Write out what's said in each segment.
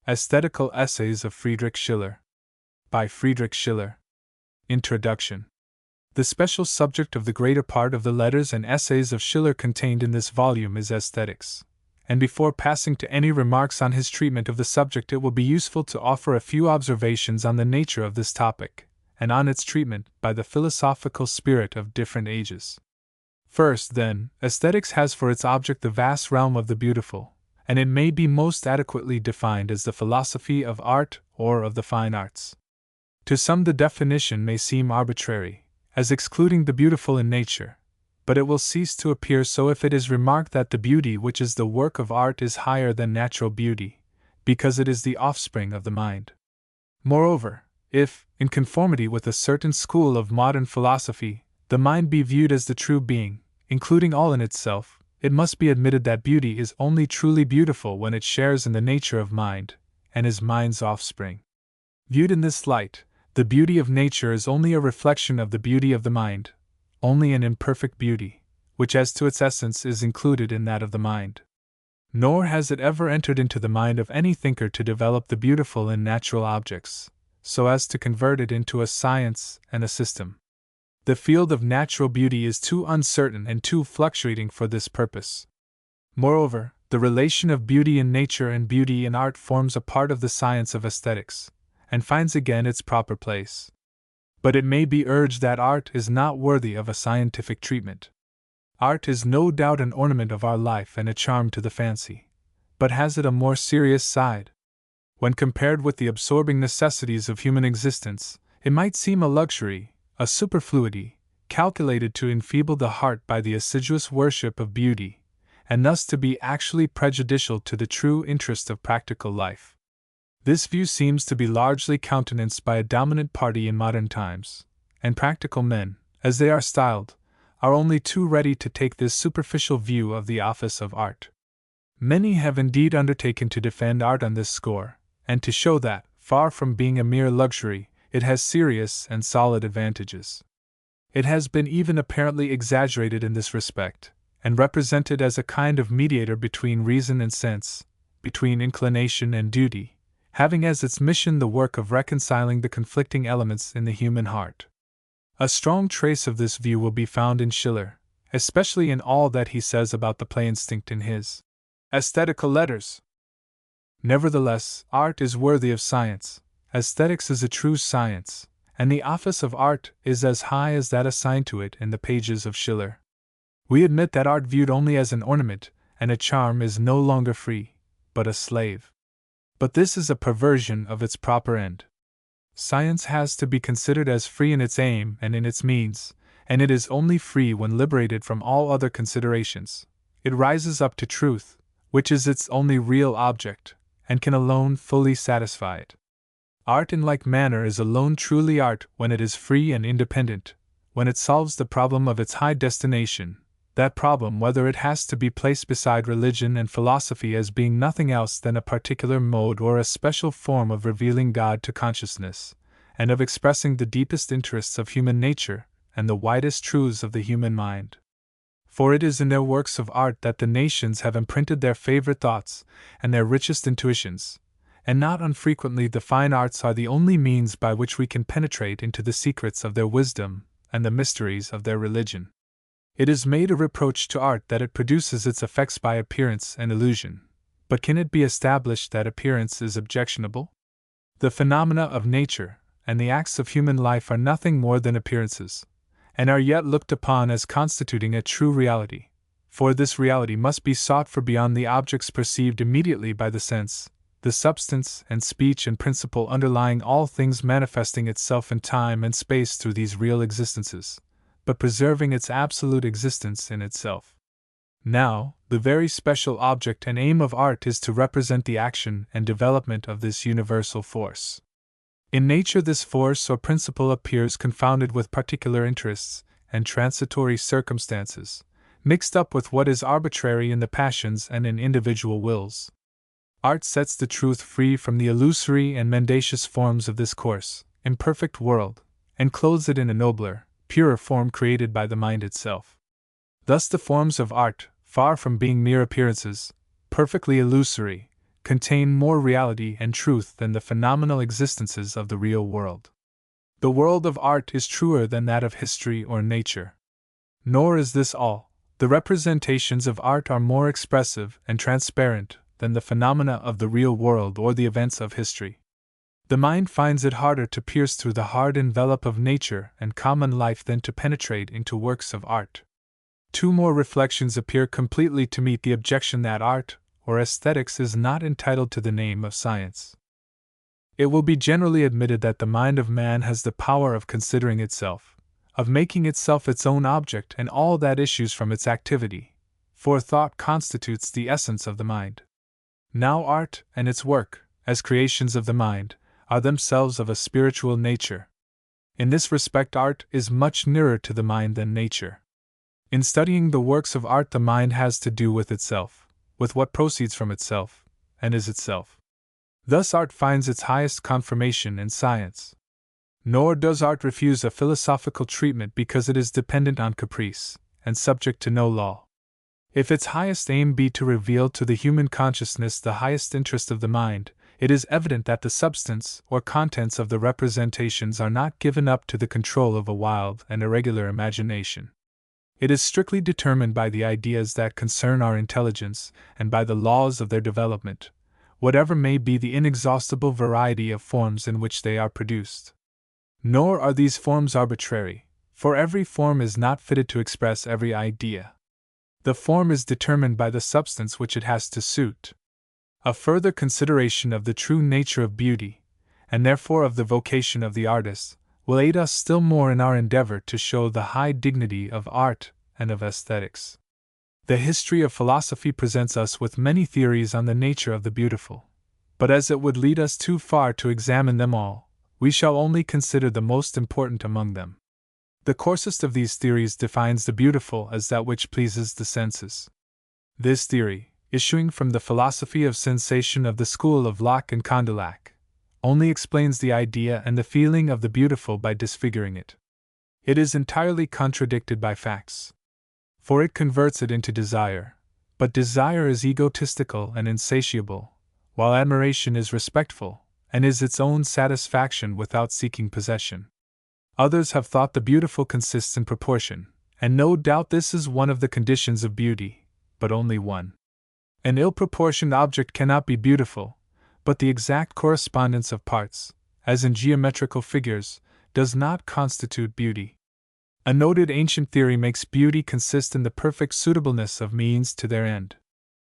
Aesthetical Essays of Friedrich Schiller. By Friedrich Schiller. Introduction. The special subject of the greater part of the letters and essays of Schiller contained in this volume is aesthetics, and before passing to any remarks on his treatment of the subject, it will be useful to offer a few observations on the nature of this topic, and on its treatment by the philosophical spirit of different ages. First, then, aesthetics has for its object the vast realm of the beautiful, and it may be most adequately defined as the philosophy of art or of the fine arts. To some the definition may seem arbitrary, as excluding the beautiful in nature, but it will cease to appear so if it is remarked that the beauty which is the work of art is higher than natural beauty, because it is the offspring of the mind. Moreover, if, in conformity with a certain school of modern philosophy, the mind be viewed as the true being, including all in itself, it must be admitted that beauty is only truly beautiful when it shares in the nature of mind, and is mind's offspring. Viewed in this light, the beauty of nature is only a reflection of the beauty of the mind, only an imperfect beauty, which as to its essence is included in that of the mind. Nor has it ever entered into the mind of any thinker to develop the beautiful in natural objects, so as to convert it into a science and a system. The field of natural beauty is too uncertain and too fluctuating for this purpose. Moreover, the relation of beauty in nature and beauty in art forms a part of the science of aesthetics, and finds again its proper place. But it may be urged that art is not worthy of a scientific treatment. Art is no doubt an ornament of our life and a charm to the fancy, but has it a more serious side? When compared with the absorbing necessities of human existence, it might seem a luxury, a superfluity, calculated to enfeeble the heart by the assiduous worship of beauty, and thus to be actually prejudicial to the true interest of practical life. This view seems to be largely countenanced by a dominant party in modern times, and practical men, as they are styled, are only too ready to take this superficial view of the office of art. Many have indeed undertaken to defend art on this score, and to show that, far from being a mere luxury, it has serious and solid advantages. It has been even apparently exaggerated in this respect, and represented as a kind of mediator between reason and sense, between inclination and duty, having as its mission the work of reconciling the conflicting elements in the human heart. A strong trace of this view will be found in Schiller, especially in all that he says about the play instinct in his Aesthetical Letters. Nevertheless, art is worthy of science. Aesthetics is a true science, and the office of art is as high as that assigned to it in the pages of Schiller. We admit that art viewed only as an ornament and a charm is no longer free, but a slave. But this is a perversion of its proper end. Science has to be considered as free in its aim and in its means, and it is only free when liberated from all other considerations. It rises up to truth, which is its only real object, and can alone fully satisfy it. Art in like manner is alone truly art when it is free and independent, when it solves the problem of its high destination, that problem whether it has to be placed beside religion and philosophy as being nothing else than a particular mode or a special form of revealing God to consciousness, and of expressing the deepest interests of human nature and the widest truths of the human mind. For it is in their works of art that the nations have imprinted their favorite thoughts and their richest intuitions, and not unfrequently the fine arts are the only means by which we can penetrate into the secrets of their wisdom and the mysteries of their religion. It is made a reproach to art that it produces its effects by appearance and illusion, but can it be established that appearance is objectionable? The phenomena of nature and the acts of human life are nothing more than appearances, and are yet looked upon as constituting a true reality, for this reality must be sought for beyond the objects perceived immediately by the sense, the substance and speech and principle underlying all things manifesting itself in time and space through these real existences, but preserving its absolute existence in itself. Now, the very special object and aim of art is to represent the action and development of this universal force. In nature, this force or principle appears confounded with particular interests and transitory circumstances, mixed up with what is arbitrary in the passions and in individual wills. Art sets the truth free from the illusory and mendacious forms of this coarse, imperfect world, and clothes it in a nobler, purer form created by the mind itself. Thus the forms of art, far from being mere appearances, perfectly illusory, contain more reality and truth than the phenomenal existences of the real world. The world of art is truer than that of history or nature. Nor is this all. The representations of art are more expressive and transparent than the phenomena of the real world or the events of history. The mind finds it harder to pierce through the hard envelope of nature and common life than to penetrate into works of art. Two more reflections appear completely to meet the objection that art, or aesthetics, is not entitled to the name of science. It will be generally admitted that the mind of man has the power of considering itself, of making itself its own object and all that issues from its activity, for thought constitutes the essence of the mind. Now art and its work, as creations of the mind, are themselves of a spiritual nature. In this respect art is much nearer to the mind than nature. In studying the works of art the mind has to do with itself, with what proceeds from itself, and is itself. Thus art finds its highest confirmation in science. Nor does art refuse a philosophical treatment because it is dependent on caprice, and subject to no law. If its highest aim be to reveal to the human consciousness the highest interest of the mind, it is evident that the substance or contents of the representations are not given up to the control of a wild and irregular imagination. It is strictly determined by the ideas that concern our intelligence and by the laws of their development, whatever may be the inexhaustible variety of forms in which they are produced. Nor are these forms arbitrary, for every form is not fitted to express every idea. The form is determined by the substance which it has to suit. A further consideration of the true nature of beauty, and therefore of the vocation of the artist, will aid us still more in our endeavor to show the high dignity of art and of aesthetics. The history of philosophy presents us with many theories on the nature of the beautiful, but as it would lead us too far to examine them all, we shall only consider the most important among them. The coarsest of these theories defines the beautiful as that which pleases the senses. This theory, issuing from the philosophy of sensation of the school of Locke and Condillac, only explains the idea and the feeling of the beautiful by disfiguring it. It is entirely contradicted by facts, for it converts it into desire, but desire is egotistical and insatiable, while admiration is respectful, and is its own satisfaction without seeking possession. Others have thought the beautiful consists in proportion, and no doubt this is one of the conditions of beauty, but only one. An ill-proportioned object cannot be beautiful, but the exact correspondence of parts, as in geometrical figures, does not constitute beauty. A noted ancient theory makes beauty consist in the perfect suitableness of means to their end.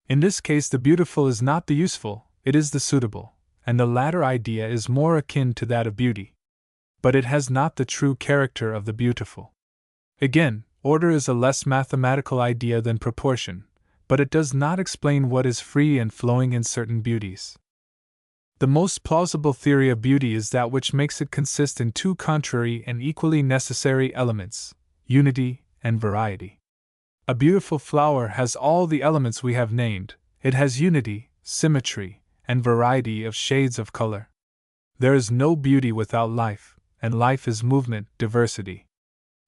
In this case the beautiful is not the useful, it is the suitable, and the latter idea is more akin to that of beauty. But it has not the true character of the beautiful. Again, order is a less mathematical idea than proportion, but it does not explain what is free and flowing in certain beauties. The most plausible theory of beauty is that which makes it consist in two contrary and equally necessary elements, unity and variety. A beautiful flower has all the elements we have named. It has unity, symmetry, and variety of shades of color. There is no beauty without life, and life is movement, diversity.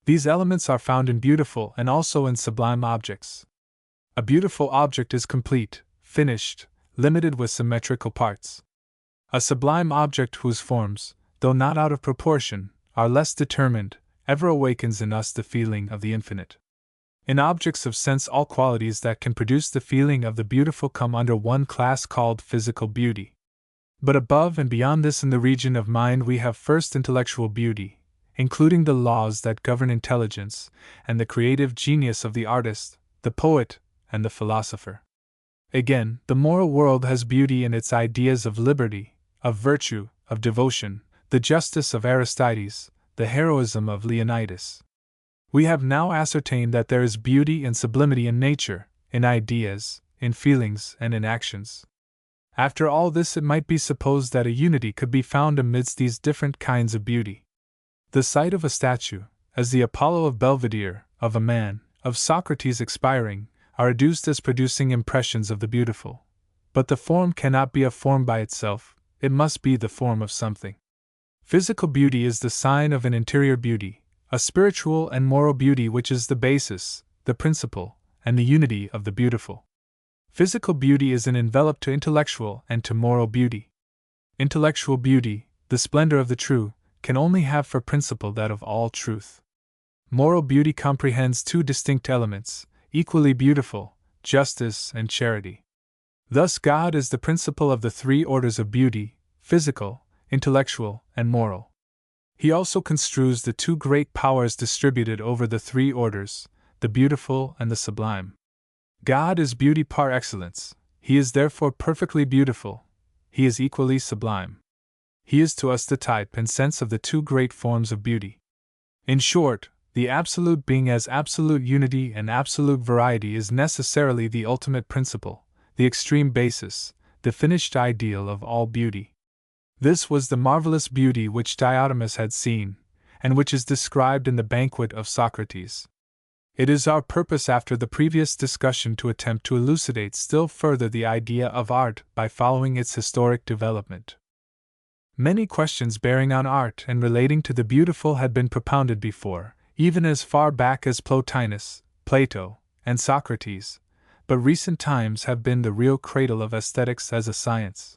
These elements are found in beautiful and also in sublime objects. A beautiful object is complete, finished, limited with symmetrical parts. A sublime object whose forms, though not out of proportion, are less determined, ever awakens in us the feeling of the infinite. In objects of sense all qualities that can produce the feeling of the beautiful come under one class called physical beauty. But above and beyond this in the region of mind we have first intellectual beauty, including the laws that govern intelligence, and the creative genius of the artist, the poet, and the philosopher. Again, the moral world has beauty in its ideas of liberty, of virtue, of devotion, the justice of Aristides, the heroism of Leonidas. We have now ascertained that there is beauty and sublimity in nature, in ideas, in feelings, and in actions. After all this, it might be supposed that a unity could be found amidst these different kinds of beauty. The sight of a statue, as the Apollo of Belvedere, of a man, of Socrates expiring, are adduced as producing impressions of the beautiful. But the form cannot be a form by itself, it must be the form of something. Physical beauty is the sign of an interior beauty, a spiritual and moral beauty which is the basis, the principle, and the unity of the beautiful. Physical beauty is an envelope to intellectual and to moral beauty. Intellectual beauty, the splendor of the true, can only have for principle that of all truth. Moral beauty comprehends two distinct elements, equally beautiful, justice and charity. Thus God is the principle of the three orders of beauty, physical, intellectual, and moral. He also construes the two great powers distributed over the three orders, the beautiful and the sublime. God is beauty par excellence, He is therefore perfectly beautiful, He is equally sublime. He is to us the type and sense of the two great forms of beauty. In short, the absolute being as absolute unity and absolute variety is necessarily the ultimate principle, the extreme basis, the finished ideal of all beauty. This was the marvelous beauty which Diotimus had seen, and which is described in the Banquet of Socrates. It is our purpose after the previous discussion to attempt to elucidate still further the idea of art by following its historic development. Many questions bearing on art and relating to the beautiful had been propounded before, even as far back as Plotinus, Plato, and Socrates, but recent times have been the real cradle of aesthetics as a science.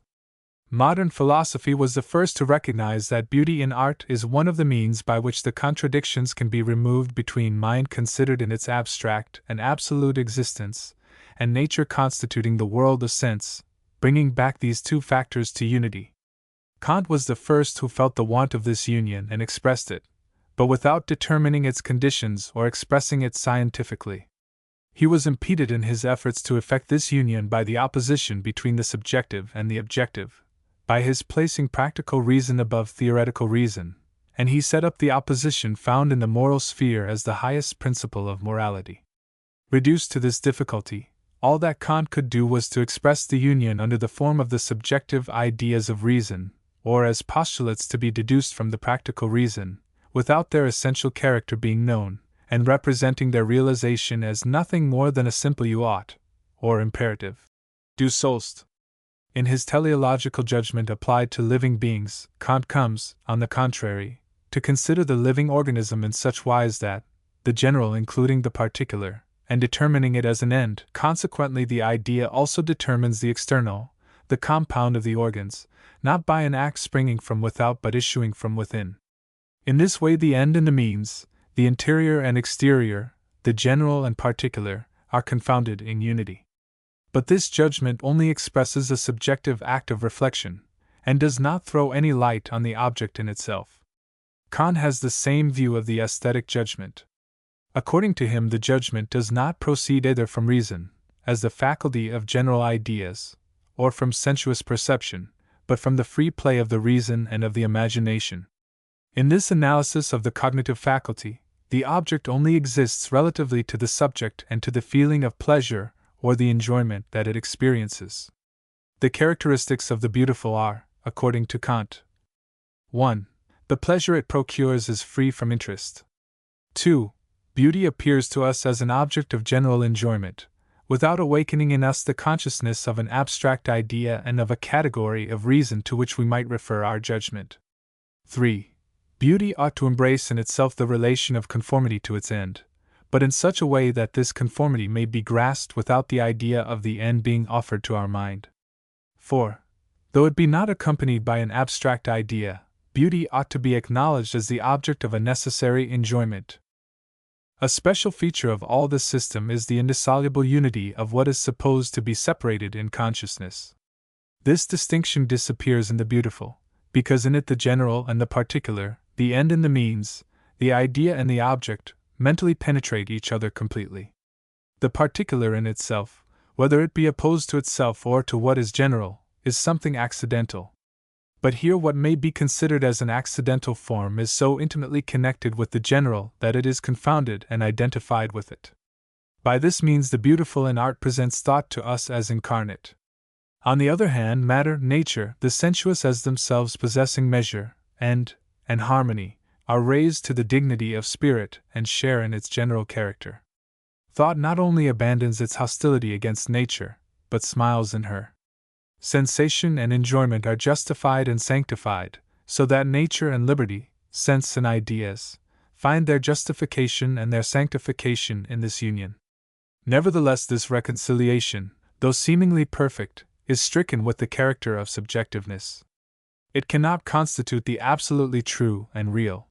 Modern philosophy was the first to recognize that beauty in art is one of the means by which the contradictions can be removed between mind considered in its abstract and absolute existence, and nature constituting the world of sense, bringing back these two factors to unity. Kant was the first who felt the want of this union and expressed it, but without determining its conditions or expressing it scientifically. He was impeded in his efforts to effect this union by the opposition between the subjective and the objective, by his placing practical reason above theoretical reason, and he set up the opposition found in the moral sphere as the highest principle of morality. Reduced to this difficulty, all that Kant could do was to express the union under the form of the subjective ideas of reason, or as postulates to be deduced from the practical reason, without their essential character being known, and representing their realization as nothing more than a simple you ought, or imperative. Du sollst. In his teleological judgment applied to living beings, Kant comes, on the contrary, to consider the living organism in such wise that, the general including the particular, and determining it as an end, consequently the idea also determines the external, the compound of the organs, not by an act springing from without but issuing from within. In this way the end and the means, the interior and exterior, the general and particular, are confounded in unity. But this judgment only expresses a subjective act of reflection, and does not throw any light on the object in itself. Kant has the same view of the aesthetic judgment. According to him, the judgment does not proceed either from reason, as the faculty of general ideas, or from sensuous perception, but from the free play of the reason and of the imagination. In this analysis of the cognitive faculty, the object only exists relatively to the subject and to the feeling of pleasure or the enjoyment that it experiences. The characteristics of the beautiful are, according to Kant: 1. The pleasure it procures is free from interest. 2. Beauty appears to us as an object of general enjoyment, without awakening in us the consciousness of an abstract idea and of a category of reason to which we might refer our judgment. 3. Beauty ought to embrace in itself the relation of conformity to its end, but in such a way that this conformity may be grasped without the idea of the end being offered to our mind. 4. Though it be not accompanied by an abstract idea, beauty ought to be acknowledged as the object of a necessary enjoyment. A special feature of all this system is the indissoluble unity of what is supposed to be separated in consciousness. This distinction disappears in the beautiful, because in it the general and the particular, the end and the means, the idea and the object, mentally penetrate each other completely. The particular in itself, whether it be opposed to itself or to what is general, is something accidental. But here what may be considered as an accidental form is so intimately connected with the general that it is confounded and identified with it. By this means the beautiful in art presents thought to us as incarnate. On the other hand, matter, nature, the sensuous as themselves possessing measure, end, and harmony, are raised to the dignity of spirit and share in its general character. Thought not only abandons its hostility against nature, but smiles in her. Sensation and enjoyment are justified and sanctified, so that nature and liberty, sense and ideas, find their justification and their sanctification in this union. Nevertheless, this reconciliation, though seemingly perfect, is stricken with the character of subjectiveness. It cannot constitute the absolutely true and real.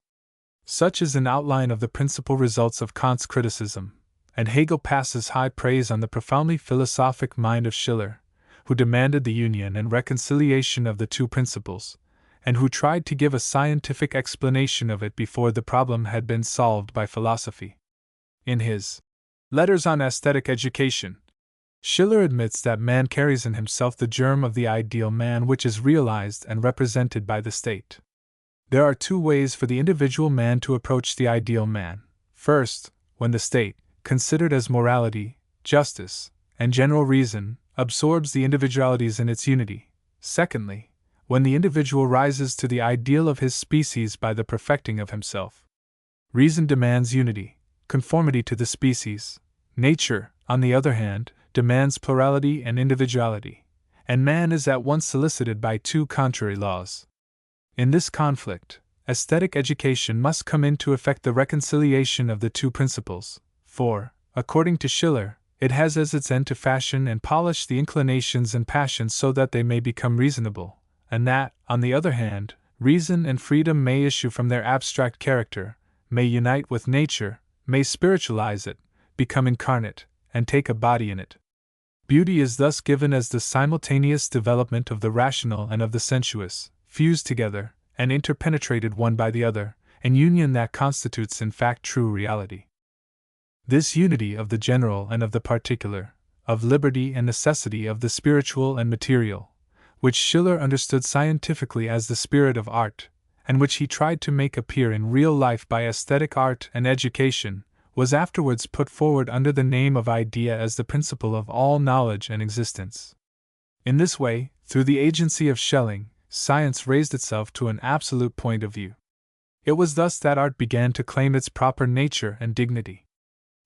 Such is an outline of the principal results of Kant's criticism, and Hegel passes high praise on the profoundly philosophic mind of Schiller, who demanded the union and reconciliation of the two principles, and who tried to give a scientific explanation of it before the problem had been solved by philosophy. In his Letters on Aesthetic Education, Schiller admits that man carries in himself the germ of the ideal man which is realized and represented by the state. There are two ways for the individual man to approach the ideal man. First, when the state, considered as morality, justice, and general reason, absorbs the individualities in its unity. Secondly, when the individual rises to the ideal of his species by the perfecting of himself. Reason demands unity, conformity to the species. Nature, on the other hand, demands plurality and individuality, and man is at once solicited by two contrary laws. In this conflict, aesthetic education must come in to effect the reconciliation of the two principles, for, according to Schiller, it has as its end to fashion and polish the inclinations and passions so that they may become reasonable, and that, on the other hand, reason and freedom may issue from their abstract character, may unite with nature, may spiritualize it, become incarnate, and take a body in it. Beauty is thus given as the simultaneous development of the rational and of the sensuous, fused together, and interpenetrated one by the other, an union that constitutes in fact true reality. This unity of the general and of the particular, of liberty and necessity, of the spiritual and material, which Schiller understood scientifically as the spirit of art, and which he tried to make appear in real life by aesthetic art and education, was afterwards put forward under the name of idea as the principle of all knowledge and existence. In this way, through the agency of Schelling, science raised itself to an absolute point of view. It was thus that art began to claim its proper nature and dignity.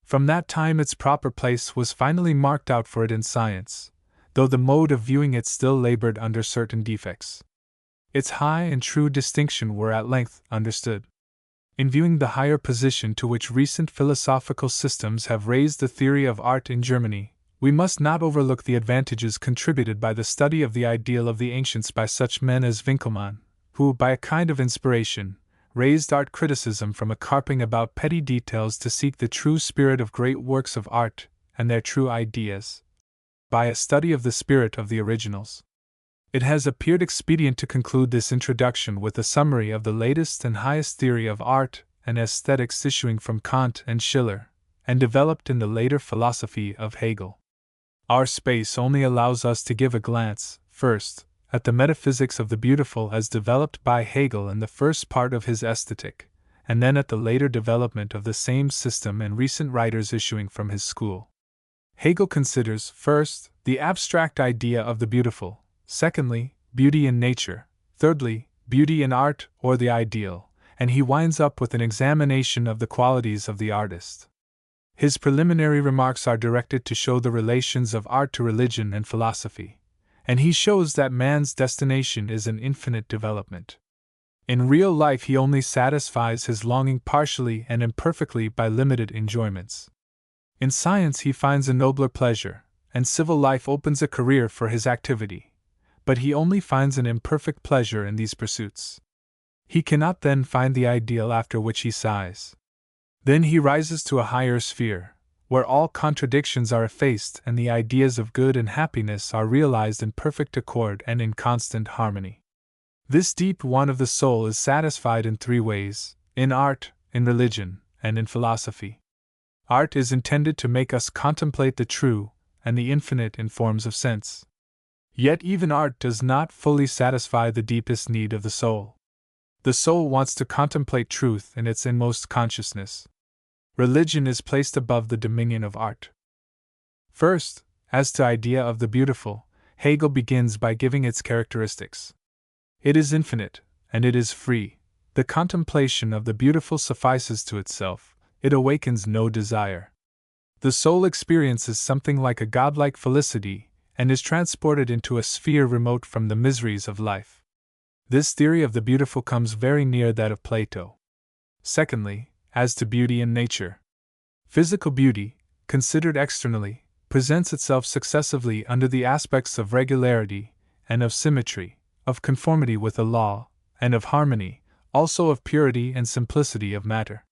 From that time its proper place was finally marked out for it in science, though the mode of viewing it still labored under certain defects. Its high and true distinction were at length understood. In viewing the higher position to which recent philosophical systems have raised the theory of art in Germany, we must not overlook the advantages contributed by the study of the ideal of the ancients by such men as Winckelmann, who, by a kind of inspiration, raised art criticism from a carping about petty details to seek the true spirit of great works of art and their true ideas, by a study of the spirit of the originals. It has appeared expedient to conclude this introduction with a summary of the latest and highest theory of art and aesthetics issuing from Kant and Schiller, and developed in the later philosophy of Hegel. Our space only allows us to give a glance, first, at the metaphysics of the beautiful as developed by Hegel in the first part of his Aesthetic, and then at the later development of the same system and recent writers issuing from his school. Hegel considers, first, the abstract idea of the beautiful, secondly, beauty in nature, thirdly, beauty in art or the ideal, and he winds up with an examination of the qualities of the artist. His preliminary remarks are directed to show the relations of art to religion and philosophy, and he shows that man's destination is an infinite development. In real life he only satisfies his longing partially and imperfectly by limited enjoyments. In science he finds a nobler pleasure, and civil life opens a career for his activity. But he only finds an imperfect pleasure in these pursuits. He cannot then find the ideal after which he sighs. Then he rises to a higher sphere, where all contradictions are effaced and the ideas of good and happiness are realized in perfect accord and in constant harmony. This deep want of the soul is satisfied in three ways: in art, in religion, and in philosophy. Art is intended to make us contemplate the true and the infinite in forms of sense. Yet even art does not fully satisfy the deepest need of the soul. The soul wants to contemplate truth in its inmost consciousness. Religion is placed above the dominion of art. First, as to idea of the beautiful, Hegel begins by giving its characteristics. It is infinite, and it is free. The contemplation of the beautiful suffices to itself, it awakens no desire. The soul experiences something like a godlike felicity, and is transported into a sphere remote from the miseries of life. This theory of the beautiful comes very near that of Plato. Secondly, as to beauty in nature. Physical beauty, considered externally, presents itself successively under the aspects of regularity, and of symmetry, of conformity with the law, and of harmony, also of purity and simplicity of matter.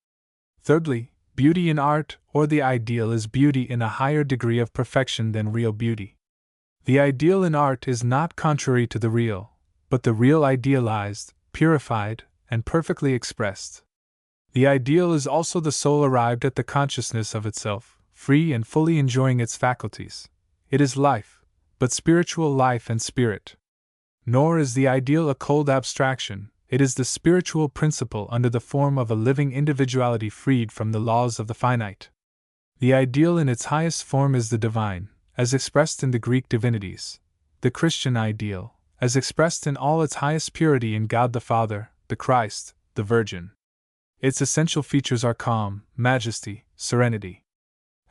Thirdly, beauty in art or the ideal is beauty in a higher degree of perfection than real beauty. The ideal in art is not contrary to the real, but the real idealized, purified, and perfectly expressed. The ideal is also the soul arrived at the consciousness of itself, free and fully enjoying its faculties. It is life, but spiritual life and spirit. Nor is the ideal a cold abstraction, it is the spiritual principle under the form of a living individuality freed from the laws of the finite. The ideal in its highest form is the divine, as expressed in the Greek divinities, the Christian ideal, as expressed in all its highest purity in God the Father, the Christ, the Virgin. Its essential features are calm, majesty, serenity.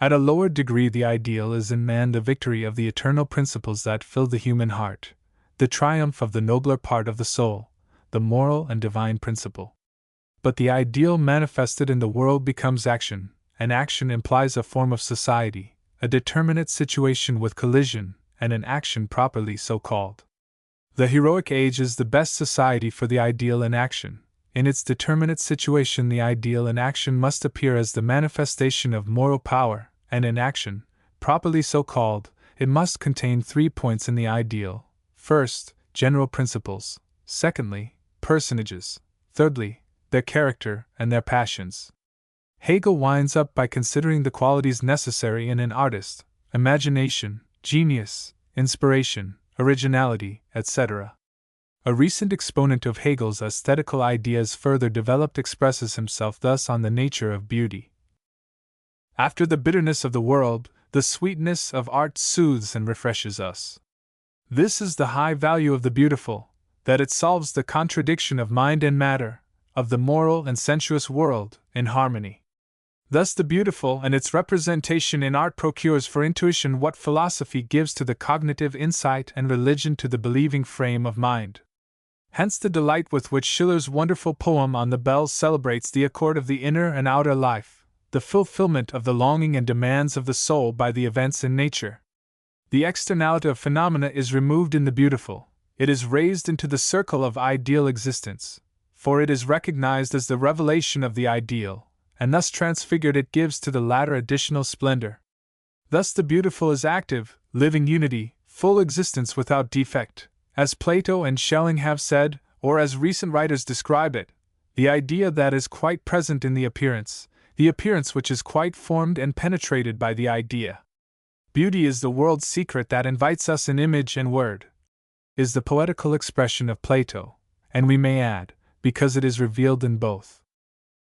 At a lower degree, the ideal is in man the victory of the eternal principles that fill the human heart, the triumph of the nobler part of the soul, the moral and divine principle. But the ideal manifested in the world becomes action, and action implies a form of society, a determinate situation with collision, and an action properly so called. The heroic age is the best society for the ideal in action. In its determinate situation, the ideal in action must appear as the manifestation of moral power, and in action, properly so called, it must contain 3 points in the ideal: first, general principles; secondly, personages; thirdly, their character and their passions. Hegel winds up by considering the qualities necessary in an artist: imagination, genius, inspiration, originality, etc. A recent exponent of Hegel's aesthetical ideas further developed expresses himself thus on the nature of beauty. After the bitterness of the world, the sweetness of art soothes and refreshes us. This is the high value of the beautiful, that it solves the contradiction of mind and matter, of the moral and sensuous world, in harmony. Thus the beautiful and its representation in art procures for intuition what philosophy gives to the cognitive insight and religion to the believing frame of mind. Hence the delight with which Schiller's wonderful poem on the bells celebrates the accord of the inner and outer life, the fulfillment of the longing and demands of the soul by the events in nature. The externality of phenomena is removed in the beautiful, it is raised into the circle of ideal existence, for it is recognized as the revelation of the ideal, and thus transfigured it gives to the latter additional splendor. Thus the beautiful is active, living unity, full existence without defect, as Plato and Schelling have said, or as recent writers describe it, the idea that is quite present in the appearance which is quite formed and penetrated by the idea. Beauty is the world's secret that invites us in image and word, is the poetical expression of Plato, and we may add, because it is revealed in both.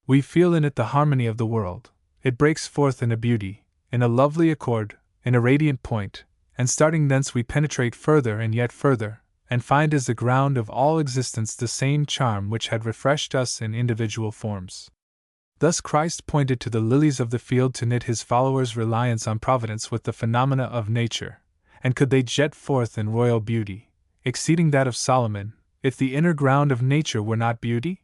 We feel in it the harmony of the world, it breaks forth in a beauty, in a lovely accord, in a radiant point, and starting thence we penetrate further and yet further, and find as the ground of all existence the same charm which had refreshed us in individual forms. Thus Christ pointed to the lilies of the field to knit his followers' reliance on providence with the phenomena of nature, and could they jet forth in royal beauty, exceeding that of Solomon, if the inner ground of nature were not beauty?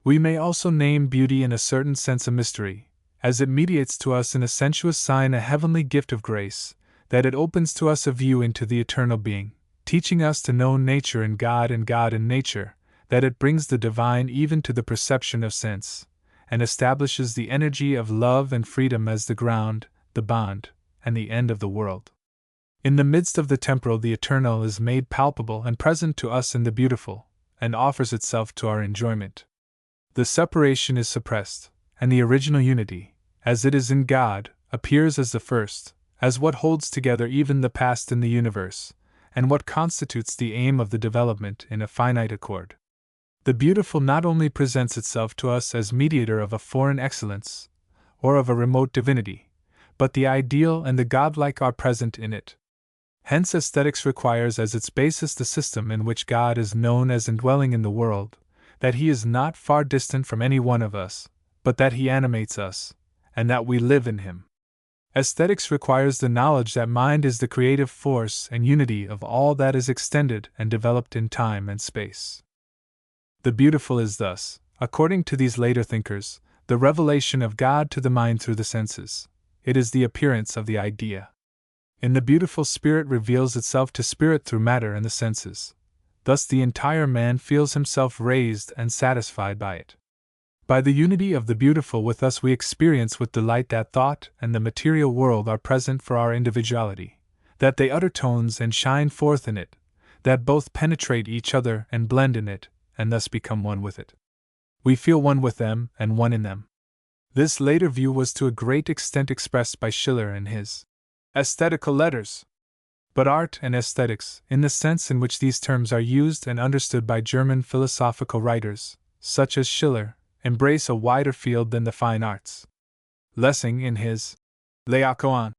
We may also name beauty in a certain sense a mystery, as it mediates to us in a sensuous sign a heavenly gift of grace, that it opens to us a view into the eternal being, teaching us to know nature in God and God in nature, that it brings the divine even to the perception of sense, and establishes the energy of love and freedom as the ground, the bond, and the end of the world. In the midst of the temporal, the eternal is made palpable and present to us in the beautiful, and offers itself to our enjoyment. The separation is suppressed, and the original unity, as it is in God, appears as the first, as what holds together even the past in the universe, and what constitutes the aim of the development in a finite accord. The beautiful not only presents itself to us as mediator of a foreign excellence, or of a remote divinity, but the ideal and the godlike are present in it. Hence aesthetics requires as its basis the system in which God is known as indwelling in the world, that he is not far distant from any one of us, but that he animates us, and that we live in him. Aesthetics requires the knowledge that mind is the creative force and unity of all that is extended and developed in time and space. The beautiful is thus, according to these later thinkers, the revelation of God to the mind through the senses. It is the appearance of the idea. In the beautiful spirit reveals itself to spirit through matter and the senses. Thus the entire man feels himself raised and satisfied by it. By the unity of the beautiful with us we experience with delight that thought and the material world are present for our individuality, that they utter tones and shine forth in it, that both penetrate each other and blend in it, and thus become one with it. We feel one with them and one in them. This later view was to a great extent expressed by Schiller in his Aesthetical Letters. But art and aesthetics, in the sense in which these terms are used and understood by German philosophical writers, such as Schiller, embrace a wider field than the fine arts. Lessing, in his Laocoon,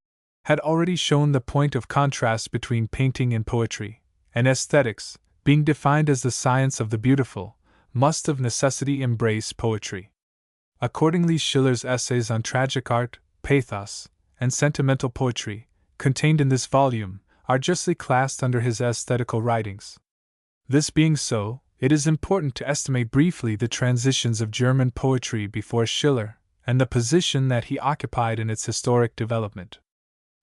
had already shown the point of contrast between painting and poetry, and aesthetics, being defined as the science of the beautiful, must of necessity embrace poetry. Accordingly, Schiller's essays on tragic art, pathos, and sentimental poetry, contained in this volume, are justly classed under his aesthetical writings. This being so, it is important to estimate briefly the transitions of German poetry before Schiller, and the position that he occupied in its historic development.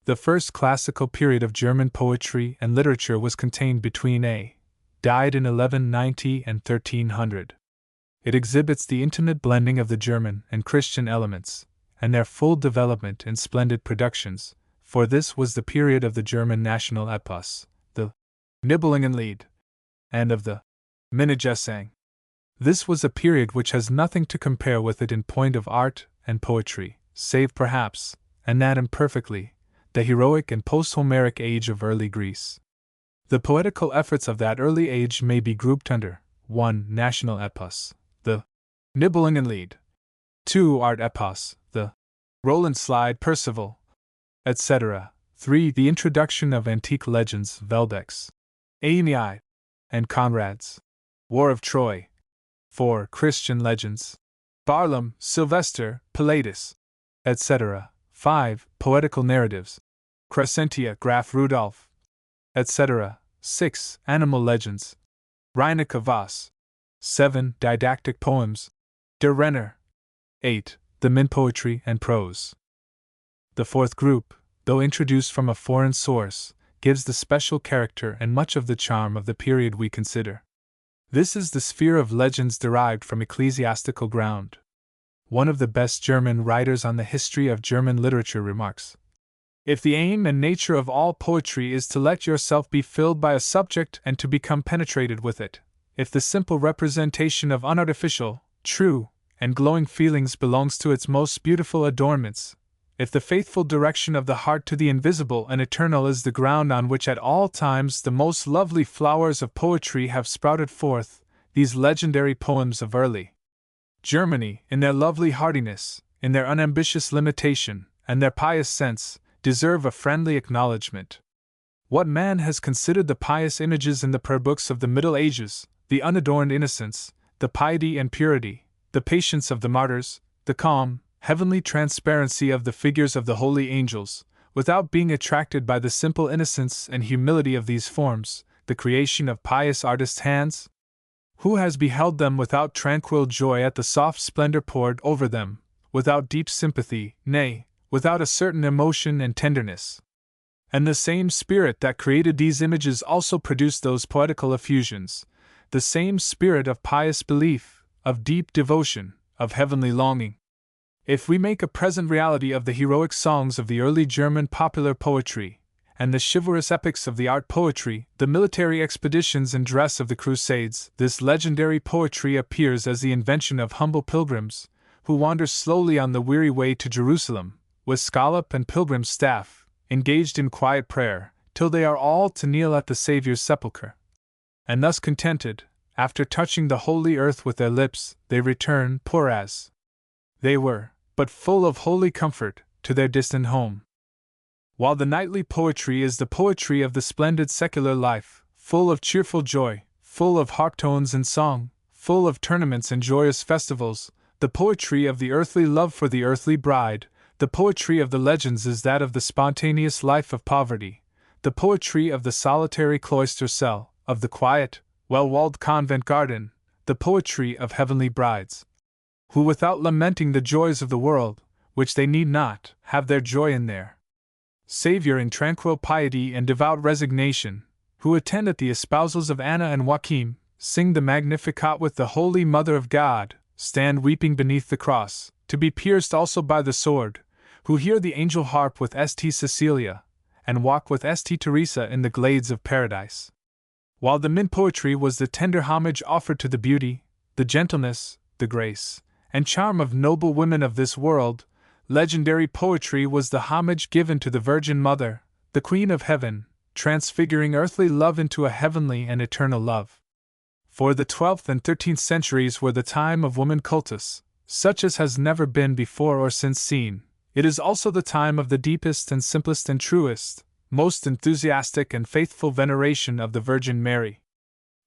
The first classical period of German poetry and literature was contained between a. died in 1190 and 1300. It exhibits the intimate blending of the German and Christian elements, and their full development in splendid productions, for this was the period of the German national epos, the Nibelungenlied, and of the Minnegesang. This was a period which has nothing to compare with it in point of art and poetry, save perhaps, and that imperfectly, the heroic and post-Homeric age of early Greece. The poetical efforts of that early age may be grouped under 1. National epos, the Nibelungenlied; 2. Art epos, the Roland Slide Percival, etc. 3. The introduction of antique legends, Veldex, Aeneid, and Conrad's War of Troy. 4. Christian legends, Barlaam, Sylvester, Pilatus, etc. 5. Poetical narratives, Crescentia, Graf Rudolf, etc. 6. Animal legends, Reineke Voss. 7. Didactic poems, Der Renner. 8. The Min poetry and prose. The fourth group, though introduced from a foreign source, gives the special character and much of the charm of the period we consider. This is the sphere of legends derived from ecclesiastical ground. One of the best German writers on the history of German literature remarks, "If the aim and nature of all poetry is to let yourself be filled by a subject and to become penetrated with it, if the simple representation of unartificial, true, and glowing feelings belongs to its most beautiful adornments, if the faithful direction of the heart to the invisible and eternal is the ground on which at all times the most lovely flowers of poetry have sprouted forth, these legendary poems of early Germany, in their lovely hardiness, in their unambitious limitation, and their pious sense, deserve a friendly acknowledgment. What man has considered the pious images in the prayer books of the Middle Ages, the unadorned innocence, the piety and purity, the patience of the martyrs, the calm, heavenly transparency of the figures of the holy angels, without being attracted by the simple innocence and humility of these forms, the creation of pious artists' hands? Who has beheld them without tranquil joy at the soft splendor poured over them, without deep sympathy, nay, without a certain emotion and tenderness? And the same spirit that created these images also produced those poetical effusions, the same spirit of pious belief, of deep devotion, of heavenly longing. If we make a present reality of the heroic songs of the early German popular poetry, and the chivalrous epics of the art poetry, the military expeditions and dress of the Crusades, this legendary poetry appears as the invention of humble pilgrims, who wander slowly on the weary way to Jerusalem, with scallop and pilgrim's staff, engaged in quiet prayer, till they are all to kneel at the Saviour's sepulchre. And thus contented, after touching the holy earth with their lips, they return, poor as they were, but full of holy comfort, to their distant home. While the knightly poetry is the poetry of the splendid secular life, full of cheerful joy, full of harp tones and song, full of tournaments and joyous festivals, the poetry of the earthly love for the earthly bride, the poetry of the legends is that of the spontaneous life of poverty, the poetry of the solitary cloister cell, of the quiet, well-walled convent garden, the poetry of heavenly brides, who without lamenting the joys of the world, which they need not, have their joy in there. Savior in tranquil piety and devout resignation, who attend at the espousals of Anna and Joachim, sing the Magnificat with the Holy Mother of God, stand weeping beneath the cross, to be pierced also by the sword, who hear the angel harp with St. Cecilia, and walk with St. Teresa in the glades of paradise. While the min poetry was the tender homage offered to the beauty, the gentleness, the grace, and charm of noble women of this world, legendary poetry was the homage given to the Virgin Mother, the Queen of Heaven, transfiguring earthly love into a heavenly and eternal love. For the 12th and 13th centuries were the time of woman cultus, such as has never been before or since seen. It is also the time of the deepest and simplest and truest, most enthusiastic and faithful veneration of the Virgin Mary.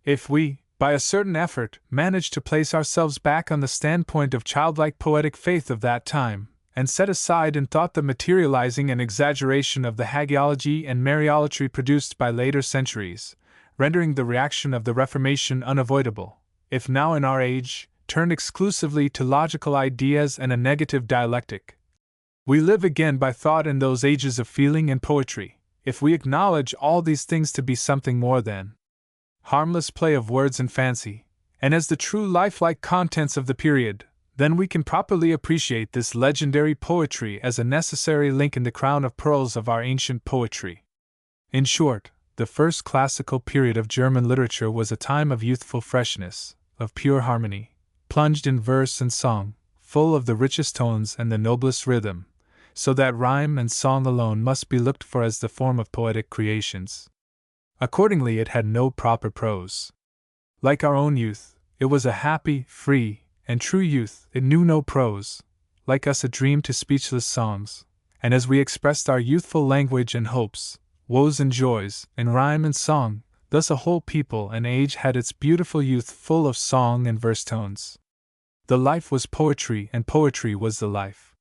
If we, by a certain effort, manage to place ourselves back on the standpoint of childlike poetic faith of that time, and set aside in thought the materializing and exaggeration of the hagiology and Mariolatry produced by later centuries, rendering the reaction of the Reformation unavoidable, if now in our age, turned exclusively to logical ideas and a negative dialectic, we live again by thought in those ages of feeling and poetry, if we acknowledge all these things to be something more than harmless play of words and fancy, and as the true lifelike contents of the period, then we can properly appreciate this legendary poetry as a necessary link in the crown of pearls of our ancient poetry. In short, the first classical period of German literature was a time of youthful freshness, of pure harmony, plunged in verse and song, full of the richest tones and the noblest rhythm, so that rhyme and song alone must be looked for as the form of poetic creations. Accordingly, it had no proper prose. Like our own youth, it was a happy, free, and true youth. It knew no prose, like us a dream to speechless songs, and as we expressed our youthful language and hopes, woes and joys, in rhyme and song, thus a whole people and age had its beautiful youth full of song and verse tones. The life was poetry, and poetry was the life.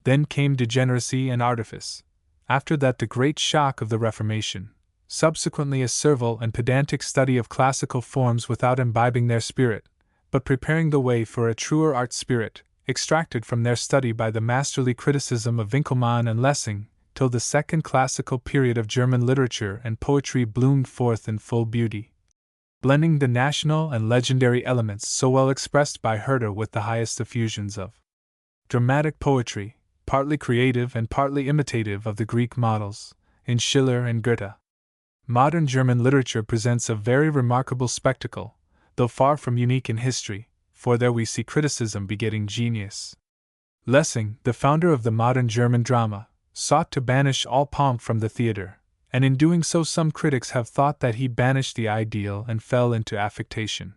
Then came degeneracy and artifice, after that the great shock of the Reformation, subsequently a servile and pedantic study of classical forms without imbibing their spirit, but preparing the way for a truer art spirit, extracted from their study by the masterly criticism of Winckelmann and Lessing, till the second classical period of German literature and poetry bloomed forth in full beauty, blending the national and legendary elements so well expressed by Herder with the highest effusions of dramatic poetry, partly creative and partly imitative of the Greek models, in Schiller and Goethe. Modern German literature presents a very remarkable spectacle, though far from unique in history, for there we see criticism begetting genius. Lessing, the founder of the modern German drama, sought to banish all pomp from the theatre, and in doing so some critics have thought that he banished the ideal and fell into affectation.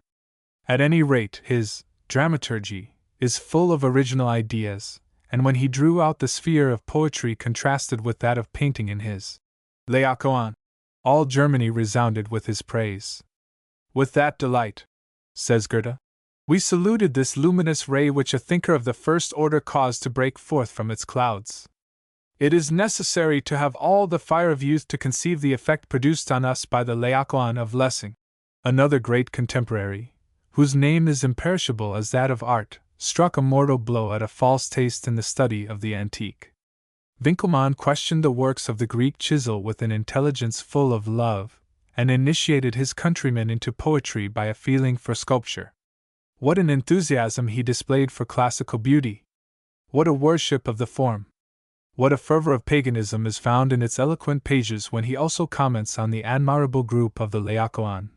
At any rate, his dramaturgy is full of original ideas, and when he drew out the sphere of poetry contrasted with that of painting in his Laocoon, all Germany resounded with his praise. With that delight, says Goethe, we saluted this luminous ray which a thinker of the first order caused to break forth from its clouds. It is necessary to have all the fire of youth to conceive the effect produced on us by the Laocoon of Lessing. Another great contemporary, whose name is imperishable as that of art, struck a mortal blow at a false taste in the study of the antique. Winckelmann questioned the works of the Greek chisel with an intelligence full of love, and initiated his countrymen into poetry by a feeling for sculpture. What an enthusiasm he displayed for classical beauty! What a worship of the form! What a fervor of paganism is found in its eloquent pages when he also comments on the admirable group of the Laocoon,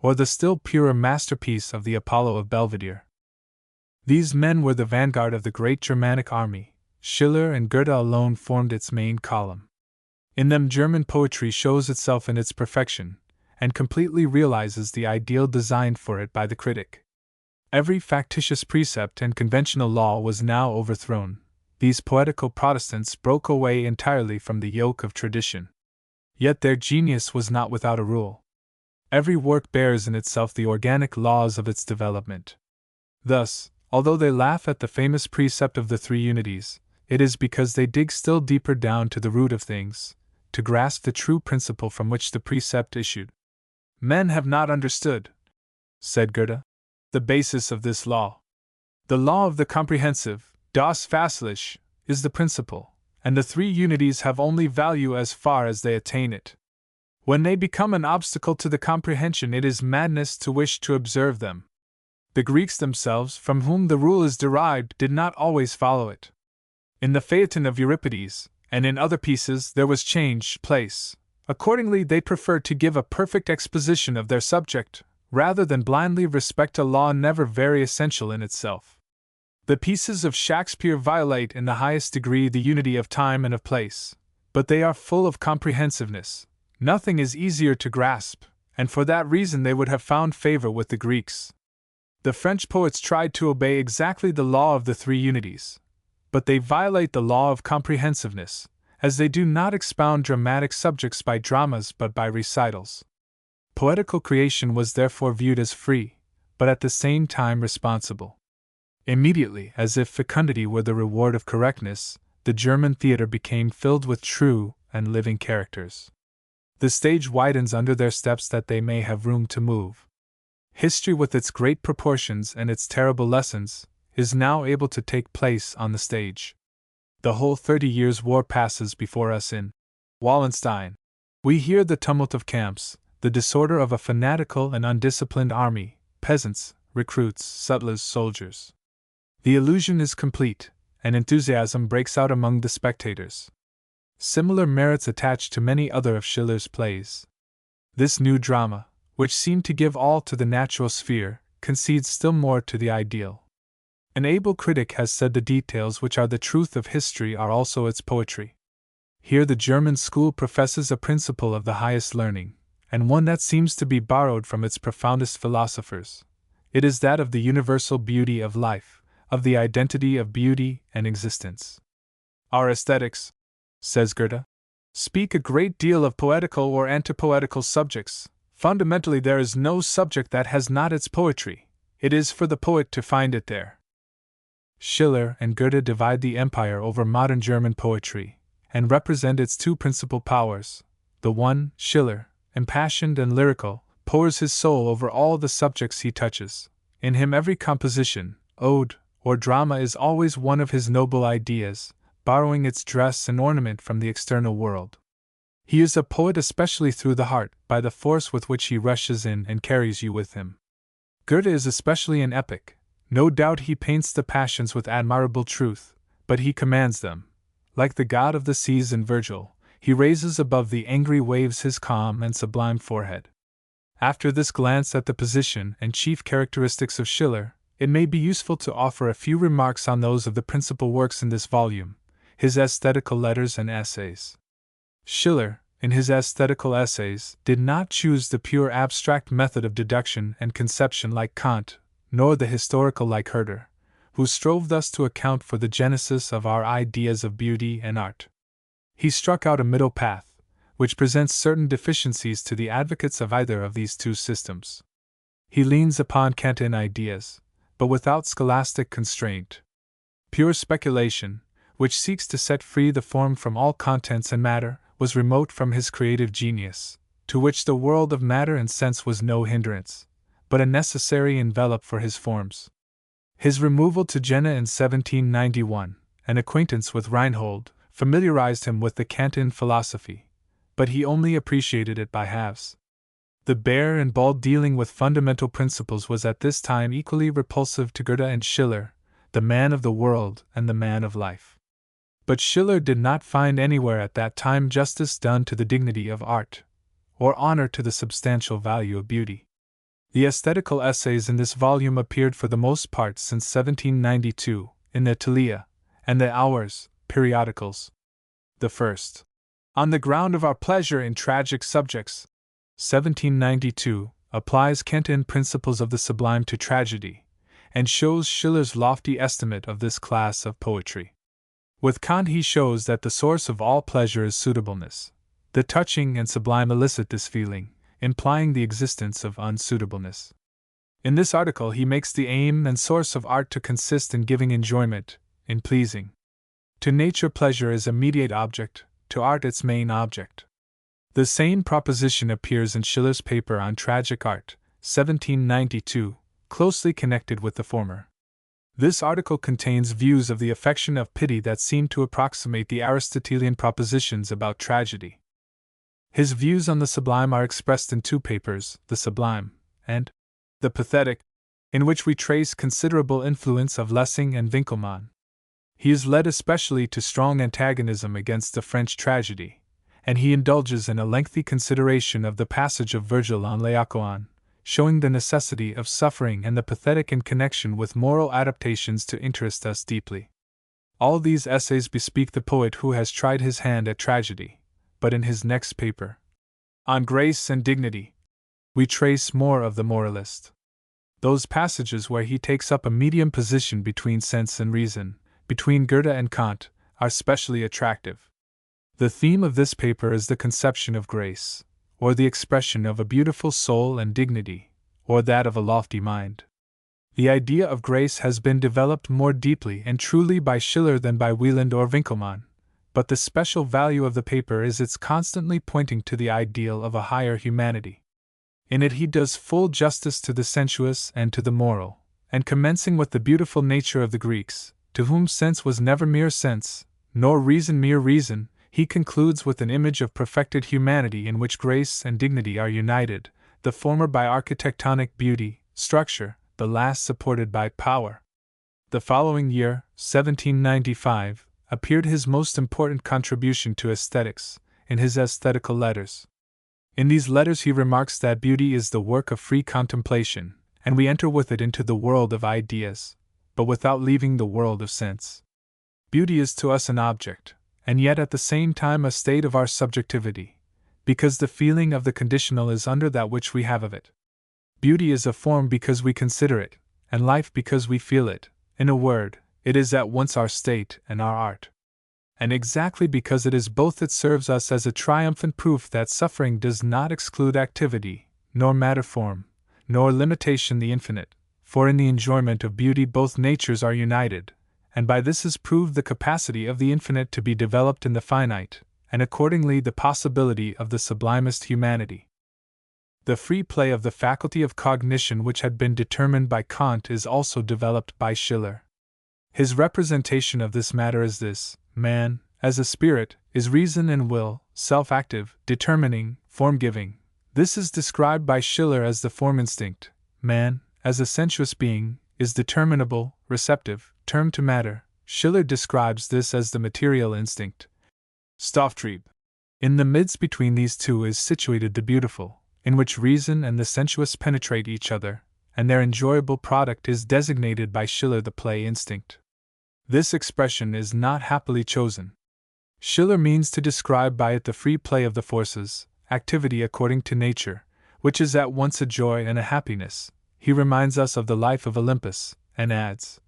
or the still purer masterpiece of the Apollo of Belvedere. These men were the vanguard of the great Germanic army. Schiller and Goethe alone formed its main column. In them German poetry shows itself in its perfection, and completely realizes the ideal designed for it by the critic. Every factitious precept and conventional law was now overthrown. These poetical Protestants broke away entirely from the yoke of tradition. Yet their genius was not without a rule. Every work bears in itself the organic laws of its development. Thus, although they laugh at the famous precept of the three unities, it is because they dig still deeper down to the root of things, to grasp the true principle from which the precept issued. Men have not understood, said Goethe, the basis of this law. The law of the comprehensive, das Fassliche, is the principle, and the three unities have only value as far as they attain it. When they become an obstacle to the comprehension, it is madness to wish to observe them. The Greeks themselves, from whom the rule is derived, did not always follow it. In the Phaeton of Euripides, and in other pieces, there was changed place. Accordingly, they preferred to give a perfect exposition of their subject, rather than blindly respect a law never very essential in itself. The pieces of Shakespeare violate in the highest degree the unity of time and of place, but they are full of comprehensiveness. Nothing is easier to grasp, and for that reason they would have found favor with the Greeks. The French poets tried to obey exactly the law of the three unities, but they violate the law of comprehensiveness, as they do not expound dramatic subjects by dramas but by recitals. Poetical creation was therefore viewed as free, but at the same time responsible. Immediately, as if fecundity were the reward of correctness, the German theater became filled with true and living characters. The stage widens under their steps that they may have room to move. History, with its great proportions and its terrible lessons, is now able to take place on the stage. The whole 30 Years' War passes before us in Wallenstein. We hear the tumult of camps, the disorder of a fanatical and undisciplined army, peasants, recruits, sutlers, soldiers. The illusion is complete, and enthusiasm breaks out among the spectators. Similar merits attach to many other of Schiller's plays. This new drama, which seemed to give all to the natural sphere, concedes still more to the ideal. An able critic has said the details which are the truth of history are also its poetry. Here the German school professes a principle of the highest learning, and one that seems to be borrowed from its profoundest philosophers. It is that of the universal beauty of life, of the identity of beauty and existence. Our aesthetics, says Goethe, speak a great deal of poetical or antipoetical subjects. Fundamentally, there is no subject that has not its poetry. It is for the poet to find it there. Schiller and Goethe divide the empire over modern German poetry, and represent its two principal powers. The one, Schiller, impassioned and lyrical, pours his soul over all the subjects he touches. In him every composition, ode, or drama is always one of his noble ideas, borrowing its dress and ornament from the external world. He is a poet especially through the heart, by the force with which he rushes in and carries you with him. Goethe is especially an epic. No doubt he paints the passions with admirable truth, but he commands them. Like the god of the seas in Virgil, he raises above the angry waves his calm and sublime forehead. After this glance at the position and chief characteristics of Schiller, it may be useful to offer a few remarks on those of the principal works in this volume, his Aesthetical Letters and Essays. Schiller, in his Aesthetical Essays, did not choose the pure abstract method of deduction and conception like Kant, nor the historical like Herder, who strove thus to account for the genesis of our ideas of beauty and art. He struck out a middle path, which presents certain deficiencies to the advocates of either of these two systems. He leans upon Kantian ideas, but without scholastic constraint. Pure speculation, which seeks to set free the form from all contents and matter, was remote from his creative genius, to which the world of matter and sense was no hindrance, but a necessary envelope for his forms. His removal to Jena in 1791, and acquaintance with Reinhold, familiarized him with the Kantian philosophy, but he only appreciated it by halves. The bare and bald dealing with fundamental principles was at this time equally repulsive to Goethe and Schiller, the man of the world and the man of life. But Schiller did not find anywhere at that time justice done to the dignity of art, or honor to the substantial value of beauty. The Aesthetical Essays in this volume appeared for the most part since 1792, in the Atelier, and the Hours, periodicals. The first, On the Ground of Our Pleasure in Tragic Subjects, 1792, applies Kantian principles of the sublime to tragedy, and shows Schiller's lofty estimate of this class of poetry. With Kant he shows that the source of all pleasure is suitableness. The touching and sublime elicit this feeling, implying the existence of unsuitableness. In this article he makes the aim and source of art to consist in giving enjoyment, in pleasing. To nature pleasure is a mediate object, to art its main object. The same proposition appears in Schiller's paper on tragic art, 1792, closely connected with the former. This article contains views of the affection of pity that seem to approximate the Aristotelian propositions about tragedy. His views on the sublime are expressed in two papers, The Sublime and The Pathetic, in which we trace considerable influence of Lessing and Winckelmann. He is led especially to strong antagonism against the French tragedy, and he indulges in a lengthy consideration of the passage of Virgil on Laocoon, showing the necessity of suffering and the pathetic in connection with moral adaptations to interest us deeply. All these essays bespeak the poet who has tried his hand at tragedy, but in his next paper, On Grace and Dignity, we trace more of the moralist. Those passages where he takes up a medium position between sense and reason, between Goethe and Kant, are specially attractive. The theme of this paper is the conception of grace, or the expression of a beautiful soul, and dignity, or that of a lofty mind. The idea of grace has been developed more deeply and truly by Schiller than by Wieland or Winckelmann, but the special value of the paper is its constantly pointing to the ideal of a higher humanity. In it he does full justice to the sensuous and to the moral, and commencing with the beautiful nature of the Greeks, to whom sense was never mere sense, nor reason mere reason, he concludes with an image of perfected humanity in which grace and dignity are united, the former by architectonic beauty, structure, the last supported by power. The following year, 1795, appeared his most important contribution to aesthetics, in his Aesthetical Letters. In these letters he remarks that beauty is the work of free contemplation, and we enter with it into the world of ideas, but without leaving the world of sense. Beauty is to us an object, and yet at the same time a state of our subjectivity, because the feeling of the conditional is under that which we have of it. Beauty is a form because we consider it, and life because we feel it. In a word, it is at once our state and our art. And exactly because it is both, it serves us as a triumphant proof that suffering does not exclude activity, nor matter form, nor limitation the infinite, for in the enjoyment of beauty both natures are united, and by this is proved the capacity of the infinite to be developed in the finite, and accordingly the possibility of the sublimest humanity. The free play of the faculty of cognition which had been determined by Kant is also developed by Schiller. His representation of this matter is this: man, as a spirit, is reason and will, self-active, determining, form-giving. This is described by Schiller as the form instinct. Man, as a sensuous being, is determinable, receptive, termed to matter. Schiller describes this as the material instinct. Stofftrieb. In the midst between these two is situated the beautiful, in which reason and the sensuous penetrate each other, and their enjoyable product is designated by Schiller the play instinct. This expression is not happily chosen. Schiller means to describe by it the free play of the forces, activity according to nature, which is at once a joy and a happiness. He reminds us of the life of Olympus, and adds,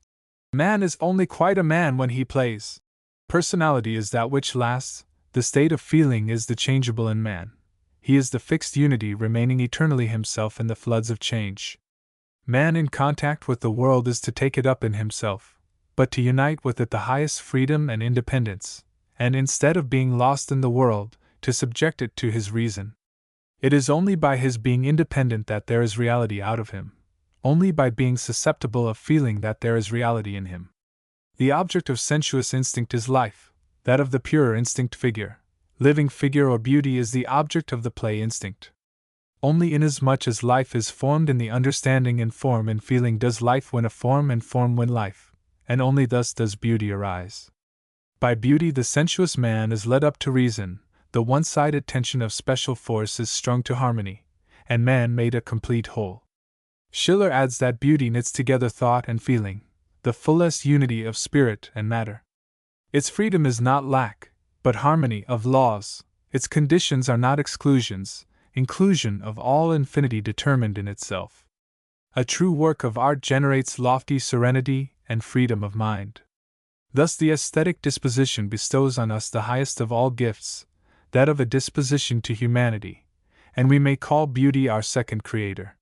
"Man is only quite a man when he plays." Personality is that which lasts, the state of feeling is the changeable in man. He is the fixed unity remaining eternally himself in the floods of change. Man in contact with the world is to take it up in himself, but to unite with it the highest freedom and independence, and instead of being lost in the world, to subject it to his reason. It is only by his being independent that there is reality out of him, only by being susceptible of feeling that there is reality in him. The object of sensuous instinct is life, that of the purer instinct figure. Living figure or beauty is the object of the play instinct. Only inasmuch as life is formed in the understanding and form in feeling does life win a form and form win life, and only thus does beauty arise. By beauty the sensuous man is led up to reason, the one-sided tension of special force is strung to harmony, and man made a complete whole. Schiller adds that beauty knits together thought and feeling, the fullest unity of spirit and matter. Its freedom is not lack, but harmony of laws. Its conditions are not exclusions, inclusion of all infinity determined in itself. A true work of art generates lofty serenity and freedom of mind. Thus the aesthetic disposition bestows on us the highest of all gifts, that of a disposition to humanity, and we may call beauty our second creator.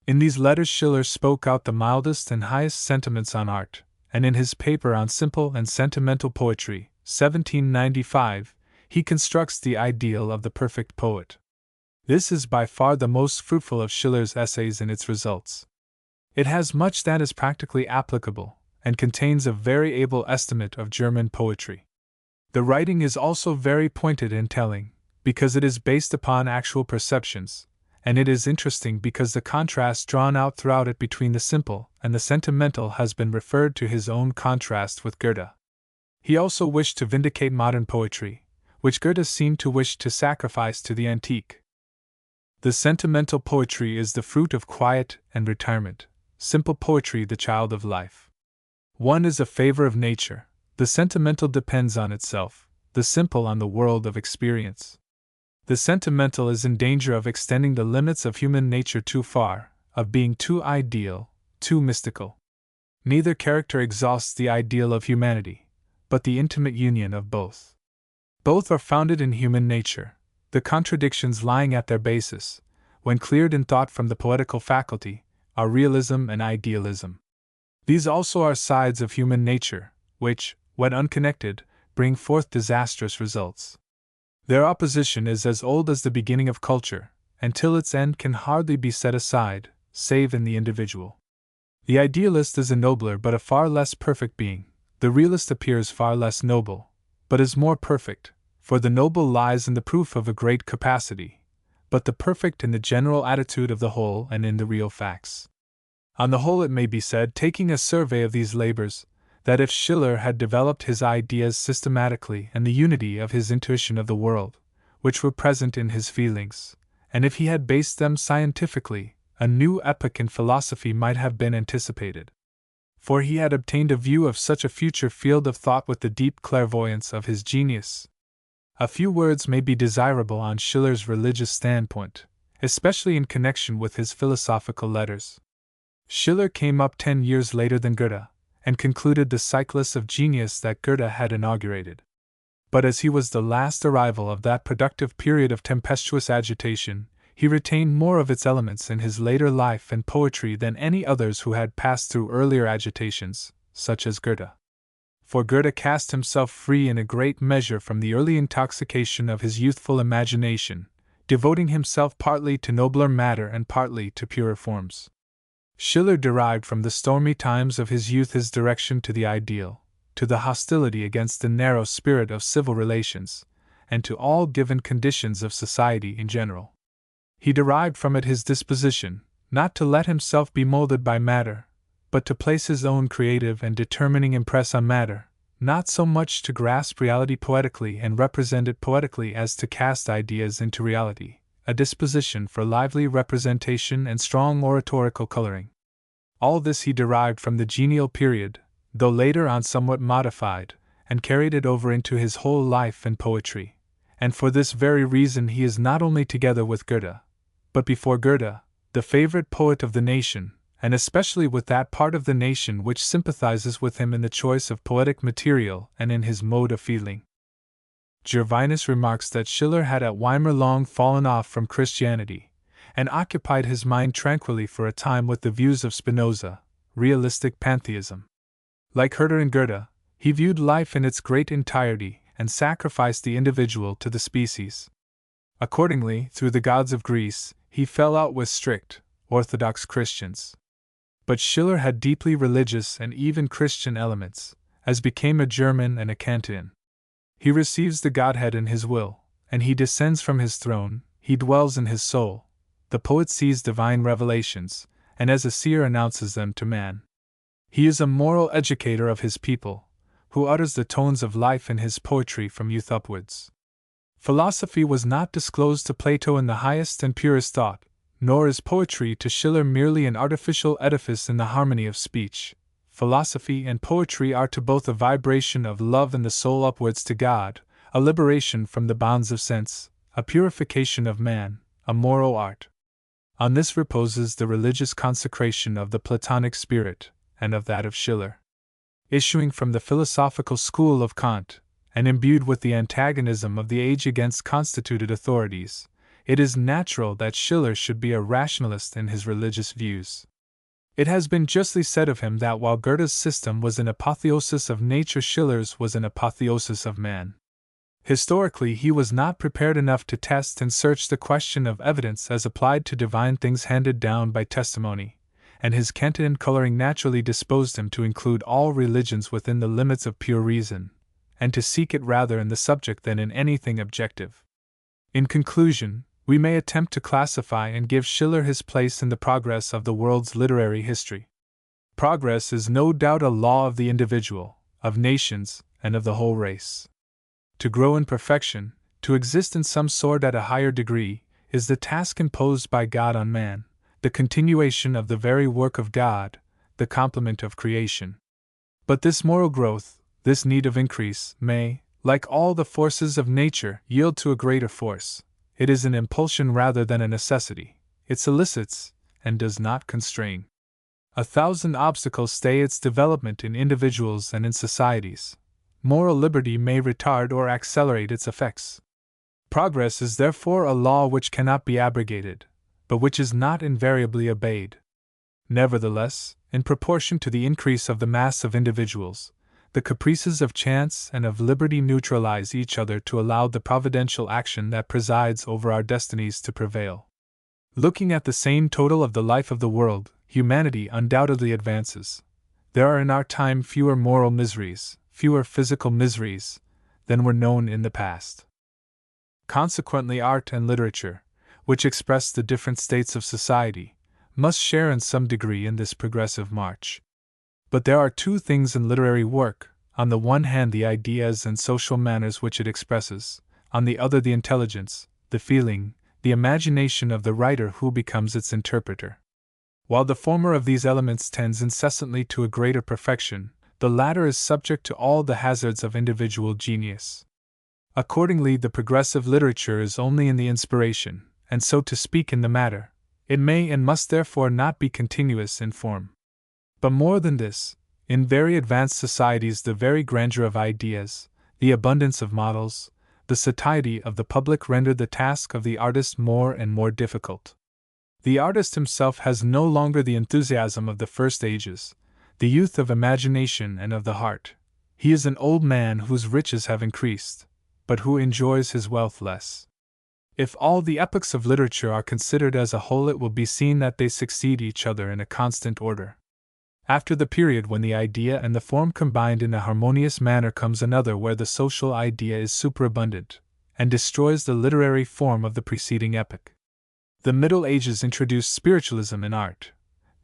In these letters Schiller spoke out the mildest and highest sentiments on art, and in his paper on simple and sentimental poetry, 1795, he constructs the ideal of the perfect poet. This is by far the most fruitful of Schiller's essays in its results. It has much that is practically applicable, and contains a very able estimate of German poetry. The writing is also very pointed and telling, because it is based upon actual perceptions, and it is interesting because the contrast drawn out throughout it between the simple and the sentimental has been referred to his own contrast with Goethe. He also wished to vindicate modern poetry, which Goethe seemed to wish to sacrifice to the antique. The sentimental poetry is the fruit of quiet and retirement, simple poetry the child of life. One is a favor of nature, the sentimental depends on itself, the simple on the world of experience. The sentimental is in danger of extending the limits of human nature too far, of being too ideal, too mystical. Neither character exhausts the ideal of humanity, but the intimate union of both. Both are founded in human nature, the contradictions lying at their basis, when cleared in thought from the poetical faculty, are realism and idealism. These also are sides of human nature, which, when unconnected, bring forth disastrous results. Their opposition is as old as the beginning of culture, and till its end can hardly be set aside, save in the individual. The idealist is a nobler but a far less perfect being, the realist appears far less noble, but is more perfect, for the noble lies in the proof of a great capacity, but the perfect in the general attitude of the whole and in the real facts. On the whole, it may be said, taking a survey of these labors, that if Schiller had developed his ideas systematically and the unity of his intuition of the world, which were present in his feelings, and if he had based them scientifically, a new epoch in philosophy might have been anticipated. For he had obtained a view of such a future field of thought with the deep clairvoyance of his genius. A few words may be desirable on Schiller's religious standpoint, especially in connection with his philosophical letters. Schiller came up 10 years later than Goethe, and concluded the cyclus of genius that Goethe had inaugurated. But as he was the last arrival of that productive period of tempestuous agitation, he retained more of its elements in his later life and poetry than any others who had passed through earlier agitations, such as Goethe. For Goethe cast himself free in a great measure from the early intoxication of his youthful imagination, devoting himself partly to nobler matter and partly to purer forms. Schiller derived from the stormy times of his youth his direction to the ideal, to the hostility against the narrow spirit of civil relations, and to all given conditions of society in general. He derived from it his disposition, not to let himself be molded by matter, but to place his own creative and determining impress on matter, not so much to grasp reality poetically and represent it poetically as to cast ideas into reality, a disposition for lively representation and strong oratorical coloring. All this he derived from the genial period, though later on somewhat modified, and carried it over into his whole life and poetry, and for this very reason he is not only together with Goethe, but before Goethe, the favorite poet of the nation, and especially with that part of the nation which sympathizes with him in the choice of poetic material and in his mode of feeling. Gervinus remarks that Schiller had at Weimar long fallen off from Christianity, and occupied his mind tranquilly for a time with the views of Spinoza, realistic pantheism. Like Herder and Goethe, he viewed life in its great entirety and sacrificed the individual to the species. Accordingly, through the gods of Greece, he fell out with strict, orthodox Christians. But Schiller had deeply religious and even Christian elements, as became a German and a Kantian. He receives the Godhead in his will, and he descends from his throne, he dwells in his soul. The poet sees divine revelations, and as a seer announces them to man. He is a moral educator of his people, who utters the tones of life in his poetry from youth upwards. Philosophy was not disclosed to Plato in the highest and purest thought, nor is poetry to Schiller merely an artificial edifice in the harmony of speech. Philosophy and poetry are to both a vibration of love in the soul upwards to God, a liberation from the bounds of sense, a purification of man, a moral art. On this reposes the religious consecration of the Platonic spirit, and of that of Schiller. Issuing from the philosophical school of Kant, and imbued with the antagonism of the age against constituted authorities, it is natural that Schiller should be a rationalist in his religious views. It has been justly said of him that while Goethe's system was an apotheosis of nature, Schiller's was an apotheosis of man. Historically, he was not prepared enough to test and search the question of evidence as applied to divine things handed down by testimony, and his Kantian coloring naturally disposed him to include all religions within the limits of pure reason, and to seek it rather in the subject than in anything objective. In conclusion, we may attempt to classify and give Schiller his place in the progress of the world's literary history. Progress is no doubt a law of the individual, of nations, and of the whole race. To grow in perfection, to exist in some sort at a higher degree, is the task imposed by God on man, the continuation of the very work of God, the complement of creation. But this moral growth, this need of increase, may, like all the forces of nature, yield to a greater force. It is an impulsion rather than a necessity. It solicits, and does not constrain. 1,000 obstacles stay its development in individuals and in societies. Moral liberty may retard or accelerate its effects. Progress is therefore a law which cannot be abrogated, but which is not invariably obeyed. Nevertheless, in proportion to the increase of the mass of individuals, the caprices of chance and of liberty neutralize each other to allow the providential action that presides over our destinies to prevail. Looking at the same total of the life of the world, humanity undoubtedly advances. There are in our time fewer moral miseries, fewer physical miseries, than were known in the past. Consequently, art and literature, which express the different states of society, must share in some degree in this progressive march. But there are two things in literary work: on the one hand the ideas and social manners which it expresses, on the other the intelligence, the feeling, the imagination of the writer who becomes its interpreter. While the former of these elements tends incessantly to a greater perfection, the latter is subject to all the hazards of individual genius. Accordingly, the progressive literature is only in the inspiration, and so to speak in the matter. It may and must therefore not be continuous in form. But more than this, in very advanced societies the very grandeur of ideas, the abundance of models, the satiety of the public render the task of the artist more and more difficult. The artist himself has no longer the enthusiasm of the first ages, the youth of imagination and of the heart. He is an old man whose riches have increased, but who enjoys his wealth less. If all the epochs of literature are considered as a whole, it will be seen that they succeed each other in a constant order. After the period when the idea and the form combined in a harmonious manner comes another where the social idea is superabundant, and destroys the literary form of the preceding epoch. The Middle Ages introduced spiritualism in art.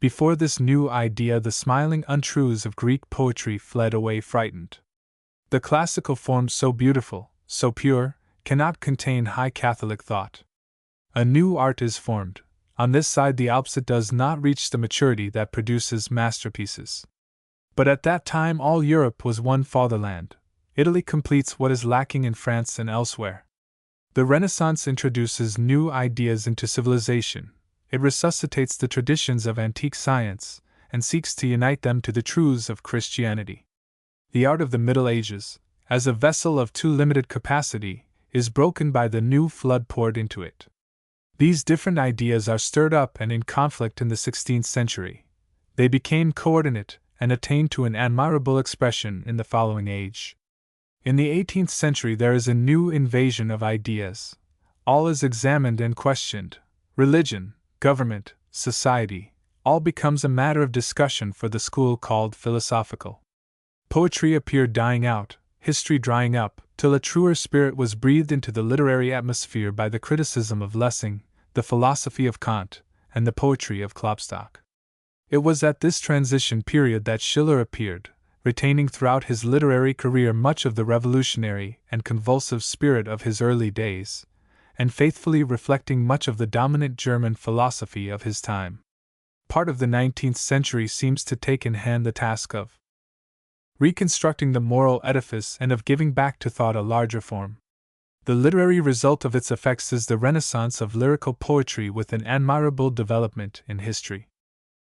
Before this new idea the smiling untruths of Greek poetry fled away frightened. The classical forms, so beautiful, so pure, cannot contain high Catholic thought. A new art is formed. On this side the Alps it does not reach the maturity that produces masterpieces. But at that time all Europe was one fatherland. Italy completes what is lacking in France and elsewhere. The Renaissance introduces new ideas into civilization. It resuscitates the traditions of antique science, and seeks to unite them to the truths of Christianity. The art of the Middle Ages, as a vessel of too limited capacity, is broken by the new flood poured into it. These different ideas are stirred up and in conflict in the 16th century. They became coordinate and attained to an admirable expression in the following age. In the 18th century there is a new invasion of ideas. All is examined and questioned. Religion, government, society, all becomes a matter of discussion for the school called philosophical. Poetry appeared dying out, history drying up, till a truer spirit was breathed into the literary atmosphere by the criticism of Lessing, the philosophy of Kant, and the poetry of Klopstock. It was at this transition period that Schiller appeared, retaining throughout his literary career much of the revolutionary and convulsive spirit of his early days, and faithfully reflecting much of the dominant German philosophy of his time. Part of the 19th century seems to take in hand the task of reconstructing the moral edifice and of giving back to thought a larger form. The literary result of its effects is the renaissance of lyrical poetry with an admirable development in history.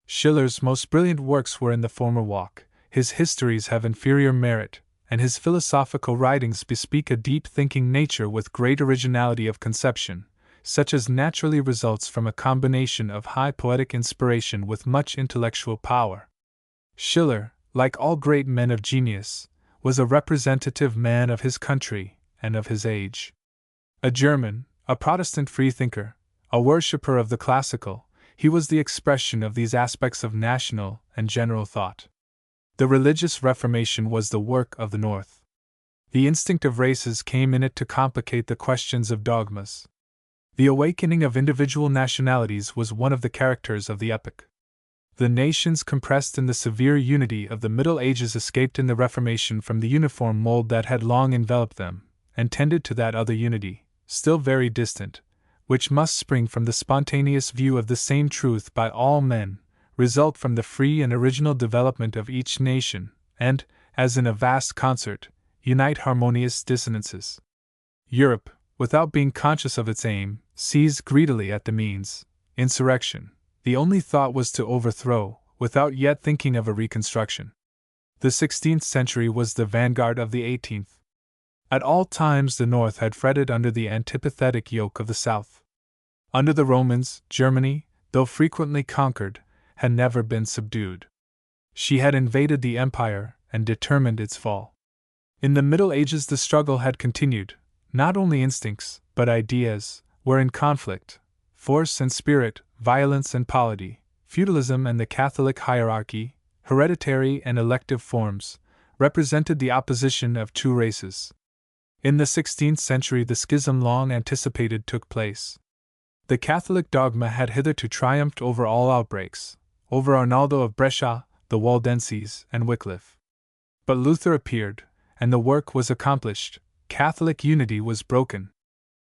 Schiller's most brilliant works were in the former walk. His histories have inferior merit, and his philosophical writings bespeak a deep-thinking nature with great originality of conception, such as naturally results from a combination of high poetic inspiration with much intellectual power. Schiller, like all great men of genius, was a representative man of his country and of his age. A German, a Protestant freethinker, a worshipper of the classical, he was the expression of these aspects of national and general thought. The religious Reformation was the work of the North. The instinct of races came in it to complicate the questions of dogmas. The awakening of individual nationalities was one of the characters of the epoch. The nations compressed in the severe unity of the Middle Ages escaped in the Reformation from the uniform mold that had long enveloped them, and tended to that other unity, still very distant, which must spring from the spontaneous view of the same truth by all men, result from the free and original development of each nation, and, as in a vast concert, unite harmonious dissonances. Europe, without being conscious of its aim, seized greedily at the means. Insurrection, the only thought was to overthrow, without yet thinking of a reconstruction. The 16th century was the vanguard of the 18th. At all times the North had fretted under the antipathetic yoke of the South. Under the Romans, Germany, though frequently conquered, had never been subdued. She had invaded the empire and determined its fall. In the Middle Ages the struggle had continued. Not only instincts, but ideas, were in conflict. Force and spirit, violence and polity, feudalism and the Catholic hierarchy, hereditary and elective forms, represented the opposition of two races. In the 16th century the schism long anticipated took place. The Catholic dogma had hitherto triumphed over all outbreaks, over Arnaldo of Brescia, the Waldenses, and Wycliffe. But Luther appeared, and the work was accomplished. Catholic unity was broken.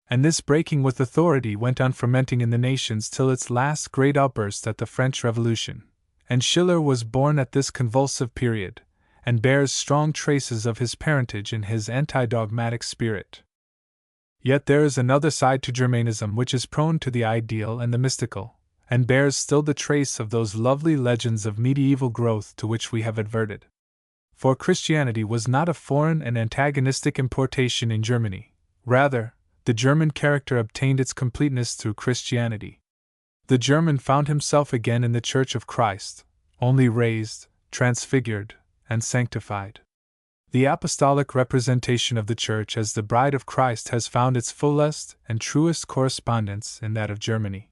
And this breaking with authority went on fermenting in the nations till its last great outburst at the French Revolution. And Schiller was born at this convulsive period, and bears strong traces of his parentage in his anti-dogmatic spirit. Yet there is another side to Germanism which is prone to the ideal and the mystical, and bears still the trace of those lovely legends of medieval growth to which we have adverted. For Christianity was not a foreign and antagonistic importation in Germany. Rather, the German character obtained its completeness through Christianity. The German found himself again in the Church of Christ, only raised, transfigured, and sanctified. The apostolic representation of the Church as the bride of Christ has found its fullest and truest correspondence in that of Germany.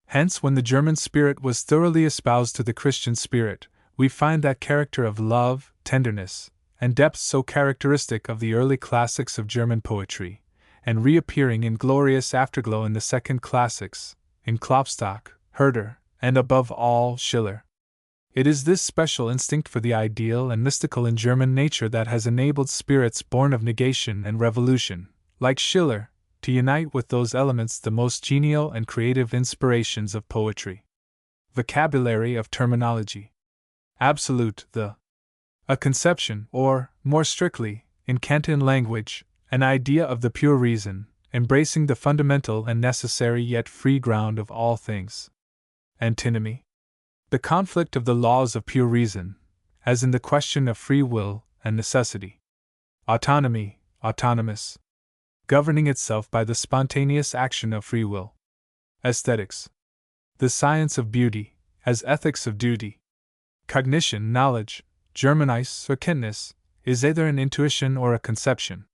Hence, when the German spirit was thoroughly espoused to the Christian spirit, we find that character of love, tenderness, and depth so characteristic of the early classics of German poetry, and reappearing in glorious afterglow in the second classics, in Klopstock, Herder, and above all, Schiller. It is this special instinct for the ideal and mystical in German nature that has enabled spirits born of negation and revolution, like Schiller, to unite with those elements the most genial and creative inspirations of poetry. Vocabulary of terminology. Absolute, a conception, or, more strictly, in Kantian language, an idea of the pure reason, embracing the fundamental and necessary yet free ground of all things. Antinomy. The conflict of the laws of pure reason, as in the question of free will and necessity. Autonomy, autonomous. Governing itself by the spontaneous action of free will. Aesthetics. The science of beauty, as ethics of duty. Cognition, knowledge, Germanis or Kenntnis, is either an intuition or a conception.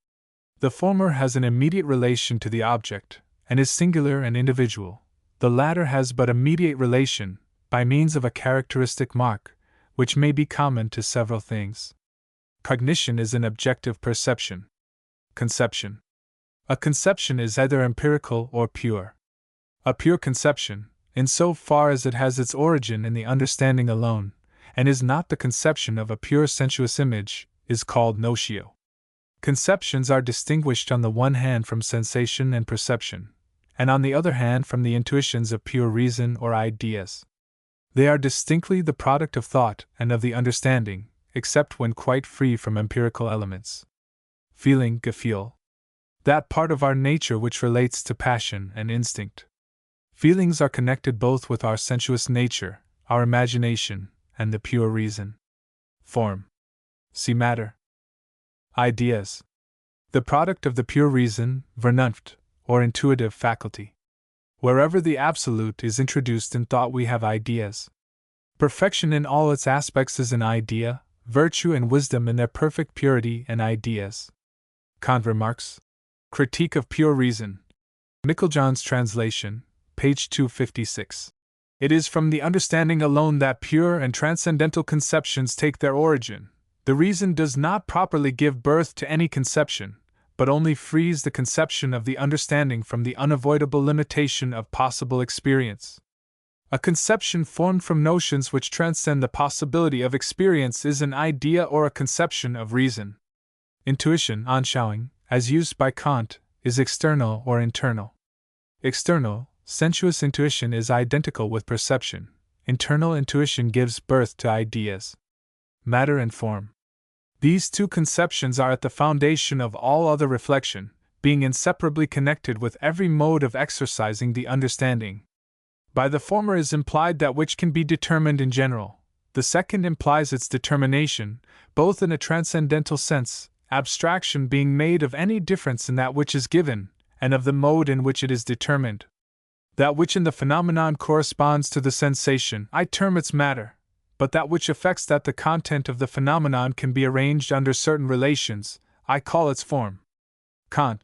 The former has an immediate relation to the object, and is singular and individual. The latter has but a mediate relation, by means of a characteristic mark, which may be common to several things. Cognition is an objective perception. Conception. A conception is either empirical or pure. A pure conception, in so far as it has its origin in the understanding alone, and is not the conception of a pure sensuous image, is called notio. Conceptions are distinguished on the one hand from sensation and perception, and on the other hand from the intuitions of pure reason or ideas. They are distinctly the product of thought and of the understanding, except when quite free from empirical elements. Feeling, Gefühl. That part of our nature which relates to passion and instinct. Feelings are connected both with our sensuous nature, our imagination, and the pure reason. Form. See matter. Ideas. The product of the pure reason, Vernunft, or intuitive faculty. Wherever the absolute is introduced in thought we have ideas. Perfection in all its aspects is an idea, virtue and wisdom in their perfect purity and ideas. Kant remarks. Critique of Pure Reason. Micheljohn's translation, page 256. It is from the understanding alone that pure and transcendental conceptions take their origin. The reason does not properly give birth to any conception, but only frees the conception of the understanding from the unavoidable limitation of possible experience. A conception formed from notions which transcend the possibility of experience is an idea or a conception of reason. Intuition, Anschauung, as used by Kant, is external or internal. External, sensuous intuition is identical with perception. Internal intuition gives birth to ideas. Matter and form. These two conceptions are at the foundation of all other reflection, being inseparably connected with every mode of exercising the understanding. By the former is implied that which can be determined in general. The second implies its determination, both in a transcendental sense, abstraction being made of any difference in that which is given, and of the mode in which it is determined. That which in the phenomenon corresponds to the sensation, I term its matter, but that which affects that the content of the phenomenon can be arranged under certain relations, I call its form. Kant.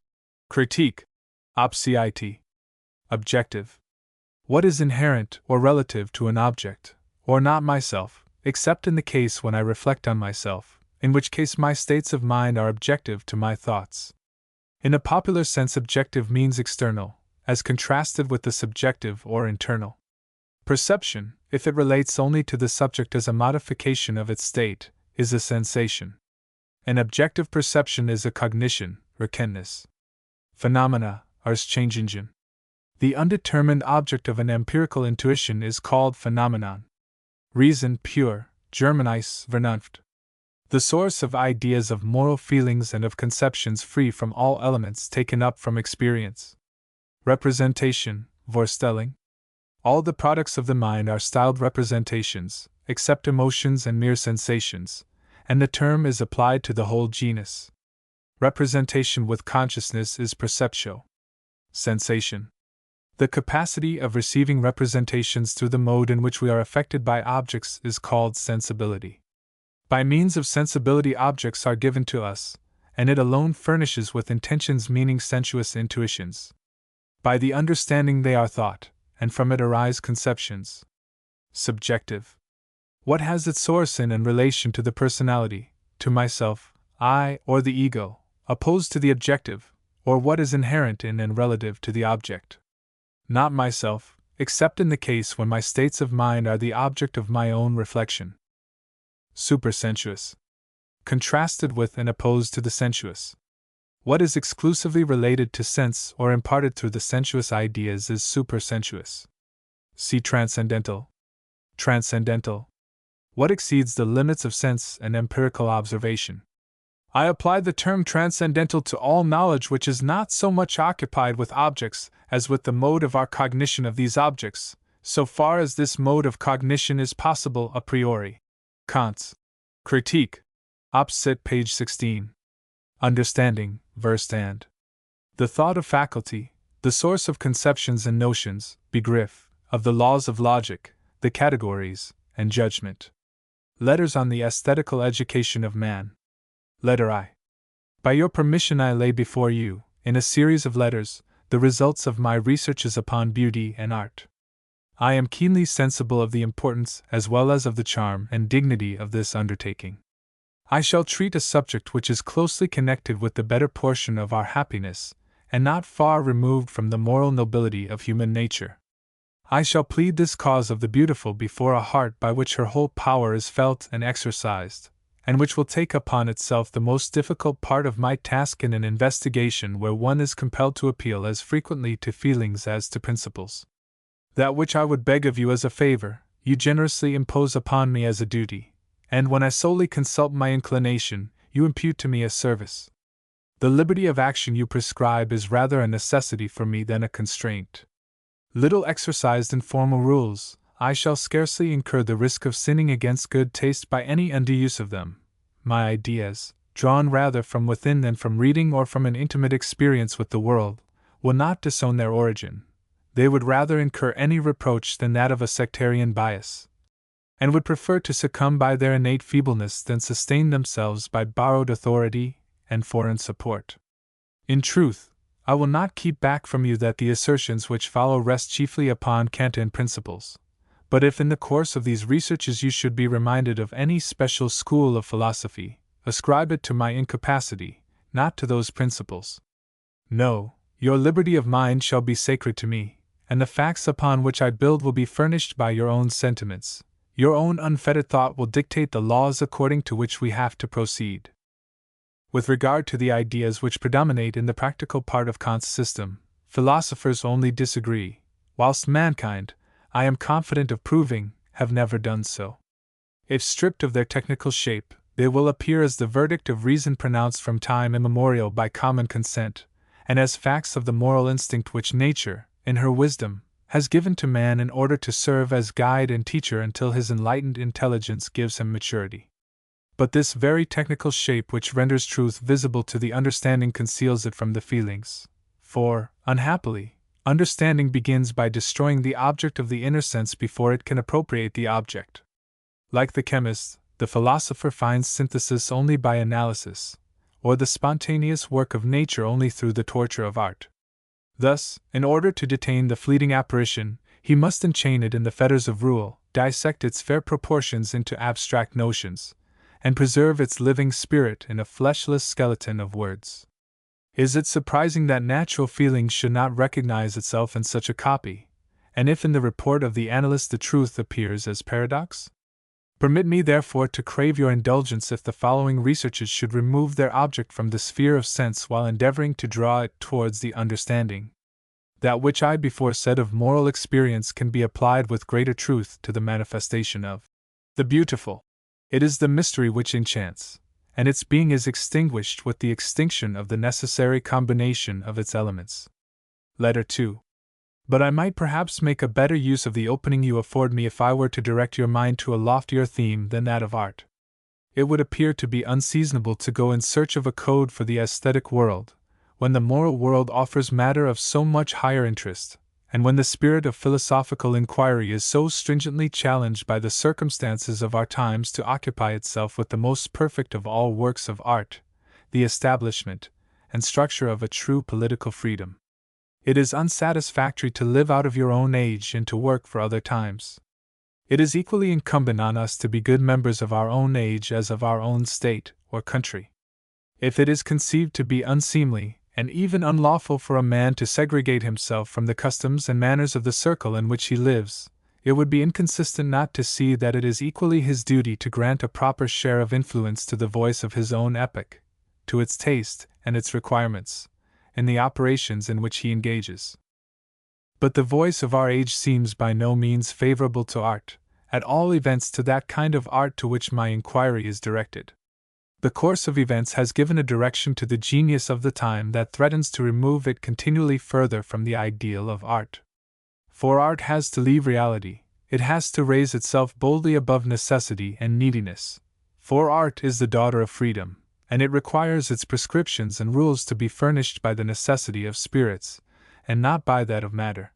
Critique. Objektivität. Objective. What is inherent or relative to an object, or not myself, except in the case when I reflect on myself, in which case my states of mind are objective to my thoughts. In a popular sense, objective means external, as contrasted with the subjective or internal. Perception, if it relates only to the subject as a modification of its state, is a sensation. An objective perception is a cognition, Erkenntnis. Phenomena are Erscheinungen. The undetermined object of an empirical intuition is called phenomenon. Reason pure, Germanische Vernunft. The source of ideas, of moral feelings, and of conceptions free from all elements taken up from experience. Representation, Vorstellung. All the products of the mind are styled representations, except emotions and mere sensations, and the term is applied to the whole genus. Representation with consciousness is perceptio. Sensation. The capacity of receiving representations through the mode in which we are affected by objects is called sensibility. By means of sensibility, objects are given to us, and it alone furnishes with intentions, meaning sensuous intuitions. By the understanding they are thought, and from it arise conceptions. Subjective. What has its source in and relation to the personality, to myself, I, or the ego, opposed to the objective, or what is inherent in and relative to the object. Not myself, except in the case when my states of mind are the object of my own reflection. Supersensuous. Contrasted with and opposed to the sensuous. What is exclusively related to sense or imparted through the sensuous ideas is supersensuous. See transcendental. Transcendental. What exceeds the limits of sense and empirical observation. I apply the term transcendental to all knowledge which is not so much occupied with objects as with the mode of our cognition of these objects, so far as this mode of cognition is possible a priori. Kant's Critique. Opposite page 16. Understanding, Verstand. The thought of faculty, the source of conceptions and notions, Begriff, of the laws of logic, the categories, and judgment. Letters on the Aesthetical Education of Man. Letter I. By your permission, I lay before you, in a series of letters, the results of my researches upon beauty and art. I am keenly sensible of the importance as well as of the charm and dignity of this undertaking. I shall treat a subject which is closely connected with the better portion of our happiness, and not far removed from the moral nobility of human nature. I shall plead this cause of the beautiful before a heart by which her whole power is felt and exercised, and which will take upon itself the most difficult part of my task in an investigation where one is compelled to appeal as frequently to feelings as to principles. That which I would beg of you as a favor, you generously impose upon me as a duty, and when I solely consult my inclination, you impute to me as service. The liberty of action you prescribe is rather a necessity for me than a constraint. Little exercised in formal rules, I shall scarcely incur the risk of sinning against good taste by any undue use of them. My ideas, drawn rather from within than from reading or from an intimate experience with the world, will not disown their origin. They would rather incur any reproach than that of a sectarian bias, and would prefer to succumb by their innate feebleness than sustain themselves by borrowed authority and foreign support. In truth, I will not keep back from you that the assertions which follow rest chiefly upon Kantian principles, But if in the course of these researches you should be reminded of any special school of philosophy, ascribe it to my incapacity, not to those principles. No, your liberty of mind shall be sacred to me, and the facts upon which I build will be furnished by your own sentiments. Your own unfettered thought will dictate the laws according to which we have to proceed. With regard to the ideas which predominate in the practical part of Kant's system, philosophers only disagree, whilst mankind, I am confident of proving, have never done so. If stripped of their technical shape, they will appear as the verdict of reason pronounced from time immemorial by common consent, and as facts of the moral instinct which nature, in her wisdom, has given to man in order to serve as guide and teacher until his enlightened intelligence gives him maturity. But this very technical shape which renders truth visible to the understanding conceals it from the feelings, for, unhappily, understanding begins by destroying the object of the inner sense before it can appropriate the object. Like the chemist, the philosopher finds synthesis only by analysis, or the spontaneous work of nature only through the torture of art. Thus, in order to detain the fleeting apparition, he must enchain it in the fetters of rule, dissect its fair proportions into abstract notions, and preserve its living spirit in a fleshless skeleton of words. Is it surprising that natural feeling should not recognize itself in such a copy, and if in the report of the analyst the truth appears as paradox? Permit me therefore to crave your indulgence if the following researches should remove their object from the sphere of sense while endeavoring to draw it towards the understanding. That which I before said of moral experience can be applied with greater truth to the manifestation of the beautiful. It is the mystery which enchants, and its being is extinguished with the extinction of the necessary combination of its elements. Letter 2. But I might perhaps make a better use of the opening you afford me if I were to direct your mind to a loftier theme than that of art. It would appear to be unseasonable to go in search of a code for the aesthetic world, when the moral world offers matter of so much higher interest, and when the spirit of philosophical inquiry is so stringently challenged by the circumstances of our times to occupy itself with the most perfect of all works of art, the establishment and structure of a true political freedom. It is unsatisfactory to live out of your own age and to work for other times. It is equally incumbent on us to be good members of our own age as of our own state or country. If it is conceived to be unseemly, and even unlawful for a man to segregate himself from the customs and manners of the circle in which he lives, it would be inconsistent not to see that it is equally his duty to grant a proper share of influence to the voice of his own epoch, to its taste and its requirements, in the operations in which he engages. But the voice of our age seems by no means favorable to art, at all events to that kind of art to which my inquiry is directed. The course of events has given a direction to the genius of the time that threatens to remove it continually further from the ideal of art. For art has to leave reality, it has to raise itself boldly above necessity and neediness. For art is the daughter of freedom, and it requires its prescriptions and rules to be furnished by the necessity of spirits, and not by that of matter.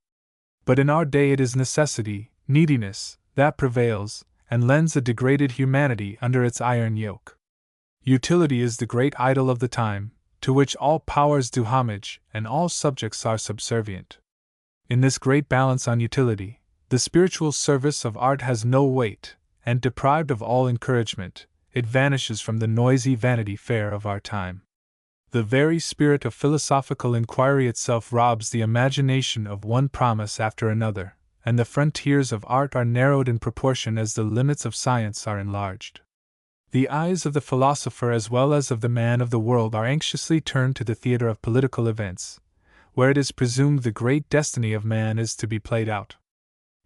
But in our day it is necessity, neediness, that prevails, and lends a degraded humanity under its iron yoke. Utility is the great idol of the time, to which all powers do homage, and all subjects are subservient. In this great balance on utility, the spiritual service of art has no weight, and deprived of all encouragement, it vanishes from the noisy Vanity Fair of our time. The very spirit of philosophical inquiry itself robs the imagination of one promise after another, and the frontiers of art are narrowed in proportion as the limits of science are enlarged. The eyes of the philosopher as well as of the man of the world are anxiously turned to the theater of political events, where it is presumed the great destiny of man is to be played out.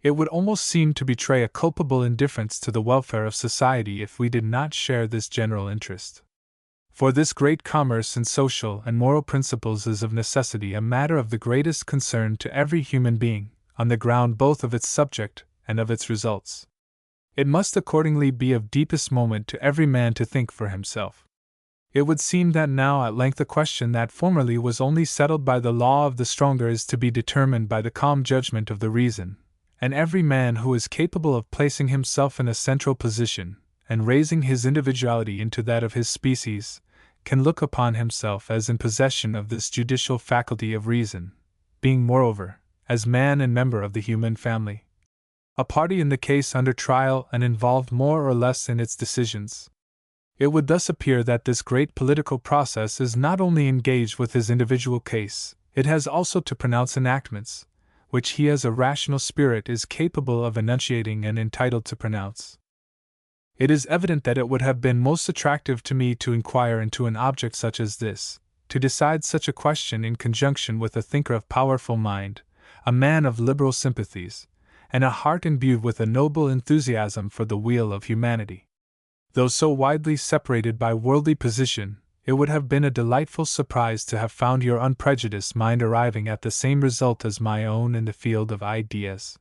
It would almost seem to betray a culpable indifference to the welfare of society if we did not share this general interest. For this great commerce in social and moral principles is of necessity a matter of the greatest concern to every human being, on the ground both of its subject and of its results. It must accordingly be of deepest moment to every man to think for himself. It would seem that now at length a question that formerly was only settled by the law of the stronger is to be determined by the calm judgment of the reason, and every man who is capable of placing himself in a central position, and raising his individuality into that of his species, can look upon himself as in possession of this judicial faculty of reason, being moreover, as man and member of the human family, a party in the case under trial and involved more or less in its decisions. It would thus appear that this great political process is not only engaged with his individual case, it has also to pronounce enactments, which he as a rational spirit is capable of enunciating and entitled to pronounce. It is evident that it would have been most attractive to me to inquire into an object such as this, to decide such a question in conjunction with a thinker of powerful mind, a man of liberal sympathies, and a heart imbued with a noble enthusiasm for the weal of humanity. Though so widely separated by worldly position, it would have been a delightful surprise to have found your unprejudiced mind arriving at the same result as my own in the field of ideas.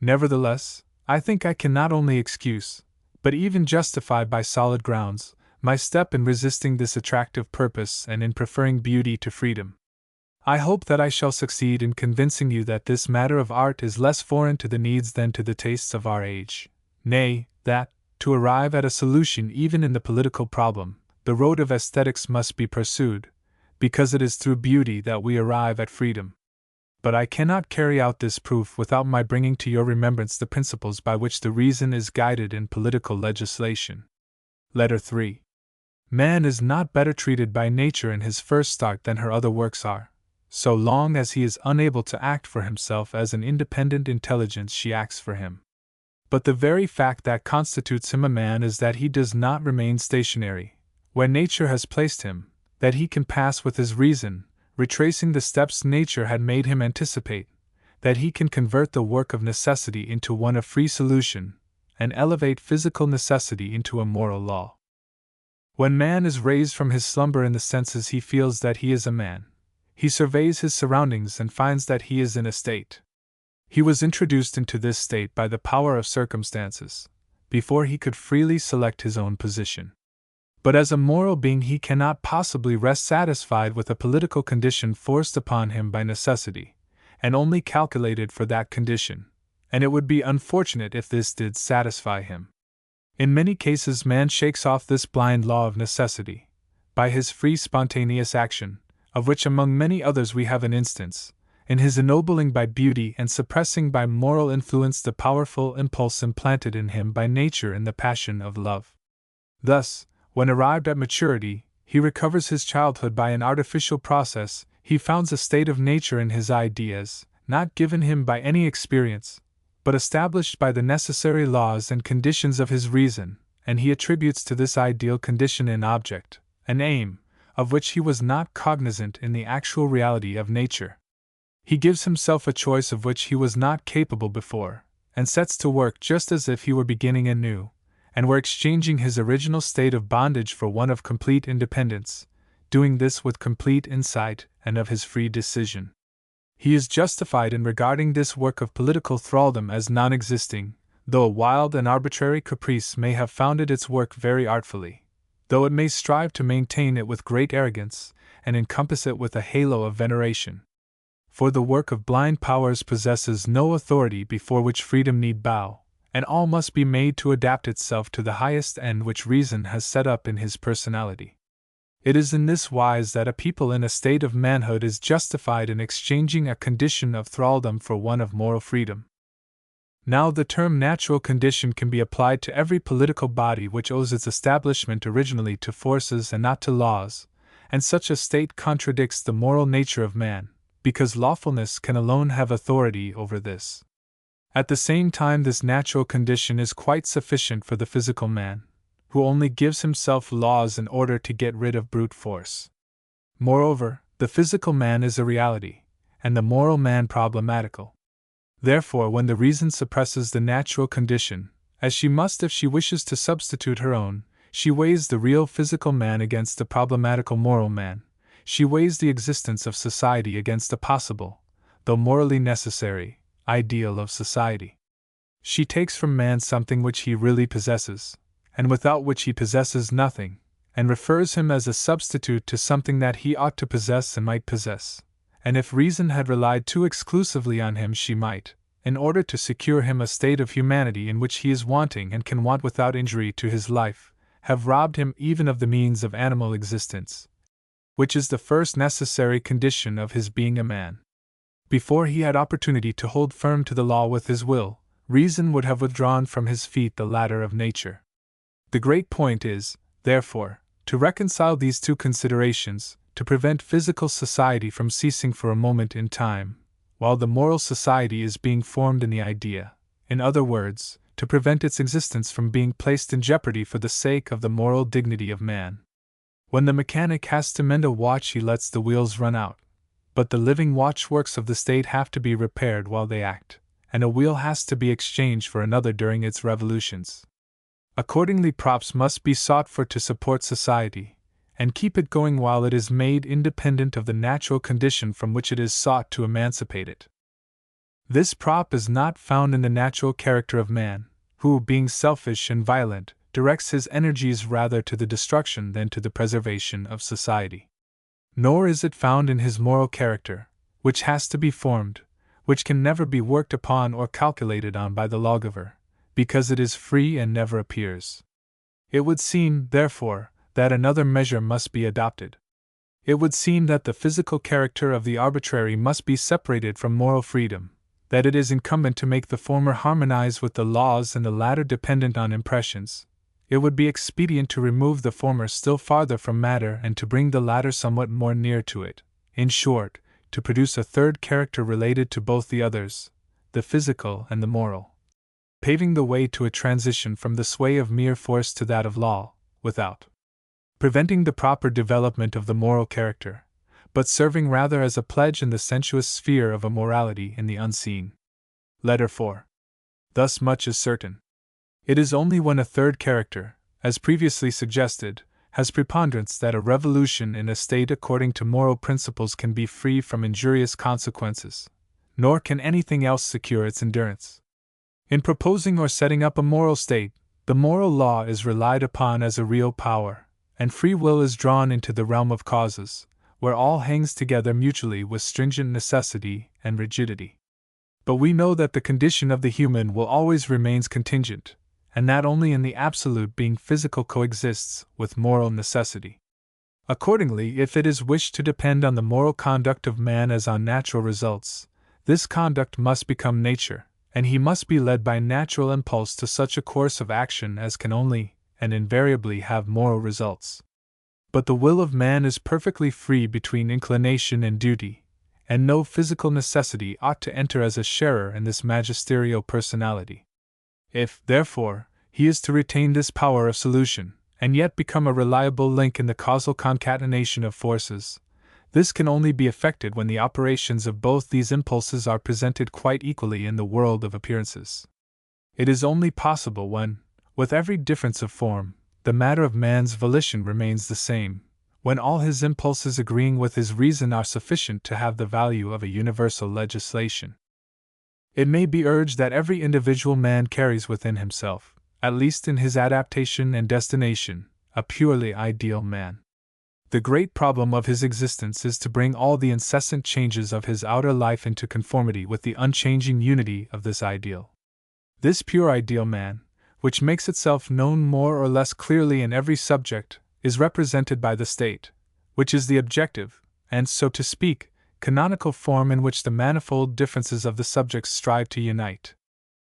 Nevertheless, I think I can not only excuse, but even justify by solid grounds, my step in resisting this attractive purpose and in preferring beauty to freedom. I hope that I shall succeed in convincing you that this matter of art is less foreign to the needs than to the tastes of our age, nay, that, to arrive at a solution even in the political problem, the road of aesthetics must be pursued, because it is through beauty that we arrive at freedom. But I cannot carry out this proof without my bringing to your remembrance the principles by which the reason is guided in political legislation. Letter 3. Man is not better treated by nature in his first start than her other works are. So long as he is unable to act for himself as an independent intelligence, she acts for him. But the very fact that constitutes him a man is that he does not remain stationary, where nature has placed him, that he can pass with his reason, retracing the steps nature had made him anticipate, that he can convert the work of necessity into one of free solution, and elevate physical necessity into a moral law. When man is raised from his slumber in the senses, he feels that he is a man. He surveys his surroundings and finds that he is in a state. He was introduced into this state by the power of circumstances, before he could freely select his own position. But as a moral being he cannot possibly rest satisfied with a political condition forced upon him by necessity, and only calculated for that condition, and it would be unfortunate if this did satisfy him. In many cases man shakes off this blind law of necessity, by his free spontaneous action, of which among many others we have an instance, in his ennobling by beauty and suppressing by moral influence the powerful impulse implanted in him by nature in the passion of love. Thus, when arrived at maturity, he recovers his childhood by an artificial process, he founds a state of nature in his ideas, not given him by any experience, but established by the necessary laws and conditions of his reason, and he attributes to this ideal condition an object, an aim, of which he was not cognizant in the actual reality of nature. He gives himself a choice of which he was not capable before, and sets to work just as if he were beginning anew, and were exchanging his original state of bondage for one of complete independence, doing this with complete insight and of his free decision. He is justified in regarding this work of political thraldom as non-existing, though a wild and arbitrary caprice may have founded its work very artfully, though it may strive to maintain it with great arrogance, and encompass it with a halo of veneration. For the work of blind powers possesses no authority before which freedom need bow, and all must be made to adapt itself to the highest end which reason has set up in his personality. It is in this wise that a people in a state of manhood is justified in exchanging a condition of thraldom for one of moral freedom. Now the term natural condition can be applied to every political body which owes its establishment originally to forces and not to laws, and such a state contradicts the moral nature of man, because lawfulness can alone have authority over this. At the same time, this natural condition is quite sufficient for the physical man, who only gives himself laws in order to get rid of brute force. Moreover, the physical man is a reality, and the moral man problematical. Therefore, when the reason suppresses the natural condition, as she must if she wishes to substitute her own, she weighs the real physical man against the problematical moral man. She weighs the existence of society against the possible, though morally necessary, ideal of society. She takes from man something which he really possesses, and without which he possesses nothing, and refers him as a substitute to something that he ought to possess and might possess. And if reason had relied too exclusively on him, she might, in order to secure him a state of humanity in which he is wanting and can want without injury to his life, have robbed him even of the means of animal existence, which is the first necessary condition of his being a man. Before he had opportunity to hold firm to the law with his will, reason would have withdrawn from his feet the ladder of nature. The great point is, therefore, to reconcile these two considerations, to prevent physical society from ceasing for a moment in time, while the moral society is being formed in the idea, in other words, to prevent its existence from being placed in jeopardy for the sake of the moral dignity of man. When the mechanic has to mend a watch, he lets the wheels run out, but the living watchworks of the state have to be repaired while they act, and a wheel has to be exchanged for another during its revolutions. Accordingly, props must be sought for to support society, and keep it going while it is made independent of the natural condition from which it is sought to emancipate it. This prop is not found in the natural character of man, who, being selfish and violent, directs his energies rather to the destruction than to the preservation of society. Nor is it found in his moral character, which has to be formed, which can never be worked upon or calculated on by the lawgiver, because it is free and never appears. It would seem, therefore, that another measure must be adopted. It would seem that the physical character of the arbitrary must be separated from moral freedom, that it is incumbent to make the former harmonize with the laws and the latter dependent on impressions. It would be expedient to remove the former still farther from matter and to bring the latter somewhat more near to it, in short, to produce a third character related to both the others, the physical and the moral, paving the way to a transition from the sway of mere force to that of law, without preventing the proper development of the moral character, but serving rather as a pledge in the sensuous sphere of a morality in the unseen. Letter 4. Thus much is certain. It is only when a third character, as previously suggested, has preponderance that a revolution in a state according to moral principles can be free from injurious consequences, nor can anything else secure its endurance. In proposing or setting up a moral state, the moral law is relied upon as a real power, and free will is drawn into the realm of causes, where all hangs together mutually with stringent necessity and rigidity. But we know that the condition of the human will always remains contingent, and that only in the absolute being physical coexists with moral necessity. Accordingly, if it is wished to depend on the moral conduct of man as on natural results, this conduct must become nature, and he must be led by natural impulse to such a course of action as can only, and invariably, have moral results. But the will of man is perfectly free between inclination and duty, and no physical necessity ought to enter as a sharer in this magisterial personality. If, therefore, he is to retain this power of solution, and yet become a reliable link in the causal concatenation of forces, this can only be effected when the operations of both these impulses are presented quite equally in the world of appearances. It is only possible when, with every difference of form, the matter of man's volition remains the same, when all his impulses agreeing with his reason are sufficient to have the value of a universal legislation. It may be urged that every individual man carries within himself, at least in his adaptation and destination, a purely ideal man. The great problem of his existence is to bring all the incessant changes of his outer life into conformity with the unchanging unity of this ideal. This pure ideal man, which makes itself known more or less clearly in every subject, is represented by the state, which is the objective, and, so to speak, canonical form in which the manifold differences of the subjects strive to unite.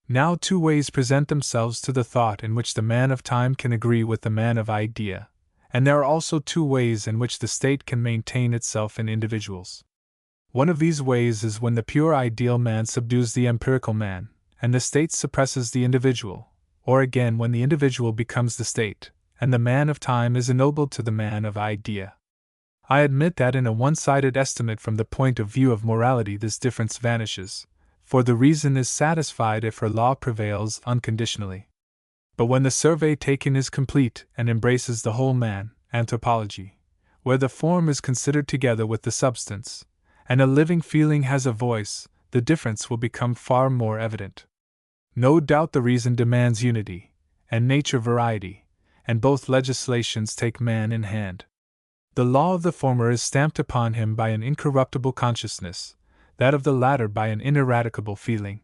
Now two ways present themselves to the thought in which the man of time can agree with the man of idea, and there are also two ways in which the state can maintain itself in individuals. One of these ways is when the pure ideal man subdues the empirical man, and the state suppresses the individual, or again when the individual becomes the state, and the man of time is ennobled to the man of idea. I admit that in a one-sided estimate from the point of view of morality this difference vanishes, for the reason is satisfied if her law prevails unconditionally. But when the survey taken is complete and embraces the whole man, anthropology, where the form is considered together with the substance, and a living feeling has a voice, the difference will become far more evident. No doubt the reason demands unity, and nature variety, and both legislations take man in hand. The law of the former is stamped upon him by an incorruptible consciousness, that of the latter by an ineradicable feeling.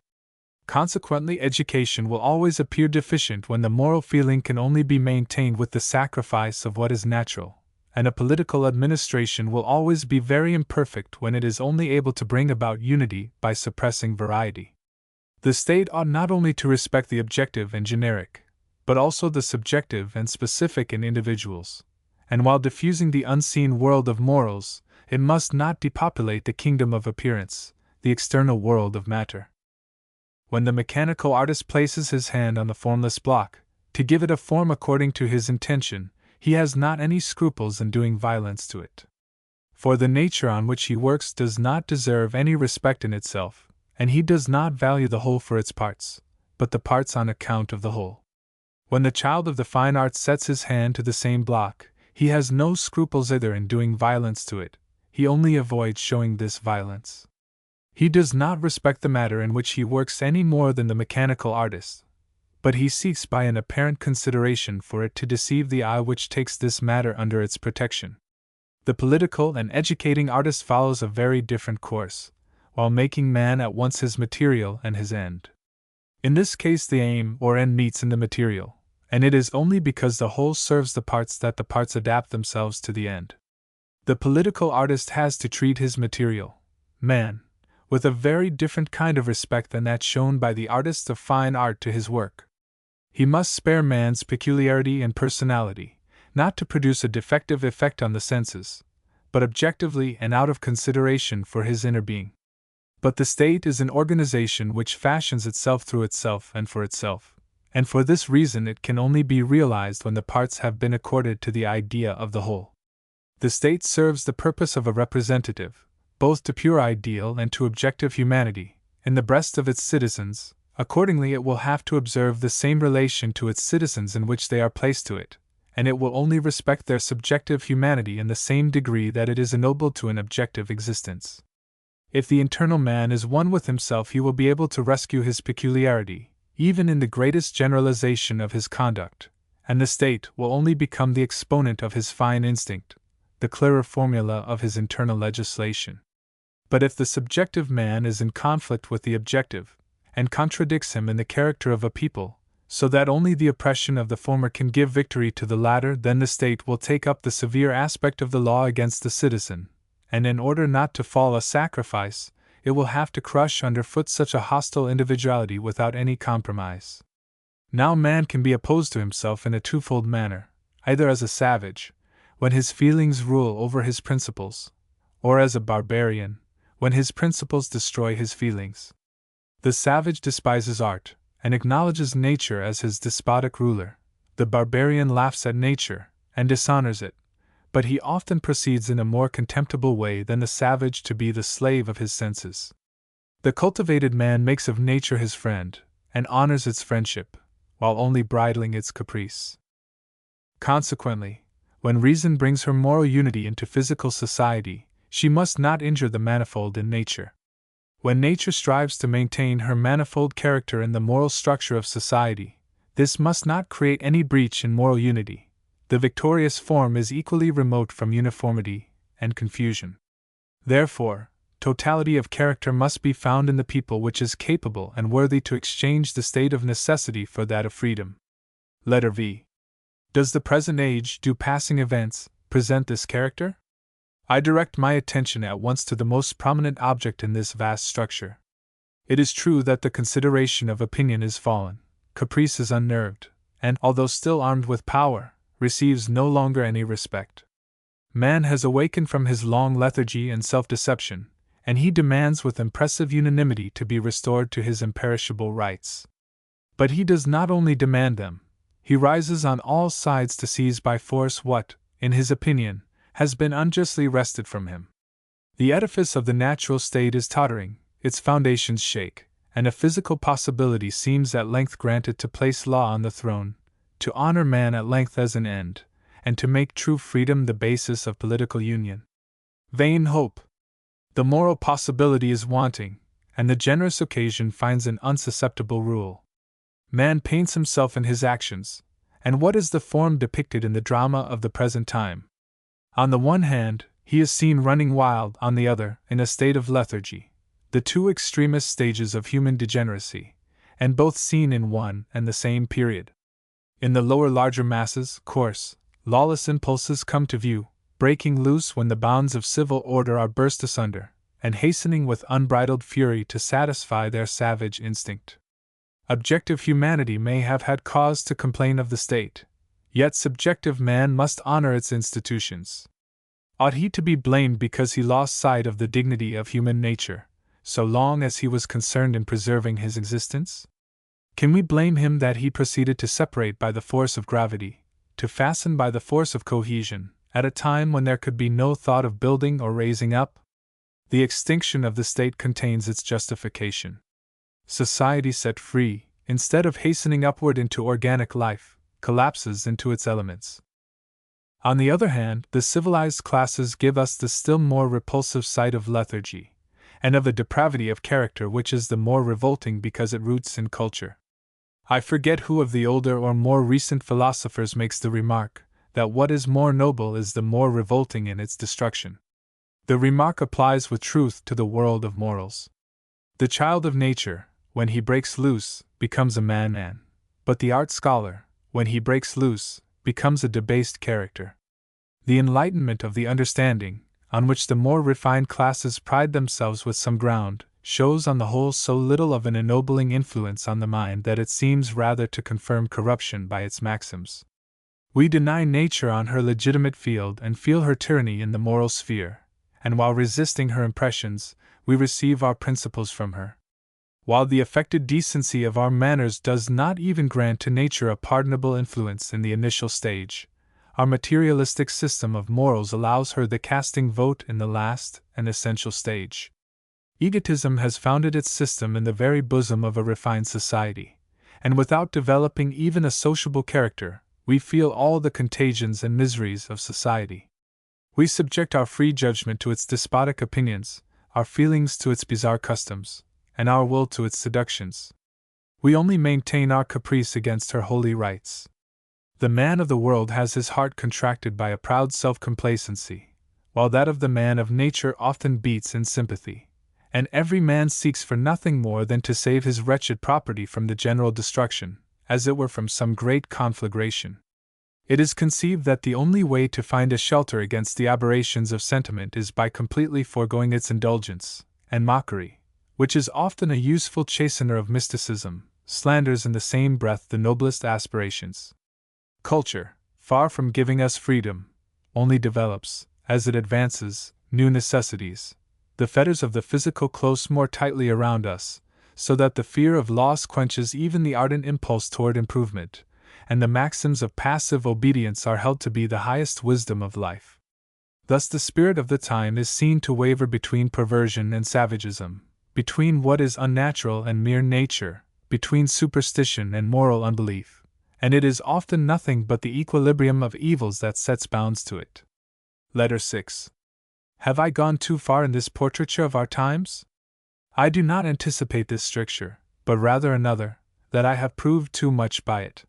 Consequently, education will always appear deficient when the moral feeling can only be maintained with the sacrifice of what is natural, and a political administration will always be very imperfect when it is only able to bring about unity by suppressing variety. The state ought not only to respect the objective and generic, but also the subjective and specific in individuals, and while diffusing the unseen world of morals, it must not depopulate the kingdom of appearance, the external world of matter. When the mechanical artist places his hand on the formless block, to give it a form according to his intention, he has not any scruples in doing violence to it. For the nature on which he works does not deserve any respect in itself, and he does not value the whole for its parts, but the parts on account of the whole. When the child of the fine arts sets his hand to the same block, he has no scruples either in doing violence to it, he only avoids showing this violence. He does not respect the matter in which he works any more than the mechanical artist, but he seeks by an apparent consideration for it to deceive the eye which takes this matter under its protection. The political and educating artist follows a very different course, while making man at once his material and his end. In this case the aim or end meets in the material, and it is only because the whole serves the parts that the parts adapt themselves to the end. The political artist has to treat his material, man, with a very different kind of respect than that shown by the artist of fine art to his work. He must spare man's peculiarity and personality, not to produce a defective effect on the senses, but objectively and out of consideration for his inner being. But the state is an organization which fashions itself through itself, and for this reason it can only be realized when the parts have been accorded to the idea of the whole. The state serves the purpose of a representative, both to pure ideal and to objective humanity, in the breast of its citizens. Accordingly it will have to observe the same relation to its citizens in which they are placed to it, and it will only respect their subjective humanity in the same degree that it is ennobled to an objective existence. If the internal man is one with himself, he will be able to rescue his peculiarity, even in the greatest generalization of his conduct, and the state will only become the exponent of his fine instinct, the clearer formula of his internal legislation. But if the subjective man is in conflict with the objective, and contradicts him in the character of a people, so that only the oppression of the former can give victory to the latter, then the state will take up the severe aspect of the law against the citizen, and in order not to fall a sacrifice, it will have to crush underfoot such a hostile individuality without any compromise. Now man can be opposed to himself in a twofold manner, either as a savage, when his feelings rule over his principles, or as a barbarian, when his principles destroy his feelings. The savage despises art, and acknowledges nature as his despotic ruler. The barbarian laughs at nature, and dishonors it, but he often proceeds in a more contemptible way than the savage to be the slave of his senses. The cultivated man makes of nature his friend, and honors its friendship, while only bridling its caprice. Consequently, when reason brings her moral unity into physical society, she must not injure the manifold in nature. When nature strives to maintain her manifold character in the moral structure of society, this must not create any breach in moral unity. The victorious form is equally remote from uniformity and confusion. Therefore, totality of character must be found in the people which is capable and worthy to exchange the state of necessity for that of freedom. Letter V. Does the present age, do passing events, present this character? I direct my attention at once to the most prominent object in this vast structure. It is true that the consideration of opinion is fallen, caprice is unnerved, and, although still armed with power, receives no longer any respect. Man has awakened from his long lethargy and self-deception, and he demands with impressive unanimity to be restored to his imperishable rights. But he does not only demand them, he rises on all sides to seize by force what, in his opinion, has been unjustly wrested from him. The edifice of the natural state is tottering, its foundations shake, and a physical possibility seems at length granted to place law on the throne, to honor man at length as an end, and to make true freedom the basis of political union. Vain hope! The moral possibility is wanting, and the generous occasion finds an unsusceptible rule. Man paints himself in his actions, and what is the form depicted in the drama of the present time? On the one hand, he is seen running wild, on the other, in a state of lethargy, the two extremest stages of human degeneracy, and both seen in one and the same period. In the lower larger masses, coarse, lawless impulses come to view, breaking loose when the bounds of civil order are burst asunder, and hastening with unbridled fury to satisfy their savage instinct. Objective humanity may have had cause to complain of the state, yet subjective man must honor its institutions. Ought he to be blamed because he lost sight of the dignity of human nature, so long as he was concerned in preserving his existence? Can we blame him that he proceeded to separate by the force of gravity, to fasten by the force of cohesion, at a time when there could be no thought of building or raising up? The extinction of the state contains its justification. Society set free, instead of hastening upward into organic life, collapses into its elements. On the other hand, the civilized classes give us the still more repulsive sight of lethargy, and of the depravity of character which is the more revolting because it roots in culture. I forget who of the older or more recent philosophers makes the remark that what is more noble is the more revolting in its destruction. The remark applies with truth to the world of morals. The child of nature, when he breaks loose, becomes a man, but the art scholar, when he breaks loose, becomes a debased character. The enlightenment of the understanding, on which the more refined classes pride themselves with some ground, shows on the whole so little of an ennobling influence on the mind that it seems rather to confirm corruption by its maxims. We deny nature on her legitimate field and feel her tyranny in the moral sphere, and while resisting her impressions, we receive our principles from her. While the affected decency of our manners does not even grant to nature a pardonable influence in the initial stage, our materialistic system of morals allows her the casting vote in the last and essential stage. Egotism has founded its system in the very bosom of a refined society, and without developing even a sociable character, we feel all the contagions and miseries of society. We subject our free judgment to its despotic opinions, our feelings to its bizarre customs, and our will to its seductions. We only maintain our caprice against her holy rights. The man of the world has his heart contracted by a proud self-complacency, while that of the man of nature often beats in sympathy. And every man seeks for nothing more than to save his wretched property from the general destruction, as it were from some great conflagration. It is conceived that the only way to find a shelter against the aberrations of sentiment is by completely foregoing its indulgence, and mockery, which is often a useful chastener of mysticism, slanders in the same breath the noblest aspirations. Culture, far from giving us freedom, only develops, as it advances, new necessities. The fetters of the physical close more tightly around us, so that the fear of loss quenches even the ardent impulse toward improvement, and the maxims of passive obedience are held to be the highest wisdom of life. Thus the spirit of the time is seen to waver between perversion and savagism, between what is unnatural and mere nature, between superstition and moral unbelief, and it is often nothing but the equilibrium of evils that sets bounds to it. Letter 6. Have I gone too far in this portraiture of our times? I do not anticipate this stricture, but rather another, that I have proved too much by it.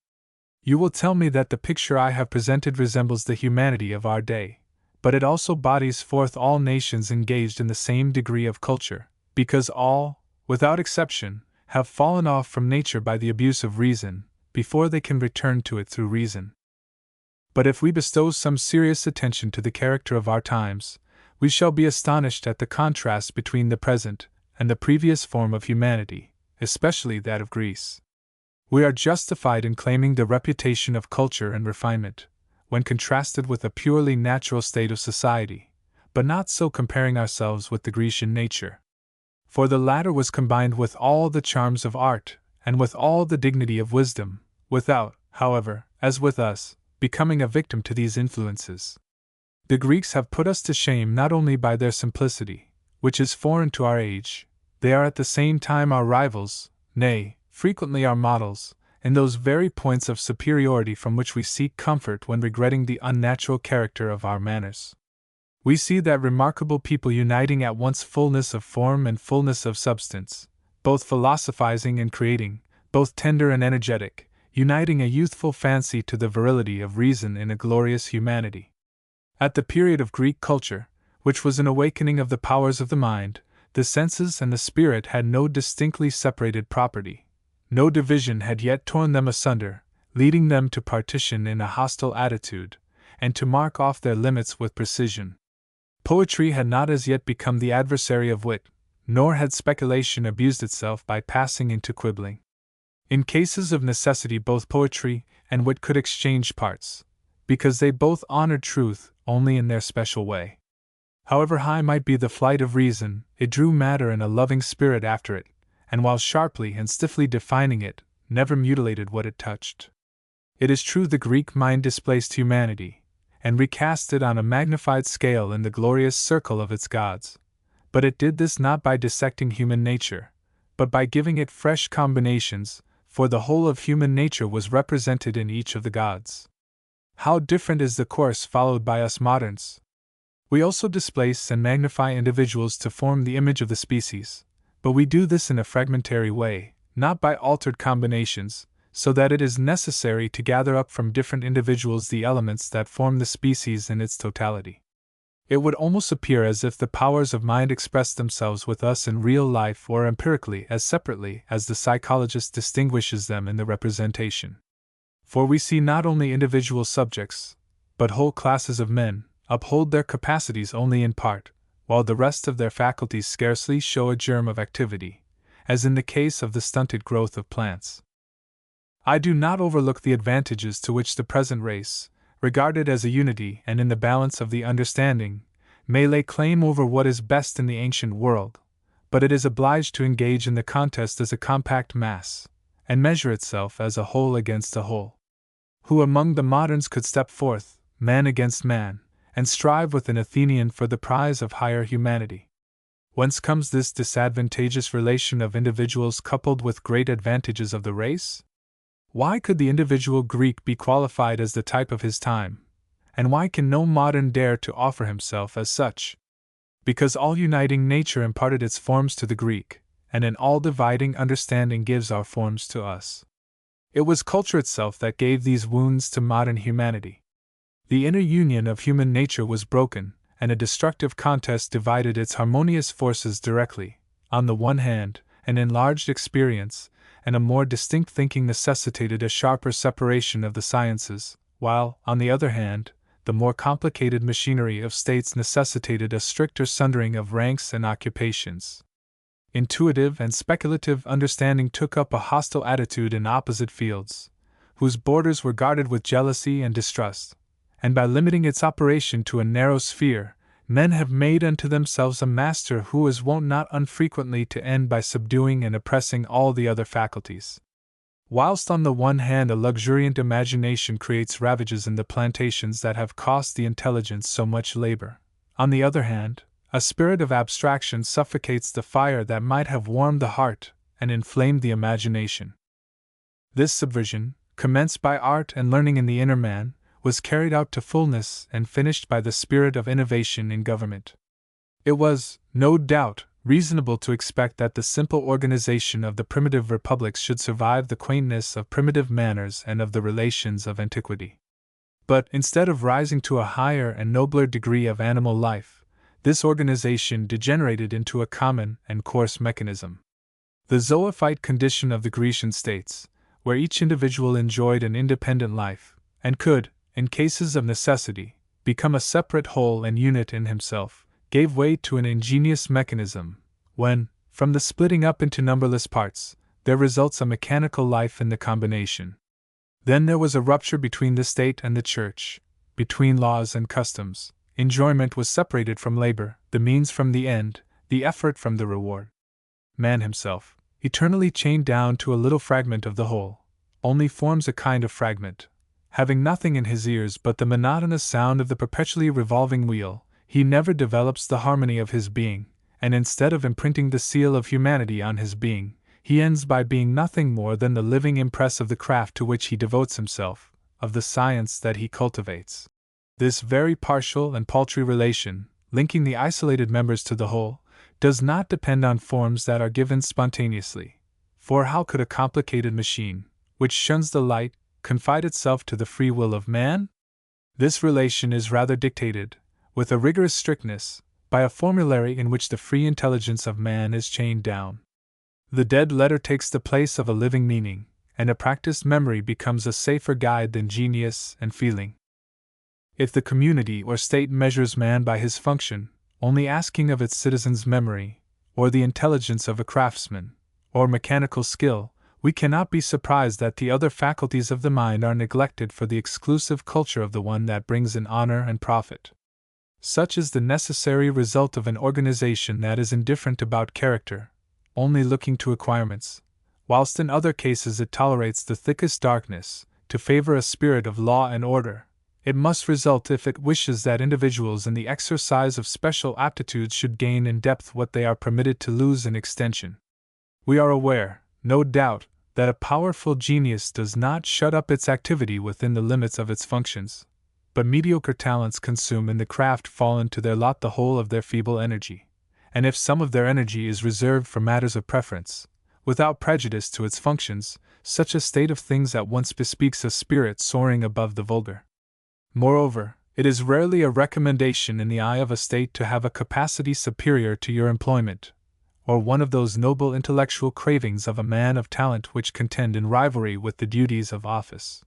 You will tell me that the picture I have presented resembles the humanity of our day, but it also bodies forth all nations engaged in the same degree of culture, because all, without exception, have fallen off from nature by the abuse of reason, before they can return to it through reason. But if we bestow some serious attention to the character of our times, we shall be astonished at the contrast between the present and the previous form of humanity, especially that of Greece. We are justified in claiming the reputation of culture and refinement, when contrasted with a purely natural state of society, but not so comparing ourselves with the Grecian nature. For the latter was combined with all the charms of art, and with all the dignity of wisdom, without, however, as with us, becoming a victim to these influences. The Greeks have put us to shame not only by their simplicity, which is foreign to our age, they are at the same time our rivals, nay, frequently our models, in those very points of superiority from which we seek comfort when regretting the unnatural character of our manners. We see that remarkable people uniting at once fullness of form and fullness of substance, both philosophizing and creating, both tender and energetic, uniting a youthful fancy to the virility of reason in a glorious humanity. At the period of Greek culture, which was an awakening of the powers of the mind, the senses and the spirit had no distinctly separated property. No division had yet torn them asunder, leading them to partition in a hostile attitude, and to mark off their limits with precision. Poetry had not as yet become the adversary of wit, nor had speculation abused itself by passing into quibbling. In cases of necessity, both poetry and wit could exchange parts, because they both honored truth only in their special way. However high might be the flight of reason, it drew matter in a loving spirit after it, and while sharply and stiffly defining it, never mutilated what it touched. It is true the Greek mind displaced humanity, and recast it on a magnified scale in the glorious circle of its gods, but it did this not by dissecting human nature, but by giving it fresh combinations, for the whole of human nature was represented in each of the gods. How different is the course followed by us moderns! We also displace and magnify individuals to form the image of the species, but we do this in a fragmentary way, not by altered combinations, so that it is necessary to gather up from different individuals the elements that form the species in its totality. It would almost appear as if the powers of mind expressed themselves with us in real life or empirically as separately as the psychologist distinguishes them in the representation. For we see not only individual subjects, but whole classes of men, uphold their capacities only in part, while the rest of their faculties scarcely show a germ of activity, as in the case of the stunted growth of plants. I do not overlook the advantages to which the present race, regarded as a unity and in the balance of the understanding, may lay claim over what is best in the ancient world, but it is obliged to engage in the contest as a compact mass, and measure itself as a whole against a whole. Who among the moderns could step forth, man against man, and strive with an Athenian for the prize of higher humanity? Whence comes this disadvantageous relation of individuals coupled with great advantages of the race? Why could the individual Greek be qualified as the type of his time, and why can no modern dare to offer himself as such? Because all uniting nature imparted its forms to the Greek, and an all-dividing understanding gives our forms to us. It was culture itself that gave these wounds to modern humanity. The inner union of human nature was broken, and a destructive contest divided its harmonious forces directly. On the one hand, an enlarged experience and a more distinct thinking necessitated a sharper separation of the sciences, while, on the other hand, the more complicated machinery of states necessitated a stricter sundering of ranks and occupations. Intuitive and speculative understanding took up a hostile attitude in opposite fields, whose borders were guarded with jealousy and distrust, and by limiting its operation to a narrow sphere, men have made unto themselves a master who is wont not unfrequently to end by subduing and oppressing all the other faculties. Whilst on the one hand a luxuriant imagination creates ravages in the plantations that have cost the intelligence so much labor, on the other hand, a spirit of abstraction suffocates the fire that might have warmed the heart and inflamed the imagination. This subversion, commenced by art and learning in the inner man, was carried out to fullness and finished by the spirit of innovation in government. It was, no doubt, reasonable to expect that the simple organization of the primitive republics should survive the quaintness of primitive manners and of the relations of antiquity. But, instead of rising to a higher and nobler degree of animal life, this organization degenerated into a common and coarse mechanism. The zoophyte condition of the Grecian states, where each individual enjoyed an independent life, and could, in cases of necessity, become a separate whole and unit in himself, gave way to an ingenious mechanism, when, from the splitting up into numberless parts, there results a mechanical life in the combination. Then there was a rupture between the state and the church, between laws and customs. Enjoyment was separated from labor, the means from the end, the effort from the reward. Man himself, eternally chained down to a little fragment of the whole, only forms a kind of fragment. Having nothing in his ears but the monotonous sound of the perpetually revolving wheel, he never develops the harmony of his being, and instead of imprinting the seal of humanity on his being, he ends by being nothing more than the living impress of the craft to which he devotes himself, of the science that he cultivates. This very partial and paltry relation, linking the isolated members to the whole, does not depend on forms that are given spontaneously, for how could a complicated machine, which shuns the light, confide itself to the free will of man? This relation is rather dictated, with a rigorous strictness, by a formulary in which the free intelligence of man is chained down. The dead letter takes the place of a living meaning, and a practiced memory becomes a safer guide than genius and feeling. If the community or state measures man by his function, only asking of its citizens' memory, or the intelligence of a craftsman, or mechanical skill, we cannot be surprised that the other faculties of the mind are neglected for the exclusive culture of the one that brings in honor and profit. Such is the necessary result of an organization that is indifferent about character, only looking to acquirements, whilst in other cases it tolerates the thickest darkness, to favor a spirit of law and order. It must result if it wishes that individuals in the exercise of special aptitudes should gain in depth what they are permitted to lose in extension. We are aware, no doubt, that a powerful genius does not shut up its activity within the limits of its functions, but mediocre talents consume in the craft fall into their lot the whole of their feeble energy, and if some of their energy is reserved for matters of preference, without prejudice to its functions, such a state of things at once bespeaks a spirit soaring above the vulgar. Moreover, it is rarely a recommendation in the eye of a state to have a capacity superior to your employment, or one of those noble intellectual cravings of a man of talent which contend in rivalry with the duties of office.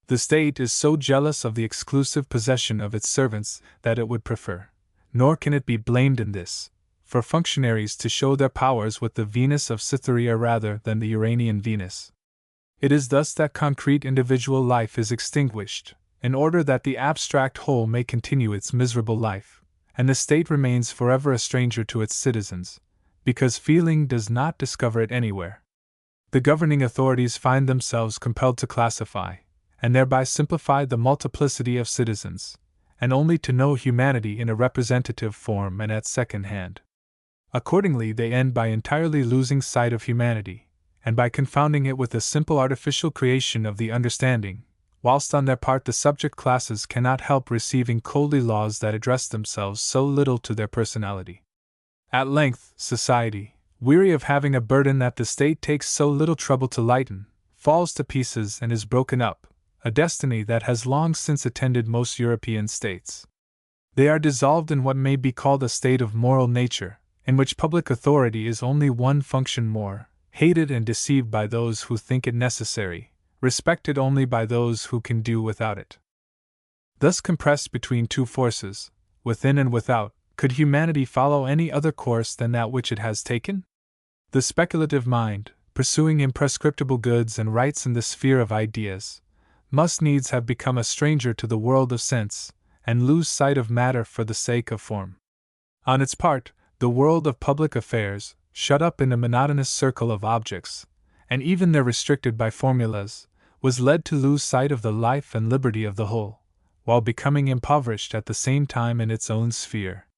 The state is so jealous of the exclusive possession of its servants that it would prefer, nor can it be blamed in this, for functionaries to show their powers with the Venus of Cytherea rather than the Uranian Venus. It is thus that concrete individual life is extinguished, in order that the abstract whole may continue its miserable life, and the state remains forever a stranger to its citizens, because feeling does not discover it anywhere. The governing authorities find themselves compelled to classify, and thereby simplify the multiplicity of citizens, and only to know humanity in a representative form and at second hand. Accordingly, they end by entirely losing sight of humanity, and by confounding it with the simple artificial creation of the understanding, whilst on their part the subject classes cannot help receiving coldly laws that address themselves so little to their personality. At length, society, weary of having a burden that the state takes so little trouble to lighten, falls to pieces and is broken up, a destiny that has long since attended most European states. They are dissolved in what may be called a state of moral nature, in which public authority is only one function more, hated and deceived by those who think it necessary, respected only by those who can do without it. Thus compressed between two forces, within and without, could humanity follow any other course than that which it has taken? The speculative mind, pursuing imprescriptible goods and rights in the sphere of ideas, must needs have become a stranger to the world of sense, and lose sight of matter for the sake of form. On its part, the world of public affairs, shut up in a monotonous circle of objects, and even there restricted by formulas, was led to lose sight of the life and liberty of the whole, while becoming impoverished at the same time in its own sphere.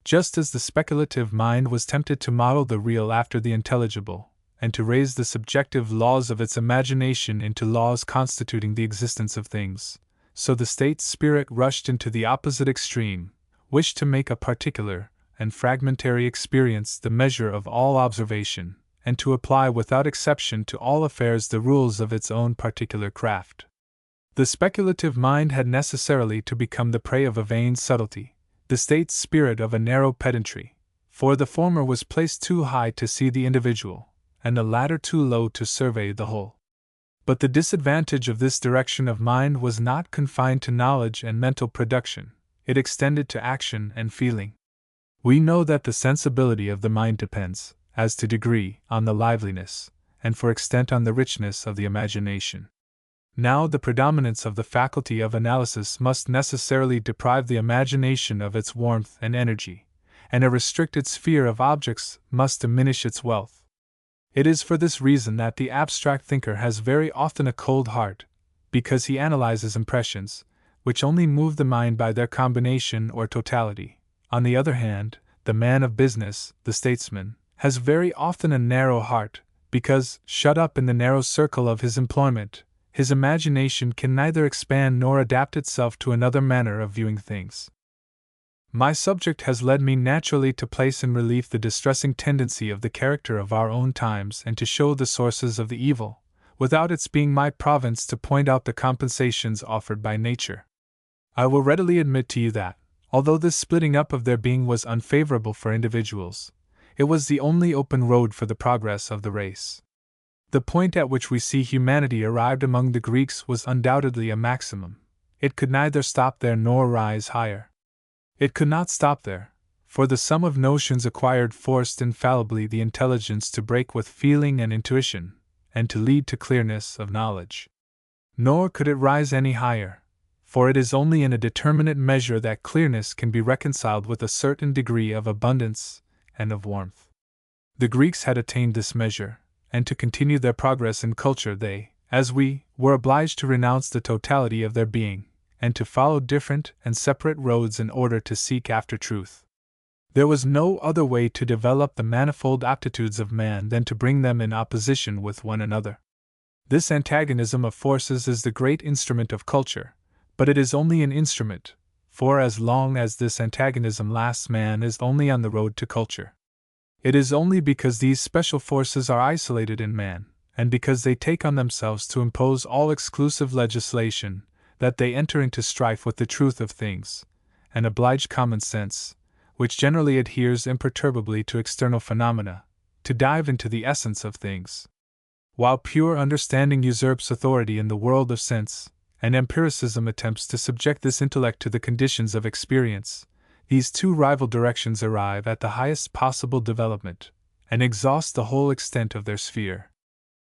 Just as the speculative mind was tempted to model the real after the intelligible, and to raise the subjective laws of its imagination into laws constituting the existence of things, so the state spirit rushed into the opposite extreme, wished to make a particular and fragmentary experience the measure of all observation, and to apply without exception to all affairs the rules of its own particular craft. The speculative mind had necessarily to become the prey of a vain subtlety, the state spirit of a narrow pedantry, for the former was placed too high to see the individual, and the latter too low to survey the whole. But the disadvantage of this direction of mind was not confined to knowledge and mental production, it extended to action and feeling. We know that the sensibility of the mind depends, as to degree, on the liveliness, and for extent on the richness of the imagination. Now the predominance of the faculty of analysis must necessarily deprive the imagination of its warmth and energy, and a restricted sphere of objects must diminish its wealth. It is for this reason that the abstract thinker has very often a cold heart, because he analyzes impressions, which only move the mind by their combination or totality. On the other hand, the man of business, the statesman, has very often a narrow heart, because, shut up in the narrow circle of his employment, his imagination can neither expand nor adapt itself to another manner of viewing things. My subject has led me naturally to place in relief the distressing tendency of the character of our own times and to show the sources of the evil, without its being my province to point out the compensations offered by nature. I will readily admit to you that, although this splitting up of their being was unfavorable for individuals, it was the only open road for the progress of the race. The point at which we see humanity arrived among the Greeks was undoubtedly a maximum. It could neither stop there nor rise higher. It could not stop there, for the sum of notions acquired forced infallibly the intelligence to break with feeling and intuition, and to lead to clearness of knowledge. Nor could it rise any higher, for it is only in a determinate measure that clearness can be reconciled with a certain degree of abundance and of warmth. The Greeks had attained this measure, and to continue their progress in culture they, as we, were obliged to renounce the totality of their being, and to follow different and separate roads in order to seek after truth. There was no other way to develop the manifold aptitudes of man than to bring them in opposition with one another. This antagonism of forces is the great instrument of culture, but it is only an instrument, for as long as this antagonism lasts, man is only on the road to culture. It is only because these special forces are isolated in man, and because they take on themselves to impose all exclusive legislation, that they enter into strife with the truth of things, and oblige common sense, which generally adheres imperturbably to external phenomena, to dive into the essence of things. While pure understanding usurps authority in the world of sense, and empiricism attempts to subject this intellect to the conditions of experience, these two rival directions arrive at the highest possible development, and exhaust the whole extent of their sphere.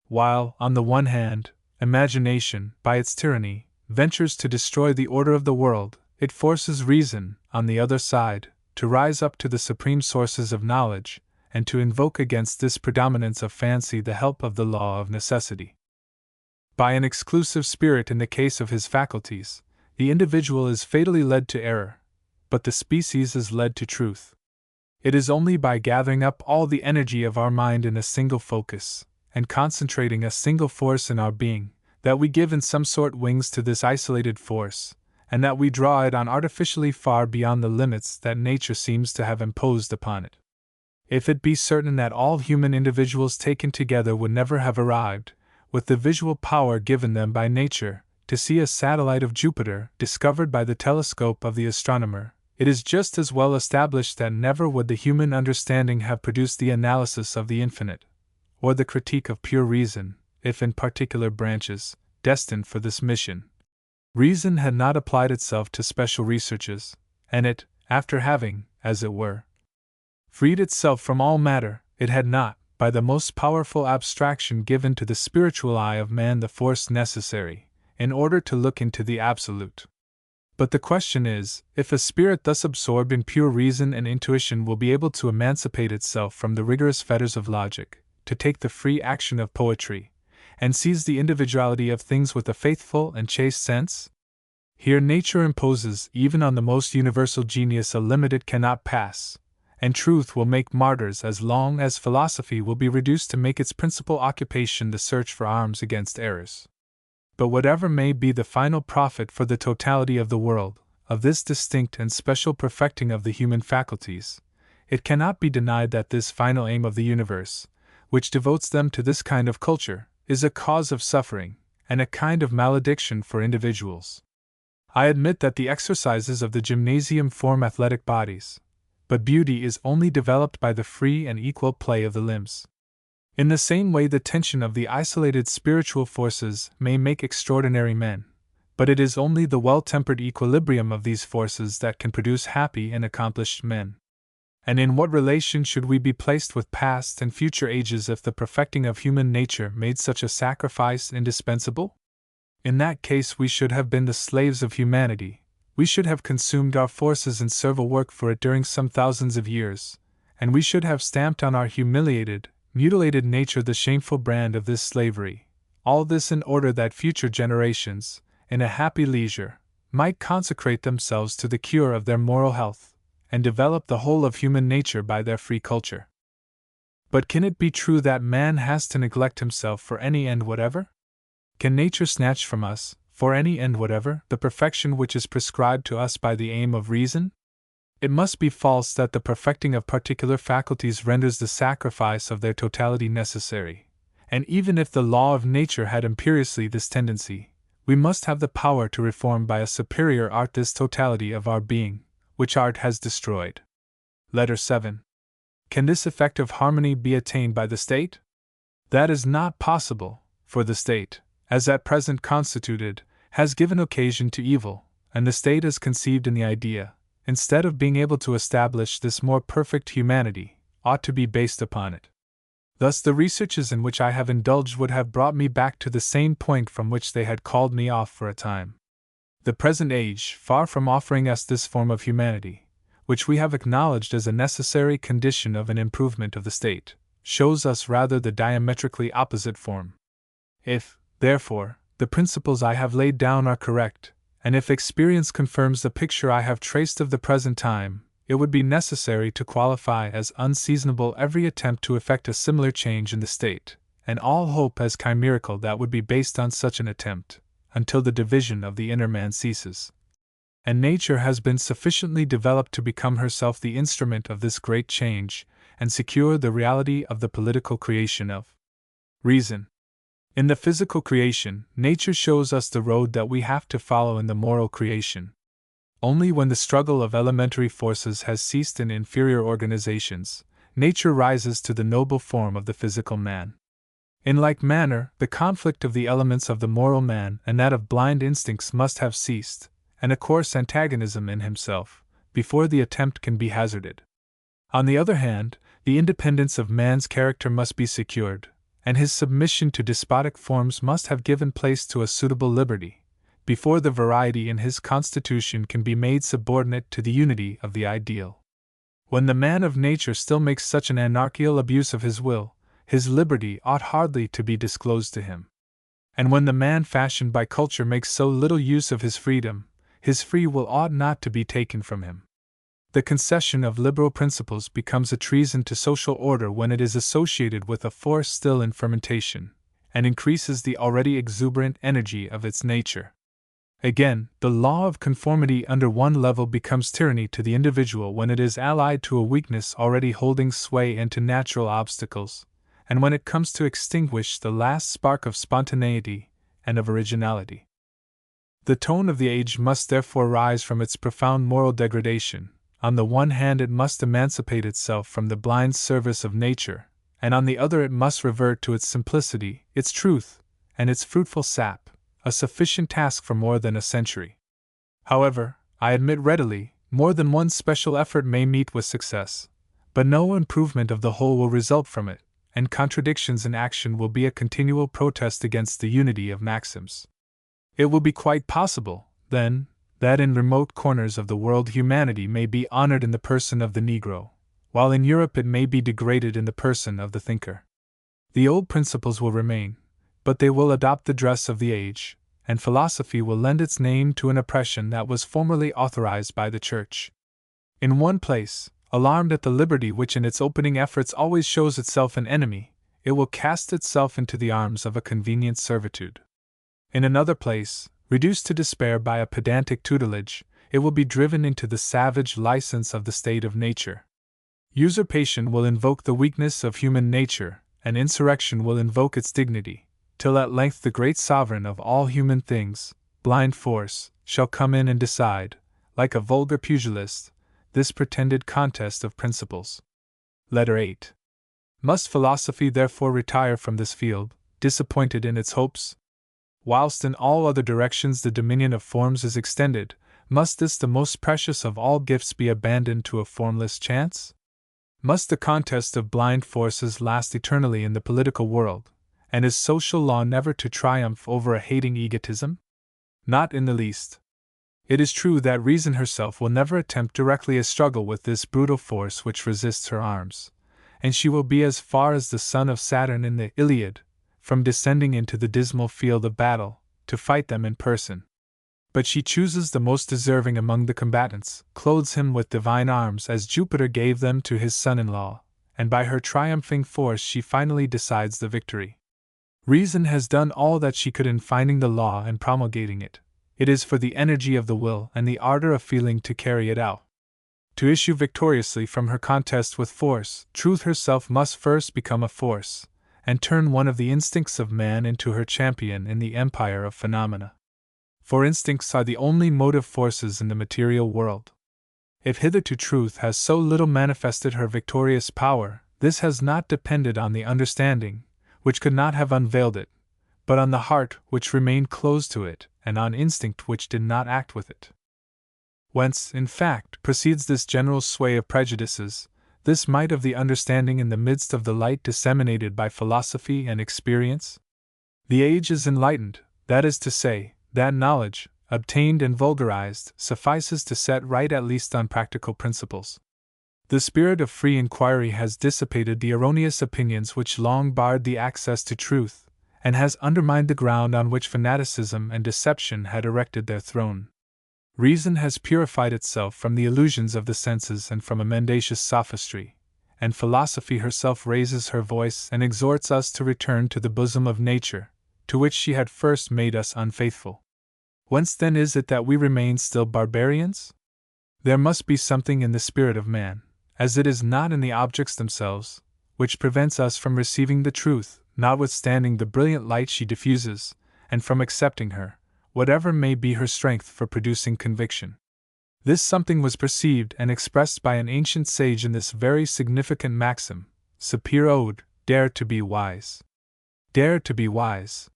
While, on the one hand, imagination, by its tyranny, ventures to destroy the order of the world, it forces reason, on the other side, to rise up to the supreme sources of knowledge, and to invoke against this predominance of fancy the help of the law of necessity. By an exclusive spirit in the case of his faculties, the individual is fatally led to error, but the species is led to truth. It is only by gathering up all the energy of our mind in a single focus, and concentrating a single force in our being, that we give in some sort wings to this isolated force, and that we draw it on artificially far beyond the limits that nature seems to have imposed upon it. If it be certain that all human individuals taken together would never have arrived, with the visual power given them by nature, to see a satellite of Jupiter discovered by the telescope of the astronomer, it is just as well established that never would the human understanding have produced the analysis of the infinite, or the critique of pure reason, if in particular branches, destined for this mission, reason had not applied itself to special researches, and it, after having, as it were, freed itself from all matter, it had not, by the most powerful abstraction given to the spiritual eye of man, the force necessary, in order to look into the absolute. But the question is, if a spirit thus absorbed in pure reason and intuition will be able to emancipate itself from the rigorous fetters of logic, to take the free action of poetry, and seize the individuality of things with a faithful and chaste sense? Here nature imposes even on the most universal genius a limit it cannot pass, and truth will make martyrs as long as philosophy will be reduced to make its principal occupation the search for arms against errors. But whatever may be the final profit for the totality of the world, of this distinct and special perfecting of the human faculties, it cannot be denied that this final aim of the universe, which devotes them to this kind of culture, is a cause of suffering, and a kind of malediction for individuals. I admit that the exercises of the gymnasium form athletic bodies, but beauty is only developed by the free and equal play of the limbs. In the same way, the tension of the isolated spiritual forces may make extraordinary men, but it is only the well-tempered equilibrium of these forces that can produce happy and accomplished men. And in what relation should we be placed with past and future ages if the perfecting of human nature made such a sacrifice indispensable? In that case we should have been the slaves of humanity, we should have consumed our forces in servile work for it during some thousands of years, and we should have stamped on our humiliated, mutilated nature the shameful brand of this slavery, all this in order that future generations, in a happy leisure, might consecrate themselves to the cure of their moral health, and develop the whole of human nature by their free culture. But can it be true that man has to neglect himself for any end whatever? Can nature snatch from us, for any end whatever, the perfection which is prescribed to us by the aim of reason? It must be false that the perfecting of particular faculties renders the sacrifice of their totality necessary, and even if the law of nature had imperiously this tendency, we must have the power to reform by a superior art this totality of our being, which art has destroyed. Letter 7. Can this effect of harmony be attained by the state? That is not possible, for the state, as at present constituted, has given occasion to evil, and the state as conceived in the idea, instead of being able to establish this more perfect humanity, ought to be based upon it. Thus the researches in which I have indulged would have brought me back to the same point from which they had called me off for a time. The present age, far from offering us this form of humanity, which we have acknowledged as a necessary condition of an improvement of the state, shows us rather the diametrically opposite form. If, therefore, the principles I have laid down are correct, and if experience confirms the picture I have traced of the present time, it would be necessary to qualify as unseasonable every attempt to effect a similar change in the state, and all hope as chimerical that would be based on such an attempt, until the division of the inner man ceases, and nature has been sufficiently developed to become herself the instrument of this great change, and secure the reality of the political creation of reason. In the physical creation, nature shows us the road that we have to follow in the moral creation. Only when the struggle of elementary forces has ceased in inferior organizations, nature rises to the noble form of the physical man. In like manner, the conflict of the elements of the moral man and that of blind instincts must have ceased, and a coarse antagonism in himself, before the attempt can be hazarded. On the other hand, the independence of man's character must be secured, and his submission to despotic forms must have given place to a suitable liberty, before the variety in his constitution can be made subordinate to the unity of the ideal. When the man of nature still makes such an anarchical abuse of his will, his liberty ought hardly to be disclosed to him. And when the man fashioned by culture makes so little use of his freedom, his free will ought not to be taken from him. The concession of liberal principles becomes a treason to social order when it is associated with a force still in fermentation, and increases the already exuberant energy of its nature. Again, the law of conformity under one level becomes tyranny to the individual when it is allied to a weakness already holding sway and to natural obstacles, and when it comes to extinguish the last spark of spontaneity and of originality. The tone of the age must therefore rise from its profound moral degradation. On the one hand, it must emancipate itself from the blind service of nature, and on the other, it must revert to its simplicity, its truth, and its fruitful sap, a sufficient task for more than a century. However, I admit readily, more than one special effort may meet with success, but no improvement of the whole will result from it, and contradictions in action will be a continual protest against the unity of maxims. It will be quite possible, then, that in remote corners of the world humanity may be honored in the person of the Negro, while in Europe it may be degraded in the person of the thinker. The old principles will remain, but they will adopt the dress of the age, and philosophy will lend its name to an oppression that was formerly authorized by the Church. In one place, alarmed at the liberty which in its opening efforts always shows itself an enemy, it will cast itself into the arms of a convenient servitude. In another place, reduced to despair by a pedantic tutelage, it will be driven into the savage license of the state of nature. Usurpation will invoke the weakness of human nature, and insurrection will invoke its dignity, till at length the great sovereign of all human things, blind force, shall come in and decide, like a vulgar pugilist, this pretended contest of principles. Letter 8. Must philosophy therefore retire from this field, disappointed in its hopes? Whilst in all other directions the dominion of forms is extended, must this the most precious of all gifts be abandoned to a formless chance? Must the contest of blind forces last eternally in the political world, and is social law never to triumph over a hating egotism? Not in the least. It is true that reason herself will never attempt directly a struggle with this brutal force which resists her arms, and she will be as far as the son of Saturn in the Iliad, from descending into the dismal field of battle, to fight them in person. But she chooses the most deserving among the combatants, clothes him with divine arms as Jupiter gave them to his son-in-law, and by her triumphing force she finally decides the victory. Reason has done all that she could in finding the law and promulgating it. It is for the energy of the will and the ardor of feeling to carry it out. To issue victoriously from her contest with force, truth herself must first become a force, and turn one of the instincts of man into her champion in the empire of phenomena. For instincts are the only motive forces in the material world. If hitherto truth has so little manifested her victorious power, this has not depended on the understanding, which could not have unveiled it, but on the heart which remained closed to it, and on instinct which did not act with it. Whence, in fact, proceeds this general sway of prejudices, this might of the understanding in the midst of the light disseminated by philosophy and experience? The age is enlightened, that is to say, that knowledge, obtained and vulgarized, suffices to set right at least on practical principles. The spirit of free inquiry has dissipated the erroneous opinions which long barred the access to truth, and has undermined the ground on which fanaticism and deception had erected their throne. Reason has purified itself from the illusions of the senses and from a mendacious sophistry, and philosophy herself raises her voice and exhorts us to return to the bosom of nature, to which she had first made us unfaithful. Whence then is it that we remain still barbarians? There must be something in the spirit of man, as it is not in the objects themselves, which prevents us from receiving the truth, notwithstanding the brilliant light she diffuses, and from accepting her, whatever may be her strength for producing conviction. This something was perceived and expressed by an ancient sage in this very significant maxim: Sapere aude, dare to be wise. Dare to be wise.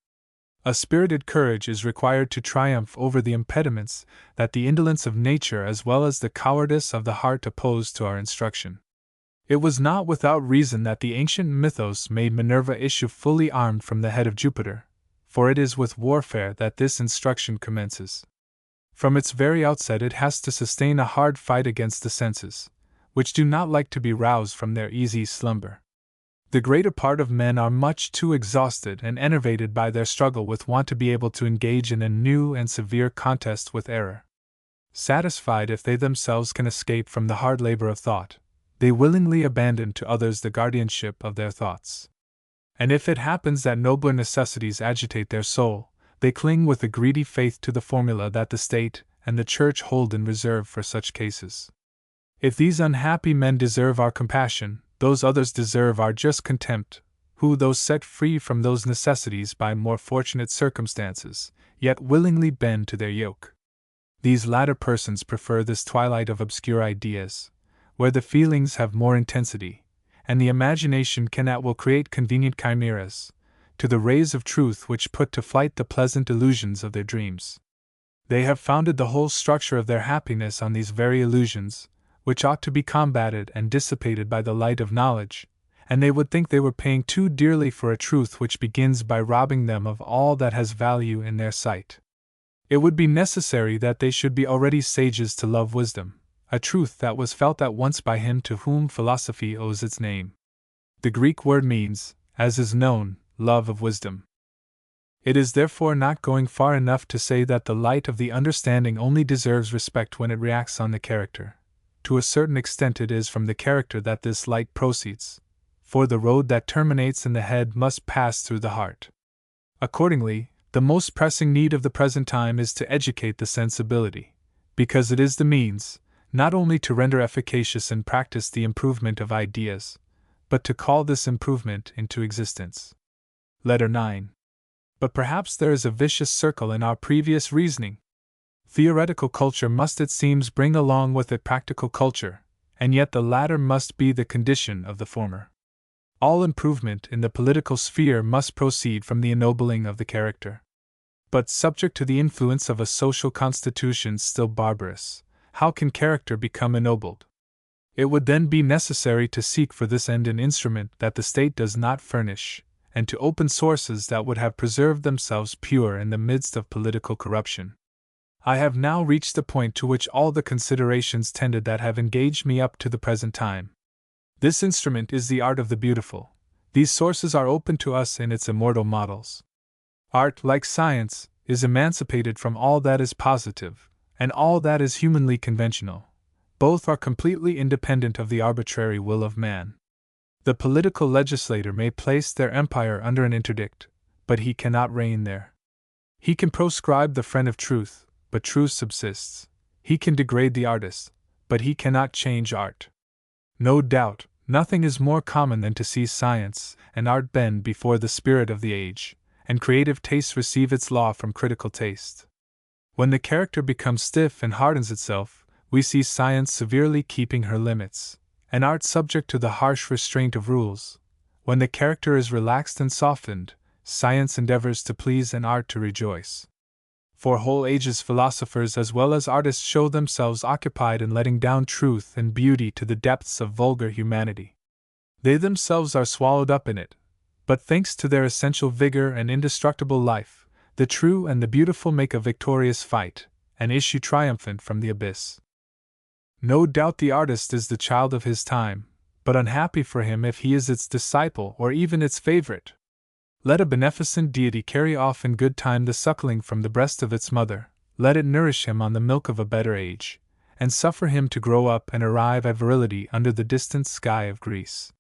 A spirited courage is required to triumph over the impediments that the indolence of nature as well as the cowardice of the heart oppose to our instruction. It was not without reason that the ancient mythos made Minerva issue fully armed from the head of Jupiter, for it is with warfare that this instruction commences. From its very outset it has to sustain a hard fight against the senses, which do not like to be roused from their easy slumber. The greater part of men are much too exhausted and enervated by their struggle with want to be able to engage in a new and severe contest with error. Satisfied if they themselves can escape from the hard labor of thought, they willingly abandon to others the guardianship of their thoughts. And if it happens that nobler necessities agitate their soul, they cling with a greedy faith to the formula that the state and the church hold in reserve for such cases. If these unhappy men deserve our compassion, those others deserve our just contempt, who, though set free from those necessities by more fortunate circumstances, yet willingly bend to their yoke. These latter persons prefer this twilight of obscure ideas, where the feelings have more intensity, and the imagination can at will create convenient chimeras, to the rays of truth which put to flight the pleasant illusions of their dreams. They have founded the whole structure of their happiness on these very illusions, which ought to be combated and dissipated by the light of knowledge, and they would think they were paying too dearly for a truth which begins by robbing them of all that has value in their sight. It would be necessary that they should be already sages to love wisdom, a truth that was felt at once by him to whom philosophy owes its name. The Greek word means, as is known, love of wisdom. It is therefore not going far enough to say that the light of the understanding only deserves respect when it reacts on the character. To a certain extent it is from the character that this light proceeds, for the road that terminates in the head must pass through the heart. Accordingly, the most pressing need of the present time is to educate the sensibility, because it is the means, not only to render efficacious in practice the improvement of ideas, but to call this improvement into existence. Letter 9. But perhaps there is a vicious circle in our previous reasoning. Theoretical culture must, it seems, bring along with it practical culture, and yet the latter must be the condition of the former. All improvement in the political sphere must proceed from the ennobling of the character. But subject to the influence of a social constitution still barbarous, how can character become ennobled? It would then be necessary to seek for this end an instrument that the state does not furnish, and to open sources that would have preserved themselves pure in the midst of political corruption. I have now reached the point to which all the considerations tended that have engaged me up to the present time. This instrument is the art of the beautiful. These sources are open to us in its immortal models. Art, like science, is emancipated from all that is positive, and all that is humanly conventional. Both are completely independent of the arbitrary will of man. The political legislator may place their empire under an interdict, but he cannot reign there. He can proscribe the friend of truth, but truth subsists. He can degrade the artist, but he cannot change art. No doubt, nothing is more common than to see science and art bend before the spirit of the age, and creative taste receive its law from critical taste. When the character becomes stiff and hardens itself, we see science severely keeping her limits, and art subject to the harsh restraint of rules. When the character is relaxed and softened, science endeavors to please and art to rejoice. For whole ages philosophers as well as artists show themselves occupied in letting down truth and beauty to the depths of vulgar humanity. They themselves are swallowed up in it, but thanks to their essential vigor and indestructible life, the true and the beautiful make a victorious fight, and issue triumphant from the abyss. No doubt the artist is the child of his time, but unhappy for him if he is its disciple or even its favorite. Let a beneficent deity carry off in good time the suckling from the breast of its mother, let it nourish him on the milk of a better age, and suffer him to grow up and arrive at virility under the distant sky of Greece.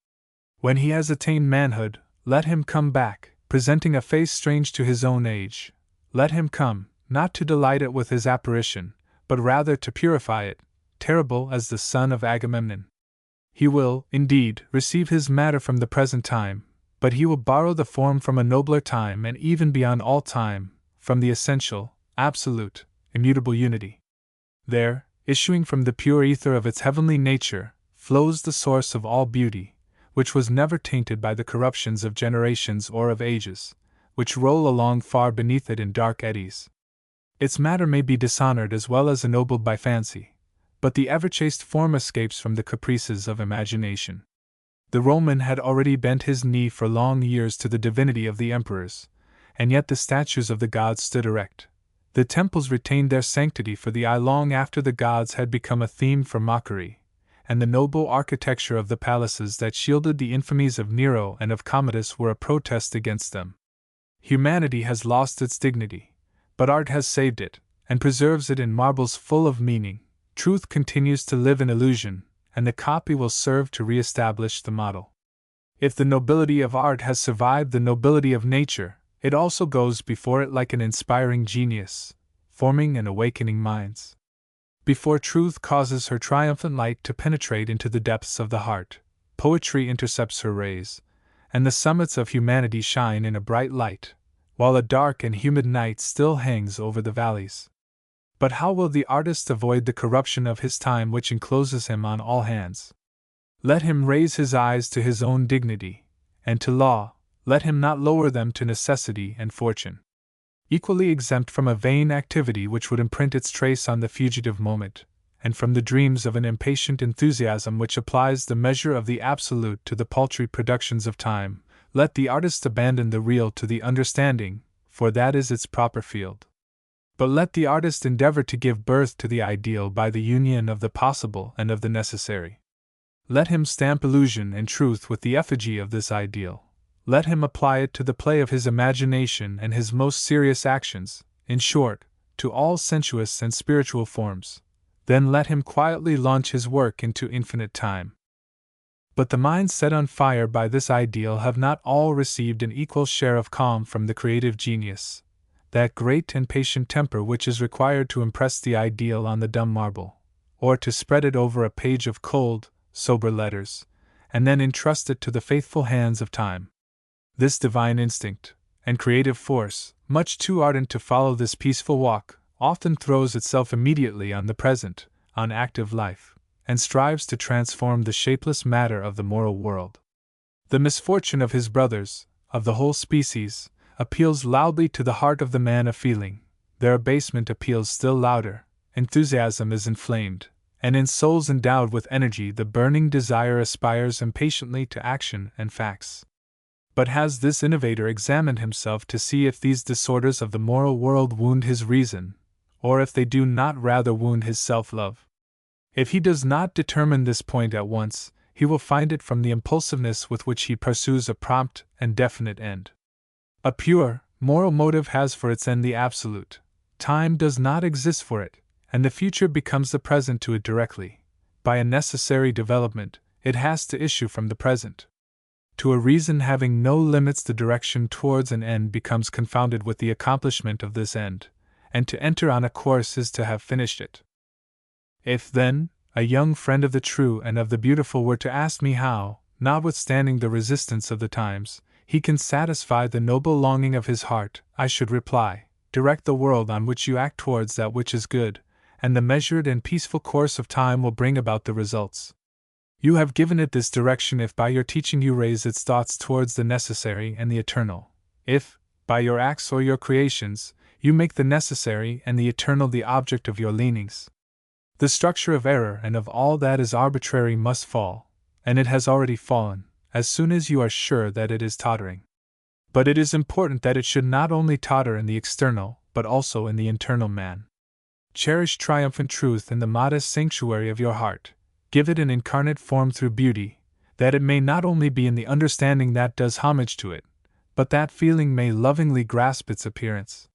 When he has attained manhood, let him come back, presenting a face strange to his own age. Let him come, not to delight it with his apparition, but rather to purify it, terrible as the son of Agamemnon. He will, indeed, receive his matter from the present time, but he will borrow the form from a nobler time and even beyond all time, from the essential, absolute, immutable unity. There, issuing from the pure ether of its heavenly nature, flows the source of all beauty, which was never tainted by the corruptions of generations or of ages, which roll along far beneath it in dark eddies. Its matter may be dishonored as well as ennobled by fancy, but the ever-chaste form escapes from the caprices of imagination. The Roman had already bent his knee for long years to the divinity of the emperors, and yet the statues of the gods stood erect. The temples retained their sanctity for the eye long after the gods had become a theme for mockery, and the noble architecture of the palaces that shielded the infamies of Nero and of Commodus were a protest against them. Humanity has lost its dignity, but art has saved it, and preserves it in marbles full of meaning. Truth continues to live in illusion, and the copy will serve to re-establish the model. If the nobility of art has survived the nobility of nature, it also goes before it like an inspiring genius, forming and awakening minds. Before truth causes her triumphant light to penetrate into the depths of the heart, poetry intercepts her rays, and the summits of humanity shine in a bright light, while a dark and humid night still hangs over the valleys. But how will the artist avoid the corruption of his time which encloses him on all hands? Let him raise his eyes to his own dignity, and to law, let him not lower them to necessity and fortune. Equally exempt from a vain activity which would imprint its trace on the fugitive moment, and from the dreams of an impatient enthusiasm which applies the measure of the absolute to the paltry productions of time, let the artist abandon the real to the understanding, for that is its proper field. But let the artist endeavor to give birth to the ideal by the union of the possible and of the necessary. Let him stamp illusion and truth with the effigy of this ideal. Let him apply it to the play of his imagination and his most serious actions, in short, to all sensuous and spiritual forms. Then let him quietly launch his work into infinite time. But the minds set on fire by this ideal have not all received an equal share of calm from the creative genius, that great and patient temper which is required to impress the ideal on the dumb marble, or to spread it over a page of cold, sober letters, and then entrust it to the faithful hands of time. This divine instinct, and creative force, much too ardent to follow this peaceful walk, often throws itself immediately on the present, on active life, and strives to transform the shapeless matter of the moral world. The misfortune of his brothers, of the whole species, appeals loudly to the heart of the man of feeling. Their abasement appeals still louder, enthusiasm is inflamed, and in souls endowed with energy the burning desire aspires impatiently to action and facts. But has this innovator examined himself to see if these disorders of the moral world wound his reason, or if they do not rather wound his self-love? If he does not determine this point at once, he will find it from the impulsiveness with which he pursues a prompt and definite end. A pure, moral motive has for its end the absolute. Time does not exist for it, and the future becomes the present to it directly. By a necessary development, it has to issue from the present. To a reason having no limits, the direction towards an end becomes confounded with the accomplishment of this end, and to enter on a course is to have finished it. If, then, a young friend of the true and of the beautiful were to ask me how, notwithstanding the resistance of the times, he can satisfy the noble longing of his heart, I should reply, direct the world on which you act towards that which is good, and the measured and peaceful course of time will bring about the results. You have given it this direction if by your teaching you raise its thoughts towards the necessary and the eternal. If, by your acts or your creations, you make the necessary and the eternal the object of your leanings. The structure of error and of all that is arbitrary must fall, and it has already fallen, as soon as you are sure that it is tottering. But it is important that it should not only totter in the external, but also in the internal man. Cherish triumphant truth in the modest sanctuary of your heart, give it an incarnate form through beauty, that it may not only be in the understanding that does homage to it, but that feeling may lovingly grasp its appearance.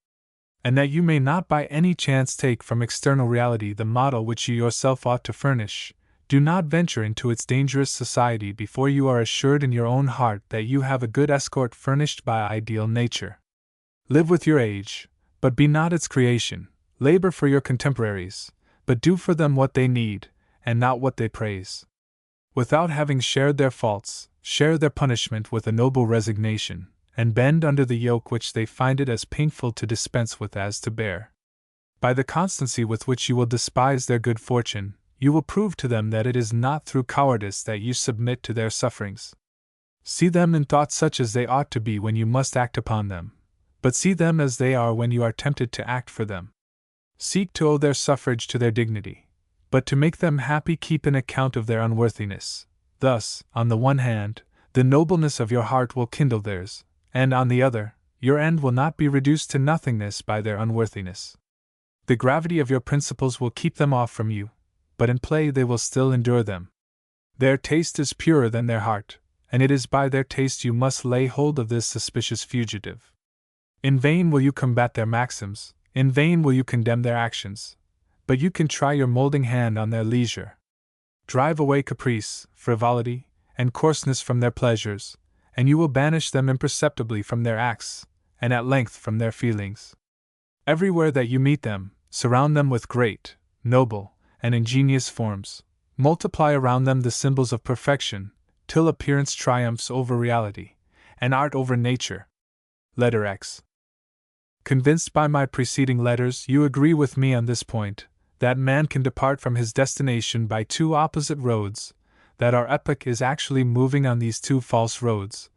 And that you may not by any chance take from external reality the model which you yourself ought to furnish, do not venture into its dangerous society before you are assured in your own heart that you have a good escort furnished by ideal nature. Live with your age, but be not its creation. Labor for your contemporaries, but do for them what they need, and not what they praise. Without having shared their faults, share their punishment with a noble resignation, and bend under the yoke which they find it as painful to dispense with as to bear. By the constancy with which you will despise their good fortune, you will prove to them that it is not through cowardice that you submit to their sufferings. See them in thought such as they ought to be when you must act upon them, but see them as they are when you are tempted to act for them. Seek to owe their suffrage to their dignity, but to make them happy keep an account of their unworthiness. Thus, on the one hand, the nobleness of your heart will kindle theirs, and on the other, your end will not be reduced to nothingness by their unworthiness. The gravity of your principles will keep them off from you, but in play they will still endure them. Their taste is purer than their heart, and it is by their taste you must lay hold of this suspicious fugitive. In vain will you combat their maxims, in vain will you condemn their actions, but you can try your molding hand on their leisure. Drive away caprice, frivolity, and coarseness from their pleasures, and you will banish them imperceptibly from their acts, and at length from their feelings. Everywhere that you meet them, surround them with great, noble, and ingenious forms, multiply around them the symbols of perfection, till appearance triumphs over reality, and art over nature. Letter X. Convinced by my preceding letters, you agree with me on this point, that man can depart from his destination by two opposite roads, that our epoch is actually moving on these two false roads,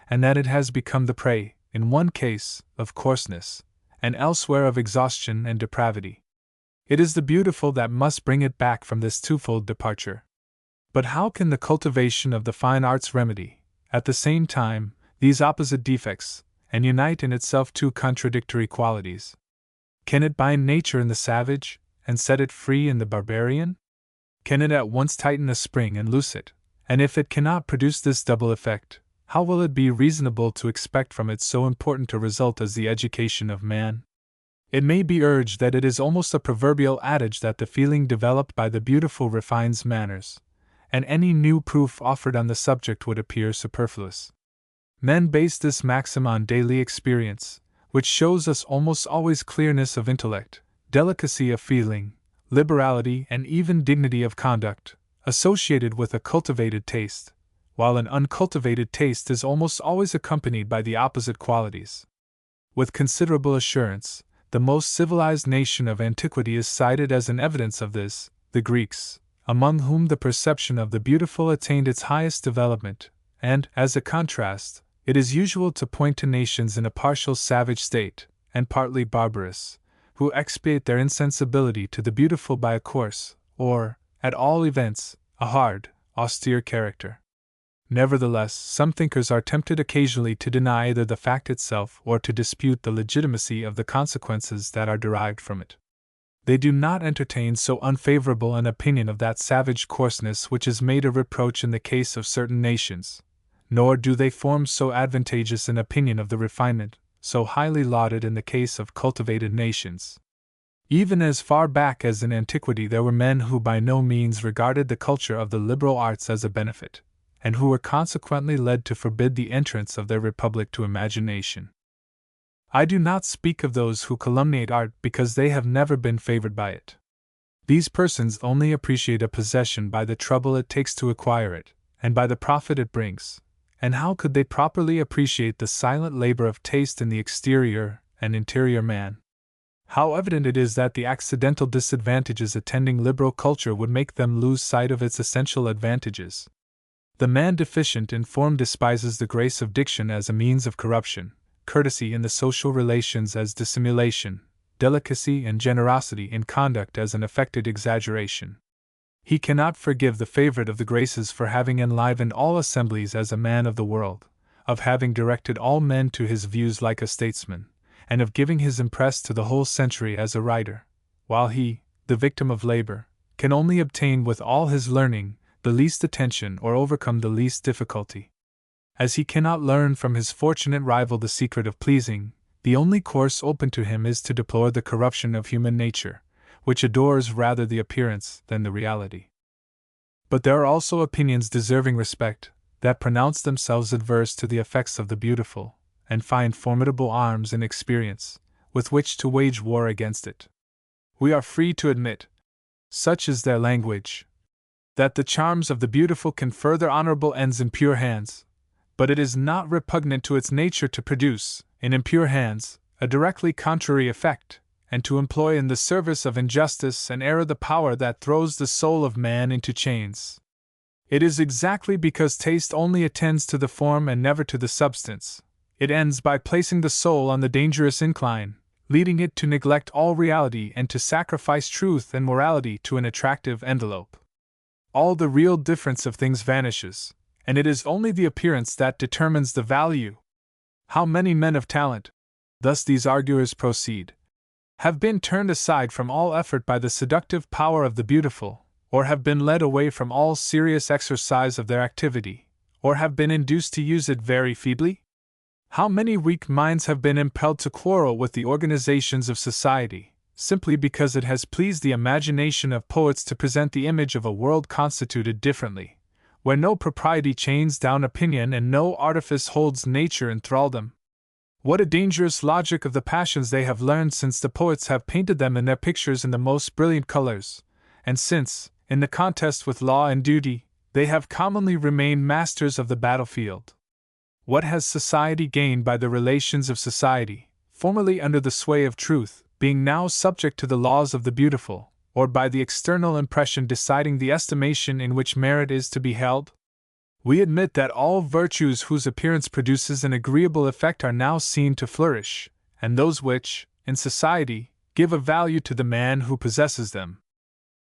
and that it has become the prey, in one case, of coarseness, and elsewhere of exhaustion and depravity. It is the beautiful that must bring it back from this twofold departure. But how can the cultivation of the fine arts remedy, at the same time, these opposite defects, and unite in itself two contradictory qualities? Can it bind nature in the savage, and set it free in the barbarian? Can it at once tighten the spring and loose it? And if it cannot produce this double effect, how will it be reasonable to expect from it so important a result as the education of man? It may be urged that it is almost a proverbial adage that the feeling developed by the beautiful refines manners, and any new proof offered on the subject would appear superfluous. Men base this maxim on daily experience, which shows us almost always clearness of intellect, delicacy of feeling, liberality, and even dignity of conduct, associated with a cultivated taste, while an uncultivated taste is almost always accompanied by the opposite qualities. With considerable assurance, the most civilized nation of antiquity is cited as an evidence of this, the Greeks, among whom the perception of the beautiful attained its highest development, and, as a contrast, it is usual to point to nations in a partial savage state, and partly barbarous, who expiate their insensibility to the beautiful by a coarse, or, at all events, a hard, austere character. Nevertheless, some thinkers are tempted occasionally to deny either the fact itself or to dispute the legitimacy of the consequences that are derived from it. They do not entertain so unfavorable an opinion of that savage coarseness which is made a reproach in the case of certain nations, nor do they form so advantageous an opinion of the refinement, so highly lauded in the case of cultivated nations. Even as far back as in antiquity there were men who by no means regarded the culture of the liberal arts as a benefit, and who were consequently led to forbid the entrance of their republic to imagination. I do not speak of those who calumniate art because they have never been favored by it. These persons only appreciate a possession by the trouble it takes to acquire it, and by the profit it brings, and how could they properly appreciate the silent labor of taste in the exterior and interior man? How evident it is that the accidental disadvantages attending liberal culture would make them lose sight of its essential advantages. The man deficient in form despises the grace of diction as a means of corruption, courtesy in the social relations as dissimulation, delicacy, and generosity in conduct as an affected exaggeration. He cannot forgive the favorite of the graces for having enlivened all assemblies as a man of the world, of having directed all men to his views like a statesman, and of giving his impress to the whole century as a writer, while he, the victim of labor, can only obtain with all his learning the least attention or overcome the least difficulty. As he cannot learn from his fortunate rival the secret of pleasing, the only course open to him is to deplore the corruption of human nature, which adores rather the appearance than the reality. But there are also opinions deserving respect, that pronounce themselves adverse to the effects of the beautiful, and find formidable arms in experience, with which to wage war against it. We are free to admit, such is their language, that the charms of the beautiful can further honorable ends in pure hands, but it is not repugnant to its nature to produce, in impure hands, a directly contrary effect, and to employ in the service of injustice and error the power that throws the soul of man into chains. It is exactly because taste only attends to the form and never to the substance. It ends by placing the soul on the dangerous incline, leading it to neglect all reality and to sacrifice truth and morality to an attractive envelope. All the real difference of things vanishes, and it is only the appearance that determines the value. How many men of talent, thus these arguers proceed, have been turned aside from all effort by the seductive power of the beautiful, or have been led away from all serious exercise of their activity, or have been induced to use it very feebly? How many weak minds have been impelled to quarrel with the organizations of society, simply because it has pleased the imagination of poets to present the image of a world constituted differently, where no propriety chains down opinion and no artifice holds nature in thraldom? What a dangerous logic of the passions they have learned since the poets have painted them in their pictures in the most brilliant colors, and since, in the contest with law and duty, they have commonly remained masters of the battlefield. What has society gained by the relations of society, formerly under the sway of truth, being now subject to the laws of the beautiful, or by the external impression deciding the estimation in which merit is to be held? We admit that all virtues whose appearance produces an agreeable effect are now seen to flourish, and those which, in society, give a value to the man who possesses them.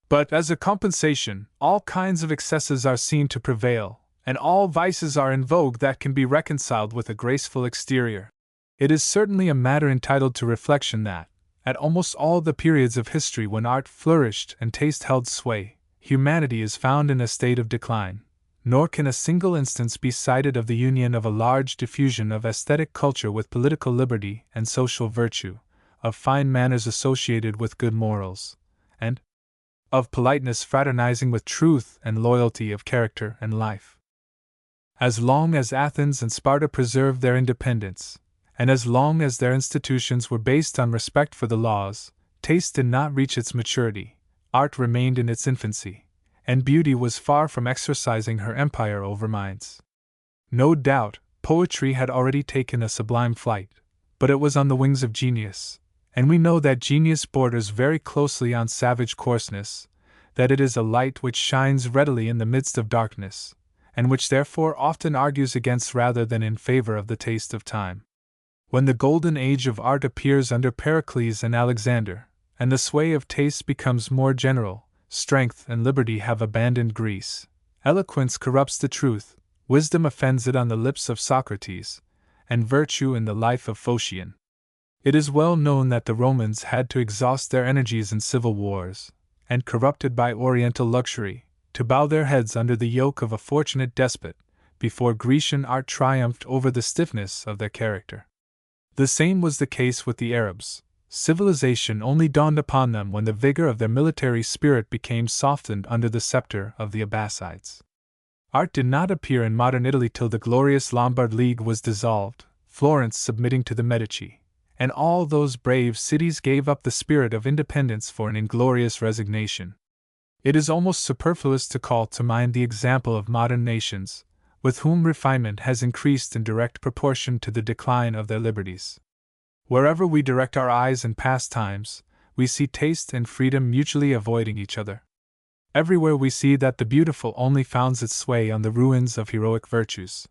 But, as a compensation, all kinds of excesses are seen to prevail, and all vices are in vogue that can be reconciled with a graceful exterior. It is certainly a matter entitled to reflection that, at almost all the periods of history when art flourished and taste held sway, humanity is found in a state of decline. Nor can a single instance be cited of the union of a large diffusion of aesthetic culture with political liberty and social virtue, of fine manners associated with good morals, and of politeness fraternizing with truth and loyalty of character and life. As long as Athens and Sparta preserved their independence, and as long as their institutions were based on respect for the laws, taste did not reach its maturity, art remained in its infancy, and beauty was far from exercising her empire over minds. No doubt, poetry had already taken a sublime flight, but it was on the wings of genius, and we know that genius borders very closely on savage coarseness, that it is a light which shines readily in the midst of darkness, and which therefore often argues against rather than in favor of the taste of time. When the golden age of art appears under Pericles and Alexander, and the sway of taste becomes more general, strength and liberty have abandoned Greece, eloquence corrupts the truth, wisdom offends it on the lips of Socrates, and virtue in the life of Phocion. It is well known that the Romans had to exhaust their energies in civil wars, and corrupted by oriental luxury, to bow their heads under the yoke of a fortunate despot, before Grecian art triumphed over the stiffness of their character. The same was the case with the Arabs. Civilization only dawned upon them when the vigor of their military spirit became softened under the scepter of the Abbasides. Art did not appear in modern Italy till the glorious Lombard League was dissolved, Florence submitting to the Medici, and all those brave cities gave up the spirit of independence for an inglorious resignation. It is almost superfluous to call to mind the example of modern nations, with whom refinement has increased in direct proportion to the decline of their liberties. Wherever we direct our eyes and pastimes, we see taste and freedom mutually avoiding each other. Everywhere we see that the beautiful only founds its sway on the ruins of heroic virtues.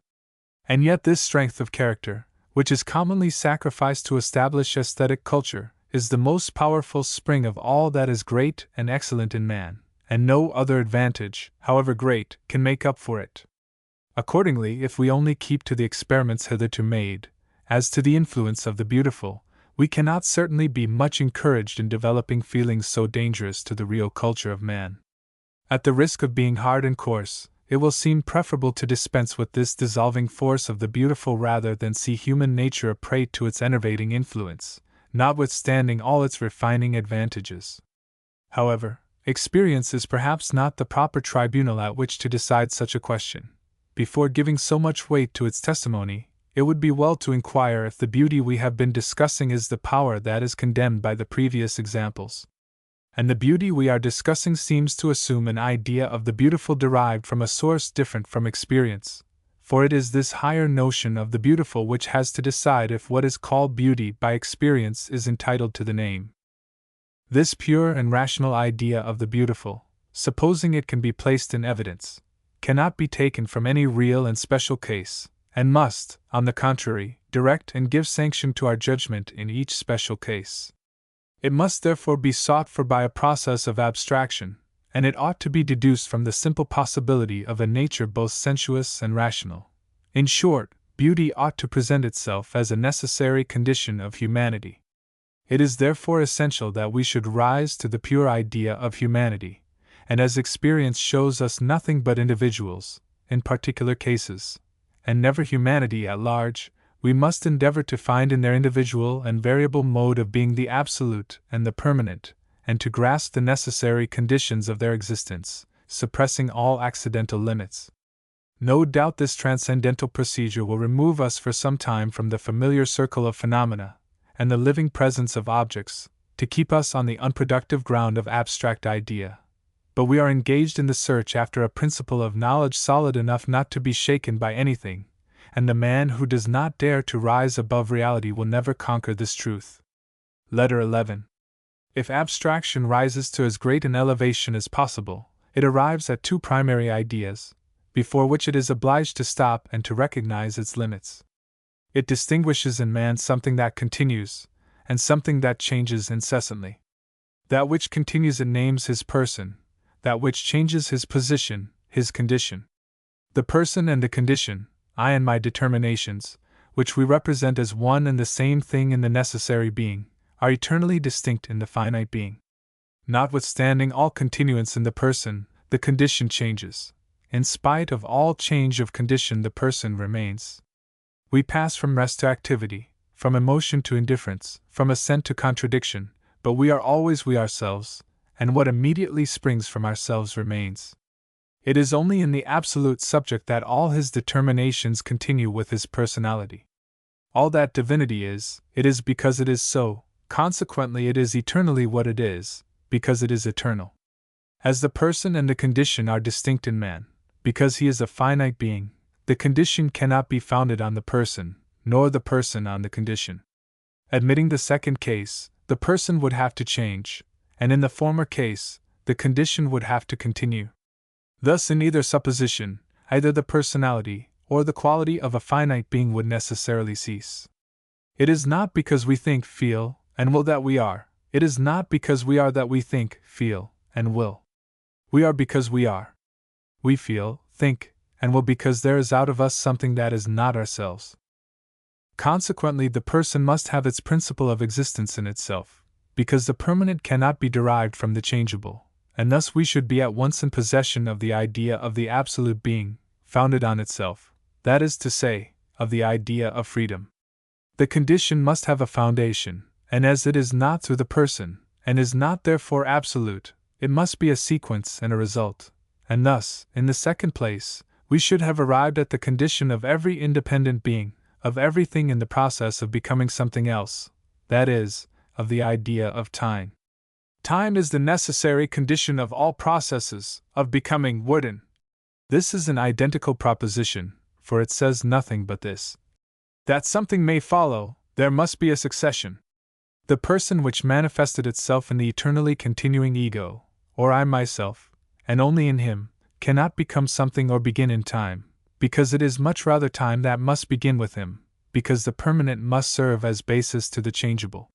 And yet this strength of character, which is commonly sacrificed to establish aesthetic culture, is the most powerful spring of all that is great and excellent in man, and no other advantage, however great, can make up for it. Accordingly, if we only keep to the experiments hitherto made, as to the influence of the beautiful, we cannot certainly be much encouraged in developing feelings so dangerous to the real culture of man. At the risk of being hard and coarse, it will seem preferable to dispense with this dissolving force of the beautiful rather than see human nature a prey to its enervating influence, notwithstanding all its refining advantages. However, experience is perhaps not the proper tribunal at which to decide such a question. Before giving so much weight to its testimony, it would be well to inquire if the beauty we have been discussing is the power that is condemned by the previous examples. And the beauty we are discussing seems to assume an idea of the beautiful derived from a source different from experience, for it is this higher notion of the beautiful which has to decide if what is called beauty by experience is entitled to the name. This pure and rational idea of the beautiful, supposing it can be placed in evidence, cannot be taken from any real and special case, and must, on the contrary, direct and give sanction to our judgment in each special case. It must therefore be sought for by a process of abstraction, and it ought to be deduced from the simple possibility of a nature both sensuous and rational. In short, beauty ought to present itself as a necessary condition of humanity. It is therefore essential that we should rise to the pure idea of humanity, and as experience shows us nothing but individuals, in particular cases, and never humanity at large, we must endeavor to find in their individual and variable mode of being the absolute and the permanent, and to grasp the necessary conditions of their existence, suppressing all accidental limits. No doubt this transcendental procedure will remove us for some time from the familiar circle of phenomena, and the living presence of objects, to keep us on the unproductive ground of abstract idea. But we are engaged in the search after a principle of knowledge solid enough not to be shaken by anything, and the man who does not dare to rise above reality will never conquer this truth. Letter 11. If abstraction rises to as great an elevation as possible, it arrives at two primary ideas, before which it is obliged to stop and to recognize its limits. It distinguishes in man something that continues, and something that changes incessantly. That which continues it names his person, that which changes his position, his condition. The person and the condition, I and my determinations, which we represent as one and the same thing in the necessary being, are eternally distinct in the finite being. Notwithstanding all continuance in the person, the condition changes. In spite of all change of condition, the person remains. We pass from rest to activity, from emotion to indifference, from assent to contradiction, but we are always we ourselves, and what immediately springs from ourselves remains. It is only in the absolute subject that all his determinations continue with his personality. All that divinity is, it is because it is so, consequently it is eternally what it is, because it is eternal. As the person and the condition are distinct in man, because he is a finite being, the condition cannot be founded on the person, nor the person on the condition. Admitting the second case, the person would have to change, and in the former case, the condition would have to continue. Thus, in either supposition, either the personality or the quality of a finite being would necessarily cease. It is not because we think, feel, and will that we are. It is not because we are that we think, feel, and will. We are because we are. We feel, think, and will because there is out of us something that is not ourselves. Consequently, the person must have its principle of existence in itself, because the permanent cannot be derived from the changeable, and thus we should be at once in possession of the idea of the absolute being, founded on itself, that is to say, of the idea of freedom. The condition must have a foundation, and as it is not through the person, and is not therefore absolute, it must be a sequence and a result, and thus, in the second place, we should have arrived at the condition of every independent being, of everything in the process of becoming something else, that is, of the idea of time. Time is the necessary condition of all processes, of becoming wooden. This is an identical proposition, for it says nothing but this: that something may follow, there must be a succession. The person which manifested itself in the eternally continuing ego, or I myself, and only in him, cannot become something or begin in time, because it is much rather time that must begin with him, because the permanent must serve as basis to the changeable.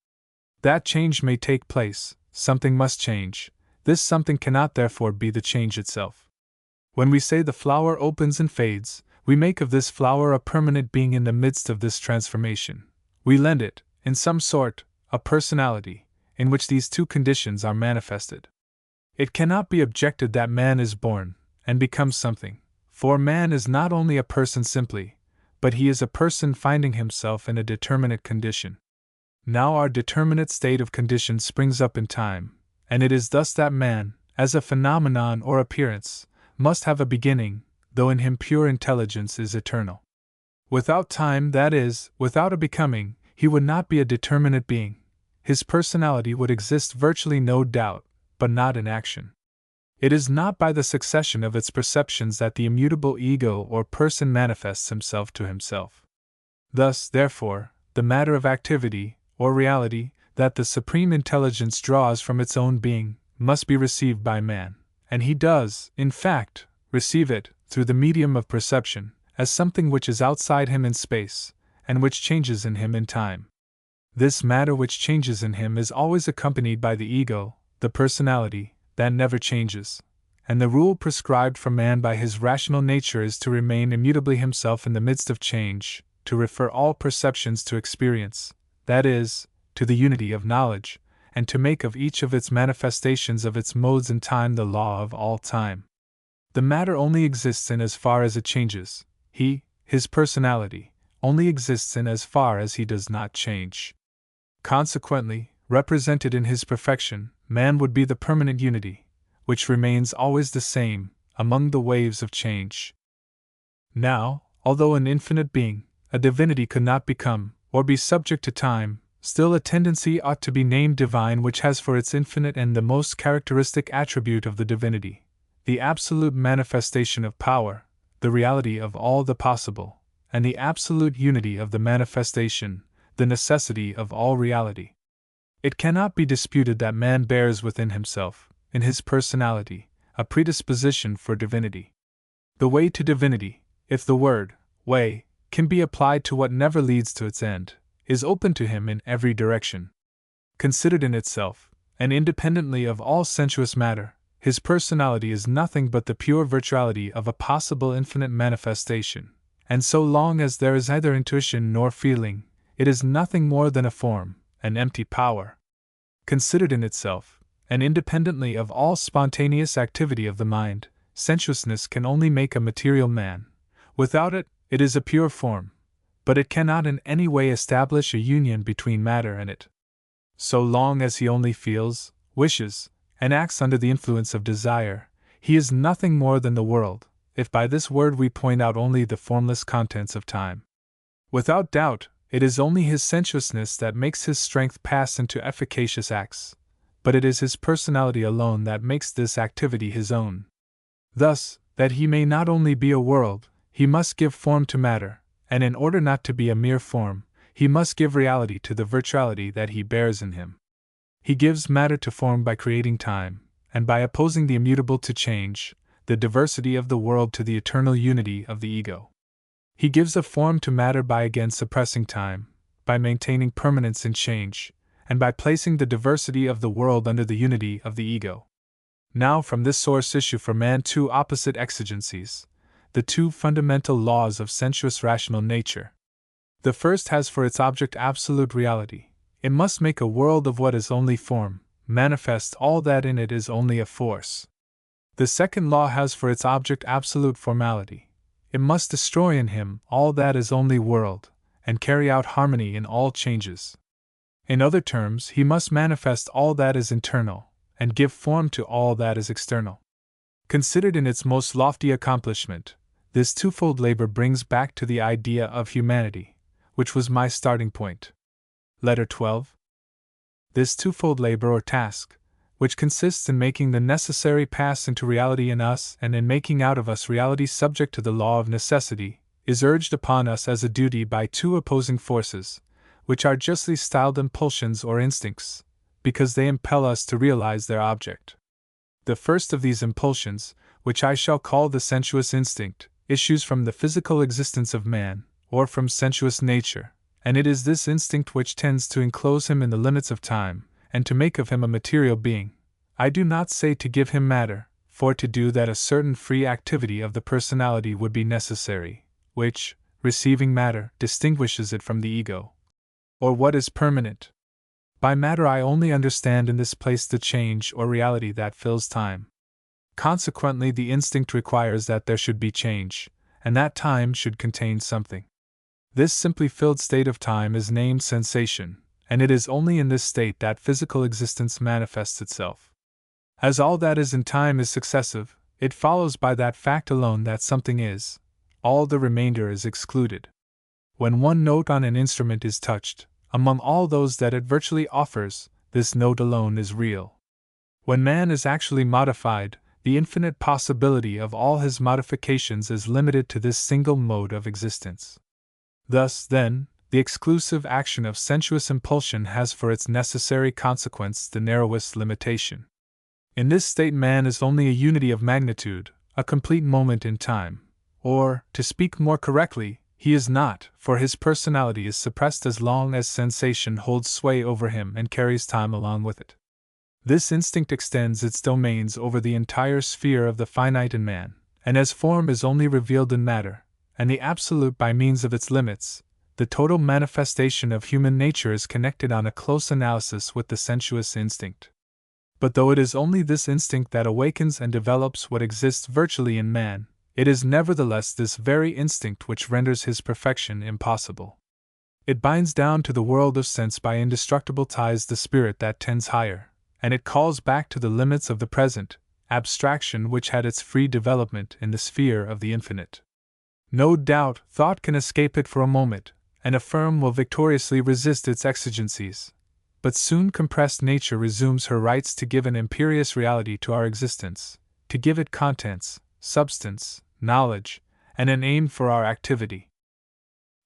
That change may take place, something must change. This something cannot therefore be the change itself. When we say the flower opens and fades, we make of this flower a permanent being in the midst of this transformation. We lend it, in some sort, a personality, in which these two conditions are manifested. It cannot be objected that man is born, and becomes something, for man is not only a person simply, but he is a person finding himself in a determinate condition. Now our determinate state of condition springs up in time, and it is thus that man, as a phenomenon or appearance, must have a beginning, though in him pure intelligence is eternal. Without time, that is, without a becoming, he would not be a determinate being. His personality would exist virtually no doubt, but not in action. It is not by the succession of its perceptions that the immutable ego or person manifests himself to himself. Thus, therefore, the matter of activity, or reality, that the supreme intelligence draws from its own being, must be received by man, and he does, in fact, receive it, through the medium of perception, as something which is outside him in space, and which changes in him in time. This matter which changes in him is always accompanied by the ego, the personality, that never changes, and the rule prescribed for man by his rational nature is to remain immutably himself in the midst of change, to refer all perceptions to experience, that is, to the unity of knowledge, and to make of each of its manifestations of its modes in time the law of all time. The matter only exists in as far as it changes. He, his personality, only exists in as far as he does not change. Consequently, represented in his perfection, man would be the permanent unity, which remains always the same, among the waves of change. Now, although an infinite being, a divinity could not become, or be subject to time, still a tendency ought to be named divine which has for its infinite and the most characteristic attribute of the divinity, the absolute manifestation of power, the reality of all the possible, and the absolute unity of the manifestation, the necessity of all reality. It cannot be disputed that man bears within himself, in his personality, a predisposition for divinity. The way to divinity, if the word, way, can be applied to what never leads to its end, is open to him in every direction. Considered in itself, and independently of all sensuous matter, his personality is nothing but the pure virtuality of a possible infinite manifestation, and so long as there is neither intuition nor feeling, it is nothing more than a form, an empty power. Considered in itself, and independently of all spontaneous activity of the mind, sensuousness can only make a material man. Without it, it is a pure form, but it cannot in any way establish a union between matter and it. So long as he only feels, wishes, and acts under the influence of desire, he is nothing more than the world, if by this word we point out only the formless contents of time. Without doubt, it is only his sensuousness that makes his strength pass into efficacious acts, but it is his personality alone that makes this activity his own. Thus, that he may not only be a world, he must give form to matter, and in order not to be a mere form, he must give reality to the virtuality that he bears in him. He gives matter to form by creating time, and by opposing the immutable to change, the diversity of the world to the eternal unity of the ego. He gives a form to matter by again suppressing time, by maintaining permanence in change, and by placing the diversity of the world under the unity of the ego. Now from this source issue for man two opposite exigencies, the two fundamental laws of sensuous rational nature. The first has for its object absolute reality. It must make a world of what is only form, manifest all that in it is only a force. The second law has for its object absolute formality. It must destroy in him all that is only world, and carry out harmony in all changes. In other terms, he must manifest all that is internal, and give form to all that is external. Considered in its most lofty accomplishment, this twofold labor brings back to the idea of humanity, which was my starting point. Letter 12. This twofold labor or task, which consists in making the necessary pass into reality in us and in making out of us reality subject to the law of necessity, is urged upon us as a duty by two opposing forces, which are justly styled impulsions or instincts, because they impel us to realize their object. The first of these impulsions, which I shall call the sensuous instinct, issues from the physical existence of man, or from sensuous nature, and it is this instinct which tends to enclose him in the limits of time, and to make of him a material being. I do not say to give him matter, for to do that a certain free activity of the personality would be necessary, which, receiving matter, distinguishes it from the ego. Or what is permanent? By matter I only understand in this place the change or reality that fills time. Consequently, the instinct requires that there should be change, and that time should contain something. This simply filled state of time is named sensation, and it is only in this state that physical existence manifests itself. As all that is in time is successive, it follows by that fact alone that something is, all the remainder is excluded. When one note on an instrument is touched, among all those that it virtually offers, this note alone is real. When man is actually modified, the infinite possibility of all his modifications is limited to this single mode of existence. Thus, then, the exclusive action of sensuous impulsion has for its necessary consequence the narrowest limitation. In this state man is only a unity of magnitude, a complete moment in time, or, to speak more correctly, he is not, for his personality is suppressed as long as sensation holds sway over him and carries time along with it. This instinct extends its domains over the entire sphere of the finite in man, and as form is only revealed in matter, and the absolute by means of its limits, the total manifestation of human nature is connected on a close analysis with the sensuous instinct. But though it is only this instinct that awakens and develops what exists virtually in man, it is nevertheless this very instinct which renders his perfection impossible. It binds down to the world of sense by indestructible ties the spirit that tends higher, and it calls back to the limits of the present, abstraction which had its free development in the sphere of the infinite. No doubt, thought can escape it for a moment, and affirm will victoriously resist its exigencies. But soon compressed nature resumes her rights to give an imperious reality to our existence, to give it contents, substance, knowledge, and an aim for our activity.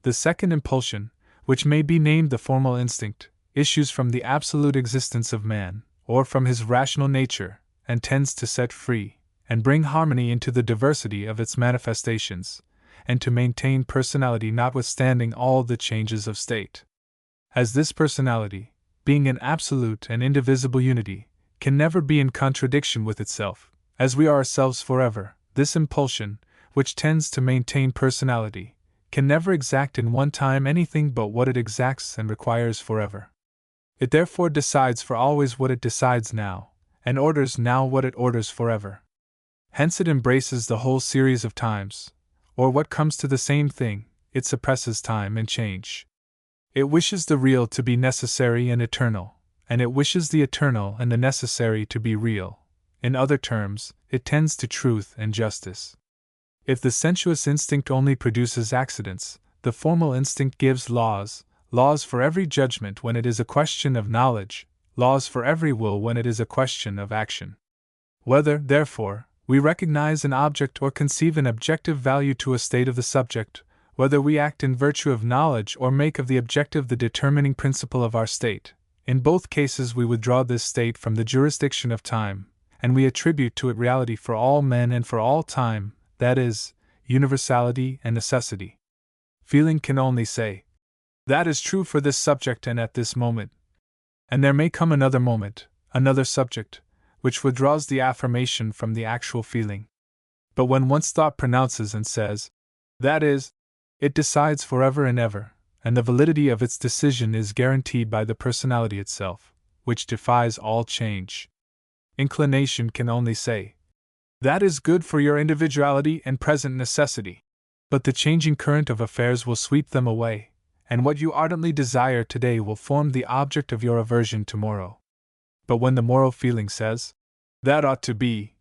The second impulsion, which may be named the formal instinct, issues from the absolute existence of man, or from his rational nature, and tends to set free, and bring harmony into the diversity of its manifestations, and to maintain personality notwithstanding all the changes of state. As this personality, being an absolute and indivisible unity, can never be in contradiction with itself, as we are ourselves forever, this impulsion, which tends to maintain personality, can never exact in one time anything but what it exacts and requires forever. It therefore decides for always what it decides now, and orders now what it orders forever. Hence it embraces the whole series of times, or what comes to the same thing, it suppresses time and change. It wishes the real to be necessary and eternal, and it wishes the eternal and the necessary to be real. In other terms, it tends to truth and justice. If the sensuous instinct only produces accidents, the formal instinct gives laws for every judgment when it is a question of knowledge, laws for every will when it is a question of action. Whether, therefore, we recognize an object or conceive an objective value to a state of the subject, whether we act in virtue of knowledge or make of the objective the determining principle of our state, in both cases we withdraw this state from the jurisdiction of time, and we attribute to it reality for all men and for all time, that is, universality and necessity. Feeling can only say, "That is true for this subject and at this moment," and there may come another moment, another subject, which withdraws the affirmation from the actual feeling. But when once thought pronounces and says, "That is," it decides forever and ever, and the validity of its decision is guaranteed by the personality itself, which defies all change. Inclination can only say, "That is good for your individuality and present necessity," but the changing current of affairs will sweep them away, and what you ardently desire today will form the object of your aversion tomorrow. But when the moral feeling says, "That ought to be,"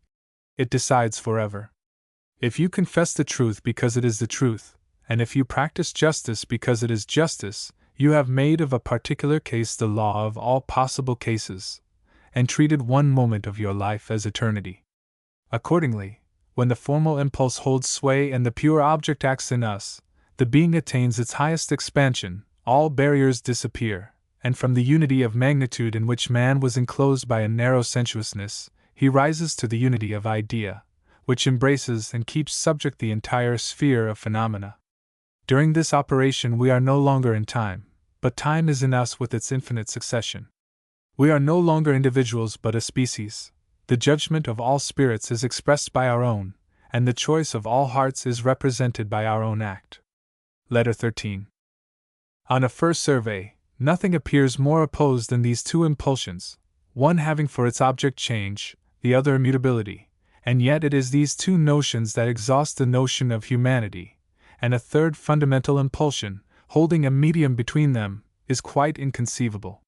it decides forever. If you confess the truth because it is the truth, and if you practice justice because it is justice, you have made of a particular case the law of all possible cases, and treated one moment of your life as eternity. Accordingly, when the formal impulse holds sway and the pure object acts in us, the being attains its highest expansion, all barriers disappear, and from the unity of magnitude in which man was enclosed by a narrow sensuousness, he rises to the unity of idea, which embraces and keeps subject the entire sphere of phenomena. During this operation we are no longer in time, but time is in us with its infinite succession. We are no longer individuals but a species. The judgment of all spirits is expressed by our own, and the choice of all hearts is represented by our own act. Letter 13. On a first survey, nothing appears more opposed than these two impulsions, one having for its object change, the other immutability, and yet it is these two notions that exhaust the notion of humanity, and a third fundamental impulsion, holding a medium between them, is quite inconceivable.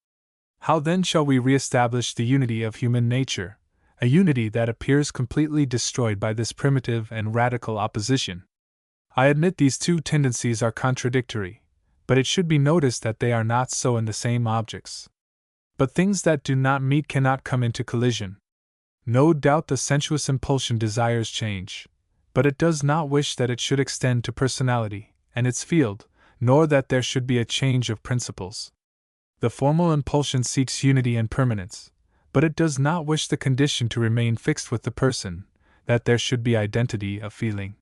How then shall we re-establish the unity of human nature, a unity that appears completely destroyed by this primitive and radical opposition? I admit these two tendencies are contradictory, but it should be noticed that they are not so in the same objects. But things that do not meet cannot come into collision. No doubt the sensuous impulsion desires change, but it does not wish that it should extend to personality and its field, nor that there should be a change of principles. The formal impulsion seeks unity and permanence, but it does not wish the condition to remain fixed with the person, that there should be identity of feeling.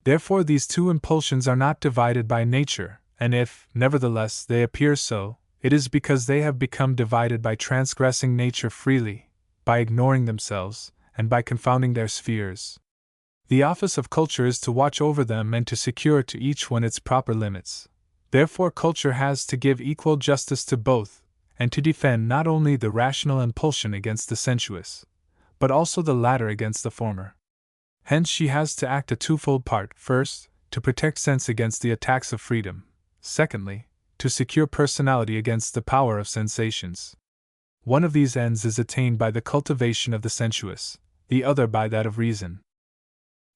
Therefore these two impulsions are not divided by nature, and if, nevertheless, they appear so, it is because they have become divided by transgressing nature freely, by ignoring themselves, and by confounding their spheres. The office of culture is to watch over them and to secure to each one its proper limits. Therefore culture has to give equal justice to both, and to defend not only the rational impulsion against the sensuous, but also the latter against the former. Hence she has to act a twofold part: first, to protect sense against the attacks of freedom; secondly, to secure personality against the power of sensations. One of these ends is attained by the cultivation of the sensuous, the other by that of reason.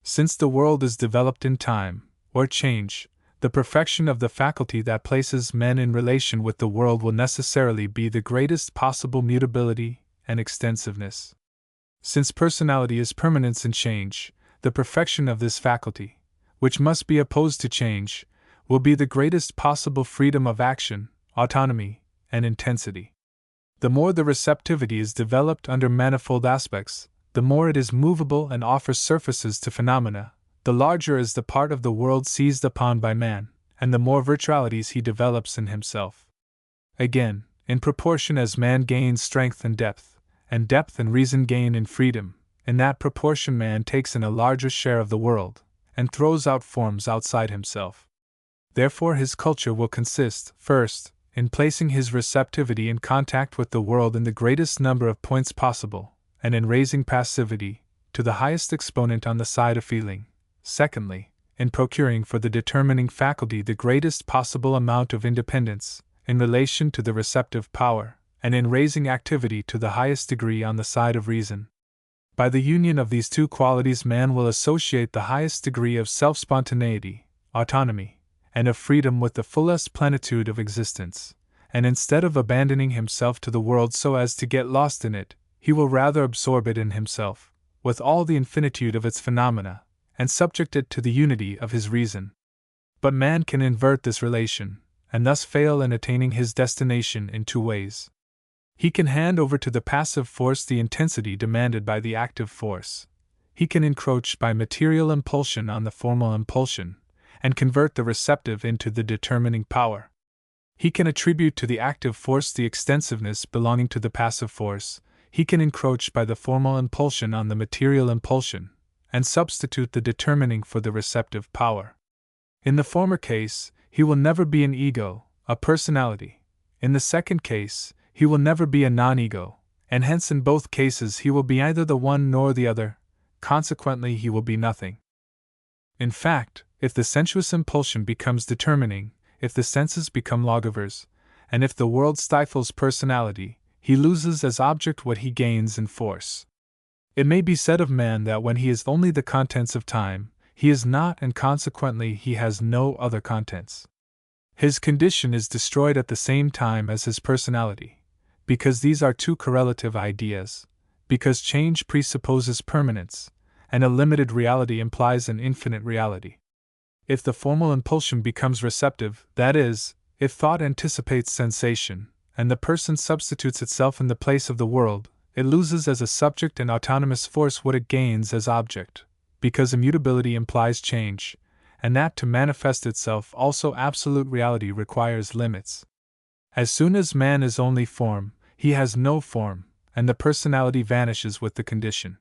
Since the world is developed in time, or change, the perfection of the faculty that places men in relation with the world will necessarily be the greatest possible mutability and extensiveness. Since personality is permanence in change, the perfection of this faculty, which must be opposed to change, will be the greatest possible freedom of action, autonomy, and intensity. The more the receptivity is developed under manifold aspects, the more it is movable and offers surfaces to phenomena, the larger is the part of the world seized upon by man, and the more virtualities he develops in himself. Again, in proportion as man gains strength and depth and reason gain in freedom, in that proportion man takes in a larger share of the world, and throws out forms outside himself. Therefore his culture will consist, first, in placing his receptivity in contact with the world in the greatest number of points possible, and in raising passivity to the highest exponent on the side of feeling; secondly, in procuring for the determining faculty the greatest possible amount of independence in relation to the receptive power, and in raising activity to the highest degree on the side of reason. By the union of these two qualities man will associate the highest degree of self-spontaneity, autonomy, and of freedom with the fullest plenitude of existence, and instead of abandoning himself to the world so as to get lost in it, he will rather absorb it in himself, with all the infinitude of its phenomena, and subject it to the unity of his reason. But man can invert this relation, and thus fail in attaining his destination in two ways. He can hand over to the passive force the intensity demanded by the active force. He can encroach by material impulsion on the formal impulsion, and convert the receptive into the determining power. He can attribute to the active force the extensiveness belonging to the passive force. He can encroach by the formal impulsion on the material impulsion, and substitute the determining for the receptive power. In the former case, he will never be an ego, a personality. In the second case, he will never be a non-ego, and hence in both cases he will be either the one nor the other, consequently he will be nothing. In fact, if the sensuous impulsion becomes determining, if the senses become lawgivers, and if the world stifles personality, he loses as object what he gains in force. It may be said of man that when he is only the contents of time, he is not, and consequently he has no other contents. His condition is destroyed at the same time as his personality, because these are two correlative ideas, because change presupposes permanence, and a limited reality implies an infinite reality. If the formal impulsion becomes receptive, that is, if thought anticipates sensation, and the person substitutes itself in the place of the world, it loses as a subject and autonomous force what it gains as object, because immutability implies change, and that to manifest itself also absolute reality requires limits. As soon as man is only form, he has no form, and the personality vanishes with the condition.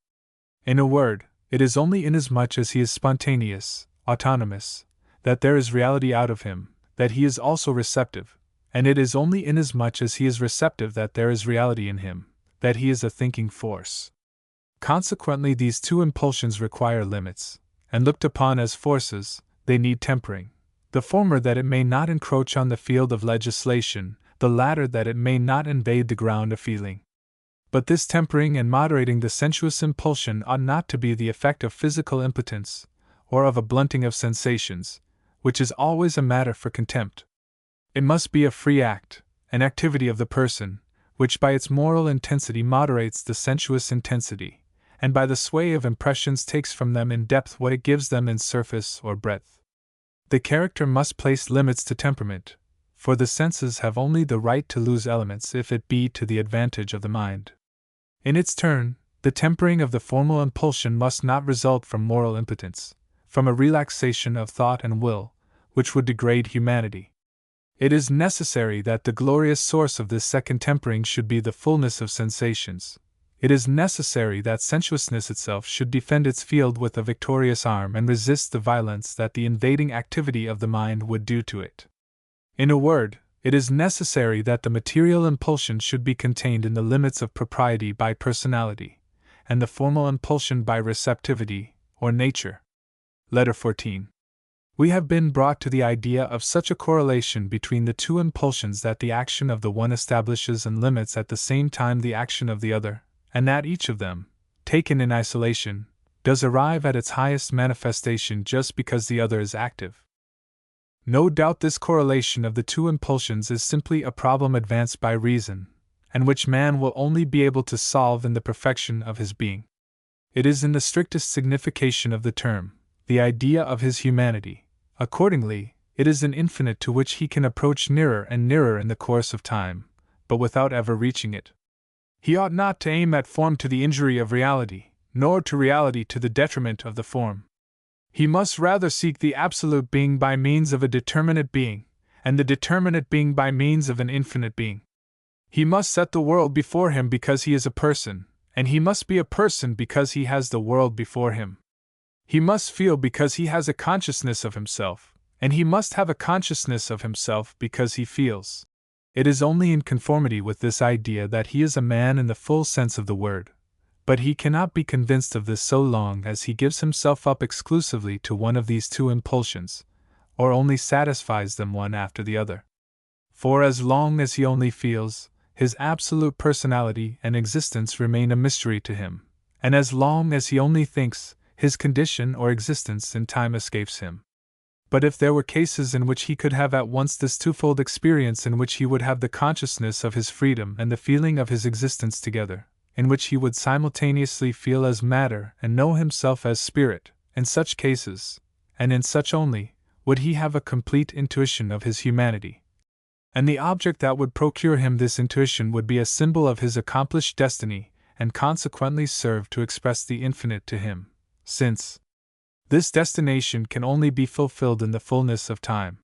In a word, it is only inasmuch as he is spontaneous, autonomous, that there is reality out of him, that he is also receptive, and it is only inasmuch as he is receptive that there is reality in him, that he is a thinking force. Consequently, these two impulsions require limits, and looked upon as forces, they need tempering, the former that it may not encroach on the field of legislation, the latter that it may not invade the ground of feeling. But this tempering and moderating the sensuous impulsion ought not to be the effect of physical impotence, or of a blunting of sensations, which is always a matter for contempt. It must be a free act, an activity of the person, which by its moral intensity moderates the sensuous intensity, and by the sway of impressions takes from them in depth what it gives them in surface or breadth. The character must place limits to temperament, for the senses have only the right to lose elements if it be to the advantage of the mind. In its turn, the tempering of the formal impulsion must not result from moral impotence, from a relaxation of thought and will, which would degrade humanity. It is necessary that the glorious source of this second tempering should be the fullness of sensations. It is necessary that sensuousness itself should defend its field with a victorious arm and resist the violence that the invading activity of the mind would do to it. In a word, it is necessary that the material impulsion should be contained in the limits of propriety by personality, and the formal impulsion by receptivity, or nature. Letter 14. We have been brought to the idea of such a correlation between the two impulsions that the action of the one establishes and limits at the same time the action of the other, and that each of them, taken in isolation, does arrive at its highest manifestation just because the other is active. No doubt this correlation of the two impulsions is simply a problem advanced by reason, and which man will only be able to solve in the perfection of his being. It is in the strictest signification of the term, the idea of his humanity. Accordingly, it is an infinite to which he can approach nearer and nearer in the course of time, but without ever reaching it. He ought not to aim at form to the injury of reality, nor to reality to the detriment of the form. He must rather seek the absolute being by means of a determinate being, and the determinate being by means of an infinite being. He must set the world before him because he is a person, and he must be a person because he has the world before him. He must feel because he has a consciousness of himself, and he must have a consciousness of himself because he feels. It is only in conformity with this idea that he is a man in the full sense of the word, but he cannot be convinced of this so long as he gives himself up exclusively to one of these two impulsions, or only satisfies them one after the other. For as long as he only feels, his absolute personality and existence remain a mystery to him, and as long as he only thinks, his condition or existence in time escapes him. But if there were cases in which he could have at once this twofold experience, in which he would have the consciousness of his freedom and the feeling of his existence together, in which he would simultaneously feel as matter and know himself as spirit, in such cases, and in such only, would he have a complete intuition of his humanity. And the object that would procure him this intuition would be a symbol of his accomplished destiny, and consequently serve to express the infinite to him, since this destination can only be fulfilled in the fullness of time.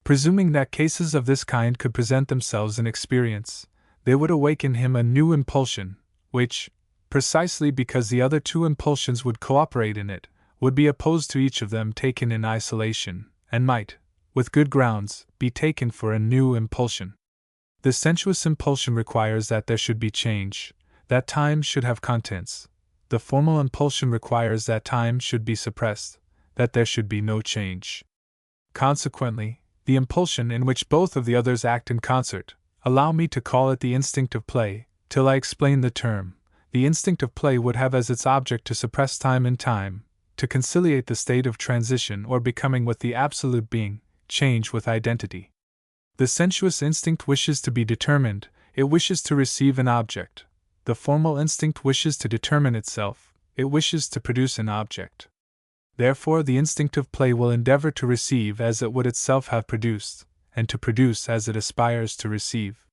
Presuming that cases of this kind could present themselves in experience, they would awaken him a new impulsion, which, precisely because the other two impulsions would cooperate in it, would be opposed to each of them taken in isolation, and might, with good grounds, be taken for a new impulsion. The sensuous impulsion requires that there should be change, that time should have contents. The formal impulsion requires that time should be suppressed, that there should be no change. Consequently, the impulsion in which both of the others act in concert, allow me to call it the instinct of play, till I explain the term. The instinct of play would have as its object to suppress time in time, to conciliate the state of transition or becoming with the absolute being, change with identity. The sensuous instinct wishes to be determined, it wishes to receive an object. The formal instinct wishes to determine itself, it wishes to produce an object. Therefore, the instinct of play will endeavor to receive as it would itself have produced, and to produce as it aspires to receive.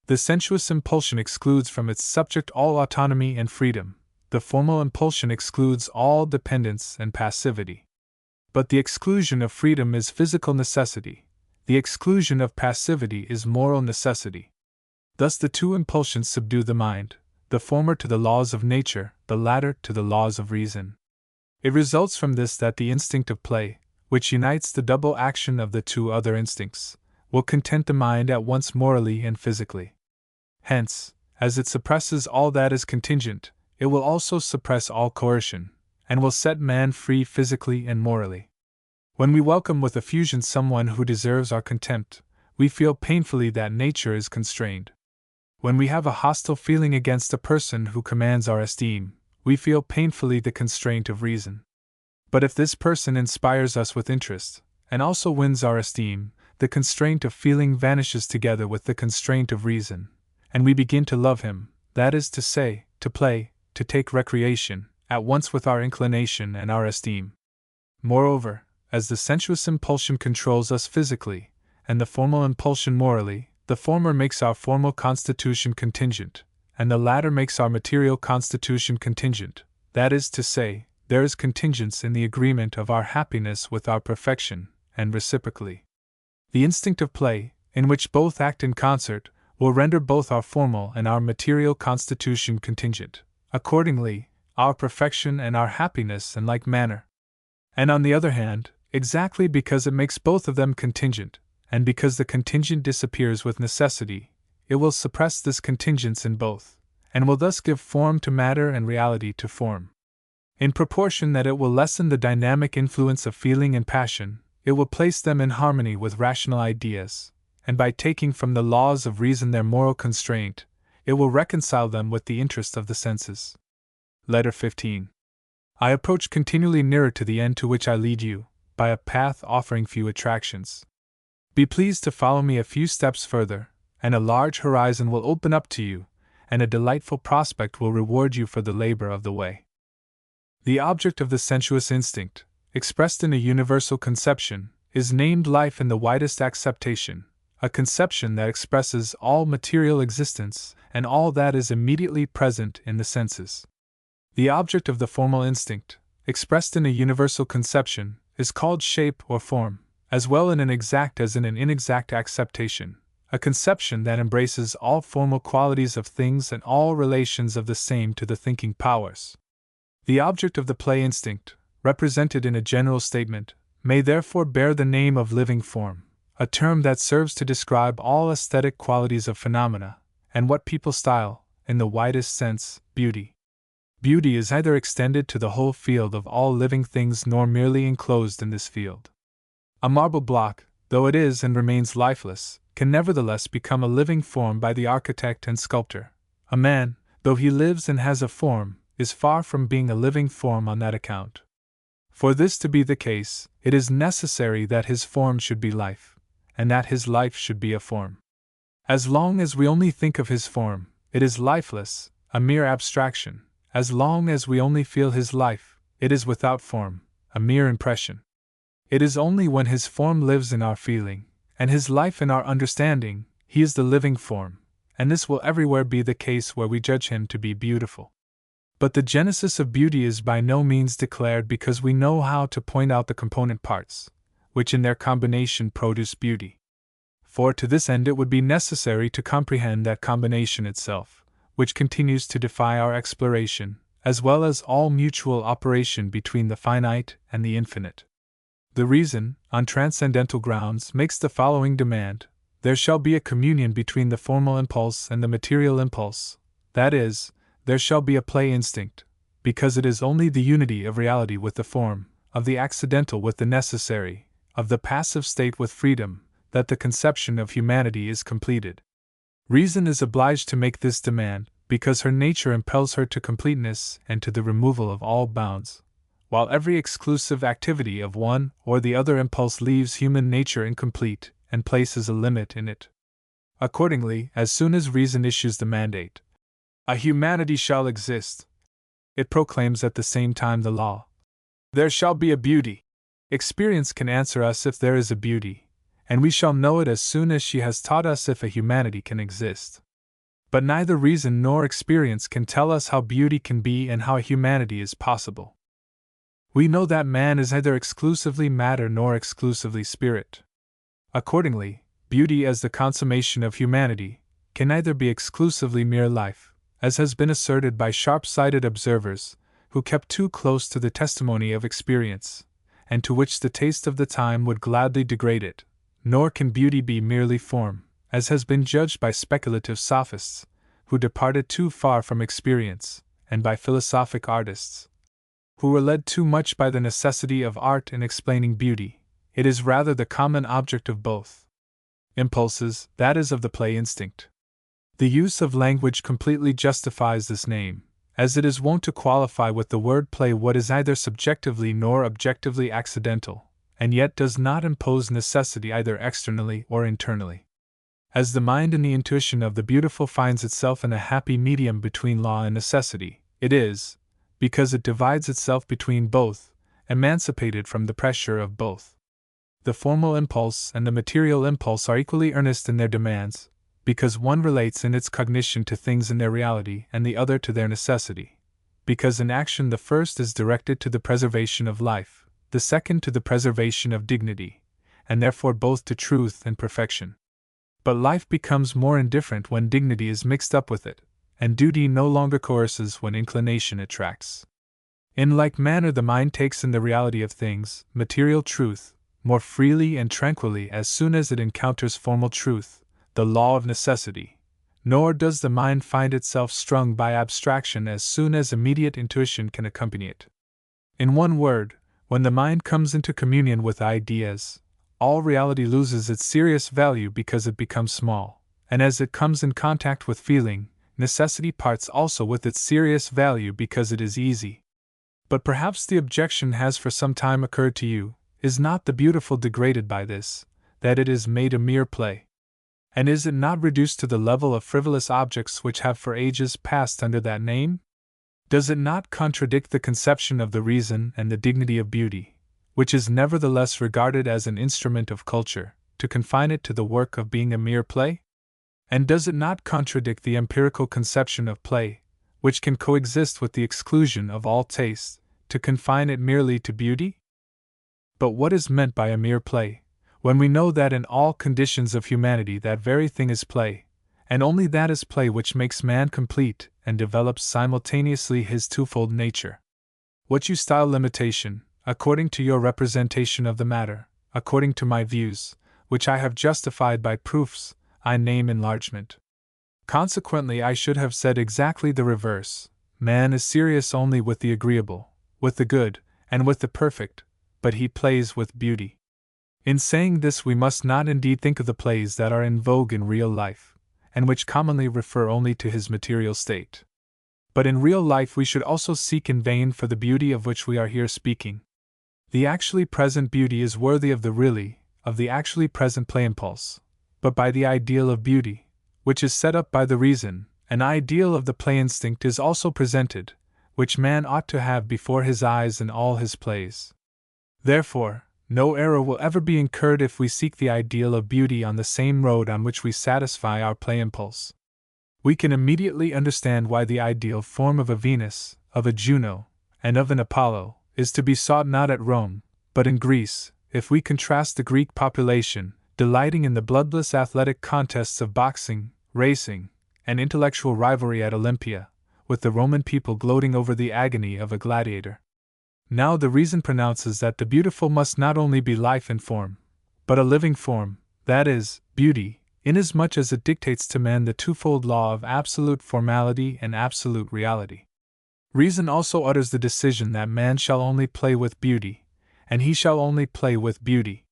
The sensuous impulsion excludes from its subject all autonomy and freedom, the formal impulsion excludes all dependence and passivity. But the exclusion of freedom is physical necessity, the exclusion of passivity is moral necessity. Thus the two impulsions subdue the mind, the former to the laws of nature, the latter to the laws of reason. It results from this that the instinct of play, which unites the double action of the two other instincts, will content the mind at once morally and physically. Hence, as it suppresses all that is contingent, it will also suppress all coercion, and will set man free physically and morally. When we welcome with effusion someone who deserves our contempt, we feel painfully that nature is constrained. When we have a hostile feeling against a person who commands our esteem, we feel painfully the constraint of reason. But if this person inspires us with interest, and also wins our esteem, the constraint of feeling vanishes together with the constraint of reason, and we begin to love him, that is to say, to play, to take recreation, at once with our inclination and our esteem. Moreover, as the sensuous impulsion controls us physically, and the formal impulsion morally, the former makes our formal constitution contingent, and the latter makes our material constitution contingent, that is to say, there is contingence in the agreement of our happiness with our perfection, and reciprocally. The instinct of play, in which both act in concert, will render both our formal and our material constitution contingent, accordingly, our perfection and our happiness in like manner. And on the other hand, exactly because it makes both of them contingent, and because the contingent disappears with necessity, it will suppress this contingence in both, and will thus give form to matter and reality to form. In proportion that it will lessen the dynamic influence of feeling and passion, it will place them in harmony with rational ideas, and by taking from the laws of reason their moral constraint, it will reconcile them with the interest of the senses. Letter 15. I approach continually nearer to the end to which I lead you, by a path offering few attractions. Be pleased to follow me a few steps further, and a large horizon will open up to you, and a delightful prospect will reward you for the labor of the way. The object of the sensuous instinct, expressed in a universal conception, is named life in the widest acceptation, a conception that expresses all material existence and all that is immediately present in the senses. The object of the formal instinct, expressed in a universal conception, is called shape or form, as well in an exact as in an inexact acceptation, a conception that embraces all formal qualities of things and all relations of the same to the thinking powers. The object of the play instinct, represented in a general statement, may therefore bear the name of living form, a term that serves to describe all aesthetic qualities of phenomena, and what people style, in the widest sense, beauty. Beauty is neither extended to the whole field of all living things nor merely enclosed in this field. A marble block, though it is and remains lifeless, can nevertheless become a living form by the architect and sculptor. A man, though he lives and has a form, is far from being a living form on that account. For this to be the case, it is necessary that his form should be life, and that his life should be a form. As long as we only think of his form, it is lifeless, a mere abstraction. As long as we only feel his life, it is without form, a mere impression. It is only when his form lives in our feeling, and his life in our understanding, he is the living form, and this will everywhere be the case where we judge him to be beautiful. But the genesis of beauty is by no means declared because we know how to point out the component parts, which in their combination produce beauty. For to this end it would be necessary to comprehend that combination itself, which continues to defy our exploration, as well as all mutual operation between the finite and the infinite. The reason, on transcendental grounds, makes the following demand: there shall be a communion between the formal impulse and the material impulse, that is, there shall be a play instinct, because it is only the unity of reality with the form, of the accidental with the necessary, of the passive state with freedom, that the conception of humanity is completed. Reason is obliged to make this demand, because her nature impels her to completeness and to the removal of all bounds, while every exclusive activity of one or the other impulse leaves human nature incomplete and places a limit in it. Accordingly, as soon as reason issues the mandate, "A humanity shall exist," it proclaims at the same time the law, "There shall be a beauty." Experience can answer us if there is a beauty, and we shall know it as soon as she has taught us if a humanity can exist. But neither reason nor experience can tell us how beauty can be and how a humanity is possible. We know that man is neither exclusively matter nor exclusively spirit. Accordingly, beauty as the consummation of humanity can neither be exclusively mere life, as has been asserted by sharp-sighted observers who kept too close to the testimony of experience, and to which the taste of the time would gladly degrade it, nor can beauty be merely form, as has been judged by speculative sophists, who departed too far from experience, and by philosophic artists, who were led too much by the necessity of art in explaining beauty. It is rather the common object of both impulses, that is, of the play instinct. The use of language completely justifies this name, as it is wont to qualify with the word play what is neither subjectively nor objectively accidental, and yet does not impose necessity either externally or internally. As the mind in the intuition of the beautiful finds itself in a happy medium between law and necessity, it is, because it divides itself between both, emancipated from the pressure of both. The formal impulse and the material impulse are equally earnest in their demands, because one relates in its cognition to things in their reality and the other to their necessity. Because in action the first is directed to the preservation of life, the second to the preservation of dignity, and therefore both to truth and perfection. But life becomes more indifferent when dignity is mixed up with it, and duty no longer coerces when inclination attracts. In like manner the mind takes in the reality of things, material truth, more freely and tranquilly as soon as it encounters formal truth, the law of necessity, nor does the mind find itself strung by abstraction as soon as immediate intuition can accompany it. In one word, when the mind comes into communion with ideas, all reality loses its serious value because it becomes small, and as it comes in contact with feeling, necessity parts also with its serious value because it is easy. But perhaps the objection has for some time occurred to you, is not the beautiful degraded by this, that it is made a mere play? And is it not reduced to the level of frivolous objects which have for ages passed under that name? Does it not contradict the conception of the reason and the dignity of beauty, which is nevertheless regarded as an instrument of culture, to confine it to the work of being a mere play? And does it not contradict the empirical conception of play, which can coexist with the exclusion of all taste, to confine it merely to beauty? But what is meant by a mere play, when we know that in all conditions of humanity that very thing is play, and only that is play which makes man complete and develops simultaneously his twofold nature? What you style limitation, according to your representation of the matter, according to my views, which I have justified by proofs, I name enlargement. Consequently, I should have said exactly the reverse. Man is serious only with the agreeable, with the good, and with the perfect, but he plays with beauty. In saying this, we must not indeed think of the plays that are in vogue in real life, and which commonly refer only to his material state. But in real life we should also seek in vain for the beauty of which we are here speaking. The actually present beauty is worthy of the actually present play impulse, but by the ideal of beauty, which is set up by the reason, an ideal of the play instinct is also presented, which man ought to have before his eyes in all his plays. Therefore, no error will ever be incurred if we seek the ideal of beauty on the same road on which we satisfy our play impulse. We can immediately understand why the ideal form of a Venus, of a Juno, and of an Apollo is to be sought not at Rome, but in Greece, if we contrast the Greek population, delighting in the bloodless athletic contests of boxing, racing, and intellectual rivalry at Olympia, with the Roman people gloating over the agony of a gladiator. Now the reason pronounces that the beautiful must not only be life in form, but a living form, that is, beauty, inasmuch as it dictates to man the twofold law of absolute formality and absolute reality. Reason also utters the decision that man shall only play with beauty, and he shall only play with beauty.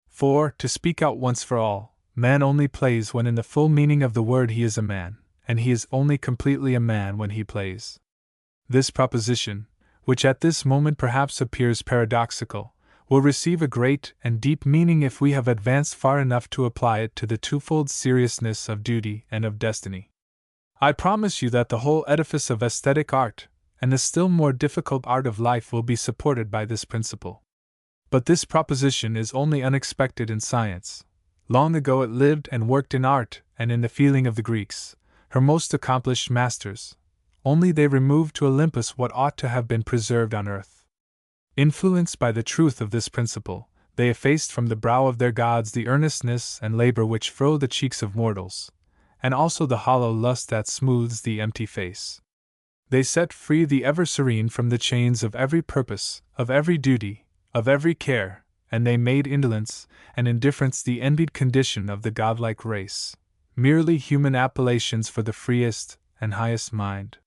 For, to speak out once for all, man only plays when in the full meaning of the word he is a man, and he is only completely a man when he plays. This proposition, which at this moment perhaps appears paradoxical, will receive a great and deep meaning if we have advanced far enough to apply it to the twofold seriousness of duty and of destiny. I promise you that the whole edifice of aesthetic art, and the still more difficult art of life, will be supported by this principle. But this proposition is only unexpected in science. Long ago it lived and worked in art and in the feeling of the Greeks, her most accomplished masters. Only they removed to Olympus what ought to have been preserved on earth. Influenced by the truth of this principle, they effaced from the brow of their gods the earnestness and labor which furrow the cheeks of mortals, and also the hollow lust that smooths the empty face. They set free the ever serene from the chains of every purpose, of every duty, of every care, and they made indolence and indifference the envied condition of the godlike race, merely human appellations for the freest and highest mind.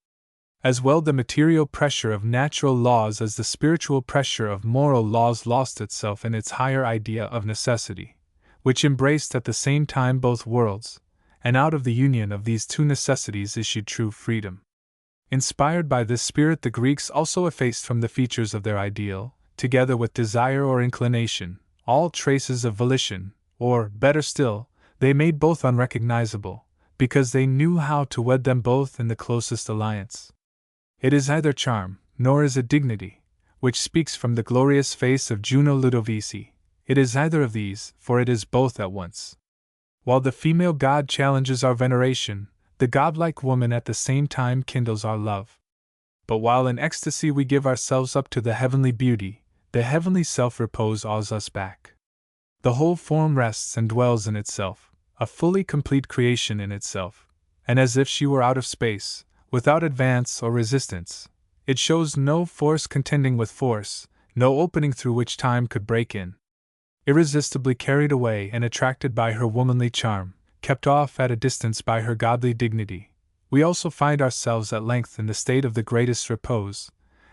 As well the material pressure of natural laws as the spiritual pressure of moral laws lost itself in its higher idea of necessity, which embraced at the same time both worlds, and out of the union of these two necessities issued true freedom. Inspired by this spirit, the Greeks also effaced from the features of their ideal, together with desire or inclination, all traces of volition, or, better still, they made both unrecognizable, because they knew how to wed them both in the closest alliance. It is neither charm, nor is it dignity, which speaks from the glorious face of Juno Ludovici. It is neither of these, for it is both at once. While the female god challenges our veneration, the godlike woman at the same time kindles our love. But while in ecstasy we give ourselves up to the heavenly beauty, the heavenly self-repose awes us back. The whole form rests and dwells in itself, a fully complete creation in itself, and as if she were out of space, without advance or resistance, it shows no force contending with force, no opening through which time could break in. Irresistibly carried away and attracted by her womanly charm, kept off at a distance by her godly dignity, we also find ourselves at length in the state of the greatest repose,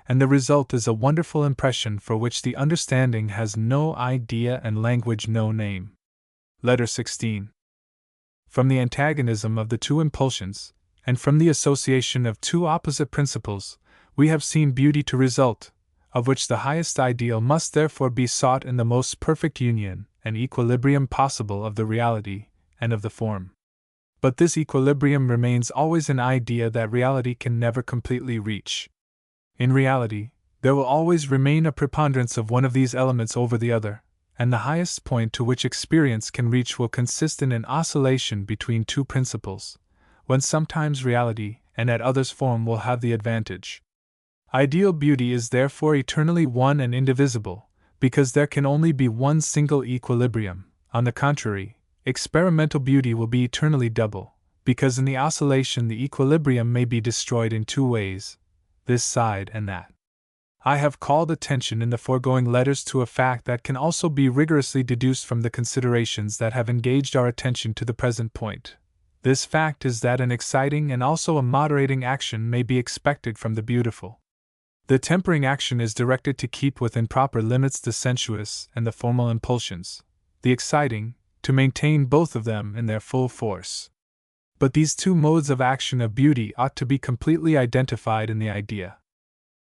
and the result is a wonderful impression for which the understanding has no idea and language no name. Letter 16. From the antagonism of the two impulsions, and from the association of two opposite principles, we have seen beauty to result, of which the highest ideal must therefore be sought in the most perfect union and equilibrium possible of the reality and of the form. But this equilibrium remains always an idea that reality can never completely reach. In reality, there will always remain a preponderance of one of these elements over the other, and the highest point to which experience can reach will consist in an oscillation between two principles, when sometimes reality and at others form will have the advantage. Ideal beauty is therefore eternally one and indivisible, because there can only be one single equilibrium. On the contrary, experimental beauty will be eternally double, because in the oscillation the equilibrium may be destroyed in two ways, this side and that. I have called attention in the foregoing letters to a fact that can also be rigorously deduced from the considerations that have engaged our attention to the present point. This fact is that an exciting and also a moderating action may be expected from the beautiful. The tempering action is directed to keep within proper limits the sensuous and the formal impulsions, the exciting, to maintain both of them in their full force. But these two modes of action of beauty ought to be completely identified in the idea.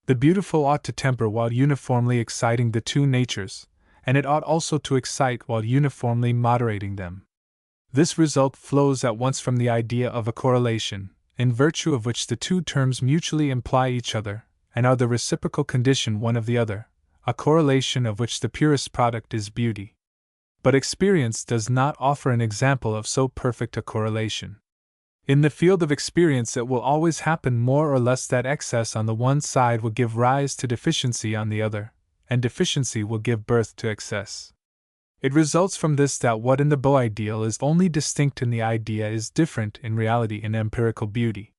The beautiful ought to temper while uniformly exciting the two natures, and it ought also to excite while uniformly moderating them. This result flows at once from the idea of a correlation, in virtue of which the two terms mutually imply each other, and are the reciprocal condition one of the other, a correlation of which the purest product is beauty. But experience does not offer an example of so perfect a correlation. In the field of experience it will always happen more or less that excess on the one side will give rise to deficiency on the other, and deficiency will give birth to excess. It results from this that what in the beau ideal is only distinct in the idea is different in reality in empirical beauty.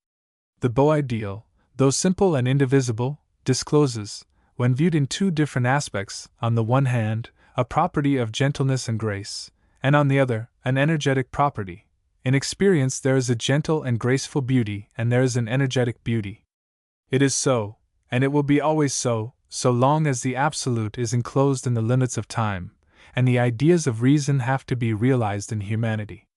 The beau ideal, though simple and indivisible, discloses, when viewed in two different aspects, on the one hand, a property of gentleness and grace, and on the other, an energetic property. In experience there is a gentle and graceful beauty, and there is an energetic beauty. It is so, and it will be always so, so long as the absolute is enclosed in the limits of time, and the ideas of reason have to be realized in humanity.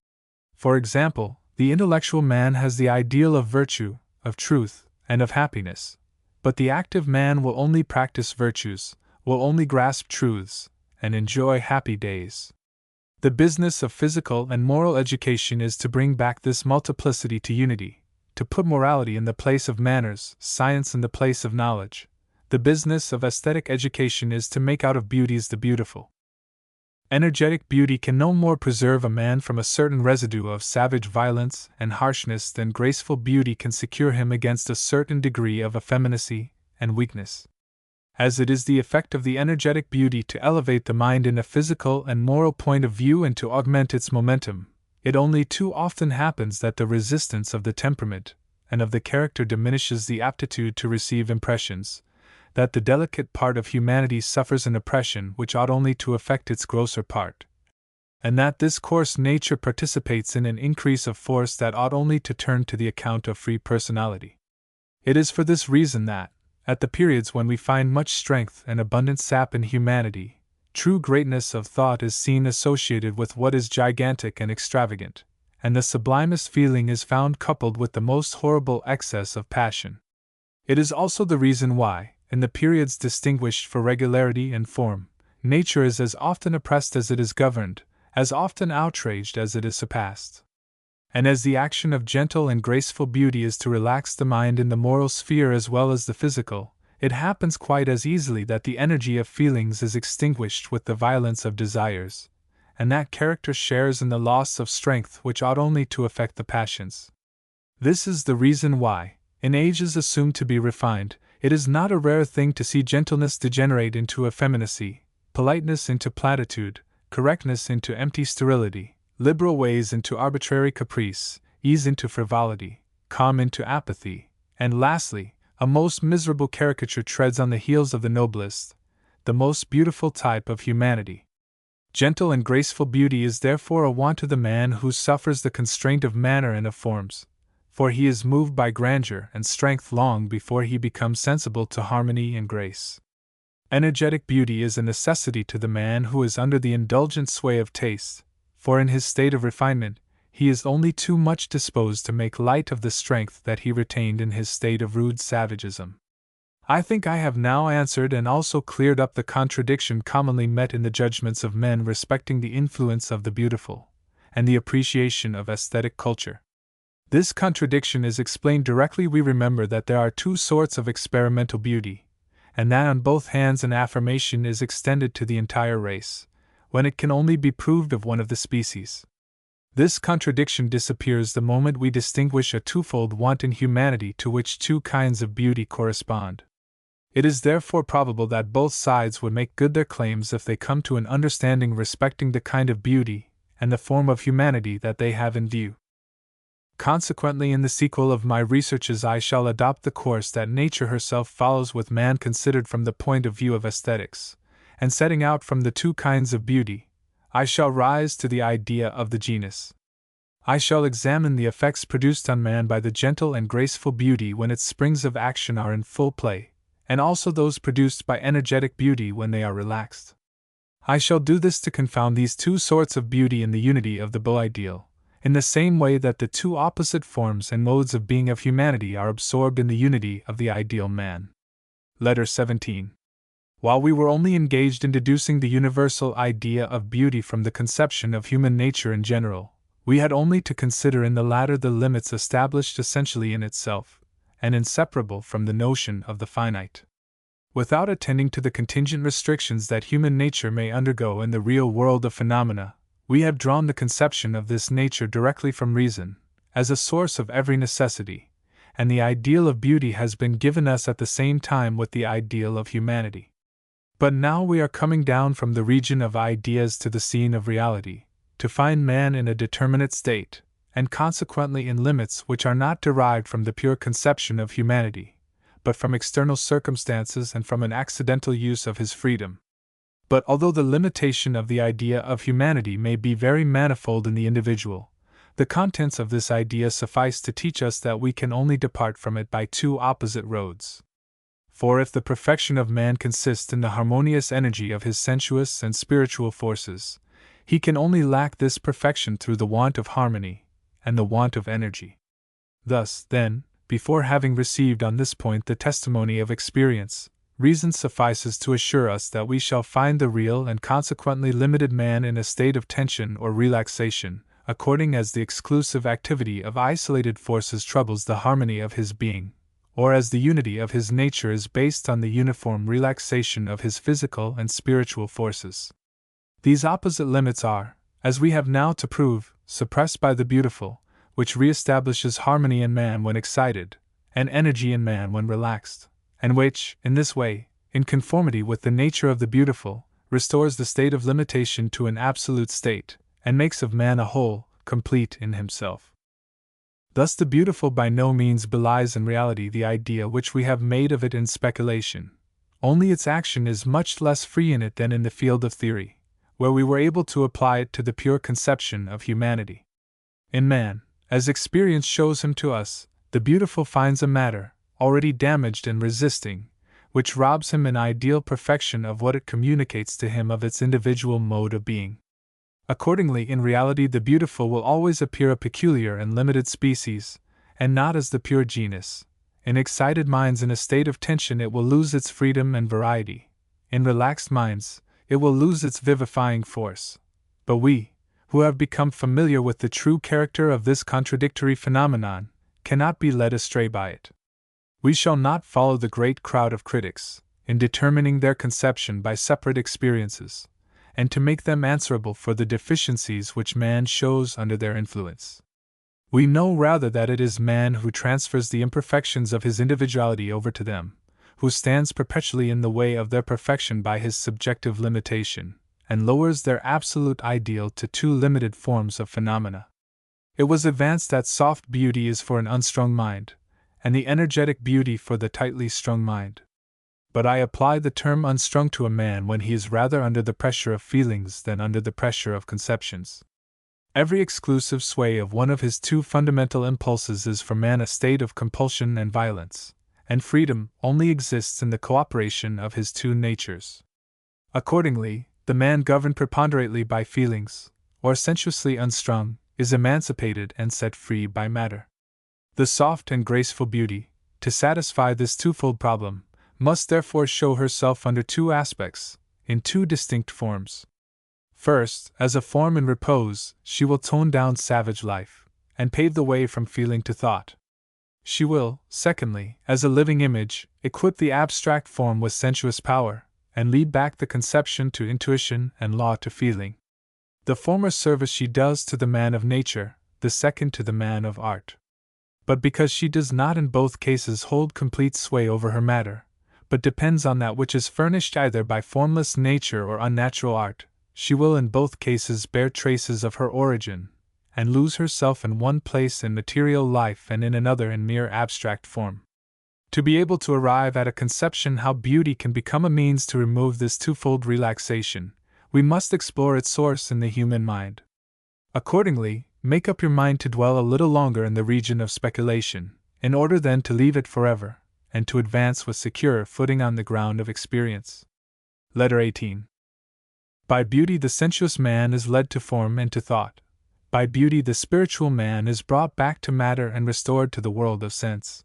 For example, the intellectual man has the ideal of virtue, of truth, and of happiness, but the active man will only practice virtues, will only grasp truths, and enjoy happy days. The business of physical and moral education is to bring back this multiplicity to unity, to put morality in the place of manners, science in the place of knowledge. The business of aesthetic education is to make out of beauties the beautiful. Energetic beauty can no more preserve a man from a certain residue of savage violence and harshness than graceful beauty can secure him against a certain degree of effeminacy and weakness. As it is the effect of the energetic beauty to elevate the mind in a physical and moral point of view and to augment its momentum, it only too often happens that the resistance of the temperament and of the character diminishes the aptitude to receive impressions, that the delicate part of humanity suffers an oppression which ought only to affect its grosser part, and that this coarse nature participates in an increase of force that ought only to turn to the account of free personality. It is for this reason that, at the periods when we find much strength and abundant sap in humanity, true greatness of thought is seen associated with what is gigantic and extravagant, and the sublimest feeling is found coupled with the most horrible excess of passion. It is also the reason why, in the periods distinguished for regularity and form, nature is as often oppressed as it is governed, as often outraged as it is surpassed. And as the action of gentle and graceful beauty is to relax the mind in the moral sphere as well as the physical, it happens quite as easily that the energy of feelings is extinguished with the violence of desires, and that character shares in the loss of strength which ought only to affect the passions. This is the reason why, in ages assumed to be refined, it is not a rare thing to see gentleness degenerate into effeminacy, politeness into platitude, correctness into empty sterility, liberal ways into arbitrary caprice, ease into frivolity, calm into apathy, and lastly, a most miserable caricature treads on the heels of the noblest, the most beautiful type of humanity. Gentle and graceful beauty is therefore a want to the man who suffers the constraint of manner and of forms, for he is moved by grandeur and strength long before he becomes sensible to harmony and grace. Energetic beauty is a necessity to the man who is under the indulgent sway of taste, for in his state of refinement, he is only too much disposed to make light of the strength that he retained in his state of rude savagism. I think I have now answered and also cleared up the contradiction commonly met in the judgments of men respecting the influence of the beautiful, and the appreciation of aesthetic culture. This contradiction is explained directly we remember that there are two sorts of experimental beauty, and that on both hands an affirmation is extended to the entire race, when it can only be proved of one of the species. This contradiction disappears the moment we distinguish a twofold want in humanity to which two kinds of beauty correspond. It is therefore probable that both sides would make good their claims if they come to an understanding respecting the kind of beauty and the form of humanity that they have in view. Consequently, in the sequel of my researches I shall adopt the course that nature herself follows with man considered from the point of view of aesthetics, and setting out from the two kinds of beauty, I shall rise to the idea of the genus. I shall examine the effects produced on man by the gentle and graceful beauty when its springs of action are in full play, and also those produced by energetic beauty when they are relaxed. I shall do this to confound these two sorts of beauty in the unity of the beau ideal, in the same way that the two opposite forms and modes of being of humanity are absorbed in the unity of the ideal man. Letter 17. While we were only engaged in deducing the universal idea of beauty from the conception of human nature in general, we had only to consider in the latter the limits established essentially in itself, and inseparable from the notion of the finite. Without attending to the contingent restrictions that human nature may undergo in the real world of phenomena, we have drawn the conception of this nature directly from reason, as a source of every necessity, and the ideal of beauty has been given us at the same time with the ideal of humanity. But now we are coming down from the region of ideas to the scene of reality, to find man in a determinate state, and consequently in limits which are not derived from the pure conception of humanity, but from external circumstances and from an accidental use of his freedom. But although the limitation of the idea of humanity may be very manifold in the individual, the contents of this idea suffice to teach us that we can only depart from it by two opposite roads. For if the perfection of man consists in the harmonious energy of his sensuous and spiritual forces, he can only lack this perfection through the want of harmony and the want of energy. Thus, then, before having received on this point the testimony of experience, reason suffices to assure us that we shall find the real and consequently limited man in a state of tension or relaxation, according as the exclusive activity of isolated forces troubles the harmony of his being, or as the unity of his nature is based on the uniform relaxation of his physical and spiritual forces. These opposite limits are, as we have now to prove, suppressed by the beautiful, which re-establishes harmony in man when excited, and energy in man when relaxed, and which, in this way, in conformity with the nature of the beautiful, restores the state of limitation to an absolute state, and makes of man a whole, complete in himself. Thus the beautiful by no means belies in reality the idea which we have made of it in speculation, only its action is much less free in it than in the field of theory, where we were able to apply it to the pure conception of humanity. In man, as experience shows him to us, the beautiful finds a matter, already damaged and resisting, which robs him in ideal perfection of what it communicates to him of its individual mode of being. Accordingly, in reality, the beautiful will always appear a peculiar and limited species, and not as the pure genus. In excited minds in a state of tension, it will lose its freedom and variety. In relaxed minds, it will lose its vivifying force. But we, who have become familiar with the true character of this contradictory phenomenon, cannot be led astray by it. We shall not follow the great crowd of critics, in determining their conception by separate experiences, and to make them answerable for the deficiencies which man shows under their influence. We know rather that it is man who transfers the imperfections of his individuality over to them, who stands perpetually in the way of their perfection by his subjective limitation, and lowers their absolute ideal to two limited forms of phenomena. It was advanced that soft beauty is for an unstrung mind, and the energetic beauty for the tightly strung mind. But I apply the term unstrung to a man when he is rather under the pressure of feelings than under the pressure of conceptions. Every exclusive sway of one of his two fundamental impulses is for man a state of compulsion and violence, and freedom only exists in the cooperation of his two natures. Accordingly, the man governed preponderantly by feelings, or sensuously unstrung, is emancipated and set free by matter. The soft and graceful beauty, to satisfy this twofold problem, must therefore show herself under two aspects, in two distinct forms. First, as a form in repose, she will tone down savage life, and pave the way from feeling to thought. She will, secondly, as a living image, equip the abstract form with sensuous power, and lead back the conception to intuition and law to feeling. The former service she does to the man of nature, the second to the man of art. But because she does not in both cases hold complete sway over her matter, but depends on that which is furnished either by formless nature or unnatural art, she will in both cases bear traces of her origin, and lose herself in one place in material life and in another in mere abstract form. To be able to arrive at a conception how beauty can become a means to remove this twofold relaxation, we must explore its source in the human mind. Accordingly, make up your mind to dwell a little longer in the region of speculation, in order then to leave it forever, and to advance with secure footing on the ground of experience. Letter 18. By beauty the sensuous man is led to form and to thought. By beauty the spiritual man is brought back to matter and restored to the world of sense.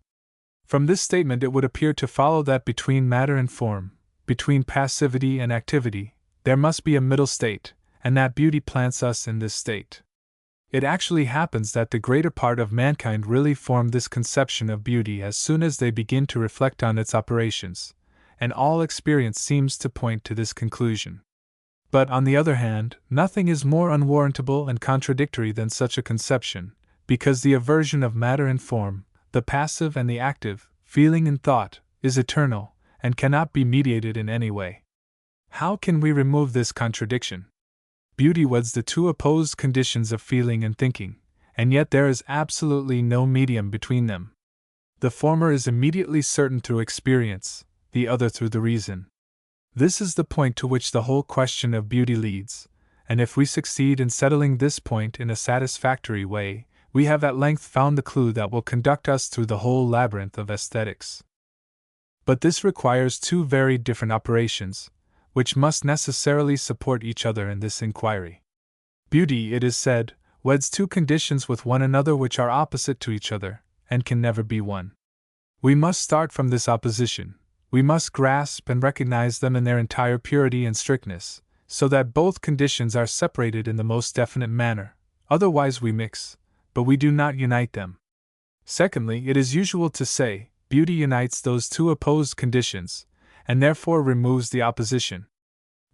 From this statement it would appear to follow that between matter and form, between passivity and activity, there must be a middle state, and that beauty plants us in this state. It actually happens that the greater part of mankind really form this conception of beauty as soon as they begin to reflect on its operations, and all experience seems to point to this conclusion. But, on the other hand, nothing is more unwarrantable and contradictory than such a conception, because the aversion of matter and form, the passive and the active, feeling and thought, is eternal, and cannot be mediated in any way. How can we remove this contradiction? Beauty weds the two opposed conditions of feeling and thinking, and yet there is absolutely no medium between them. The former is immediately certain through experience, the other through the reason. This is the point to which the whole question of beauty leads, and if we succeed in settling this point in a satisfactory way, we have at length found the clue that will conduct us through the whole labyrinth of aesthetics. But this requires two very different operations, which must necessarily support each other in this inquiry. Beauty, it is said, weds two conditions with one another which are opposite to each other, and can never be one. We must start from this opposition. We must grasp and recognize them in their entire purity and strictness, so that both conditions are separated in the most definite manner. Otherwise we mix, but we do not unite them. Secondly, it is usual to say, beauty unites those two opposed conditions, and therefore removes the opposition.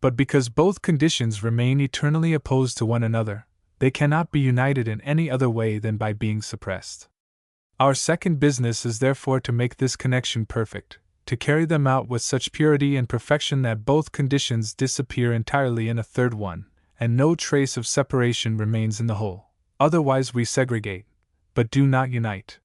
But because both conditions remain eternally opposed to one another, they cannot be united in any other way than by being suppressed. Our second business is therefore to make this connection perfect, to carry them out with such purity and perfection that both conditions disappear entirely in a third one, and no trace of separation remains in the whole. Otherwise we segregate, but do not unite.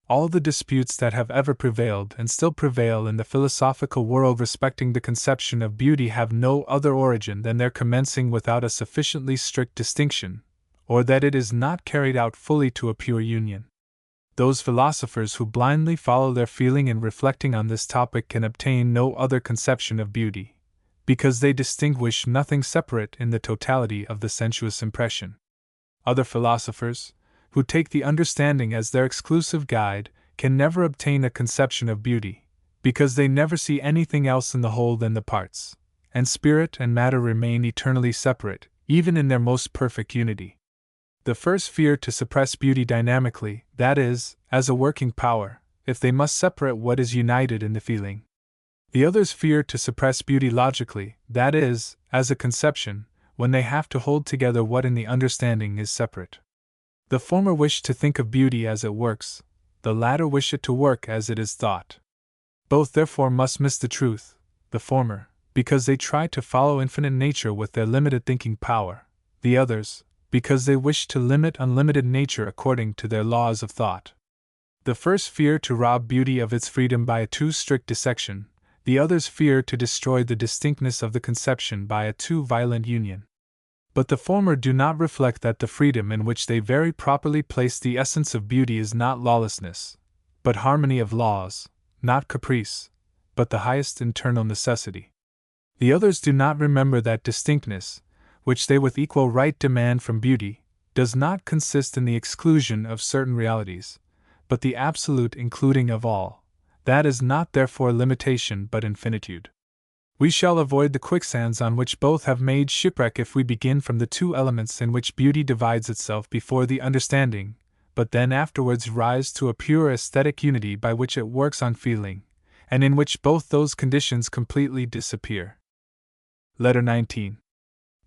All the disputes that have ever prevailed and still prevail in the philosophical world respecting the conception of beauty have no other origin than their commencing without a sufficiently strict distinction, or that it is not carried out fully to a pure union. Those philosophers who blindly follow their feeling in reflecting on this topic can obtain no other conception of beauty, because they distinguish nothing separate in the totality of the sensuous impression. Other philosophers, who take the understanding as their exclusive guide, can never obtain a conception of beauty, because they never see anything else in the whole than the parts, and spirit and matter remain eternally separate, even in their most perfect unity. The first fear to suppress beauty dynamically, that is, as a working power, if they must separate what is united in the feeling. The others fear to suppress beauty logically, that is, as a conception, when they have to hold together what in the understanding is separate. The former wish to think of beauty as it works, the latter wish it to work as it is thought. Both therefore must miss the truth, the former, because they try to follow infinite nature with their limited thinking power, the others, because they wish to limit unlimited nature according to their laws of thought. The first fear to rob beauty of its freedom by a too strict dissection, the others fear to destroy the distinctness of the conception by a too violent union. But the former do not reflect that the freedom in which they very properly place the essence of beauty is not lawlessness, but harmony of laws, not caprice, but the highest internal necessity. The others do not remember that distinctness, which they with equal right demand from beauty, does not consist in the exclusion of certain realities, but the absolute including of all. That is not therefore limitation but infinitude. We shall avoid the quicksands on which both have made shipwreck if we begin from the two elements in which beauty divides itself before the understanding, but then afterwards rise to a pure aesthetic unity by which it works on feeling, and in which both those conditions completely disappear. Letter 19.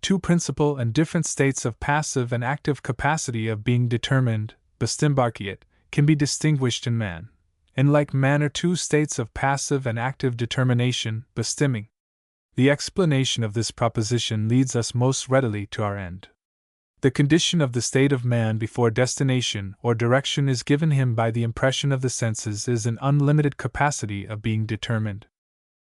Two principal and different states of passive and active capacity of being determined, bestimbarkeit, can be distinguished in man. In like manner, two states of passive and active determination, bestimming. The explanation of this proposition leads us most readily to our end. The condition of the state of man before destination or direction is given him by the impression of the senses is an unlimited capacity of being determined.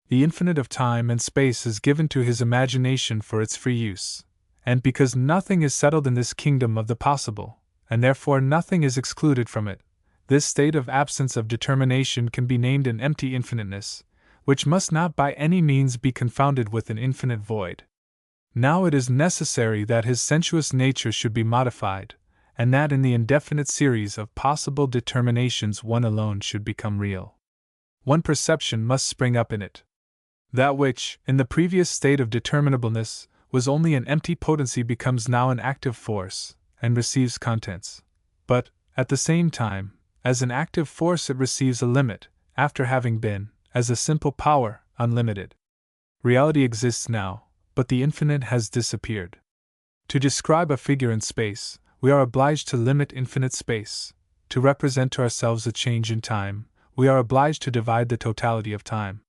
The infinite of time and space is given to his imagination for its free use, and because nothing is settled in this kingdom of the possible, and therefore nothing is excluded from it, this state of absence of determination can be named an empty infiniteness, which must not by any means be confounded with an infinite void. Now it is necessary that his sensuous nature should be modified, and that in the indefinite series of possible determinations one alone should become real. One perception must spring up in it. That which, in the previous state of determinableness, was only an empty potency becomes now an active force, and receives contents. But, at the same time, as an active force it receives a limit, after having been, as a simple power, unlimited. Reality exists now, but the infinite has disappeared. To describe a figure in space, we are obliged to limit infinite space. To represent to ourselves a change in time, we are obliged to divide the totality of time.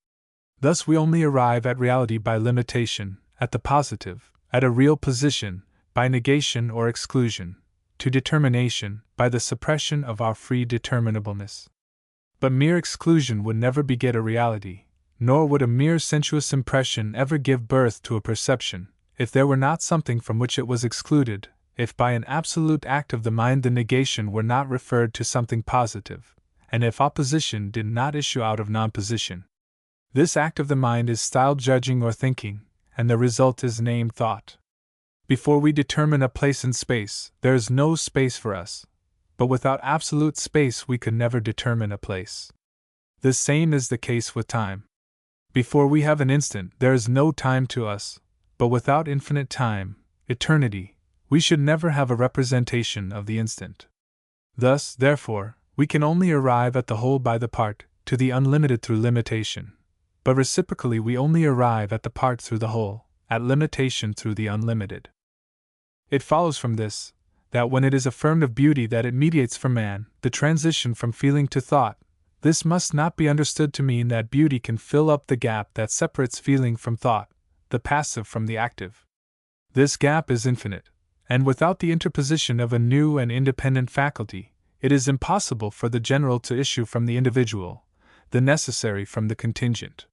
Thus we only arrive at reality by limitation, at the positive, at a real position, by negation or exclusion, to determination, by the suppression of our free determinableness. But mere exclusion would never beget a reality, nor would a mere sensuous impression ever give birth to a perception, if there were not something from which it was excluded, if by an absolute act of the mind the negation were not referred to something positive, and if opposition did not issue out of non-position. This act of the mind is styled judging or thinking, and the result is named thought. Before we determine a place in space, there is no space for us, but without absolute space we could never determine a place. The same is the case with time. Before we have an instant, there is no time to us, but without infinite time, eternity, we should never have a representation of the instant. Thus, therefore, we can only arrive at the whole by the part, to the unlimited through limitation. But reciprocally we only arrive at the part through the whole, at limitation through the unlimited. It follows from this, that when it is affirmed of beauty that it mediates for man the transition from feeling to thought, This must not be understood to mean that beauty can fill up the gap that separates feeling from thought, the passive from the active. This gap is infinite, and without the interposition of a new and independent faculty, it is impossible for the general to issue from the individual, the necessary from the contingent.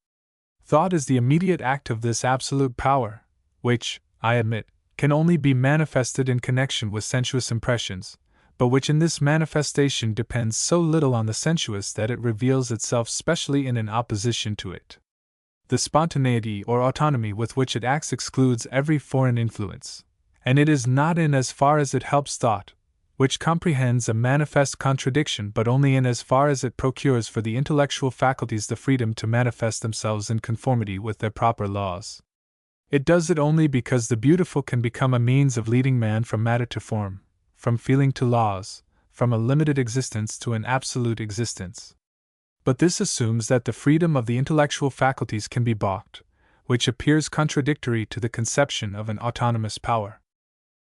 Thought is the immediate act of this absolute power, which, I admit, can only be manifested in connection with sensuous impressions, but which in this manifestation depends so little on the sensuous that it reveals itself specially in opposition to it. The spontaneity or autonomy with which it acts excludes every foreign influence, and it is not in as far as it helps thought, which comprehends a manifest contradiction, but only in as far as it procures for the intellectual faculties the freedom to manifest themselves in conformity with their proper laws. It does it only because the beautiful can become a means of leading man from matter to form, from feeling to laws, from a limited existence to an absolute existence. But this assumes that the freedom of the intellectual faculties can be balked, which appears contradictory to the conception of an autonomous power.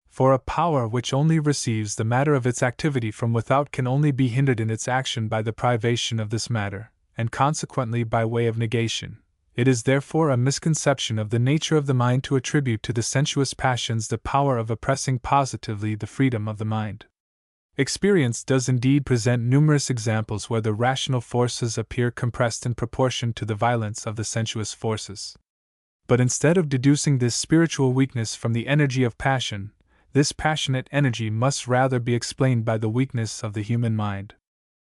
For a power which only receives the matter of its activity from without can only be hindered in its action by the privation of this matter, and consequently by way of negation. It is therefore a misconception of the nature of the mind to attribute to the sensuous passions the power of oppressing positively the freedom of the mind. Experience does indeed present numerous examples where the rational forces appear compressed in proportion to the violence of the sensuous forces. But instead of deducing this spiritual weakness from the energy of passion, this passionate energy must rather be explained by the weakness of the human mind.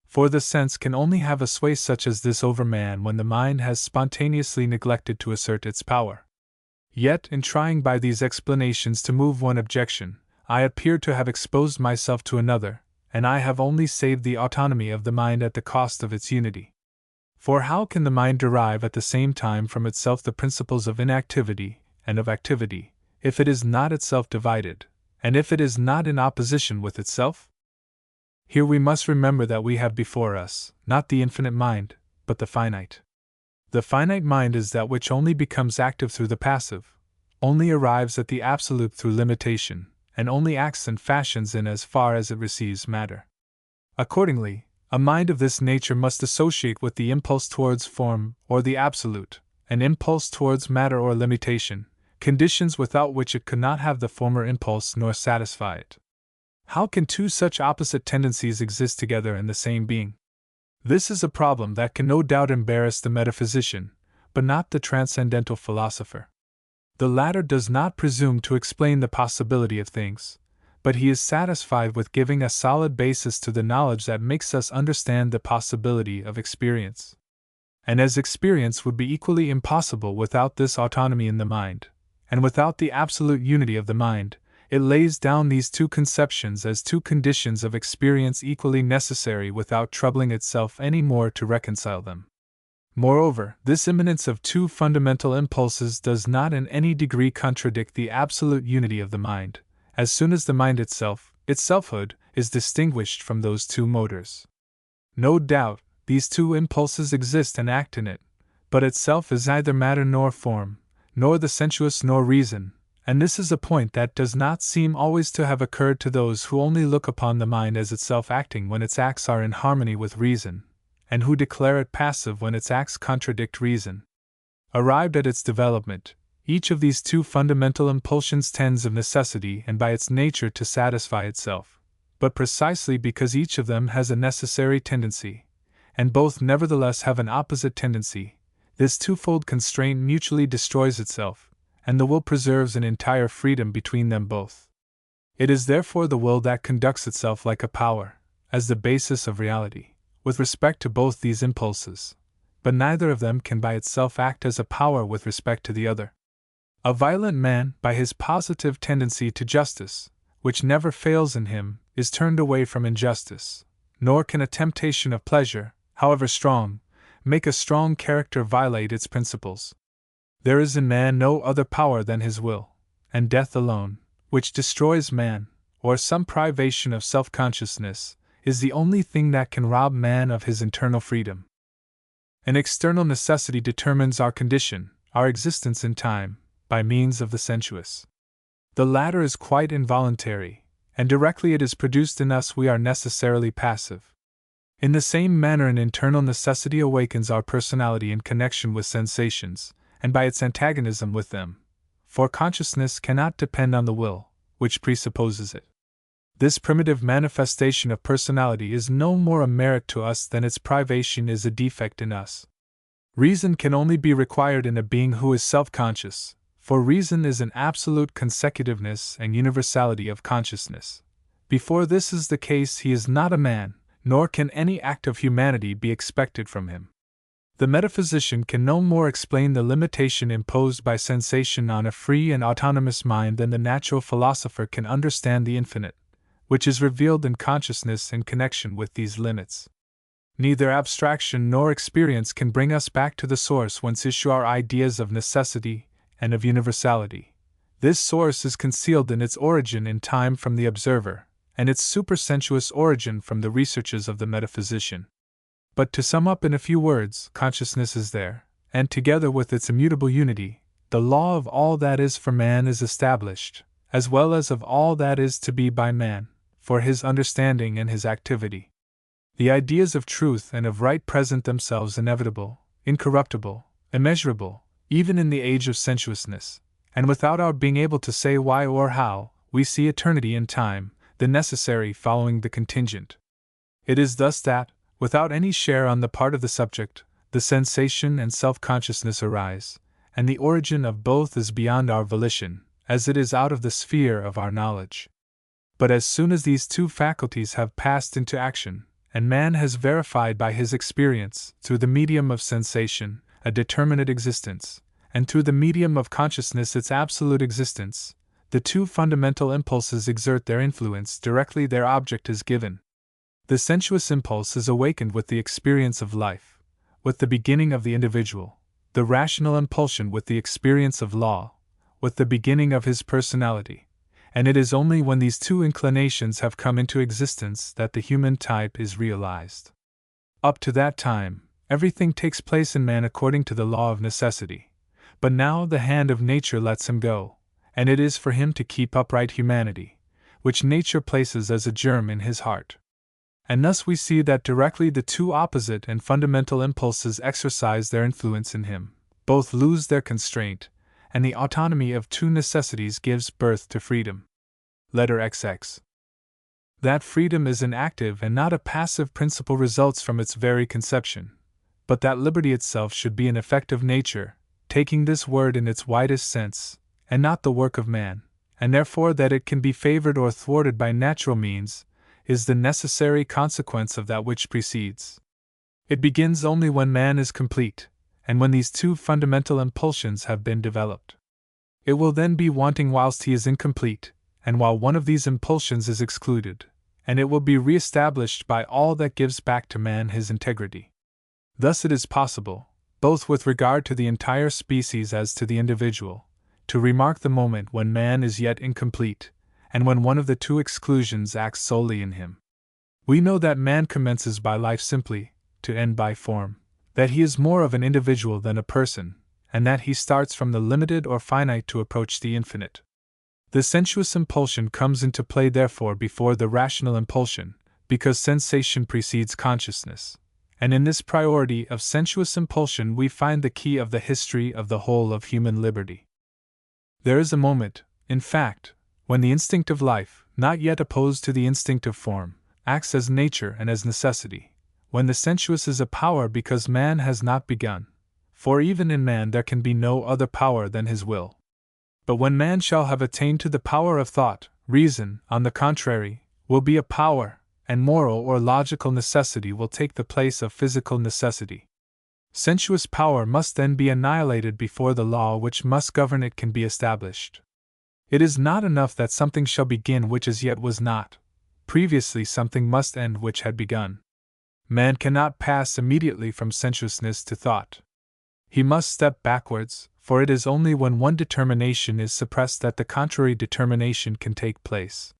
For the sense can only have a sway such as this over man when the mind has spontaneously neglected to assert its power. Yet, in trying by these explanations to move one objection, I appear to have exposed myself to another, and I have only saved the autonomy of the mind at the cost of its unity. For how can the mind derive at the same time from itself the principles of inactivity and of activity, if it is not itself divided, and if it is not in opposition with itself? Here we must remember that we have before us, not the infinite mind, but the finite. The finite mind is that which only becomes active through the passive, only arrives at the absolute through limitation, and only acts and fashions in as far as it receives matter. Accordingly, a mind of this nature must associate with the impulse towards form or the absolute, an impulse towards matter or limitation, conditions without which it could not have the former impulse nor satisfy it. How can two such opposite tendencies exist together in the same being? This is a problem that can no doubt embarrass the metaphysician, but not the transcendental philosopher. The latter does not presume to explain the possibility of things, but he is satisfied with giving a solid basis to the knowledge that makes us understand the possibility of experience. And as experience would be equally impossible without this autonomy in the mind, and without the absolute unity of the mind, it lays down these two conceptions as two conditions of experience equally necessary without troubling itself any more to reconcile them. Moreover, this immanence of two fundamental impulses does not in any degree contradict the absolute unity of the mind, as soon as the mind itself, its selfhood, is distinguished from those two motors. No doubt, these two impulses exist and act in it, but itself is neither matter nor form, nor the sensuous nor reason, and this is a point that does not seem always to have occurred to those who only look upon the mind as itself acting when its acts are in harmony with reason, and who declare it passive when its acts contradict reason. Arrived at its development, each of these two fundamental impulsions tends of necessity and by its nature to satisfy itself, but precisely because each of them has a necessary tendency, and both nevertheless have an opposite tendency, this twofold constraint mutually destroys itself, and the will preserves an entire freedom between them both. It is therefore the will that conducts itself like a power, as the basis of reality, with respect to both these impulses, but neither of them can by itself act as a power with respect to the other. A violent man, by his positive tendency to justice, which never fails in him, is turned away from injustice, nor can a temptation of pleasure, however strong, make a strong character violate its principles. There is in man no other power than his will, and death alone, which destroys man, or some privation of self-consciousness, is the only thing that can rob man of his internal freedom. An external necessity determines our condition, our existence in time, by means of the sensuous. The latter is quite involuntary, and directly it is produced in us we are necessarily passive. In the same manner, an internal necessity awakens our personality in connection with sensations, and by its antagonism with them, for consciousness cannot depend on the will, which presupposes it. This primitive manifestation of personality is no more a merit to us than its privation is a defect in us. Reason can only be required in a being who is self-conscious, for reason is an absolute consecutiveness and universality of consciousness. Before this is the case, he is not a man, nor can any act of humanity be expected from him. The metaphysician can no more explain the limitation imposed by sensation on a free and autonomous mind than the natural philosopher can understand the infinite, which is revealed in consciousness in connection with these limits. Neither abstraction nor experience can bring us back to the source whence issue our ideas of necessity and of universality. This source is concealed in its origin in time from the observer, and its supersensuous origin from the researches of the metaphysician. But to sum up in a few words, consciousness is there, and together with its immutable unity, the law of all that is for man is established, as well as of all that is to be by man, for his understanding and his activity. The ideas of truth and of right present themselves inevitable, incorruptible, immeasurable, even in the age of sensuousness, and without our being able to say why or how, we see eternity in time, the necessary following the contingent. It is thus that, without any share on the part of the subject, the sensation and self-consciousness arise, and the origin of both is beyond our volition, as it is out of the sphere of our knowledge. But as soon as these two faculties have passed into action, and man has verified by his experience, through the medium of sensation, a determinate existence, and through the medium of consciousness its absolute existence, the two fundamental impulses exert their influence directly their object is given. The sensuous impulse is awakened with the experience of life, with the beginning of the individual, the rational impulsion with the experience of law, with the beginning of his personality, and it is only when these two inclinations have come into existence that the human type is realized. Up to that time, everything takes place in man according to the law of necessity, but now the hand of nature lets him go, and it is for him to keep upright humanity, which nature places as a germ in his heart. And thus we see that directly the two opposite and fundamental impulses exercise their influence in him, both lose their constraint, and the autonomy of two necessities gives birth to freedom. Letter XX. That freedom is an active and not a passive principle results from its very conception, but that liberty itself should be an effect of nature, taking this word in its widest sense, and not the work of man, and therefore that it can be favored or thwarted by natural means, is the necessary consequence of that which precedes. It begins only when man is complete, and when these two fundamental impulsions have been developed. It will then be wanting whilst he is incomplete, and while one of these impulsions is excluded, and it will be re-established by all that gives back to man his integrity. Thus it is possible, both with regard to the entire species as to the individual, to remark the moment when man is yet incomplete, and when one of the two exclusions acts solely in him. We know that man commences by life simply, to end by form, that he is more of an individual than a person, and that he starts from the limited or finite to approach the infinite. The sensuous impulsion comes into play therefore before the rational impulsion, because sensation precedes consciousness, and in this priority of sensuous impulsion we find the key of the history of the whole of human liberty. There is a moment, in fact, when the instinct of life, not yet opposed to the instinct of form, acts as nature and as necessity, when the sensuous is a power because man has not begun, for even in man there can be no other power than his will. But when man shall have attained to the power of thought, reason, on the contrary, will be a power, and moral or logical necessity will take the place of physical necessity. Sensuous power must then be annihilated before the law which must govern it can be established. It is not enough that something shall begin which as yet was not. Previously something must end which had begun. Man cannot pass immediately from sensuousness to thought. He must step backwards, for it is only when one determination is suppressed that the contrary determination can take place.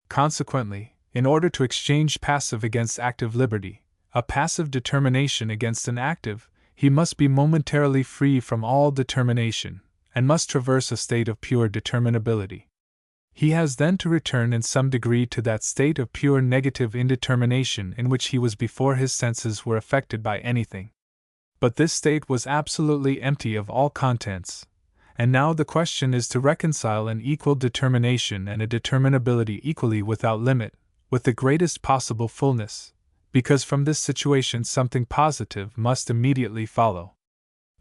Consequently, in order to exchange passive against active liberty, a passive determination against an active, he must be momentarily free from all determination, and must traverse a state of pure determinability. He has then to return in some degree to that state of pure negative indetermination in which he was before his senses were affected by anything. But this state was absolutely empty of all contents, and now the question is to reconcile an equal determination and a determinability equally without limit, with the greatest possible fullness, because from this situation something positive must immediately follow.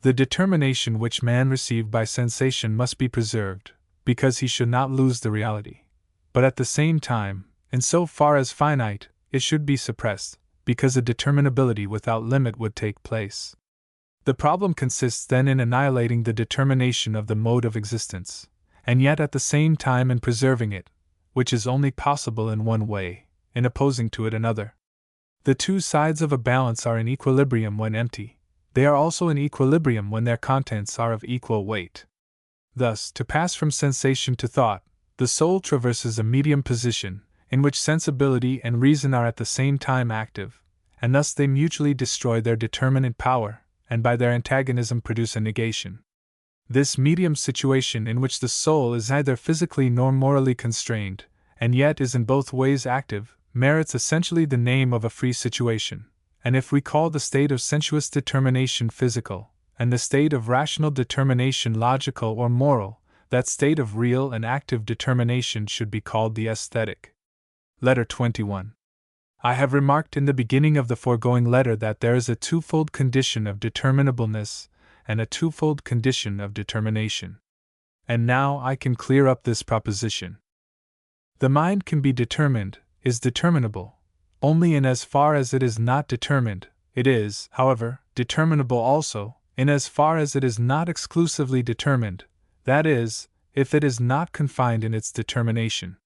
The determination which man received by sensation must be preserved, because he should not lose the reality. But at the same time, in so far as finite, it should be suppressed, because a determinability without limit would take place. The problem consists then in annihilating the determination of the mode of existence, and yet at the same time in preserving it, which is only possible in one way, in opposing to it another. The two sides of a balance are in equilibrium when empty, they are also in equilibrium when their contents are of equal weight. Thus, to pass from sensation to thought, the soul traverses a medium position, in which sensibility and reason are at the same time active, and thus they mutually destroy their determinate power, and by their antagonism produce a negation. This medium situation in which the soul is neither physically nor morally constrained, and yet is in both ways active, merits essentially the name of a free situation, and if we call the state of sensuous determination physical, and the state of rational determination logical or moral, that state of real and active determination should be called the aesthetic. Letter 21. I have remarked in the beginning of the foregoing letter that there is a twofold condition of determinableness and a twofold condition of determination. And now I can clear up this proposition. The mind can be determined, is determinable, only in as far as it is not determined. It is, however, determinable also, in as far as it is not exclusively determined, that is, if it is not confined in its determination.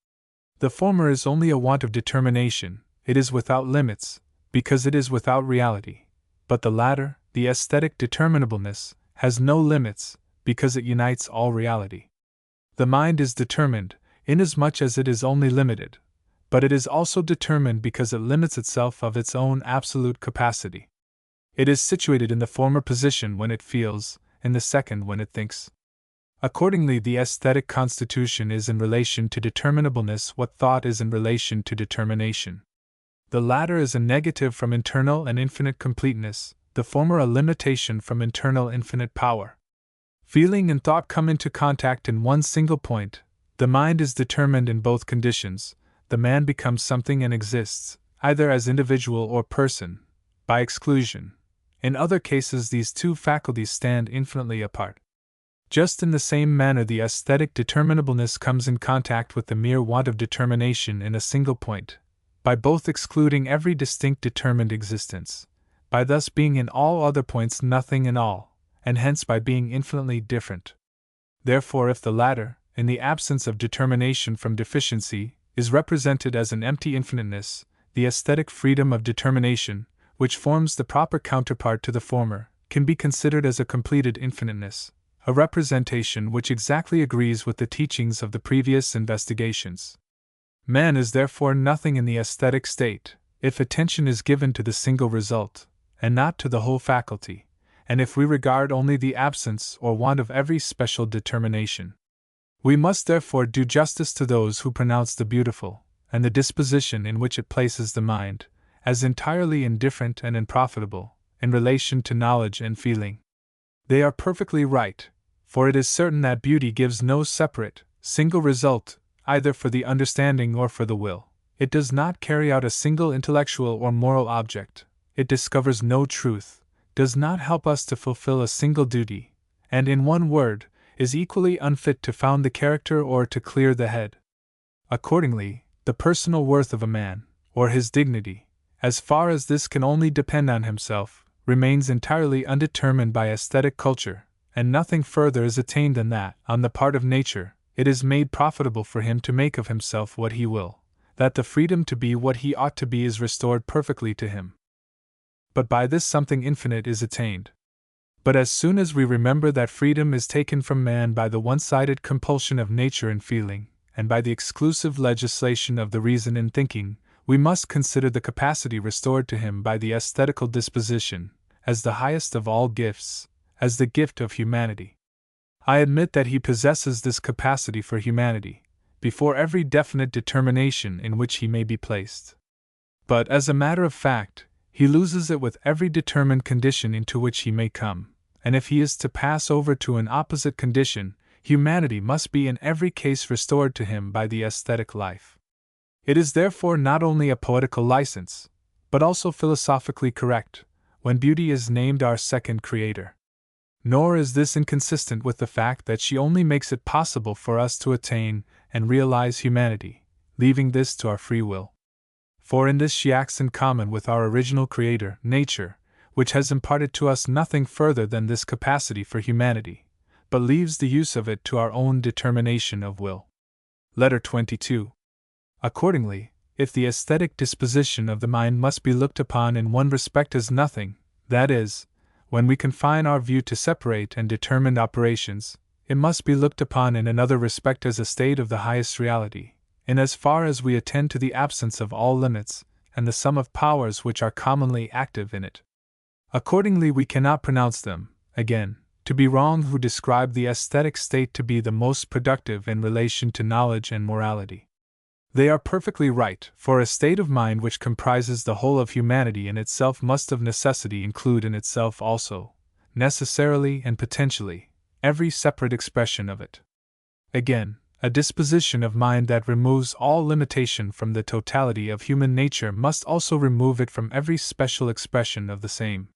The former is only a want of determination, it is without limits, because it is without reality, but the latter, the aesthetic determinableness, has no limits, because it unites all reality. The mind is determined, inasmuch as it is only limited, but it is also determined because it limits itself of its own absolute capacity. It is situated in the former position when it feels, in the second when it thinks. Accordingly, the aesthetic constitution is in relation to determinableness what thought is in relation to determination. The latter is a negative from internal and infinite completeness, the former a limitation from internal infinite power. Feeling and thought come into contact in one single point. The mind is determined in both conditions. The man becomes something and exists, either as individual or person, by exclusion. In other cases, these two faculties stand infinitely apart. Just in the same manner, the aesthetic determinableness comes in contact with the mere want of determination in a single point, by both excluding every distinct determined existence, by thus being in all other points nothing in all, and hence by being infinitely different. Therefore, if the latter, in the absence of determination from deficiency, is represented as an empty infiniteness, the aesthetic freedom of determination, which forms the proper counterpart to the former, can be considered as a completed infiniteness, a representation which exactly agrees with the teachings of the previous investigations. Man is therefore nothing in the aesthetic state, if attention is given to the single result, and not to the whole faculty, and if we regard only the absence or want of every special determination. We must therefore do justice to those who pronounce the beautiful, and the disposition in which it places the mind, as entirely indifferent and unprofitable, in relation to knowledge and feeling. They are perfectly right, for it is certain that beauty gives no separate, single result, either for the understanding or for the will. It does not carry out a single intellectual or moral object, it discovers no truth, does not help us to fulfill a single duty, and in one word, is equally unfit to found the character or to clear the head. Accordingly, the personal worth of a man, or his dignity, as far as this can only depend on himself, remains entirely undetermined by aesthetic culture, and nothing further is attained than that, on the part of nature, it is made profitable for him to make of himself what he will, that the freedom to be what he ought to be is restored perfectly to him. But by this something infinite is attained. But as soon as we remember that freedom is taken from man by the one-sided compulsion of nature in feeling, and by the exclusive legislation of the reason in thinking, we must consider the capacity restored to him by the aesthetical disposition, as the highest of all gifts, as the gift of humanity. I admit that he possesses this capacity for humanity, before every definite determination in which he may be placed. But, as a matter of fact, he loses it with every determined condition into which he may come, and if he is to pass over to an opposite condition, humanity must be in every case restored to him by the aesthetic life. It is therefore not only a poetical license, but also philosophically correct, when beauty is named our second creator. Nor is this inconsistent with the fact that she only makes it possible for us to attain and realize humanity, leaving this to our free will. For in this she acts in common with our original creator, nature, which has imparted to us nothing further than this capacity for humanity, but leaves the use of it to our own determination of will. Letter 22. Accordingly, if the aesthetic disposition of the mind must be looked upon in one respect as nothing, that is, when we confine our view to separate and determined operations, it must be looked upon in another respect as a state of the highest reality, in as far as we attend to the absence of all limits, and the sum of powers which are commonly active in it. Accordingly, we cannot pronounce them, again, to be wrong who describe the aesthetic state to be the most productive in relation to knowledge and morality. They are perfectly right, for a state of mind which comprises the whole of humanity in itself must of necessity include in itself also, necessarily and potentially, every separate expression of it. Again, a disposition of mind that removes all limitation from the totality of human nature must also remove it from every special expression of the same.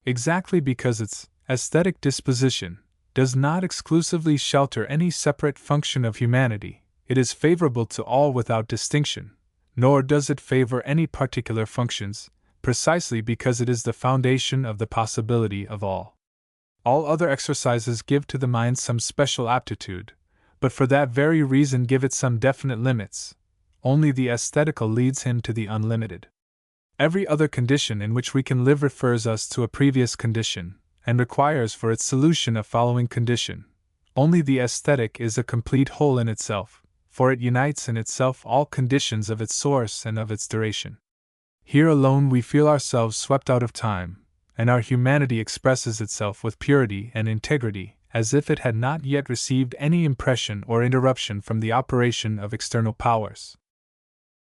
Exactly because its aesthetic disposition does not exclusively shelter any separate function of humanity, it is favorable to all without distinction, nor does it favor any particular functions, precisely because it is the foundation of the possibility of all. All other exercises give to the mind some special aptitude, but for that very reason give it some definite limits. Only the aesthetical leads him to the unlimited. Every other condition in which we can live refers us to a previous condition, and requires for its solution a following condition. Only the aesthetic is a complete whole in itself, for it unites in itself all conditions of its source and of its duration. Here alone we feel ourselves swept out of time, and our humanity expresses itself with purity and integrity, as if it had not yet received any impression or interruption from the operation of external powers.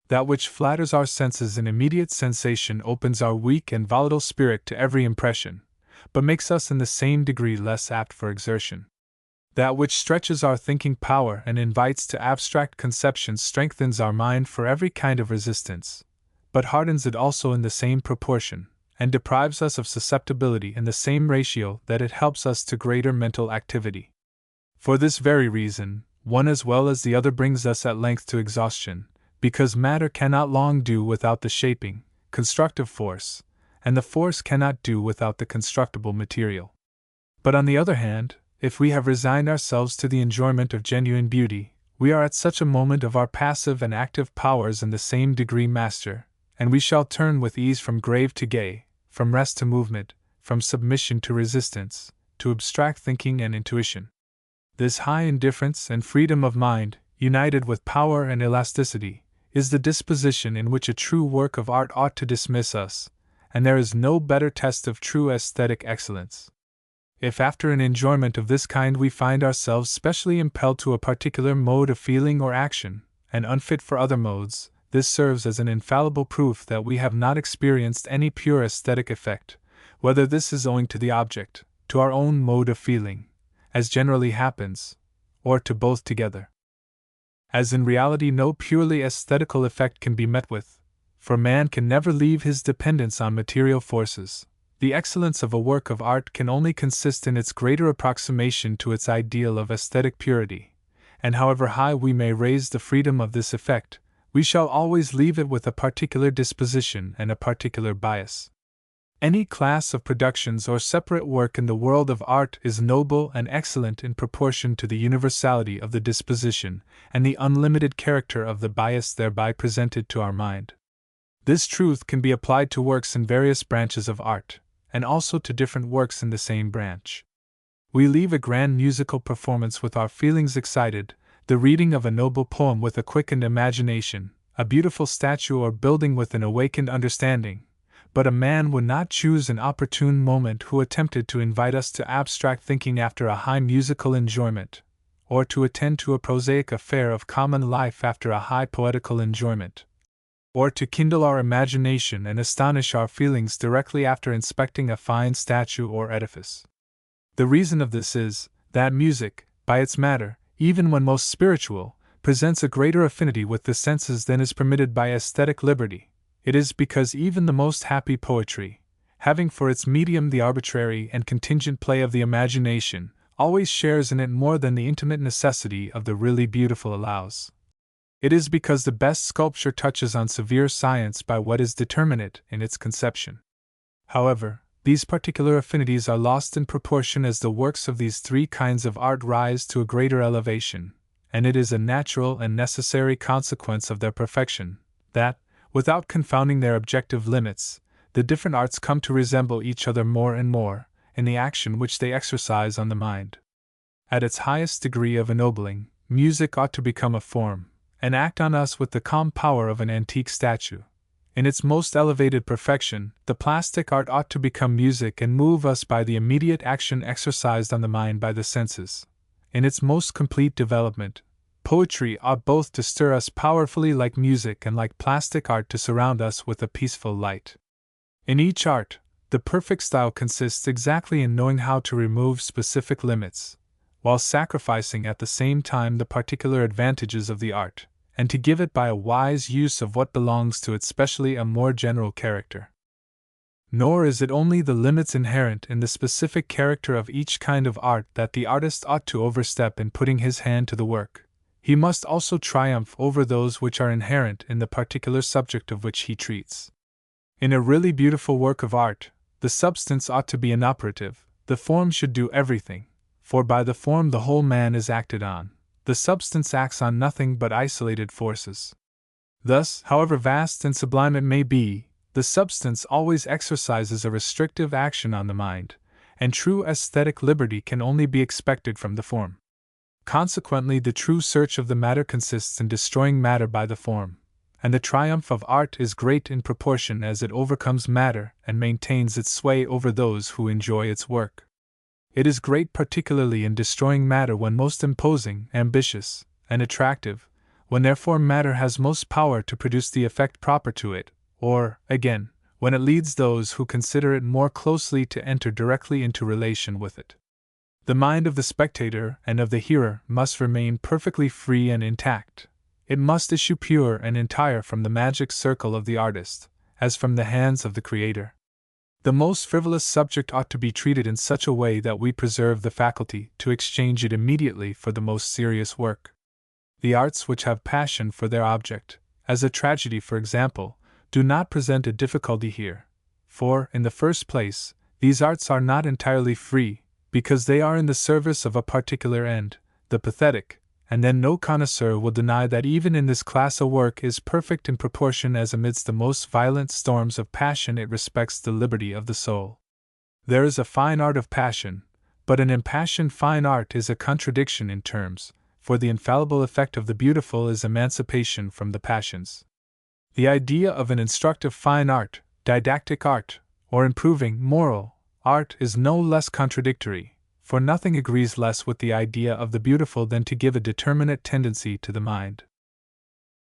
That which flatters our senses in immediate sensation opens our weak and volatile spirit to every impression, but makes us in the same degree less apt for exertion. That which stretches our thinking power and invites to abstract conceptions strengthens our mind for every kind of resistance, but hardens it also in the same proportion, and deprives us of susceptibility in the same ratio that it helps us to greater mental activity. For this very reason, one as well as the other brings us at length to exhaustion, because matter cannot long do without the shaping, constructive force, and the force cannot do without the constructible material. But on the other hand, if we have resigned ourselves to the enjoyment of genuine beauty, we are at such a moment of our passive and active powers in the same degree master, and we shall turn with ease from grave to gay, from rest to movement, from submission to resistance, to abstract thinking and intuition. This high indifference and freedom of mind, united with power and elasticity, is the disposition in which a true work of art ought to dismiss us, and there is no better test of true aesthetic excellence. If after an enjoyment of this kind we find ourselves specially impelled to a particular mode of feeling or action, and unfit for other modes, this serves as an infallible proof that we have not experienced any pure aesthetic effect, whether this is owing to the object, to our own mode of feeling, as generally happens, or to both together. As in reality no purely aesthetical effect can be met with, for man can never leave his dependence on material forces, the excellence of a work of art can only consist in its greater approximation to its ideal of aesthetic purity, and however high we may raise the freedom of this effect, we shall always leave it with a particular disposition and a particular bias. Any class of productions or separate work in the world of art is noble and excellent in proportion to the universality of the disposition and the unlimited character of the bias thereby presented to our mind. This truth can be applied to works in various branches of art, and also to different works in the same branch. We leave a grand musical performance with our feelings excited, the reading of a noble poem with a quickened imagination, a beautiful statue or building with an awakened understanding, but a man would not choose an opportune moment who attempted to invite us to abstract thinking after a high musical enjoyment, or to attend to a prosaic affair of common life after a high poetical enjoyment, or to kindle our imagination and astonish our feelings directly after inspecting a fine statue or edifice. The reason of this is, that music, by its matter, even when most spiritual, presents a greater affinity with the senses than is permitted by aesthetic liberty. It is because even the most happy poetry, having for its medium the arbitrary and contingent play of the imagination, always shares in it more than the intimate necessity of the really beautiful allows. It is because the best sculpture touches on severe science by what is determinate in its conception. However, these particular affinities are lost in proportion as the works of these three kinds of art rise to a greater elevation, and it is a natural and necessary consequence of their perfection, that, without confounding their objective limits, the different arts come to resemble each other more and more, in the action which they exercise on the mind. At its highest degree of ennobling, music ought to become a form, and act on us with the calm power of an antique statue. In its most elevated perfection, the plastic art ought to become music and move us by the immediate action exercised on the mind by the senses. In its most complete development, poetry ought both to stir us powerfully like music and like plastic art to surround us with a peaceful light. In each art, the perfect style consists exactly in knowing how to remove specific limits, while sacrificing at the same time the particular advantages of the art, and to give it by a wise use of what belongs to it specially a more general character. Nor is it only the limits inherent in the specific character of each kind of art that the artist ought to overstep in putting his hand to the work. He must also triumph over those which are inherent in the particular subject of which he treats. In a really beautiful work of art, the substance ought to be inoperative, the form should do everything, for by the form the whole man is acted on. The substance acts on nothing but isolated forces. Thus, however vast and sublime it may be, the substance always exercises a restrictive action on the mind, and true aesthetic liberty can only be expected from the form. Consequently, the true search of the matter consists in destroying matter by the form, and the triumph of art is great in proportion as it overcomes matter and maintains its sway over those who enjoy its work. It is great particularly in destroying matter when most imposing, ambitious, and attractive, when therefore matter has most power to produce the effect proper to it, or, again, when it leads those who consider it more closely to enter directly into relation with it. The mind of the spectator and of the hearer must remain perfectly free and intact. It must issue pure and entire from the magic circle of the artist, as from the hands of the creator. The most frivolous subject ought to be treated in such a way that we preserve the faculty to exchange it immediately for the most serious work. The arts which have passion for their object, as a tragedy for example, do not present a difficulty here, for, in the first place, these arts are not entirely free, because they are in the service of a particular end, the pathetic, and then no connoisseur will deny that even in this class a work is perfect in proportion as amidst the most violent storms of passion it respects the liberty of the soul. There is a fine art of passion, but an impassioned fine art is a contradiction in terms, for the infallible effect of the beautiful is emancipation from the passions. The idea of an instructive fine art, didactic art, or improving, moral, art is no less contradictory, for nothing agrees less with the idea of the beautiful than to give a determinate tendency to the mind.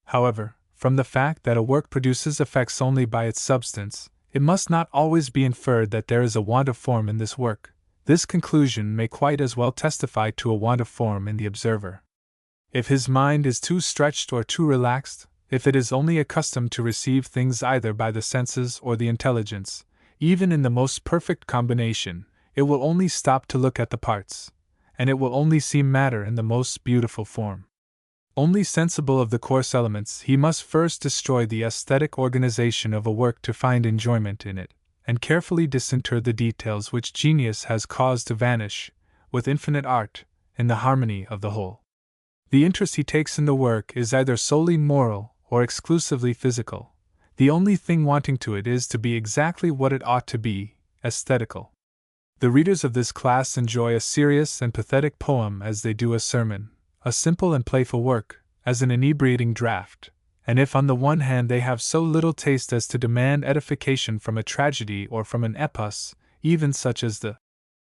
However, from the fact that a work produces effects only by its substance, it must not always be inferred that there is a want of form in this work. This conclusion may quite as well testify to a want of form in the observer. If his mind is too stretched or too relaxed, if it is only accustomed to receive things either by the senses or the intelligence, even in the most perfect combination, it will only stop to look at the parts, and it will only see matter in the most beautiful form. Only sensible of the coarse elements, he must first destroy the aesthetic organization of a work to find enjoyment in it, and carefully disinter the details which genius has caused to vanish, with infinite art, in the harmony of the whole. The interest he takes in the work is either solely moral or exclusively physical. The only thing wanting to it is to be exactly what it ought to be, aesthetical. The readers of this class enjoy a serious and pathetic poem as they do a sermon, a simple and playful work, as an inebriating draught, and if on the one hand they have so little taste as to demand edification from a tragedy or from an epos, even such as the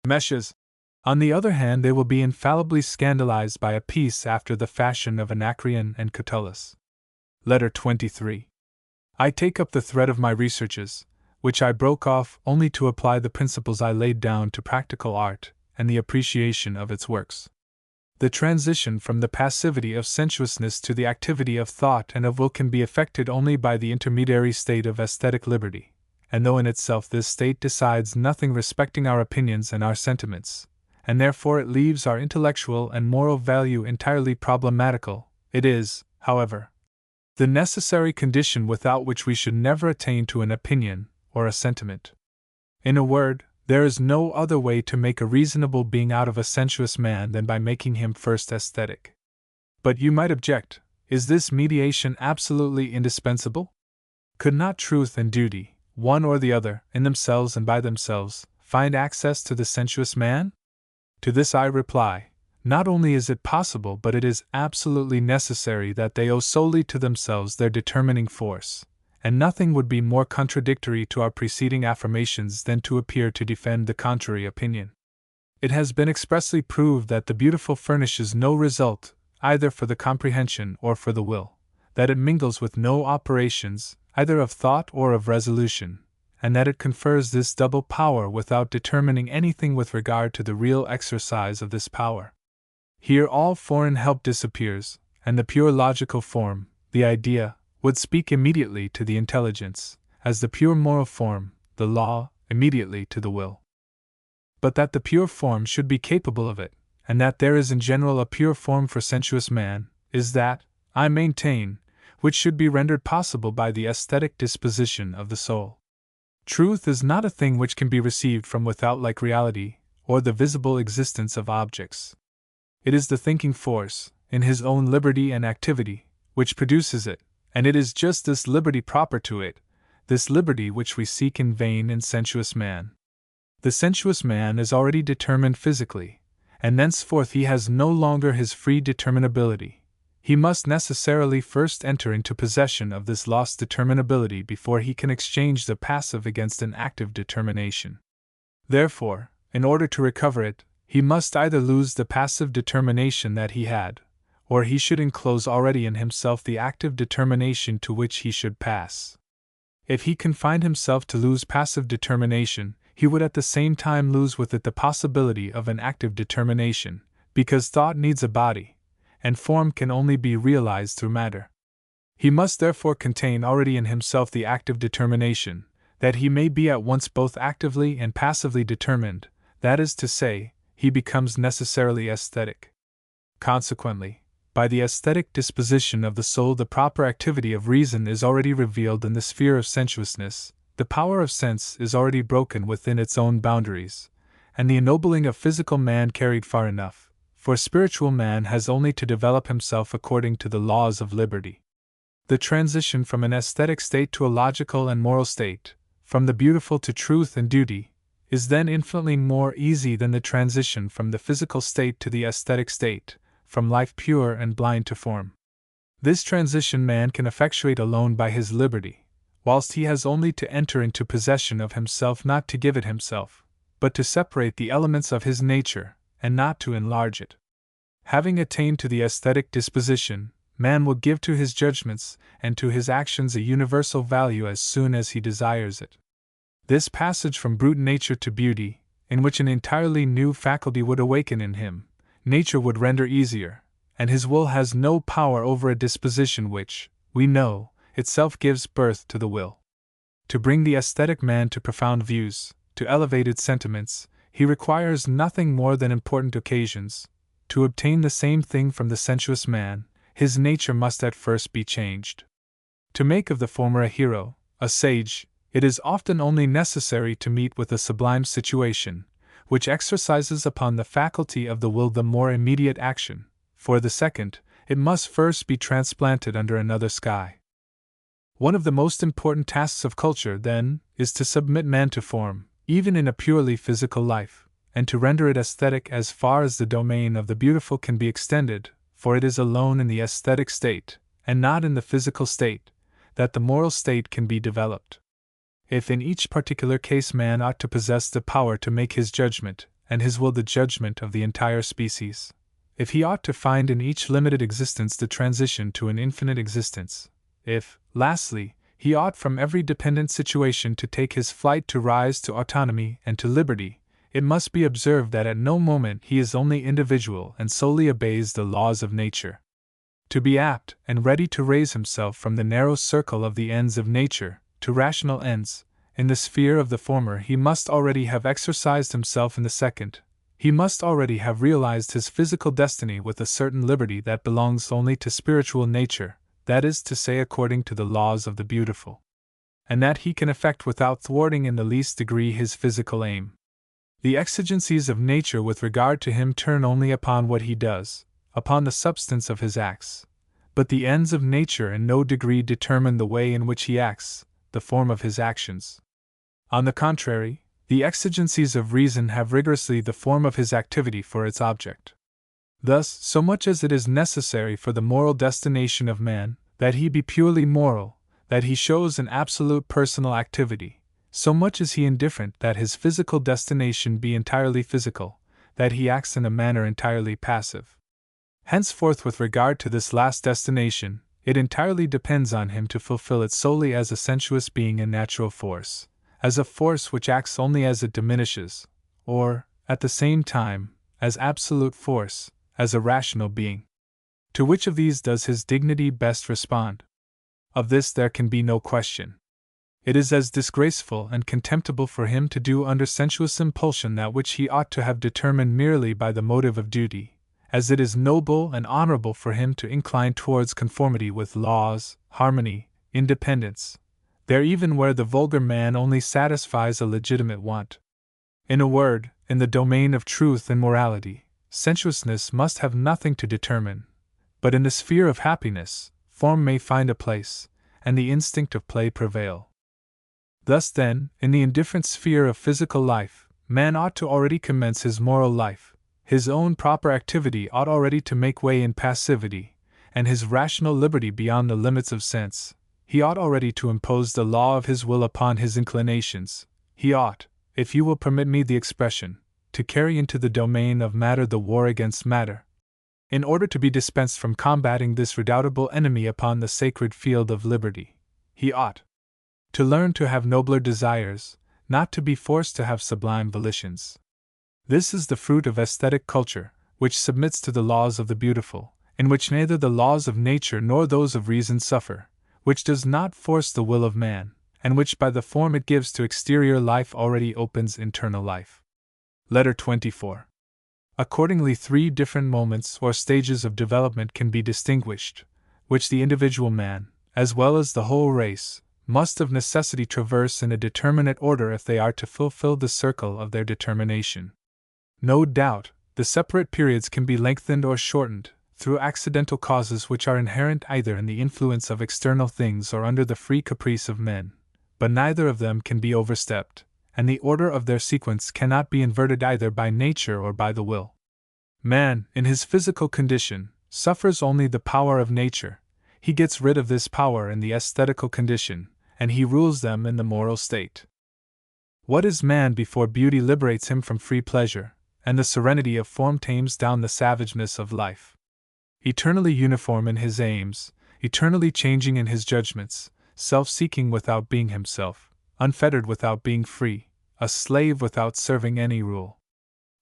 Meshes On the other hand, they will be infallibly scandalized by a piece after the fashion of Anacreon and Catullus. Letter 23. I take up the thread of my researches, which I broke off only to apply the principles I laid down to practical art and the appreciation of its works. The transition from the passivity of sensuousness to the activity of thought and of will can be effected only by the intermediary state of aesthetic liberty, and though in itself this state decides nothing respecting our opinions and our sentiments, and therefore it leaves our intellectual and moral value entirely problematical, it is, however, the necessary condition without which we should never attain to an opinion or a sentiment. In a word, there is no other way to make a reasonable being out of a sensuous man than by making him first aesthetic. But you might object, is this mediation absolutely indispensable? Could not truth and duty, one or the other, in themselves and by themselves, find access to the sensuous man? To this I reply, not only is it possible, but it is absolutely necessary that they owe solely to themselves their determining force, and nothing would be more contradictory to our preceding affirmations than to appear to defend the contrary opinion. It has been expressly proved that the beautiful furnishes no result, either for the comprehension or for the will, that it mingles with no operations, either of thought or of resolution, and that it confers this double power without determining anything with regard to the real exercise of this power. Here all foreign help disappears, and the pure logical form, the idea, would speak immediately to the intelligence, as the pure moral form, the law, immediately to the will. But that the pure form should be capable of it, and that there is in general a pure form for sensuous man, is that, I maintain, which should be rendered possible by the aesthetic disposition of the soul. Truth is not a thing which can be received from without like reality, or the visible existence of objects. It is the thinking force, in his own liberty and activity, which produces it, and it is just this liberty proper to it, this liberty which we seek in vain in sensuous man. The sensuous man is already determined physically, and thenceforth he has no longer his free determinability. He must necessarily first enter into possession of this lost determinability before he can exchange the passive against an active determination. Therefore, in order to recover it, he must either lose the passive determination that he had, or he should enclose already in himself the active determination to which he should pass. If he confined himself to lose passive determination, he would at the same time lose with it the possibility of an active determination, because thought needs a body, and form can only be realized through matter. He must therefore contain already in himself the active determination, that he may be at once both actively and passively determined, that is to say, he becomes necessarily aesthetic. Consequently, by the aesthetic disposition of the soul, the proper activity of reason is already revealed in the sphere of sensuousness, the power of sense is already broken within its own boundaries, and the ennobling of physical man carried far enough, for spiritual man has only to develop himself according to the laws of liberty. The transition from an aesthetic state to a logical and moral state, from the beautiful to truth and duty, is then infinitely more easy than the transition from the physical state to the aesthetic state, from life pure and blind to form. This transition man can effectuate alone by his liberty, whilst he has only to enter into possession of himself, not to give it himself, but to separate the elements of his nature, and not to enlarge it. Having attained to the aesthetic disposition, man will give to his judgments and to his actions a universal value as soon as he desires it. This passage from brute nature to beauty, in which an entirely new faculty would awaken in him, nature would render easier, and his will has no power over a disposition which, we know, itself gives birth to the will. To bring the aesthetic man to profound views, to elevated sentiments, he requires nothing more than important occasions. To obtain the same thing from the sensuous man, his nature must at first be changed. To make of the former a hero, a sage, it is often only necessary to meet with a sublime situation, which exercises upon the faculty of the will the more immediate action. For the second, it must first be transplanted under another sky. One of the most important tasks of culture, then, is to submit man to form, even in a purely physical life, and to render it aesthetic as far as the domain of the beautiful can be extended, for it is alone in the aesthetic state, and not in the physical state, that the moral state can be developed. If in each particular case man ought to possess the power to make his judgment, and his will the judgment of the entire species. If he ought to find in each limited existence the transition to an infinite existence, if, lastly, he ought from every dependent situation to take his flight to rise to autonomy and to liberty, it must be observed that at no moment he is only individual and solely obeys the laws of nature. To be apt and ready to raise himself from the narrow circle of the ends of nature to rational ends, in the sphere of the former he must already have exercised himself in the second. He must already have realized his physical destiny with a certain liberty that belongs only to spiritual nature, that is to say according to the laws of the beautiful, and that he can effect without thwarting in the least degree his physical aim. The exigencies of nature with regard to him turn only upon what he does, upon the substance of his acts, but the ends of nature in no degree determine the way in which he acts, the form of his actions. On the contrary, the exigencies of reason have rigorously the form of his activity for its object. Thus, so much as it is necessary for the moral destination of man that he be purely moral, that he shows an absolute personal activity, so much is he indifferent that his physical destination be entirely physical, that he acts in a manner entirely passive. Henceforth, with regard to this last destination, it entirely depends on him to fulfill it solely as a sensuous being and natural force, as a force which acts only as it diminishes, or, at the same time, as absolute force, as a rational being. To which of these does his dignity best respond? Of this there can be no question. It is as disgraceful and contemptible for him to do under sensuous impulsion that which he ought to have determined merely by the motive of duty, as it is noble and honorable for him to incline towards conformity with laws, harmony, independence, there even where the vulgar man only satisfies a legitimate want. In a word, in the domain of truth and morality, sensuousness must have nothing to determine, but in the sphere of happiness, form may find a place, and the instinct of play prevail. Thus then, in the indifferent sphere of physical life, man ought to already commence his moral life, his own proper activity ought already to make way in passivity, and his rational liberty beyond the limits of sense. He ought already to impose the law of his will upon his inclinations. He ought, if you will permit me the expression, to carry into the domain of matter the war against matter, in order to be dispensed from combating this redoubtable enemy upon the sacred field of liberty. He ought to learn to have nobler desires, not to be forced to have sublime volitions. This is the fruit of aesthetic culture, which submits to the laws of the beautiful, in which neither the laws of nature nor those of reason suffer, which does not force the will of man, and which by the form it gives to exterior life already opens internal life. Letter 24. Accordingly, 3 different moments or stages of development can be distinguished, which the individual man, as well as the whole race, must of necessity traverse in a determinate order if they are to fulfill the circle of their determination. No doubt, the separate periods can be lengthened or shortened, through accidental causes which are inherent either in the influence of external things or under the free caprice of men, but neither of them can be overstepped, and the order of their sequence cannot be inverted either by nature or by the will. Man, in his physical condition, suffers only the power of nature. He gets rid of this power in the aesthetical condition, and he rules them in the moral state. What is man before beauty liberates him from free pleasure, and the serenity of form tames down the savageness of life? Eternally uniform in his aims, eternally changing in his judgments, self-seeking without being himself, unfettered without being free, a slave without serving any rule.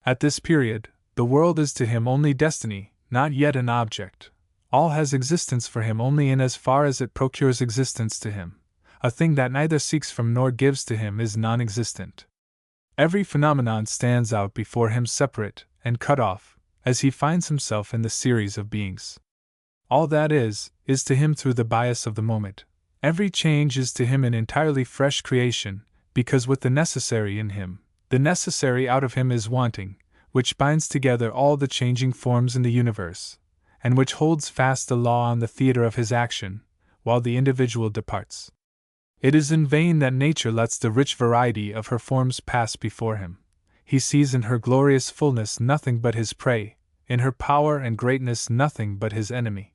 At this period, the world is to him only destiny, not yet an object. All has existence for him only in as far as it procures existence to him. A thing that neither seeks from nor gives to him is non-existent. Every phenomenon stands out before him separate and cut off, as he finds himself in the series of beings. All that is to him through the bias of the moment. Every change is to him an entirely fresh creation, because with the necessary in him, the necessary out of him is wanting, which binds together all the changing forms in the universe, and which holds fast the law on the theater of his action, while the individual departs. It is in vain that nature lets the rich variety of her forms pass before him. He sees in her glorious fullness nothing but his prey, in her power and greatness nothing but his enemy.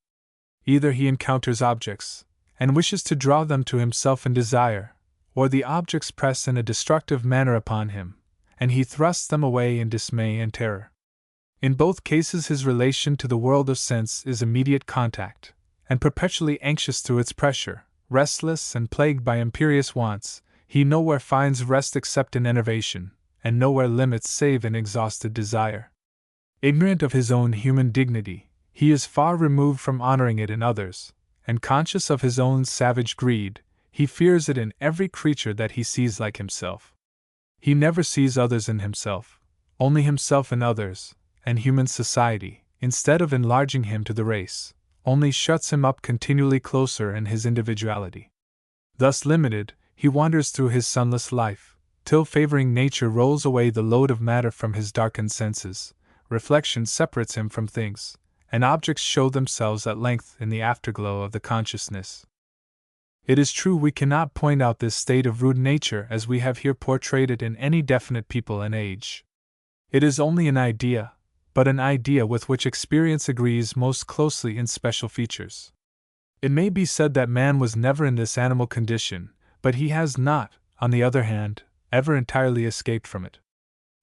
Either he encounters objects, and wishes to draw them to himself in desire, or the objects press in a destructive manner upon him, and he thrusts them away in dismay and terror. In both cases, his relation to the world of sense is immediate contact, and perpetually anxious through its pressure, restless and plagued by imperious wants, he nowhere finds rest except in enervation, and nowhere limits save in exhausted desire. Ignorant of his own human dignity, he is far removed from honoring it in others, and conscious of his own savage greed, he fears it in every creature that he sees like himself. He never sees others in himself, only himself in others, and human society, instead of enlarging him to the race, only shuts him up continually closer in his individuality. Thus limited, he wanders through his sunless life, till favoring nature rolls away the load of matter from his darkened senses, reflection separates him from things, and objects show themselves at length in the afterglow of the consciousness. It is true we cannot point out this state of rude nature as we have here portrayed it in any definite people and age. It is only an idea, but an idea with which experience agrees most closely in special features. It may be said that man was never in this animal condition, but he has not, on the other hand, ever entirely escaped from it.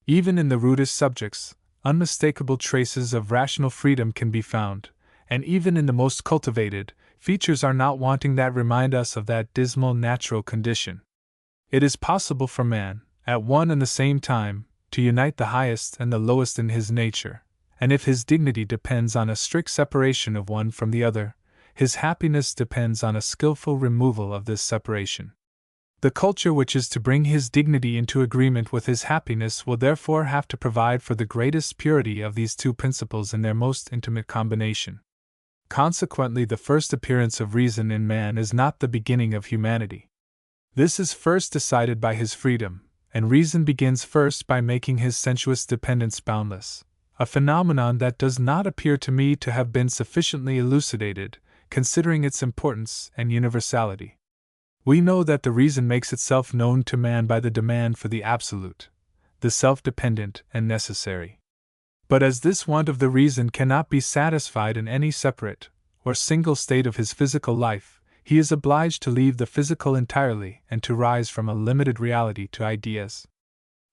Even in the rudest subjects, unmistakable traces of rational freedom can be found, and even in the most cultivated, features are not wanting that remind us of that dismal natural condition. It is possible for man, at one and the same time, to unite the highest and the lowest in his nature, and if his dignity depends on a strict separation of one from the other, his happiness depends on a skillful removal of this separation. The culture which is to bring his dignity into agreement with his happiness will therefore have to provide for the greatest purity of these two principles in their most intimate combination. Consequently, the first appearance of reason in man is not the beginning of humanity. This is first decided by his freedom, and reason begins first by making his sensuous dependence boundless, a phenomenon that does not appear to me to have been sufficiently elucidated, considering its importance and universality. We know that the reason makes itself known to man by the demand for the absolute, the self-dependent and necessary. But as this want of the reason cannot be satisfied in any separate or single state of his physical life, he is obliged to leave the physical entirely and to rise from a limited reality to ideas.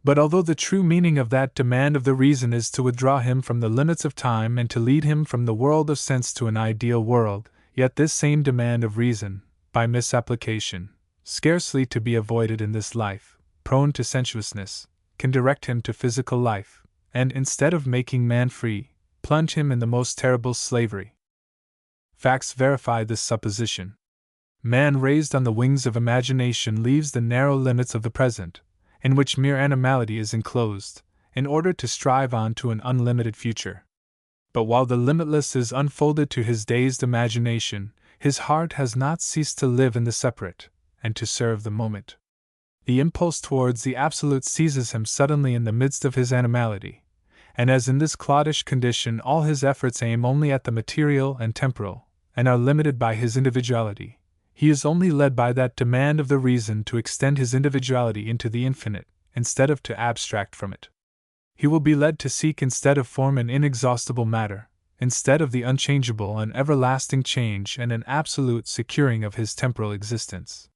But although the true meaning of that demand of the reason is to withdraw him from the limits of time and to lead him from the world of sense to an ideal world, yet this same demand of reason, by misapplication, scarcely to be avoided in this life, prone to sensuousness, can direct him to physical life, and instead of making man free, plunge him in the most terrible slavery. Facts verify this supposition. Man raised on the wings of imagination leaves the narrow limits of the present, in which mere animality is enclosed, in order to strive on to an unlimited future. But while the limitless is unfolded to his dazed imagination, his heart has not ceased to live in the separate, and to serve the moment. The impulse towards the absolute seizes him suddenly in the midst of his animality, and as in this cloddish condition all his efforts aim only at the material and temporal, and are limited by his individuality, he is only led by that demand of the reason to extend his individuality into the infinite, instead of to abstract from it. He will be led to seek instead of form an inexhaustible matter, instead of the unchangeable and everlasting change and an absolute securing of his temporal existence.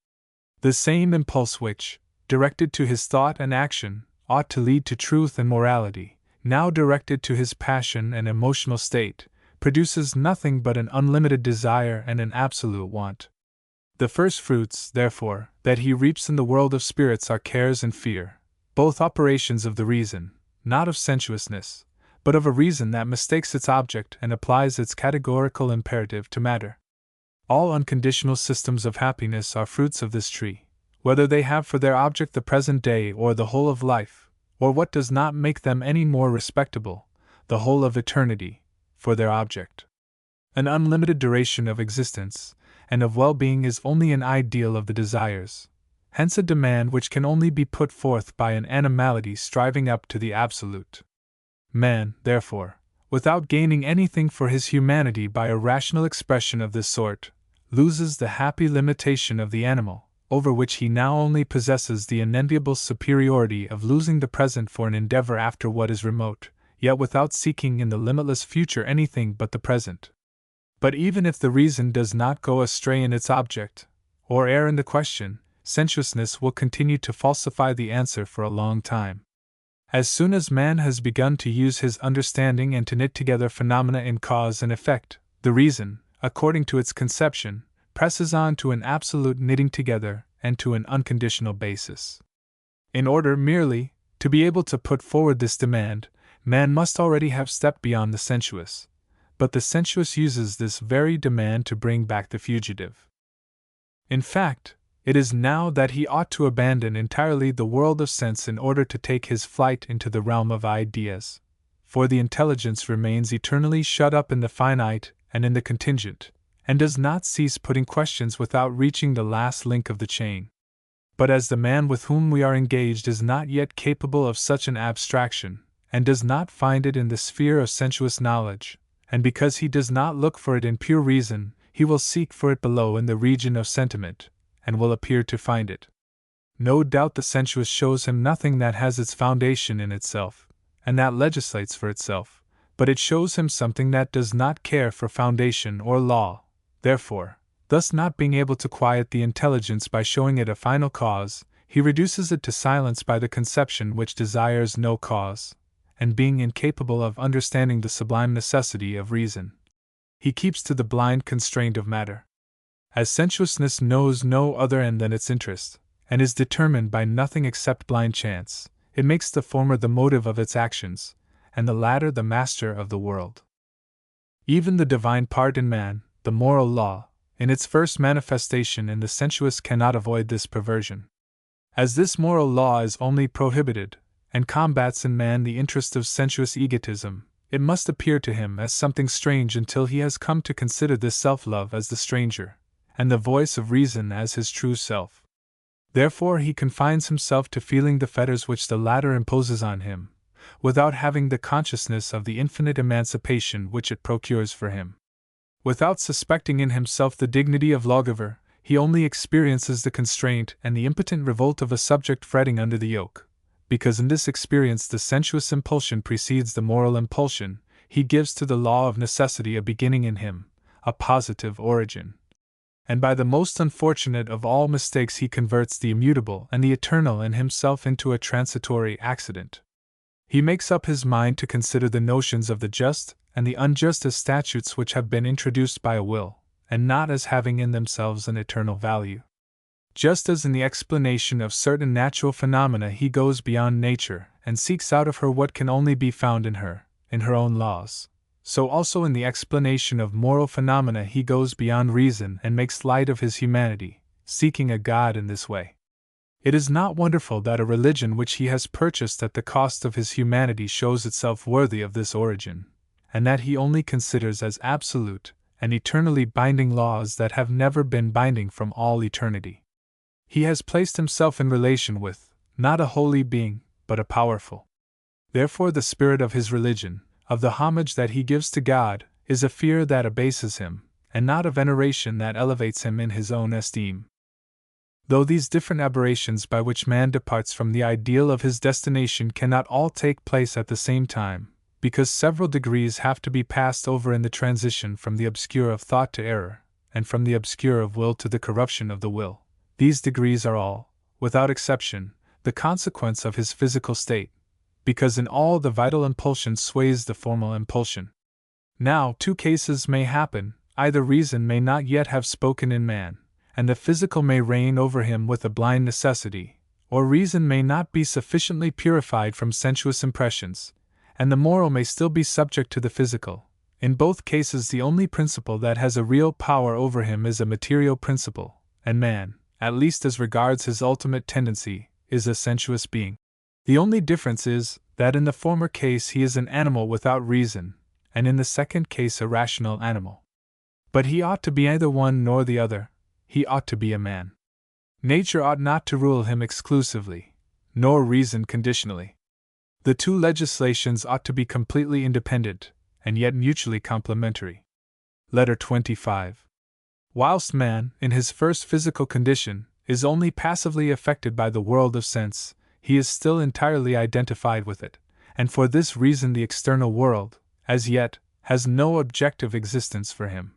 The same impulse which, directed to his thought and action, ought to lead to truth and morality, now directed to his passion and emotional state, produces nothing but an unlimited desire and an absolute want. The first fruits, therefore, that he reaps in the world of spirits are cares and fear, both operations of the reason, not of sensuousness, but of a reason that mistakes its object and applies its categorical imperative to matter. All unconditional systems of happiness are fruits of this tree, whether they have for their object the present day or the whole of life, or what does not make them any more respectable, the whole of eternity, for their object. An unlimited duration of existence and of well-being is only an ideal of the desires, hence a demand which can only be put forth by an animality striving up to the absolute. Man, therefore, without gaining anything for his humanity by a rational expression of this sort, loses the happy limitation of the animal, over which he now only possesses the unenviable superiority of losing the present for an endeavor after what is remote, yet without seeking in the limitless future anything but the present. But even if the reason does not go astray in its object, or err in the question, sensuousness will continue to falsify the answer for a long time. As soon as man has begun to use his understanding and to knit together phenomena in cause and effect, the reason, according to its conception, presses on to an absolute knitting together and to an unconditional basis. In order merely to be able to put forward this demand, man must already have stepped beyond the sensuous, but the sensuous uses this very demand to bring back the fugitive. In fact, it is now that he ought to abandon entirely the world of sense in order to take his flight into the realm of ideas, for the intelligence remains eternally shut up in the finite and in the contingent, and does not cease putting questions without reaching the last link of the chain. But as the man with whom we are engaged is not yet capable of such an abstraction, and does not find it in the sphere of sensuous knowledge, and because he does not look for it in pure reason, he will seek for it below in the region of sentiment, and will appear to find it. No doubt the sensuous shows him nothing that has its foundation in itself, and that legislates for itself, but it shows him something that does not care for foundation or law. Therefore, thus not being able to quiet the intelligence by showing it a final cause, he reduces it to silence by the conception which desires no cause, and being incapable of understanding the sublime necessity of reason, he keeps to the blind constraint of matter. As sensuousness knows no other end than its interest, and is determined by nothing except blind chance, it makes the former the motive of its actions, and the latter the master of the world. Even the divine part in man, the moral law, in its first manifestation in the sensuous cannot avoid this perversion. As this moral law is only prohibited, and combats in man the interest of sensuous egotism, it must appear to him as something strange until he has come to consider this self-love as the stranger, and the voice of reason as his true self. Therefore he confines himself to feeling the fetters which the latter imposes on him, without having the consciousness of the infinite emancipation which it procures for him. Without suspecting in himself the dignity of lawgiver, he only experiences the constraint and the impotent revolt of a subject fretting under the yoke, because in this experience the sensuous impulsion precedes the moral impulsion. He gives to the law of necessity a beginning in him, a positive origin. And by the most unfortunate of all mistakes he converts the immutable and the eternal in himself into a transitory accident. He makes up his mind to consider the notions of the just and the unjust as statutes which have been introduced by a will, and not as having in themselves an eternal value. Just as in the explanation of certain natural phenomena he goes beyond nature and seeks out of her what can only be found in her own laws, so also in the explanation of moral phenomena he goes beyond reason and makes light of his humanity, seeking a God in this way. It is not wonderful that a religion which he has purchased at the cost of his humanity shows itself worthy of this origin, and that he only considers as absolute and eternally binding laws that have never been binding from all eternity. He has placed himself in relation with, not a holy being, but a powerful. Therefore the spirit of his religion, of the homage that he gives to God, is a fear that abases him, and not a veneration that elevates him in his own esteem. Though these different aberrations by which man departs from the ideal of his destination cannot all take place at the same time, because several degrees have to be passed over in the transition from the obscure of thought to error, and from the obscure of will to the corruption of the will, these degrees are all, without exception, the consequence of his physical state, because in all the vital impulsion sways the formal impulsion. Now, two cases may happen: either reason may not yet have spoken in man, and the physical may reign over him with a blind necessity, or reason may not be sufficiently purified from sensuous impressions, and the moral may still be subject to the physical. In both cases the only principle that has a real power over him is a material principle, and man, at least as regards his ultimate tendency, is a sensuous being. The only difference is that in the former case he is an animal without reason, and in the second case a rational animal. But he ought to be neither one nor the other. He ought to be a man. Nature ought not to rule him exclusively, nor reason conditionally. The two legislations ought to be completely independent, and yet mutually complementary. Letter 25. Whilst man, in his first physical condition, is only passively affected by the world of sense, he is still entirely identified with it, and for this reason the external world, as yet, has no objective existence for him.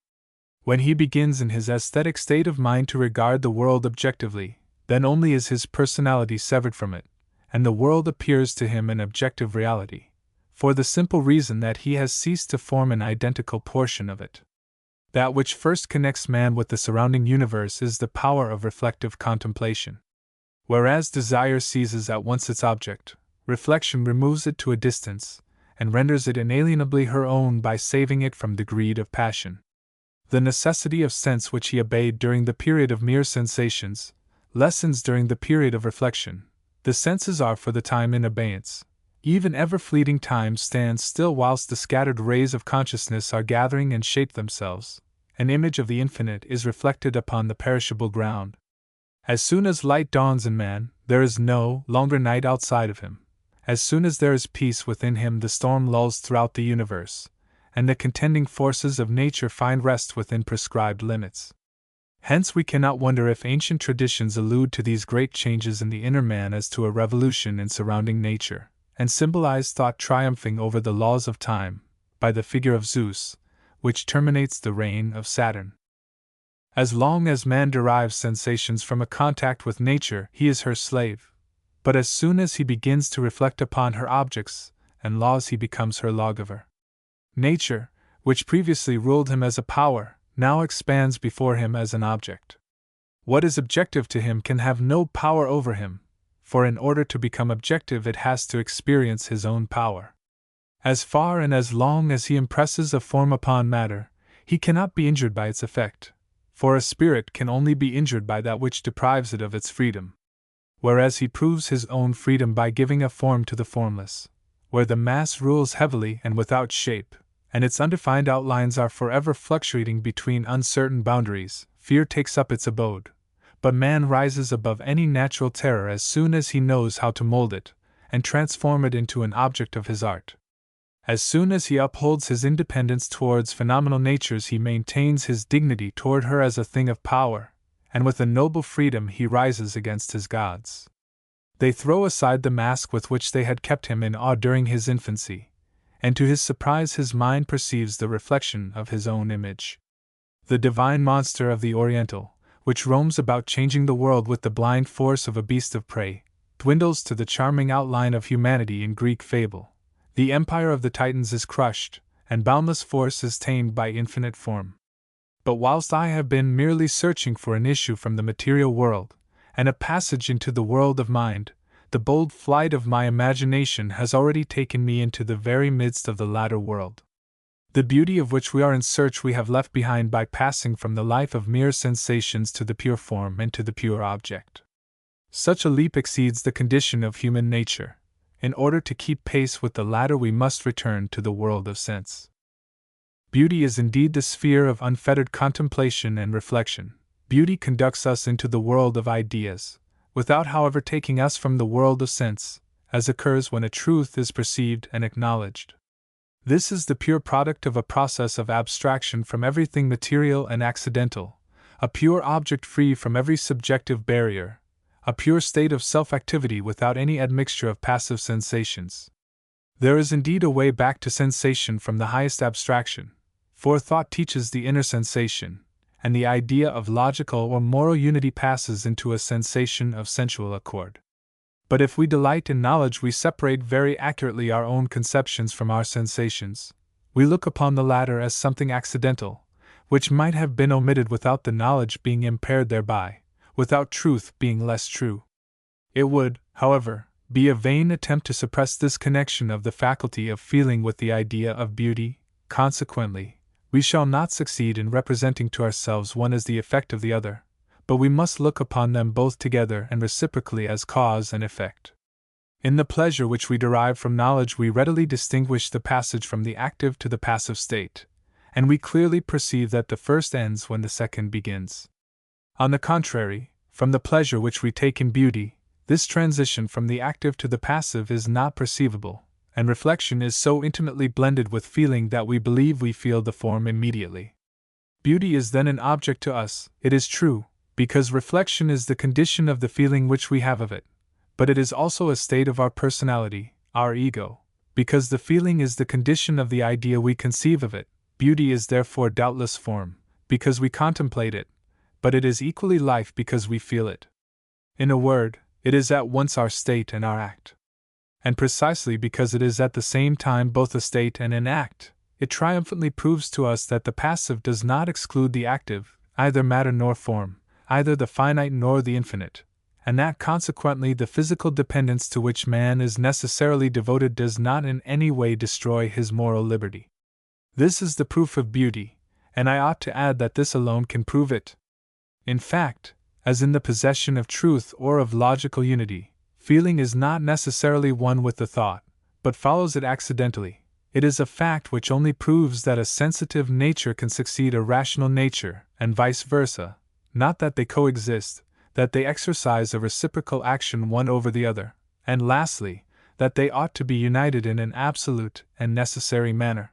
When he begins in his aesthetic state of mind to regard the world objectively, then only is his personality severed from it, and the world appears to him an objective reality, for the simple reason that he has ceased to form an identical portion of it. That which first connects man with the surrounding universe is the power of reflective contemplation. Whereas desire seizes at once its object, reflection removes it to a distance, and renders it inalienably her own by saving it from the greed of passion. The necessity of sense which he obeyed during the period of mere sensations lessens during the period of reflection. The senses are for the time in abeyance. Even ever-fleeting time stands still whilst the scattered rays of consciousness are gathering and shape themselves. An image of the infinite is reflected upon the perishable ground. As soon as light dawns in man, there is no longer night outside of him. As soon as there is peace within him, the storm lulls throughout the universe, and the contending forces of nature find rest within prescribed limits. Hence we cannot wonder if ancient traditions allude to these great changes in the inner man as to a revolution in surrounding nature, and symbolize thought triumphing over the laws of time, by the figure of Zeus, which terminates the reign of Saturn. As long as man derives sensations from a contact with nature, he is her slave, but as soon as he begins to reflect upon her objects and laws, he becomes her lawgiver. Nature, which previously ruled him as a power, now expands before him as an object. What is objective to him can have no power over him, for in order to become objective it has to experience his own power. As far and as long as he impresses a form upon matter, he cannot be injured by its effect, for a spirit can only be injured by that which deprives it of its freedom. Whereas he proves his own freedom by giving a form to the formless, where the mass rules heavily and without shape, and its undefined outlines are forever fluctuating between uncertain boundaries, fear takes up its abode. But man rises above any natural terror as soon as he knows how to mold it, and transform it into an object of his art. As soon as he upholds his independence towards phenomenal natures, he maintains his dignity toward her as a thing of power, and with a noble freedom he rises against his gods. They throw aside the mask with which they had kept him in awe during his infancy, and to his surprise his mind perceives the reflection of his own image. The divine monster of the Oriental, which roams about changing the world with the blind force of a beast of prey, dwindles to the charming outline of humanity in Greek fable. The empire of the Titans is crushed, and boundless force is tamed by infinite form. But whilst I have been merely searching for an issue from the material world, and a passage into the world of mind, the bold flight of my imagination has already taken me into the very midst of the latter world. The beauty of which we are in search we have left behind by passing from the life of mere sensations to the pure form and to the pure object. Such a leap exceeds the condition of human nature. In order to keep pace with the latter we must return to the world of sense. Beauty is indeed the sphere of unfettered contemplation and reflection. Beauty conducts us into the world of ideas, without however taking us from the world of sense, as occurs when a truth is perceived and acknowledged. This is the pure product of a process of abstraction from everything material and accidental, a pure object free from every subjective barrier, a pure state of self-activity without any admixture of passive sensations. There is indeed a way back to sensation from the highest abstraction, for thought teaches the inner sensation, and the idea of logical or moral unity passes into a sensation of sensual accord. But if we delight in knowledge, we separate very accurately our own conceptions from our sensations. We look upon the latter as something accidental, which might have been omitted without the knowledge being impaired thereby, without truth being less true. It would, however, be a vain attempt to suppress this connection of the faculty of feeling with the idea of beauty. Consequently, we shall not succeed in representing to ourselves one as the effect of the other, but we must look upon them both together and reciprocally as cause and effect. In the pleasure which we derive from knowledge we readily distinguish the passage from the active to the passive state, and we clearly perceive that the first ends when the second begins. On the contrary, from the pleasure which we take in beauty, this transition from the active to the passive is not perceivable, and reflection is so intimately blended with feeling that we believe we feel the form immediately. Beauty is then an object to us, it is true, because reflection is the condition of the feeling which we have of it, but it is also a state of our personality, our ego, because the feeling is the condition of the idea we conceive of it. Beauty is therefore doubtless form, because we contemplate it, but it is equally life because we feel it. In a word, It is at once our state and our act. And precisely because it is at the same time both a state and an act, it triumphantly proves to us that the passive does not exclude the active, either matter nor form, either the finite nor the infinite, and that consequently the physical dependence to which man is necessarily devoted does not in any way destroy his moral liberty. This is the proof of beauty, and I ought to add that this alone can prove it. In fact, as in the possession of truth or of logical unity, feeling is not necessarily one with the thought, but follows it accidentally. It is a fact which only proves that a sensitive nature can succeed a rational nature, and vice versa, not that they coexist, that they exercise a reciprocal action one over the other, and lastly, that they ought to be united in an absolute and necessary manner.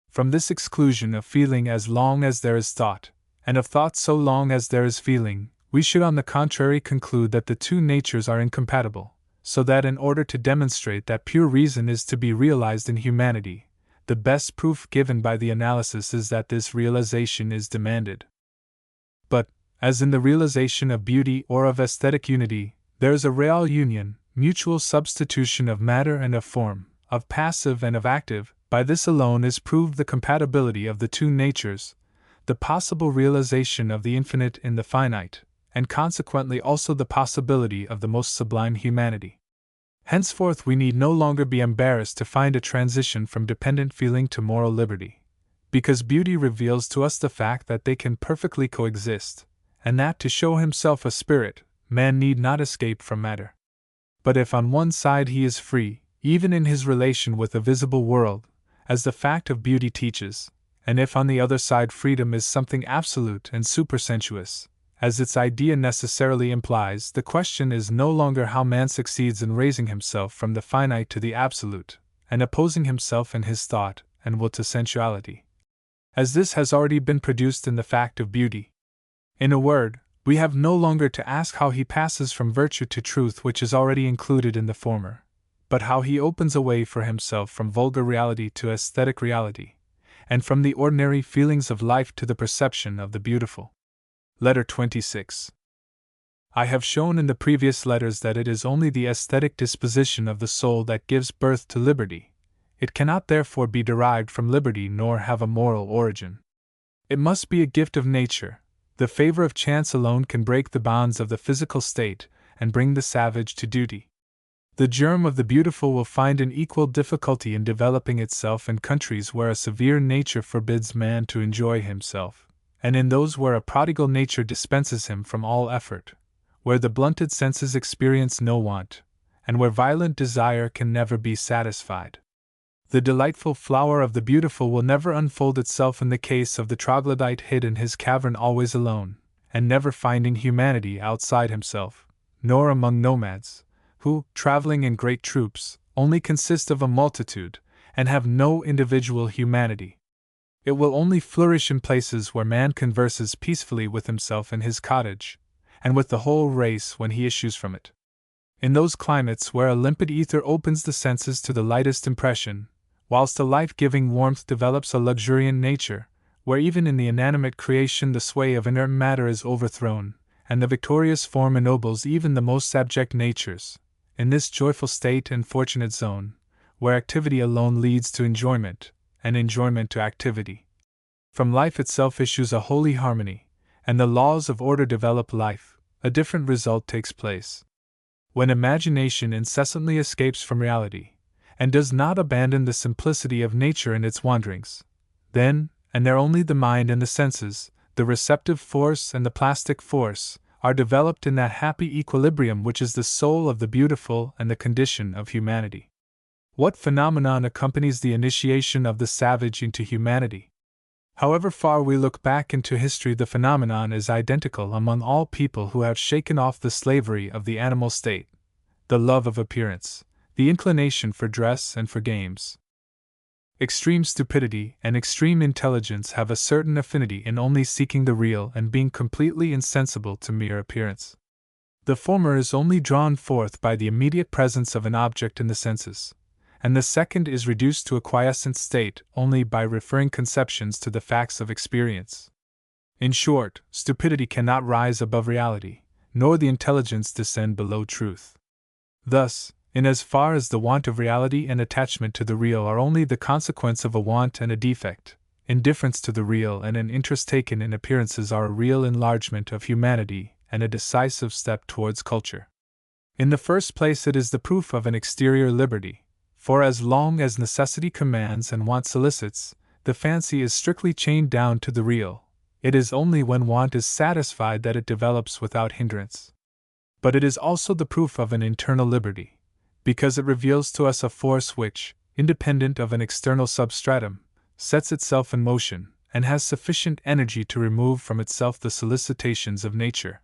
From this exclusion of feeling as long as there is thought, and of thought so long as there is feeling, we should on the contrary conclude that the two natures are incompatible, so that in order to demonstrate that pure reason is to be realized in humanity, the best proof given by the analysis is that this realization is demanded. But, as in the realization of beauty or of aesthetic unity, there is a real union, mutual substitution of matter and of form, of passive and of active. By this alone is proved the compatibility of the two natures, the possible realization of the infinite in the finite, and consequently also the possibility of the most sublime humanity. Henceforth we need no longer be embarrassed to find a transition from dependent feeling to moral liberty, because beauty reveals to us the fact that they can perfectly coexist, and that to show himself a spirit, man need not escape from matter. But if on one side he is free, even in his relation with the visible world, as the fact of beauty teaches, and if on the other side freedom is something absolute and supersensuous, as its idea necessarily implies, the question is no longer how man succeeds in raising himself from the finite to the absolute, and opposing himself in his thought and will to sensuality, as this has already been produced in the fact of beauty. In a word, we have no longer to ask how he passes from virtue to truth which is already included in the former, but how he opens a way for himself from vulgar reality to aesthetic reality, and from the ordinary feelings of life to the perception of the beautiful. Letter 26. I have shown in the previous letters that it is only the aesthetic disposition of the soul that gives birth to liberty. It cannot therefore be derived from liberty nor have a moral origin. It must be a gift of nature. The favor of chance alone can break the bonds of the physical state and bring the savage to duty. The germ of the beautiful will find an equal difficulty in developing itself in countries where a severe nature forbids man to enjoy himself, and in those where a prodigal nature dispenses him from all effort, where the blunted senses experience no want, and where violent desire can never be satisfied. The delightful flower of the beautiful will never unfold itself in the case of the troglodyte hid in his cavern always alone, and never finding humanity outside himself, nor among nomads, who, traveling in great troops, only consist of a multitude, and have no individual humanity. It will only flourish in places where man converses peacefully with himself in his cottage, and with the whole race when he issues from it. In those climates where a limpid ether opens the senses to the lightest impression, whilst a life-giving warmth develops a luxuriant nature, where even in the inanimate creation the sway of inert matter is overthrown, and the victorious form ennobles even the most abject natures, in this joyful state and fortunate zone, where activity alone leads to enjoyment, and enjoyment to activity, from life itself issues a holy harmony, and the laws of order develop life, a different result takes place. When imagination incessantly escapes from reality, and does not abandon the simplicity of nature in its wanderings, then, and there only the mind and the senses, the receptive force and the plastic force, are developed in that happy equilibrium which is the soul of the beautiful and the condition of humanity. What phenomenon accompanies the initiation of the savage into humanity? However far we look back into history, the phenomenon is identical among all people who have shaken off the slavery of the animal state, the love of appearance, the inclination for dress and for games. Extreme stupidity and extreme intelligence have a certain affinity in only seeking the real and being completely insensible to mere appearance. The former is only drawn forth by the immediate presence of an object in the senses, and the second is reduced to a quiescent state only by referring conceptions to the facts of experience. In short, stupidity cannot rise above reality, nor the intelligence descend below truth. Thus, in as far as the want of reality and attachment to the real are only the consequence of a want and a defect, indifference to the real and an interest taken in appearances are a real enlargement of humanity and a decisive step towards culture. In the first place, it is the proof of an exterior liberty, for as long as necessity commands and want solicits, the fancy is strictly chained down to the real. It is only when want is satisfied that it develops without hindrance. But it is also the proof of an internal liberty, because it reveals to us a force which, independent of an external substratum, sets itself in motion, and has sufficient energy to remove from itself the solicitations of nature.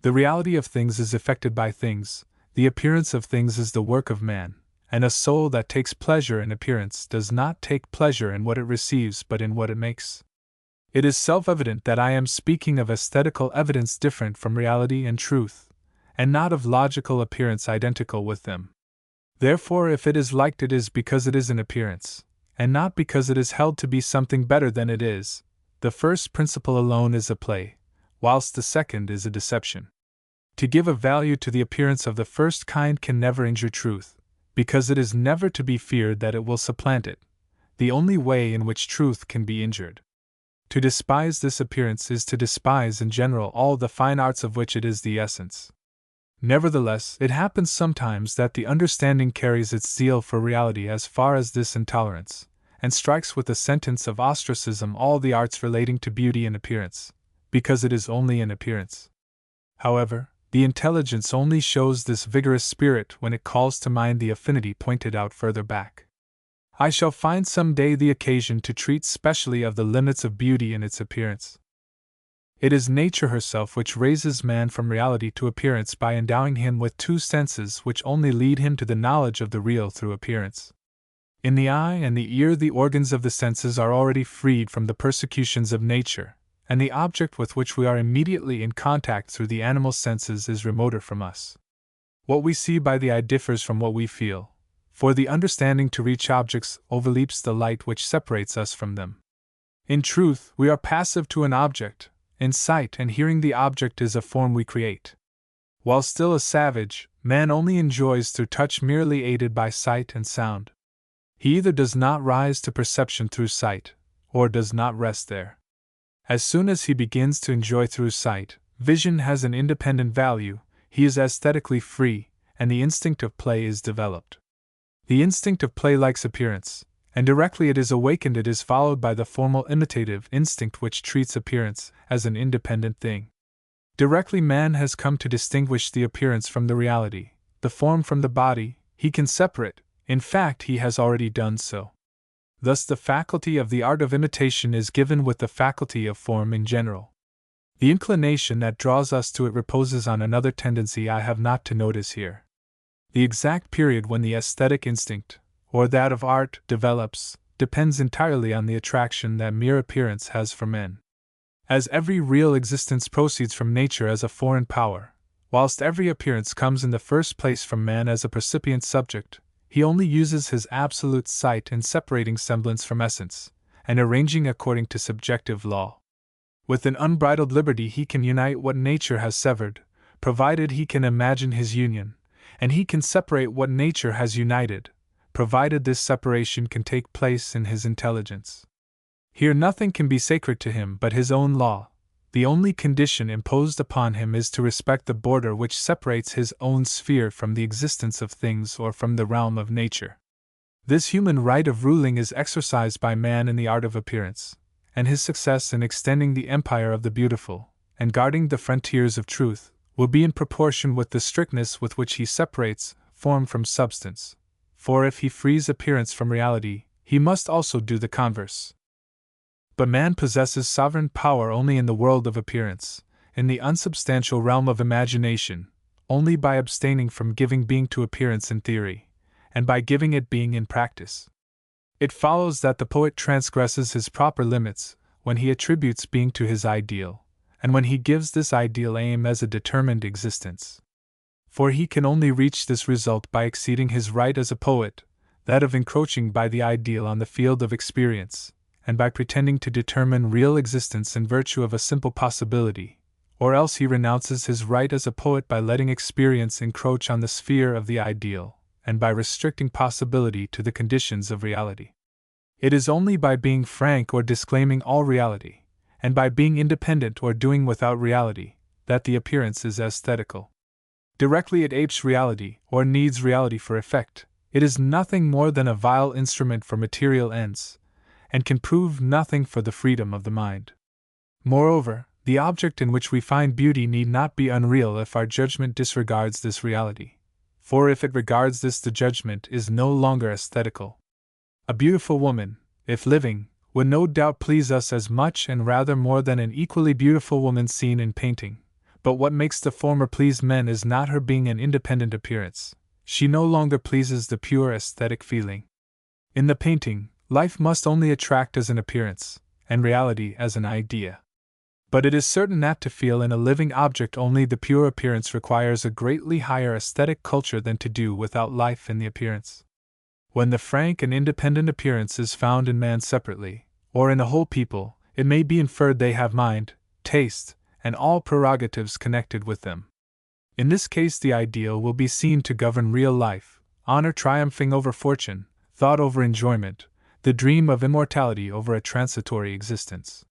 The reality of things is effected by things, the appearance of things is the work of man, and a soul that takes pleasure in appearance does not take pleasure in what it receives but in what it makes. It is self-evident that I am speaking of aesthetical evidence different from reality and truth, and not of logical appearance identical with them. Therefore, if it is liked, it is because it is an appearance, and not because it is held to be something better than it is. The first principle alone is a play, whilst the second is a deception. To give a value to the appearance of the first kind can never injure truth, because it is never to be feared that it will supplant it, the only way in which truth can be injured. To despise this appearance is to despise in general all the fine arts of which it is the essence. Nevertheless, it happens sometimes that the understanding carries its zeal for reality as far as this intolerance, and strikes with the sentence of ostracism all the arts relating to beauty and appearance, because it is only an appearance. However, the intelligence only shows this vigorous spirit when it calls to mind the affinity pointed out further back. I shall find some day the occasion to treat specially of the limits of beauty in its appearance. It is nature herself which raises man from reality to appearance by endowing him with two senses which only lead him to the knowledge of the real through appearance. In the eye and the ear, the organs of the senses are already freed from the persecutions of nature, and the object with which we are immediately in contact through the animal senses is remoter from us. What we see by the eye differs from what we feel, for the understanding to reach objects overleaps the light which separates us from them. In truth, we are passive to an object. In sight and hearing, the object is a form we create. While still a savage, man only enjoys through touch, merely aided by sight and sound. He either does not rise to perception through sight, or does not rest there. As soon as he begins to enjoy through sight, vision has an independent value, he is aesthetically free, and the instinct of play is developed. The instinct of play likes appearance, and directly it is awakened it is followed by the formal imitative instinct which treats appearance as an independent thing. Directly man has come to distinguish the appearance from the reality, the form from the body, he can separate, in fact he has already done so. Thus the faculty of the art of imitation is given with the faculty of form in general. The inclination that draws us to it reposes on another tendency I have not to notice here. The exact period when the aesthetic instinct, or that of art, develops, depends entirely on the attraction that mere appearance has for men. As every real existence proceeds from nature as a foreign power, whilst every appearance comes in the first place from man as a percipient subject, he only uses his absolute sight in separating semblance from essence, and arranging according to subjective law. With an unbridled liberty he can unite what nature has severed, provided he can imagine his union, and he can separate what nature has united, provided this separation can take place in his intelligence. Here nothing can be sacred to him but his own law. The only condition imposed upon him is to respect the border which separates his own sphere from the existence of things or from the realm of nature. This human right of ruling is exercised by man in the art of appearance, and his success in extending the empire of the beautiful, and guarding the frontiers of truth, will be in proportion with the strictness with which he separates form from substance, for if he frees appearance from reality, he must also do the converse. But man possesses sovereign power only in the world of appearance, in the unsubstantial realm of imagination, only by abstaining from giving being to appearance in theory, and by giving it being in practice. It follows that the poet transgresses his proper limits when he attributes being to his ideal, and when he gives this ideal aim as a determined existence. For he can only reach this result by exceeding his right as a poet, that of encroaching by the ideal on the field of experience, and by pretending to determine real existence in virtue of a simple possibility, or else he renounces his right as a poet by letting experience encroach on the sphere of the ideal, and by restricting possibility to the conditions of reality. It is only by being frank or disclaiming all reality, and by being independent or doing without reality, that the appearance is aesthetical. Directly it apes reality, or needs reality for effect, it is nothing more than a vile instrument for material ends, and can prove nothing for the freedom of the mind. Moreover, the object in which we find beauty need not be unreal if our judgment disregards this reality, for if it regards this, the judgment is no longer aesthetical. A beautiful woman, if living, would no doubt please us as much and rather more than an equally beautiful woman seen in painting, but what makes the former please men is not her being an independent appearance. She no longer pleases the pure aesthetic feeling. In the painting, life must only attract as an appearance, and reality as an idea. But it is certain that to feel in a living object only the pure appearance requires a greatly higher aesthetic culture than to do without life in the appearance. When the frank and independent appearance is found in man separately, or in a whole people, it may be inferred they have mind, taste, and all prerogatives connected with them. In this case, the ideal will be seen to govern real life, honor triumphing over fortune, thought over enjoyment, the dream of immortality over a transitory existence.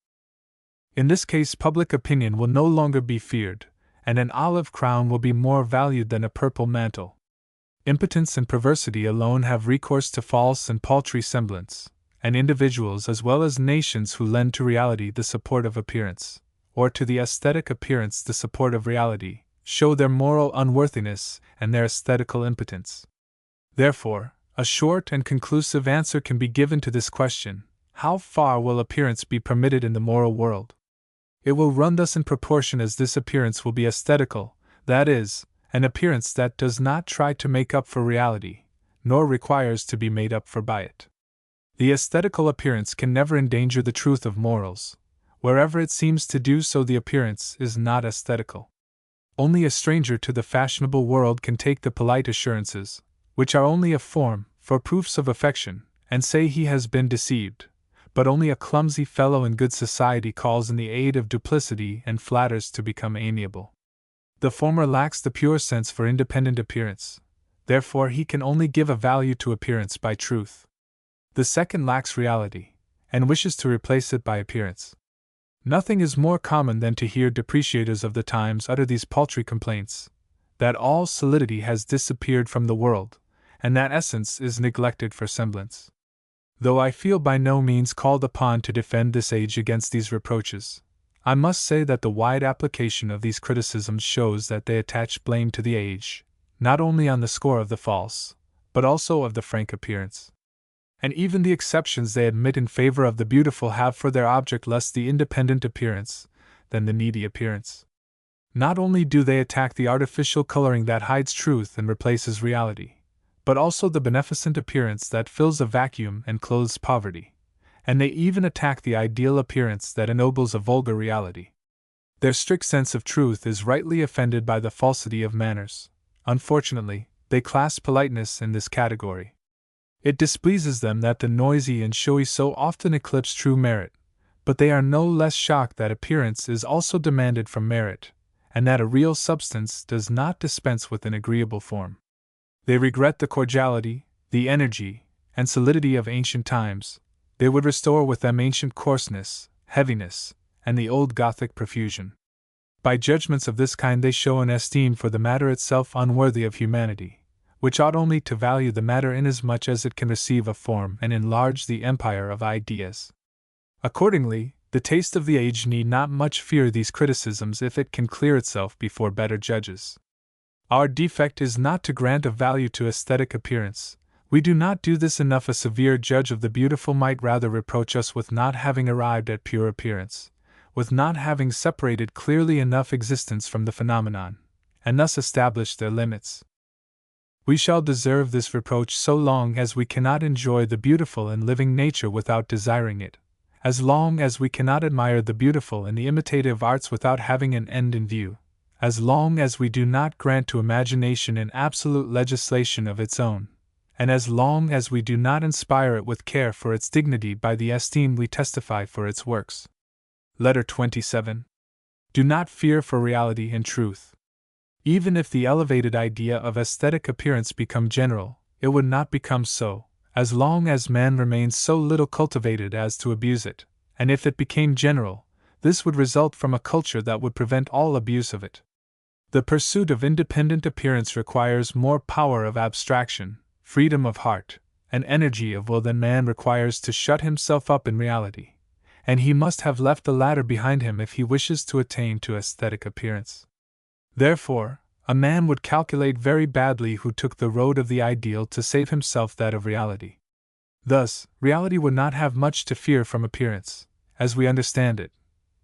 In this case, public opinion will no longer be feared, and an olive crown will be more valued than a purple mantle. Impotence and perversity alone have recourse to false and paltry semblance, and individuals as well as nations who lend to reality the support of appearance, or to the aesthetic appearance the support of reality, show their moral unworthiness and their aesthetical impotence. Therefore, a short and conclusive answer can be given to this question: how far will appearance be permitted in the moral world? It will run thus in proportion as this appearance will be aesthetical, that is, an appearance that does not try to make up for reality, nor requires to be made up for by it. The aesthetical appearance can never endanger the truth of morals. Wherever it seems to do so, the appearance is not aesthetical. Only a stranger to the fashionable world can take the polite assurances, which are only a form, for proofs of affection, and say he has been deceived. But only a clumsy fellow in good society calls in the aid of duplicity and flatters to become amiable. The former lacks the pure sense for independent appearance, therefore he can only give a value to appearance by truth. The second lacks reality, and wishes to replace it by appearance. Nothing is more common than to hear depreciators of the times utter these paltry complaints, that all solidity has disappeared from the world, and that essence is neglected for semblance. Though I feel by no means called upon to defend this age against these reproaches, I must say that the wide application of these criticisms shows that they attach blame to the age, not only on the score of the false, but also of the frank appearance. And even the exceptions they admit in favor of the beautiful have for their object less the independent appearance than the needy appearance. Not only do they attack the artificial coloring that hides truth and replaces reality, but also the beneficent appearance that fills a vacuum and clothes poverty, and they even attack the ideal appearance that ennobles a vulgar reality. Their strict sense of truth is rightly offended by the falsity of manners. Unfortunately, they class politeness in this category. It displeases them that the noisy and showy so often eclipse true merit, but they are no less shocked that appearance is also demanded from merit, and that a real substance does not dispense with an agreeable form. They regret the cordiality, the energy, and solidity of ancient times. They would restore with them ancient coarseness, heaviness, and the old Gothic profusion. By judgments of this kind they show an esteem for the matter itself unworthy of humanity, which ought only to value the matter inasmuch as it can receive a form and enlarge the empire of ideas. Accordingly, the taste of the age need not much fear these criticisms if it can clear itself before better judges. Our defect is not to grant a value to aesthetic appearance. We do not do this enough. A severe judge of the beautiful might rather reproach us with not having arrived at pure appearance, with not having separated clearly enough existence from the phenomenon, and thus established their limits. We shall deserve this reproach so long as we cannot enjoy the beautiful in living nature without desiring it, as long as we cannot admire the beautiful in the imitative arts without having an end in view, as long as we do not grant to imagination an absolute legislation of its own, and as long as we do not inspire it with care for its dignity by the esteem we testify for its works. Letter 27. Do not fear for reality and truth. Even if the elevated idea of aesthetic appearance become general, it would not become so, as long as man remains so little cultivated as to abuse it, and if it became general, this would result from a culture that would prevent all abuse of it. The pursuit of independent appearance requires more power of abstraction, freedom of heart, and energy of will than man requires to shut himself up in reality, and he must have left the latter behind him if he wishes to attain to aesthetic appearance. Therefore, a man would calculate very badly who took the road of the ideal to save himself that of reality. Thus, reality would not have much to fear from appearance, as we understand it,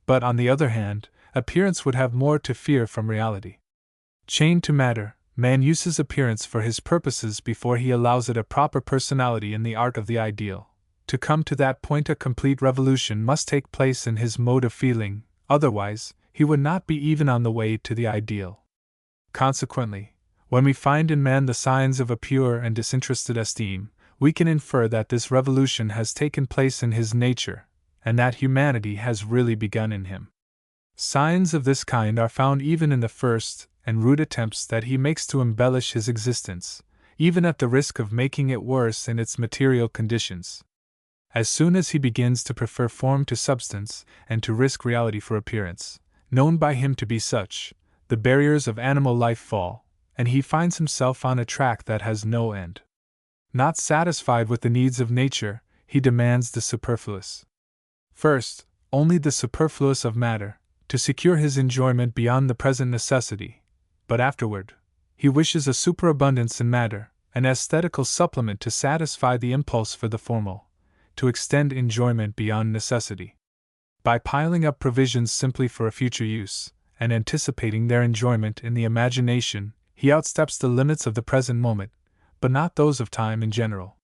but on the other hand, appearance would have more to fear from reality. Chained to matter, man uses appearance for his purposes before he allows it a proper personality in the art of the ideal. To come to that point, a complete revolution must take place in his mode of feeling, otherwise, he would not be even on the way to the ideal. Consequently, when we find in man the signs of a pure and disinterested esteem, we can infer that this revolution has taken place in his nature, and that humanity has really begun in him. Signs of this kind are found even in the first and rude attempts that he makes to embellish his existence, even at the risk of making it worse in its material conditions. As soon as he begins to prefer form to substance and to risk reality for appearance, known by him to be such, the barriers of animal life fall, and he finds himself on a track that has no end. Not satisfied with the needs of nature, he demands the superfluous. First, only the superfluous of matter, to secure his enjoyment beyond the present necessity, but afterward, he wishes a superabundance in matter, an aesthetical supplement to satisfy the impulse for the formal, to extend enjoyment beyond necessity. By piling up provisions simply for a future use, and anticipating their enjoyment in the imagination, he outsteps the limits of the present moment, but not those of time in general.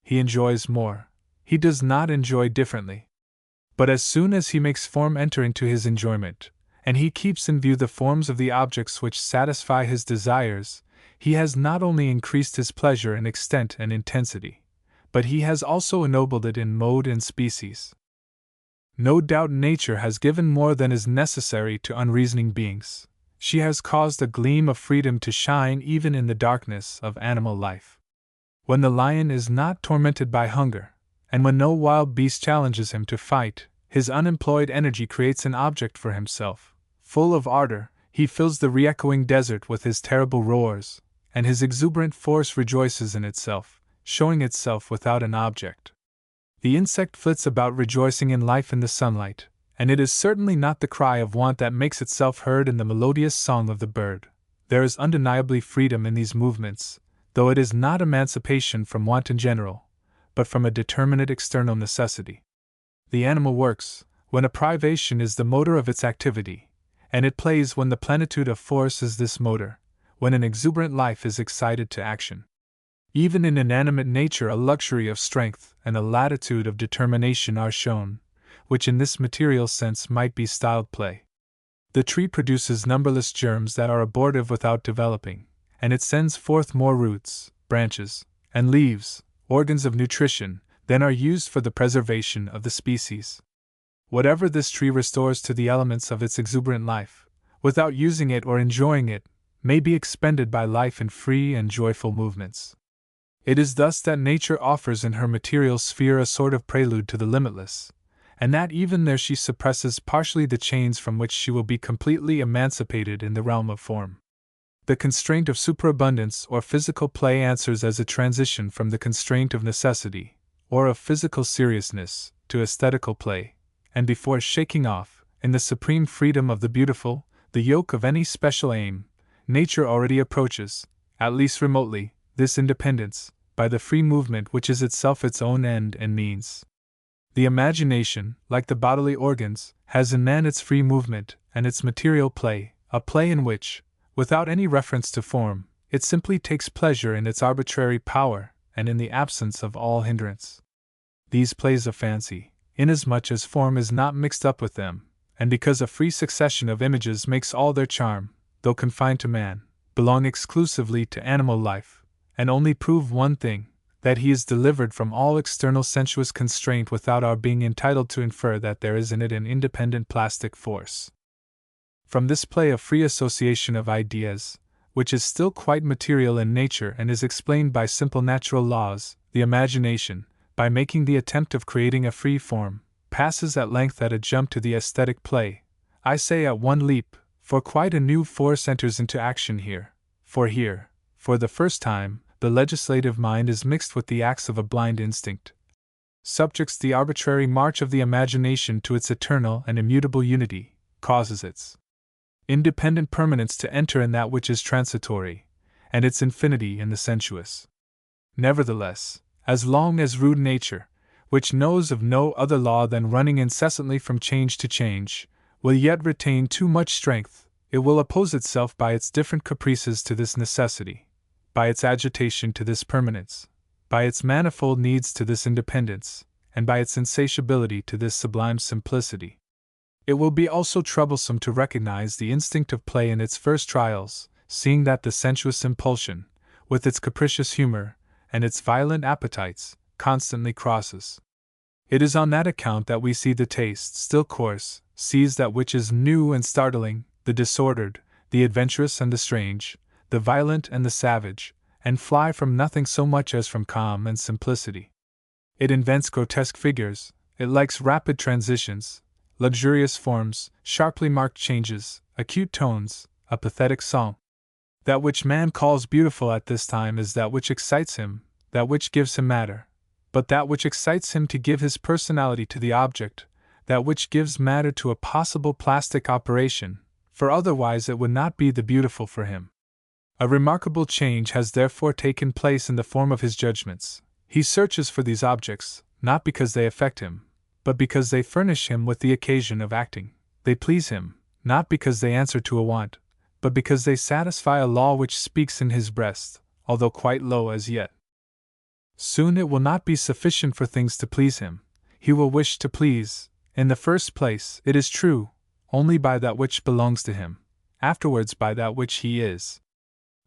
He enjoys more. He does not enjoy differently. But as soon as he makes form enter into his enjoyment, and he keeps in view the forms of the objects which satisfy his desires, he has not only increased his pleasure in extent and intensity, but he has also ennobled it in mode and species. No doubt nature has given more than is necessary to unreasoning beings. She has caused a gleam of freedom to shine even in the darkness of animal life. When the lion is not tormented by hunger, and when no wild beast challenges him to fight, his unemployed energy creates an object for himself. Full of ardor, he fills the re-echoing desert with his terrible roars, and his exuberant force rejoices in itself, showing itself without an object. The insect flits about rejoicing in life in the sunlight, and it is certainly not the cry of want that makes itself heard in the melodious song of the bird. There is undeniably freedom in these movements, though it is not emancipation from want in general, but from a determinate external necessity. The animal works when a privation is the motor of its activity, and it plays when the plenitude of force is this motor, when an exuberant life is excited to action. Even in inanimate nature a luxury of strength and a latitude of determination are shown, which in this material sense might be styled play. The tree produces numberless germs that are abortive without developing, and it sends forth more roots, branches, and leaves, organs of nutrition, than are used for the preservation of the species. Whatever this tree restores to the elements of its exuberant life, without using it or enjoying it, may be expended by life in free and joyful movements. It is thus that nature offers in her material sphere a sort of prelude to the limitless, and that even there she suppresses partially the chains from which she will be completely emancipated in the realm of form. The constraint of superabundance or physical play answers as a transition from the constraint of necessity, or of physical seriousness, to aesthetical play, and before shaking off, in the supreme freedom of the beautiful, the yoke of any special aim, nature already approaches, at least remotely, this independence, by the free movement which is itself its own end and means. The imagination, like the bodily organs, has in man its free movement and its material play, a play in which, without any reference to form, it simply takes pleasure in its arbitrary power and in the absence of all hindrance. These plays of fancy, inasmuch as form is not mixed up with them, and because a free succession of images makes all their charm, though confined to man, belong exclusively to animal life, and only prove one thing, that he is delivered from all external sensuous constraint without our being entitled to infer that there is in it an independent plastic force. From this play of free association of ideas, which is still quite material in nature and is explained by simple natural laws, the imagination, by making the attempt of creating a free form, passes at length at a jump to the aesthetic play. I say at one leap, for quite a new force enters into action here. For here, for the first time, the legislative mind is mixed with the acts of a blind instinct, subjects the arbitrary march of the imagination to its eternal and immutable unity, causes its independent permanence to enter in that which is transitory, and its infinity in the sensuous. Nevertheless, as long as rude nature, which knows of no other law than running incessantly from change to change, will yet retain too much strength, it will oppose itself by its different caprices to this necessity, by its agitation to this permanence, by its manifold needs to this independence, and by its insatiability to this sublime simplicity. It will be also troublesome to recognize the instinct of play in its first trials, seeing that the sensuous impulsion, with its capricious humor, and its violent appetites, constantly crosses. It is on that account that we see the taste, still coarse, seize that which is new and startling, the disordered, the adventurous and the strange, the violent and the savage, and fly from nothing so much as from calm and simplicity. It invents grotesque figures, it likes rapid transitions, luxurious forms, sharply marked changes, acute tones, a pathetic song. That which man calls beautiful at this time is that which excites him, that which gives him matter, but that which excites him to give his personality to the object, that which gives matter to a possible plastic operation, for otherwise it would not be the beautiful for him. A remarkable change has therefore taken place in the form of his judgments. He searches for these objects, not because they affect him, but because they furnish him with the occasion of acting. They please him, not because they answer to a want, but because they satisfy a law which speaks in his breast, although quite low as yet. Soon it will not be sufficient for things to please him. He will wish to please, in the first place, it is true, only by that which belongs to him, afterwards by that which he is.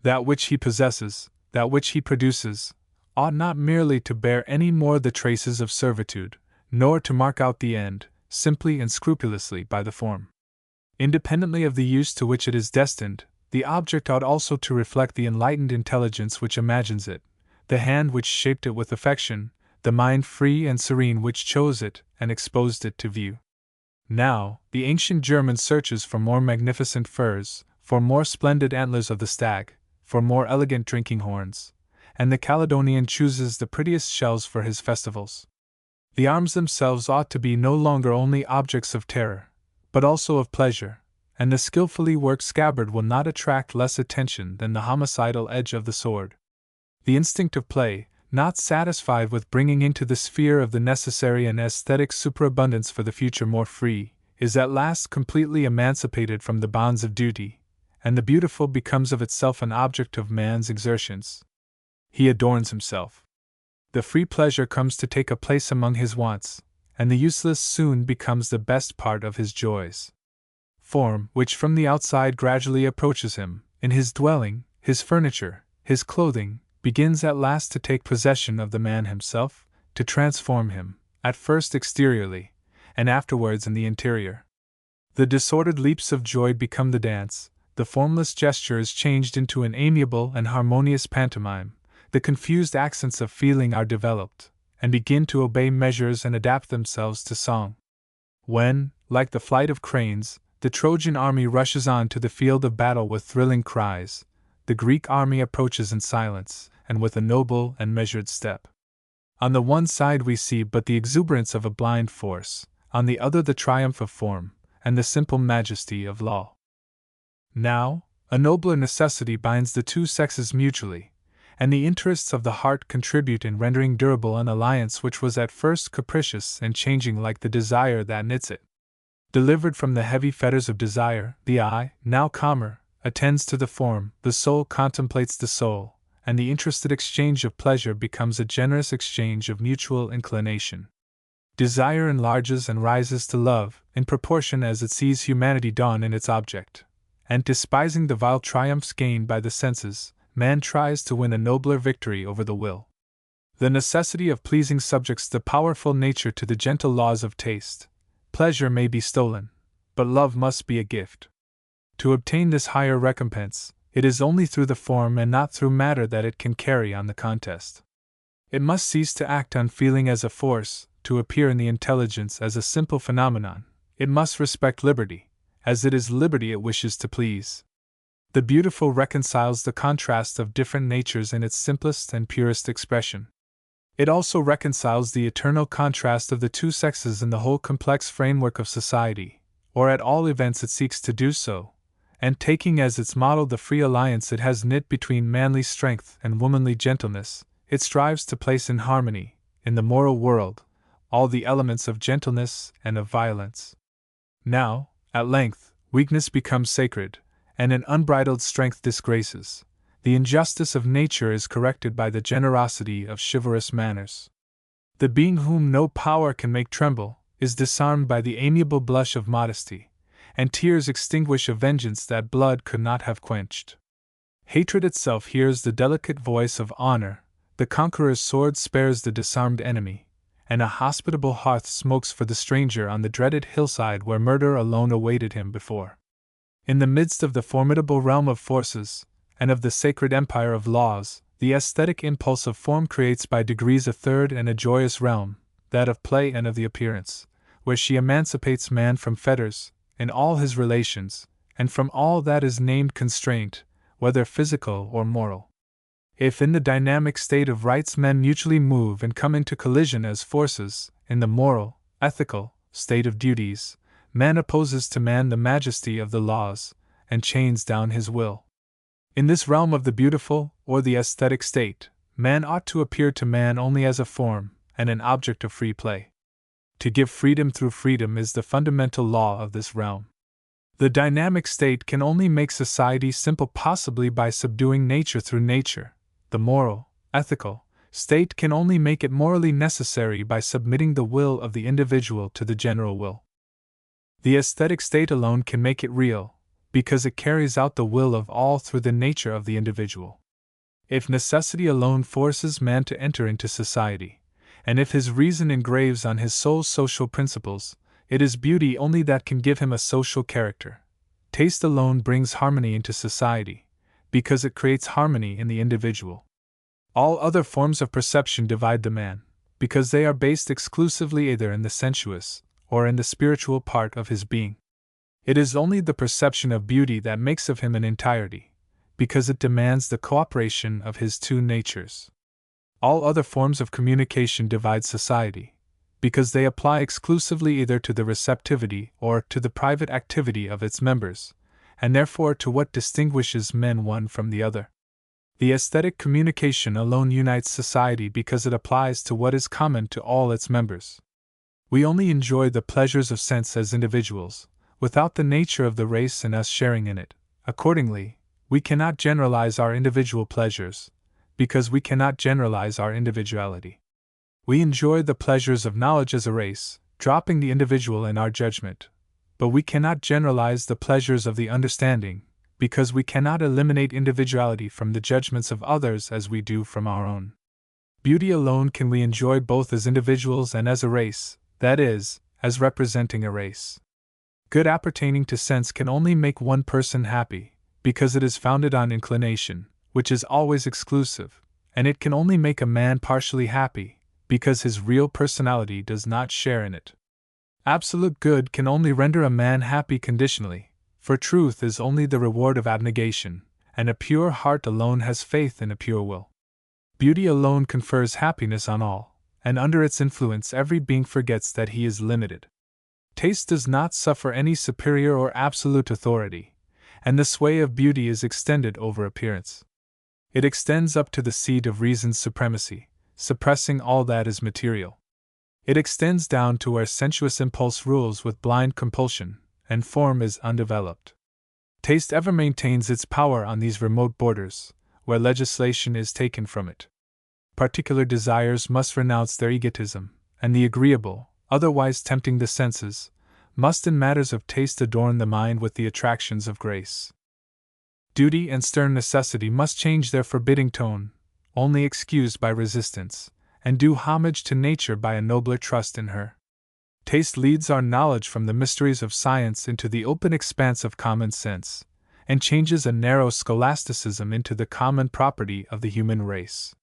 That which he possesses, that which he produces, ought not merely to bear any more the traces of servitude, nor to mark out the end, simply and scrupulously by the form. Independently of the use to which it is destined, the object ought also to reflect the enlightened intelligence which imagines it, the hand which shaped it with affection, the mind free and serene which chose it and exposed it to view. Now, the ancient German searches for more magnificent furs, for more splendid antlers of the stag, for more elegant drinking horns, and the Caledonian chooses the prettiest shells for his festivals. The arms themselves ought to be no longer only objects of terror, but also of pleasure, and the skillfully worked scabbard will not attract less attention than the homicidal edge of the sword. The instinct of play, not satisfied with bringing into the sphere of the necessary and aesthetic superabundance for the future more free, is at last completely emancipated from the bonds of duty, and the beautiful becomes of itself an object of man's exertions. He adorns himself. The free pleasure comes to take a place among his wants, and the useless soon becomes the best part of his joys. Form, which from the outside gradually approaches him, in his dwelling, his furniture, his clothing, begins at last to take possession of the man himself, to transform him, at first exteriorly, and afterwards in the interior. The disordered leaps of joy become the dance, the formless gesture is changed into an amiable and harmonious pantomime, the confused accents of feeling are developed, and begin to obey measures and adapt themselves to song. When, like the flight of cranes, the Trojan army rushes on to the field of battle with thrilling cries, the Greek army approaches in silence, and with a noble and measured step. On the one side we see but the exuberance of a blind force, on the other the triumph of form, and the simple majesty of law. Now, a nobler necessity binds the two sexes mutually, and the interests of the heart contribute in rendering durable an alliance which was at first capricious and changing like the desire that knits it. Delivered from the heavy fetters of desire, the eye, now calmer, attends to the form, the soul contemplates the soul, and the interested exchange of pleasure becomes a generous exchange of mutual inclination. Desire enlarges and rises to love, in proportion as it sees humanity dawn in its object, and despising the vile triumphs gained by the senses, man tries to win a nobler victory over the will. The necessity of pleasing subjects the powerful nature to the gentle laws of taste. Pleasure may be stolen, but love must be a gift. To obtain this higher recompense, it is only through the form and not through matter that it can carry on the contest. It must cease to act on feeling as a force, to appear in the intelligence as a simple phenomenon. It must respect liberty, as it is liberty it wishes to please. The beautiful reconciles the contrast of different natures in its simplest and purest expression. It also reconciles the eternal contrast of the two sexes in the whole complex framework of society, or at all events it seeks to do so, and taking as its model the free alliance it has knit between manly strength and womanly gentleness, it strives to place in harmony, in the moral world, all the elements of gentleness and of violence. Now, at length, weakness becomes sacred, and an unbridled strength disgraces. The injustice of nature is corrected by the generosity of chivalrous manners. The being whom no power can make tremble is disarmed by the amiable blush of modesty, and tears extinguish a vengeance that blood could not have quenched. Hatred itself hears the delicate voice of honor, the conqueror's sword spares the disarmed enemy, and a hospitable hearth smokes for the stranger on the dreaded hillside where murder alone awaited him before. In the midst of the formidable realm of forces, and of the sacred empire of laws, the aesthetic impulse of form creates by degrees a third and a joyous realm, that of play and of the appearance, where she emancipates man from fetters, in all his relations, and from all that is named constraint, whether physical or moral. If in the dynamic state of rights men mutually move and come into collision as forces, in the moral, ethical, state of duties, man opposes to man the majesty of the laws, and chains down his will. In this realm of the beautiful, or the aesthetic state, man ought to appear to man only as a form, and an object of free play. To give freedom through freedom is the fundamental law of this realm. The dynamic state can only make society simple possibly by subduing nature through nature. The moral, ethical, state can only make it morally necessary by submitting the will of the individual to the general will. The aesthetic state alone can make it real, because it carries out the will of all through the nature of the individual. If necessity alone forces man to enter into society, and if his reason engraves on his soul social principles, it is beauty only that can give him a social character. Taste alone brings harmony into society, because it creates harmony in the individual. All other forms of perception divide the man, because they are based exclusively either in the sensuous or in the spiritual part of his being. It is only the perception of beauty that makes of him an entirety, because it demands the cooperation of his two natures. All other forms of communication divide society, because they apply exclusively either to the receptivity or to the private activity of its members, and therefore to what distinguishes men one from the other. The aesthetic communication alone unites society because it applies to what is common to all its members. We only enjoy the pleasures of sense as individuals, without the nature of the race and us sharing in it. Accordingly, we cannot generalize our individual pleasures, because we cannot generalize our individuality. We enjoy the pleasures of knowledge as a race, dropping the individual in our judgment, but we cannot generalize the pleasures of the understanding, because we cannot eliminate individuality from the judgments of others as we do from our own. Beauty alone can we enjoy both as individuals and as a race, that is, as representing a race. Good appertaining to sense can only make one person happy, because it is founded on inclination, which is always exclusive, and it can only make a man partially happy, because his real personality does not share in it. Absolute good can only render a man happy conditionally, for truth is only the reward of abnegation, and a pure heart alone has faith in a pure will. Beauty alone confers happiness on all, and under its influence every being forgets that he is limited. Taste does not suffer any superior or absolute authority, and the sway of beauty is extended over appearance. It extends up to the seat of reason's supremacy, suppressing all that is material. It extends down to where sensuous impulse rules with blind compulsion, and form is undeveloped. Taste ever maintains its power on these remote borders, where legislation is taken from it. Particular desires must renounce their egotism, and the agreeable, otherwise tempting the senses, must in matters of taste adorn the mind with the attractions of grace. Duty and stern necessity must change their forbidding tone, only excused by resistance, and do homage to nature by a nobler trust in her. Taste leads our knowledge from the mysteries of science into the open expanse of common sense, and changes a narrow scholasticism into the common property of the human race.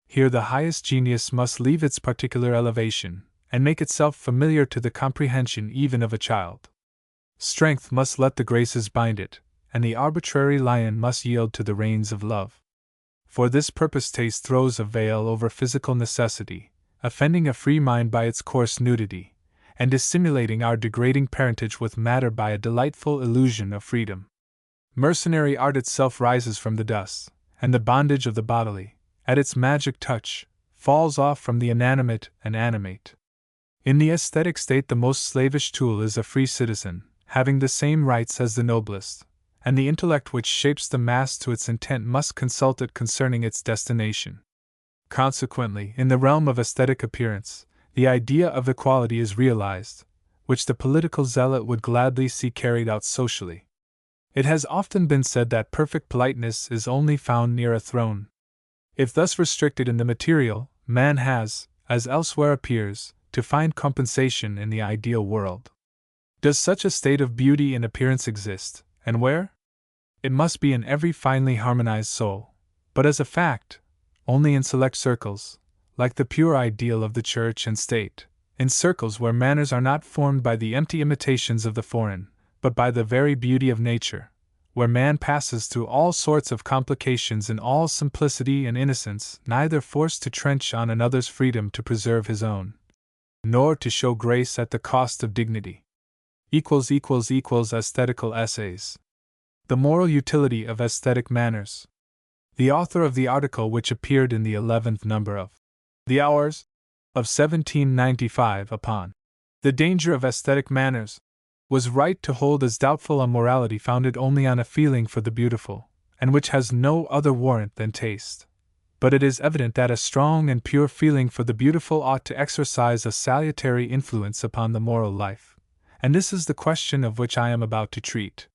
Here the highest genius must leave its particular elevation, and make itself familiar to the comprehension even of a child. Strength must let the graces bind it, and the arbitrary lion must yield to the reins of love. For this purpose taste throws a veil over physical necessity, offending a free mind by its coarse nudity, and dissimulating our degrading parentage with matter by a delightful illusion of freedom. Mercenary art itself rises from the dust, and the bondage of the bodily, at its magic touch, falls off from the inanimate and animate. In the aesthetic state the most slavish tool is a free citizen, having the same rights as the noblest, and the intellect which shapes the mass to its intent must consult it concerning its destination. Consequently, in the realm of aesthetic appearance, the idea of equality is realized, which the political zealot would gladly see carried out socially. It has often been said that perfect politeness is only found near a throne. If thus restricted in the material, man has, as elsewhere appears, to find compensation in the ideal world. Does such a state of beauty in appearance exist, and where? It must be in every finely harmonized soul, but as a fact, only in select circles, like the pure ideal of the church and state, in circles where manners are not formed by the empty imitations of the foreign, but by the very beauty of nature, where man passes through all sorts of complications in all simplicity and innocence, neither forced to trench on another's freedom to preserve his own, nor to show grace at the cost of dignity. Aesthetical Essays. The Moral Utility of Aesthetic Manners. The author of the article which appeared in the 11th number of The Hours of 1795 upon the danger of aesthetic manners was right to hold as doubtful a morality founded only on a feeling for the beautiful, and which has no other warrant than taste. But it is evident that a strong and pure feeling for the beautiful ought to exercise a salutary influence upon the moral life, and this is the question of which I am about to treat.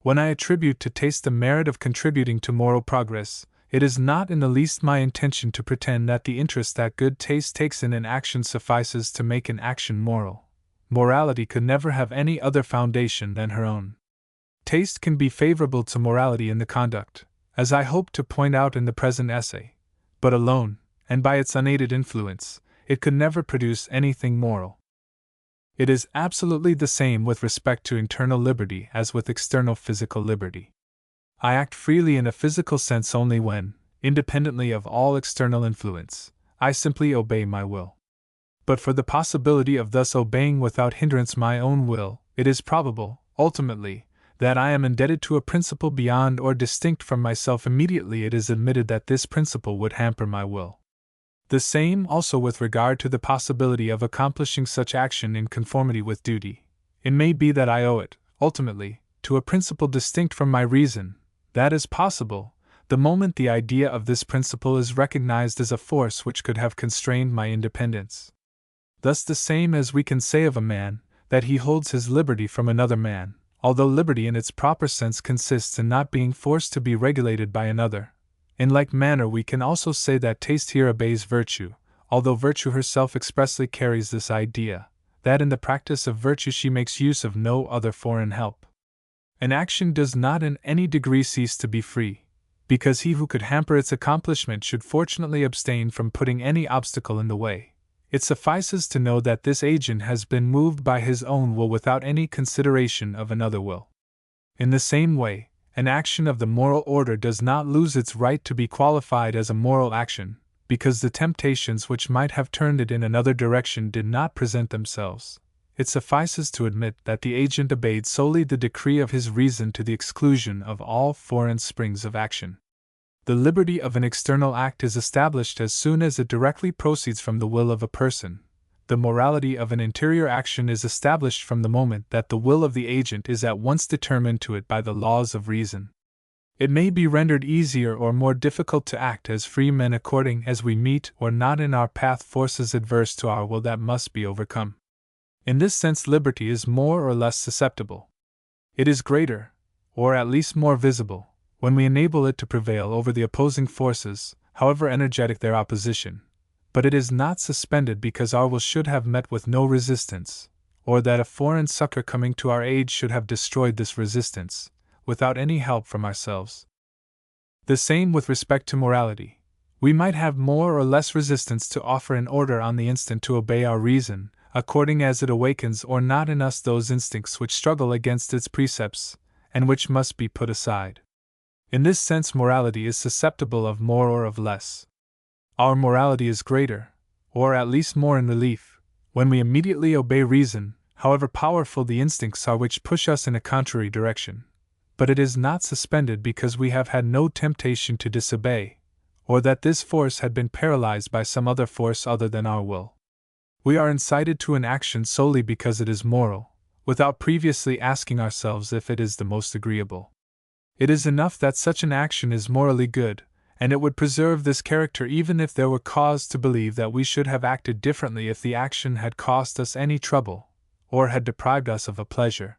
When I attribute to taste the merit of contributing to moral progress, it is not in the least my intention to pretend that the interest that good taste takes in an action suffices to make an action moral. Morality could never have any other foundation than her own. Taste can be favorable to morality in the conduct, as I hope to point out in the present essay, but alone, and by its unaided influence, it could never produce anything moral. It is absolutely the same with respect to internal liberty as with external physical liberty. I act freely in a physical sense only when, independently of all external influence, I simply obey my will. But for the possibility of thus obeying without hindrance my own will, it is probable, ultimately, that I am indebted to a principle beyond or distinct from myself. Immediately it is admitted that this principle would hamper my will. The same also with regard to the possibility of accomplishing such action in conformity with duty. It may be that I owe it, ultimately, to a principle distinct from my reason. That is possible, the moment the idea of this principle is recognized as a force which could have constrained my independence. Thus the same as we can say of a man, that he holds his liberty from another man, although liberty in its proper sense consists in not being forced to be regulated by another. In like manner we can also say that taste here obeys virtue, although virtue herself expressly carries this idea, that in the practice of virtue she makes use of no other foreign help. An action does not in any degree cease to be free, because he who could hamper its accomplishment should fortunately abstain from putting any obstacle in the way. It suffices to know that this agent has been moved by his own will without any consideration of another will. In the same way, an action of the moral order does not lose its right to be qualified as a moral action, because the temptations which might have turned it in another direction did not present themselves. It suffices to admit that the agent obeyed solely the decree of his reason to the exclusion of all foreign springs of action. The liberty of an external act is established as soon as it directly proceeds from the will of a person. The morality of an interior action is established from the moment that the will of the agent is at once determined to it by the laws of reason. It may be rendered easier or more difficult to act as free men according as we meet or not in our path forces adverse to our will that must be overcome. In this sense liberty is more or less susceptible. It is greater, or at least more visible, when we enable it to prevail over the opposing forces, however energetic their opposition. But it is not suspended because our will should have met with no resistance, or that a foreign succor coming to our aid should have destroyed this resistance, without any help from ourselves. The same with respect to morality. We might have more or less resistance to offer an order on the instant to obey our reason, according as it awakens or not in us those instincts which struggle against its precepts, and which must be put aside. In this sense, morality is susceptible of more or of less. Our morality is greater, or at least more in relief, when we immediately obey reason, however powerful the instincts are which push us in a contrary direction. But it is not suspended because we have had no temptation to disobey, or that this force had been paralyzed by some other force other than our will. We are incited to an action solely because it is moral, without previously asking ourselves if it is the most agreeable. It is enough that such an action is morally good, and it would preserve this character even if there were cause to believe that we should have acted differently if the action had cost us any trouble, or had deprived us of a pleasure.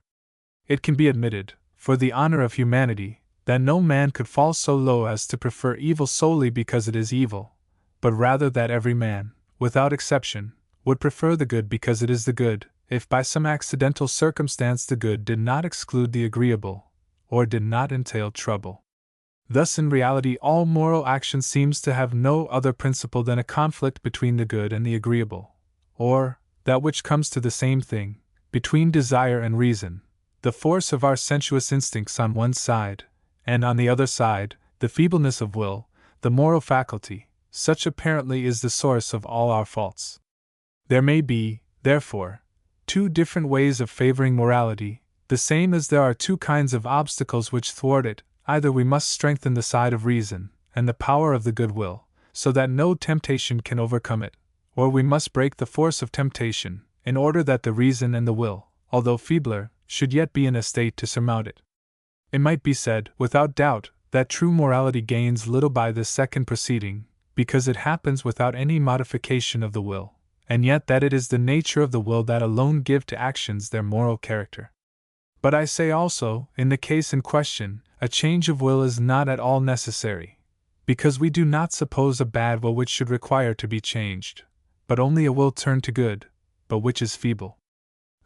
It can be admitted, for the honor of humanity, that no man could fall so low as to prefer evil solely because it is evil, but rather that every man, without exception, would prefer the good because it is the good, if by some accidental circumstance the good did not exclude the agreeable, or did not entail trouble. Thus, in reality, all moral action seems to have no other principle than a conflict between the good and the agreeable, or, that which comes to the same thing, between desire and reason, the force of our sensuous instincts on one side, and on the other side, the feebleness of will, the moral faculty. Such apparently is the source of all our faults. There may be, therefore, two different ways of favoring morality, the same as there are two kinds of obstacles which thwart it. Either we must strengthen the side of reason, and the power of the good will, so that no temptation can overcome it, or we must break the force of temptation, in order that the reason and the will, although feebler, should yet be in a state to surmount it. It might be said, without doubt, that true morality gains little by this second proceeding, because it happens without any modification of the will, and yet that it is the nature of the will that alone give to actions their moral character. But I say also, in the case in question, a change of will is not at all necessary, because we do not suppose a bad will which should require to be changed, but only a will turned to good, but which is feeble.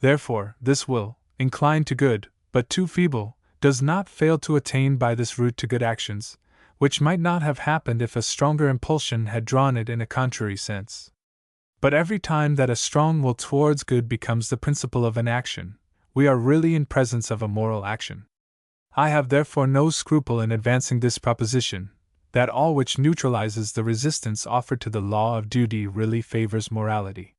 Therefore, this will, inclined to good, but too feeble, does not fail to attain by this route to good actions, which might not have happened if a stronger impulsion had drawn it in a contrary sense. But every time that a strong will towards good becomes the principle of an action, we are really in presence of a moral action. I have therefore no scruple in advancing this proposition, that all which neutralizes the resistance offered to the law of duty really favors morality.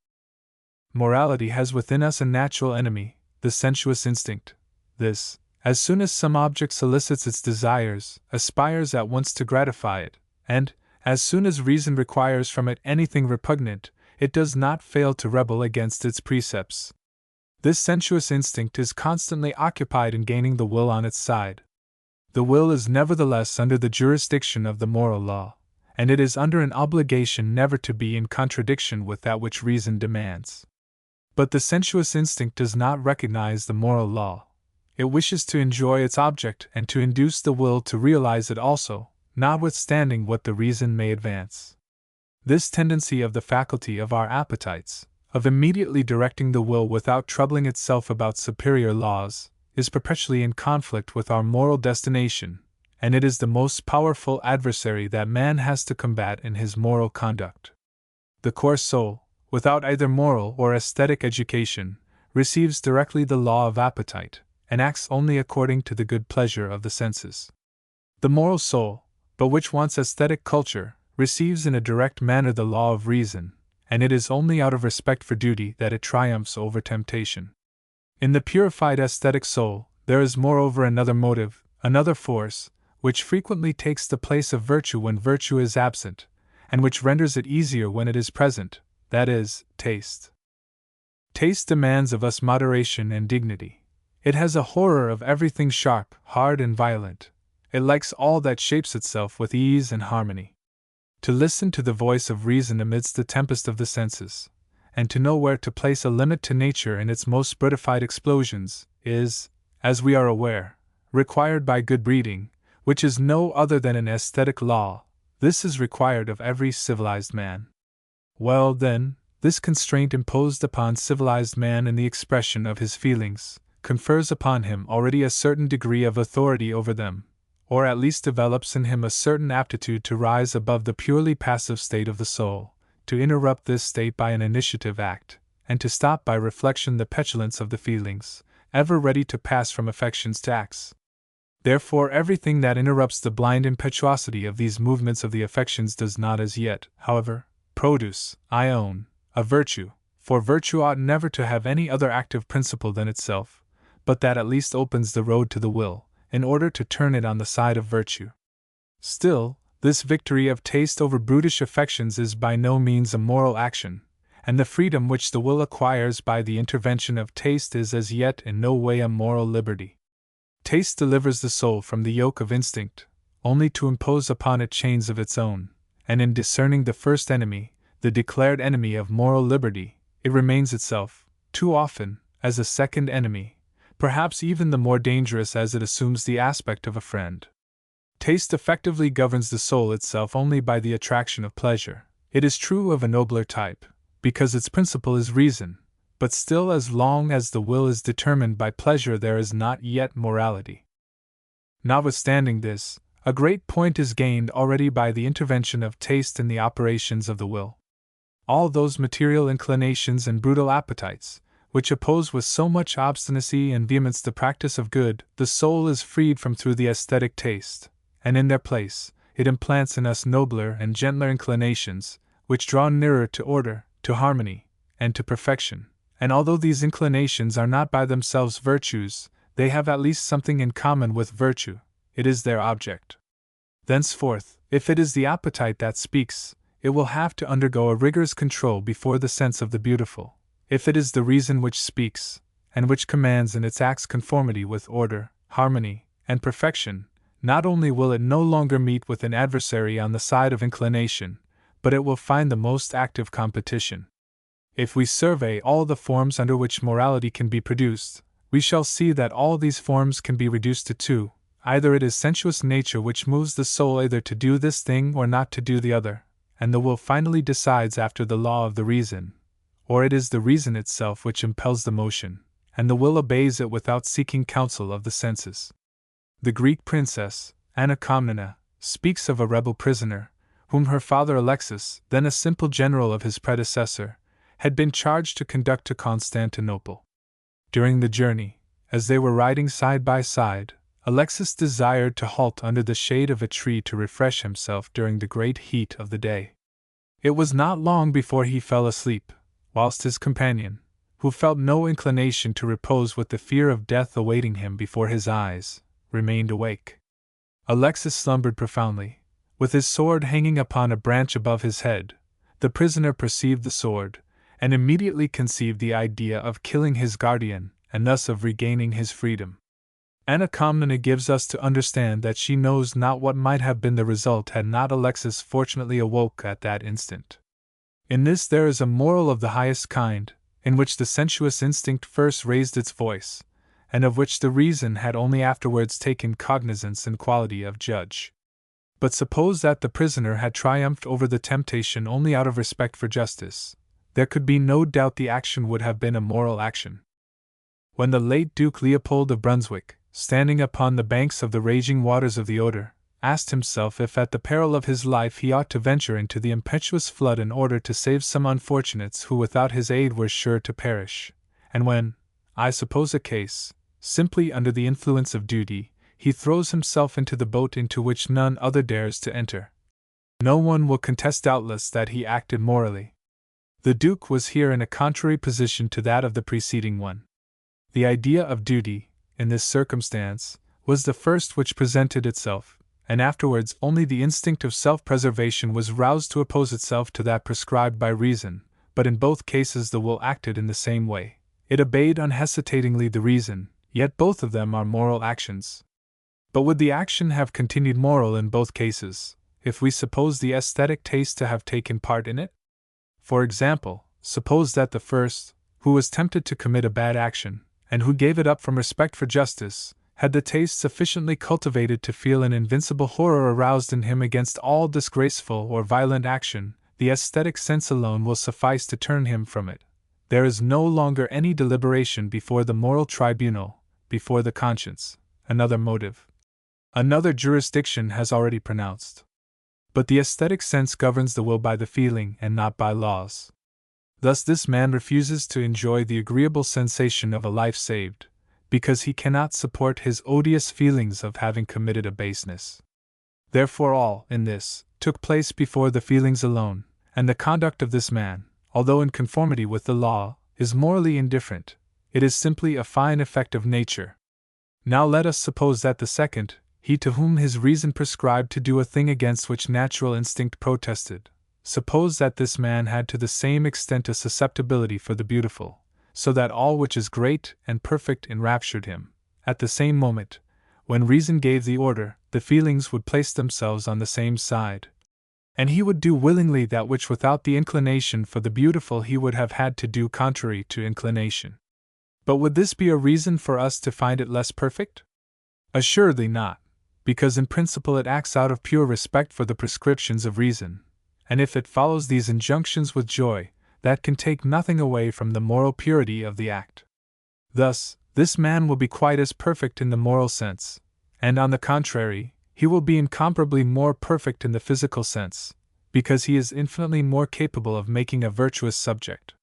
Morality has within us a natural enemy, the sensuous instinct. This, as soon as some object solicits its desires, aspires at once to gratify it, and, as soon as reason requires from it anything repugnant, it does not fail to rebel against its precepts. This sensuous instinct is constantly occupied in gaining the will on its side. The will is nevertheless under the jurisdiction of the moral law, and it is under an obligation never to be in contradiction with that which reason demands. But the sensuous instinct does not recognize the moral law. It wishes to enjoy its object and to induce the will to realize it also, notwithstanding what the reason may advance. This tendency of the faculty of our appetites, of immediately directing the will without troubling itself about superior laws, is perpetually in conflict with our moral destination, and it is the most powerful adversary that man has to combat in his moral conduct. The coarse soul, without either moral or aesthetic education, receives directly the law of appetite, and acts only according to the good pleasure of the senses. The moral soul, but which wants aesthetic culture, receives in a direct manner the law of reason, and it is only out of respect for duty that it triumphs over temptation. In the purified aesthetic soul, there is moreover another motive, another force, which frequently takes the place of virtue when virtue is absent, and which renders it easier when it is present, that is, taste. Taste demands of us moderation and dignity. It has a horror of everything sharp, hard, and violent. It likes all that shapes itself with ease and harmony. To listen to the voice of reason amidst the tempest of the senses, and to know where to place a limit to nature in its most brutified explosions, is, as we are aware, required by good breeding, which is no other than an aesthetic law. This is required of every civilized man. Well, then, this constraint imposed upon civilized man in the expression of his feelings confers upon him already a certain degree of authority over them, or at least develops in him a certain aptitude to rise above the purely passive state of the soul, to interrupt this state by an initiative act, and to stop by reflection the petulance of the feelings, ever ready to pass from affections to acts. Therefore, everything that interrupts the blind impetuosity of these movements of the affections does not as yet, however, produce, I own, a virtue, for virtue ought never to have any other active principle than itself, but that at least opens the road to the will, in order to turn it on the side of virtue. Still, this victory of taste over brutish affections is by no means a moral action, and the freedom which the will acquires by the intervention of taste is as yet in no way a moral liberty. Taste delivers the soul from the yoke of instinct, only to impose upon it chains of its own, and in discerning the first enemy, the declared enemy of moral liberty, it remains itself, too often, as a second enemy, perhaps even the more dangerous as it assumes the aspect of a friend. Taste effectively governs the soul itself only by the attraction of pleasure. It is true of a nobler type, because its principle is reason, but still as long as the will is determined by pleasure there is not yet morality. Notwithstanding this, a great point is gained already by the intervention of taste in the operations of the will. All those material inclinations and brutal appetites, which oppose with so much obstinacy and vehemence the practice of good, the soul is freed from through the aesthetic taste, and in their place, it implants in us nobler and gentler inclinations, which draw nearer to order, to harmony, and to perfection, and although these inclinations are not by themselves virtues, they have at least something in common with virtue, it is their object. Thenceforth, if it is the appetite that speaks, it will have to undergo a rigorous control before the sense of the beautiful. If it is the reason which speaks, and which commands in its acts conformity with order, harmony, and perfection, not only will it no longer meet with an adversary on the side of inclination, but it will find the most active competition. If we survey all the forms under which morality can be produced, we shall see that all these forms can be reduced to two: either it is sensuous nature which moves the soul either to do this thing or not to do the other, and the will finally decides after the law of the reason, or it is the reason itself which impels the motion, and the will obeys it without seeking counsel of the senses. The Greek princess, Anna Komnena, speaks of a rebel prisoner, whom her father Alexis, then a simple general of his predecessor, had been charged to conduct to Constantinople. During the journey, as they were riding side by side, Alexis desired to halt under the shade of a tree to refresh himself during the great heat of the day. It was not long before he fell asleep, whilst his companion, who felt no inclination to repose with the fear of death awaiting him before his eyes, remained awake. Alexis slumbered profoundly, with his sword hanging upon a branch above his head. The prisoner perceived the sword, and immediately conceived the idea of killing his guardian, and thus of regaining his freedom. Anna Komnena gives us to understand that she knows not what might have been the result had not Alexis fortunately awoke at that instant. In this there is a moral of the highest kind, in which the sensuous instinct first raised its voice, and of which the reason had only afterwards taken cognizance in quality of judge. But suppose that the prisoner had triumphed over the temptation only out of respect for justice, there could be no doubt the action would have been a moral action. When the late Duke Leopold of Brunswick, standing upon the banks of the raging waters of the Oder, asked himself if at the peril of his life he ought to venture into the impetuous flood in order to save some unfortunates who without his aid were sure to perish, and when, I suppose a case, simply under the influence of duty, he throws himself into the boat into which none other dares to enter, no one will contest doubtless that he acted morally. The Duke was here in a contrary position to that of the preceding one. The idea of duty, in this circumstance, was the first which presented itself, and afterwards only the instinct of self-preservation was roused to oppose itself to that prescribed by reason, but in both cases the will acted in the same way. It obeyed unhesitatingly the reason, yet both of them are moral actions. But would the action have continued moral in both cases, if we suppose the aesthetic taste to have taken part in it? For example, suppose that the first, who was tempted to commit a bad action, and who gave it up from respect for justice, had the taste sufficiently cultivated to feel an invincible horror aroused in him against all disgraceful or violent action, the aesthetic sense alone will suffice to turn him from it, there is no longer any deliberation before the moral tribunal, before the conscience, another motive. Another jurisdiction has already pronounced. But the aesthetic sense governs the will by the feeling and not by laws. Thus this man refuses to enjoy the agreeable sensation of a life saved, because he cannot support his odious feelings of having committed a baseness. Therefore all, in this, took place before the feelings alone, and the conduct of this man, although in conformity with the law, is morally indifferent. It is simply a fine effect of nature. Now let us suppose that the second, he to whom his reason prescribed to do a thing against which natural instinct protested, suppose that this man had to the same extent a susceptibility for the beautiful, so that all which is great and perfect enraptured him. At the same moment, when reason gave the order, the feelings would place themselves on the same side, and he would do willingly that which without the inclination for the beautiful he would have had to do contrary to inclination. But would this be a reason for us to find it less perfect? Assuredly not, because in principle it acts out of pure respect for the prescriptions of reason, and if it follows these injunctions with joy, that can take nothing away from the moral purity of the act. Thus, this man will be quite as perfect in the moral sense, and on the contrary, he will be incomparably more perfect in the physical sense, because he is infinitely more capable of making a virtuous subject.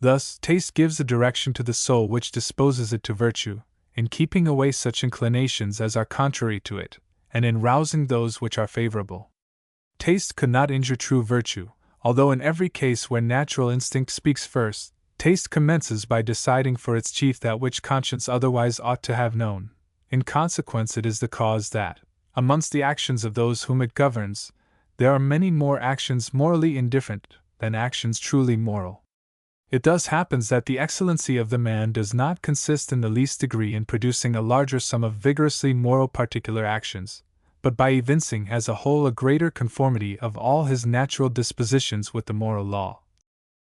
Thus, taste gives a direction to the soul which disposes it to virtue, in keeping away such inclinations as are contrary to it, and in rousing those which are favorable. Taste could not injure true virtue, although in every case where natural instinct speaks first, taste commences by deciding for its chief that which conscience otherwise ought to have known. In consequence, it is the cause that, amongst the actions of those whom it governs, there are many more actions morally indifferent than actions truly moral. It thus happens that the excellency of the man does not consist in the least degree in producing a larger sum of vigorously moral particular actions, but by evincing as a whole a greater conformity of all his natural dispositions with the moral law.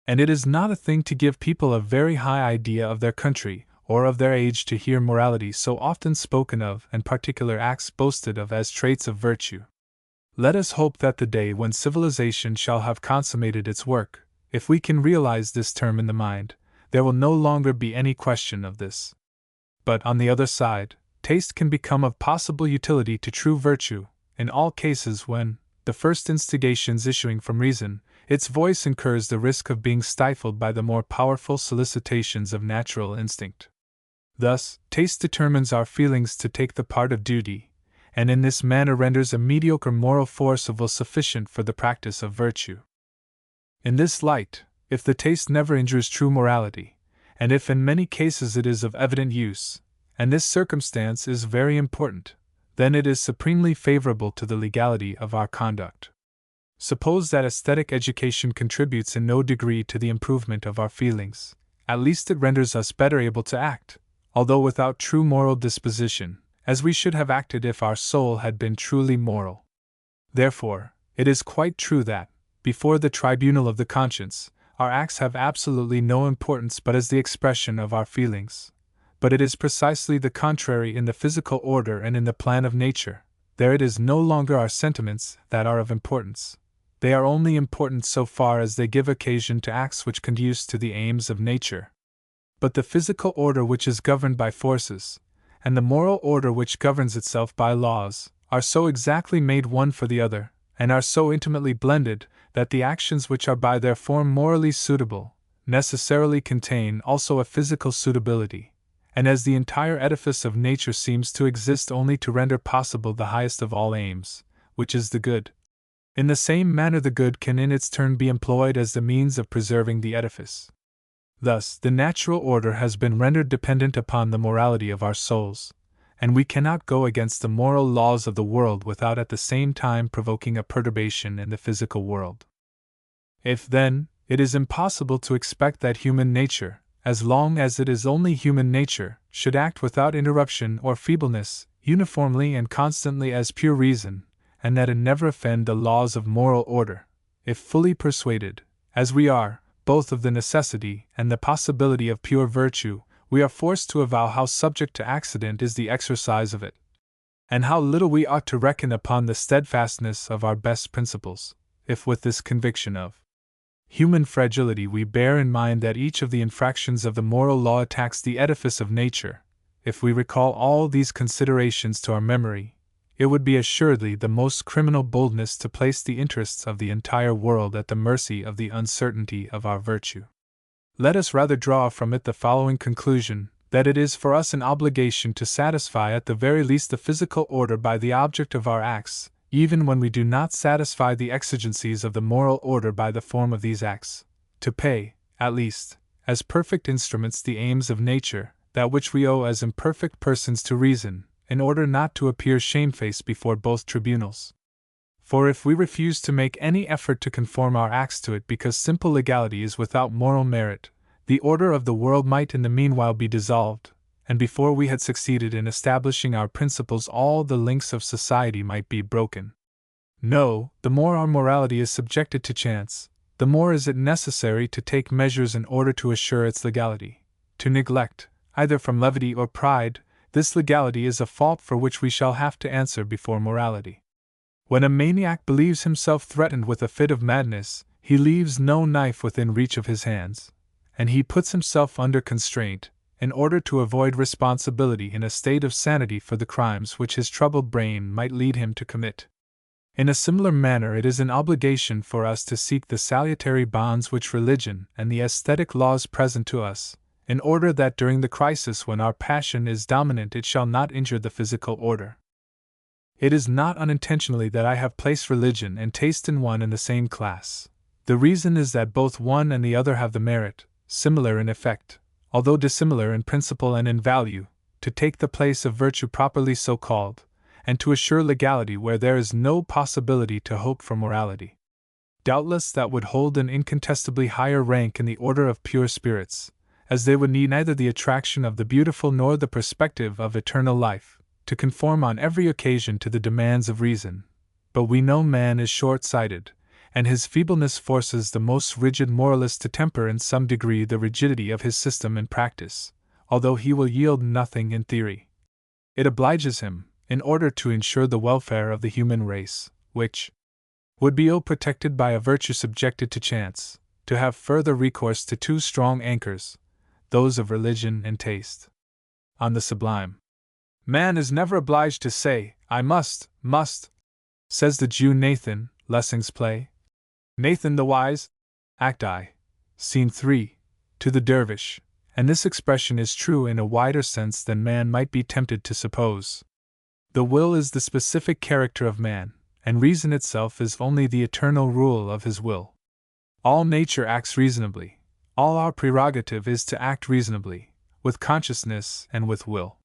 And it is not a thing to give people a very high idea of their country or of their age to hear morality so often spoken of and particular acts boasted of as traits of virtue. Let us hope that the day when civilization shall have consummated its work, if we can realize this term in the mind, there will no longer be any question of this. But on the other side, taste can become of possible utility to true virtue, in all cases when, the first instigations issuing from reason, its voice incurs the risk of being stifled by the more powerful solicitations of natural instinct. Thus, taste determines our feelings to take the part of duty, and in this manner renders a mediocre moral force of will sufficient for the practice of virtue. In this light, if the taste never injures true morality, and if in many cases it is of evident use, and this circumstance is very important, then it is supremely favorable to the legality of our conduct. Suppose that aesthetic education contributes in no degree to the improvement of our feelings, at least it renders us better able to act, although without true moral disposition, as we should have acted if our soul had been truly moral. Therefore, it is quite true that, before the tribunal of the conscience, our acts have absolutely no importance but as the expression of our feelings. But it is precisely the contrary in the physical order and in the plan of nature. There it is no longer our sentiments that are of importance. They are only important so far as they give occasion to acts which conduce to the aims of nature. But the physical order which is governed by forces, and the moral order which governs itself by laws, are so exactly made one for the other, and are so intimately blended, that the actions which are by their form morally suitable, necessarily contain also a physical suitability, and as the entire edifice of nature seems to exist only to render possible the highest of all aims, which is the good, in the same manner the good can in its turn be employed as the means of preserving the edifice. Thus, the natural order has been rendered dependent upon the morality of our souls, and we cannot go against the moral laws of the world without at the same time provoking a perturbation in the physical world. If, then, it is impossible to expect that human nature, as long as it is only human nature, should act without interruption or feebleness, uniformly and constantly as pure reason, and that it never offend the laws of moral order, if fully persuaded, as we are, both of the necessity and the possibility of pure virtue, we are forced to avow how subject to accident is the exercise of it, and how little we ought to reckon upon the steadfastness of our best principles, if with this conviction of human fragility, we bear in mind that each of the infractions of the moral law attacks the edifice of nature. If we recall all these considerations to our memory, it would be assuredly the most criminal boldness to place the interests of the entire world at the mercy of the uncertainty of our virtue. Let us rather draw from it the following conclusion, that it is for us an obligation to satisfy at the very least the physical order by the object of our acts, even when we do not satisfy the exigencies of the moral order by the form of these acts, to pay, at least, as perfect instruments the aims of nature, that which we owe as imperfect persons to reason, in order not to appear shamefaced before both tribunals. For if we refuse to make any effort to conform our acts to it because simple legality is without moral merit, the order of the world might in the meanwhile be dissolved, and before we had succeeded in establishing our principles all the links of society might be broken. No, the more our morality is subjected to chance, the more is it necessary to take measures in order to assure its legality. To neglect, either from levity or pride, this legality is a fault for which we shall have to answer before morality. When a maniac believes himself threatened with a fit of madness, he leaves no knife within reach of his hands, and he puts himself under constraint, in order to avoid responsibility in a state of sanity for the crimes which his troubled brain might lead him to commit. In a similar manner, it is an obligation for us to seek the salutary bonds which religion and the aesthetic laws present to us, in order that during the crisis when our passion is dominant it shall not injure the physical order. It is not unintentionally that I have placed religion and taste in one and the same class. The reason is that both one and the other have the merit, similar in effect, although dissimilar in principle and in value, to take the place of virtue properly so called, and to assure legality where there is no possibility to hope for morality. Doubtless that would hold an incontestably higher rank in the order of pure spirits, as they would need neither the attraction of the beautiful nor the perspective of eternal life, to conform on every occasion to the demands of reason. But we know man is short-sighted, and his feebleness forces the most rigid moralist to temper in some degree the rigidity of his system in practice, although he will yield nothing in theory. It obliges him, in order to ensure the welfare of the human race, which would be protected by a virtue subjected to chance, to have further recourse to two strong anchors, those of religion and taste. On the sublime, man is never obliged to say, I must, says the Jew Nathan, Lessing's play. Nathan the Wise, Act I, Scene 3, to the dervish, and this expression is true in a wider sense than man might be tempted to suppose. The will is the specific character of man, and reason itself is only the eternal rule of his will. All nature acts reasonably, all our prerogative is to act reasonably, with consciousness and with will.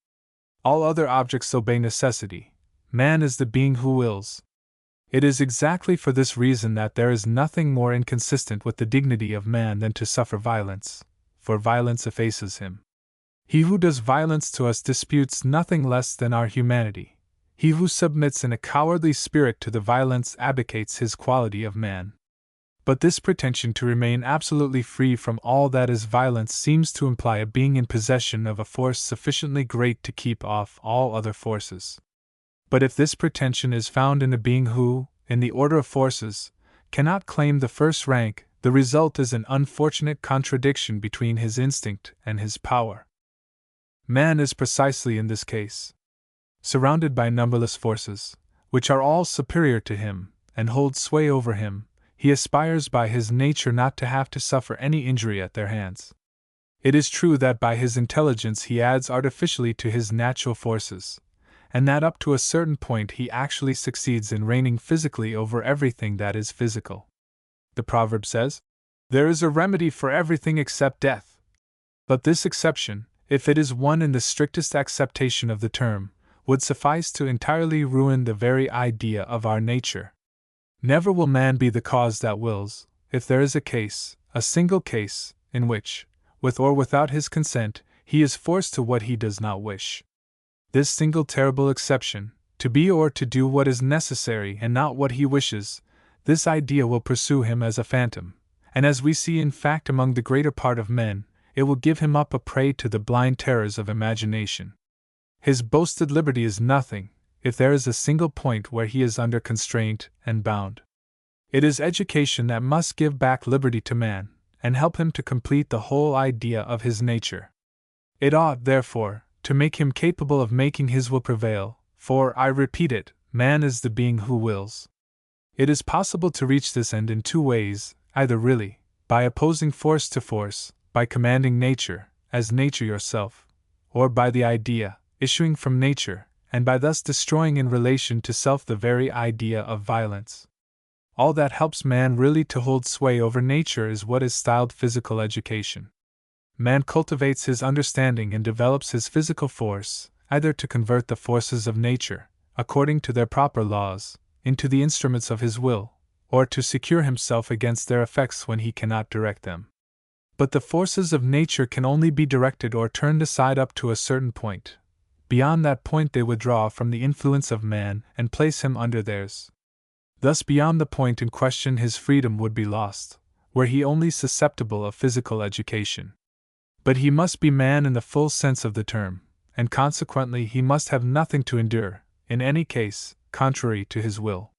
All other objects obey necessity. Man is the being who wills. It is exactly for this reason that there is nothing more inconsistent with the dignity of man than to suffer violence, for violence effaces him. He who does violence to us disputes nothing less than our humanity. He who submits in a cowardly spirit to the violence abdicates his quality of man. But this pretension to remain absolutely free from all that is violence seems to imply a being in possession of a force sufficiently great to keep off all other forces. But if this pretension is found in a being who, in the order of forces, cannot claim the first rank, the result is an unfortunate contradiction between his instinct and his power. Man is precisely in this case. Surrounded by numberless forces, which are all superior to him, and hold sway over him, he aspires by his nature not to have to suffer any injury at their hands. It is true that by his intelligence he adds artificially to his natural forces, and that up to a certain point he actually succeeds in reigning physically over everything that is physical. The proverb says, "There is a remedy for everything except death." But this exception, if it is one in the strictest acceptation of the term, would suffice to entirely ruin the very idea of our nature. Never will man be the cause that wills, if there is a single case, in which, with or without his consent, he is forced to what he does not wish. This single terrible exception, to be or to do what is necessary and not what he wishes, this idea will pursue him as a phantom, and as we see in fact among the greater part of men, it will give him up a prey to the blind terrors of imagination. His boasted liberty is nothing, if there is a single point where he is under constraint and bound. It is education that must give back liberty to man, and help him to complete the whole idea of his nature. It ought, therefore, to make him capable of making his will prevail, for, I repeat it, man is the being who wills. It is possible to reach this end in two ways, either really, by opposing force to force, by commanding nature, as nature yourself, or by the idea, issuing from nature, and by thus destroying in relation to self the very idea of violence. All that helps man really to hold sway over nature is what is styled physical education. Man cultivates his understanding and develops his physical force, either to convert the forces of nature, according to their proper laws, into the instruments of his will, or to secure himself against their effects when he cannot direct them. But the forces of nature can only be directed or turned aside up to a certain point. Beyond that point they withdraw from the influence of man and place him under theirs. Thus beyond the point in question his freedom would be lost, were he only susceptible of physical education. But he must be man in the full sense of the term, and consequently he must have nothing to endure, in any case, contrary to his will.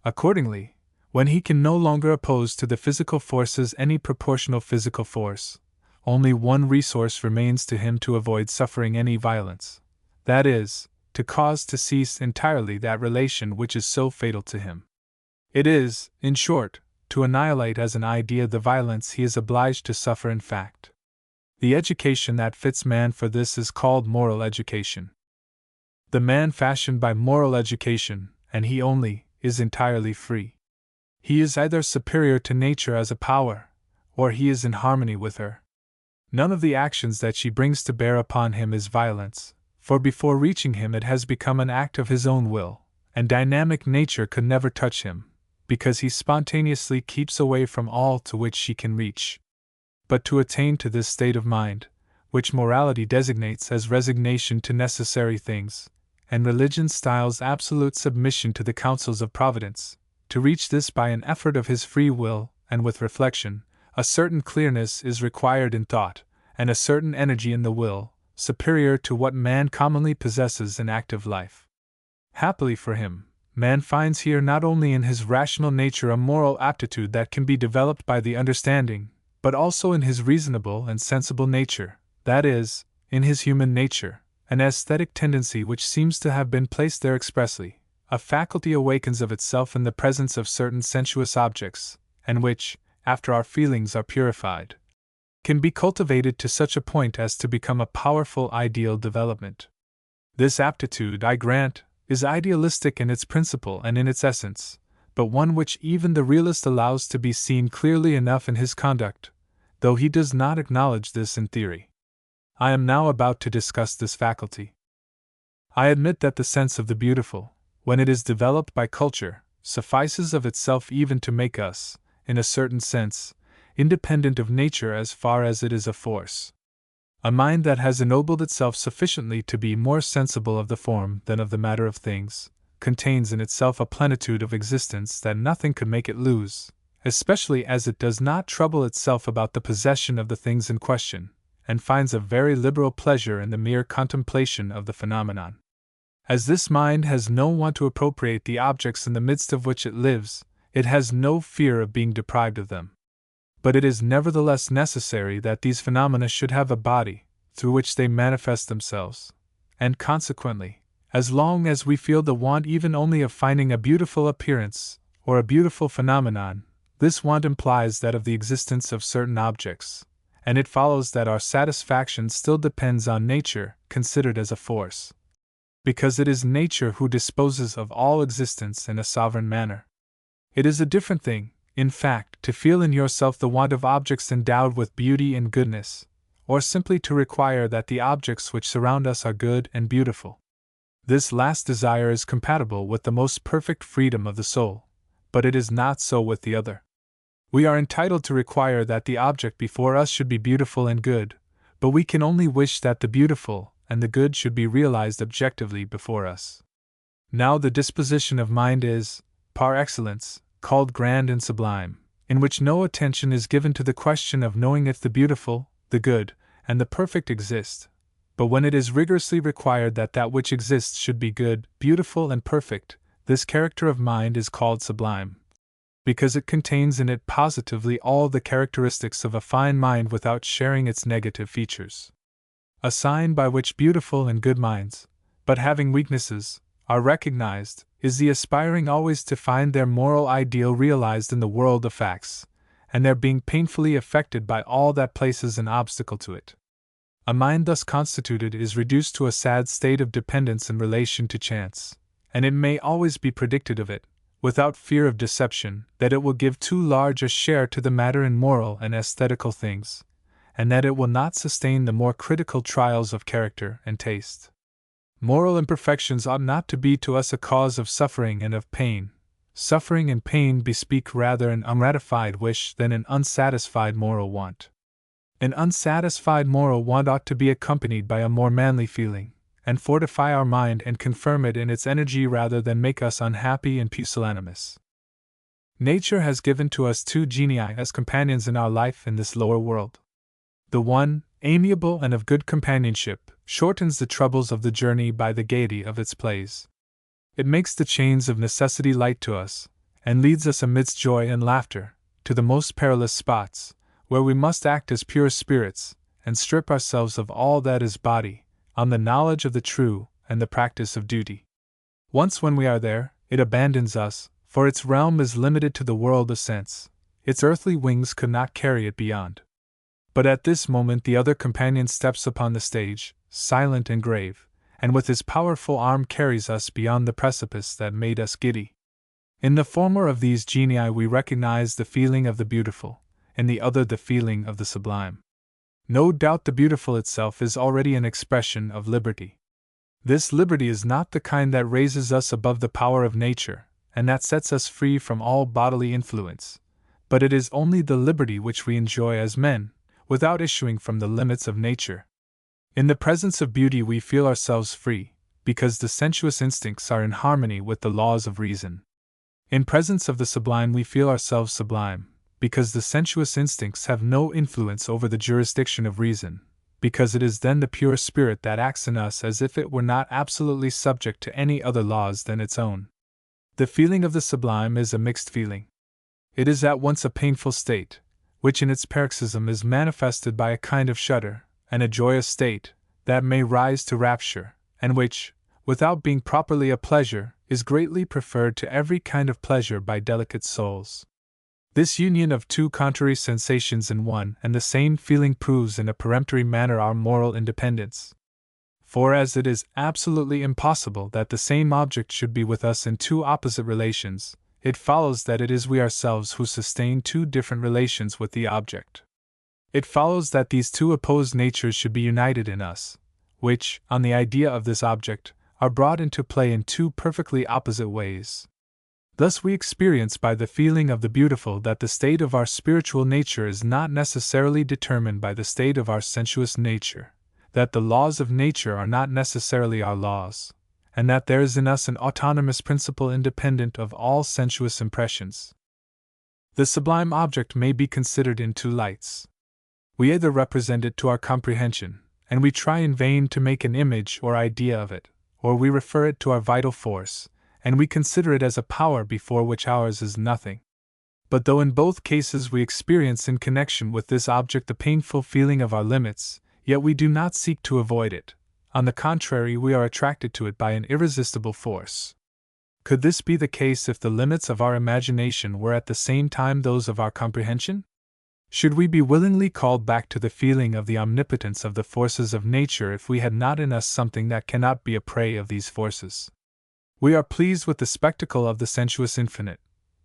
Accordingly, when he can no longer oppose to the physical forces any proportional physical force, only one resource remains to him to avoid suffering any violence, that is, to cause to cease entirely that relation which is so fatal to him. It is, in short, to annihilate as an idea the violence he is obliged to suffer in fact. The education that fits man for this is called moral education. The man fashioned by moral education, and he only, is entirely free. He is either superior to nature as a power, or he is in harmony with her. None of the actions that she brings to bear upon him is violence, for before reaching him it has become an act of his own will, and dynamic nature could never touch him, because he spontaneously keeps away from all to which she can reach. But to attain to this state of mind, which morality designates as resignation to necessary things, and religion styles absolute submission to the counsels of Providence, to reach this by an effort of his free will, and with reflection, a certain clearness is required in thought, and a certain energy in the will, superior to what man commonly possesses in active life. Happily for him, man finds here not only in his rational nature a moral aptitude that can be developed by the understanding, but also in his reasonable and sensible nature, that is, in his human nature, an aesthetic tendency which seems to have been placed there expressly. A faculty awakens of itself in the presence of certain sensuous objects, and which, after our feelings are purified, can be cultivated to such a point as to become a powerful ideal development. This aptitude, I grant, is idealistic in its principle and in its essence, but one which even the realist allows to be seen clearly enough in his conduct, though he does not acknowledge this in theory. I am now about to discuss this faculty. I admit that the sense of the beautiful, when it is developed by culture, suffices of itself even to make us, in a certain sense, independent of nature as far as it is a force. A mind that has ennobled itself sufficiently to be more sensible of the form than of the matter of things, contains in itself a plenitude of existence that nothing could make it lose, especially as it does not trouble itself about the possession of the things in question, and finds a very liberal pleasure in the mere contemplation of the phenomenon. As this mind has no want to appropriate the objects in the midst of which it lives, it has no fear of being deprived of them. But it is nevertheless necessary that these phenomena should have a body, through which they manifest themselves, and consequently, as long as we feel the want even only of finding a beautiful appearance, or a beautiful phenomenon, this want implies that of the existence of certain objects, and it follows that our satisfaction still depends on nature, considered as a force, because it is nature who disposes of all existence in a sovereign manner. It is a different thing, in fact, to feel in yourself the want of objects endowed with beauty and goodness, or simply to require that the objects which surround us are good and beautiful. This last desire is compatible with the most perfect freedom of the soul, but it is not so with the other. We are entitled to require that the object before us should be beautiful and good, but we can only wish that the beautiful and the good should be realized objectively before us. Now the disposition of mind is, par excellence, called grand and sublime, in which no attention is given to the question of knowing if the beautiful, the good, and the perfect exist, but when it is rigorously required that that which exists should be good, beautiful, and perfect, this character of mind is called sublime. because it contains in it positively all the characteristics of a fine mind without sharing its negative features. A sign by which beautiful and good minds, but having weaknesses, are recognized, is the aspiring always to find their moral ideal realized in the world of facts, and their being painfully affected by all that places an obstacle to it. A mind thus constituted is reduced to a sad state of dependence in relation to chance, and it may always be predicted of it, without fear of deception, that it will give too large a share to the matter in moral and aesthetical things, and that it will not sustain the more critical trials of character and taste. Moral imperfections ought not to be to us a cause of suffering and of pain. Suffering and pain bespeak rather an ungratified wish than an unsatisfied moral want. An unsatisfied moral want ought to be accompanied by a more manly feeling, and fortify our mind and confirm it in its energy rather than make us unhappy and pusillanimous. Nature has given to us two genii as companions in our life in this lower world. The one, amiable and of good companionship, shortens the troubles of the journey by the gaiety of its plays. It makes the chains of necessity light to us, and leads us amidst joy and laughter, to the most perilous spots, where we must act as pure spirits, and strip ourselves of all that is body, on the knowledge of the true and the practice of duty. Once when we are there, it abandons us, for its realm is limited to the world of sense, its earthly wings could not carry it beyond. But at this moment the other companion steps upon the stage, silent and grave, and with his powerful arm carries us beyond the precipice that made us giddy. In the former of these genii we recognize the feeling of the beautiful, in the other the feeling of the sublime. No doubt the beautiful itself is already an expression of liberty. This liberty is not the kind that raises us above the power of nature, and that sets us free from all bodily influence, but it is only the liberty which we enjoy as men, without issuing from the limits of nature. In the presence of beauty we feel ourselves free, because the sensuous instincts are in harmony with the laws of reason. In presence of the sublime we feel ourselves sublime, because the sensuous instincts have no influence over the jurisdiction of reason, because it is then the pure spirit that acts in us as if it were not absolutely subject to any other laws than its own. The feeling of the sublime is a mixed feeling. It is at once a painful state, which in its paroxysm is manifested by a kind of shudder, and a joyous state, that may rise to rapture, and which, without being properly a pleasure, is greatly preferred to every kind of pleasure by delicate souls. This union of two contrary sensations in one and the same feeling proves in a peremptory manner our moral independence. For as it is absolutely impossible that the same object should be with us in two opposite relations, it follows that it is we ourselves who sustain two different relations with the object. It follows that these two opposed natures should be united in us, which, on the idea of this object, are brought into play in two perfectly opposite ways. Thus we experience by the feeling of the beautiful that the state of our spiritual nature is not necessarily determined by the state of our sensuous nature, that the laws of nature are not necessarily our laws, and that there is in us an autonomous principle independent of all sensuous impressions. The sublime object may be considered in two lights. We either represent it to our comprehension, and we try in vain to make an image or idea of it, or we refer it to our vital force, and we consider it as a power before which ours is nothing. But though in both cases we experience in connection with this object the painful feeling of our limits, yet we do not seek to avoid it. On the contrary, we are attracted to it by an irresistible force. Could this be the case if the limits of our imagination were at the same time those of our comprehension? Should we be willingly called back to the feeling of the omnipotence of the forces of nature if we had not in us something that cannot be a prey of these forces? We are pleased with the spectacle of the sensuous infinite,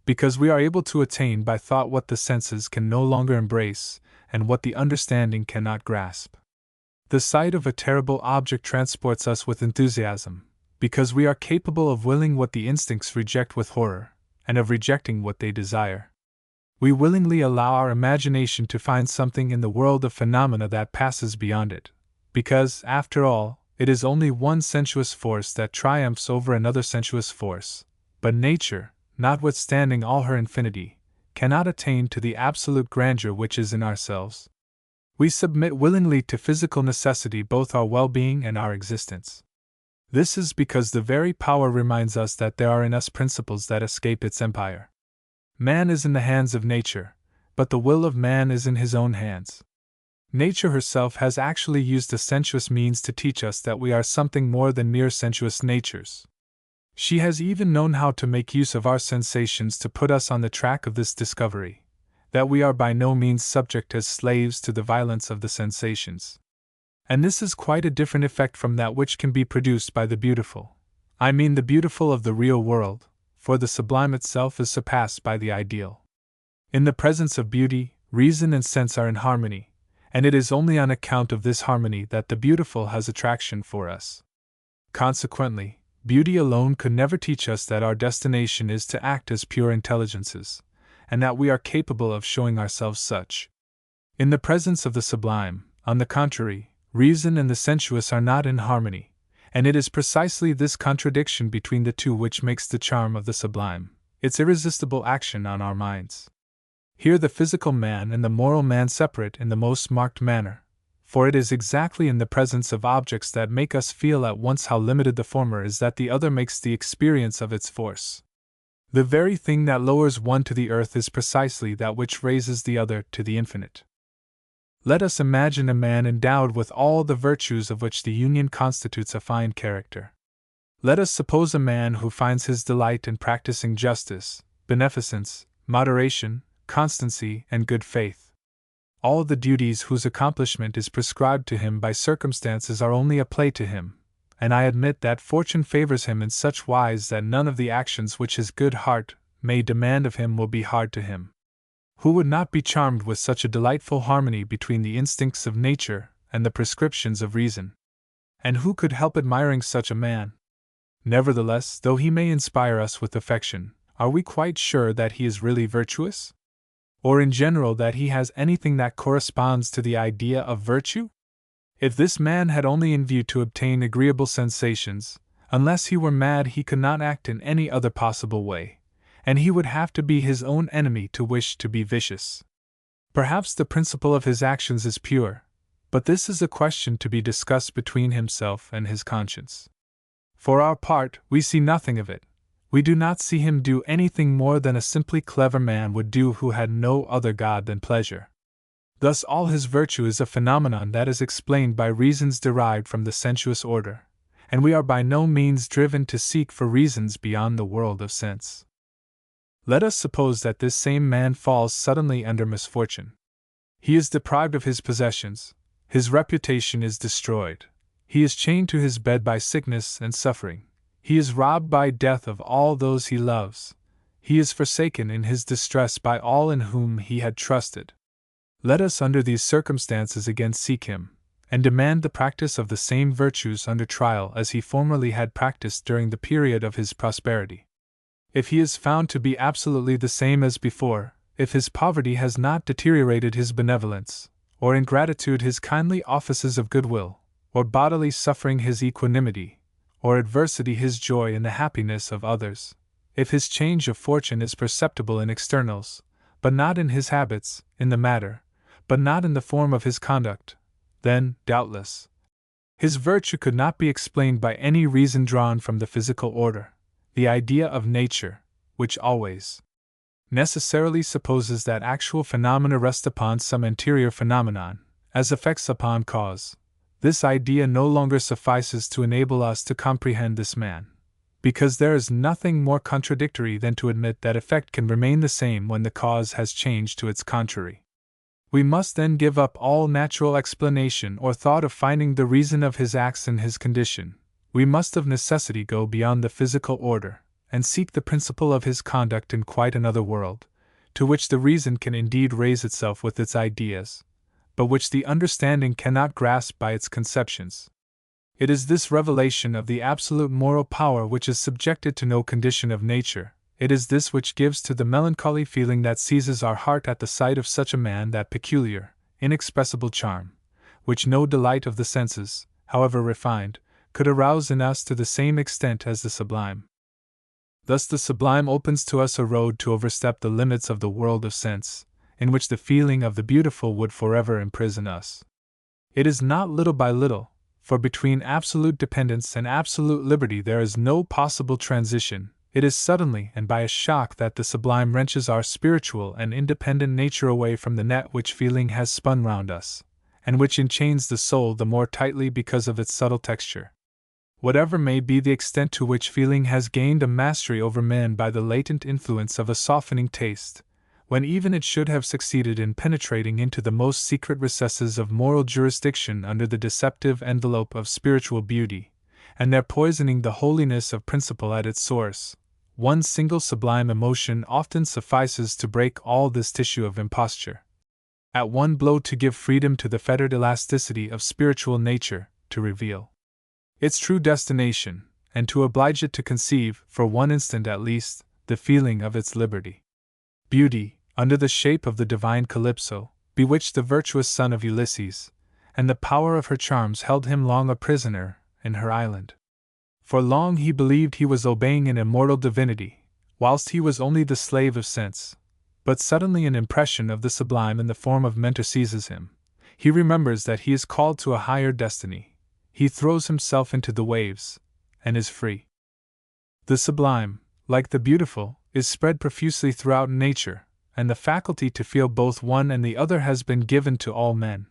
because we are able to attain by thought what the senses can no longer embrace, and what the understanding cannot grasp. The sight of a terrible object transports us with enthusiasm, because we are capable of willing what the instincts reject with horror, and of rejecting what they desire. We willingly allow our imagination to find something in the world of phenomena that passes beyond it, because, after all, it is only one sensuous force that triumphs over another sensuous force, but nature, notwithstanding all her infinity, cannot attain to the absolute grandeur which is in ourselves. We submit willingly to physical necessity both our well-being and our existence. This is because the very power reminds us that there are in us principles that escape its empire. Man is in the hands of nature, but the will of man is in his own hands. Nature herself has actually used a sensuous means to teach us that we are something more than mere sensuous natures. She has even known how to make use of our sensations to put us on the track of this discovery, that we are by no means subject as slaves to the violence of the sensations. And this is quite a different effect from that which can be produced by the beautiful. I mean the beautiful of the real world, for the sublime itself is surpassed by the ideal. In the presence of beauty, reason and sense are in harmony, and it is only on account of this harmony that the beautiful has attraction for us. Consequently, beauty alone could never teach us that our destination is to act as pure intelligences, and that we are capable of showing ourselves such. In the presence of the sublime, on the contrary, reason and the sensuous are not in harmony, and it is precisely this contradiction between the two which makes the charm of the sublime, its irresistible action on our minds. Here the physical man and the moral man separate in the most marked manner, for it is exactly in the presence of objects that make us feel at once how limited the former is that the other makes the experience of its force. The very thing that lowers one to the earth is precisely that which raises the other to the infinite. Let us imagine a man endowed with all the virtues of which the union constitutes a fine character. Let us suppose a man who finds his delight in practicing justice, beneficence, moderation, constancy, and good faith. All the duties whose accomplishment is prescribed to him by circumstances are only a play to him, and I admit that fortune favors him in such wise that none of the actions which his good heart may demand of him will be hard to him. Who would not be charmed with such a delightful harmony between the instincts of nature and the prescriptions of reason? And who could help admiring such a man? Nevertheless, though he may inspire us with affection, are we quite sure that he is really virtuous? Or in general that he has anything that corresponds to the idea of virtue? If this man had only in view to obtain agreeable sensations, unless he were mad he could not act in any other possible way, and he would have to be his own enemy to wish to be vicious. Perhaps the principle of his actions is pure, but this is a question to be discussed between himself and his conscience. For our part, we see nothing of it. We do not see him do anything more than a simply clever man would do who had no other god than pleasure. Thus all his virtue is a phenomenon that is explained by reasons derived from the sensuous order, and we are by no means driven to seek for reasons beyond the world of sense. Let us suppose that this same man falls suddenly under misfortune. He is deprived of his possessions, his reputation is destroyed, he is chained to his bed by sickness and suffering, he is robbed by death of all those he loves, he is forsaken in his distress by all in whom he had trusted. Let us under these circumstances again seek him, and demand the practice of the same virtues under trial as he formerly had practiced during the period of his prosperity. If he is found to be absolutely the same as before, if his poverty has not deteriorated his benevolence, or ingratitude his kindly offices of goodwill, or bodily suffering his equanimity, or adversity his joy in the happiness of others, if his change of fortune is perceptible in externals, but not in his habits, in the matter, but not in the form of his conduct, then, doubtless, his virtue could not be explained by any reason drawn from the physical order, the idea of nature, which always necessarily supposes that actual phenomena rest upon some anterior phenomenon, as effects upon cause. This idea no longer suffices to enable us to comprehend this man, because there is nothing more contradictory than to admit that effect can remain the same when the cause has changed to its contrary. We must then give up all natural explanation or thought of finding the reason of his acts and his condition. We must of necessity go beyond the physical order, and seek the principle of his conduct in quite another world, to which the reason can indeed raise itself with its ideas, but which the understanding cannot grasp by its conceptions. It is this revelation of the absolute moral power which is subjected to no condition of nature. It is this which gives to the melancholy feeling that seizes our heart at the sight of such a man that peculiar, inexpressible charm, which no delight of the senses, however refined, could arouse in us to the same extent as the sublime. Thus the sublime opens to us a road to overstep the limits of the world of sense, in which the feeling of the beautiful would forever imprison us. It is not little by little, for between absolute dependence and absolute liberty there is no possible transition, It is suddenly and by a shock that the sublime wrenches our spiritual and independent nature away from the net which feeling has spun round us, and which enchains the soul the more tightly because of its subtle texture. Whatever may be the extent to which feeling has gained a mastery over man by the latent influence of a softening taste, when even it should have succeeded in penetrating into the most secret recesses of moral jurisdiction under the deceptive envelope of spiritual beauty, and there poisoning the holiness of principle at its source, one single sublime emotion often suffices to break all this tissue of imposture. At one blow to give freedom to the fettered elasticity of spiritual nature, to reveal its true destination, and to oblige it to conceive, for one instant at least, the feeling of its liberty. Beauty, under the shape of the divine Calypso, bewitched the virtuous son of Ulysses, and the power of her charms held him long a prisoner in her island. For long he believed he was obeying an immortal divinity, whilst he was only the slave of sense. But suddenly an impression of the sublime in the form of Mentor seizes him. He remembers that he is called to a higher destiny. He throws himself into the waves, and is free. The sublime, like the beautiful, is spread profusely throughout nature, and the faculty to feel both one and the other has been given to all men.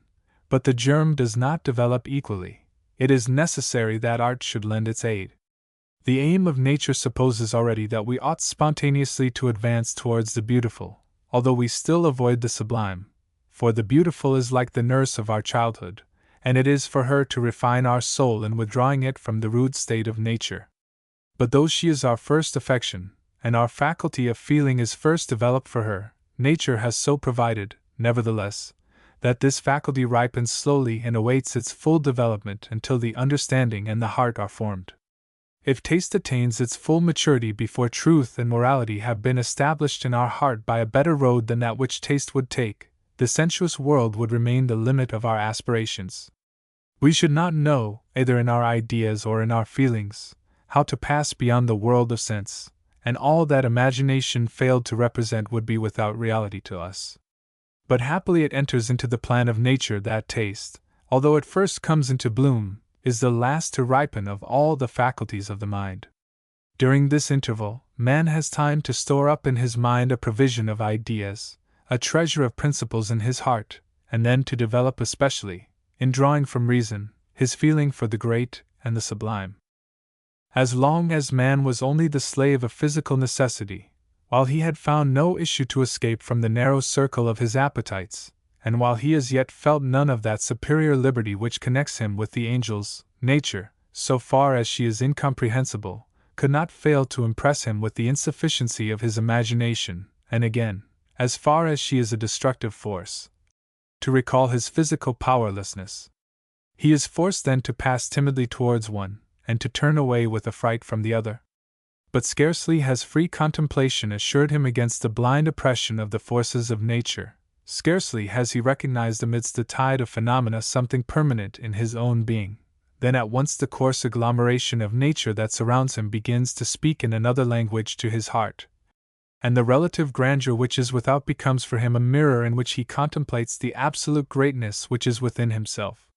But the germ does not develop equally. It is necessary that art should lend its aid. The aim of nature supposes already that we ought spontaneously to advance towards the beautiful, although we still avoid the sublime, for the beautiful is like the nurse of our childhood, and it is for her to refine our soul in withdrawing it from the rude state of nature. But though she is our first affection, and our faculty of feeling is first developed for her, nature has so provided, nevertheless, that this faculty ripens slowly and awaits its full development until the understanding and the heart are formed. If taste attains its full maturity before truth and morality have been established in our heart by a better road than that which taste would take, the sensuous world would remain the limit of our aspirations. We should not know, either in our ideas or in our feelings, how to pass beyond the world of sense, and all that imagination failed to represent would be without reality to us. But happily it enters into the plan of nature that taste, although it first comes into bloom, is the last to ripen of all the faculties of the mind. During this interval, man has time to store up in his mind a provision of ideas, a treasure of principles in his heart, and then to develop especially, in drawing from reason, his feeling for the great and the sublime. As long as man was only the slave of physical necessity, while he had found no issue to escape from the narrow circle of his appetites, and while he as yet felt none of that superior liberty which connects him with the angels, nature, so far as she is incomprehensible, could not fail to impress him with the insufficiency of his imagination, and again, as far as she is a destructive force, to recall his physical powerlessness. He is forced then to pass timidly towards one, and to turn away with affright from the other. But scarcely has free contemplation assured him against the blind oppression of the forces of nature, scarcely has he recognized amidst the tide of phenomena something permanent in his own being, then at once the coarse agglomeration of nature that surrounds him begins to speak in another language to his heart, and the relative grandeur which is without becomes for him a mirror in which he contemplates the absolute greatness which is within himself.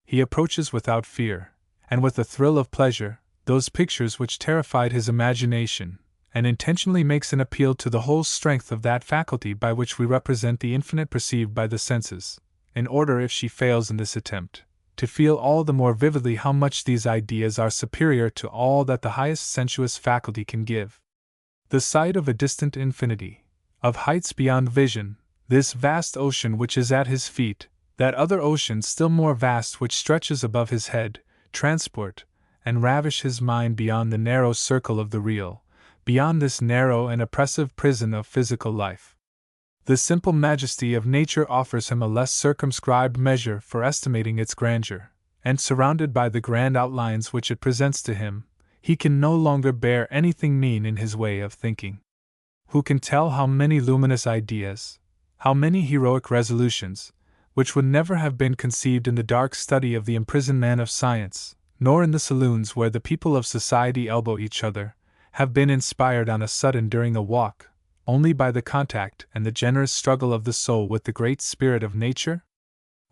He approaches without fear, and with a thrill of pleasure, those pictures which terrified his imagination, and intentionally makes an appeal to the whole strength of that faculty by which we represent the infinite perceived by the senses, in order, if she fails in this attempt, to feel all the more vividly how much these ideas are superior to all that the highest sensuous faculty can give. The sight of a distant infinity, of heights beyond vision, this vast ocean which is at his feet, that other ocean still more vast which stretches above his head, transport and ravish his mind beyond the narrow circle of the real, beyond this narrow and oppressive prison of physical life. The simple majesty of nature offers him a less circumscribed measure for estimating its grandeur, and surrounded by the grand outlines which it presents to him, he can no longer bear anything mean in his way of thinking. Who can tell how many luminous ideas, how many heroic resolutions, which would never have been conceived in the dark study of the imprisoned man of science, nor in the saloons where the people of society elbow each other, have been inspired on a sudden during a walk, only by the contact and the generous struggle of the soul with the great spirit of nature?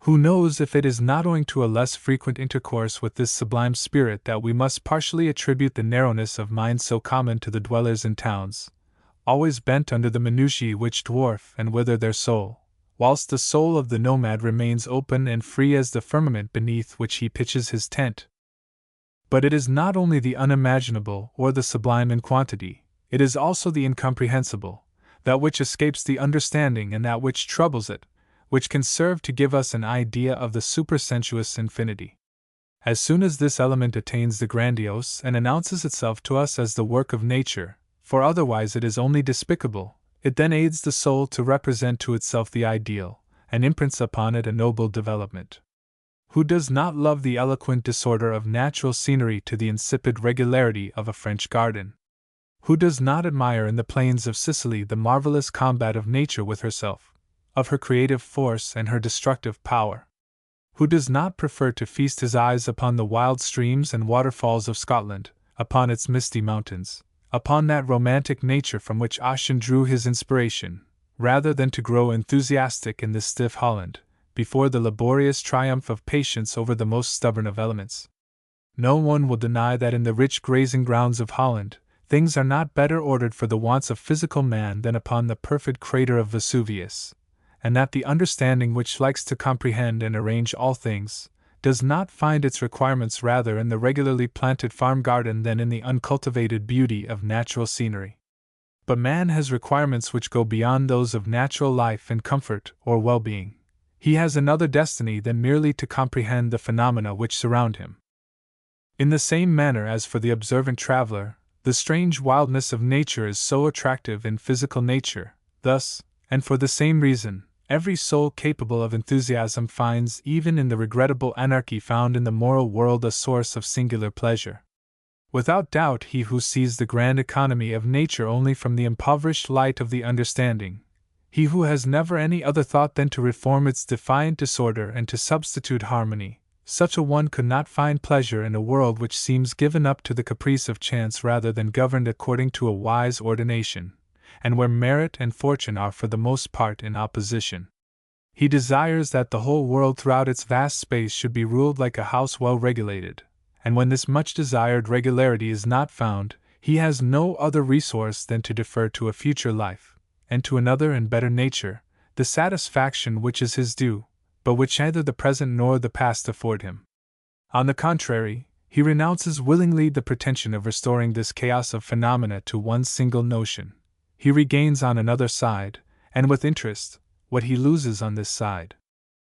Who knows if it is not owing to a less frequent intercourse with this sublime spirit that we must partially attribute the narrowness of mind so common to the dwellers in towns, always bent under the minutiae which dwarf and wither their soul, whilst the soul of the nomad remains open and free as the firmament beneath which he pitches his tent. But it is not only the unimaginable or the sublime in quantity, it is also the incomprehensible, that which escapes the understanding and that which troubles it, which can serve to give us an idea of the supersensuous infinity. As soon as this element attains the grandiose and announces itself to us as the work of nature, for otherwise it is only despicable, it then aids the soul to represent to itself the ideal, and imprints upon it a noble development. Who does not love the eloquent disorder of natural scenery to the insipid regularity of a French garden? Who does not admire in the plains of Sicily the marvelous combat of nature with herself, of her creative force and her destructive power? Who does not prefer to feast his eyes upon the wild streams and waterfalls of Scotland, upon its misty mountains, upon that romantic nature from which Ossian drew his inspiration, rather than to grow enthusiastic in this stiff Holland, before the laborious triumph of patience over the most stubborn of elements? No one will deny that in the rich grazing grounds of Holland, things are not better ordered for the wants of physical man than upon the perfect crater of Vesuvius, and that the understanding which likes to comprehend and arrange all things, does not find its requirements rather in the regularly planted farm garden than in the uncultivated beauty of natural scenery. But man has requirements which go beyond those of natural life and comfort or well-being. He has another destiny than merely to comprehend the phenomena which surround him. In the same manner as for the observant traveler, the strange wildness of nature is so attractive in physical nature, thus, and for the same reason, every soul capable of enthusiasm finds even in the regrettable anarchy found in the moral world a source of singular pleasure. Without doubt, he who sees the grand economy of nature only from the impoverished light of the understanding, he who has never any other thought than to reform its defiant disorder and to substitute harmony, such a one could not find pleasure in a world which seems given up to the caprice of chance rather than governed according to a wise ordination, and where merit and fortune are for the most part in opposition. He desires that the whole world throughout its vast space should be ruled like a house well regulated, and when this much desired regularity is not found, he has no other resource than to defer to a future life, and to another and better nature, the satisfaction which is his due, but which neither the present nor the past afford him. On the contrary, he renounces willingly the pretension of restoring this chaos of phenomena to one single notion. He regains on another side, and with interest, what he loses on this side.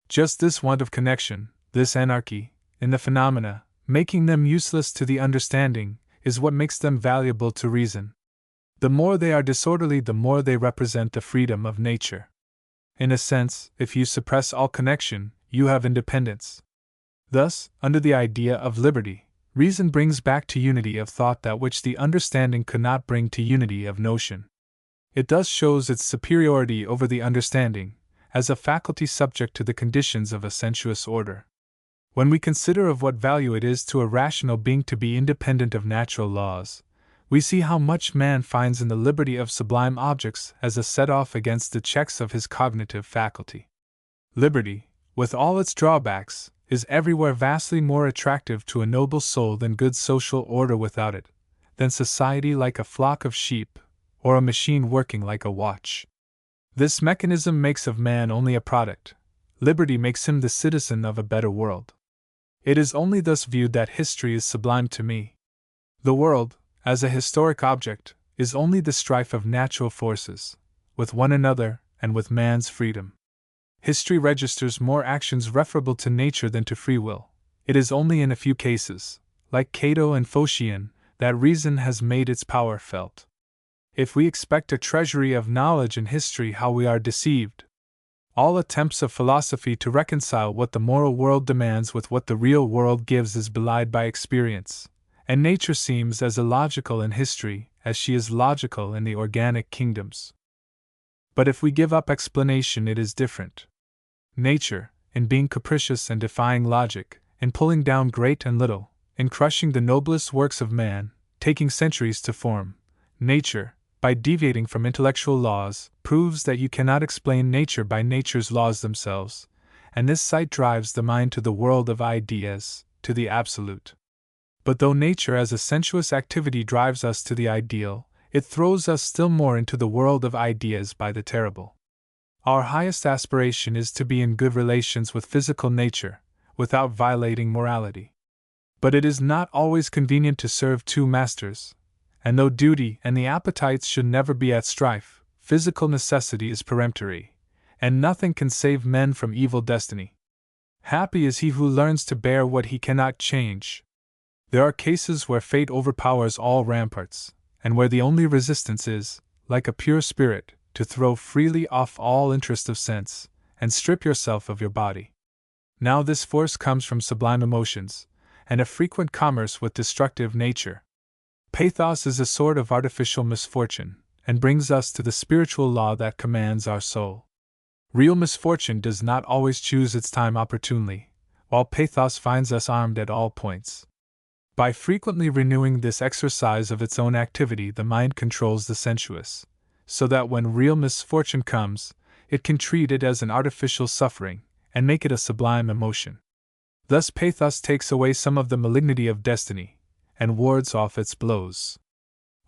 Just this want of connection, this anarchy, in the phenomena, making them useless to the understanding, is what makes them valuable to reason. The more they are disorderly, the more they represent the freedom of nature. In a sense, if you suppress all connection, you have independence. Thus, under the idea of liberty, reason brings back to unity of thought that which the understanding could not bring to unity of notion. It thus shows its superiority over the understanding, as a faculty subject to the conditions of a sensuous order. When we consider of what value it is to a rational being to be independent of natural laws, we see how much man finds in the liberty of sublime objects as a set-off against the checks of his cognitive faculty. Liberty, with all its drawbacks, is everywhere vastly more attractive to a noble soul than good social order without it, than society like a flock of sheep, or a machine working like a watch. This mechanism makes of man only a product. Liberty makes him the citizen of a better world. It is only thus viewed that history is sublime to me. The world, as a historic object, is only the strife of natural forces, with one another and with man's freedom. History registers more actions referable to nature than to free will. It is only in a few cases, like Cato and Phocion, that reason has made its power felt. If we expect a treasury of knowledge in history, how we are deceived! All attempts of philosophy to reconcile what the moral world demands with what the real world gives is belied by experience, and nature seems as illogical in history as she is logical in the organic kingdoms. But if we give up explanation, it is different. Nature, in being capricious and defying logic, in pulling down great and little, in crushing the noblest works of man, taking centuries to form, nature, by deviating from intellectual laws, proves that you cannot explain nature by nature's laws themselves, and this sight drives the mind to the world of ideas, to the absolute. But though nature as a sensuous activity drives us to the ideal, it throws us still more into the world of ideas by the terrible. Our highest aspiration is to be in good relations with physical nature, without violating morality. But it is not always convenient to serve two masters, and though duty and the appetites should never be at strife, physical necessity is peremptory, and nothing can save men from evil destiny. Happy is he who learns to bear what he cannot change. There are cases where fate overpowers all ramparts, and where the only resistance is, like a pure spirit, to throw freely off all interest of sense, and strip yourself of your body. Now this force comes from sublime emotions, and a frequent commerce with destructive nature. Pathos is a sort of artificial misfortune, and brings us to the spiritual law that commands our soul. Real misfortune does not always choose its time opportunely, while pathos finds us armed at all points. By frequently renewing this exercise of its own activity, the mind controls the sensuous, so that when real misfortune comes, it can treat it as an artificial suffering, and make it a sublime emotion. Thus pathos takes away some of the malignity of destiny, and wards off its blows.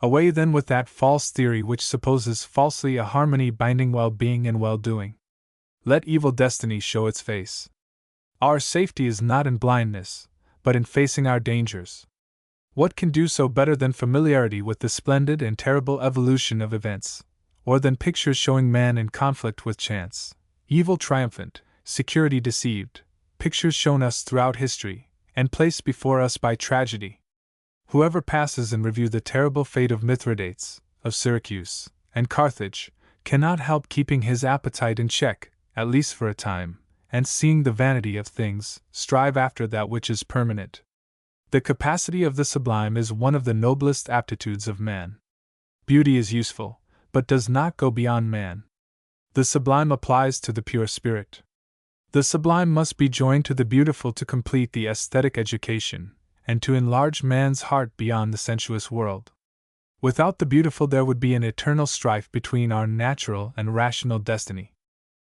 Away then with that false theory which supposes falsely a harmony binding well-being and well-doing. Let evil destiny show its face. Our safety is not in blindness, but in facing our dangers. What can do so better than familiarity with the splendid and terrible evolution of events, or than pictures showing man in conflict with chance, evil triumphant, security deceived, pictures shown us throughout history, and placed before us by tragedy? Whoever passes in review the terrible fate of Mithridates, of Syracuse, and Carthage, cannot help keeping his appetite in check, at least for a time, and seeing the vanity of things, strive after that which is permanent. The capacity of the sublime is one of the noblest aptitudes of man. Beauty is useful, but does not go beyond man. The sublime applies to the pure spirit. The sublime must be joined to the beautiful to complete the aesthetic education, and to enlarge man's heart beyond the sensuous world. Without the beautiful there would be an eternal strife between our natural and rational destiny.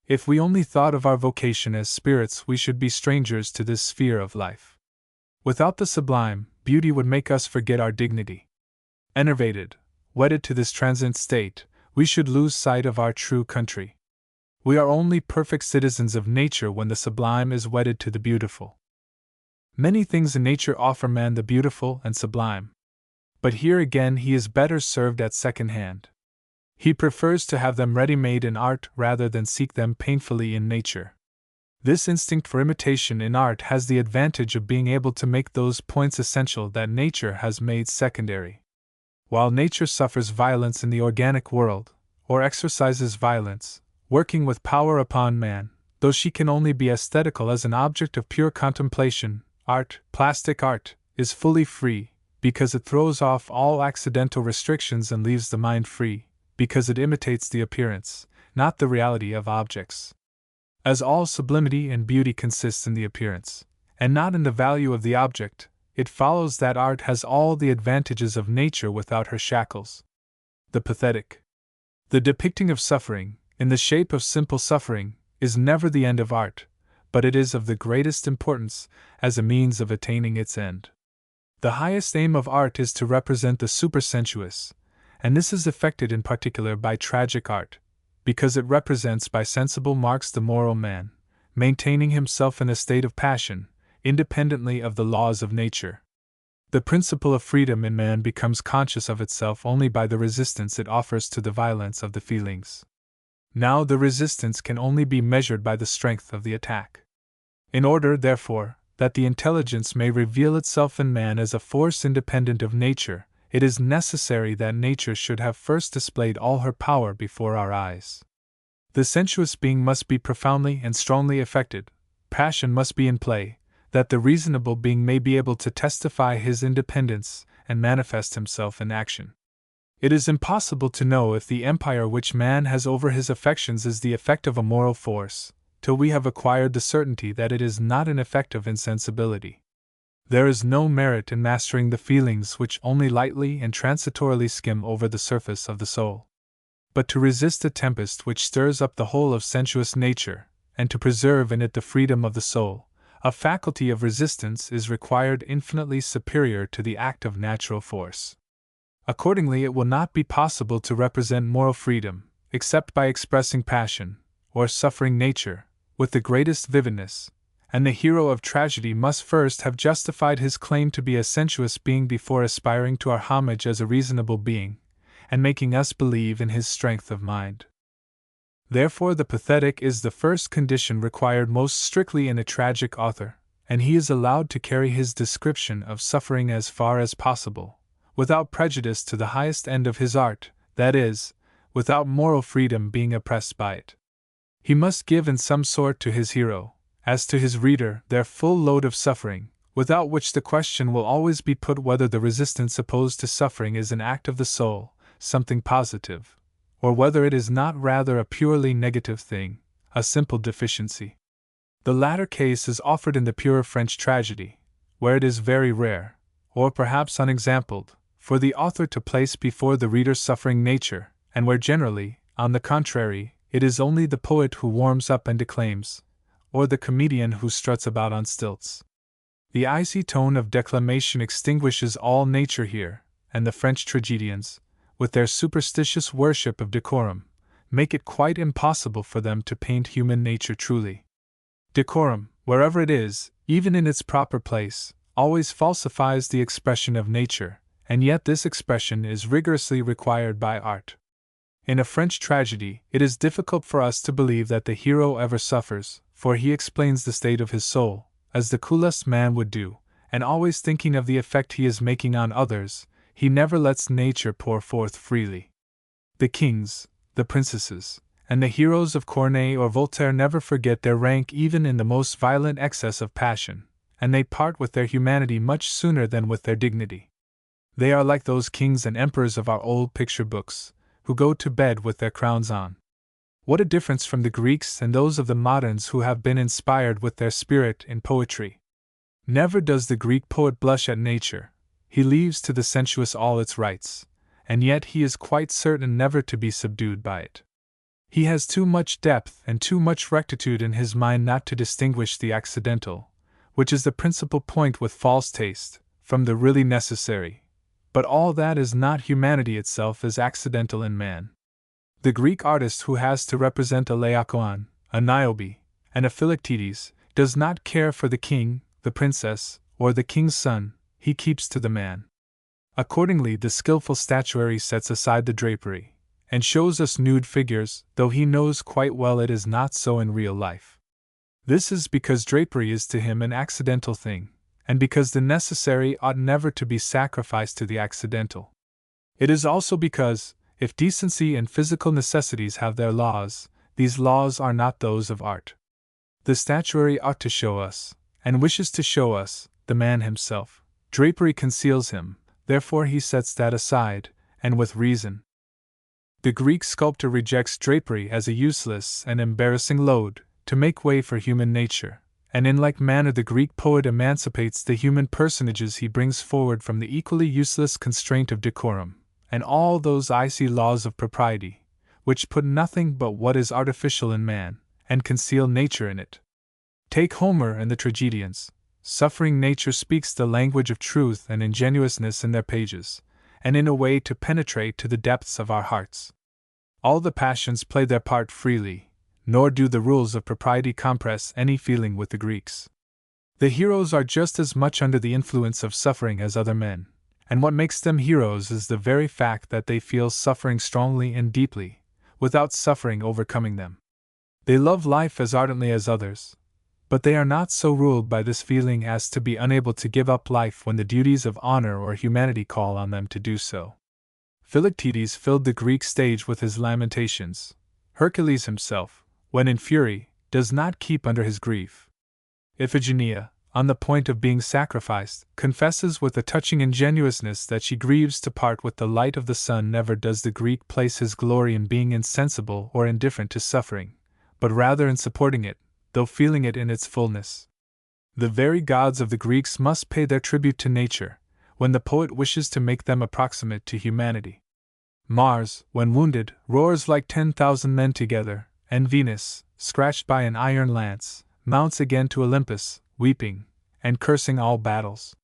If we only thought of our vocation as spirits, we should be strangers to this sphere of life. Without the sublime, beauty would make us forget our dignity. Enervated, wedded to this transient state, we should lose sight of our true country. We are only perfect citizens of nature when the sublime is wedded to the beautiful. Many things in nature offer man the beautiful and sublime. But here again he is better served at second hand. He prefers to have them ready-made in art rather than seek them painfully in nature. This instinct for imitation in art has the advantage of being able to make those points essential that nature has made secondary. While nature suffers violence in the organic world, or exercises violence, working with power upon man, though she can only be aesthetical as an object of pure contemplation, art, plastic art, is fully free, because it throws off all accidental restrictions and leaves the mind free, because it imitates the appearance, not the reality of objects. As all sublimity and beauty consists in the appearance, and not in the value of the object, it follows that art has all the advantages of nature without her shackles. The pathetic. The depicting of suffering, in the shape of simple suffering, is never the end of art, but it is of the greatest importance, as a means of attaining its end. The highest aim of art is to represent the supersensuous, and this is effected in particular by tragic art, because it represents by sensible marks the moral man, maintaining himself in a state of passion, independently of the laws of nature. The principle of freedom in man becomes conscious of itself only by the resistance it offers to the violence of the feelings. Now the resistance can only be measured by the strength of the attack. In order, therefore, that the intelligence may reveal itself in man as a force independent of nature, it is necessary that nature should have first displayed all her power before our eyes. The sensuous being must be profoundly and strongly affected, passion must be in play, that the reasonable being may be able to testify his independence and manifest himself in action. It is impossible to know if the empire which man has over his affections is the effect of a moral force, till we have acquired the certainty that it is not an effect of insensibility. There is no merit in mastering the feelings which only lightly and transitorily skim over the surface of the soul. But to resist a tempest which stirs up the whole of sensuous nature, and to preserve in it the freedom of the soul, a faculty of resistance is required infinitely superior to the act of natural force. Accordingly, it will not be possible to represent moral freedom, except by expressing passion, or suffering nature, with the greatest vividness, and the hero of tragedy must first have justified his claim to be a sensuous being before aspiring to our homage as a reasonable being, and making us believe in his strength of mind. Therefore, the pathetic is the first condition required most strictly in a tragic author, and he is allowed to carry his description of suffering as far as possible, without prejudice to the highest end of his art, that is, without moral freedom being oppressed by it. He must give in some sort to his hero, as to his reader, their full load of suffering, without which the question will always be put whether the resistance opposed to suffering is an act of the soul, something positive, or whether it is not rather a purely negative thing, a simple deficiency. The latter case is offered in the pure French tragedy, where it is very rare, or perhaps unexampled, for the author to place before the reader suffering nature, and where generally, on the contrary, it is only the poet who warms up and declaims, or the comedian who struts about on stilts. The icy tone of declamation extinguishes all nature here, and the French tragedians, with their superstitious worship of decorum, make it quite impossible for them to paint human nature truly. Decorum, wherever it is, even in its proper place, always falsifies the expression of nature, and yet this expression is rigorously required by art. In a French tragedy, it is difficult for us to believe that the hero ever suffers, for he explains the state of his soul, as the coolest man would do, and always thinking of the effect he is making on others, he never lets nature pour forth freely. The kings, the princesses, and the heroes of Corneille or Voltaire never forget their rank even in the most violent excess of passion, and they part with their humanity much sooner than with their dignity. They are like those kings and emperors of our old picture books, who go to bed with their crowns on. What a difference from the Greeks and those of the moderns who have been inspired with their spirit in poetry! Never does the Greek poet blush at nature, he leaves to the sensuous all its rights, and yet he is quite certain never to be subdued by it. He has too much depth and too much rectitude in his mind not to distinguish the accidental, which is the principal point with false taste, from the really necessary. But all that is not humanity itself is accidental in man. The Greek artist who has to represent a Laocoon, a Niobe, and a Philoctetes, does not care for the king, the princess, or the king's son, he keeps to the man. Accordingly, the skillful statuary sets aside the drapery, and shows us nude figures, though he knows quite well it is not so in real life. This is because drapery is to him an accidental thing, and because the necessary ought never to be sacrificed to the accidental. It is also because, if decency and physical necessities have their laws, these laws are not those of art. The statuary ought to show us, and wishes to show us, the man himself. Drapery conceals him, therefore he sets that aside, and with reason. The Greek sculptor rejects drapery as a useless and embarrassing load, to make way for human nature, and in like manner the Greek poet emancipates the human personages he brings forward from the equally useless constraint of decorum, and all those icy laws of propriety, which put nothing but what is artificial in man, and conceal nature in it. Take Homer and the tragedians. Suffering nature speaks the language of truth and ingenuousness in their pages, and in a way to penetrate to the depths of our hearts. All the passions play their part freely, nor do the rules of propriety compress any feeling with the Greeks. The heroes are just as much under the influence of suffering as other men, and what makes them heroes is the very fact that they feel suffering strongly and deeply, without suffering overcoming them. They love life as ardently as others, but they are not so ruled by this feeling as to be unable to give up life when the duties of honor or humanity call on them to do so. Philoctetes filled the Greek stage with his lamentations. Hercules himself, when in fury, does not keep under his grief. Iphigenia, on the point of being sacrificed, confesses with a touching ingenuousness that she grieves to part with the light of the sun. Never does the Greek place his glory in being insensible or indifferent to suffering, but rather in supporting it, though feeling it in its fullness. The very gods of the Greeks must pay their tribute to nature, when the poet wishes to make them approximate to humanity. Mars, when wounded, roars like 10,000 men together, and Venus, scratched by an iron lance, mounts again to Olympus, weeping, and cursing all battles.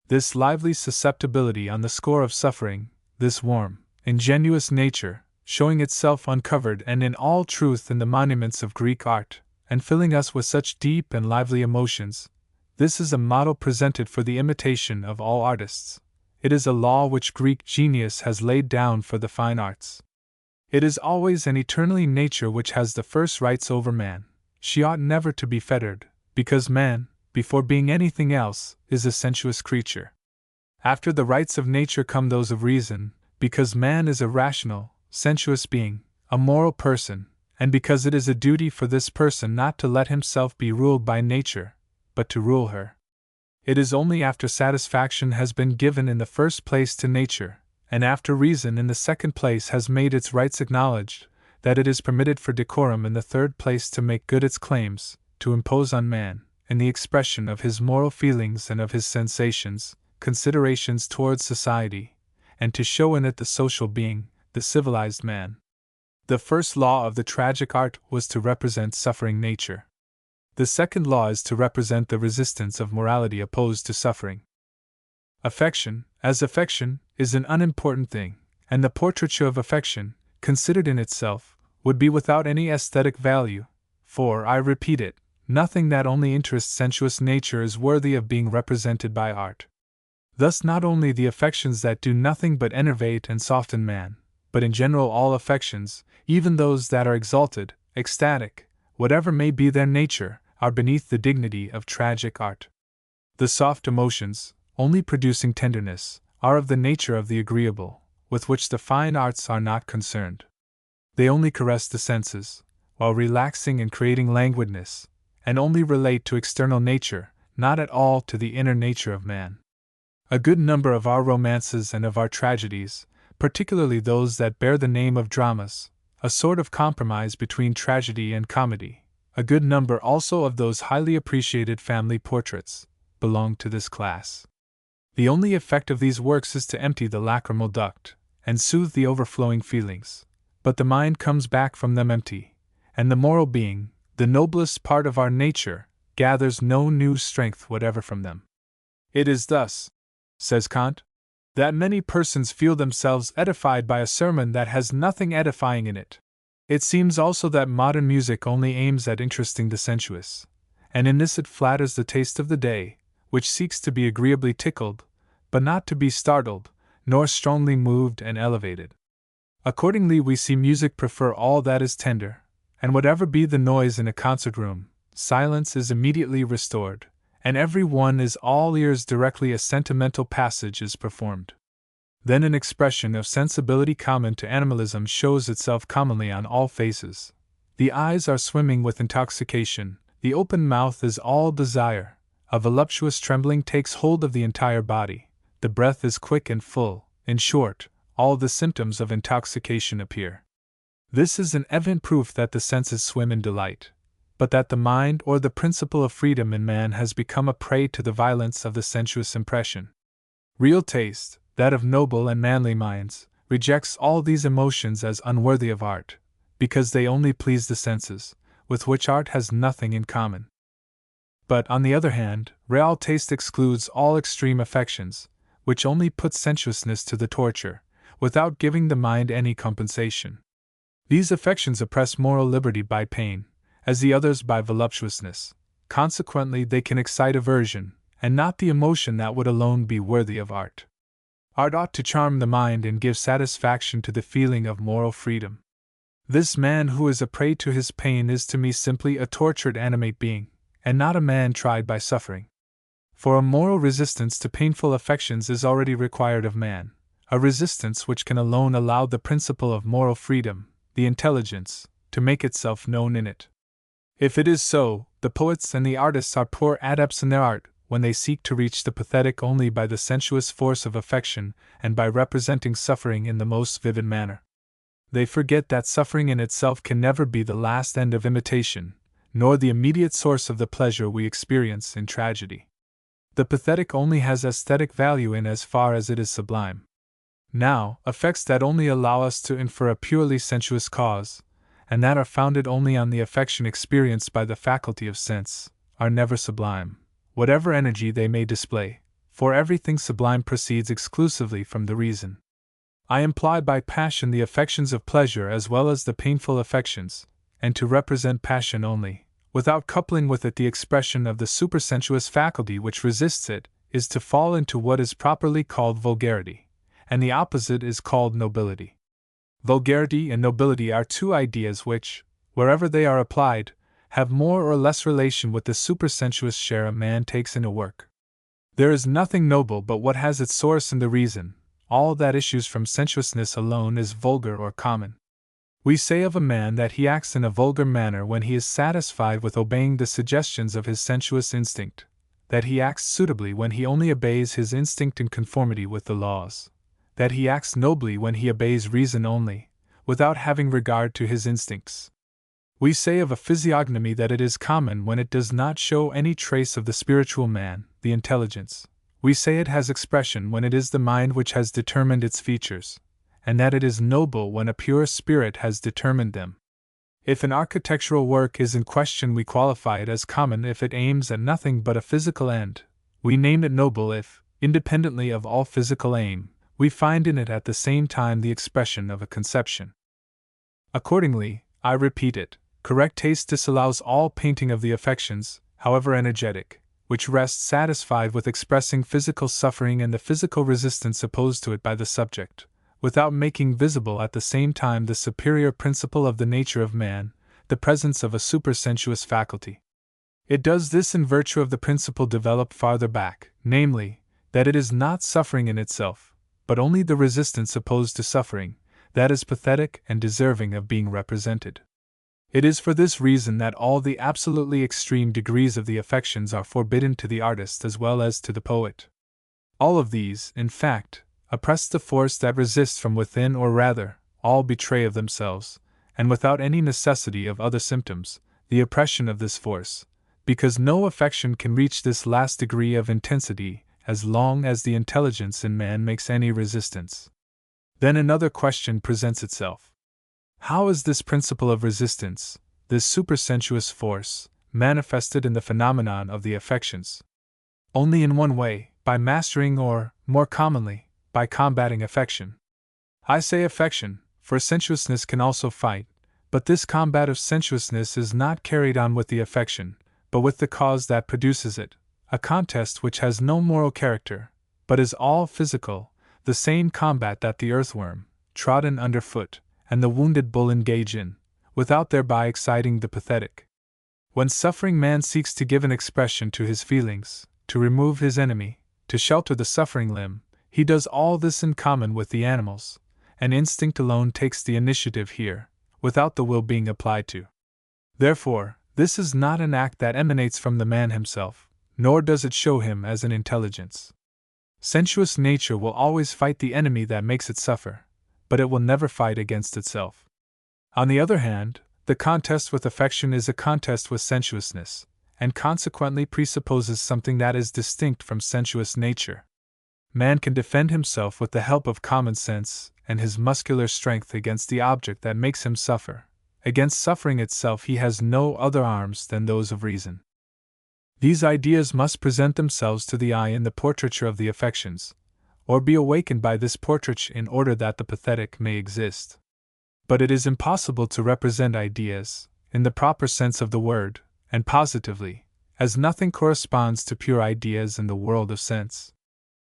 This lively susceptibility on the score of suffering, this warm, ingenuous nature, showing itself uncovered and in all truth in the monuments of Greek art, and filling us with such deep and lively emotions, this is a model presented for the imitation of all artists. It is a law which Greek genius has laid down for the fine arts. It is always and eternally nature which has the first rights over man. She ought never to be fettered, because man, before being anything else, is a sensuous creature. After the rights of nature come those of reason, because man is a rational, sensuous being, a moral person, and because it is a duty for this person not to let himself be ruled by nature, but to rule her. It is only after satisfaction has been given in the first place to nature, and after reason in the second place has made its rights acknowledged, that it is permitted for decorum in the third place to make good its claims, to impose on man, in the expression of his moral feelings and of his sensations, considerations towards society, and to show in it the social being, the civilized man. The first law of the tragic art was to represent suffering nature. The second law is to represent the resistance of morality opposed to suffering. Affection, as affection, is an unimportant thing, and the portraiture of affection, considered in itself, would be without any aesthetic value, for, I repeat it, nothing that only interests sensuous nature is worthy of being represented by art. Thus not only the affections that do nothing but enervate and soften man, but in general all affections, even those that are exalted, ecstatic, whatever may be their nature, are beneath the dignity of tragic art. The soft emotions, only producing tenderness, are of the nature of the agreeable, with which the fine arts are not concerned. They only caress the senses, while relaxing and creating languidness, and only relate to external nature, not at all to the inner nature of man. A good number of our romances and of our tragedies, particularly those that bear the name of dramas, a sort of compromise between tragedy and comedy, a good number also of those highly appreciated family portraits, belong to this class. The only effect of these works is to empty the lacrimal duct, and soothe the overflowing feelings, but the mind comes back from them empty, and the moral being, the noblest part of our nature, gathers no new strength whatever from them. It is thus, says Kant, that many persons feel themselves edified by a sermon that has nothing edifying in it. It seems also that modern music only aims at interesting the sensuous, and in this it flatters the taste of the day, which seeks to be agreeably tickled, but not to be startled, nor strongly moved and elevated. Accordingly we see music prefer all that is tender, and whatever be the noise in a concert room, silence is immediately restored, and every one is all ears directly a sentimental passage is performed. Then an expression of sensibility common to animalism shows itself commonly on all faces. The eyes are swimming with intoxication, the open mouth is all desire, a voluptuous trembling takes hold of the entire body, the breath is quick and full, in short, all the symptoms of intoxication appear. This is an evident proof that the senses swim in delight, but that the mind or the principle of freedom in man has become a prey to the violence of the sensuous impression. Real taste, that of noble and manly minds, rejects all these emotions as unworthy of art, because they only please the senses, with which art has nothing in common. But, on the other hand, real taste excludes all extreme affections, which only put sensuousness to the torture, without giving the mind any compensation. These affections oppress moral liberty by pain, as the others by voluptuousness. Consequently, they can excite aversion, and not the emotion that would alone be worthy of art. Art ought to charm the mind and give satisfaction to the feeling of moral freedom. This man who is a prey to his pain is to me simply a tortured animate being, and not a man tried by suffering. For a moral resistance to painful affections is already required of man, a resistance which can alone allow the principle of moral freedom, the intelligence, to make itself known in it. If it is so, the poets and the artists are poor adepts in their art when they seek to reach the pathetic only by the sensuous force of affection and by representing suffering in the most vivid manner. They forget that suffering in itself can never be the last end of imitation, nor the immediate source of the pleasure we experience in tragedy. The pathetic only has aesthetic value in as far as it is sublime. Now, effects that only allow us to infer a purely sensuous cause, and that are founded only on the affection experienced by the faculty of sense, are never sublime, whatever energy they may display, for everything sublime proceeds exclusively from the reason. I imply by passion the affections of pleasure as well as the painful affections, and to represent passion only, without coupling with it the expression of the supersensuous faculty which resists it, is to fall into what is properly called vulgarity, and the opposite is called nobility. Vulgarity and nobility are two ideas which, wherever they are applied, have more or less relation with the supersensuous share a man takes in a work. There is nothing noble but what has its source in the reason. All that issues from sensuousness alone is vulgar or common. We say of a man that he acts in a vulgar manner when he is satisfied with obeying the suggestions of his sensuous instinct, that he acts suitably when he only obeys his instinct in conformity with the laws, that he acts nobly when he obeys reason only, without having regard to his instincts. We say of a physiognomy that it is common when it does not show any trace of the spiritual man, the intelligence. We say it has expression when it is the mind which has determined its features, and that it is noble when a pure spirit has determined them. If an architectural work is in question, we qualify it as common if it aims at nothing but a physical end. We name it noble if, independently of all physical aim, we find in it at the same time the expression of a conception. Accordingly, I repeat it, correct taste disallows all painting of the affections, however energetic, which rests satisfied with expressing physical suffering and the physical resistance opposed to it by the subject, without making visible at the same time the superior principle of the nature of man, the presence of a supersensuous faculty. It does this in virtue of the principle developed farther back, namely, that it is not suffering in itself, but only the resistance opposed to suffering, that is pathetic and deserving of being represented. It is for this reason that all the absolutely extreme degrees of the affections are forbidden to the artist as well as to the poet. All of these, in fact, oppress the force that resists from within, or rather, all betray of themselves, and without any necessity of other symptoms, the oppression of this force, because no affection can reach this last degree of intensity as long as the intelligence in man makes any resistance. Then another question presents itself. How is this principle of resistance, this supersensuous force, manifested in the phenomenon of the affections? Only in one way, by mastering or, more commonly, by combating affection. I say affection, for sensuousness can also fight, but this combat of sensuousness is not carried on with the affection, but with the cause that produces it, a contest which has no moral character, but is all physical, the same combat that the earthworm, trodden underfoot, and the wounded bull engage in, without thereby exciting the pathetic. When suffering man seeks to give an expression to his feelings, to remove his enemy, to shelter the suffering limb, he does all this in common with the animals, and instinct alone takes the initiative here, without the will being applied to. Therefore, this is not an act that emanates from the man himself, nor does it show him as an intelligence. Sensuous nature will always fight the enemy that makes it suffer, but it will never fight against itself. On the other hand, the contest with affection is a contest with sensuousness, and consequently presupposes something that is distinct from sensuous nature. Man can defend himself with the help of common sense and his muscular strength against the object that makes him suffer. Against suffering itself he has no other arms than those of reason. These ideas must present themselves to the eye in the portraiture of the affections, or be awakened by this portraiture in order that the pathetic may exist. But it is impossible to represent ideas, in the proper sense of the word, and positively, as nothing corresponds to pure ideas in the world of sense.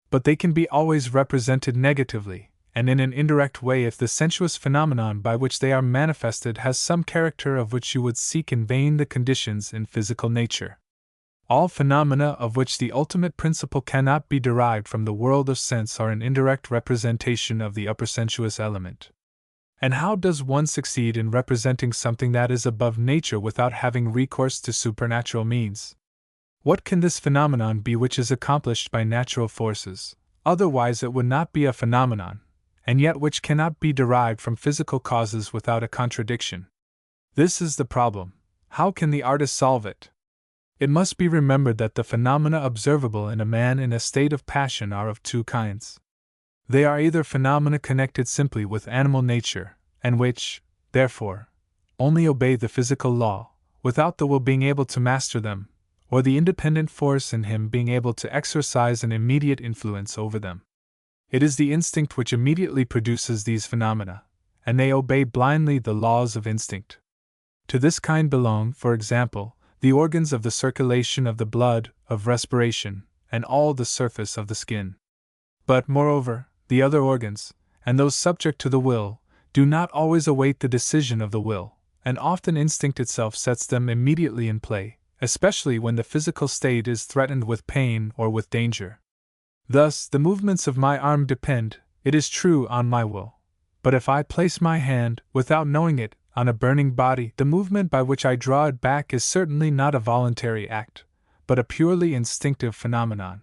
But they can be always represented negatively, and in an indirect way if the sensuous phenomenon by which they are manifested has some character of which you would seek in vain the conditions in physical nature. All phenomena of which the ultimate principle cannot be derived from the world of sense are an indirect representation of the upper sensuous element. And how does one succeed in representing something that is above nature without having recourse to supernatural means? What can this phenomenon be which is accomplished by natural forces, otherwise it would not be a phenomenon, and yet which cannot be derived from physical causes without a contradiction? This is the problem. How can the artist solve it? It must be remembered that the phenomena observable in a man in a state of passion are of two kinds. They are either phenomena connected simply with animal nature, and which, therefore, only obey the physical law, without the will being able to master them, or the independent force in him being able to exercise an immediate influence over them. It is the instinct which immediately produces these phenomena, and they obey blindly the laws of instinct. To this kind belong, for example, the organs of the circulation of the blood, of respiration, and all the surface of the skin. But, moreover, the other organs, and those subject to the will, do not always await the decision of the will, and often instinct itself sets them immediately in play, especially when the physical state is threatened with pain or with danger. Thus, the movements of my arm depend, it is true, on my will. But if I place my hand, without knowing it, on a burning body, the movement by which I draw it back is certainly not a voluntary act, but a purely instinctive phenomenon.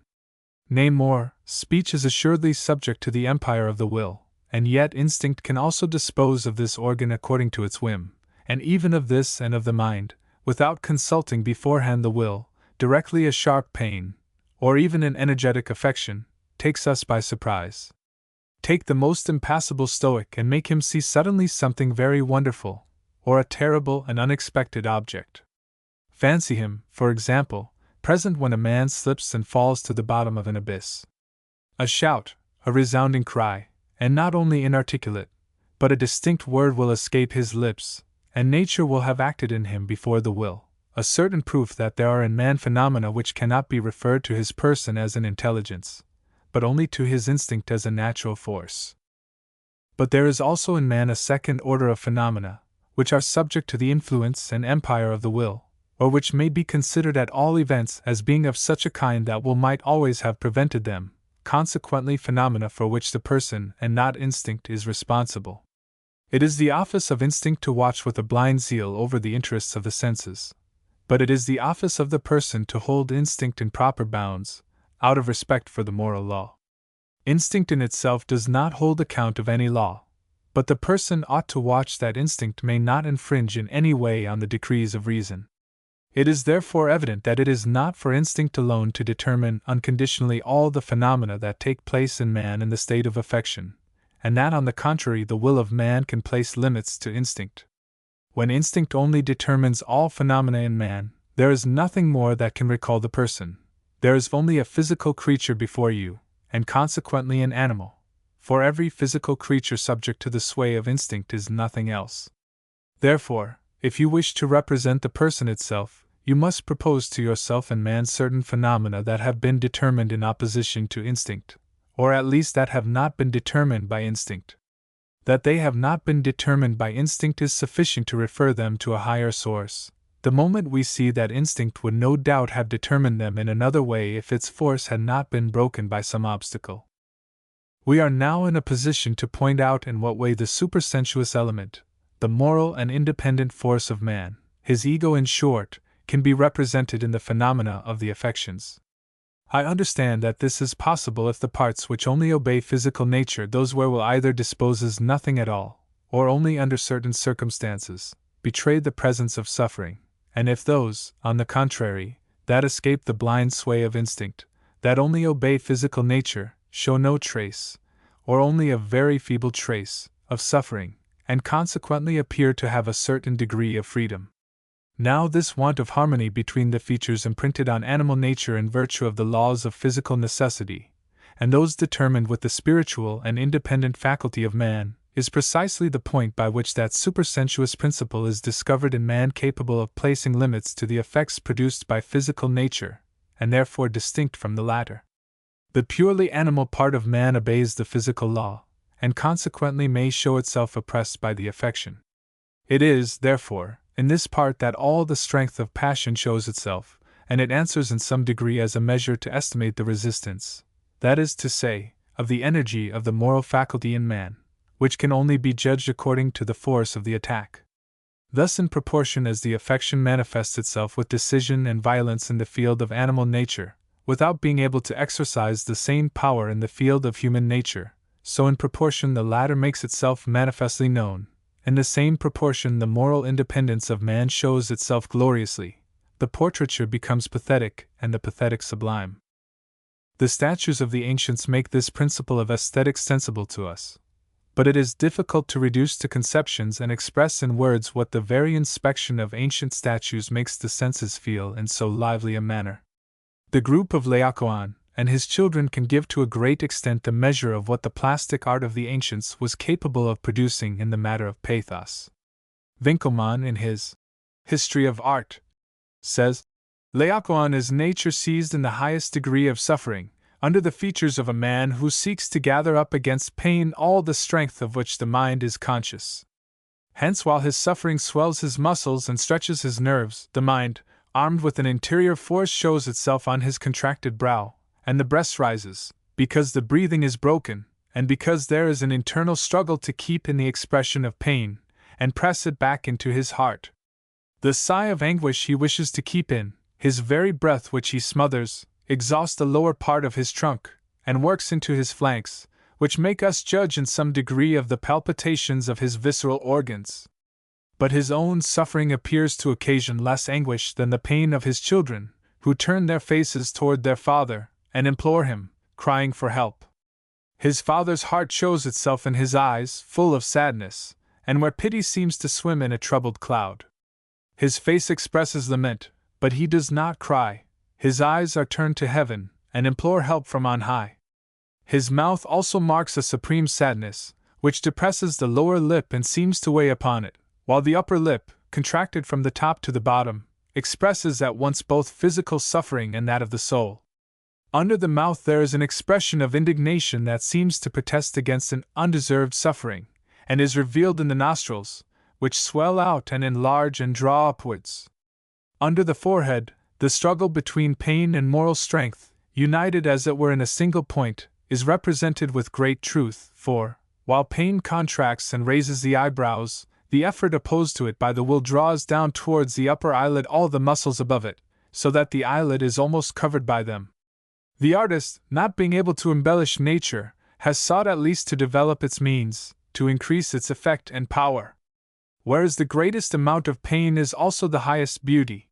Nay more, speech is assuredly subject to the empire of the will, and yet instinct can also dispose of this organ according to its whim, and even of this and of the mind, without consulting beforehand the will. Directly a sharp pain, or even an energetic affection, takes us by surprise. Take the most impassible Stoic and make him see suddenly something very wonderful, or a terrible and unexpected object. Fancy him, for example, present when a man slips and falls to the bottom of an abyss. A shout, a resounding cry, and not only inarticulate, but a distinct word will escape his lips, and nature will have acted in him before the will, a certain proof that there are in man phenomena which cannot be referred to his person as an intelligence, but only to his instinct as a natural force. But there is also in man a second order of phenomena, which are subject to the influence and empire of the will, or which may be considered at all events as being of such a kind that will might always have prevented them, consequently phenomena for which the person and not instinct is responsible. It is the office of instinct to watch with a blind zeal over the interests of the senses, but it is the office of the person to hold instinct in proper bounds, out of respect for the moral law. Instinct in itself does not hold account of any law, but the person ought to watch that instinct may not infringe in any way on the decrees of reason. It is therefore evident that it is not for instinct alone to determine unconditionally all the phenomena that take place in man in the state of affection, and that on the contrary the will of man can place limits to instinct. When instinct only determines all phenomena in man, there is nothing more that can recall the person. There is only a physical creature before you, and consequently an animal, for every physical creature subject to the sway of instinct is nothing else. Therefore, if you wish to represent the person itself, you must propose to yourself and man certain phenomena that have been determined in opposition to instinct, or at least that have not been determined by instinct. That they have not been determined by instinct is sufficient to refer them to a higher source. The moment we see that instinct would no doubt have determined them in another way if its force had not been broken by some obstacle. We are now in a position to point out in what way the supersensuous element, the moral and independent force of man, his ego in short, can be represented in the phenomena of the affections. I understand that this is possible if the parts which only obey physical nature, those where will either disposes nothing at all, or only under certain circumstances, betray the presence of suffering, and if those, on the contrary, that escape the blind sway of instinct, that only obey physical nature, show no trace, or only a very feeble trace, of suffering, and consequently appear to have a certain degree of freedom. Now this want of harmony between the features imprinted on animal nature in virtue of the laws of physical necessity, and those determined with the spiritual and independent faculty of man, is precisely the point by which that supersensuous principle is discovered in man capable of placing limits to the effects produced by physical nature, and therefore distinct from the latter. The purely animal part of man obeys the physical law, and consequently may show itself oppressed by the affection. It is, therefore, in this part that all the strength of passion shows itself, and it answers in some degree as a measure to estimate the resistance, that is to say, of the energy of the moral faculty in man, which can only be judged according to the force of the attack. Thus, in proportion as the affection manifests itself with decision and violence in the field of animal nature, without being able to exercise the same power in the field of human nature, so in proportion the latter makes itself manifestly known, in the same proportion the moral independence of man shows itself gloriously, the portraiture becomes pathetic and the pathetic sublime. The statues of the ancients make this principle of aesthetics sensible to us. but it is difficult to reduce to conceptions and express in words what the very inspection of ancient statues makes the senses feel in so lively a manner. The group of Laocoon and his children can give to a great extent the measure of what the plastic art of the ancients was capable of producing in the matter of pathos. Winckelmann, in his History of Art, says, Laocoon is nature seized in the highest degree of suffering, under the features of a man who seeks to gather up against pain all the strength of which the mind is conscious. Hence, while his suffering swells his muscles and stretches his nerves, the mind, armed with an interior force, shows itself on his contracted brow, and the breast rises, because the breathing is broken, and because there is an internal struggle to keep in the expression of pain, and press it back into his heart. The sigh of anguish he wishes to keep in, his very breath which he smothers, exhausts the lower part of his trunk, and works into his flanks, which make us judge in some degree of the palpitations of his visceral organs. But his own suffering appears to occasion less anguish than the pain of his children, who turn their faces toward their father, and implore him, crying for help. His father's heart shows itself in his eyes, full of sadness, and where pity seems to swim in a troubled cloud. His face expresses lament, but he does not cry. His eyes are turned to heaven, and implore help from on high. His mouth also marks a supreme sadness, which depresses the lower lip and seems to weigh upon it, while the upper lip, contracted from the top to the bottom, expresses at once both physical suffering and that of the soul. Under the mouth there is an expression of indignation that seems to protest against an undeserved suffering, and is revealed in the nostrils, which swell out and enlarge and draw upwards. Under the forehead, the struggle between pain and moral strength, united as it were in a single point, is represented with great truth, for, while pain contracts and raises the eyebrows, the effort opposed to it by the will draws down towards the upper eyelid all the muscles above it, so that the eyelid is almost covered by them. The artist, not being able to embellish nature, has sought at least to develop its means, to increase its effect and power. Whereas the greatest amount of pain is also the highest beauty.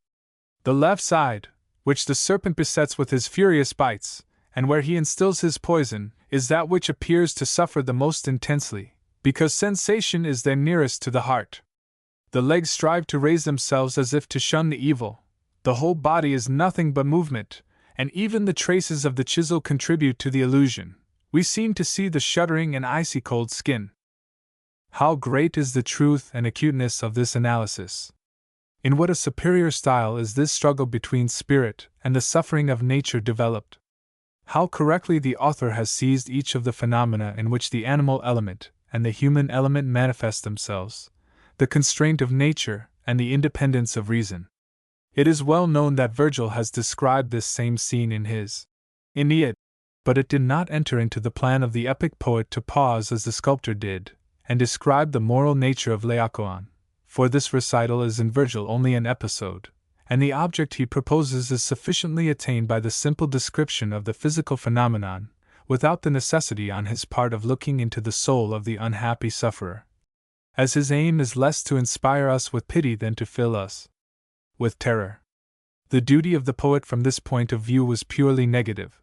The left side, which the serpent besets with his furious bites, and where he instills his poison, is that which appears to suffer the most intensely, because sensation is there nearest to the heart. The legs strive to raise themselves as if to shun the evil, the whole body is nothing but movement, and even the traces of the chisel contribute to the illusion. We seem to see the shuddering and icy cold skin. How great is the truth and acuteness of this analysis! In what a superior style is this struggle between spirit and the suffering of nature developed! How correctly the author has seized each of the phenomena in which the animal element and the human element manifest themselves, the constraint of nature and the independence of reason. It is well known that Virgil has described this same scene in his Aeneid, but it did not enter into the plan of the epic poet to pause as the sculptor did, and describe the moral nature of Laocoon, for this recital is in Virgil only an episode, and the object he proposes is sufficiently attained by the simple description of the physical phenomenon, without the necessity on his part of looking into the soul of the unhappy sufferer, as his aim is less to inspire us with pity than to fill us with terror. The duty of the poet from this point of view was purely negative.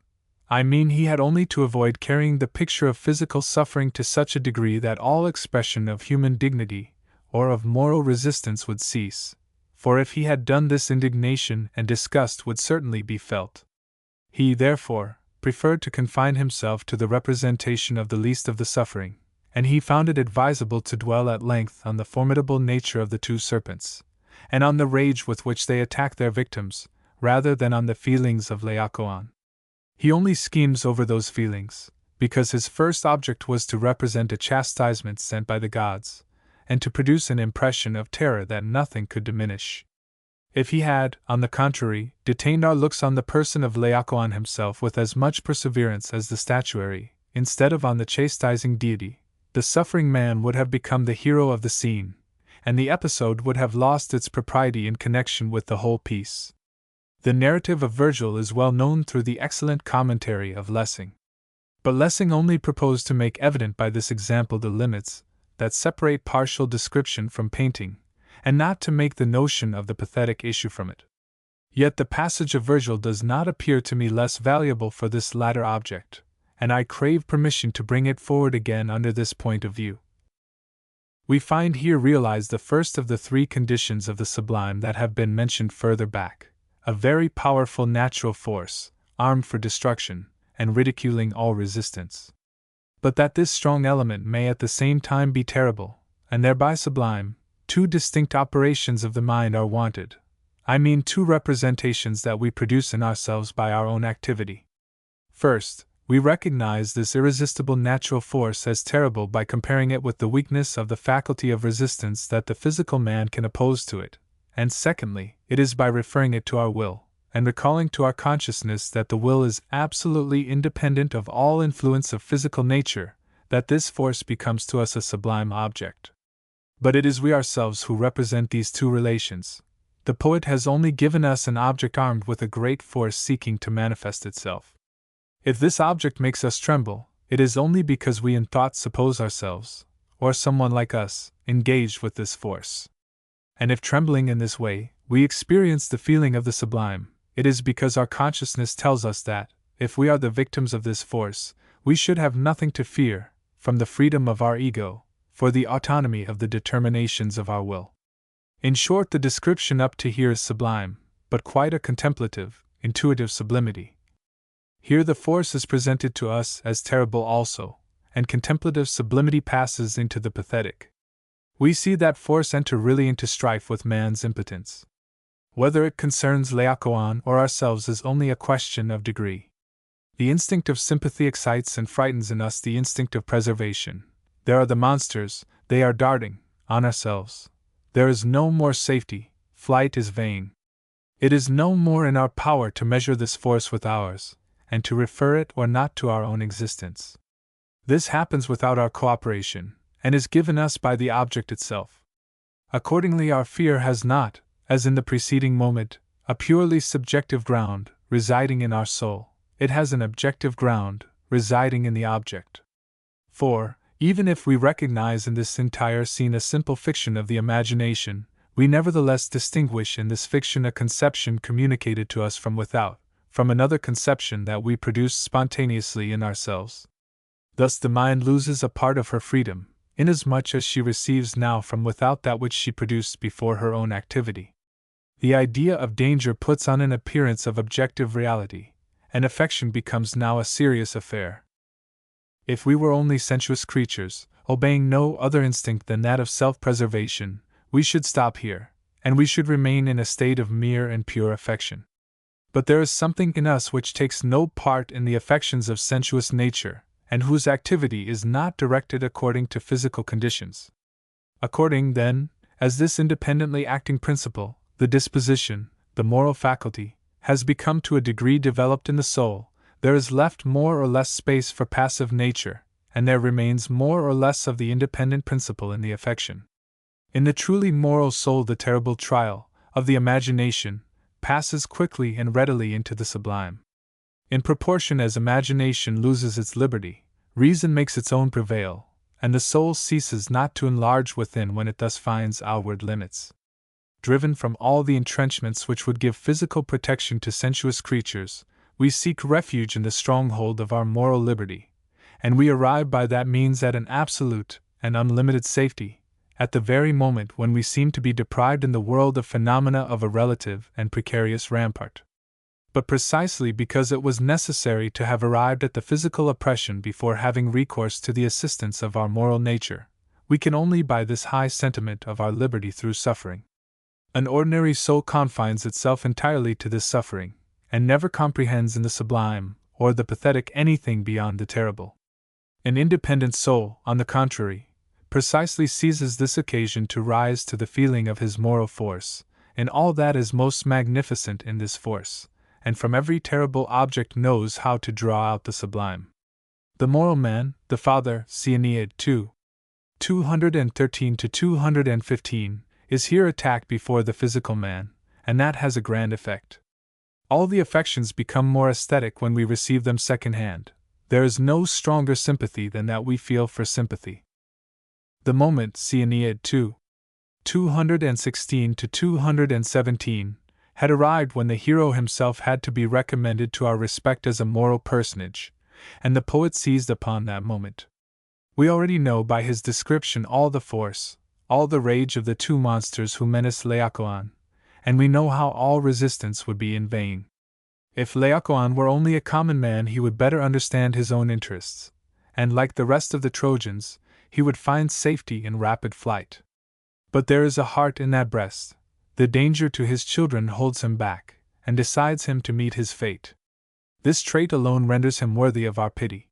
I mean, he had only to avoid carrying the picture of physical suffering to such a degree that all expression of human dignity or of moral resistance would cease, for if he had done this, indignation and disgust would certainly be felt. He, therefore, preferred to confine himself to the representation of the least of the suffering, and he found it advisable to dwell at length on the formidable nature of the two serpents, and on the rage with which they attack their victims, rather than on the feelings of Laocoon. He only schemes over those feelings, because his first object was to represent a chastisement sent by the gods, and to produce an impression of terror that nothing could diminish. If he had, on the contrary, detained our looks on the person of Laocoon himself with as much perseverance as the statuary, instead of on the chastising deity, the suffering man would have become the hero of the scene, and the episode would have lost its propriety in connection with the whole piece. The narrative of Virgil is well known through the excellent commentary of Lessing. But Lessing only proposed to make evident by this example the limits that separate partial description from painting, and not to make the notion of the pathetic issue from it. Yet the passage of Virgil does not appear to me less valuable for this latter object, and I crave permission to bring it forward again under this point of view. We find here realized the first of the three conditions of the sublime that have been mentioned further back, a very powerful natural force, armed for destruction, and ridiculing all resistance. But that this strong element may at the same time be terrible, and thereby sublime, two distinct operations of the mind are wanted. I mean two representations that we produce in ourselves by our own activity. First, we recognize this irresistible natural force as terrible by comparing it with the weakness of the faculty of resistance that the physical man can oppose to it, and secondly, it is by referring it to our will, and recalling to our consciousness that the will is absolutely independent of all influence of physical nature, that this force becomes to us a sublime object. But it is we ourselves who represent these two relations. The poet has only given us an object armed with a great force seeking to manifest itself. If this object makes us tremble, it is only because we in thought suppose ourselves, or someone like us, engaged with this force. And if trembling in this way, we experience the feeling of the sublime, it is because our consciousness tells us that, if we are the victims of this force, we should have nothing to fear, from the freedom of our ego, for the autonomy of the determinations of our will. In short, the description up to here is sublime, but quite a contemplative, intuitive sublimity. Here the force is presented to us as terrible also, and contemplative sublimity passes into the pathetic. We see that force enter really into strife with man's impotence. Whether it concerns Laocoon or ourselves is only a question of degree. The instinct of sympathy excites and frightens in us the instinct of preservation. There are the monsters, they are darting on ourselves. There is no more safety, flight is vain. It is no more in our power to measure this force with ours, and to refer it or not to our own existence. This happens without our cooperation, and is given us by the object itself. Accordingly, our fear has not, as in the preceding moment, a purely subjective ground, residing in our soul, it has an objective ground, residing in the object. For, even if we recognize in this entire scene a simple fiction of the imagination, we nevertheless distinguish in this fiction a conception communicated to us from without, from another conception that we produce spontaneously in ourselves. Thus the mind loses a part of her freedom, inasmuch as she receives now from without that which she produced before her own activity. The idea of danger puts on an appearance of objective reality, and affection becomes now a serious affair. If we were only sensuous creatures, obeying no other instinct than that of self-preservation, we should stop here, and we should remain in a state of mere and pure affection. But there is something in us which takes no part in the affections of sensuous nature, and whose activity is not directed according to physical conditions. According, then, as this independently acting principle, the disposition, the moral faculty, has become to a degree developed in the soul, there is left more or less space for passive nature, and there remains more or less of the independent principle in the affection. In the truly moral soul, the terrible trial of the imagination passes quickly and readily into the sublime. In proportion as imagination loses its liberty, reason makes its own prevail, and the soul ceases not to enlarge within when it thus finds outward limits. Driven from all the entrenchments which would give physical protection to sensuous creatures, we seek refuge in the stronghold of our moral liberty, and we arrive by that means at an absolute and unlimited safety, at the very moment when we seem to be deprived in the world of phenomena of a relative and precarious rampart. But precisely because it was necessary to have arrived at the physical oppression before having recourse to the assistance of our moral nature, we can only by this high sentiment of our liberty through suffering. An ordinary soul confines itself entirely to this suffering, and never comprehends in the sublime or the pathetic anything beyond the terrible. An independent soul, on the contrary, precisely seizes this occasion to rise to the feeling of his moral force, in all that is most magnificent in this force, and from every terrible object knows how to draw out the sublime. The moral man, the father, see Aeneid 2. 213-215, is here attacked before the physical man, and that has a grand effect. All the affections become more aesthetic when we receive them second-hand. There is no stronger sympathy than that we feel for sympathy. The moment, see Aeneid 2. 216-217, had arrived when the hero himself had to be recommended to our respect as a moral personage, and the poet seized upon that moment. We already know by his description all the force, all the rage of the two monsters who menaced Laocoon, and we know how all resistance would be in vain. If Laocoon were only a common man, he would better understand his own interests, and like the rest of the Trojans, he would find safety in rapid flight. But there is a heart in that breast. The danger to his children holds him back, and decides him to meet his fate. This trait alone renders him worthy of our pity.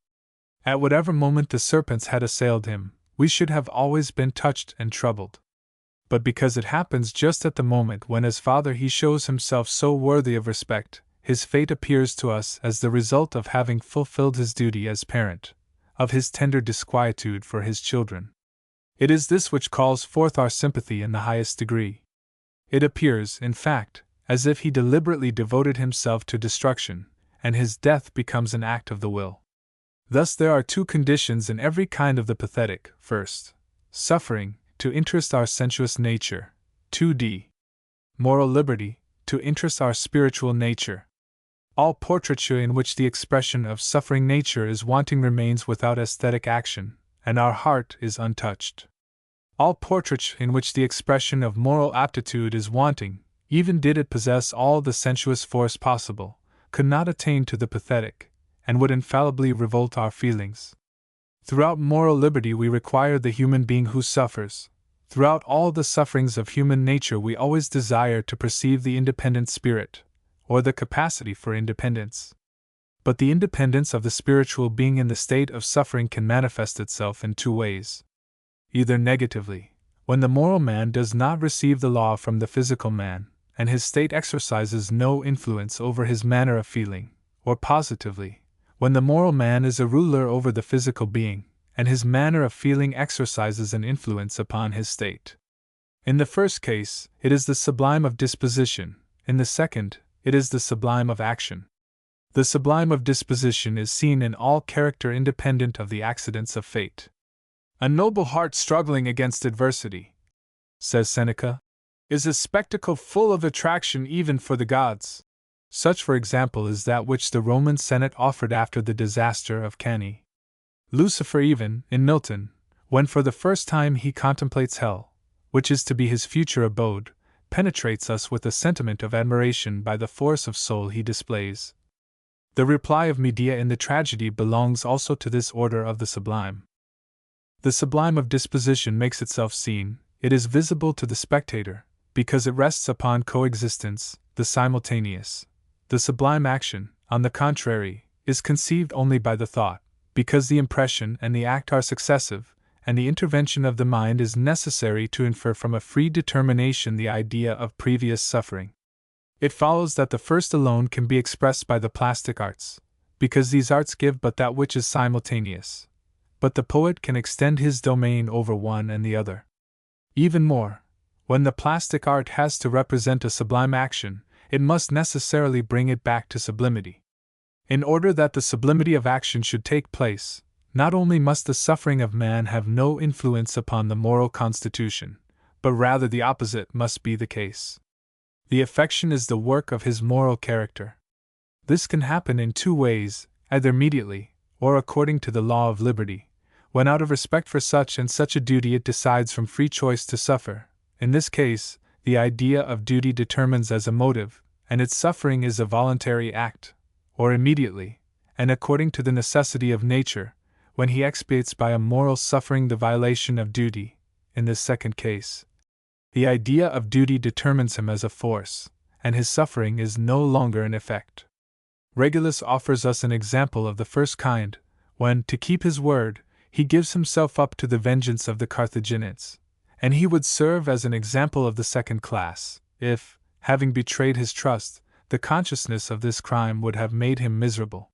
At whatever moment the serpents had assailed him, we should have always been touched and troubled. But because it happens just at the moment when as father he shows himself so worthy of respect, his fate appears to us as the result of having fulfilled his duty as parent, of his tender disquietude for his children. It is this which calls forth our sympathy in the highest degree. It appears, in fact, as if he deliberately devoted himself to destruction, and his death becomes an act of the will. Thus there are two conditions in every kind of the pathetic: first, suffering, to interest our sensuous nature; 2d. moral liberty, to interest our spiritual nature. All portraiture in which the expression of suffering nature is wanting remains without aesthetic action, and our heart is untouched. All portraiture in which the expression of moral aptitude is wanting, even did it possess all the sensuous force possible, could not attain to the pathetic, and would infallibly revolt our feelings. Throughout moral liberty we require the human being who suffers. Throughout all the sufferings of human nature we always desire to perceive the independent spirit, or the capacity for independence. But the independence of the spiritual being in the state of suffering can manifest itself in two ways. Either negatively, when the moral man does not receive the law from the physical man, and his state exercises no influence over his manner of feeling, or positively, when the moral man is a ruler over the physical being, and his manner of feeling exercises an influence upon his state. In the first case, it is the sublime of disposition; in the second, it is the sublime of action. The sublime of disposition is seen in all character independent of the accidents of fate. A noble heart struggling against adversity, says Seneca, is a spectacle full of attraction even for the gods. Such, for example, is that which the Roman Senate offered after the disaster of Cannae. Lucifer, even, in Milton, when for the first time he contemplates hell, which is to be his future abode, penetrates us with a sentiment of admiration by the force of soul he displays. The reply of Medea in the tragedy belongs also to this order of the sublime. The sublime of disposition makes itself seen, it is visible to the spectator, because it rests upon coexistence, the simultaneous. The sublime action, on the contrary, is conceived only by the thought, because the impression and the act are successive, and the intervention of the mind is necessary to infer from a free determination the idea of previous suffering. It follows that the first alone can be expressed by the plastic arts, because these arts give but that which is simultaneous. But the poet can extend his domain over one and the other. Even more, when the plastic art has to represent a sublime action, it must necessarily bring it back to sublimity. In order that the sublimity of action should take place, not only must the suffering of man have no influence upon the moral constitution, but rather the opposite must be the case. The affection is the work of his moral character. This can happen in two ways, either immediately, or according to the law of liberty, when out of respect for such and such a duty it decides from free choice to suffer. In this case, the idea of duty determines as a motive, and its suffering is a voluntary act; or immediately, and according to the necessity of nature, when he expiates by a moral suffering the violation of duty. In this second case, the idea of duty determines him as a force, and his suffering is no longer an effect. Regulus offers us an example of the first kind, when, to keep his word, he gives himself up to the vengeance of the Carthaginians, and he would serve as an example of the second class, if, having betrayed his trust, the consciousness of this crime would have made him miserable.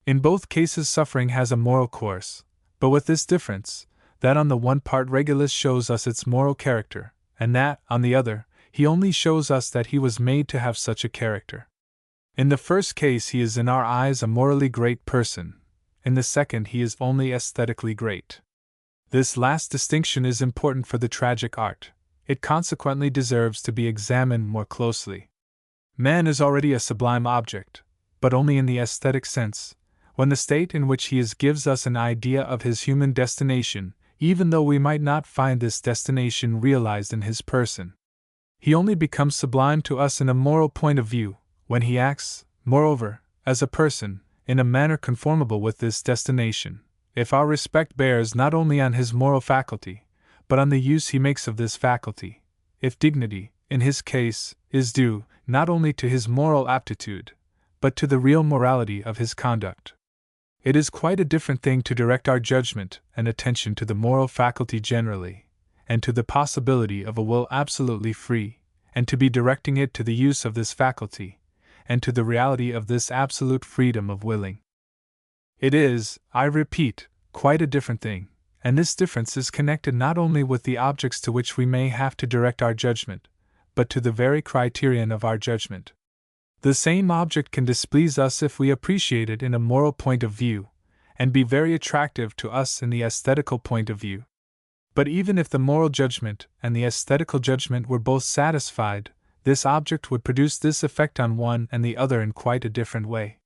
In both cases suffering has a moral course, but with this difference, that on the one part Regulus shows us its moral character, and that, on the other, he only shows us that he was made to have such a character. In the first case he is in our eyes a morally great person, in the second he is only aesthetically great. This last distinction is important for the tragic art; it consequently deserves to be examined more closely. Man is already a sublime object, but only in the aesthetic sense, when the state in which he is gives us an idea of his human destination, even though we might not find this destination realized in his person. He only becomes sublime to us in a moral point of view, when he acts, moreover, as a person, in a manner conformable with this destination, if our respect bears not only on his moral faculty, but on the use he makes of this faculty, if dignity, in his case, is due, not only to his moral aptitude, but to the real morality of his conduct. It is quite a different thing to direct our judgment and attention to the moral faculty generally, and to the possibility of a will absolutely free, and to be directing it to the use of this faculty, and to the reality of this absolute freedom of willing. It is, I repeat, quite a different thing, and this difference is connected not only with the objects to which we may have to direct our judgment, but to the very criterion of our judgment. The same object can displease us if we appreciate it in a moral point of view, and be very attractive to us in the aesthetical point of view. But even if the moral judgment and the aesthetical judgment were both satisfied, this object would produce this effect on one and the other in quite a different way.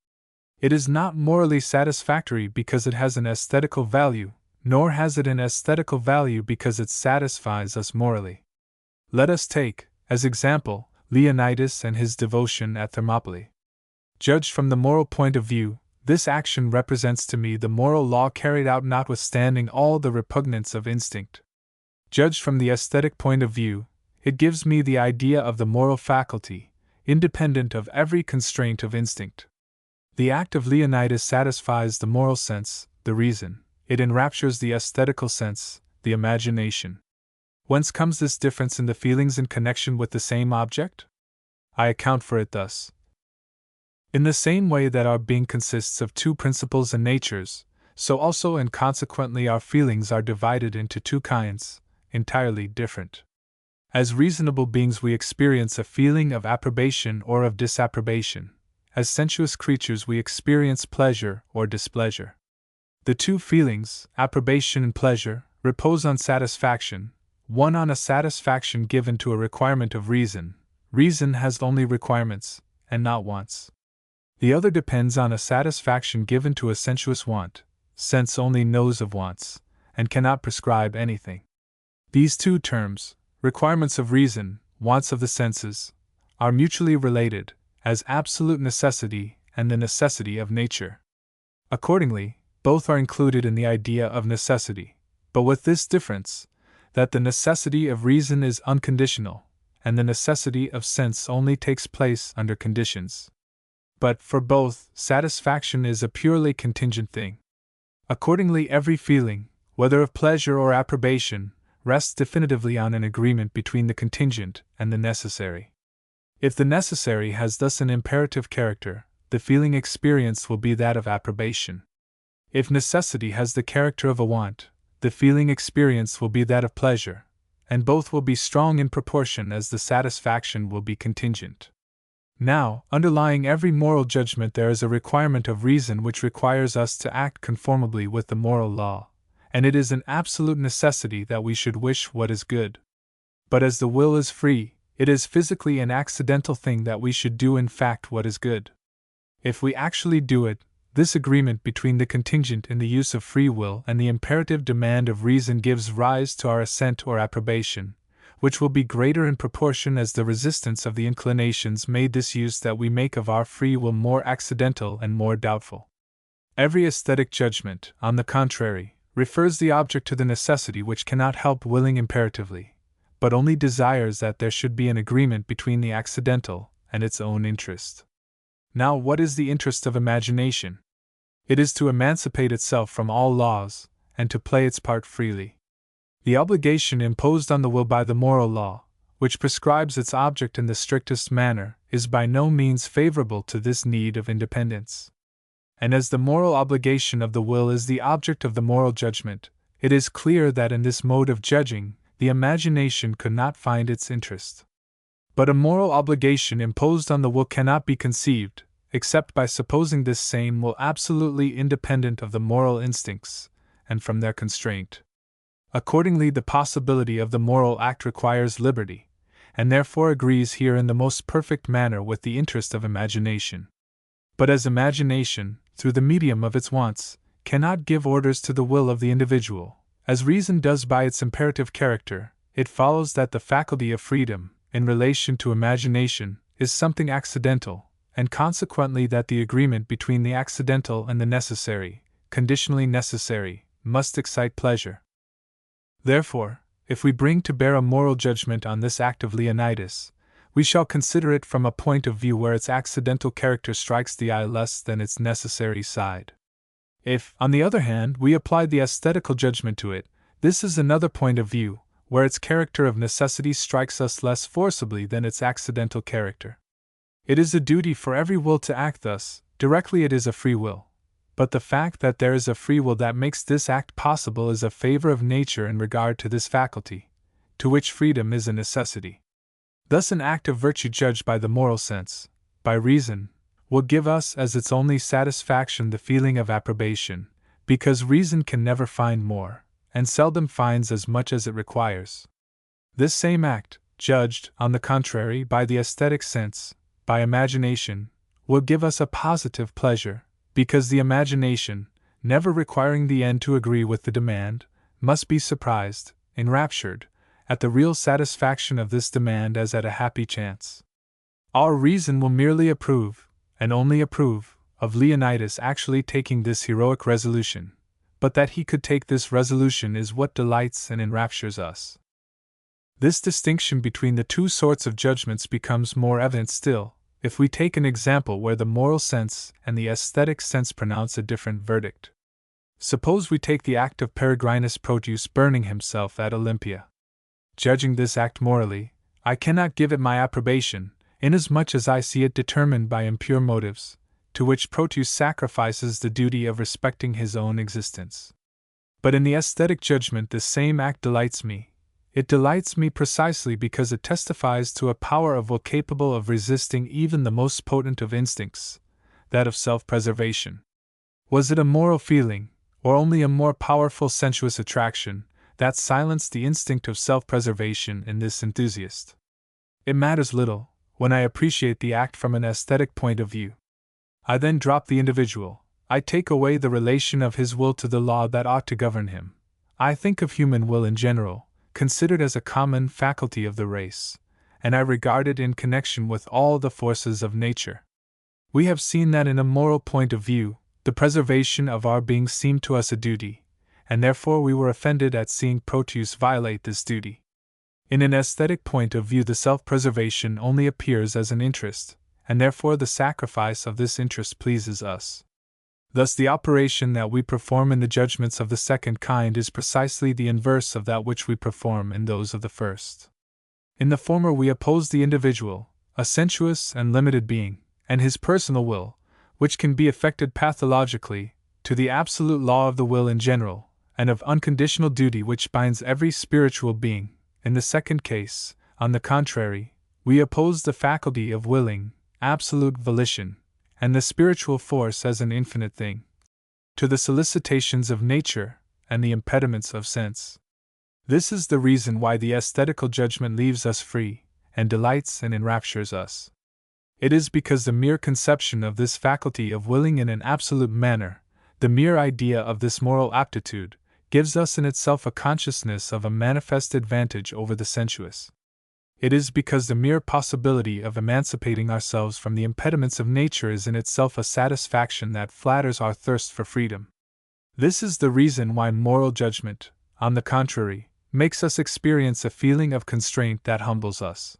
It is not morally satisfactory because it has an aesthetical value, nor has it an aesthetical value because it satisfies us morally. Let us take, as example, Leonidas and his devotion at Thermopylae. Judged from the moral point of view, this action represents to me the moral law carried out notwithstanding all the repugnance of instinct. Judged from the aesthetic point of view, it gives me the idea of the moral faculty, independent of every constraint of instinct. The act of Leonidas satisfies the moral sense, the reason; it enraptures the aesthetical sense, the imagination. Whence comes this difference in the feelings in connection with the same object? I account for it thus. In the same way that our being consists of two principles and natures, so also and consequently our feelings are divided into two kinds, entirely different. As reasonable beings we experience a feeling of approbation or of disapprobation; as sensuous creatures we experience pleasure or displeasure. The two feelings, approbation and pleasure, repose on satisfaction, one on a satisfaction given to a requirement of reason. Reason has only requirements, and not wants. The other depends on a satisfaction given to a sensuous want. Sense only knows of wants, and cannot prescribe anything. These two terms, requirements of reason, wants of the senses, are mutually related, as absolute necessity and the necessity of nature. Accordingly, both are included in the idea of necessity, but with this difference, that the necessity of reason is unconditional, and the necessity of sense only takes place under conditions. But, for both, satisfaction is a purely contingent thing. Accordingly, every feeling, whether of pleasure or approbation, rests definitively on an agreement between the contingent and the necessary. If the necessary has thus an imperative character, the feeling experienced will be that of approbation. If necessity has the character of a want, the feeling experienced will be that of pleasure, and both will be strong in proportion as the satisfaction will be contingent. Now, underlying every moral judgment there is a requirement of reason which requires us to act conformably with the moral law, and it is an absolute necessity that we should wish what is good. But as the will is free, it is physically an accidental thing that we should do in fact what is good. If we actually do it, this agreement between the contingent in the use of free will and the imperative demand of reason gives rise to our assent or approbation, which will be greater in proportion as the resistance of the inclinations made this use that we make of our free will more accidental and more doubtful. Every aesthetic judgment, on the contrary, refers the object to the necessity which cannot help willing imperatively, but only desires that there should be an agreement between the accidental and its own interest. Now, what is the interest of imagination? It is to emancipate itself from all laws, and to play its part freely. The obligation imposed on the will by the moral law, which prescribes its object in the strictest manner, is by no means favorable to this need of independence. And as the moral obligation of the will is the object of the moral judgment, it is clear that in this mode of judging, the imagination could not find its interest. But a moral obligation imposed on the will cannot be conceived, except by supposing this same will absolutely independent of the moral instincts, and from their constraint. Accordingly, the possibility of the moral act requires liberty, and therefore agrees here in the most perfect manner with the interest of imagination. But as imagination, through the medium of its wants, cannot give orders to the will of the individual, as reason does by its imperative character, it follows that the faculty of freedom, in relation to imagination, is something accidental, and consequently that the agreement between the accidental and the necessary, conditionally necessary, must excite pleasure. Therefore, if we bring to bear a moral judgment on this act of Leonidas, we shall consider it from a point of view where its accidental character strikes the eye less than its necessary side. If, on the other hand, we apply the aesthetical judgment to it, this is another point of view, where its character of necessity strikes us less forcibly than its accidental character. It is a duty for every will to act thus, directly it is a free will. But the fact that there is a free will that makes this act possible is a favor of nature in regard to this faculty, to which freedom is a necessity. Thus an act of virtue judged by the moral sense, by reason, will give us as its only satisfaction the feeling of approbation, because reason can never find more, and seldom finds as much as it requires. This same act, judged, on the contrary, by the aesthetic sense, by imagination, will give us a positive pleasure, because the imagination, never requiring the end to agree with the demand, must be surprised, enraptured, at the real satisfaction of this demand as at a happy chance. Our reason will merely approve, and only approve, of Leonidas actually taking this heroic resolution, but that he could take this resolution is what delights and enraptures us. This distinction between the two sorts of judgments becomes more evident still, if we take an example where the moral sense and the aesthetic sense pronounce a different verdict. Suppose we take the act of Peregrinus Proteus burning himself at Olympia. Judging this act morally, I cannot give it my approbation, inasmuch as I see it determined by impure motives, to which Proteus sacrifices the duty of respecting his own existence. But in the aesthetic judgment this same act delights me. It delights me precisely because it testifies to a power of will capable of resisting even the most potent of instincts, that of self-preservation. Was it a moral feeling, or only a more powerful sensuous attraction, that silenced the instinct of self-preservation in this enthusiast? It matters little, when I appreciate the act from an aesthetic point of view. I then drop the individual, I take away the relation of his will to the law that ought to govern him. I think of human will in general, considered as a common faculty of the race, and I regard it in connection with all the forces of nature. We have seen that in a moral point of view, the preservation of our being seemed to us a duty, and therefore we were offended at seeing Proteus violate this duty. In an aesthetic point of view the self-preservation only appears as an interest, and therefore the sacrifice of this interest pleases us. Thus the operation that we perform in the judgments of the second kind is precisely the inverse of that which we perform in those of the first. In the former we oppose the individual, a sensuous and limited being, and his personal will, which can be affected pathologically, to the absolute law of the will in general, and of unconditional duty which binds every spiritual being. In the second case, on the contrary, we oppose the faculty of willing, absolute volition, and the spiritual force as an infinite thing, to the solicitations of nature and the impediments of sense. This is the reason why the aesthetical judgment leaves us free, and delights and enraptures us. It is because the mere conception of this faculty of willing in an absolute manner, the mere idea of this moral aptitude, gives us in itself a consciousness of a manifest advantage over the sensuous. It is because the mere possibility of emancipating ourselves from the impediments of nature is in itself a satisfaction that flatters our thirst for freedom. This is the reason why moral judgment, on the contrary, makes us experience a feeling of constraint that humbles us.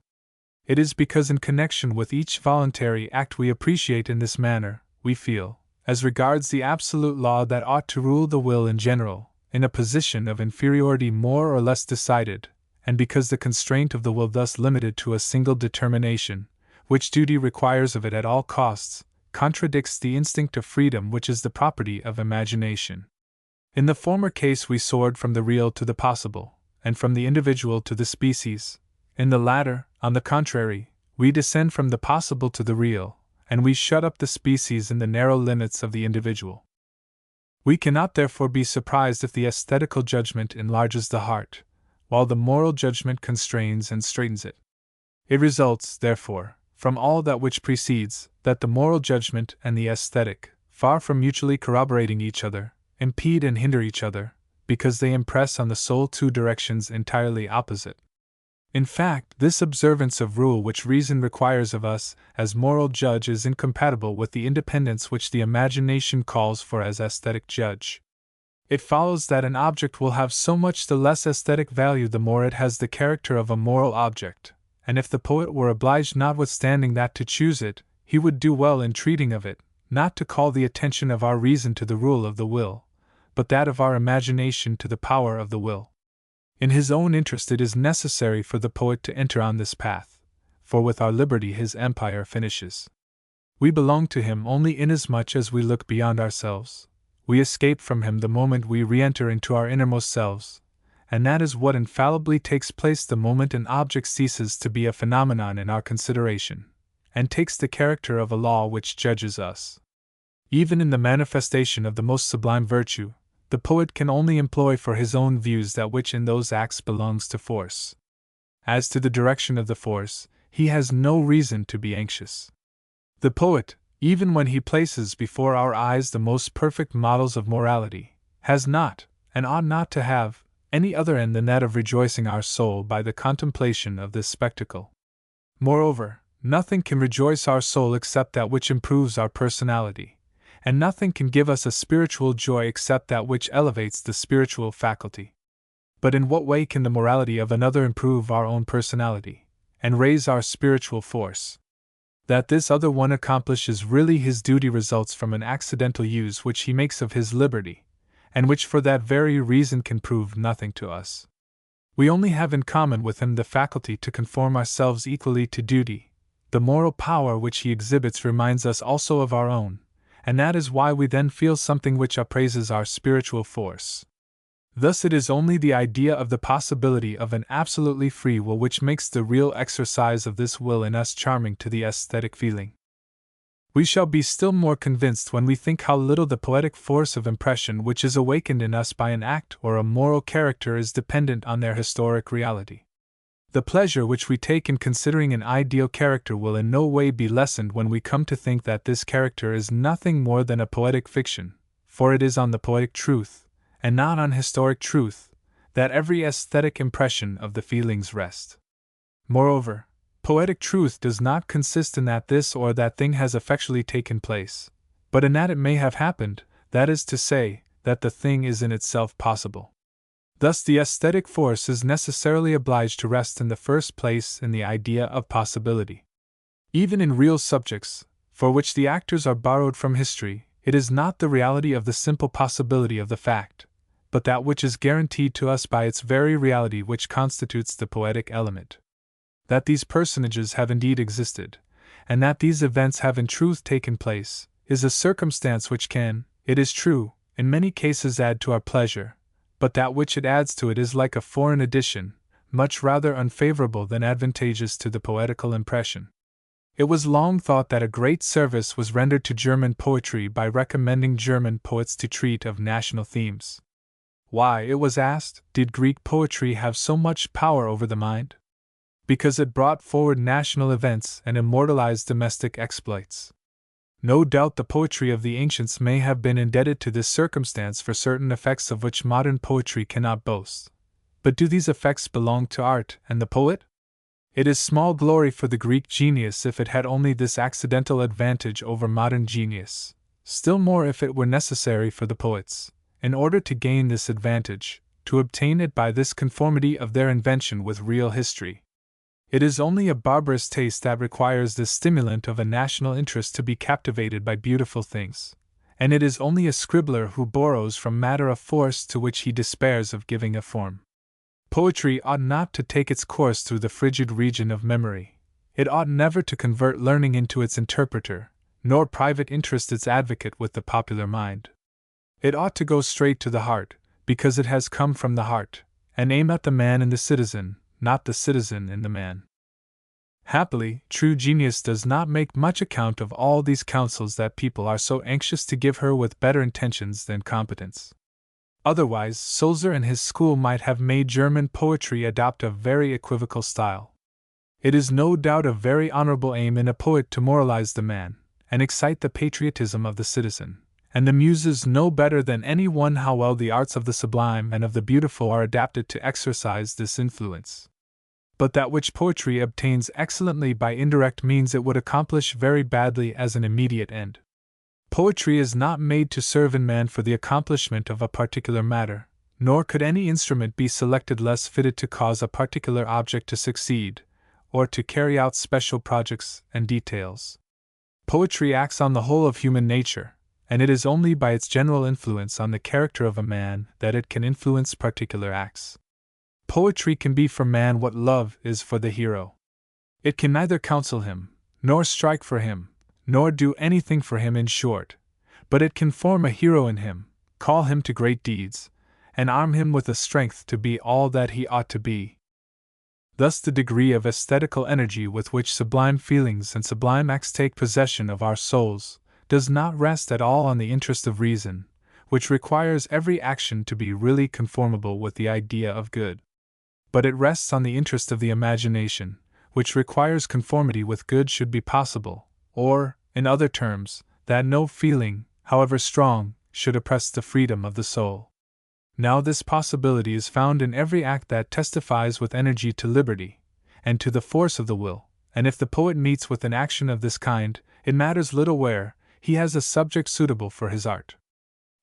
It is because in connection with each voluntary act we appreciate in this manner, we feel, as regards the absolute law that ought to rule the will in general, in a position of inferiority more or less decided, and because the constraint of the will thus limited to a single determination, which duty requires of it at all costs, contradicts the instinct of freedom which is the property of imagination. In the former case we soared from the real to the possible, and from the individual to the species. In the latter, on the contrary, we descend from the possible to the real, and we shut up the species in the narrow limits of the individual. We cannot therefore be surprised if the aesthetical judgment enlarges the heart, while the moral judgment constrains and straightens it. It results, therefore, from all that which precedes, that the moral judgment and the aesthetic, far from mutually corroborating each other, impede and hinder each other, because they impress on the soul two directions entirely opposite. In fact, this observance of rule which reason requires of us as moral judge is incompatible with the independence which the imagination calls for as aesthetic judge. It follows that an object will have so much the less aesthetic value the more it has the character of a moral object, and if the poet were obliged notwithstanding that to choose it, he would do well in treating of it, not to call the attention of our reason to the rule of the will, but that of our imagination to the power of the will. In his own interest it is necessary for the poet to enter on this path, for with our liberty his empire finishes. We belong to him only inasmuch as we look beyond ourselves. We escape from him the moment we re-enter into our innermost selves, and that is what infallibly takes place the moment an object ceases to be a phenomenon in our consideration, and takes the character of a law which judges us. Even in the manifestation of the most sublime virtue, the poet can only employ for his own views that which in those acts belongs to force. As to the direction of the force, he has no reason to be anxious. The poet, even when he places before our eyes the most perfect models of morality, has not, and ought not to have, any other end than that of rejoicing our soul by the contemplation of this spectacle. Moreover, nothing can rejoice our soul except that which improves our personality, and nothing can give us a spiritual joy except that which elevates the spiritual faculty. But in what way can the morality of another improve our own personality, and raise our spiritual force? That this other one accomplishes really his duty results from an accidental use which he makes of his liberty, and which for that very reason can prove nothing to us. We only have in common with him the faculty to conform ourselves equally to duty. The moral power which he exhibits reminds us also of our own, and that is why we then feel something which upraises our spiritual force. Thus it is only the idea of the possibility of an absolutely free will which makes the real exercise of this will in us charming to the aesthetic feeling. We shall be still more convinced when we think how little the poetic force of impression which is awakened in us by an act or a moral character is dependent on their historic reality. The pleasure which we take in considering an ideal character will in no way be lessened when we come to think that this character is nothing more than a poetic fiction, for it is on the poetic truth, and not on historic truth, that every aesthetic impression of the feelings rests. Moreover, poetic truth does not consist in that this or that thing has effectually taken place, but in that it may have happened, that is to say, that the thing is in itself possible. Thus the aesthetic force is necessarily obliged to rest in the first place in the idea of possibility. Even in real subjects, for which the actors are borrowed from history, it is not the reality of the simple possibility of the fact, but that which is guaranteed to us by its very reality which constitutes the poetic element. That these personages have indeed existed, and that these events have in truth taken place, is a circumstance which can, it is true, in many cases add to our pleasure, but that which it adds to it is like a foreign addition, much rather unfavorable than advantageous to the poetical impression. It was long thought that a great service was rendered to German poetry by recommending German poets to treat of national themes. Why, it was asked, did Greek poetry have so much power over the mind? Because it brought forward national events and immortalized domestic exploits. No doubt the poetry of the ancients may have been indebted to this circumstance for certain effects of which modern poetry cannot boast. But do these effects belong to art and the poet? It is small glory for the Greek genius if it had only this accidental advantage over modern genius, still more if it were necessary for the poets, in order to gain this advantage, to obtain it by this conformity of their invention with real history. It is only a barbarous taste that requires this stimulant of a national interest to be captivated by beautiful things, and it is only a scribbler who borrows from matter a force to which he despairs of giving a form. Poetry ought not to take its course through the frigid region of memory. It ought never to convert learning into its interpreter, nor private interest its advocate with the popular mind. It ought to go straight to the heart, because it has come from the heart, and aim at the man in the citizen, not the citizen in the man. Happily, true genius does not make much account of all these counsels that people are so anxious to give her with better intentions than competence. Otherwise, Sulzer and his school might have made German poetry adopt a very equivocal style. It is no doubt a very honorable aim in a poet to moralize the man, and excite the patriotism of the citizen, and the Muses know better than any one how well the arts of the sublime and of the beautiful are adapted to exercise this influence. But that which poetry obtains excellently by indirect means it would accomplish very badly as an immediate end. Poetry is not made to serve in man for the accomplishment of a particular matter, nor could any instrument be selected less fitted to cause a particular object to succeed, or to carry out special projects and details. Poetry acts on the whole of human nature, and it is only by its general influence on the character of a man that it can influence particular acts. Poetry can be for man what love is for the hero. It can neither counsel him, nor strike for him, nor do anything for him in short, but it can form a hero in him, call him to great deeds, and arm him with the strength to be all that he ought to be. Thus the degree of aesthetical energy with which sublime feelings and sublime acts take possession of our souls does not rest at all on the interest of reason, which requires every action to be really conformable with the idea of good. But it rests on the interest of the imagination, which requires conformity with good should be possible, or, in other terms, that no feeling, however strong, should oppress the freedom of the soul. Now this possibility is found in every act that testifies with energy to liberty, and to the force of the will, and if the poet meets with an action of this kind, it matters little where, he has a subject suitable for his art.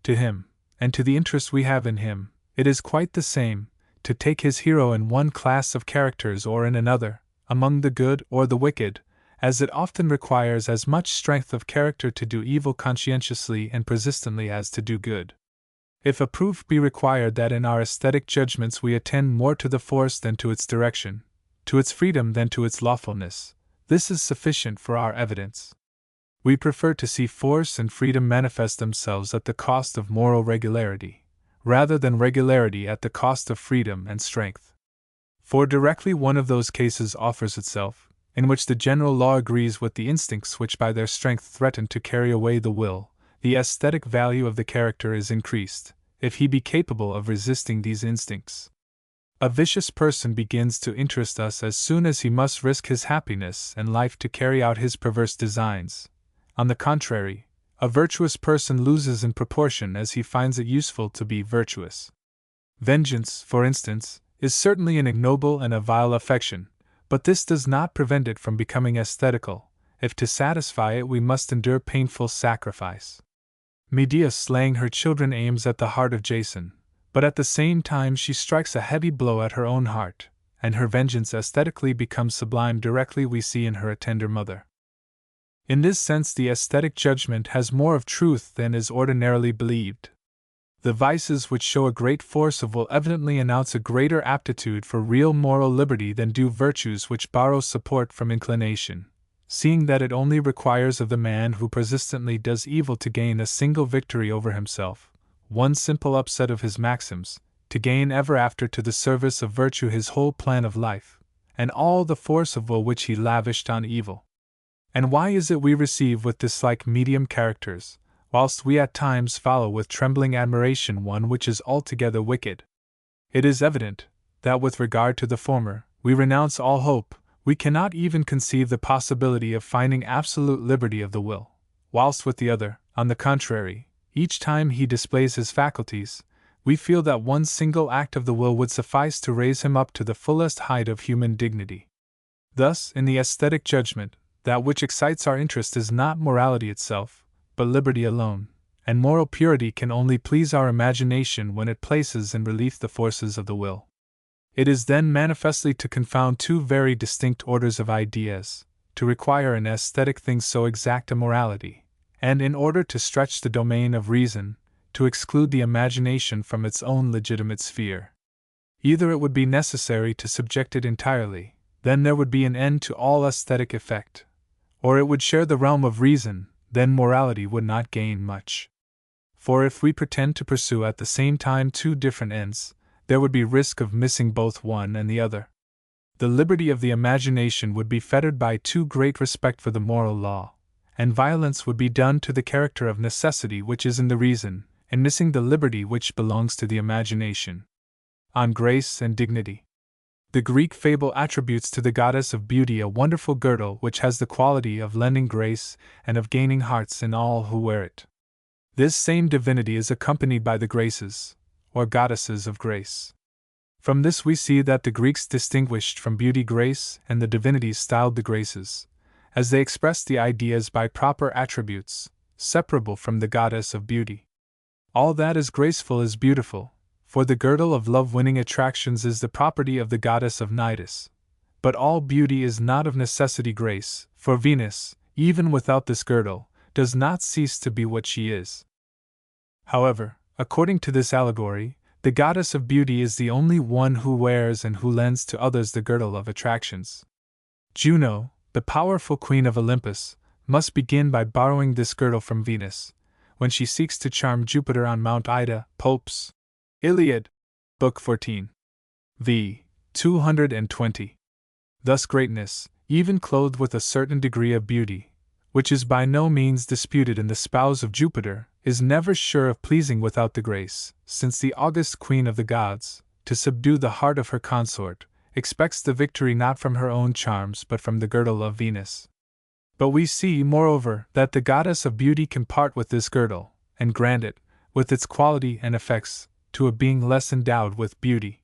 To him, and to the interest we have in him, it is quite the same, to take his hero in one class of characters or in another, among the good or the wicked, as it often requires as much strength of character to do evil conscientiously and persistently as to do good. If a proof be required that in our aesthetic judgments we attend more to the force than to its direction, to its freedom than to its lawfulness, this is sufficient for our evidence. We prefer to see force and freedom manifest themselves at the cost of moral regularity, rather than regularity at the cost of freedom and strength. For directly one of those cases offers itself, in which the general law agrees with the instincts which by their strength threaten to carry away the will, the aesthetic value of the character is increased, if he be capable of resisting these instincts. A vicious person begins to interest us as soon as he must risk his happiness and life to carry out his perverse designs. On the contrary, a virtuous person loses in proportion as he finds it useful to be virtuous. Vengeance, for instance, is certainly an ignoble and a vile affection, but this does not prevent it from becoming aesthetical, if to satisfy it we must endure painful sacrifice. Medea slaying her children aims at the heart of Jason, but at the same time she strikes a heavy blow at her own heart, and her vengeance aesthetically becomes sublime directly we see in her a tender mother. In this sense the aesthetic judgment has more of truth than is ordinarily believed. The vices which show a great force of will evidently announce a greater aptitude for real moral liberty than do virtues which borrow support from inclination, seeing that it only requires of the man who persistently does evil to gain a single victory over himself, one simple upset of his maxims, to gain ever after to the service of virtue his whole plan of life, and all the force of will which he lavished on evil. And why is it we receive with dislike medium characters, whilst we at times follow with trembling admiration one which is altogether wicked? It is evident that with regard to the former, we renounce all hope. We cannot even conceive the possibility of finding absolute liberty of the will, whilst with the other, on the contrary, each time he displays his faculties, we feel that one single act of the will would suffice to raise him up to the fullest height of human dignity. Thus, in the aesthetic judgment, that which excites our interest is not morality itself, but liberty alone, and moral purity can only please our imagination when it places in relief the forces of the will. It is then manifestly to confound two very distinct orders of ideas, to require in aesthetic things so exact a morality, and in order to stretch the domain of reason, to exclude the imagination from its own legitimate sphere. Either it would be necessary to subject it entirely, then there would be an end to all aesthetic effect, or it would share the realm of reason, then morality would not gain much. For if we pretend to pursue at the same time two different ends, there would be risk of missing both one and the other. The liberty of the imagination would be fettered by too great respect for the moral law, and violence would be done to the character of necessity which is in the reason, in missing the liberty which belongs to the imagination. On grace and dignity. The Greek fable attributes to the goddess of beauty a wonderful girdle which has the quality of lending grace and of gaining hearts in all who wear it. This same divinity is accompanied by the Graces, or goddesses of grace. From this we see that the Greeks distinguished from beauty grace, and the divinities styled the Graces, as they expressed the ideas by proper attributes, separable from the goddess of beauty. All that is graceful is beautiful, for the girdle of love-winning attractions is the property of the goddess of Nidus. But all beauty is not of necessity grace, for Venus, even without this girdle, does not cease to be what she is. However, according to this allegory, the goddess of beauty is the only one who wears and who lends to others the girdle of attractions. Juno, the powerful queen of Olympus, must begin by borrowing this girdle from Venus, when she seeks to charm Jupiter on Mount Ida. Pope's Iliad, Book 14. v. 220. Thus greatness, even clothed with a certain degree of beauty, which is by no means disputed in the spouse of Jupiter, is never sure of pleasing without the grace, since the august queen of the gods, to subdue the heart of her consort, expects the victory not from her own charms but from the girdle of Venus. But we see, moreover, that the goddess of beauty can part with this girdle, and grant it, with its quality and effects, to a being less endowed with beauty.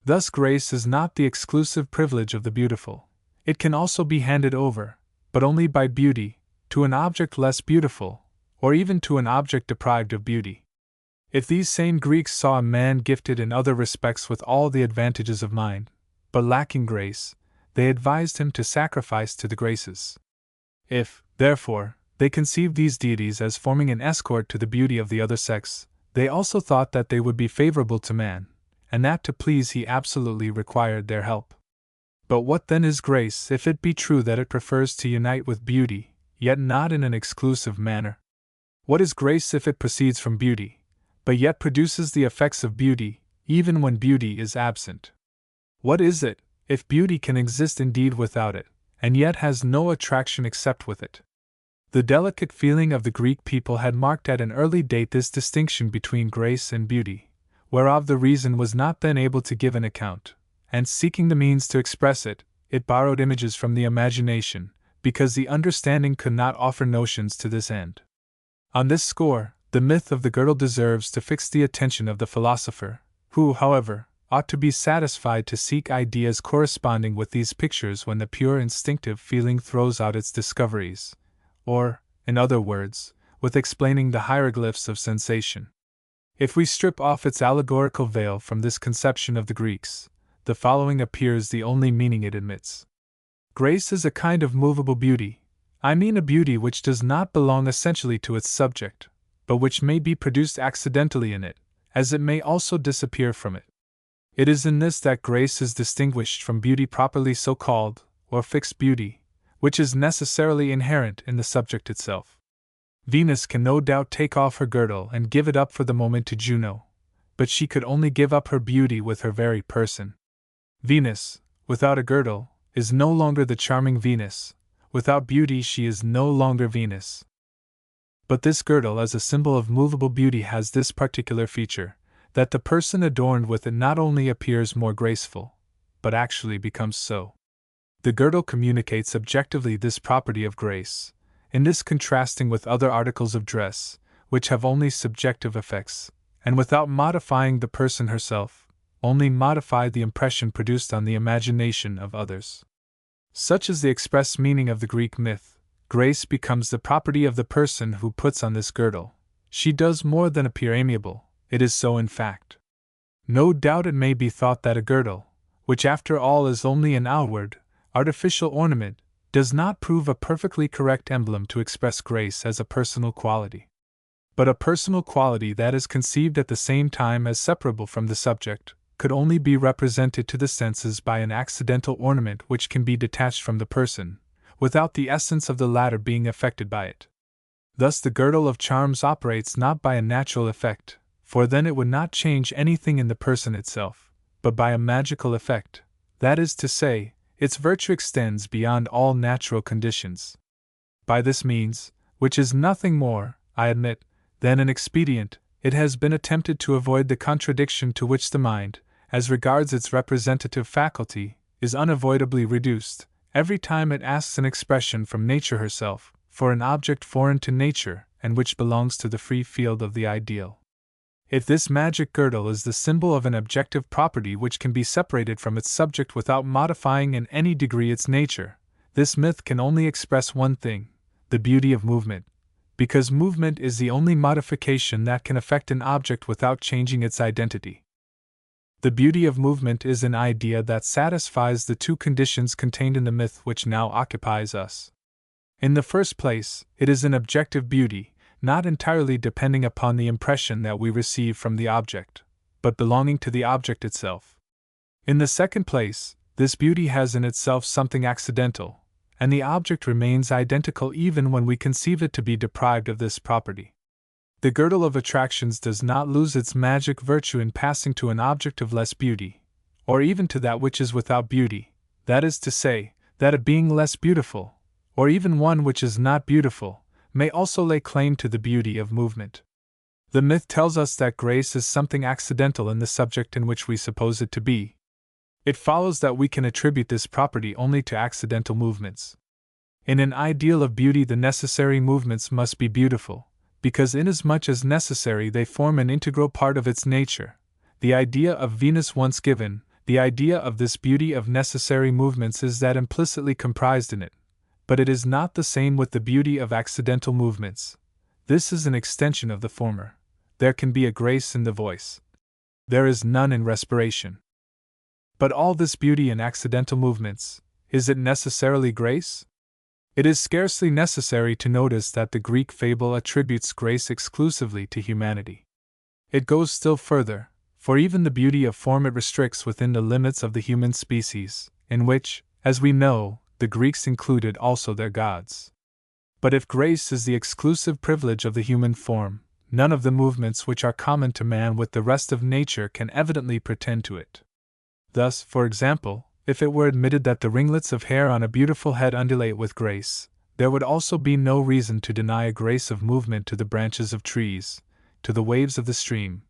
Thus grace is not the exclusive privilege of the beautiful. It can also be handed over, but only by beauty, to an object less beautiful, or even to an object deprived of beauty. If these same Greeks saw a man gifted in other respects with all the advantages of mind, but lacking grace, they advised him to sacrifice to the Graces. If, therefore, they conceived these deities as forming an escort to the beauty of the other sex, they also thought that they would be favorable to man, and that to please he absolutely required their help. But what then is grace if it be true that it prefers to unite with beauty, yet not in an exclusive manner? What is grace if it proceeds from beauty, but yet produces the effects of beauty, even when beauty is absent? What is it, if beauty can exist indeed without it, and yet has no attraction except with it? The delicate feeling of the Greek people had marked at an early date this distinction between grace and beauty, whereof the reason was not then able to give an account, and seeking the means to express it, it borrowed images from the imagination, because the understanding could not offer notions to this end. On this score, the myth of the girdle deserves to fix the attention of the philosopher, who, however, ought to be satisfied to seek ideas corresponding with these pictures when the pure instinctive feeling throws out its discoveries, or, in other words, with explaining the hieroglyphs of sensation. If we strip off its allegorical veil from this conception of the Greeks, the following appears the only meaning it admits. Grace is a kind of movable beauty. I mean a beauty which does not belong essentially to its subject, but which may be produced accidentally in it, as it may also disappear from it. It is in this that grace is distinguished from beauty properly so called, or fixed beauty, which is necessarily inherent in the subject itself. Venus can no doubt take off her girdle and give it up for the moment to Juno, but she could only give up her beauty with her very person. Venus, without a girdle, is no longer the charming Venus. Without beauty she is no longer Venus. But this girdle as a symbol of movable beauty has this particular feature, that the person adorned with it not only appears more graceful, but actually becomes so. The girdle communicates objectively this property of grace, in this contrasting with other articles of dress, which have only subjective effects, and without modifying the person herself, only modify the impression produced on the imagination of others. Such is the express meaning of the Greek myth. Grace becomes the property of the person who puts on this girdle. She does more than appear amiable, it is so in fact. No doubt it may be thought that a girdle, which after all is only an outward, artificial ornament, does not prove a perfectly correct emblem to express grace as a personal quality. But a personal quality that is conceived at the same time as separable from the subject, could only be represented to the senses by an accidental ornament which can be detached from the person, without the essence of the latter being affected by it. Thus the girdle of charms operates not by a natural effect, for then it would not change anything in the person itself, but by a magical effect, that is to say, its virtue extends beyond all natural conditions. By this means, which is nothing more, I admit, than an expedient, it has been attempted to avoid the contradiction to which the mind, as regards its representative faculty, is unavoidably reduced, every time it asks an expression from nature herself, for an object foreign to nature, and which belongs to the free field of the ideal. If this magic girdle is the symbol of an objective property which can be separated from its subject without modifying in any degree its nature, this myth can only express one thing: the beauty of movement, because movement is the only modification that can affect an object without changing its identity. The beauty of movement is an idea that satisfies the two conditions contained in the myth which now occupies us. In the first place, it is an objective beauty, not entirely depending upon the impression that we receive from the object, but belonging to the object itself. In the second place, this beauty has in itself something accidental, and the object remains identical even when we conceive it to be deprived of this property. The girdle of attractions does not lose its magic virtue in passing to an object of less beauty, or even to that which is without beauty, that is to say, that a being less beautiful, or even one which is not beautiful, may also lay claim to the beauty of movement. The myth tells us that grace is something accidental in the subject in which we suppose it to be. It follows that we can attribute this property only to accidental movements. In an ideal of beauty, the necessary movements must be beautiful, because inasmuch as necessary they form an integral part of its nature. The idea of Venus once given, the idea of this beauty of necessary movements is that implicitly comprised in it, but it is not the same with the beauty of accidental movements. This is an extension of the former. There can be a grace in the voice. There is none in respiration. But all this beauty in accidental movements, is it necessarily grace? It is scarcely necessary to notice that the Greek fable attributes grace exclusively to humanity. It goes still further, for even the beauty of form it restricts within the limits of the human species, in which, as we know, the Greeks included also their gods. But if grace is the exclusive privilege of the human form, none of the movements which are common to man with the rest of nature can evidently pretend to it. Thus, for example, if it were admitted that the ringlets of hair on a beautiful head undulate with grace, there would also be no reason to deny a grace of movement to the branches of trees, to the waves of the stream,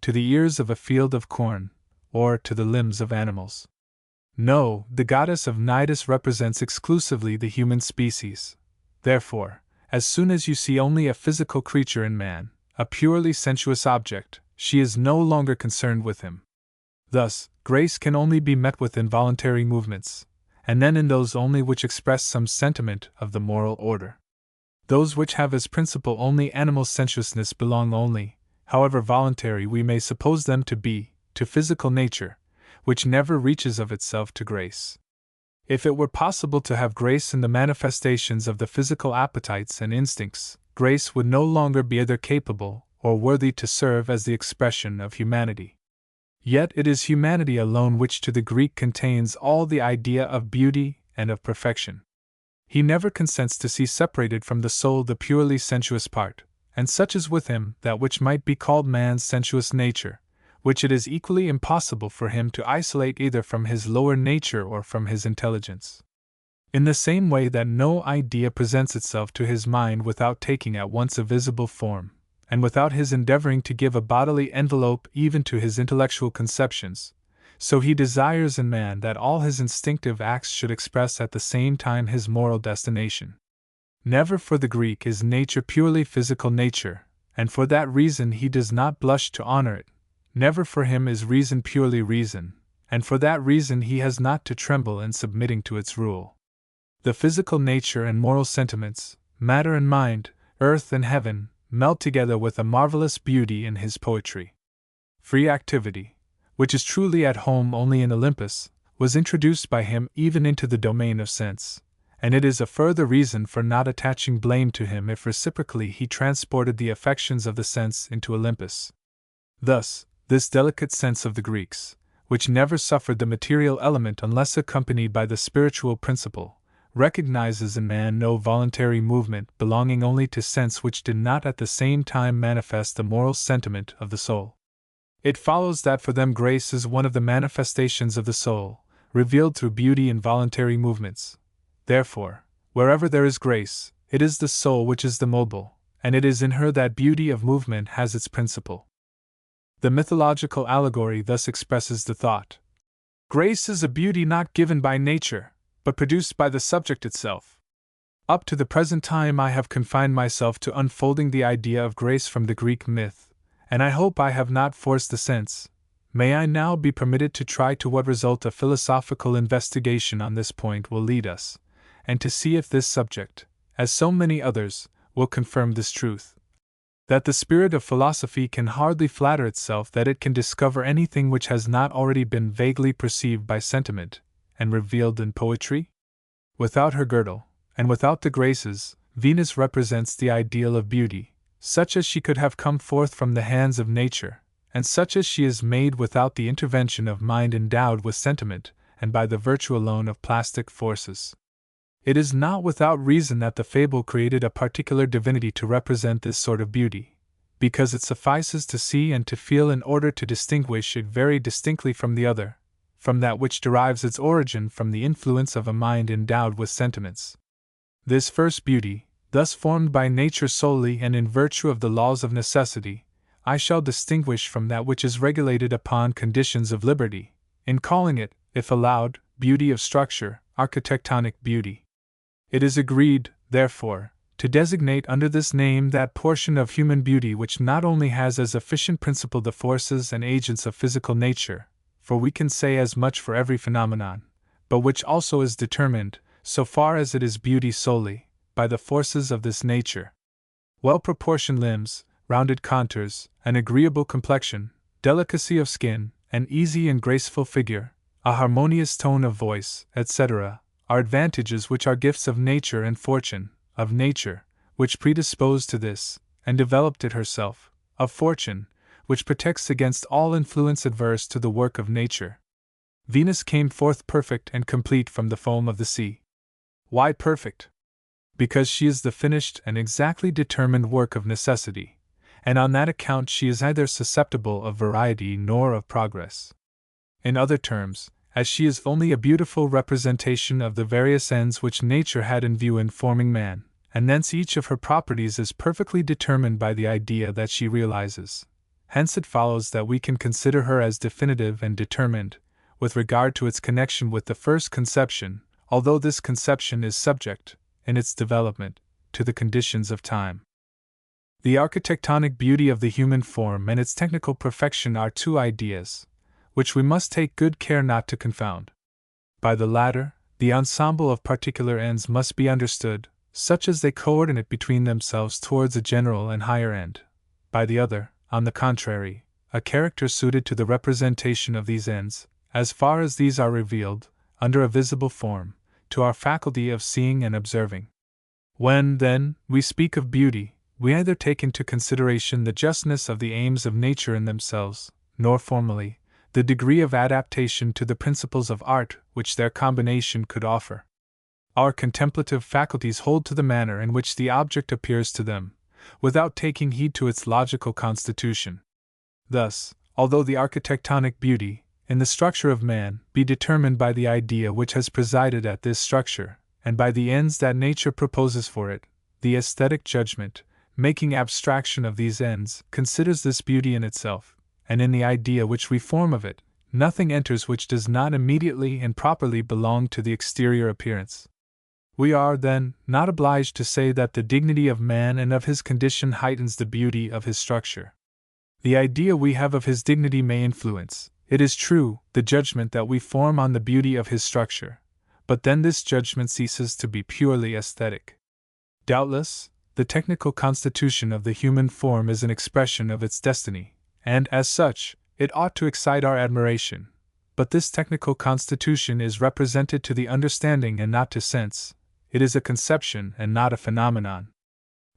to the ears of a field of corn, or to the limbs of animals. No, the goddess of Cnidus represents exclusively the human species. Therefore, as soon as you see only a physical creature in man, a purely sensuous object, she is no longer concerned with him. Thus, grace can only be met with in voluntary movements, and then in those only which express some sentiment of the moral order. Those which have as principle only animal sensuousness belong only, however voluntary we may suppose them to be, to physical nature, which never reaches of itself to grace. If it were possible to have grace in the manifestations of the physical appetites and instincts, grace would no longer be either capable or worthy to serve as the expression of humanity. Yet it is humanity alone which to the Greek contains all the idea of beauty and of perfection. He never consents to see separated from the soul the purely sensuous part, and such is with him that which might be called man's sensuous nature, which it is equally impossible for him to isolate either from his lower nature or from his intelligence. In the same way that no idea presents itself to his mind without taking at once a visible form, and without his endeavoring to give a bodily envelope even to his intellectual conceptions, so he desires in man that all his instinctive acts should express at the same time his moral destination. Never for the Greek is nature purely physical nature, and for that reason he does not blush to honor it. Never for him is reason purely reason, and for that reason he has not to tremble in submitting to its rule. The physical nature and moral sentiments, matter and mind, earth and heaven, melt together with a marvelous beauty in his poetry. Free activity, which is truly at home only in Olympus, was introduced by him even into the domain of sense, and it is a further reason for not attaching blame to him if reciprocally he transported the affections of the sense into Olympus. Thus, this delicate sense of the Greeks, which never suffered the material element unless accompanied by the spiritual principle, recognizes in man no voluntary movement belonging only to sense which did not at the same time manifest the moral sentiment of the soul. It follows that for them grace is one of the manifestations of the soul, revealed through beauty in voluntary movements. Therefore, wherever there is grace, it is the soul which is the mobile, and it is in her that beauty of movement has its principle. The mythological allegory thus expresses the thought: grace is a beauty not given by nature, but produced by the subject itself. Up to the present time I have confined myself to unfolding the idea of grace from the Greek myth, and I hope I have not forced the sense. May I now be permitted to try to what result a philosophical investigation on this point will lead us, and to see if this subject, as so many others, will confirm this truth. That the spirit of philosophy can hardly flatter itself that it can discover anything which has not already been vaguely perceived by sentiment, and revealed in poetry? Without her girdle, and without the graces, Venus represents the ideal of beauty, such as she could have come forth from the hands of nature, and such as she is made without the intervention of mind endowed with sentiment, and by the virtue alone of plastic forces. It is not without reason that the fable created a particular divinity to represent this sort of beauty, because it suffices to see and to feel in order to distinguish it very distinctly from the other, from that which derives its origin from the influence of a mind endowed with sentiments. This first beauty, thus formed by nature solely and in virtue of the laws of necessity, I shall distinguish from that which is regulated upon conditions of liberty, in calling it, if allowed, beauty of structure, architectonic beauty. It is agreed, therefore, to designate under this name that portion of human beauty which not only has as efficient principle the forces and agents of physical nature, for we can say as much for every phenomenon, but which also is determined, so far as it is beauty solely, by the forces of this nature. Well-proportioned limbs, rounded contours, an agreeable complexion, delicacy of skin, an easy and graceful figure, a harmonious tone of voice, etc., are advantages which are gifts of nature and fortune, of nature, which predisposed to this, and developed it herself, of fortune, which protects against all influence adverse to the work of nature. Venus came forth perfect and complete from the foam of the sea. Why perfect? Because she is the finished and exactly determined work of necessity, and on that account she is neither susceptible of variety nor of progress. In other terms, as she is only a beautiful representation of the various ends which nature had in view in forming man, and thence each of her properties is perfectly determined by the idea that she realizes. Hence it follows that we can consider her as definitive and determined, with regard to its connection with the first conception, although this conception is subject, in its development, to the conditions of time. The architectonic beauty of the human form and its technical perfection are two ideas, which we must take good care not to confound. By the latter, the ensemble of particular ends must be understood, such as they coordinate between themselves towards a general and higher end. By the other, on the contrary, a character suited to the representation of these ends, as far as these are revealed, under a visible form, to our faculty of seeing and observing. When, then, we speak of beauty, we neither take into consideration the justness of the aims of nature in themselves, nor formally, the degree of adaptation to the principles of art which their combination could offer. Our contemplative faculties hold to the manner in which the object appears to them, without taking heed to its logical constitution. Thus, although the architectonic beauty, in the structure of man, be determined by the idea which has presided at this structure, and by the ends that nature proposes for it, the aesthetic judgment, making abstraction of these ends, considers this beauty in itself, and in the idea which we form of it, nothing enters which does not immediately and properly belong to the exterior appearance. We are, then, not obliged to say that the dignity of man and of his condition heightens the beauty of his structure. The idea we have of his dignity may influence, it is true, the judgment that we form on the beauty of his structure, but then this judgment ceases to be purely aesthetic. Doubtless, the technical constitution of the human form is an expression of its destiny, and, as such, it ought to excite our admiration. But this technical constitution is represented to the understanding and not to sense. It is a conception and not a phenomenon.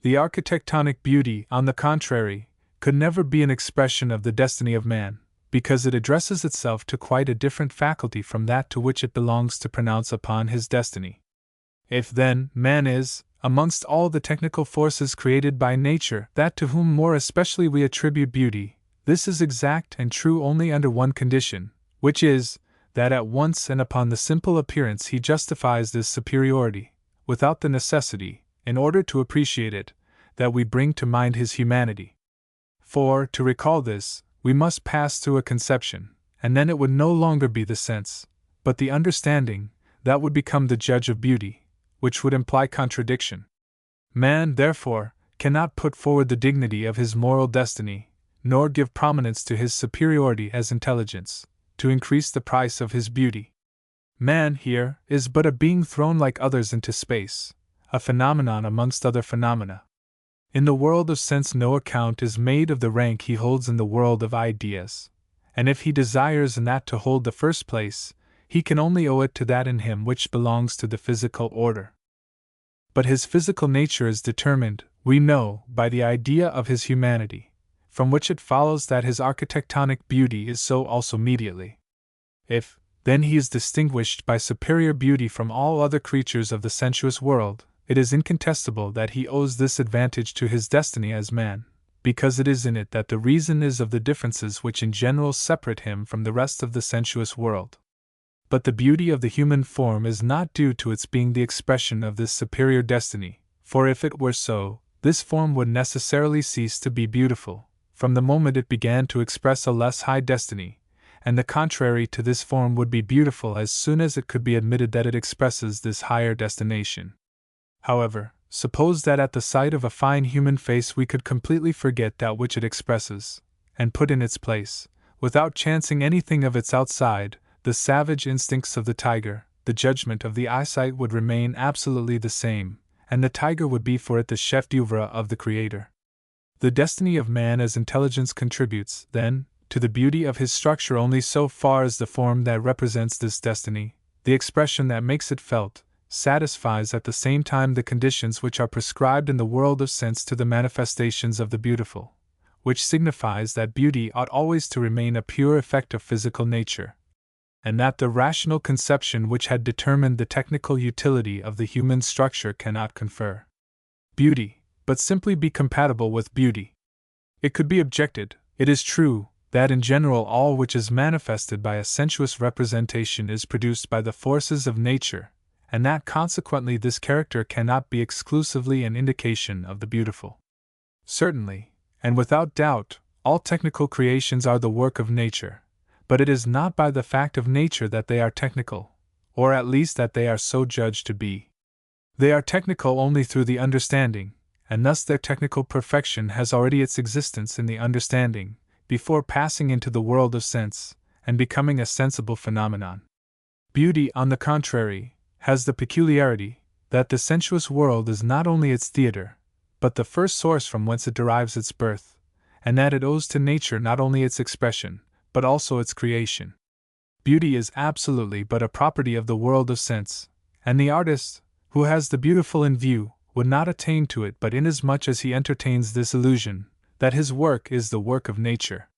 The architectonic beauty, on the contrary, could never be an expression of the destiny of man, because it addresses itself to quite a different faculty from that to which it belongs to pronounce upon his destiny. If, then, man is, amongst all the technical forces created by nature, that to whom more especially we attribute beauty, this is exact and true only under one condition, which is, that at once and upon the simple appearance he justifies this superiority, without the necessity, in order to appreciate it, that we bring to mind his humanity. For, to recall this, we must pass through a conception, and then it would no longer be the sense, but the understanding, that would become the judge of beauty, which would imply contradiction. Man, therefore, cannot put forward the dignity of his moral destiny, nor give prominence to his superiority as intelligence, to increase the price of his beauty. Man, here, is but a being thrown like others into space, a phenomenon amongst other phenomena. In the world of sense no account is made of the rank he holds in the world of ideas, and if he desires in that to hold the first place, he can only owe it to that in him which belongs to the physical order. But his physical nature is determined, we know, by the idea of his humanity, from which it follows that his architectonic beauty is so also mediately. If, then, he is distinguished by superior beauty from all other creatures of the sensuous world, it is incontestable that he owes this advantage to his destiny as man, because it is in it that the reason is of the differences which in general separate him from the rest of the sensuous world. But the beauty of the human form is not due to its being the expression of this superior destiny, for if it were so, this form would necessarily cease to be beautiful, from the moment it began to express a less high destiny, and the contrary to this form would be beautiful as soon as it could be admitted that it expresses this higher destination. However, suppose that at the sight of a fine human face we could completely forget that which it expresses, and put in its place, without chancing anything of its outside, the savage instincts of the tiger, the judgment of the eyesight would remain absolutely the same, and the tiger would be for it the chef d'oeuvre of the Creator. The destiny of man as intelligence contributes, then, to the beauty of his structure only so far as the form that represents this destiny, the expression that makes it felt, satisfies at the same time the conditions which are prescribed in the world of sense to the manifestations of the beautiful, which signifies that beauty ought always to remain a pure effect of physical nature, and that the rational conception which had determined the technical utility of the human structure cannot confer beauty, but simply be compatible with beauty. It could be objected, it is true, that in general all which is manifested by a sensuous representation is produced by the forces of nature, and that consequently this character cannot be exclusively an indication of the beautiful. Certainly, and without doubt, all technical creations are the work of nature, but it is not by the fact of nature that they are technical, or at least that they are so judged to be. They are technical only through the understanding, and thus their technical perfection has already its existence in the understanding, before passing into the world of sense, and becoming a sensible phenomenon. Beauty, on the contrary, has the peculiarity that the sensuous world is not only its theatre, but the first source from whence it derives its birth, and that it owes to nature not only its expression, but also its creation. Beauty is absolutely but a property of the world of sense, and the artist, who has the beautiful in view, would not attain to it but inasmuch as he entertains this illusion, that his work is the work of nature.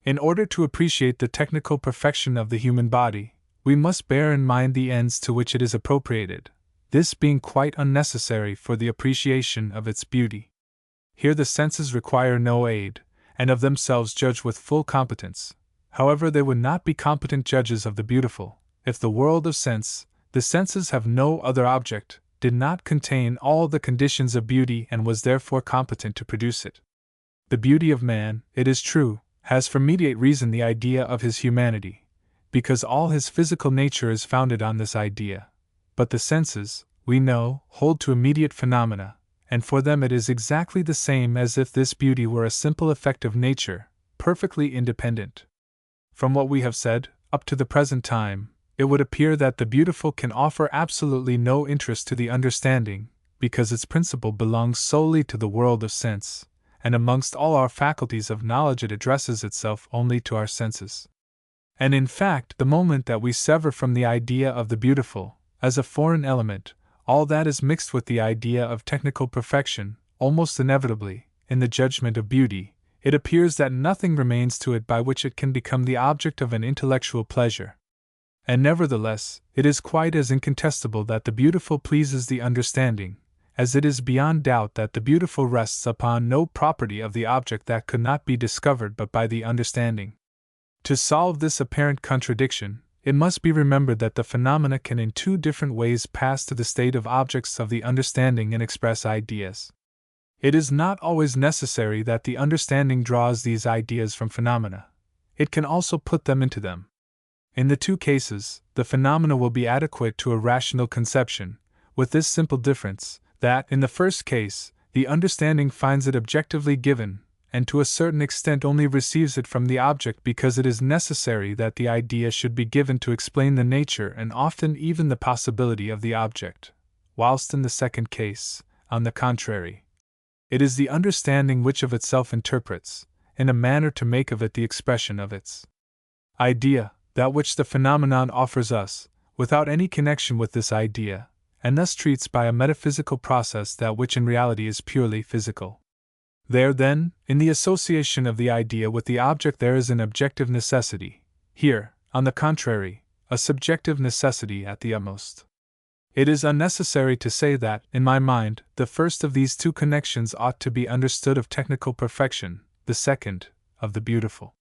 In order to appreciate the technical perfection of the human body, we must bear in mind the ends to which it is appropriated, this being quite unnecessary for the appreciation of its beauty. Here the senses require no aid, and of themselves judge with full competence. However, they would not be competent judges of the beautiful, if the world of sense, the senses have no other object, did not contain all the conditions of beauty and was therefore competent to produce it. The beauty of man, it is true, has for mediate reason the idea of his humanity, because all his physical nature is founded on this idea. But the senses, we know, hold to immediate phenomena, and for them it is exactly the same as if this beauty were a simple effect of nature, perfectly independent. From what we have said, up to the present time, it would appear that the beautiful can offer absolutely no interest to the understanding, because its principle belongs solely to the world of sense, and amongst all our faculties of knowledge it addresses itself only to our senses. And in fact, the moment that we sever from the idea of the beautiful, as a foreign element, all that is mixed with the idea of technical perfection, almost inevitably, in the judgment of beauty, it appears that nothing remains to it by which it can become the object of an intellectual pleasure. And nevertheless, it is quite as incontestable that the beautiful pleases the understanding, as it is beyond doubt that the beautiful rests upon no property of the object that could not be discovered but by the understanding. To solve this apparent contradiction, it must be remembered that the phenomena can in two different ways pass to the state of objects of the understanding and express ideas. It is not always necessary that the understanding draws these ideas from phenomena. It can also put them into them. In the two cases, the phenomena will be adequate to a rational conception, with this simple difference, that, in the first case, the understanding finds it objectively given, and to a certain extent only receives it from the object because it is necessary that the idea should be given to explain the nature and often even the possibility of the object, whilst in the second case, on the contrary, it is the understanding which of itself interprets, in a manner to make of it the expression of its idea, that which the phenomenon offers us, without any connection with this idea, and thus treats by a metaphysical process that which in reality is purely physical. There, then, in the association of the idea with the object there is an objective necessity, here, on the contrary, a subjective necessity at the utmost. It is unnecessary to say that, in my mind, the first of these two connections ought to be understood of technical perfection, the second, of the beautiful.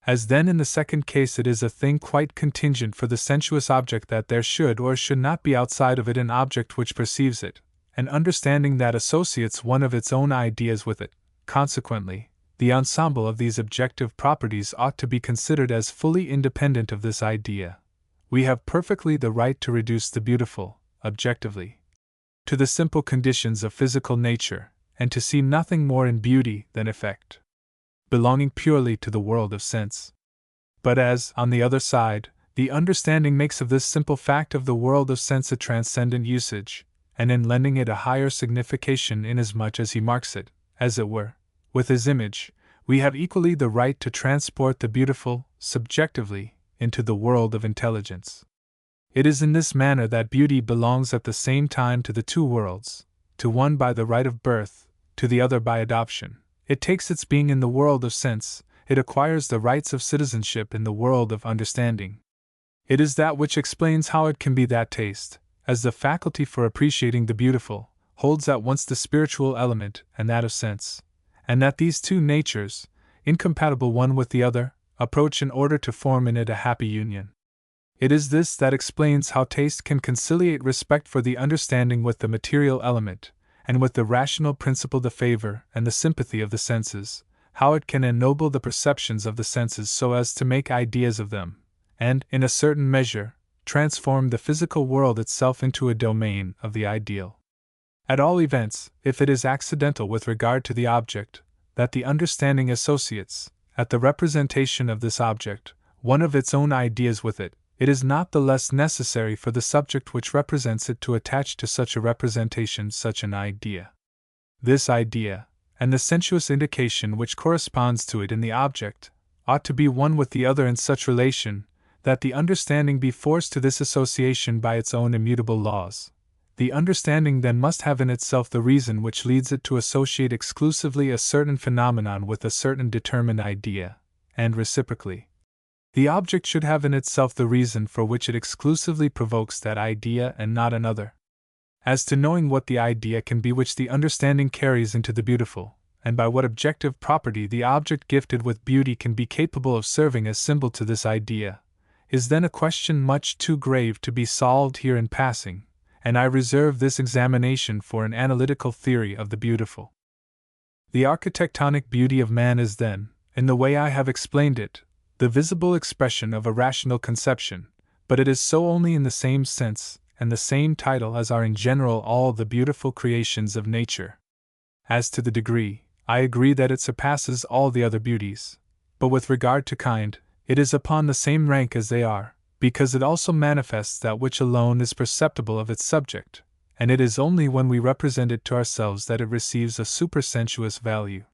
As then in the second case it is a thing quite contingent for the sensuous object that there should or should not be outside of it an object which perceives it, an understanding that associates one of its own ideas with it. Consequently, the ensemble of these objective properties ought to be considered as fully independent of this idea. We have perfectly the right to reduce the beautiful, objectively, to the simple conditions of physical nature, and to see nothing more in beauty than effect, belonging purely to the world of sense. But as, on the other side, the understanding makes of this simple fact of the world of sense a transcendent usage, and in lending it a higher signification inasmuch as he marks it, as it were, with his image, we have equally the right to transport the beautiful, subjectively, into the world of intelligence. It is in this manner that beauty belongs at the same time to the two worlds, to one by the right of birth, to the other by adoption. It takes its being in the world of sense, it acquires the rights of citizenship in the world of understanding. It is that which explains how it can be that taste, as the faculty for appreciating the beautiful, holds at once the spiritual element and that of sense, and that these two natures, incompatible one with the other, approach in order to form in it a happy union. It is this that explains how taste can conciliate respect for the understanding with the material element, and with the rational principle the favor and the sympathy of the senses, how it can ennoble the perceptions of the senses so as to make ideas of them, and, in a certain measure, transform the physical world itself into a domain of the ideal. At all events, if it is accidental with regard to the object, that the understanding associates, at the representation of this object, one of its own ideas with it, it is not the less necessary for the subject which represents it to attach to such a representation such an idea. This idea, and the sensuous indication which corresponds to it in the object, ought to be one with the other in such relation, that the understanding be forced to this association by its own immutable laws. The understanding then must have in itself the reason which leads it to associate exclusively a certain phenomenon with a certain determined idea, and reciprocally, the object should have in itself the reason for which it exclusively provokes that idea and not another. As to knowing what the idea can be which the understanding carries into the beautiful, and by what objective property the object gifted with beauty can be capable of serving as symbol to this idea, is then a question much too grave to be solved here in passing, and I reserve this examination for an analytical theory of the beautiful. The architectonic beauty of man is then, in the way I have explained it, the visible expression of a rational conception, but it is so only in the same sense and the same title as are in general all the beautiful creations of nature. As to the degree, I agree that it surpasses all the other beauties, but with regard to kind, it is upon the same rank as they are, because it also manifests that which alone is perceptible of its subject, and it is only when we represent it to ourselves that it receives a supersensuous value.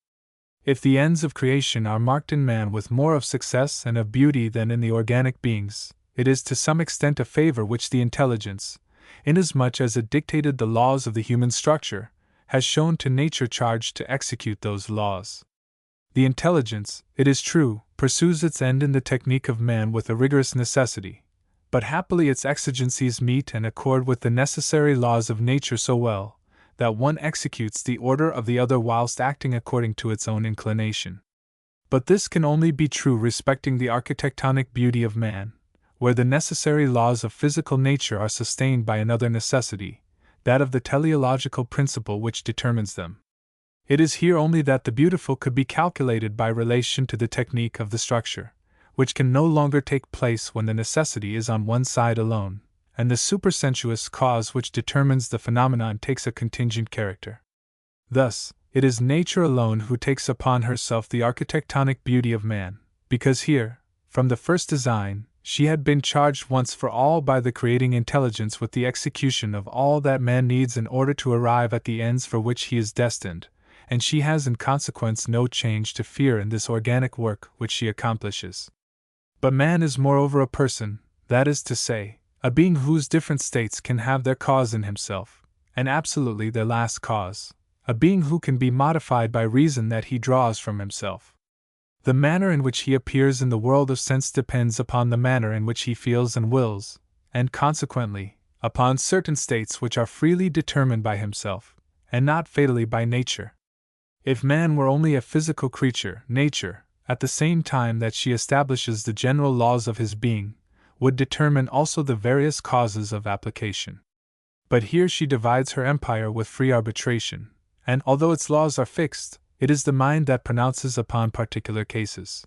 If the ends of creation are marked in man with more of success and of beauty than in the organic beings, it is to some extent a favor which the intelligence, inasmuch as it dictated the laws of the human structure, has shown to nature charged to execute those laws. The intelligence, it is true, pursues its end in the technique of man with a rigorous necessity, but happily its exigencies meet and accord with the necessary laws of nature so well, that one executes the order of the other whilst acting according to its own inclination. But this can only be true respecting the architectonic beauty of man, where the necessary laws of physical nature are sustained by another necessity, that of the teleological principle which determines them. It is here only that the beautiful could be calculated by relation to the technique of the structure, which can no longer take place when the necessity is on one side alone, and the supersensuous cause which determines the phenomenon takes a contingent character. Thus, it is nature alone who takes upon herself the architectonic beauty of man, because here, from the first design, she had been charged once for all by the creating intelligence with the execution of all that man needs in order to arrive at the ends for which he is destined, and she has in consequence no change to fear in this organic work which she accomplishes. But man is moreover a person, that is to say, a being whose different states can have their cause in himself, and absolutely their last cause, a being who can be modified by reason that he draws from himself. The manner in which he appears in the world of sense depends upon the manner in which he feels and wills, and consequently, upon certain states which are freely determined by himself, and not fatally by nature. If man were only a physical creature, nature, at the same time that she establishes the general laws of his being, would determine also the various causes of application. But here she divides her empire with free arbitration, and although its laws are fixed, it is the mind that pronounces upon particular cases.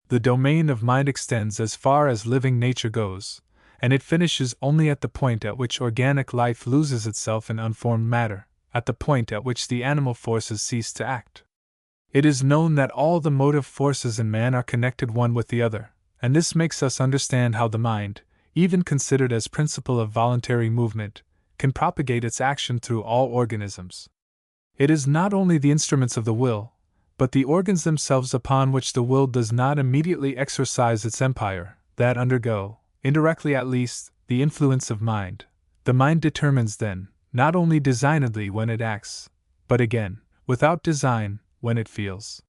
The domain of mind extends as far as living nature goes, and it finishes only at the point at which organic life loses itself in unformed matter, at the point at which the animal forces cease to act. It is known that all the motive forces in man are connected one with the other, and this makes us understand how the mind, even considered as principle of voluntary movement, can propagate its action through all organisms. It is not only the instruments of the will, but the organs themselves upon which the will does not immediately exercise its empire, that undergo, indirectly at least, the influence of mind. The mind determines then, not only designedly when it acts, but again, without design, when it feels.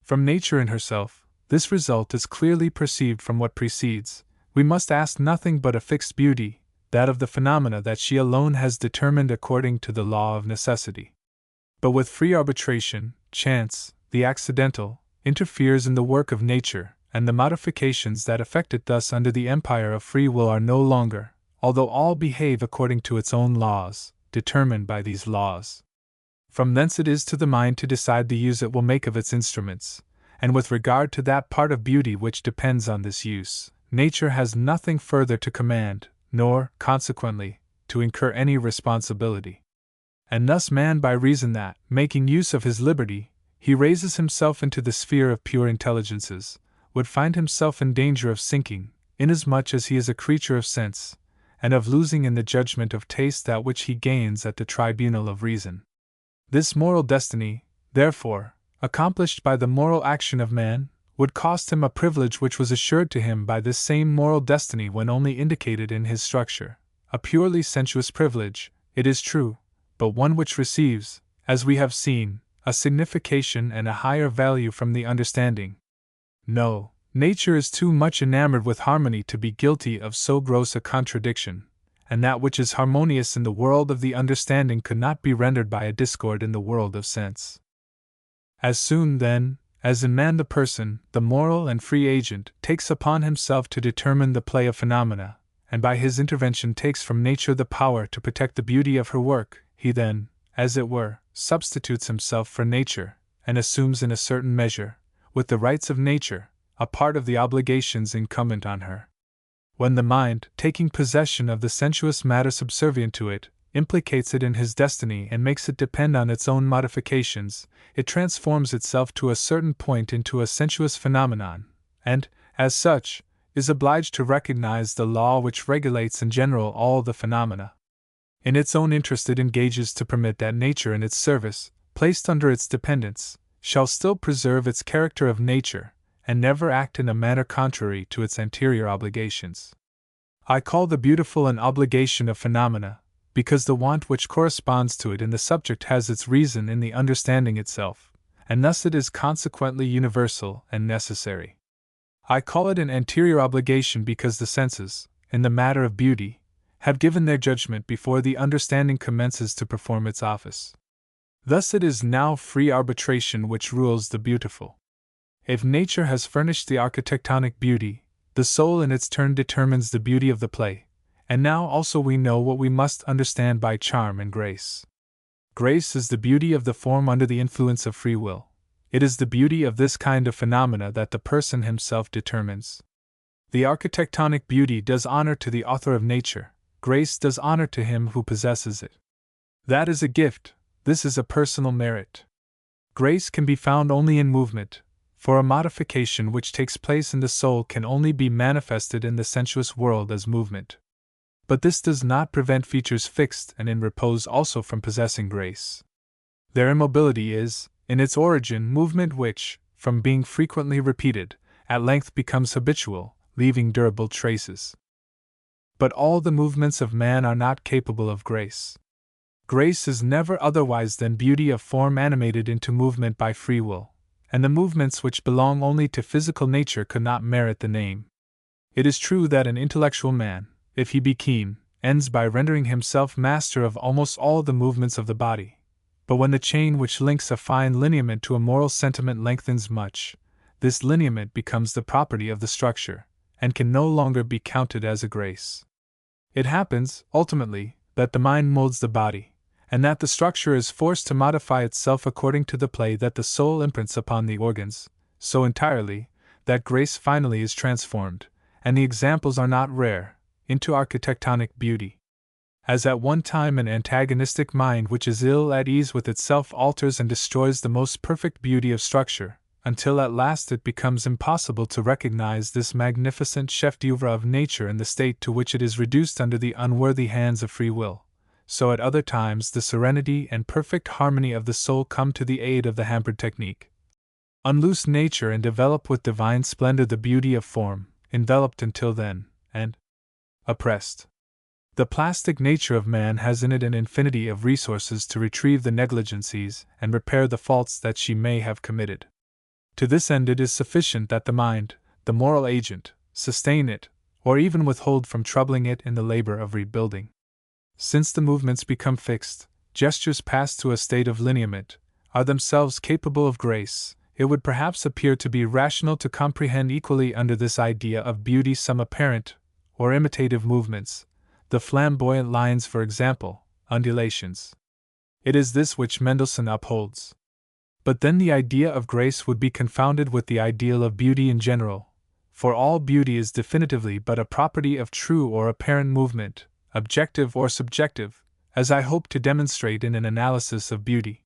From nature in herself, this result is clearly perceived from what precedes. We must ask nothing but a fixed beauty, that of the phenomena that she alone has determined according to the law of necessity. But with free arbitration, chance, the accidental, interferes in the work of nature, and the modifications that affect it thus under the empire of free will are no longer, although all behave according to its own laws, determined by these laws. From thence it is to the mind to decide the use it will make of its instruments, and with regard to that part of beauty which depends on this use, nature has nothing further to command, nor, consequently, to incur any responsibility. And thus man, by reason that, making use of his liberty, he raises himself into the sphere of pure intelligences, would find himself in danger of sinking, inasmuch as he is a creature of sense, and of losing in the judgment of taste that which he gains at the tribunal of reason. This moral destiny, therefore, accomplished by the moral action of man, would cost him a privilege which was assured to him by this same moral destiny when only indicated in his structure, a purely sensuous privilege, it is true, but one which receives, as we have seen, a signification and a higher value from the understanding. No, nature is too much enamored with harmony to be guilty of so gross a contradiction, and that which is harmonious in the world of the understanding could not be rendered by a discord in the world of sense. As soon, then, as in man the person, the moral and free agent, takes upon himself to determine the play of phenomena, and by his intervention takes from nature the power to protect the beauty of her work, he then, as it were, substitutes himself for nature, and assumes in a certain measure, with the rights of nature, a part of the obligations incumbent on her. When the mind, taking possession of the sensuous matter subservient to it, implicates it in his destiny and makes it depend on its own modifications, it transforms itself to a certain point into a sensuous phenomenon, and, as such, is obliged to recognize the law which regulates in general all the phenomena. In its own interest it engages to permit that nature in its service, placed under its dependence, shall still preserve its character of nature, and never act in a manner contrary to its anterior obligations. I call the beautiful an obligation of phenomena, because the want which corresponds to it in the subject has its reason in the understanding itself, and thus it is consequently universal and necessary. I call it an anterior obligation because the senses, in the matter of beauty, have given their judgment before the understanding commences to perform its office. Thus it is now free arbitration which rules the beautiful. If nature has furnished the architectonic beauty, the soul in its turn determines the beauty of the play, and now also we know what we must understand by charm and grace. Grace is the beauty of the form under the influence of free will. It is the beauty of this kind of phenomena that the person himself determines. The architectonic beauty does honor to the author of nature, grace does honor to him who possesses it. That is a gift, this is a personal merit. Grace can be found only in movement, for a modification which takes place in the soul can only be manifested in the sensuous world as movement. But this does not prevent features fixed and in repose also from possessing grace. Their immobility is, in its origin, movement which, from being frequently repeated, at length becomes habitual, leaving durable traces. But all the movements of man are not capable of grace. Grace is never otherwise than beauty of form animated into movement by free will, and the movements which belong only to physical nature could not merit the name. It is true that an intellectual man, if he be keen, ends by rendering himself master of almost all the movements of the body. But when the chain which links a fine lineament to a moral sentiment lengthens much, this lineament becomes the property of the structure, and can no longer be counted as a grace. It happens, ultimately, that the mind molds the body, and that the structure is forced to modify itself according to the play that the soul imprints upon the organs, so entirely, that grace finally is transformed, and the examples are not rare, into architectonic beauty. As at one time an antagonistic mind which is ill at ease with itself alters and destroys the most perfect beauty of structure, until at last it becomes impossible to recognize this magnificent chef-d'oeuvre of nature in the state to which it is reduced under the unworthy hands of free will, so at other times the serenity and perfect harmony of the soul come to the aid of the hampered technique. Unloose nature and develop with divine splendor the beauty of form, enveloped until then, and oppressed. The plastic nature of man has in it an infinity of resources to retrieve the negligencies and repair the faults that she may have committed. To this end it is sufficient that the mind, the moral agent, sustain it, or even withhold from troubling it in the labor of rebuilding. Since the movements become fixed, gestures pass to a state of lineament, are themselves capable of grace, it would perhaps appear to be rational to comprehend equally under this idea of beauty some apparent, or imitative movements, the flamboyant lines for example, undulations. It is this which Mendelssohn upholds. But then the idea of grace would be confounded with the ideal of beauty in general, for all beauty is definitively but a property of true or apparent movement, objective or subjective, as I hope to demonstrate in an analysis of beauty.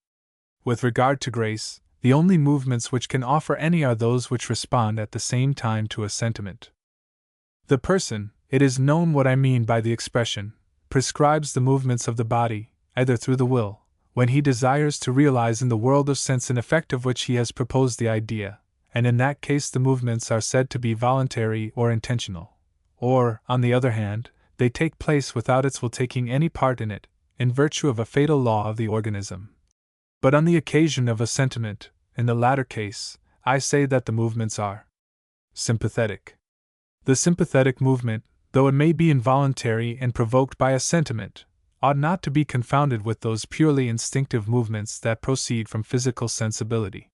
With regard to grace, the only movements which can offer any are those which respond at the same time to a sentiment. The person, it is known what I mean by the expression, prescribes the movements of the body, either through the will, when he desires to realize in the world of sense an effect of which he has proposed the idea, and in that case the movements are said to be voluntary or intentional, or, on the other hand, they take place without its will taking any part in it, in virtue of a fatal law of the organism. But on the occasion of a sentiment, in the latter case, I say that the movements are sympathetic. The sympathetic movement, though it may be involuntary and provoked by a sentiment, ought not to be confounded with those purely instinctive movements that proceed from physical sensibility.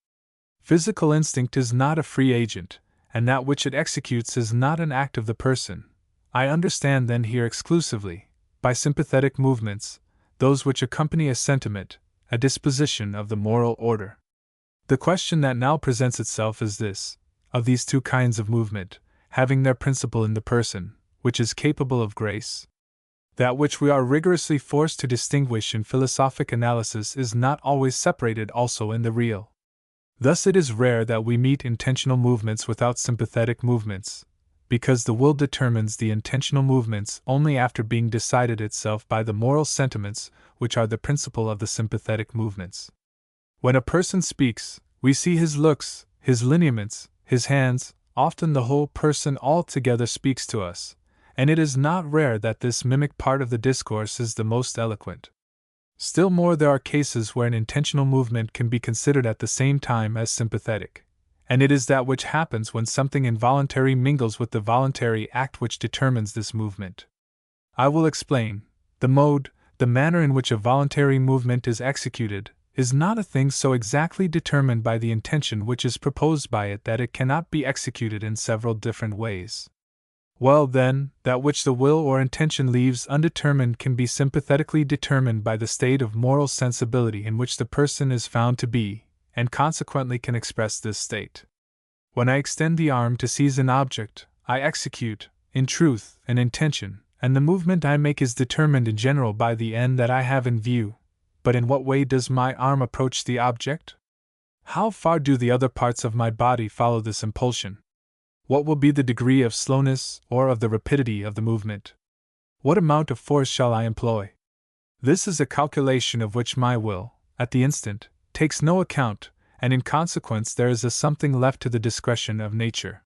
Physical instinct is not a free agent, and that which it executes is not an act of the person. I understand then here exclusively, by sympathetic movements, those which accompany a sentiment, a disposition of the moral order. The question that now presents itself is this: of these two kinds of movement, having their principle in the person, which is capable of grace? That which we are rigorously forced to distinguish in philosophic analysis is not always separated also in the real. Thus it is rare that we meet intentional movements without sympathetic movements, because the will determines the intentional movements only after being decided itself by the moral sentiments which are the principle of the sympathetic movements. When a person speaks, we see his looks, his lineaments, his hands, often the whole person altogether speaks to us, and it is not rare that this mimic part of the discourse is the most eloquent. Still more there are cases where an intentional movement can be considered at the same time as sympathetic, and it is that which happens when something involuntary mingles with the voluntary act which determines this movement. I will explain. The mode, the manner in which a voluntary movement is executed, is not a thing so exactly determined by the intention which is proposed by it that it cannot be executed in several different ways. Well then, that which the will or intention leaves undetermined can be sympathetically determined by the state of moral sensibility in which the person is found to be, and consequently can express this state. When I extend the arm to seize an object, I execute, in truth, an intention, and the movement I make is determined in general by the end that I have in view. But in what way does my arm approach the object? How far do the other parts of my body follow this impulsion? What will be the degree of slowness or of the rapidity of the movement? What amount of force shall I employ? This is a calculation of which my will, at the instant, takes no account, and in consequence there is a something left to the discretion of nature.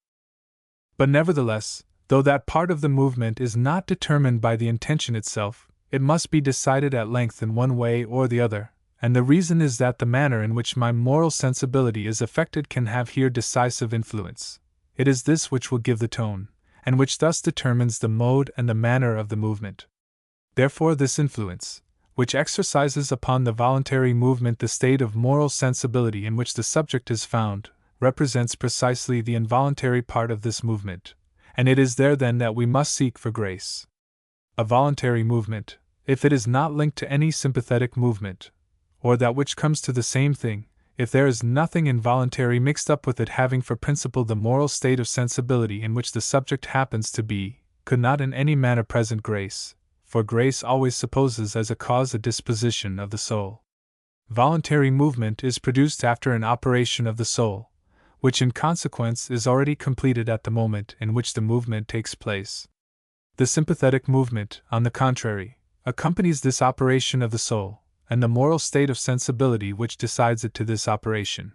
But nevertheless, though that part of the movement is not determined by the intention itself, it must be decided at length in one way or the other, and the reason is that the manner in which my moral sensibility is affected can have here decisive influence. It is this which will give the tone, and which thus determines the mode and the manner of the movement. Therefore this influence, which exercises upon the voluntary movement the state of moral sensibility in which the subject is found, represents precisely the involuntary part of this movement, and it is there then that we must seek for grace. A voluntary movement, if it is not linked to any sympathetic movement, or that which comes to the same thing, if there is nothing involuntary mixed up with it having for principle the moral state of sensibility in which the subject happens to be, could not in any manner present grace, for grace always supposes as a cause a disposition of the soul. Voluntary movement is produced after an operation of the soul, which in consequence is already completed at the moment in which the movement takes place. The sympathetic movement, on the contrary, accompanies this operation of the soul, and the moral state of sensibility which decides it to this operation.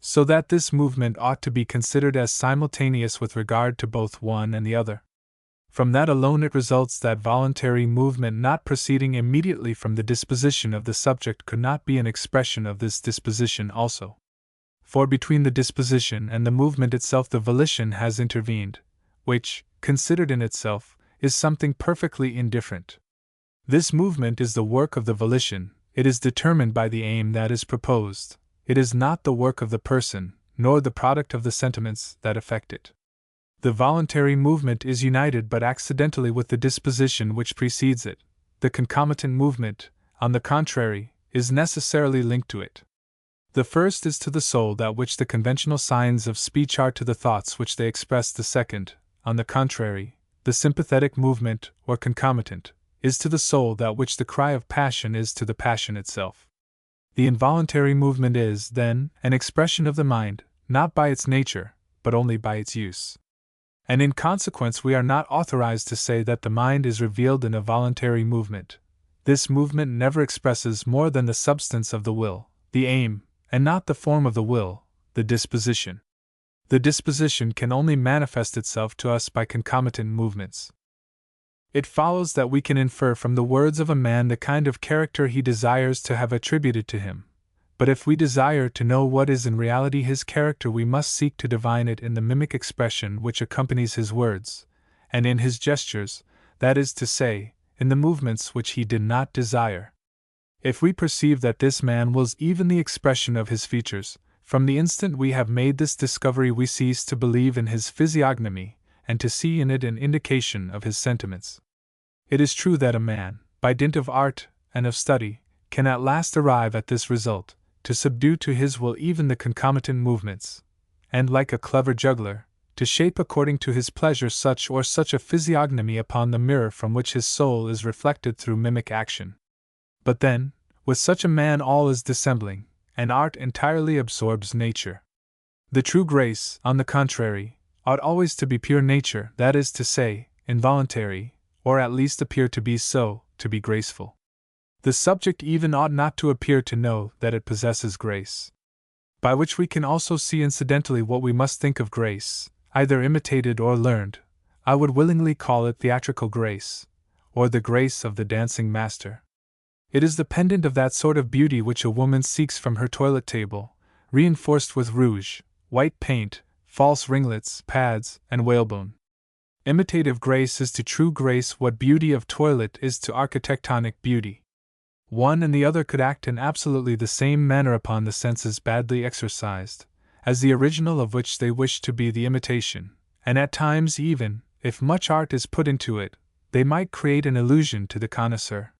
So that this movement ought to be considered as simultaneous with regard to both one and the other. From that alone it results that voluntary movement not proceeding immediately from the disposition of the subject could not be an expression of this disposition also. For between the disposition and the movement itself the volition has intervened, which, considered in itself, is something perfectly indifferent. This movement is the work of the volition, it is determined by the aim that is proposed, it is not the work of the person, nor the product of the sentiments that affect it. The voluntary movement is united but accidentally with the disposition which precedes it. The concomitant movement, on the contrary, is necessarily linked to it. The first is to the soul that which the conventional signs of speech are to the thoughts which they express. The second, on the contrary, the sympathetic movement, or concomitant, is to the soul that which the cry of passion is to the passion itself. The involuntary movement is, then, an expression of the mind, not by its nature, but only by its use. And in consequence we are not authorized to say that the mind is revealed in a voluntary movement. This movement never expresses more than the substance of the will, the aim, and not the form of the will, the disposition. The disposition can only manifest itself to us by concomitant movements. It follows that we can infer from the words of a man the kind of character he desires to have attributed to him. But if we desire to know what is in reality his character, we must seek to divine it in the mimic expression which accompanies his words, and in his gestures, that is to say, in the movements which he did not desire. If we perceive that this man wills even the expression of his features, from the instant we have made this discovery we cease to believe in his physiognomy, and to see in it an indication of his sentiments. It is true that a man, by dint of art and of study, can at last arrive at this result, to subdue to his will even the concomitant movements, and, like a clever juggler, to shape according to his pleasure such or such a physiognomy upon the mirror from which his soul is reflected through mimic action. But then, with such a man all is dissembling, and art entirely absorbs nature. The true grace, on the contrary, ought always to be pure nature, that is to say, involuntary, or at least appear to be so, to be graceful. The subject even ought not to appear to know that it possesses grace. By which we can also see incidentally what we must think of grace, either imitated or learned. I would willingly call it theatrical grace, or the grace of the dancing master. It is the pendant of that sort of beauty which a woman seeks from her toilet table, reinforced with rouge, white paint, false ringlets, pads, and whalebone. Imitative grace is to true grace what beauty of toilet is to architectonic beauty. One and the other could act in absolutely the same manner upon the senses badly exercised, as the original of which they wish to be the imitation, and at times even, if much art is put into it, they might create an illusion to the connoisseur.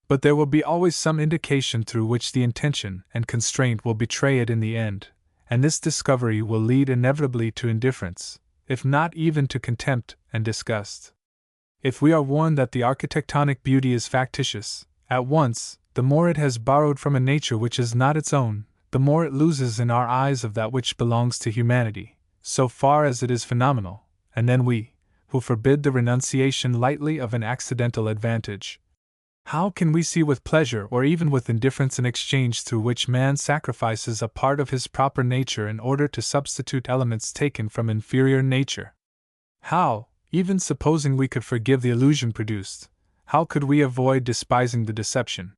But there will be always some indication through which the intention and constraint will betray it in the end, and this discovery will lead inevitably to indifference, if not even to contempt and disgust. If we are warned that the architectonic beauty is factitious, at once, the more it has borrowed from a nature which is not its own, the more it loses in our eyes of that which belongs to humanity, so far as it is phenomenal, and then we, who forbid the renunciation lightly of an accidental advantage, how can we see with pleasure or even with indifference an exchange through which man sacrifices a part of his proper nature in order to substitute elements taken from inferior nature? How, even supposing we could forgive the illusion produced, how could we avoid despising the deception?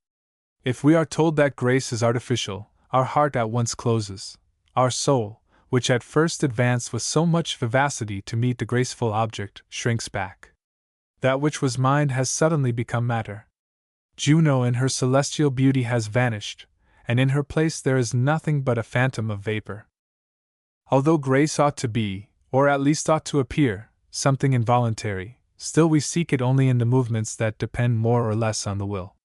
If we are told that grace is artificial, our heart at once closes. Our soul, which at first advanced with so much vivacity to meet the graceful object, shrinks back. That which was mind has suddenly become matter. Juno in her celestial beauty has vanished, and in her place there is nothing but a phantom of vapor. Although grace ought to be, or at least ought to appear, something involuntary, still we seek it only in the movements that depend more or less on the will.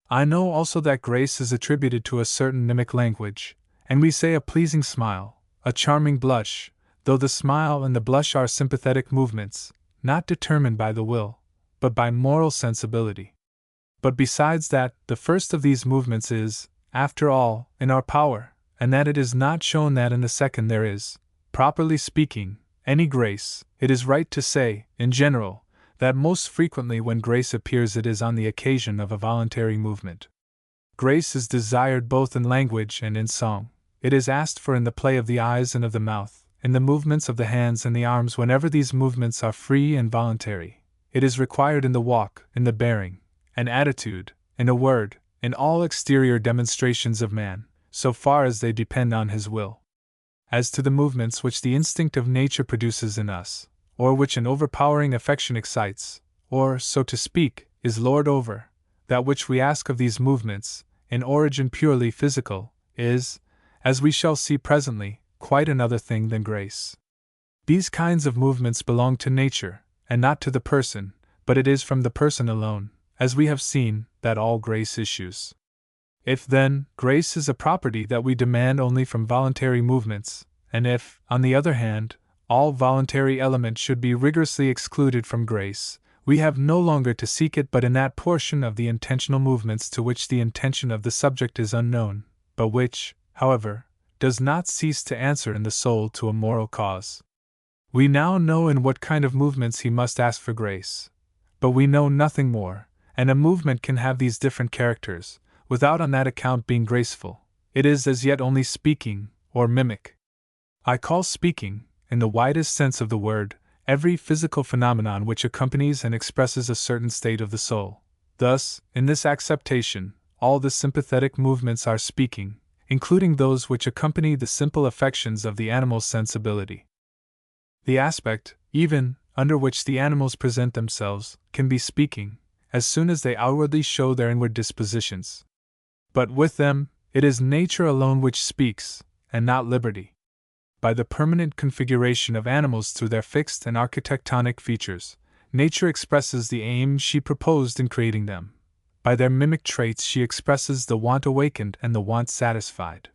I know also that grace is attributed to a certain mimic language, and we say a pleasing smile, a charming blush, though the smile and the blush are sympathetic movements, not determined by the will, but by moral sensibility. But besides that, the first of these movements is, after all, in our power, and that it is not shown that in the second there is, properly speaking, any grace, it is right to say, in general, that most frequently when grace appears it is on the occasion of a voluntary movement. Grace is desired both in language and in song. It is asked for in the play of the eyes and of the mouth, in the movements of the hands and the arms whenever these movements are free and voluntary. It is required in the walk, in the bearing, and attitude, in a word, in all exterior demonstrations of man, so far as they depend on his will. As to the movements which the instinct of nature produces in us, or which an overpowering affection excites, or, so to speak, is lord over, that which we ask of these movements, in origin purely physical, is, as we shall see presently, quite another thing than grace. These kinds of movements belong to nature, and not to the person, but it is from the person alone, as we have seen, that all grace issues. If, then, grace is a property that we demand only from voluntary movements, and if, on the other hand, all voluntary elements should be rigorously excluded from grace, we have no longer to seek it but in that portion of the intentional movements to which the intention of the subject is unknown, but which, however, does not cease to answer in the soul to a moral cause. We now know in what kind of movements he must ask for grace, but we know nothing more, and a movement can have these different characters, without on that account being graceful. It is as yet only speaking, or mimic. I call speaking, in the widest sense of the word, every physical phenomenon which accompanies and expresses a certain state of the soul. Thus, in this acceptation, all the sympathetic movements are speaking, including those which accompany the simple affections of the animal's sensibility. The aspect, even, under which the animals present themselves, can be speaking, as soon as they outwardly show their inward dispositions. But with them, it is nature alone which speaks, and not liberty. By the permanent configuration of animals through their fixed and architectonic features, nature expresses the aim she proposed in creating them. By their mimic traits she expresses the want awakened and the want satisfied.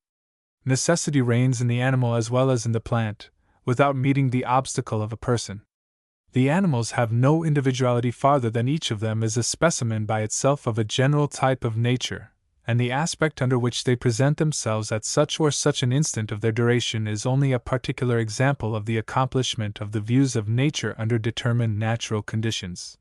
Necessity reigns in the animal as well as in the plant, without meeting the obstacle of a person. The animals have no individuality farther than each of them is a specimen by itself of a general type of nature, and the aspect under which they present themselves at such or such an instant of their duration is only a particular example of the accomplishment of the views of nature under determined natural conditions.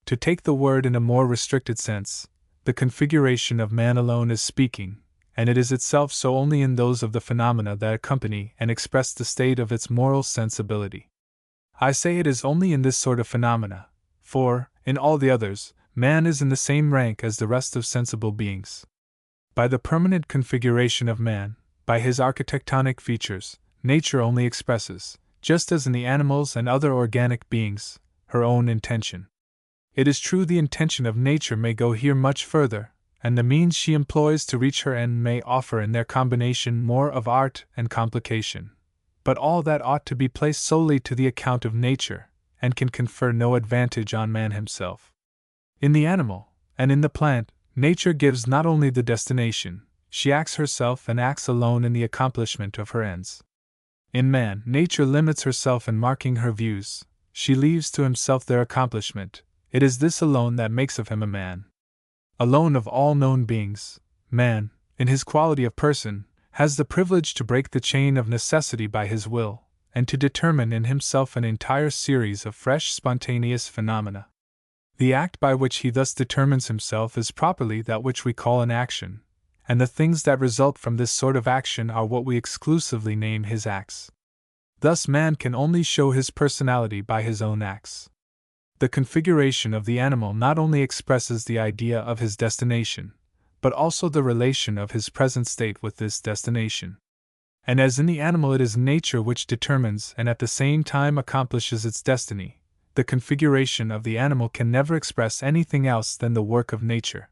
To take the word in a more restricted sense, the configuration of man alone is speaking, and it is itself so only in those of the phenomena that accompany and express the state of its moral sensibility. I say it is only in this sort of phenomena, for, in all the others, man is in the same rank as the rest of sensible beings. By the permanent configuration of man, by his architectonic features, nature only expresses, just as in the animals and other organic beings, her own intention. It is true the intention of nature may go here much further, and the means she employs to reach her end may offer in their combination more of art and complication. But all that ought to be placed solely to the account of nature, and can confer no advantage on man himself. In the animal, and in the plant, nature gives not only the destination, she acts herself and acts alone in the accomplishment of her ends. In man, nature limits herself in marking her views, she leaves to himself their accomplishment. It is this alone that makes of him a man. Alone of all known beings, man, in his quality of person, has the privilege to break the chain of necessity by his will, and to determine in himself an entire series of fresh spontaneous phenomena. The act by which he thus determines himself is properly that which we call an action, and the things that result from this sort of action are what we exclusively name his acts. Thus man can only show his personality by his own acts. The configuration of the animal not only expresses the idea of his destination, but also the relation of his present state with this destination. And as in the animal it is nature which determines and at the same time accomplishes its destiny, the configuration of the animal can never express anything else than the work of nature.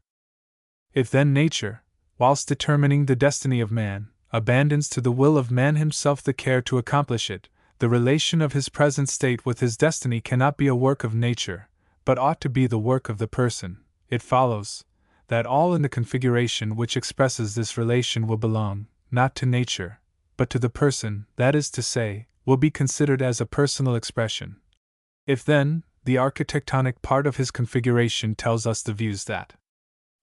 If then nature, whilst determining the destiny of man, abandons to the will of man himself the care to accomplish it, the relation of his present state with his destiny cannot be a work of nature, but ought to be the work of the person. It follows that all in the configuration which expresses this relation will belong, not to nature, but to the person, that is to say, will be considered as a personal expression. If then, the architectonic part of his configuration tells us the views that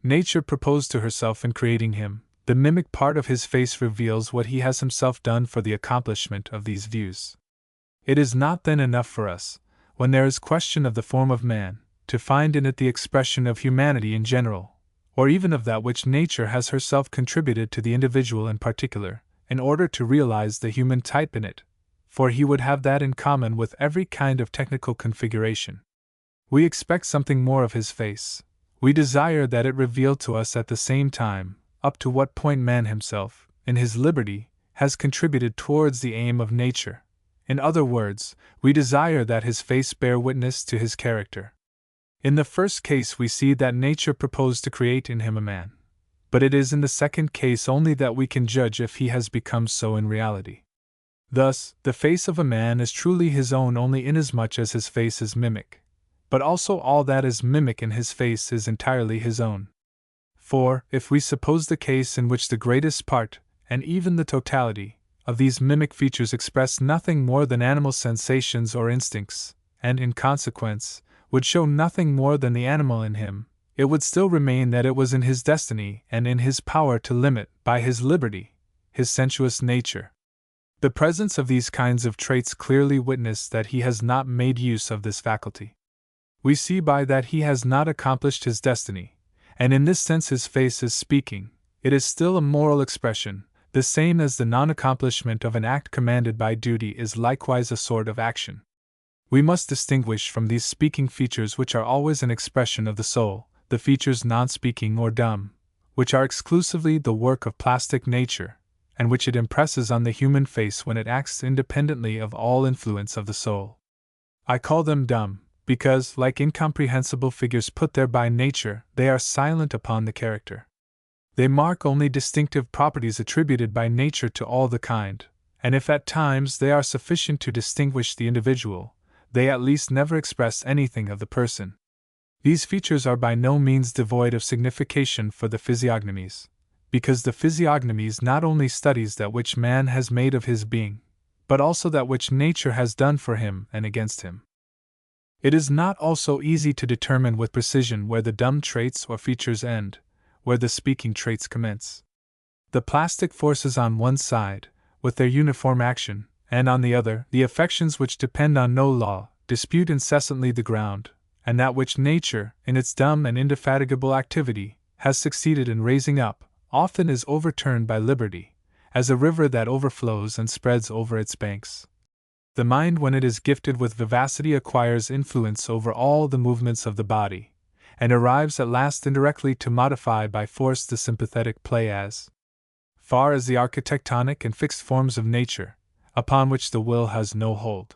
nature proposed to herself in creating him, the mimic part of his face reveals what he has himself done for the accomplishment of these views. It is not then enough for us, when there is question of the form of man, to find in it the expression of humanity in general, or even of that which nature has herself contributed to the individual in particular, in order to realize the human type in it, for he would have that in common with every kind of technical configuration. We expect something more of his face. We desire that it reveal to us at the same time up to what point man himself, in his liberty, has contributed towards the aim of nature. In other words, we desire that his face bear witness to his character. In the first case we see that nature proposed to create in him a man, but it is in the second case only that we can judge if he has become so in reality. Thus, the face of a man is truly his own only inasmuch as his face is mimic, but also all that is mimic in his face is entirely his own. For, if we suppose the case in which the greatest part, and even the totality, of these mimic features express nothing more than animal sensations or instincts, and, in consequence, would show nothing more than the animal in him, it would still remain that it was in his destiny and in his power to limit, by his liberty, his sensuous nature. The presence of these kinds of traits clearly witness that he has not made use of this faculty. We see by that he has not accomplished his destiny, and in this sense his face is speaking. It is still a moral expression, the same as the non-accomplishment of an act commanded by duty is likewise a sort of action. We must distinguish from these speaking features which are always an expression of the soul, the features non-speaking or dumb, which are exclusively the work of plastic nature, and which it impresses on the human face when it acts independently of all influence of the soul. I call them dumb, because, like incomprehensible figures put there by nature, they are silent upon the character. They mark only distinctive properties attributed by nature to all the kind, and if at times they are sufficient to distinguish the individual, they at least never express anything of the person. These features are by no means devoid of signification for the physiognomies, because the physiognomies not only studies that which man has made of his being, but also that which nature has done for him and against him. It is not also easy to determine with precision where the dumb traits or features end, where the speaking traits commence. The plastic forces on one side, with their uniform action, and on the other, the affections which depend on no law, dispute incessantly the ground, and that which nature, in its dumb and indefatigable activity, has succeeded in raising up, often is overturned by liberty, as a river that overflows and spreads over its banks. The mind, when it is gifted with vivacity, acquires influence over all the movements of the body, and arrives at last indirectly to modify by force the sympathetic play as far as the architectonic and fixed forms of nature, upon which the will has no hold.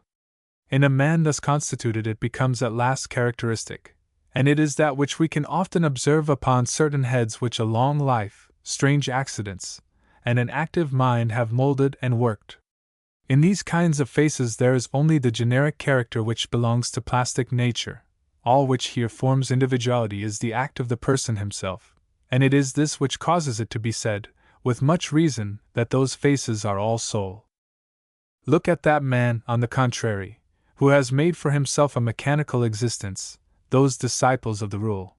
In a man thus constituted it becomes at last characteristic, and it is that which we can often observe upon certain heads which a long life, strange accidents, and an active mind have molded and worked. In these kinds of faces there is only the generic character which belongs to plastic nature. All which here forms individuality is the act of the person himself, and it is this which causes it to be said, with much reason, that those faces are all soul. Look at that man, on the contrary, who has made for himself a mechanical existence, those disciples of the rule.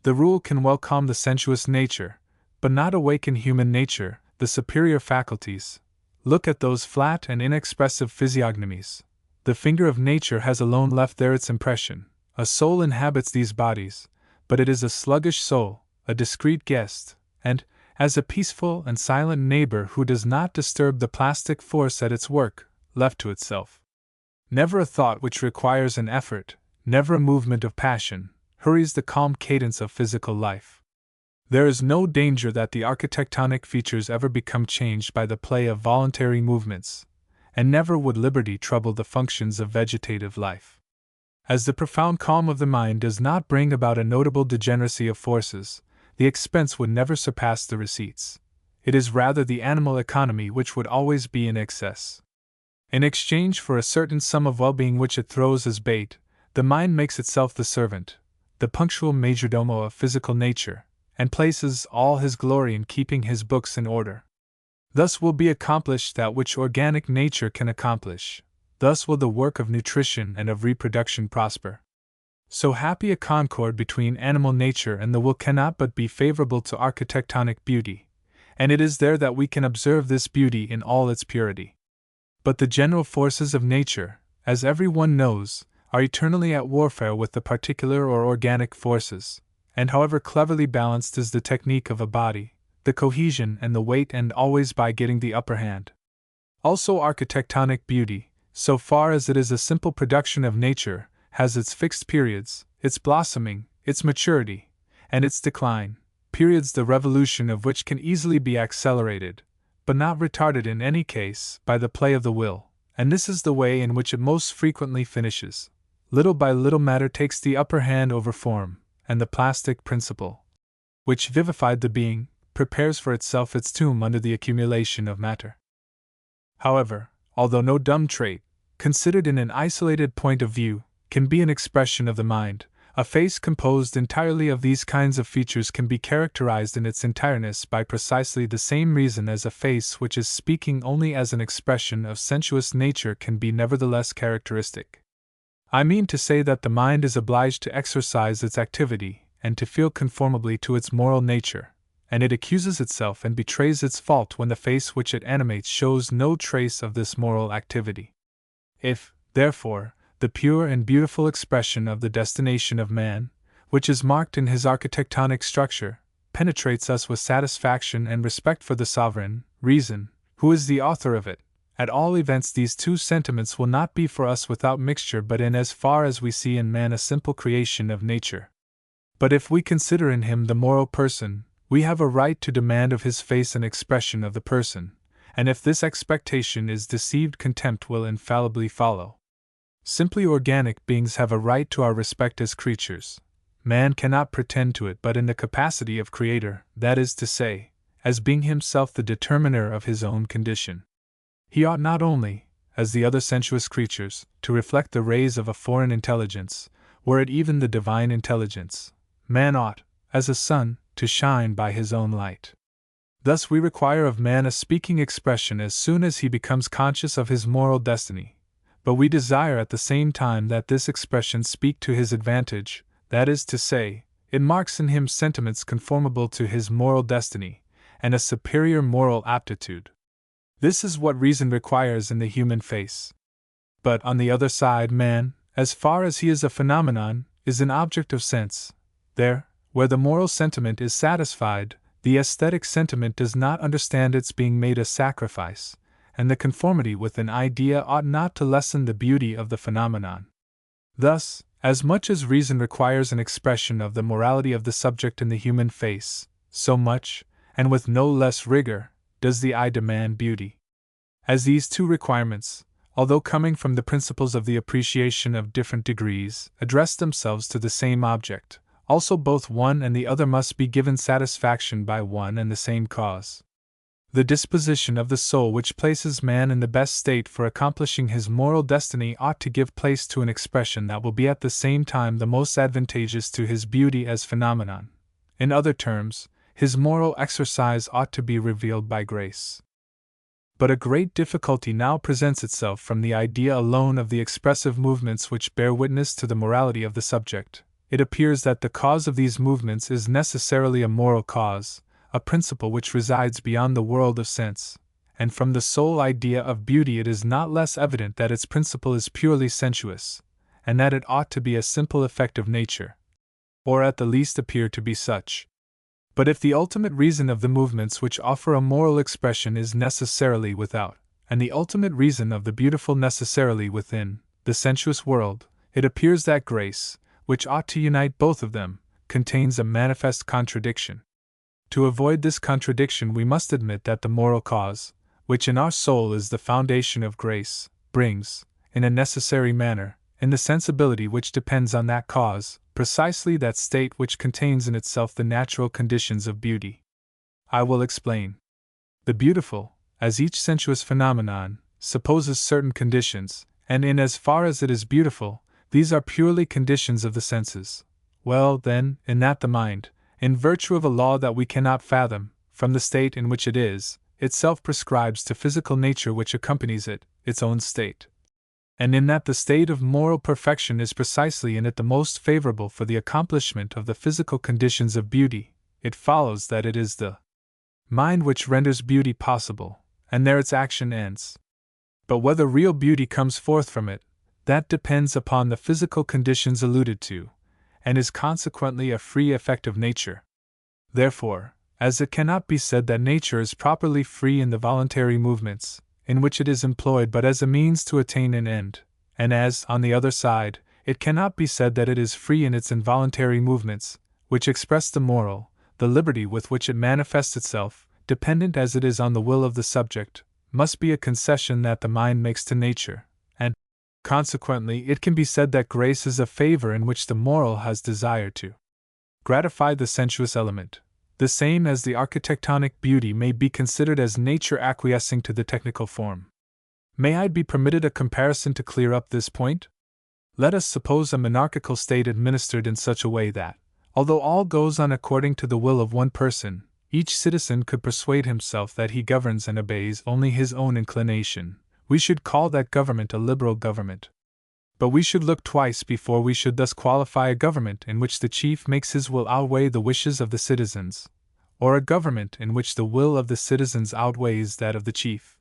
The rule can well calm the sensuous nature, but not awaken human nature, the superior faculties. Look at those flat and inexpressive physiognomies. The finger of nature has alone left there its impression. A soul inhabits these bodies, but it is a sluggish soul, a discreet guest, and, as a peaceful and silent neighbor who does not disturb the plastic force at its work, left to itself. Never a thought which requires an effort, never a movement of passion, hurries the calm cadence of physical life. There is no danger that the architectonic features ever become changed by the play of voluntary movements, and never would liberty trouble the functions of vegetative life. As the profound calm of the mind does not bring about a notable degeneracy of forces, the expense would never surpass the receipts. It is rather the animal economy which would always be in excess. In exchange for a certain sum of well-being which it throws as bait, the mind makes itself the servant, the punctual majordomo of physical nature, and places all his glory in keeping his books in order. Thus will be accomplished that which organic nature can accomplish. Thus will the work of nutrition and of reproduction prosper. So happy a concord between animal nature and the will cannot but be favorable to architectonic beauty, and it is there that we can observe this beauty in all its purity. But the general forces of nature, as every one knows, are eternally at warfare with the particular or organic forces, and however cleverly balanced is the technique of a body, the cohesion and the weight end always by getting the upper hand. Also architectonic beauty, so far as it is a simple production of nature, has its fixed periods, its blossoming, its maturity, and its decline, periods the revolution of which can easily be accelerated, but not retarded in any case, by the play of the will, and this is the way in which it most frequently finishes. Little by little matter takes the upper hand over form, and the plastic principle, which vivified the being, prepares for itself its tomb under the accumulation of matter. However, although no dumb trait, considered in an isolated point of view, can be an expression of the mind, a face composed entirely of these kinds of features can be characterized in its entireness by precisely the same reason as a face which is speaking only as an expression of sensuous nature can be nevertheless characteristic. I mean to say that the mind is obliged to exercise its activity and to feel conformably to its moral nature, and it accuses itself and betrays its fault when the face which it animates shows no trace of this moral activity. If, therefore, the pure and beautiful expression of the destination of man, which is marked in his architectonic structure, penetrates us with satisfaction and respect for the sovereign, reason, who is the author of it, at all events these two sentiments will not be for us without mixture but in as far as we see in man a simple creation of nature. But if we consider in him the moral person, we have a right to demand of his face an expression of the person, and if this expectation is deceived contempt will infallibly follow. Simply organic beings have a right to our respect as creatures. Man cannot pretend to it but in the capacity of creator, that is to say, as being himself the determiner of his own condition. He ought not only, as the other sensuous creatures, to reflect the rays of a foreign intelligence, were it even the divine intelligence. Man ought, as a sun, to shine by his own light. Thus we require of man a speaking expression as soon as he becomes conscious of his moral destiny, but we desire at the same time that this expression speak to his advantage, that is to say, it marks in him sentiments conformable to his moral destiny, and a superior moral aptitude. This is what reason requires in the human face. But on the other side, man, as far as he is a phenomenon, is an object of sense. There, where the moral sentiment is satisfied, the aesthetic sentiment does not understand its being made a sacrifice, and the conformity with an idea ought not to lessen the beauty of the phenomenon. Thus, as much as reason requires an expression of the morality of the subject in the human face, so much, and with no less rigor, does the eye demand beauty. As these two requirements, although coming from the principles of the appreciation of different degrees, address themselves to the same object, also both one and the other must be given satisfaction by one and the same cause. The disposition of the soul which places man in the best state for accomplishing his moral destiny ought to give place to an expression that will be at the same time the most advantageous to his beauty as phenomenon. In other terms, his moral exercise ought to be revealed by grace. But a great difficulty now presents itself from the idea alone of the expressive movements which bear witness to the morality of the subject. It appears that the cause of these movements is necessarily a moral cause, a principle which resides beyond the world of sense, and from the sole idea of beauty it is not less evident that its principle is purely sensuous, and that it ought to be a simple effect of nature, or at the least appear to be such. But if the ultimate reason of the movements which offer a moral expression is necessarily without, and the ultimate reason of the beautiful necessarily within, the sensuous world, it appears that grace, which ought to unite both of them, contains a manifest contradiction. To avoid this contradiction we must admit that the moral cause, which in our soul is the foundation of grace, brings, in a necessary manner, in the sensibility which depends on that cause, precisely that state which contains in itself the natural conditions of beauty. I will explain. The beautiful, as each sensuous phenomenon, supposes certain conditions, and in as far as it is beautiful, these are purely conditions of the senses. Well, then, in that the mind, in virtue of a law that we cannot fathom, from the state in which it is, itself prescribes to physical nature which accompanies it, its own state. And in that the state of moral perfection is precisely in it the most favorable for the accomplishment of the physical conditions of beauty, it follows that it is the mind which renders beauty possible, and there its action ends. But whether real beauty comes forth from it, that depends upon the physical conditions alluded to, and is consequently a free effect of nature. Therefore, as it cannot be said that nature is properly free in the voluntary movements, in which it is employed but as a means to attain an end, and as, on the other side, it cannot be said that it is free in its involuntary movements, which express the moral, the liberty with which it manifests itself, dependent as it is on the will of the subject, must be a concession that the mind makes to nature, and, consequently, it can be said that grace is a favor in which the moral has desired to gratify the sensuous element. The same as the architectonic beauty may be considered as nature acquiescing to the technical form. May I be permitted a comparison to clear up this point? Let us suppose a monarchical state administered in such a way that, although all goes on according to the will of one person, each citizen could persuade himself that he governs and obeys only his own inclination. We should call that government a liberal government. But we should look twice before we should thus qualify a government in which the chief makes his will outweigh the wishes of the citizens, or a government in which the will of the citizens outweighs that of the chief.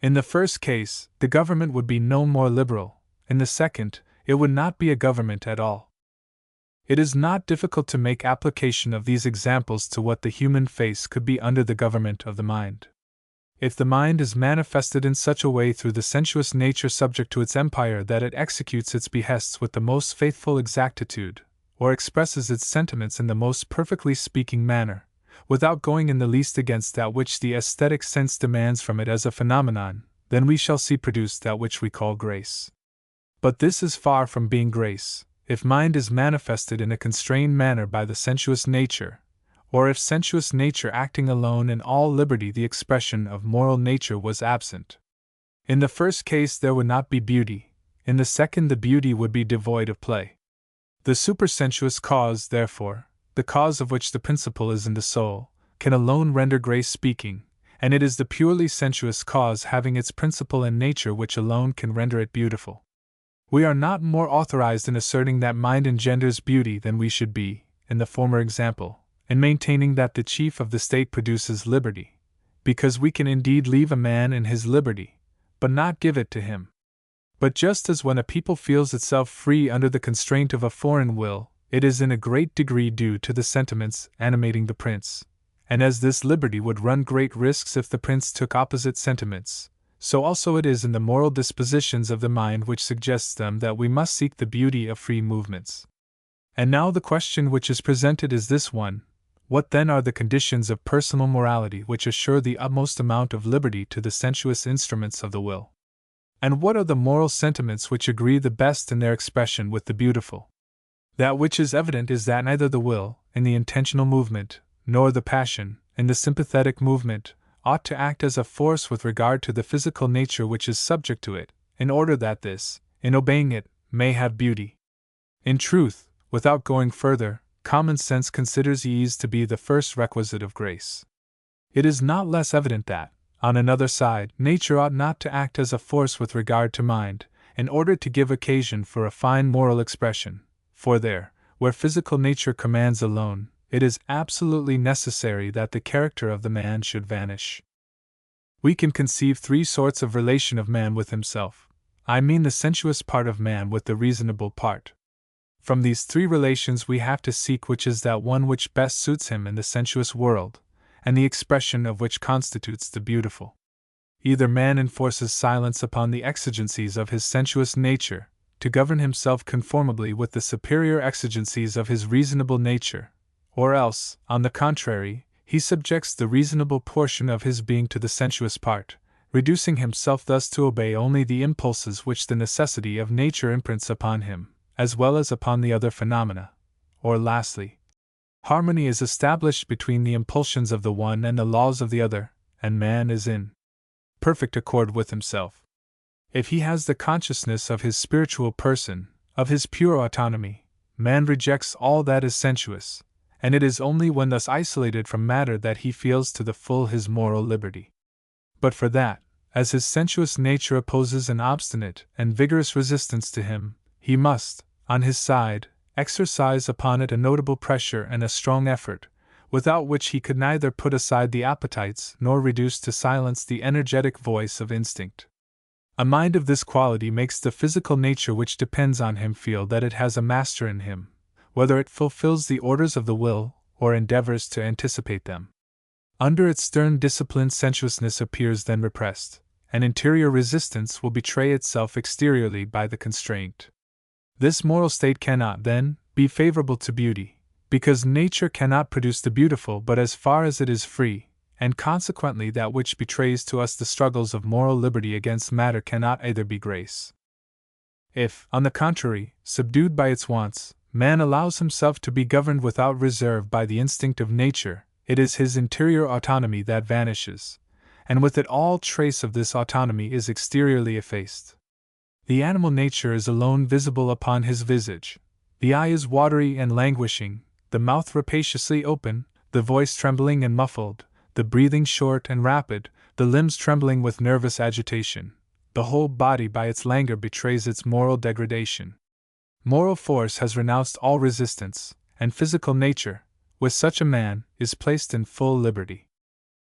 In the first case, the government would be no more liberal; in the second, it would not be a government at all. It is not difficult to make application of these examples to what the human face could be under the government of the mind. If the mind is manifested in such a way through the sensuous nature subject to its empire that it executes its behests with the most faithful exactitude, or expresses its sentiments in the most perfectly speaking manner, without going in the least against that which the aesthetic sense demands from it as a phenomenon, then we shall see produced that which we call grace. But this is far from being grace, if mind is manifested in a constrained manner by the sensuous nature, or if sensuous nature acting alone in all liberty the expression of moral nature was absent. In the first case there would not be beauty, in the second the beauty would be devoid of play. The supersensuous cause, therefore, the cause of which the principle is in the soul, can alone render grace speaking, and it is the purely sensuous cause having its principle in nature which alone can render it beautiful. We are not more authorized in asserting that mind engenders beauty than we should be, in the former example, in maintaining that the chief of the state produces liberty, because we can indeed leave a man in his liberty, but not give it to him. But just as when a people feels itself free under the constraint of a foreign will, it is in a great degree due to the sentiments animating the prince, and as this liberty would run great risks if the prince took opposite sentiments, so also it is in the moral dispositions of the mind which suggests them that we must seek the beauty of free movements. And now the question which is presented is this one: what then are the conditions of personal morality which assure the utmost amount of liberty to the sensuous instruments of the will? And what are the moral sentiments which agree the best in their expression with the beautiful? That which is evident is that neither the will, in the intentional movement, nor the passion, in the sympathetic movement, ought to act as a force with regard to the physical nature which is subject to it, in order that this, in obeying it, may have beauty. In truth, without going further, common sense considers ease to be the first requisite of grace. It is not less evident that, On another side, nature ought not to act as a force with regard to mind, in order to give occasion for a fine moral expression, for there, where physical nature commands alone, it is absolutely necessary that the character of the man should vanish. We can conceive three sorts of relation of man with himself. I mean the sensuous part of man with the reasonable part. From these three relations we have to seek which is that one which best suits him in the sensuous world, and the expression of which constitutes the beautiful. Either man enforces silence upon the exigencies of his sensuous nature, to govern himself conformably with the superior exigencies of his reasonable nature, or else, on the contrary, he subjects the reasonable portion of his being to the sensuous part, reducing himself thus to obey only the impulses which the necessity of nature imprints upon him, as well as upon the other phenomena. Or lastly, harmony is established between the impulsions of the one and the laws of the other, and man is in perfect accord with himself. If he has the consciousness of his spiritual person, of his pure autonomy, man rejects all that is sensuous, and it is only when thus isolated from matter that he feels to the full his moral liberty. But for that, as his sensuous nature opposes an obstinate and vigorous resistance to him, he must, on his side, exercise upon it a notable pressure and a strong effort, without which he could neither put aside the appetites nor reduce to silence the energetic voice of instinct. A mind of this quality makes the physical nature which depends on him feel that it has a master in him, whether it fulfills the orders of the will or endeavors to anticipate them. Under its stern discipline, sensuousness appears then repressed, and interior resistance will betray itself exteriorly by the constraint. This moral state cannot, then, be favorable to beauty, because nature cannot produce the beautiful but as far as it is free, and consequently that which betrays to us the struggles of moral liberty against matter cannot either be grace. If, on the contrary, subdued by its wants, man allows himself to be governed without reserve by the instinct of nature, it is his interior autonomy that vanishes, and with it all trace of this autonomy is exteriorly effaced. The animal nature is alone visible upon his visage. The eye is watery and languishing, the mouth rapaciously open, the voice trembling and muffled, the breathing short and rapid, the limbs trembling with nervous agitation. The whole body by its languor betrays its moral degradation. Moral force has renounced all resistance, and physical nature, with such a man, is placed in full liberty.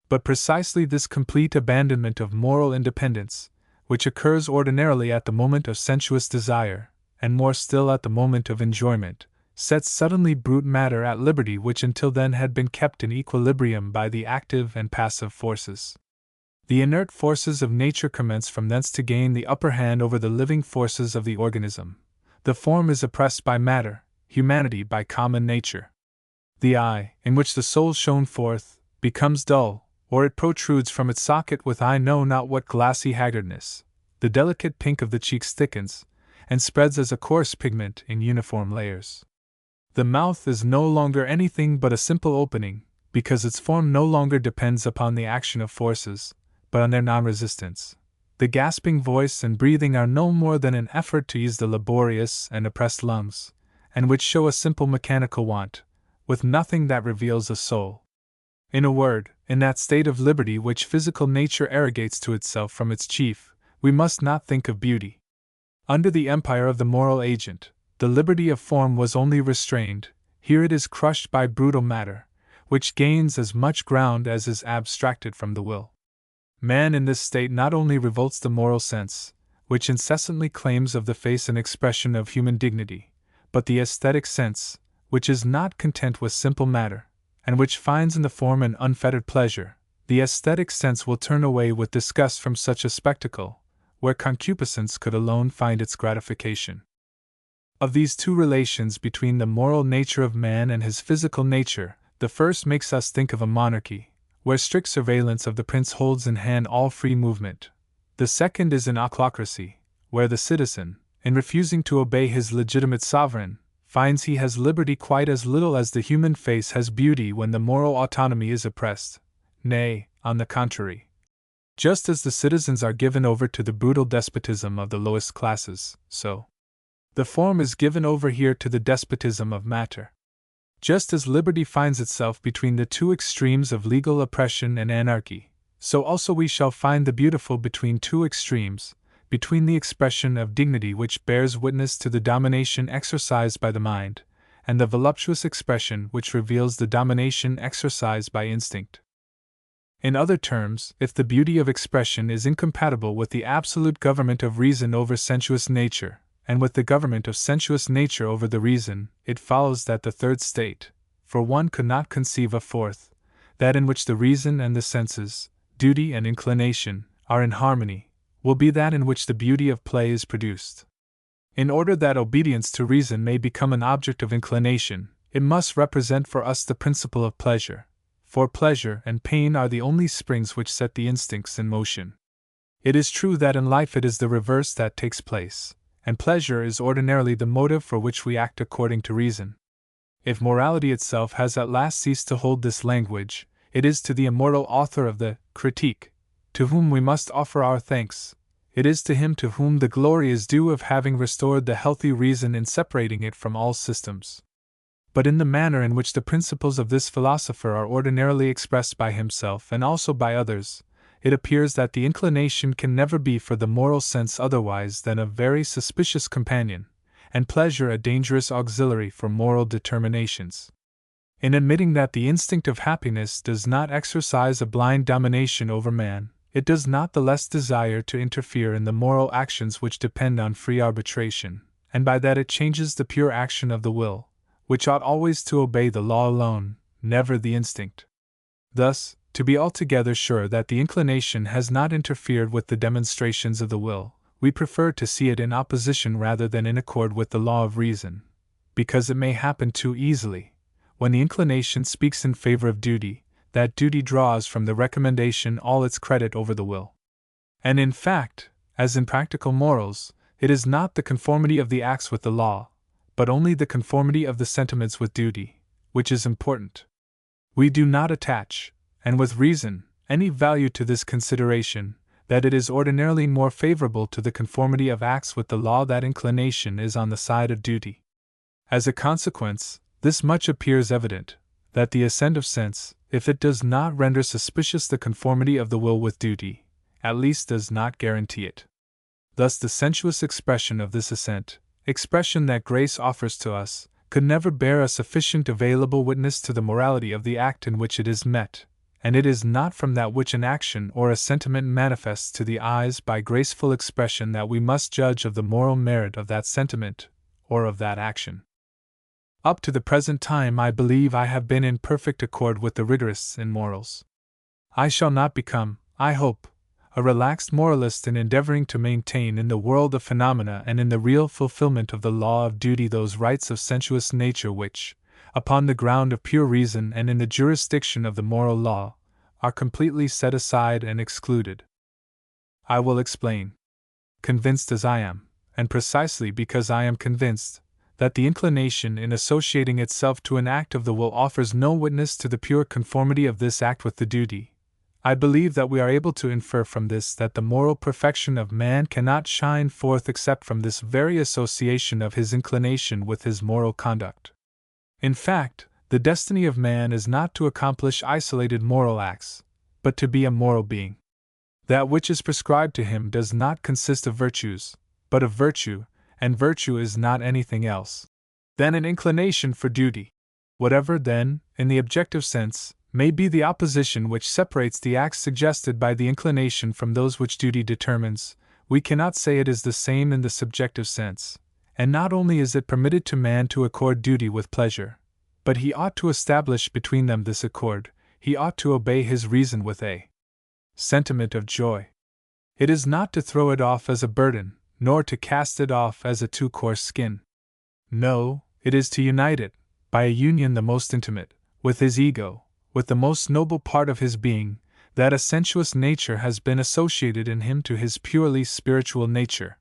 But precisely this complete abandonment of moral independence, which occurs ordinarily at the moment of sensuous desire, and more still at the moment of enjoyment, sets suddenly brute matter at liberty which until then had been kept in equilibrium by the active and passive forces. The inert forces of nature commence from thence to gain the upper hand over the living forces of the organism. The form is oppressed by matter, humanity by common nature. The eye, in which the soul shone forth, becomes dull, or it protrudes from its socket with I know not what glassy haggardness. The delicate pink of the cheeks thickens, and spreads as a coarse pigment in uniform layers. The mouth is no longer anything but a simple opening, because its form no longer depends upon the action of forces, but on their non-resistance. The gasping voice and breathing are no more than an effort to ease the laborious and oppressed lungs, and which show a simple mechanical want, with nothing that reveals a soul. In a word, in that state of liberty which physical nature arrogates to itself from its chief, we must not think of beauty. Under the empire of the moral agent, the liberty of form was only restrained. Here it is crushed by brutal matter, which gains as much ground as is abstracted from the will. Man in this state not only revolts the moral sense, which incessantly claims of the face an expression of human dignity, but the aesthetic sense, which is not content with simple matter, and which finds in the form an unfettered pleasure. The aesthetic sense will turn away with disgust from such a spectacle, where concupiscence could alone find its gratification. Of these two relations between the moral nature of man and his physical nature, the first makes us think of a monarchy, where strict surveillance of the prince holds in hand all free movement. The second is an ochlocracy, where the citizen, in refusing to obey his legitimate sovereign, finds he has liberty quite as little as the human face has beauty when the moral autonomy is oppressed. Nay, on the contrary. Just as the citizens are given over to the brutal despotism of the lowest classes, so the form is given over here to the despotism of matter. Just as liberty finds itself between the two extremes of legal oppression and anarchy, so also we shall find the beautiful between two extremes, between the expression of dignity which bears witness to the domination exercised by the mind, and the voluptuous expression which reveals the domination exercised by instinct. In other terms, if the beauty of expression is incompatible with the absolute government of reason over sensuous nature, and with the government of sensuous nature over the reason, it follows that the third state, for one could not conceive a fourth, that in which the reason and the senses, duty and inclination, are in harmony, will be that in which the beauty of play is produced. In order that obedience to reason may become an object of inclination, it must represent for us the principle of pleasure, for pleasure and pain are the only springs which set the instincts in motion. It is true that in life it is the reverse that takes place, and pleasure is ordinarily the motive for which we act according to reason. If morality itself has at last ceased to hold this language, it is to the immortal author of the Critique, to whom we must offer our thanks. It is to him to whom the glory is due of having restored the healthy reason in separating it from all systems. But in the manner in which the principles of this philosopher are ordinarily expressed by himself and also by others, it appears that the inclination can never be for the moral sense otherwise than a very suspicious companion, and pleasure a dangerous auxiliary for moral determinations. In admitting that the instinct of happiness does not exercise a blind domination over man, it does not the less desire to interfere in the moral actions which depend on free arbitration, and by that it changes the pure action of the will, which ought always to obey the law alone, never the instinct. Thus, to be altogether sure that the inclination has not interfered with the demonstrations of the will, we prefer to see it in opposition rather than in accord with the law of reason, because it may happen too easily, when the inclination speaks in favor of duty, that duty draws from the recommendation all its credit over the will. And in fact, as in practical morals, it is not the conformity of the acts with the law, but only the conformity of the sentiments with duty, which is important. We do not attach, and with reason, any value to this consideration, that it is ordinarily more favorable to the conformity of acts with the law that inclination is on the side of duty. As a consequence, this much appears evident, that the assent of sense, if it does not render suspicious the conformity of the will with duty, at least does not guarantee it. Thus the sensuous expression of this assent, expression that grace offers to us, could never bear a sufficient available witness to the morality of the act in which it is met, and it is not from that which an action or a sentiment manifests to the eyes by graceful expression that we must judge of the moral merit of that sentiment, or of that action. Up to the present time I believe I have been in perfect accord with the rigorists in morals. I shall not become, I hope, a relaxed moralist in endeavoring to maintain in the world of phenomena and in the real fulfillment of the law of duty those rights of sensuous nature which, upon the ground of pure reason and in the jurisdiction of the moral law, are completely set aside and excluded. I will explain. Convinced as I am, and precisely because I am convinced, that the inclination in associating itself to an act of the will offers no witness to the pure conformity of this act with the duty, I believe that we are able to infer from this that the moral perfection of man cannot shine forth except from this very association of his inclination with his moral conduct. In fact, the destiny of man is not to accomplish isolated moral acts, but to be a moral being. That which is prescribed to him does not consist of virtues, but of virtue, and virtue is not anything else than an inclination for duty. Whatever, then, in the objective sense, may be the opposition which separates the acts suggested by the inclination from those which duty determines, we cannot say it is the same in the subjective sense, and not only is it permitted to man to accord duty with pleasure, but he ought to establish between them this accord, he ought to obey his reason with a sentiment of joy. It is not to throw it off as a burden, nor to cast it off as a too coarse skin. No, it is to unite it, by a union the most intimate, with his ego, with the most noble part of his being, that a sensuous nature has been associated in him to his purely spiritual nature.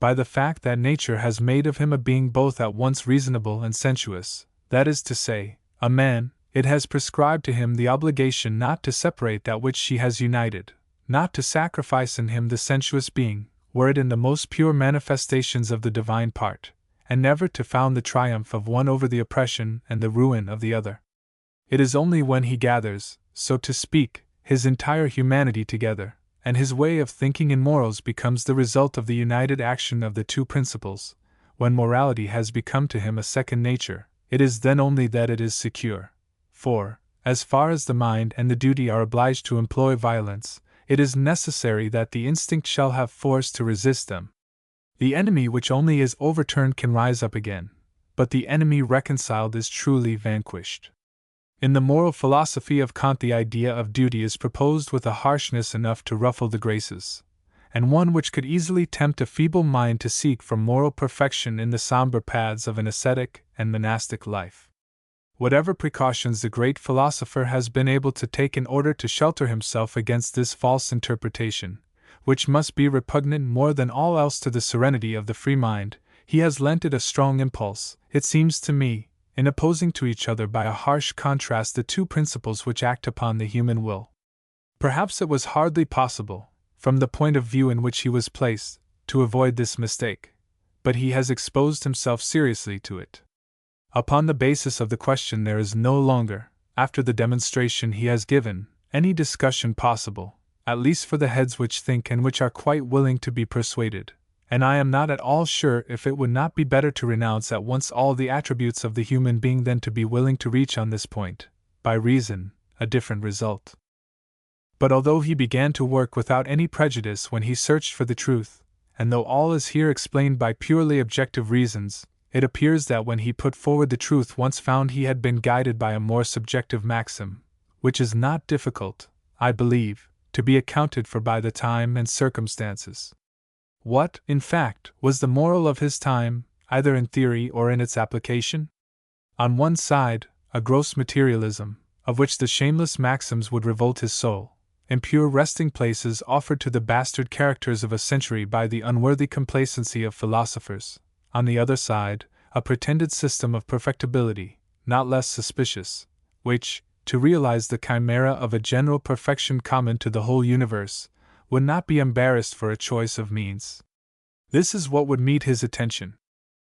By the fact that nature has made of him a being both at once reasonable and sensuous, that is to say, a man, it has prescribed to him the obligation not to separate that which she has united, not to sacrifice in him the sensuous being, were it in the most pure manifestations of the divine part, and never to found the triumph of one over the oppression and the ruin of the other. It is only when he gathers, so to speak, his entire humanity together, and his way of thinking in morals becomes the result of the united action of the two principles. When morality has become to him a second nature, it is then only that it is secure. For, as far as the mind and the duty are obliged to employ violence, it is necessary that the instinct shall have force to resist them. The enemy which only is overturned can rise up again, but the enemy reconciled is truly vanquished. In the moral philosophy of Kant, the idea of duty is proposed with a harshness enough to ruffle the graces, and one which could easily tempt a feeble mind to seek for moral perfection in the somber paths of an ascetic and monastic life. Whatever precautions the great philosopher has been able to take in order to shelter himself against this false interpretation, which must be repugnant more than all else to the serenity of the free mind, he has lent it a strong impulse, it seems to me, in opposing to each other by a harsh contrast the two principles which act upon the human will. Perhaps it was hardly possible, from the point of view in which he was placed, to avoid this mistake, but he has exposed himself seriously to it. Upon the basis of the question there is no longer, after the demonstration he has given, any discussion possible, at least for the heads which think and which are quite willing to be persuaded, and I am not at all sure if it would not be better to renounce at once all the attributes of the human being than to be willing to reach on this point, by reason, a different result. But although he began to work without any prejudice when he searched for the truth, and though all is here explained by purely objective reasons, it appears that when he put forward the truth once found he had been guided by a more subjective maxim, which is not difficult, I believe, to be accounted for by the time and circumstances. What, in fact, was the moral of his time, either in theory or in its application? On one side, a gross materialism, of which the shameless maxims would revolt his soul, impure resting places offered to the bastard characters of a century by the unworthy complacency of philosophers. On the other side, a pretended system of perfectibility, not less suspicious, which, to realize the chimera of a general perfection common to the whole universe, would not be embarrassed for a choice of means. This is what would meet his attention.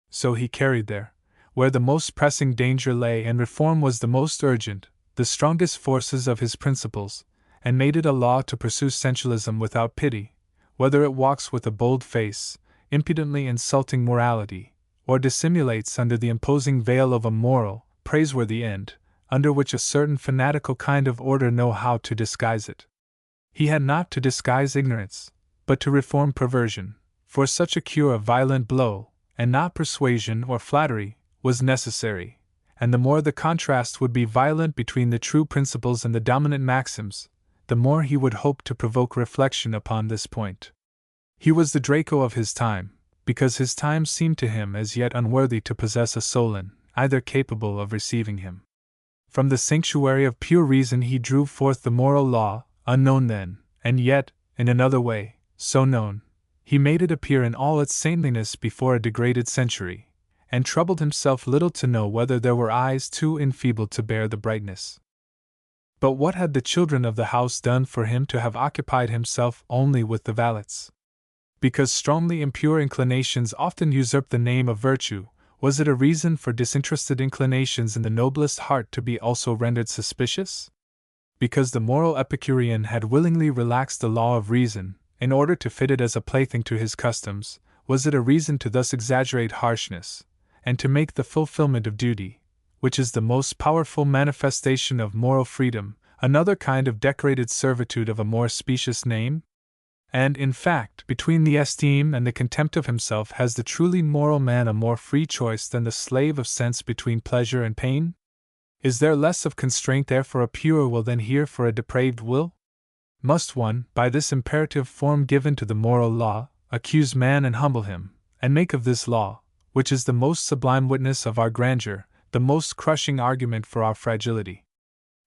So he carried there, where the most pressing danger lay and reform was the most urgent, the strongest forces of his principles, and made it a law to pursue sensualism without pity, whether it walks with a bold face, impudently insulting morality, or dissimulates under the imposing veil of a moral, praiseworthy end, under which a certain fanatical kind of order know how to disguise it. He had not to disguise ignorance, but to reform perversion, for such a cure a violent blow, and not persuasion or flattery, was necessary, and the more the contrast would be violent between the true principles and the dominant maxims, the more he would hope to provoke reflection upon this point. He was the Draco of his time, because his time seemed to him as yet unworthy to possess a Solon, either capable of receiving him. From the sanctuary of pure reason he drew forth the moral law, unknown then, and yet, in another way, so known. He made it appear in all its saintliness before a degraded century, and troubled himself little to know whether there were eyes too enfeebled to bear the brightness. But what had the children of the house done for him to have occupied himself only with the valets? Because strongly impure inclinations often usurp the name of virtue, was it a reason for disinterested inclinations in the noblest heart to be also rendered suspicious? Because the moral Epicurean had willingly relaxed the law of reason, in order to fit it as a plaything to his customs, was it a reason to thus exaggerate harshness, and to make the fulfillment of duty, which is the most powerful manifestation of moral freedom, another kind of decorated servitude of a more specious name? And, in fact, between the esteem and the contempt of himself has the truly moral man a more free choice than the slave of sense between pleasure and pain? Is there less of constraint there for a pure will than here for a depraved will? Must one, by this imperative form given to the moral law, accuse man and humble him, and make of this law, which is the most sublime witness of our grandeur, the most crushing argument for our fragility?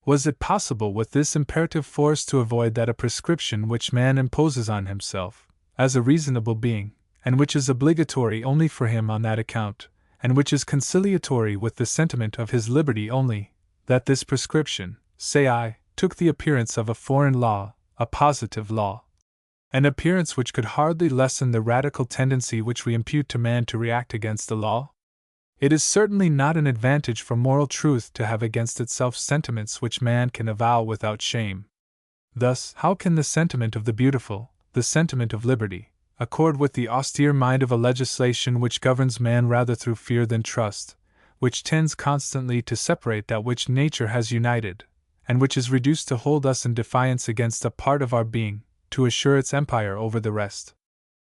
Was it possible with this imperative force to avoid that a prescription which man imposes on himself, as a reasonable being, and which is obligatory only for him on that account, and which is conciliatory with the sentiment of his liberty only, that this prescription, say I, took the appearance of a foreign law, a positive law? An appearance which could hardly lessen the radical tendency which we impute to man to react against the law? It is certainly not an advantage for moral truth to have against itself sentiments which man can avow without shame. Thus, how can the sentiment of the beautiful, the sentiment of liberty, accord with the austere mind of a legislation which governs man rather through fear than trust, which tends constantly to separate that which nature has united, and which is reduced to hold us in defiance against a part of our being, to assure its empire over the rest?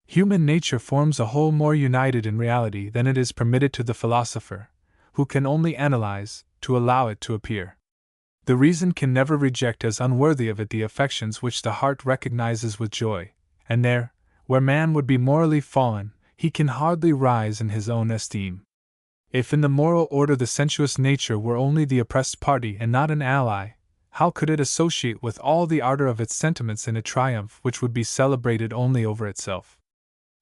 Human nature forms a whole more united in reality than it is permitted to the philosopher, who can only analyze, to allow it to appear. The reason can never reject as unworthy of it the affections which the heart recognizes with joy, and there, where man would be morally fallen, he can hardly rise in his own esteem. If in the moral order the sensuous nature were only the oppressed party and not an ally, how could it associate with all the ardor of its sentiments in a triumph which would be celebrated only over itself?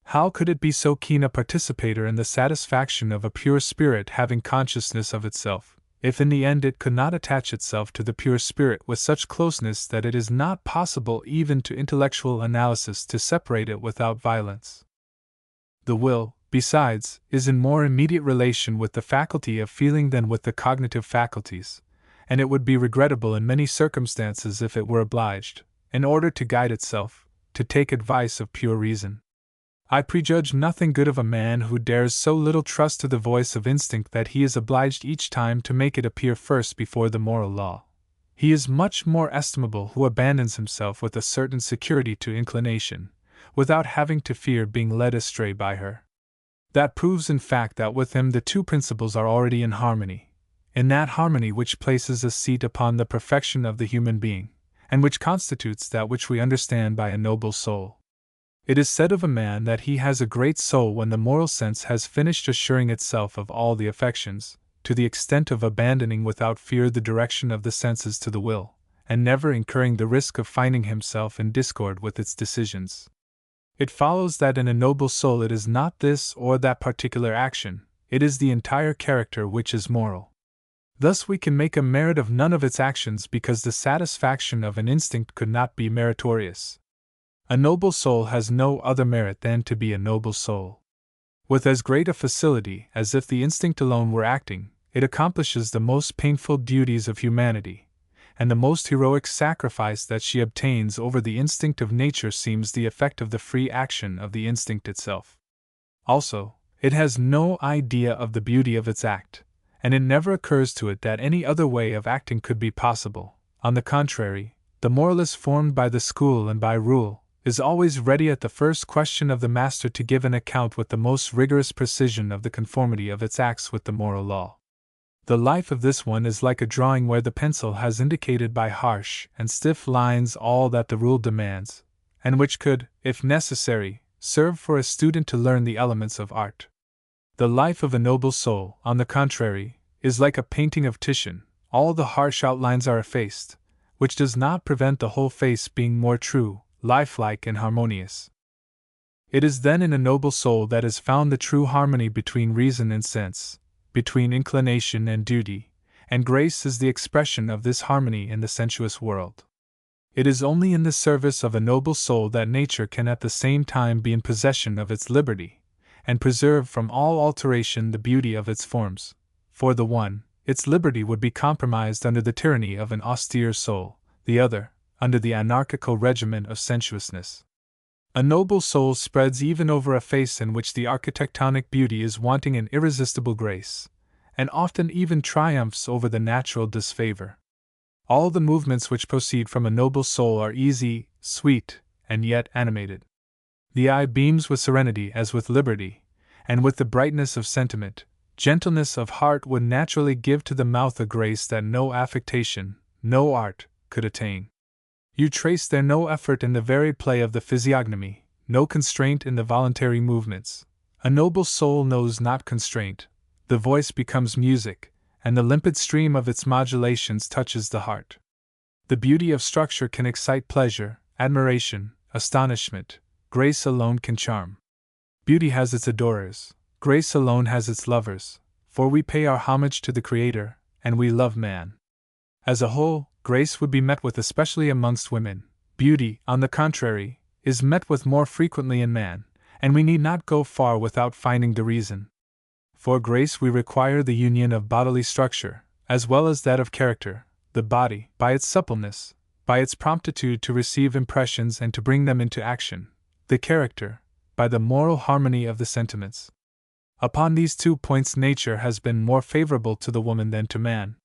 How could it be so keen a participator in the satisfaction of a pure spirit having consciousness of itself, if in the end it could not attach itself to the pure spirit with such closeness that it is not possible even to intellectual analysis to separate it without violence? The will, besides, is in more immediate relation with the faculty of feeling than with the cognitive faculties, and it would be regrettable in many circumstances if it were obliged, in order to guide itself, to take advice of pure reason. I prejudge nothing good of a man who dares so little trust to the voice of instinct that he is obliged each time to make it appear first before the moral law. He is much more estimable who abandons himself with a certain security to inclination, without having to fear being led astray by her. That proves in fact that with him the two principles are already in harmony, in that harmony which places a seat upon the perfection of the human being, and which constitutes that which we understand by a noble soul. It is said of a man that he has a great soul when the moral sense has finished assuring itself of all the affections, to the extent of abandoning without fear the direction of the senses to the will, and never incurring the risk of finding himself in discord with its decisions. It follows that in a noble soul it is not this or that particular action, it is the entire character which is moral. Thus we can make a merit of none of its actions because the satisfaction of an instinct could not be meritorious. A noble soul has no other merit than to be a noble soul. With as great a facility as if the instinct alone were acting, it accomplishes the most painful duties of humanity, and the most heroic sacrifice that she obtains over the instinct of nature seems the effect of the free action of the instinct itself. Also, it has no idea of the beauty of its act, and it never occurs to it that any other way of acting could be possible. On the contrary, the moralist formed by the school and by rule is always ready at the first question of the master to give an account with the most rigorous precision of the conformity of its acts with the moral law. The life of this one is like a drawing where the pencil has indicated by harsh and stiff lines all that the rule demands, and which could, if necessary, serve for a student to learn the elements of art. The life of a noble soul, on the contrary, is like a painting of Titian, all the harsh outlines are effaced, which does not prevent the whole face being more true, lifelike and harmonious. It is then in a noble soul that is found the true harmony between reason and sense, between inclination and duty, and grace is the expression of this harmony in the sensuous world. It is only in the service of a noble soul that nature can at the same time be in possession of its liberty, and preserve from all alteration the beauty of its forms. For the one, its liberty would be compromised under the tyranny of an austere soul, the other, under the anarchical regimen of sensuousness. A noble soul spreads even over a face in which the architectonic beauty is wanting in irresistible grace, and often even triumphs over the natural disfavor. All the movements which proceed from a noble soul are easy, sweet, and yet animated. The eye beams with serenity as with liberty, and with the brightness of sentiment. Gentleness of heart would naturally give to the mouth a grace that no affectation, no art, could attain. You trace there no effort in the varied play of the physiognomy, no constraint in the voluntary movements. A noble soul knows not constraint. The voice becomes music, and the limpid stream of its modulations touches the heart. The beauty of structure can excite pleasure, admiration, astonishment. Grace alone can charm. Beauty has its adorers. Grace alone has its lovers, for we pay our homage to the Creator, and we love man. As a whole, grace would be met with especially amongst women. Beauty, on the contrary, is met with more frequently in man, and we need not go far without finding the reason. For grace we require the union of bodily structure, as well as that of character. The body, by its suppleness, by its promptitude to receive impressions and to bring them into action; the character, by the moral harmony of the sentiments. Upon these 2 points nature has been more favorable to the woman than to man.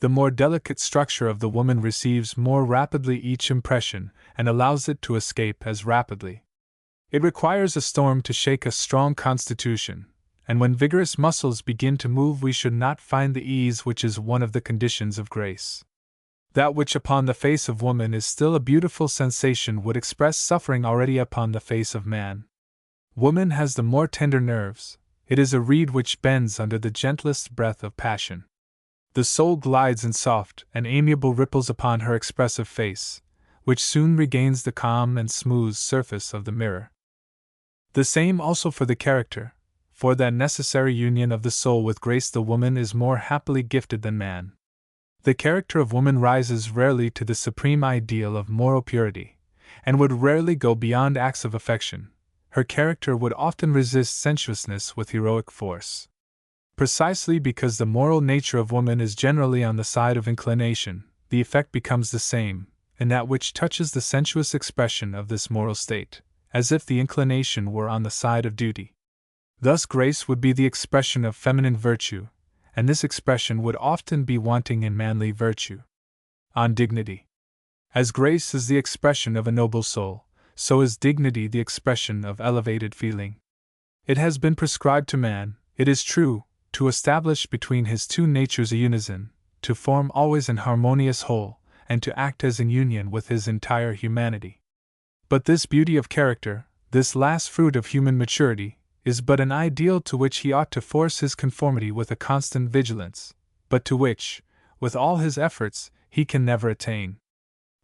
The more delicate structure of the woman receives more rapidly each impression and allows it to escape as rapidly. It requires a storm to shake a strong constitution, and when vigorous muscles begin to move we should not find the ease which is one of the conditions of grace. That which upon the face of woman is still a beautiful sensation would express suffering already upon the face of man. Woman has the more tender nerves; it is a reed which bends under the gentlest breath of passion. The soul glides in soft and amiable ripples upon her expressive face, which soon regains the calm and smooth surface of the mirror. The same also for the character. For that necessary union of the soul with grace the woman is more happily gifted than man. The character of woman rises rarely to the supreme ideal of moral purity, and would rarely go beyond acts of affection. Her character would often resist sensuousness with heroic force. Precisely because the moral nature of woman is generally on the side of inclination, the effect becomes the same, in that which touches the sensuous expression of this moral state, as if the inclination were on the side of duty. Thus grace would be the expression of feminine virtue, and this expression would often be wanting in manly virtue. On dignity. As grace is the expression of a noble soul, so is dignity the expression of elevated feeling. It has been prescribed to man, it is true, to establish between his 2 natures a unison, to form always an harmonious whole, and to act as in union with his entire humanity. But this beauty of character, this last fruit of human maturity, is but an ideal to which he ought to force his conformity with a constant vigilance, but to which, with all his efforts, he can never attain.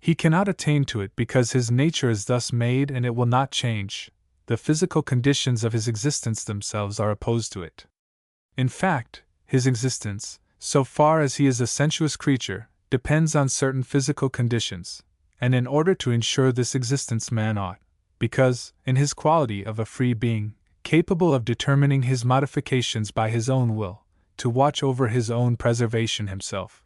He cannot attain to it because his nature is thus made and it will not change; the physical conditions of his existence themselves are opposed to it. In fact, his existence, so far as he is a sensuous creature, depends on certain physical conditions, and in order to ensure this existence man ought, because, in his quality of a free being, capable of determining his modifications by his own will, to watch over his own preservation himself.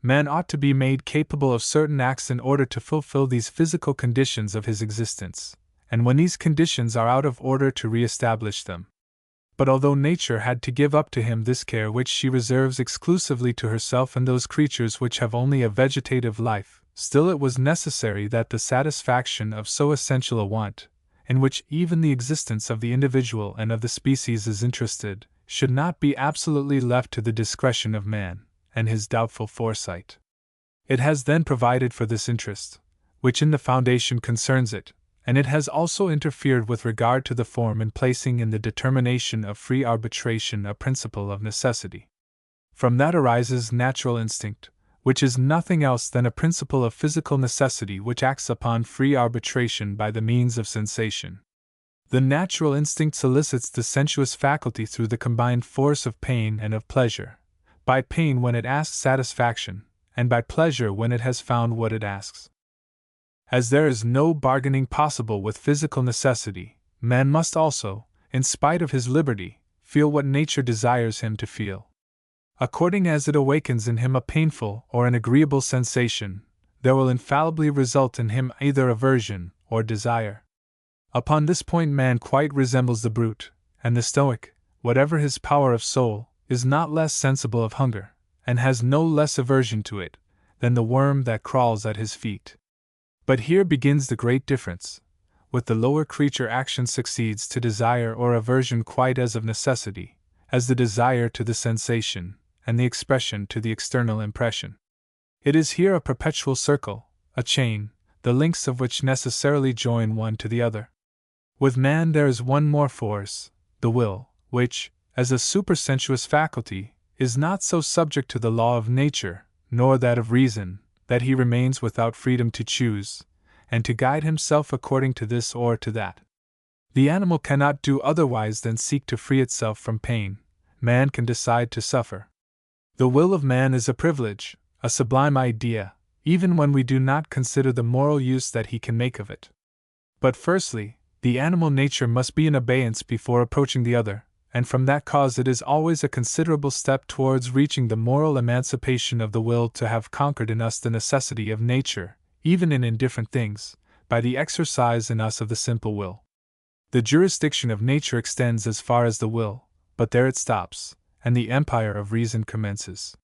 Man ought to be made capable of certain acts in order to fulfill these physical conditions of his existence, and when these conditions are out of order to re-establish them. But although nature had to give up to him this care which she reserves exclusively to herself and those creatures which have only a vegetative life, still it was necessary that the satisfaction of so essential a want, in which even the existence of the individual and of the species is interested, should not be absolutely left to the discretion of man, and his doubtful foresight. It has then provided for this interest, which in the foundation concerns it, and it has also interfered with regard to the form in placing in the determination of free arbitration a principle of necessity. From that arises natural instinct, which is nothing else than a principle of physical necessity which acts upon free arbitration by the means of sensation. The natural instinct solicits the sensuous faculty through the combined force of pain and of pleasure, by pain when it asks satisfaction, and by pleasure when it has found what it asks. As there is no bargaining possible with physical necessity, man must also, in spite of his liberty, feel what nature desires him to feel. According as it awakens in him a painful or an agreeable sensation, there will infallibly result in him either aversion or desire. Upon this point man quite resembles the brute, and the Stoic, whatever his power of soul, is not less sensible of hunger, and has no less aversion to it, than the worm that crawls at his feet. But here begins the great difference. With the lower creature action succeeds to desire or aversion quite as of necessity, as the desire to the sensation, and the expression to the external impression. It is here a perpetual circle, a chain, the links of which necessarily join one to the other. With man there is one more force, the will, which, as a supersensuous faculty, is not so subject to the law of nature, nor that of reason, that he remains without freedom to choose, and to guide himself according to this or to that. The animal cannot do otherwise than seek to free itself from pain; man can decide to suffer. The will of man is a privilege, a sublime idea, even when we do not consider the moral use that he can make of it. But firstly, the animal nature must be in abeyance before approaching the other, and from that cause it is always a considerable step towards reaching the moral emancipation of the will to have conquered in us the necessity of nature, even in indifferent things, by the exercise in us of the simple will. The jurisdiction of nature extends as far as the will, but there it stops, and the empire of reason commences.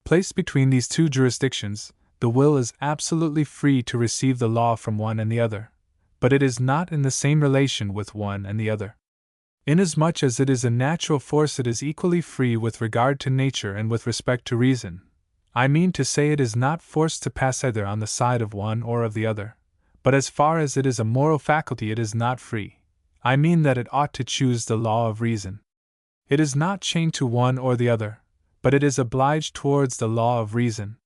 Placed between these two jurisdictions, the will is absolutely free to receive the law from one and the other, but it is not in the same relation with one and the other. Inasmuch as it is a natural force, it is equally free with regard to nature and with respect to reason. I mean to say, it is not forced to pass either on the side of one or of the other, but as far as it is a moral faculty, it is not free. I mean that it ought to choose the law of reason. It is not chained to one or the other, but it is obliged towards the law of reason.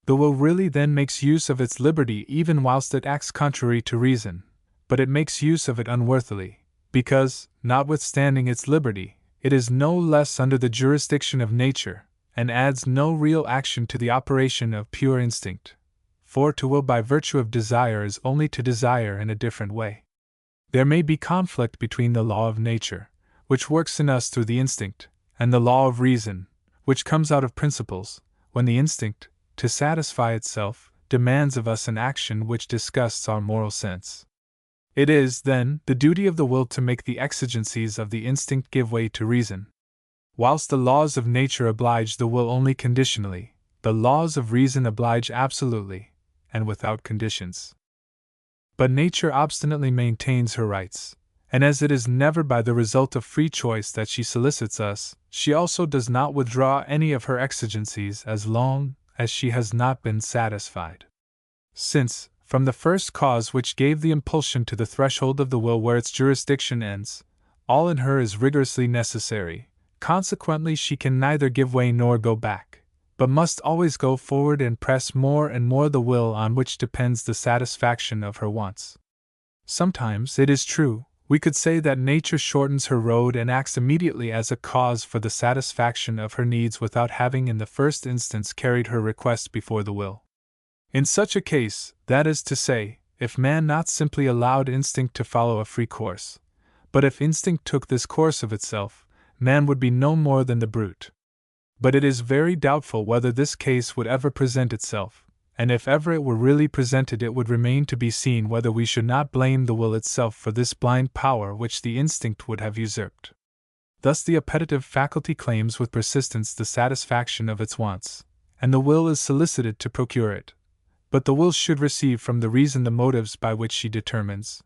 The will really then makes use of its liberty even whilst it acts contrary to reason, but it makes use of it unworthily, because, notwithstanding its liberty, it is no less under the jurisdiction of nature, and adds no real action to the operation of pure instinct. For to will by virtue of desire is only to desire in a different way. There may be conflict between the law of nature, which works in us through the instinct, and the law of reason, which comes out of principles, when the instinct, to satisfy itself, demands of us an action which disgusts our moral sense. It is, then, the duty of the will to make the exigencies of the instinct give way to reason. Whilst the laws of nature oblige the will only conditionally, the laws of reason oblige absolutely, and without conditions. But nature obstinately maintains her rights, and as it is never by the result of free choice that she solicits us, she also does not withdraw any of her exigencies as long as she has not been satisfied. Since, from the first cause which gave the impulsion to the threshold of the will where its jurisdiction ends, all in her is rigorously necessary, consequently she can neither give way nor go back, but must always go forward and press more and more the will on which depends the satisfaction of her wants. Sometimes, it is true, we could say that nature shortens her road and acts immediately as a cause for the satisfaction of her needs without having in the first instance carried her request before the will. In such a case, that is to say, if man not simply allowed instinct to follow a free course, but if instinct took this course of itself, man would be no more than the brute. But it is very doubtful whether this case would ever present itself, and if ever it were really presented, it would remain to be seen whether we should not blame the will itself for this blind power which the instinct would have usurped. Thus the appetitive faculty claims with persistence the satisfaction of its wants, and the will is solicited to procure it. But the will should receive from the reason the motives by which she determines.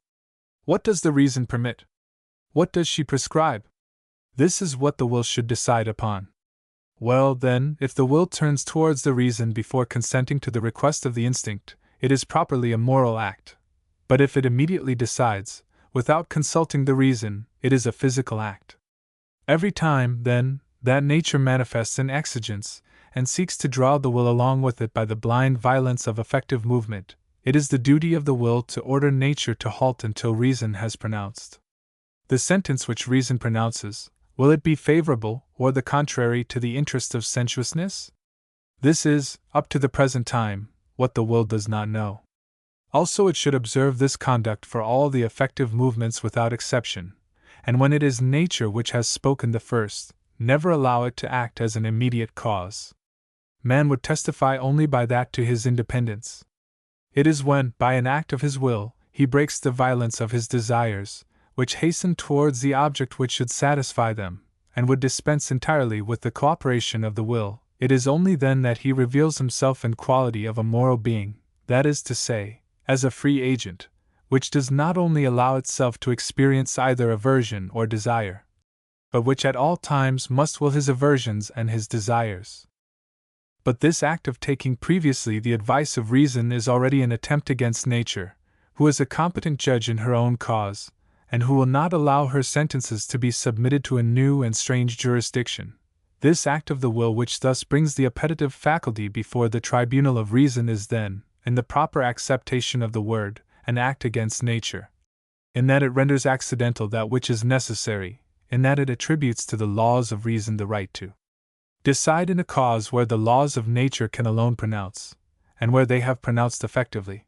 What does the reason permit? What does she prescribe? This is what the will should decide upon. Well, then, if the will turns towards the reason before consenting to the request of the instinct, it is properly a moral act. But if it immediately decides, without consulting the reason, it is a physical act. Every time, then, that nature manifests an exigence, and seeks to draw the will along with it by the blind violence of effective movement, it is the duty of the will to order nature to halt until reason has pronounced. The sentence which reason pronounces, will it be favorable, or the contrary to the interest of sensuousness? This is, up to the present time, what the will does not know. Also it should observe this conduct for all the effective movements without exception, and when it is nature which has spoken the first, never allow it to act as an immediate cause. Man would testify only by that to his independence. It is when, by an act of his will, he breaks the violence of his desires, which hasten towards the object which should satisfy them, and would dispense entirely with the cooperation of the will, it is only then that he reveals himself in quality of a moral being, that is to say, as a free agent, which does not only allow itself to experience either aversion or desire, but which at all times must will his aversions and his desires. But this act of taking previously the advice of reason is already an attempt against nature, who is a competent judge in her own cause, and who will not allow her sentences to be submitted to a new and strange jurisdiction. This act of the will which thus brings the appetitive faculty before the tribunal of reason is then, in the proper acceptation of the word, an act against nature. In that it renders accidental that which is necessary, in that it attributes to the laws of reason the right to decide in a cause where the laws of nature can alone pronounce, and where they have pronounced effectively.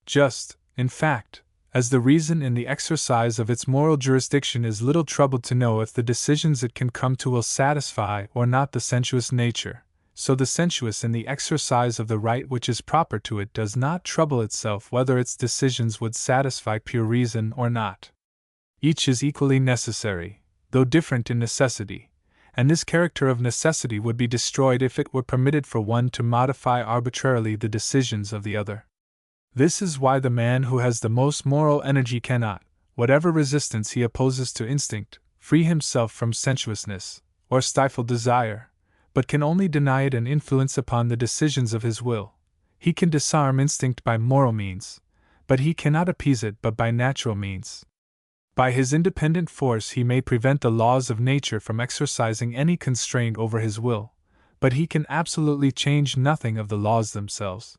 Just, in fact, as the reason in the exercise of its moral jurisdiction is little troubled to know if the decisions it can come to will satisfy or not the sensuous nature, so the sensuous in the exercise of the right which is proper to it does not trouble itself whether its decisions would satisfy pure reason or not. Each is equally necessary, though different in necessity, and this character of necessity would be destroyed if it were permitted for one to modify arbitrarily the decisions of the other. This is why the man who has the most moral energy cannot, whatever resistance he opposes to instinct, free himself from sensuousness, or stifle desire, but can only deny it an influence upon the decisions of his will. He can disarm instinct by moral means, but he cannot appease it but by natural means. By his independent force he may prevent the laws of nature from exercising any constraint over his will, but he can absolutely change nothing of the laws themselves.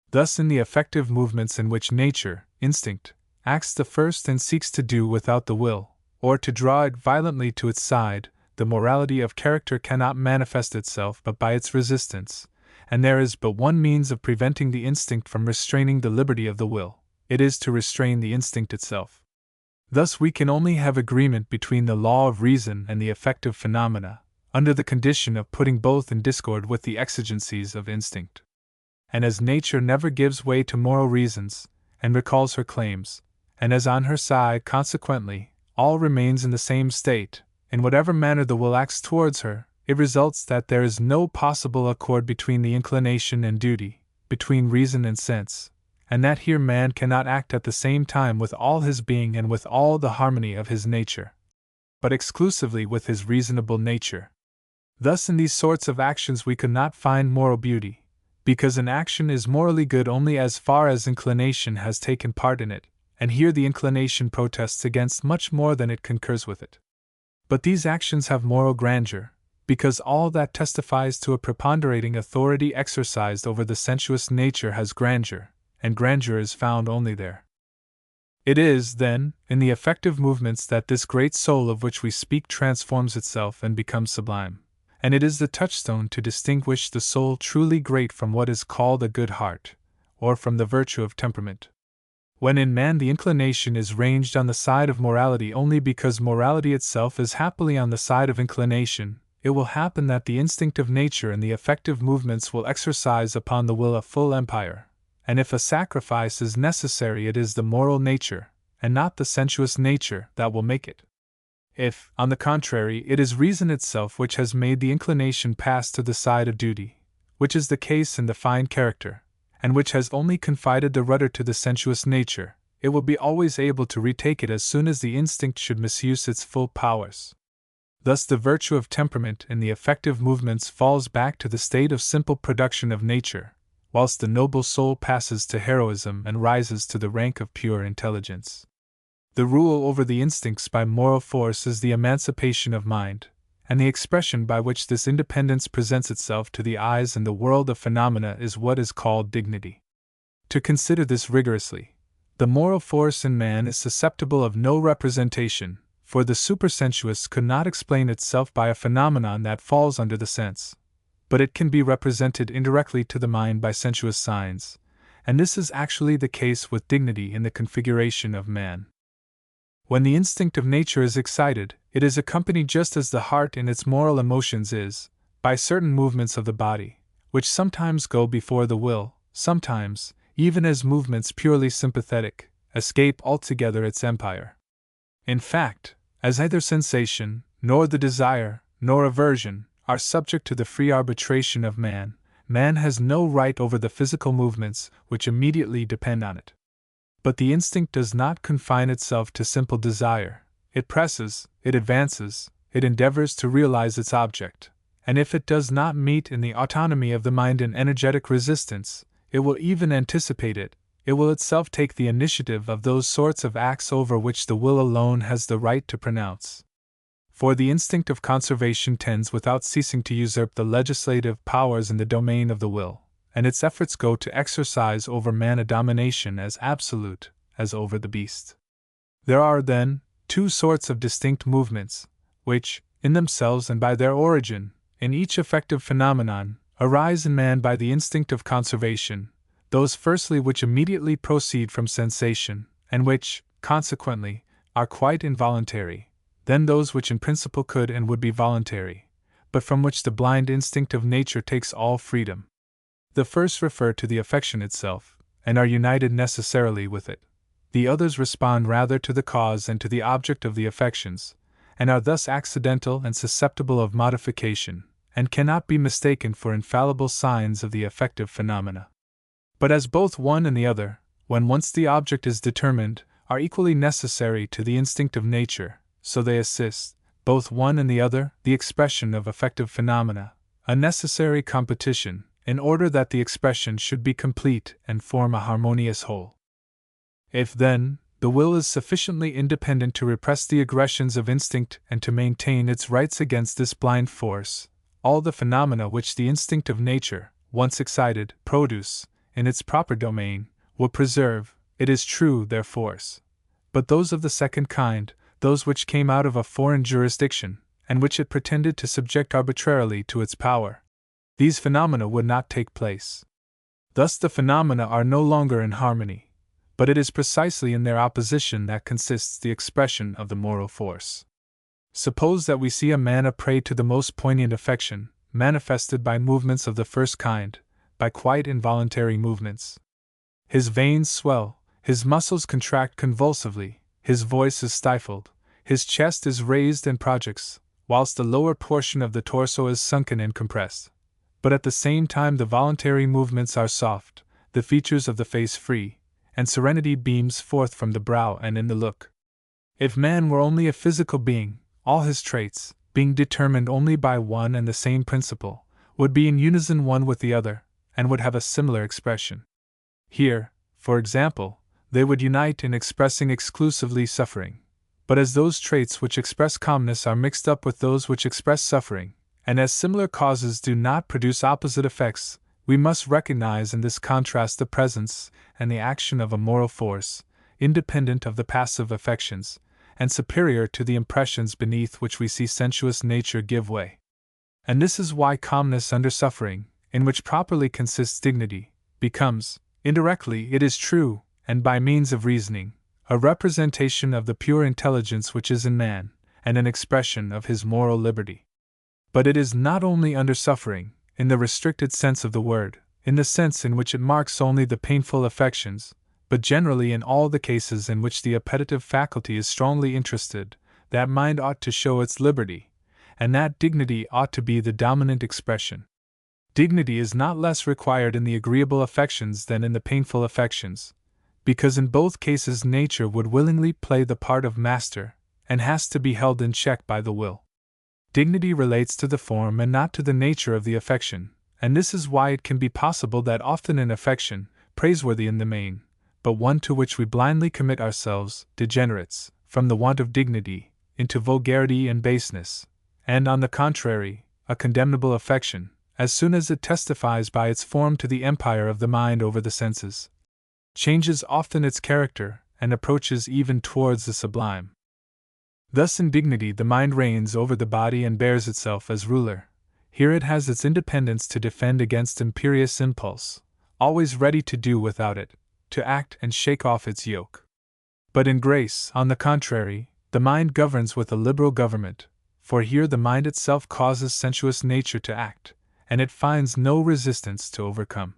Thus, in the effective movements in which nature, instinct, acts the first and seeks to do without the will, or to draw it violently to its side, the morality of character cannot manifest itself but by its resistance, and there is but one means of preventing the instinct from restraining the liberty of the will: it is to restrain the instinct itself. Thus we can only have agreement between the law of reason and the effective phenomena, under the condition of putting both in discord with the exigencies of instinct. And as nature never gives way to moral reasons, and recalls her claims, and as on her side, consequently, all remains in the same state, in whatever manner the will acts towards her, it results that there is no possible accord between the inclination and duty, between reason and sense, and that here man cannot act at the same time with all his being and with all the harmony of his nature, but exclusively with his reasonable nature. Thus in these sorts of actions we could not find moral beauty, because an action is morally good only as far as inclination has taken part in it, and here the inclination protests against much more than it concurs with it. But these actions have moral grandeur, because all that testifies to a preponderating authority exercised over the sensuous nature has grandeur, and grandeur is found only there. It is, then, in the effective movements that this great soul of which we speak transforms itself and becomes sublime, and it is the touchstone to distinguish the soul truly great from what is called a good heart, or from the virtue of temperament. When in man the inclination is ranged on the side of morality only because morality itself is happily on the side of inclination, it will happen that the instinct of nature and the effective movements will exercise upon the will a full empire, and if a sacrifice is necessary it is the moral nature, and not the sensuous nature, that will make it. If, on the contrary, it is reason itself which has made the inclination pass to the side of duty, which is the case in the fine character, and which has only confided the rudder to the sensuous nature, it will be always able to retake it as soon as the instinct should misuse its full powers. Thus the virtue of temperament in the effective movements falls back to the state of simple production of nature, whilst the noble soul passes to heroism and rises to the rank of pure intelligence. The rule over the instincts by moral force is the emancipation of mind, and the expression by which this independence presents itself to the eyes in the world of phenomena is what is called dignity. To consider this rigorously, the moral force in man is susceptible of no representation, for the supersensuous could not explain itself by a phenomenon that falls under the sense, but it can be represented indirectly to the mind by sensuous signs, and this is actually the case with dignity in the configuration of man. When the instinct of nature is excited, it is accompanied just as the heart in its moral emotions is, by certain movements of the body, which sometimes go before the will, sometimes, even as movements purely sympathetic, escape altogether its empire. In fact, as neither sensation, nor the desire, nor aversion, are subject to the free arbitration of man, man has no right over the physical movements which immediately depend on it. But the instinct does not confine itself to simple desire, it presses, it advances, it endeavors to realize its object, and if it does not meet in the autonomy of the mind an energetic resistance, it will even anticipate it, it will itself take the initiative of those sorts of acts over which the will alone has the right to pronounce. For the instinct of conservation tends without ceasing to usurp the legislative powers in the domain of the will, and its efforts go to exercise over man a domination as absolute as over the beast. There are, then, two sorts of distinct movements, which, in themselves and by their origin, in each effective phenomenon, arise in man by the instinct of conservation, those firstly which immediately proceed from sensation, and which, consequently, are quite involuntary, then those which in principle could and would be voluntary, but from which the blind instinct of nature takes all freedom. The first refer to the affection itself, and are united necessarily with it. The others respond rather to the cause and to the object of the affections, and are thus accidental and susceptible of modification, and cannot be mistaken for infallible signs of the affective phenomena. But as both one and the other, when once the object is determined, are equally necessary to the instinct of nature, so they assist, both one and the other, the expression of affective phenomena, a necessary competition, in order that the expression should be complete and form a harmonious whole. If, then, the will is sufficiently independent to repress the aggressions of instinct and to maintain its rights against this blind force, all the phenomena which the instinct of nature, once excited, produce, in its proper domain, will preserve, it is true, their force. But those of the second kind, those which came out of a foreign jurisdiction, and which it pretended to subject arbitrarily to its power, these phenomena would not take place. Thus the phenomena are no longer in harmony, but it is precisely in their opposition that consists the expression of the moral force. Suppose that we see a man a prey to the most poignant affection, manifested by movements of the first kind, by quite involuntary movements. His veins swell, his muscles contract convulsively, his voice is stifled, his chest is raised and projects, whilst the lower portion of the torso is sunken and compressed. But at the same time the voluntary movements are soft, the features of the face free, and serenity beams forth from the brow and in the look. If man were only a physical being, all his traits, being determined only by one and the same principle, would be in unison one with the other, and would have a similar expression. Here, for example, they would unite in expressing exclusively suffering. But as those traits which express calmness are mixed up with those which express suffering, and as similar causes do not produce opposite effects, we must recognize in this contrast the presence and the action of a moral force, independent of the passive affections, and superior to the impressions beneath which we see sensuous nature give way. And this is why calmness under suffering, in which properly consists dignity, becomes, indirectly it is true, and by means of reasoning, a representation of the pure intelligence which is in man, and an expression of his moral liberty. But it is not only under suffering, in the restricted sense of the word, in the sense in which it marks only the painful affections, but generally in all the cases in which the appetitive faculty is strongly interested, that mind ought to show its liberty, and that dignity ought to be the dominant expression. Dignity is not less required in the agreeable affections than in the painful affections, because in both cases nature would willingly play the part of master, and has to be held in check by the will. Dignity relates to the form and not to the nature of the affection, and this is why it can be possible that often an affection, praiseworthy in the main, but one to which we blindly commit ourselves, degenerates, from the want of dignity, into vulgarity and baseness, and on the contrary, a condemnable affection, as soon as it testifies by its form to the empire of the mind over the senses, changes often its character, and approaches even towards the sublime. Thus in dignity the mind reigns over the body and bears itself as ruler. Here it has its independence to defend against imperious impulse, always ready to do without it, to act and shake off its yoke. But in grace, on the contrary, the mind governs with a liberal government, for here the mind itself causes sensuous nature to act, and it finds no resistance to overcome.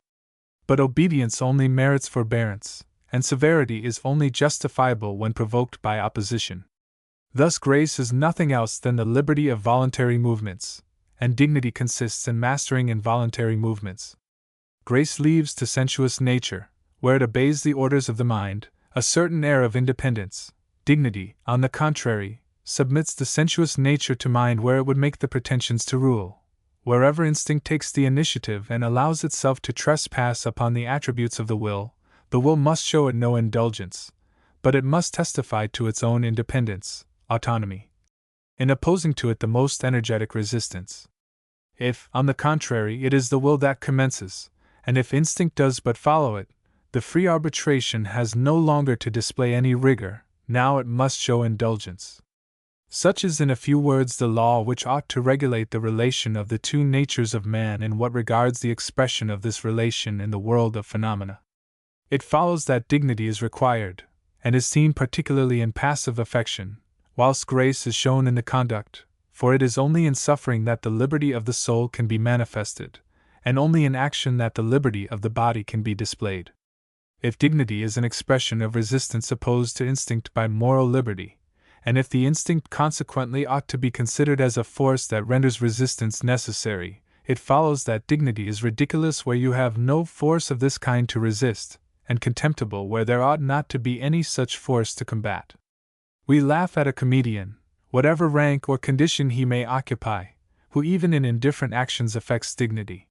But obedience only merits forbearance, and severity is only justifiable when provoked by opposition. Thus grace is nothing else than the liberty of voluntary movements, and dignity consists in mastering involuntary movements. Grace leaves to sensuous nature, where it obeys the orders of the mind, a certain air of independence. Dignity, on the contrary, submits the sensuous nature to mind where it would make the pretensions to rule. Wherever instinct takes the initiative and allows itself to trespass upon the attributes of the will must show it no indulgence, but it must testify to its own independence, autonomy, in opposing to it the most energetic resistance. If, on the contrary, it is the will that commences, and if instinct does but follow it, the free arbitration has no longer to display any rigor, now it must show indulgence. Such is in a few words the law which ought to regulate the relation of the two natures of man in what regards the expression of this relation in the world of phenomena. It follows that dignity is required, and is seen particularly in passive affection, whilst grace is shown in the conduct, for it is only in suffering that the liberty of the soul can be manifested, and only in action that the liberty of the body can be displayed. If dignity is an expression of resistance opposed to instinct by moral liberty, and if the instinct consequently ought to be considered as a force that renders resistance necessary, it follows that dignity is ridiculous where you have no force of this kind to resist, and contemptible where there ought not to be any such force to combat. We laugh at a comedian, whatever rank or condition he may occupy, who even in indifferent actions affects dignity.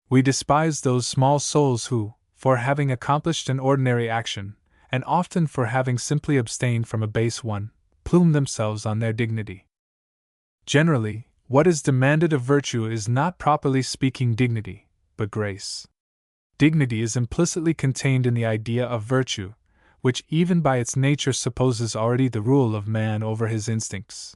We despise those small souls who, for having accomplished an ordinary action, and often for having simply abstained from a base one, plume themselves on their dignity. Generally, what is demanded of virtue is not properly speaking dignity, but grace. Dignity is implicitly contained in the idea of virtue, which even by its nature supposes already the rule of man over his instincts.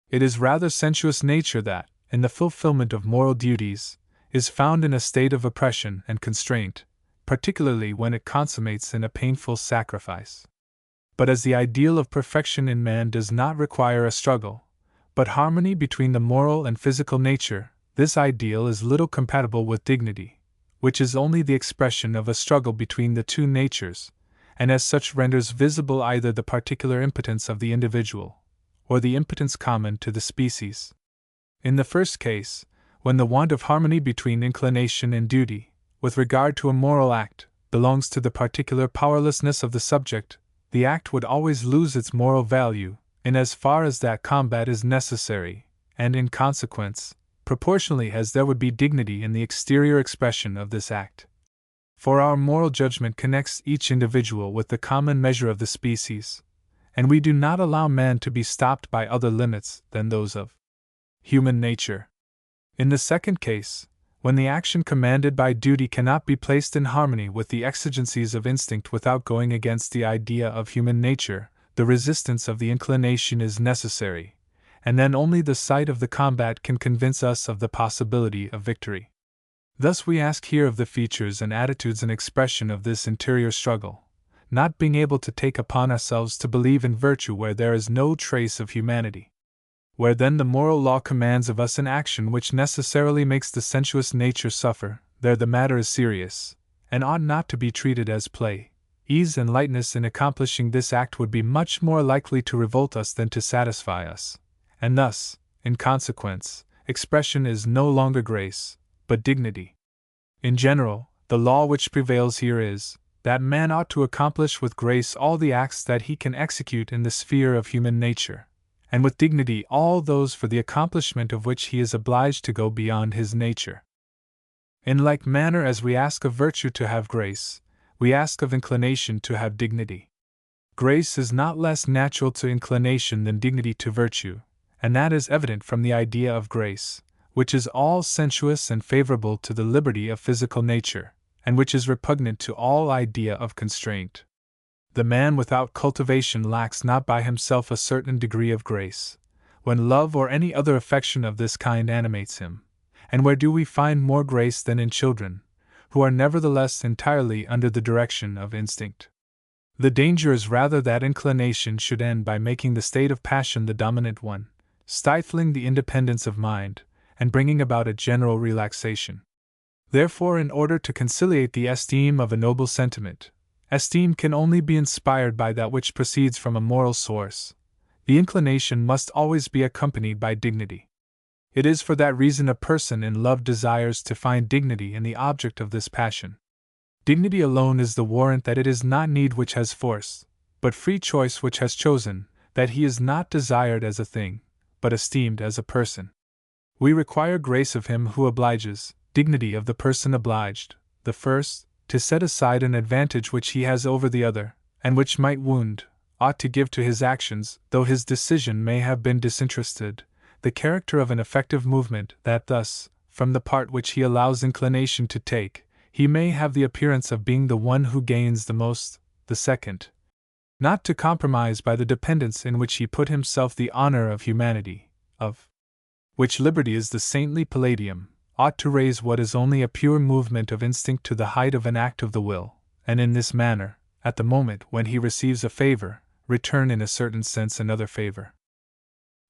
It is rather sensuous nature that, in the fulfillment of moral duties, is found in a state of oppression and constraint, particularly when it consummates in a painful sacrifice. But as the ideal of perfection in man does not require a struggle, but harmony between the moral and physical nature, this ideal is little compatible with dignity, which is only the expression of a struggle between the two natures, and as such renders visible either the particular impotence of the individual, or the impotence common to the species. In the first case, when the want of harmony between inclination and duty, with regard to a moral act, belongs to the particular powerlessness of the subject, the act would always lose its moral value, in as far as that combat is necessary, and in consequence, proportionally as there would be dignity in the exterior expression of this act. For our moral judgment connects each individual with the common measure of the species, and we do not allow man to be stopped by other limits than those of human nature. In the second case, when the action commanded by duty cannot be placed in harmony with the exigencies of instinct without going against the idea of human nature, the resistance of the inclination is necessary, and then only the sight of the combat can convince us of the possibility of victory. Thus we ask here of the features and attitudes and expression of this interior struggle, not being able to take upon ourselves to believe in virtue where there is no trace of humanity. Where then the moral law commands of us an action which necessarily makes the sensuous nature suffer, there the matter is serious, and ought not to be treated as play. Ease and lightness in accomplishing this act would be much more likely to revolt us than to satisfy us, and thus, in consequence, expression is no longer grace, but dignity. In general, the law which prevails here is, that man ought to accomplish with grace all the acts that he can execute in the sphere of human nature, and with dignity all those for the accomplishment of which he is obliged to go beyond his nature. In like manner as we ask of virtue to have grace, we ask of inclination to have dignity. Grace is not less natural to inclination than dignity to virtue, and that is evident from the idea of grace, which is all sensuous and favorable to the liberty of physical nature, and which is repugnant to all idea of constraint. The man without cultivation lacks not by himself a certain degree of grace, when love or any other affection of this kind animates him. And where do we find more grace than in children, who are nevertheless entirely under the direction of instinct? The danger is rather that inclination should end by making the state of passion the dominant one, stifling the independence of mind, and bringing about a general relaxation. Therefore, in order to conciliate the esteem of a noble sentiment, esteem can only be inspired by that which proceeds from a moral source. The inclination must always be accompanied by dignity. It is for that reason a person in love desires to find dignity in the object of this passion. Dignity alone is the warrant that it is not need which has force, but free choice which has chosen, that he is not desired as a thing, but esteemed as a person. We require grace of him who obliges, dignity of the person obliged, the first, to set aside an advantage which he has over the other, and which might wound, ought to give to his actions, though his decision may have been disinterested, the character of an effective movement, that thus, from the part which he allows inclination to take, he may have the appearance of being the one who gains the most, the second, not to compromise by the dependence in which he put himself the honor of humanity, of which liberty is the saintly palladium, ought to raise what is only a pure movement of instinct to the height of an act of the will, and in this manner, at the moment when he receives a favor, return in a certain sense another favor.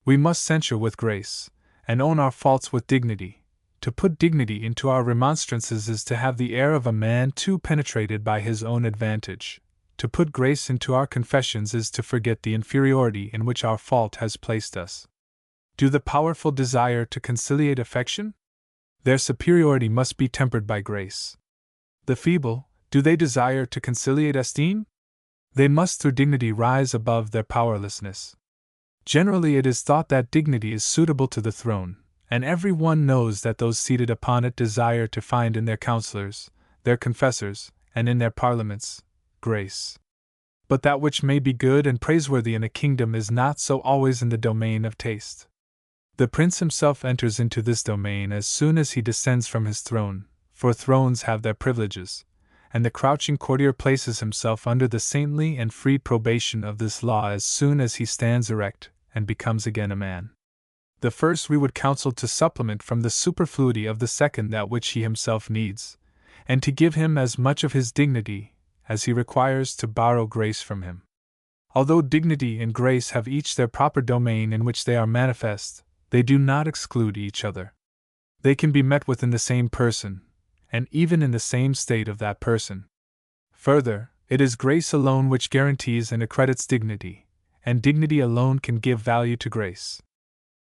We must censure with grace, and own our faults with dignity. To put dignity into our remonstrances is to have the air of a man too penetrated by his own advantage. To put grace into our confessions is to forget the inferiority in which our fault has placed us. Do the powerful desire to conciliate affection? Their superiority must be tempered by grace. The feeble, do they desire to conciliate esteem? They must through dignity rise above their powerlessness. Generally it is thought that dignity is suitable to the throne, and every one knows that those seated upon it desire to find in their counselors, their confessors, and in their parliaments, grace. But that which may be good and praiseworthy in a kingdom is not so always in the domain of taste. The prince himself enters into this domain as soon as he descends from his throne, for thrones have their privileges, and the crouching courtier places himself under the saintly and free probation of this law as soon as he stands erect and becomes again a man. The first we would counsel to supplement from the superfluity of the second that which he himself needs, and to give him as much of his dignity as he requires to borrow grace from him. Although dignity and grace have each their proper domain in which they are manifest, they do not exclude each other. They can be met with in the same person, and even in the same state of that person. Further, it is grace alone which guarantees and accredits dignity, and dignity alone can give value to grace.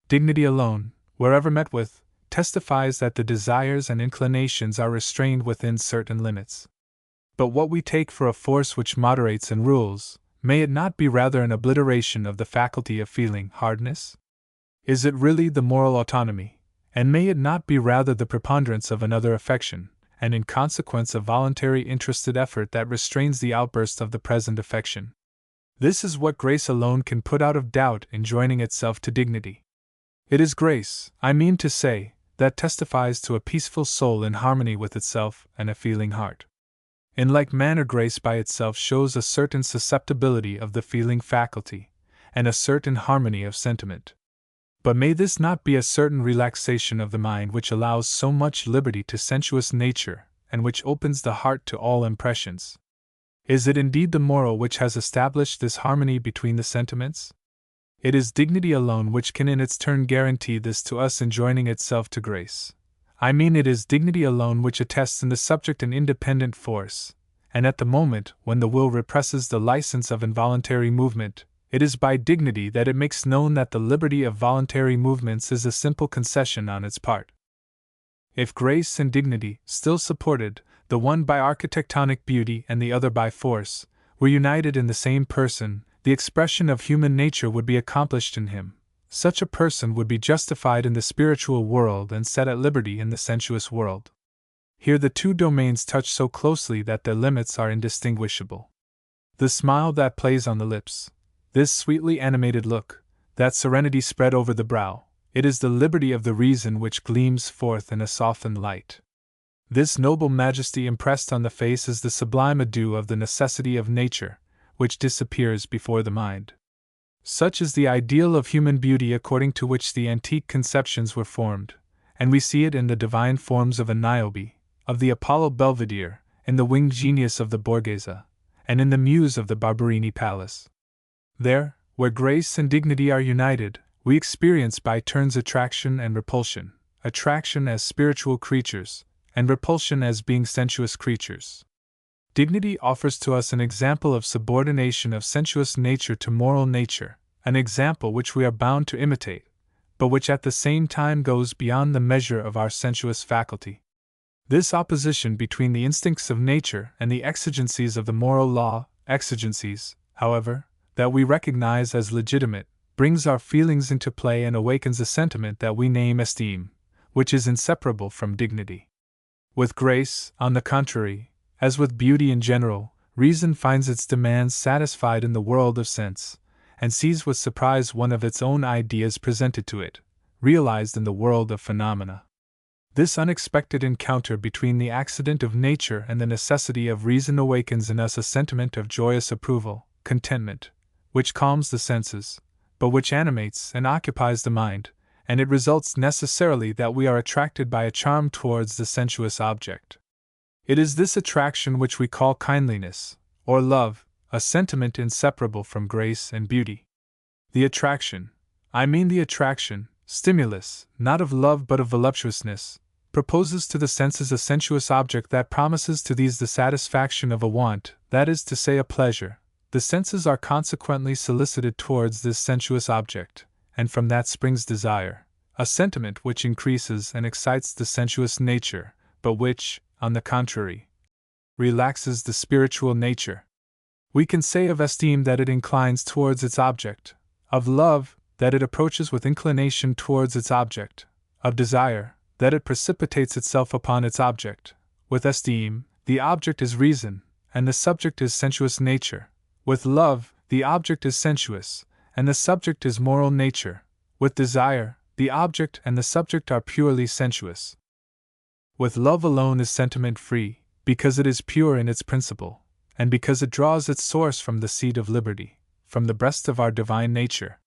Dignity alone, wherever met with, testifies that the desires and inclinations are restrained within certain limits. But what we take for a force which moderates and rules, may it not be rather an obliteration of the faculty of feeling hardness? Is it really the moral autonomy, and may it not be rather the preponderance of another affection, and in consequence a voluntary interested effort that restrains the outburst of the present affection? This is what grace alone can put out of doubt in joining itself to dignity. It is grace, I mean to say, that testifies to a peaceful soul in harmony with itself and a feeling heart. In like manner grace by itself shows a certain susceptibility of the feeling faculty, and a certain harmony of sentiment. But may this not be a certain relaxation of the mind which allows so much liberty to sensuous nature, and which opens the heart to all impressions? Is it indeed the moral which has established this harmony between the sentiments? It is dignity alone which can in its turn guarantee this to us in joining itself to grace. I mean it is dignity alone which attests in the subject an independent force, and at the moment when the will represses the license of involuntary movement, it is by dignity that it makes known that the liberty of voluntary movements is a simple concession on its part. If grace and dignity, still supported, the one by architectonic beauty and the other by force, were united in the same person, the expression of human nature would be accomplished in him. Such a person would be justified in the spiritual world and set at liberty in the sensuous world. Here the two domains touch so closely that their limits are indistinguishable. The smile that plays on the lips, this sweetly animated look, that serenity spread over the brow, it is the liberty of the reason which gleams forth in a softened light. This noble majesty impressed on the face is the sublime adieu of the necessity of nature, which disappears before the mind. Such is the ideal of human beauty according to which the antique conceptions were formed, and we see it in the divine forms of a Niobe, of the Apollo Belvedere, in the winged genius of the Borghese, and in the muse of the Barberini Palace. There, where grace and dignity are united, we experience by turns attraction and repulsion, attraction as spiritual creatures, and repulsion as being sensuous creatures. Dignity offers to us an example of subordination of sensuous nature to moral nature, an example which we are bound to imitate, but which at the same time goes beyond the measure of our sensuous faculty. This opposition between the instincts of nature and the exigencies of the moral law, exigencies, however, that we recognize as legitimate, brings our feelings into play and awakens a sentiment that we name esteem, which is inseparable from dignity. With grace, on the contrary, as with beauty in general, reason finds its demands satisfied in the world of sense, and sees with surprise one of its own ideas presented to it, realized in the world of phenomena. This unexpected encounter between the accident of nature and the necessity of reason awakens in us a sentiment of joyous approval, contentment, which calms the senses, but which animates and occupies the mind, and it results necessarily that we are attracted by a charm towards the sensuous object. It is this attraction which we call kindliness, or love, a sentiment inseparable from grace and beauty. The attraction, I mean the attraction, stimulus, not of love but of voluptuousness, proposes to the senses a sensuous object that promises to these the satisfaction of a want, that is to say, a pleasure. The senses are consequently solicited towards this sensuous object, and from that springs desire, a sentiment which increases and excites the sensuous nature, but which, on the contrary, relaxes the spiritual nature. We can say of esteem that it inclines towards its object, of love, that it approaches with inclination towards its object, of desire, that it precipitates itself upon its object. With esteem, the object is reason, and the subject is sensuous nature. With love, the object is sensuous, and the subject is moral nature. With desire, the object and the subject are purely sensuous. With love alone is sentiment free, because it is pure in its principle, and because it draws its source from the seat of liberty, from the breast of our divine nature.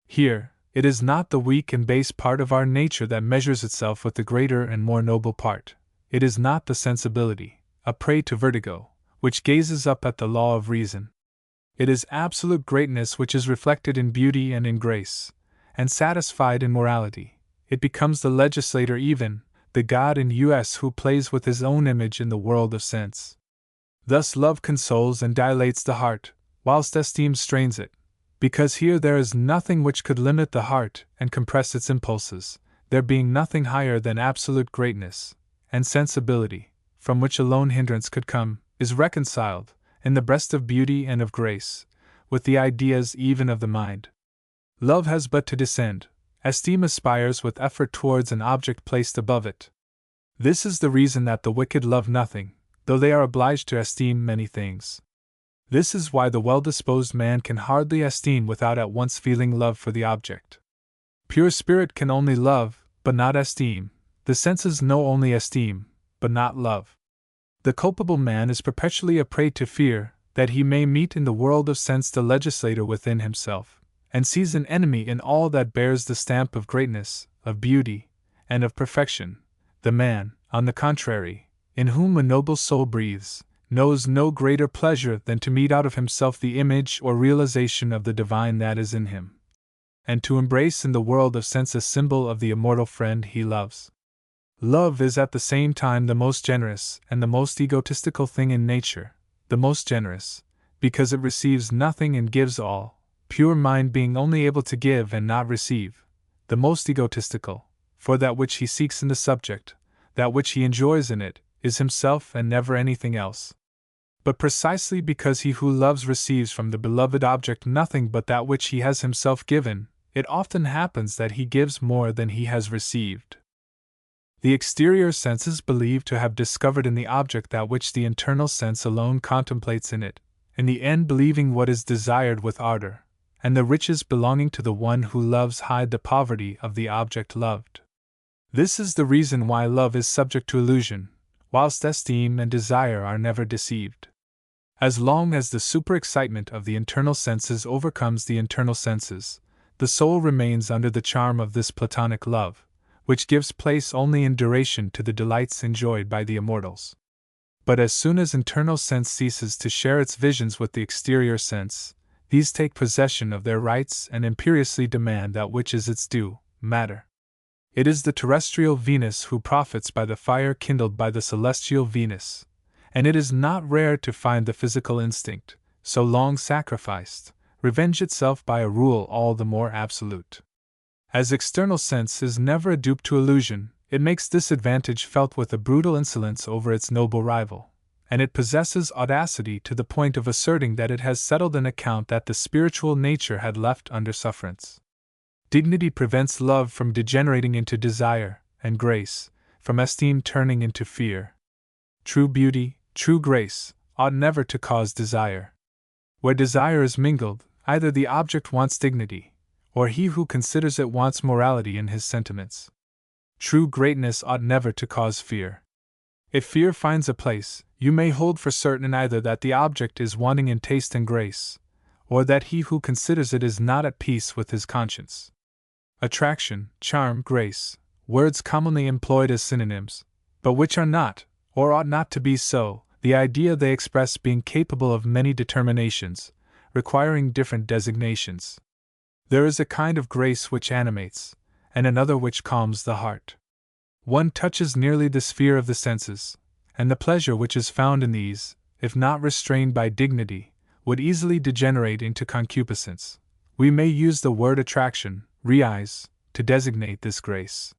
Here, it is not the weak and base part of our nature that measures itself with the greater and more noble part. It is not the sensibility, a prey to vertigo, which gazes up at the law of reason. It is absolute greatness which is reflected in beauty and in grace, and satisfied in morality. It becomes the legislator even, the God in us who plays with his own image in the world of sense. Thus love consoles and dilates the heart, whilst esteem strains it, because here there is nothing which could limit the heart and compress its impulses, there being nothing higher than absolute greatness, and sensibility, from which alone hindrance could come, is reconciled, in the breast of beauty and of grace, with the ideas even of the mind. Love has but to descend, esteem aspires with effort towards an object placed above it. This is the reason that the wicked love nothing, though they are obliged to esteem many things. This is why the well-disposed man can hardly esteem without at once feeling love for the object. Pure spirit can only love, but not esteem. The senses know only esteem, but not love. The culpable man is perpetually a prey to fear, that he may meet in the world of sense the legislator within himself, and sees an enemy in all that bears the stamp of greatness, of beauty, and of perfection. The man, on the contrary, in whom a noble soul breathes, knows no greater pleasure than to meet out of himself the image or realization of the divine that is in him, and to embrace in the world of sense a symbol of the immortal friend he loves. Love is at the same time the most generous and the most egotistical thing in nature, the most generous, because it receives nothing and gives all, pure mind being only able to give and not receive; the most egotistical, for that which he seeks in the subject, that which he enjoys in it, is himself and never anything else. But precisely because he who loves receives from the beloved object nothing but that which he has himself given, it often happens that he gives more than he has received. The exterior senses believe to have discovered in the object that which the internal sense alone contemplates in it, in the end believing what is desired with ardor, and the riches belonging to the one who loves hide the poverty of the object loved. This is the reason why love is subject to illusion, whilst esteem and desire are never deceived. As long as the superexcitement of the internal senses overcomes the internal senses, the soul remains under the charm of this Platonic love, which gives place only in duration to the delights enjoyed by the immortals. But as soon as internal sense ceases to share its visions with the exterior sense, these take possession of their rights and imperiously demand that which is its due, matter. It is the terrestrial Venus who profits by the fire kindled by the celestial Venus, and it is not rare to find the physical instinct, so long sacrificed, revenge itself by a rule all the more absolute. As external sense is never a dupe to illusion, it makes this advantage felt with a brutal insolence over its noble rival, and it possesses audacity to the point of asserting that it has settled an account that the spiritual nature had left under sufferance. Dignity prevents love from degenerating into desire, and grace, from esteem turning into fear. True beauty, true grace, ought never to cause desire. Where desire is mingled, either the object wants dignity, or he who considers it wants morality in his sentiments. True greatness ought never to cause fear. If fear finds a place, you may hold for certain either that the object is wanting in taste and grace, or that he who considers it is not at peace with his conscience. Attraction, charm, grace, words commonly employed as synonyms, but which are not, or ought not to be so, the idea they express being capable of many determinations, requiring different designations. There is a kind of grace which animates, and another which calms the heart. One touches nearly the sphere of the senses, and the pleasure which is found in these, if not restrained by dignity, would easily degenerate into concupiscence. We may use the word attraction, rise, to designate this grace.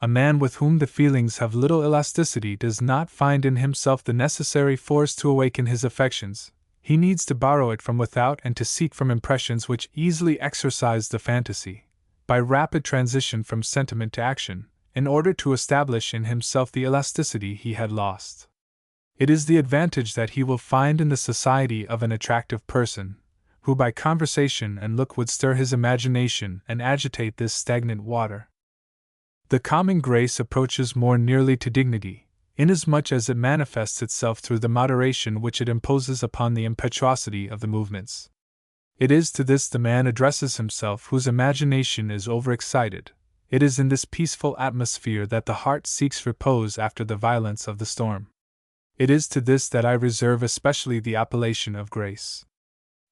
A man with whom the feelings have little elasticity does not find in himself the necessary force to awaken his affections. He needs to borrow it from without and to seek from impressions which easily exercise the fantasy, by rapid transition from sentiment to action, in order to establish in himself the elasticity he had lost. It is the advantage that he will find in the society of an attractive person, who by conversation and look would stir his imagination and agitate this stagnant water. The calming grace approaches more nearly to dignity, inasmuch as it manifests itself through the moderation which it imposes upon the impetuosity of the movements. It is to this the man addresses himself whose imagination is overexcited. It is in this peaceful atmosphere that the heart seeks repose after the violence of the storm. It is to this that I reserve especially the appellation of grace.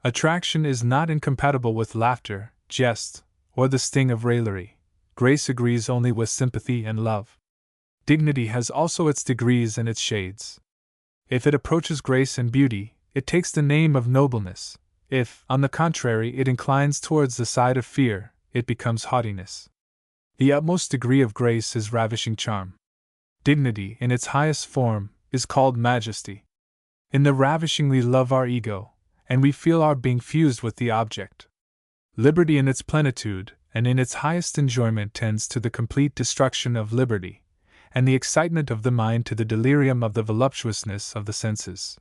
Attraction is not incompatible with laughter, jest, or the sting of raillery. Grace agrees only with sympathy and love. Dignity has also its degrees and its shades. If it approaches grace and beauty, it takes the name of nobleness. If, on the contrary, it inclines towards the side of fear, it becomes haughtiness. The utmost degree of grace is ravishing charm. Dignity, in its highest form, is called majesty. In the ravishingly love our ego, and we feel our being fused with the object. Liberty in its plenitude, and in its highest enjoyment tends to the complete destruction of liberty, and the excitement of the mind to the delirium of the voluptuousness of the senses.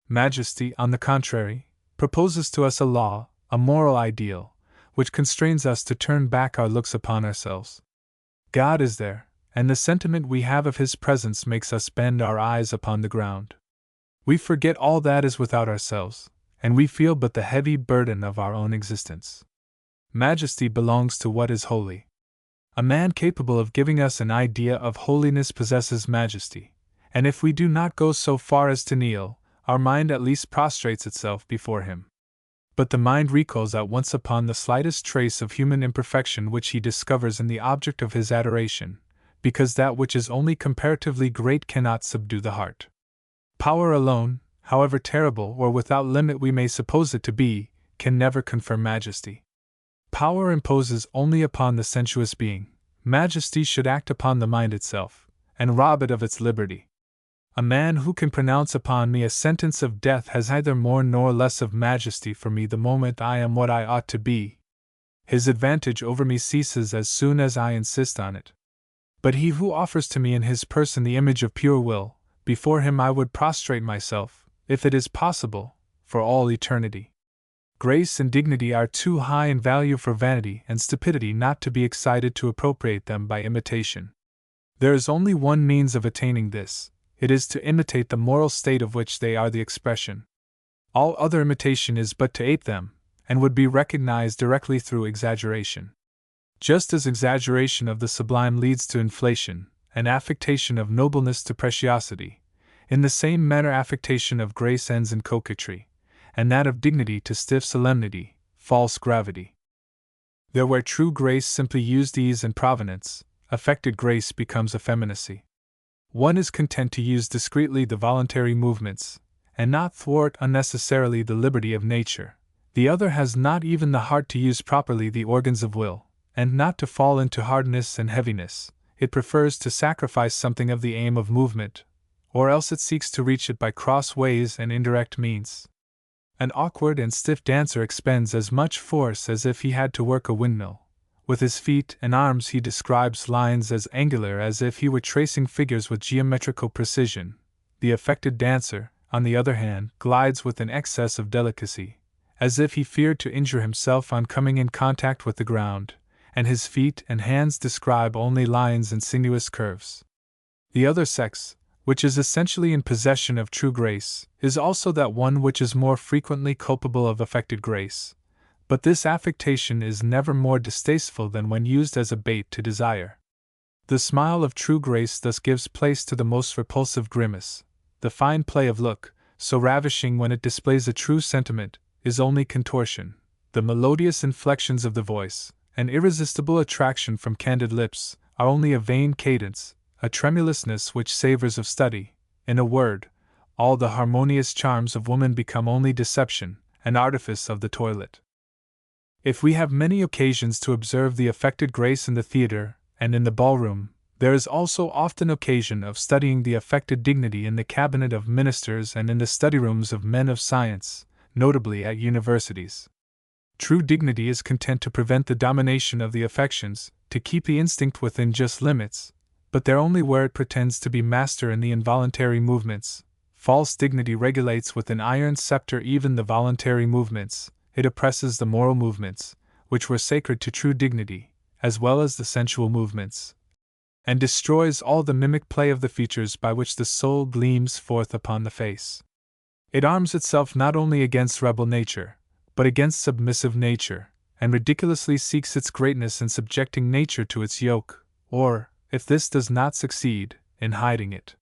Majesty, on the contrary, proposes to us a law, a moral ideal, which constrains us to turn back our looks upon ourselves. God is there, and the sentiment we have of His presence makes us bend our eyes upon the ground. We forget all that is without ourselves, and we feel but the heavy burden of our own existence. Majesty belongs to what is holy. A man capable of giving us an idea of holiness possesses majesty, and if we do not go so far as to kneel, our mind at least prostrates itself before him. But the mind recoils at once upon the slightest trace of human imperfection which he discovers in the object of his adoration, because that which is only comparatively great cannot subdue the heart. Power alone, however terrible or without limit we may suppose it to be, can never confer majesty. Power imposes only upon the sensuous being. Majesty should act upon the mind itself, and rob it of its liberty. A man who can pronounce upon me a sentence of death has neither more nor less of majesty for me the moment I am what I ought to be. His advantage over me ceases as soon as I insist on it. But he who offers to me in his person the image of pure will, before him I would prostrate myself, if it is possible, for all eternity. Grace and dignity are too high in value for vanity and stupidity not to be excited to appropriate them by imitation. There is only one means of attaining this. It is to imitate the moral state of which they are the expression. All other imitation is but to ape them, and would be recognized directly through exaggeration. Just as exaggeration of the sublime leads to inflation, and affectation of nobleness to preciosity, in the same manner affectation of grace ends in coquetry, and that of dignity to stiff solemnity, false gravity. There where true grace simply used ease and provenance, affected grace becomes effeminacy. One is content to use discreetly the voluntary movements, and not thwart unnecessarily the liberty of nature. The other has not even the heart to use properly the organs of will, and not to fall into hardness and heaviness. It prefers to sacrifice something of the aim of movement, or else it seeks to reach it by cross ways and indirect means. An awkward and stiff dancer expends as much force as if he had to work a windmill. With his feet and arms he describes lines as angular as if he were tracing figures with geometrical precision. The affected dancer, on the other hand, glides with an excess of delicacy, as if he feared to injure himself on coming in contact with the ground, and his feet and hands describe only lines and sinuous curves. The other sex, which is essentially in possession of true grace, is also that one which is more frequently culpable of affected grace, but this affectation is never more distasteful than when used as a bait to desire. The smile of true grace thus gives place to the most repulsive grimace. The fine play of look, so ravishing when it displays a true sentiment, is only contortion. the melodious inflections of the voice, an irresistible attraction from candid lips, are only a vain cadence, a tremulousness which savors of study. In a word, all the harmonious charms of woman become only deception, an artifice of the toilet. If we have many occasions to observe the affected grace in the theatre and in the ballroom, there is also often occasion of studying the affected dignity in the cabinet of ministers and in the study rooms of men of science, notably at universities. True dignity is content to prevent the domination of the affections, to keep the instinct within just limits, but there only where it pretends to be master in the involuntary movements. False dignity regulates with an iron scepter even the voluntary movements. It oppresses the moral movements, which were sacred to true dignity, as well as the sensual movements, and destroys all the mimic play of the features by which the soul gleams forth upon the face. It arms itself not only against rebel nature, but against submissive nature, and ridiculously seeks its greatness in subjecting nature to its yoke, or, if this does not succeed, in hiding it.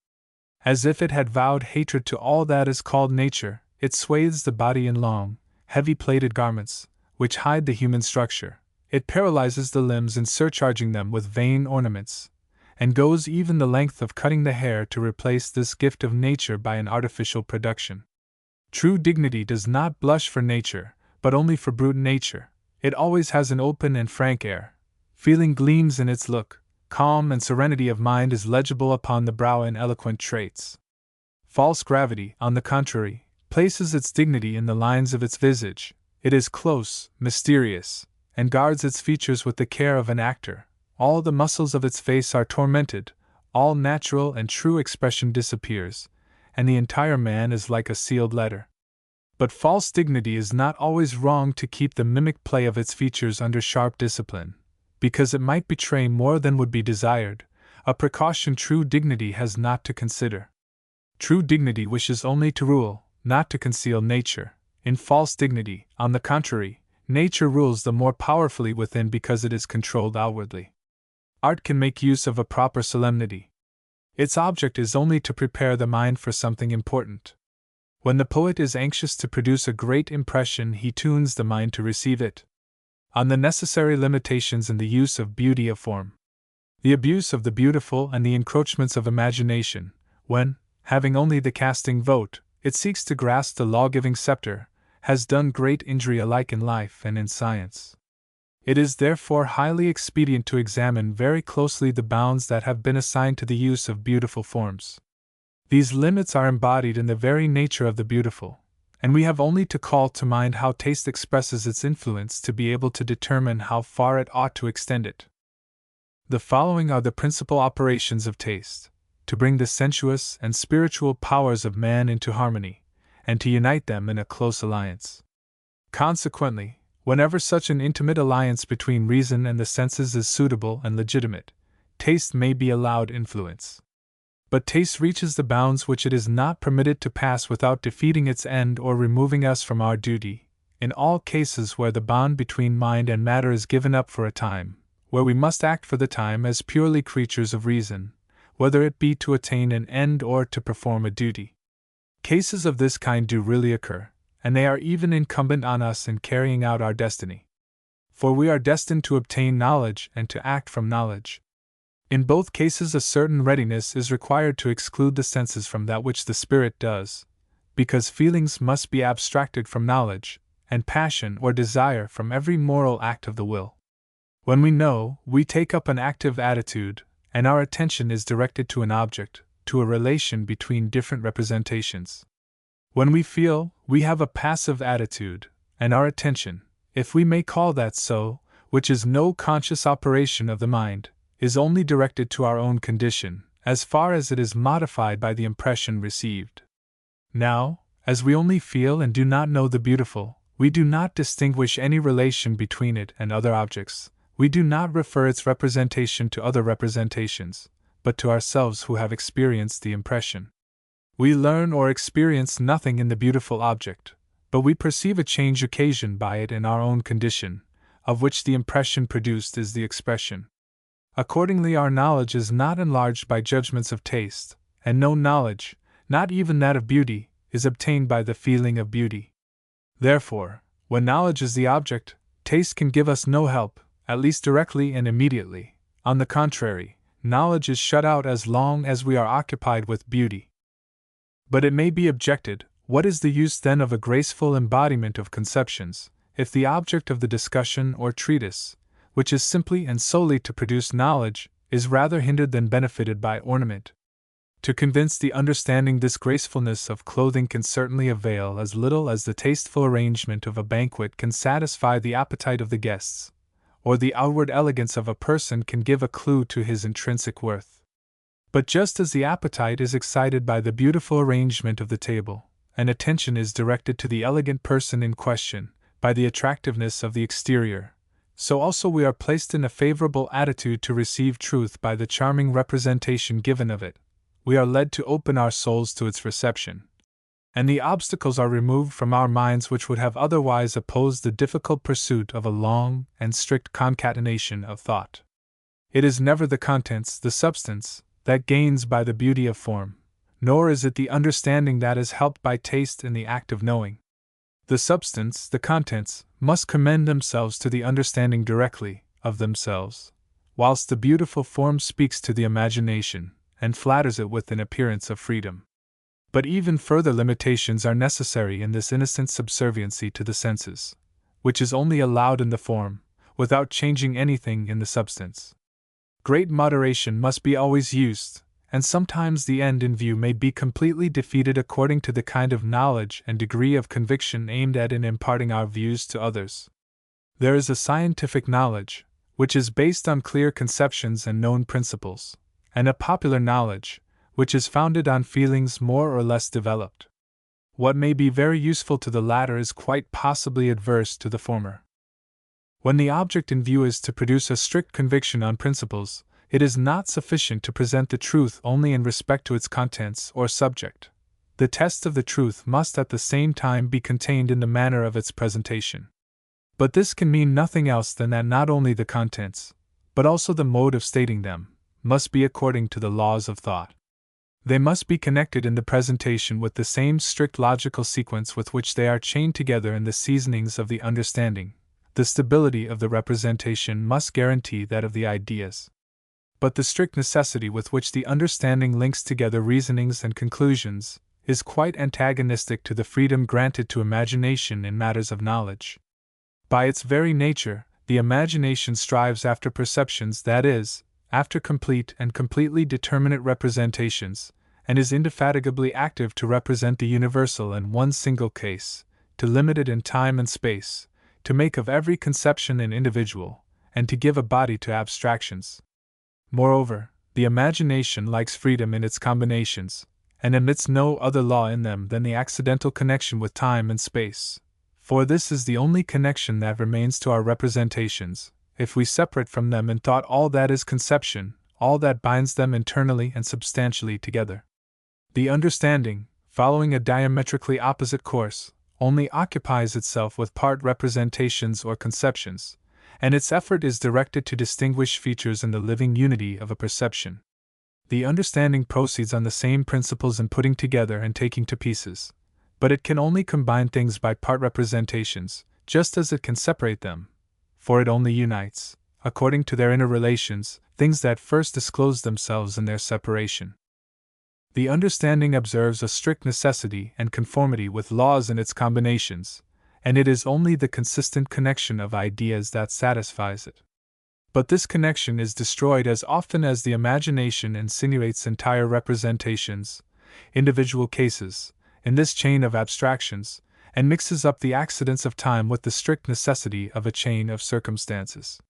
As if it had vowed hatred to all that is called nature, it swathes the body in long, heavy-plaited garments, which hide the human structure. It paralyzes the limbs in surcharging them with vain ornaments, and goes even the length of cutting the hair to replace this gift of nature by an artificial production. True dignity does not blush for nature, but only for brute nature. It always has an open and frank air. Feeling gleams in its look. Calm and serenity of mind is legible upon the brow in eloquent traits. False gravity, on the contrary, places its dignity in the lines of its visage. It is close, mysterious, and guards its features with the care of an actor. All the muscles of its face are tormented, all natural and true expression disappears, and the entire man is like a sealed letter. But false dignity is not always wrong to keep the mimic play of its features under sharp discipline, because it might betray more than would be desired, a precaution true dignity has not to consider. True dignity wishes only to rule, not to conceal nature. In false dignity, on the contrary, nature rules the more powerfully within because it is controlled outwardly. Art can make use of a proper solemnity. Its object is only to prepare the mind for something important. When the poet is anxious to produce a great impression, he tunes the mind to receive it. On the necessary limitations in the use of beauty of form, the abuse of the beautiful and the encroachments of imagination, when, having only the casting vote, it seeks to grasp the law-giving scepter, has done great injury alike in life and in science. It is therefore highly expedient to examine very closely the bounds that have been assigned to the use of beautiful forms. These limits are embodied in the very nature of the beautiful, and we have only to call to mind how taste expresses its influence to be able to determine how far it ought to extend it. The following are the principal operations of taste: to bring the sensuous and spiritual powers of man into harmony, and to unite them in a close alliance. Consequently, whenever such an intimate alliance between reason and the senses is suitable and legitimate, taste may be allowed influence. But taste reaches the bounds which it is not permitted to pass without defeating its end or removing us from our duty. In all cases where the bond between mind and matter is given up for a time, where we must act for the time as purely creatures of reason, whether it be to attain an end or to perform a duty. Cases of this kind do really occur, and they are even incumbent on us in carrying out our destiny. For we are destined to obtain knowledge and to act from knowledge. In both cases a certain readiness is required to exclude the senses from that which the spirit does, because feelings must be abstracted from knowledge, and passion or desire from every moral act of the will. When we know, we take up an active attitude, and our attention is directed to an object, to a relation between different representations. When we feel, we have a passive attitude, and our attention, if we may call that so, which is no conscious operation of the mind, is only directed to our own condition, as far as it is modified by the impression received. Now, as we only feel and do not know the beautiful, we do not distinguish any relation between it and other objects, we do not refer its representation to other representations, but to ourselves who have experienced the impression. We learn or experience nothing in the beautiful object, but we perceive a change occasioned by it in our own condition, of which the impression produced is the expression. Accordingly, our knowledge is not enlarged by judgments of taste, and no knowledge, not even that of beauty, is obtained by the feeling of beauty. Therefore, When knowledge is the object, taste can give us no help, at least directly and immediately. On the contrary, knowledge is shut out as long as we are occupied with beauty. But it may be objected, what is the use then of a graceful embodiment of conceptions, if the object of the discussion or treatise, which is simply and solely to produce knowledge, is rather hindered than benefited by ornament? To convince the understanding this gracefulness of clothing can certainly avail as little as the tasteful arrangement of a banquet can satisfy the appetite of the guests, or the outward elegance of a person can give a clue to his intrinsic worth. But just as the appetite is excited by the beautiful arrangement of the table, and attention is directed to the elegant person in question, by the attractiveness of the exterior, so also we are placed in a favorable attitude to receive truth by the charming representation given of it. We are led to open our souls to its reception, and the obstacles are removed from our minds which would have otherwise opposed the difficult pursuit of a long and strict concatenation of thought. It is never the contents, the substance, that gains by the beauty of form, nor is it the understanding that is helped by taste in the act of knowing. The substance, the contents, must commend themselves to the understanding directly, of themselves, whilst the beautiful form speaks to the imagination, and flatters it with an appearance of freedom. But even further limitations are necessary in this innocent subserviency to the senses, which is only allowed in the form, without changing anything in the substance. Great moderation must be always used, and sometimes the end in view may be completely defeated according to the kind of knowledge and degree of conviction aimed at in imparting our views to others. There is a scientific knowledge, which is based on clear conceptions and known principles, and a popular knowledge, which is founded on feelings more or less developed. What may be very useful to the latter is quite possibly adverse to the former. When the object in view is to produce a strict conviction on principles, it is not sufficient to present the truth only in respect to its contents or subject. The test of the truth must at the same time be contained in the manner of its presentation. But this can mean nothing else than that not only the contents, but also the mode of stating them, must be according to the laws of thought. They must be connected in the presentation with the same strict logical sequence with which they are chained together in the seasonings of the understanding. The stability of the representation must guarantee that of the ideas. But the strict necessity with which the understanding links together reasonings and conclusions is quite antagonistic to the freedom granted to imagination in matters of knowledge. By its very nature, the imagination strives after perceptions, that is, after complete and completely determinate representations, and is indefatigably active to represent the universal in one single case, to limit it in time and space, to make of every conception an individual, and to give a body to abstractions. Moreover, the imagination likes freedom in its combinations, and admits no other law in them than the accidental connection with time and space, for this is the only connection that remains to our representations. If we separate from them in thought all that is conception, all that binds them internally and substantially together, the understanding, following a diametrically opposite course, only occupies itself with part representations or conceptions, and its effort is directed to distinguish features in the living unity of a perception. The understanding proceeds on the same principles in putting together and taking to pieces, but it can only combine things by part representations, just as it can separate them, for it only unites, according to their inner relations, things that first disclose themselves in their separation. The understanding observes a strict necessity and conformity with laws in its combinations, and it is only the consistent connection of ideas that satisfies it. But this connection is destroyed as often as the imagination insinuates entire representations, individual cases, in this chain of abstractions, and mixes up the accidents of time with the strict necessity of a chain of circumstances.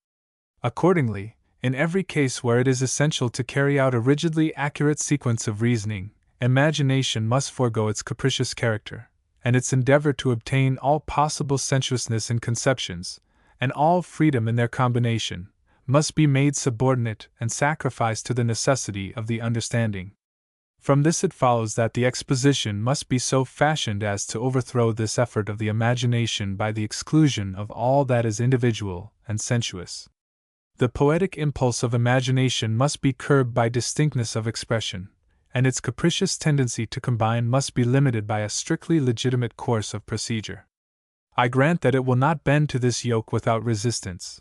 Accordingly, in every case where it is essential to carry out a rigidly accurate sequence of reasoning, imagination must forego its capricious character, and its endeavor to obtain all possible sensuousness in conceptions, and all freedom in their combination, must be made subordinate and sacrificed to the necessity of the understanding. From this it follows that the exposition must be so fashioned as to overthrow this effort of the imagination by the exclusion of all that is individual and sensuous. The poetic impulse of imagination must be curbed by distinctness of expression, and its capricious tendency to combine must be limited by a strictly legitimate course of procedure. I grant that it will not bend to this yoke without resistance.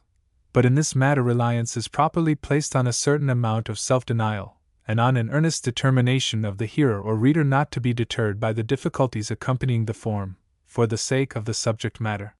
But in this matter reliance is properly placed on a certain amount of self-denial, and on an earnest determination of the hearer or reader not to be deterred by the difficulties accompanying the form, for the sake of the subject matter.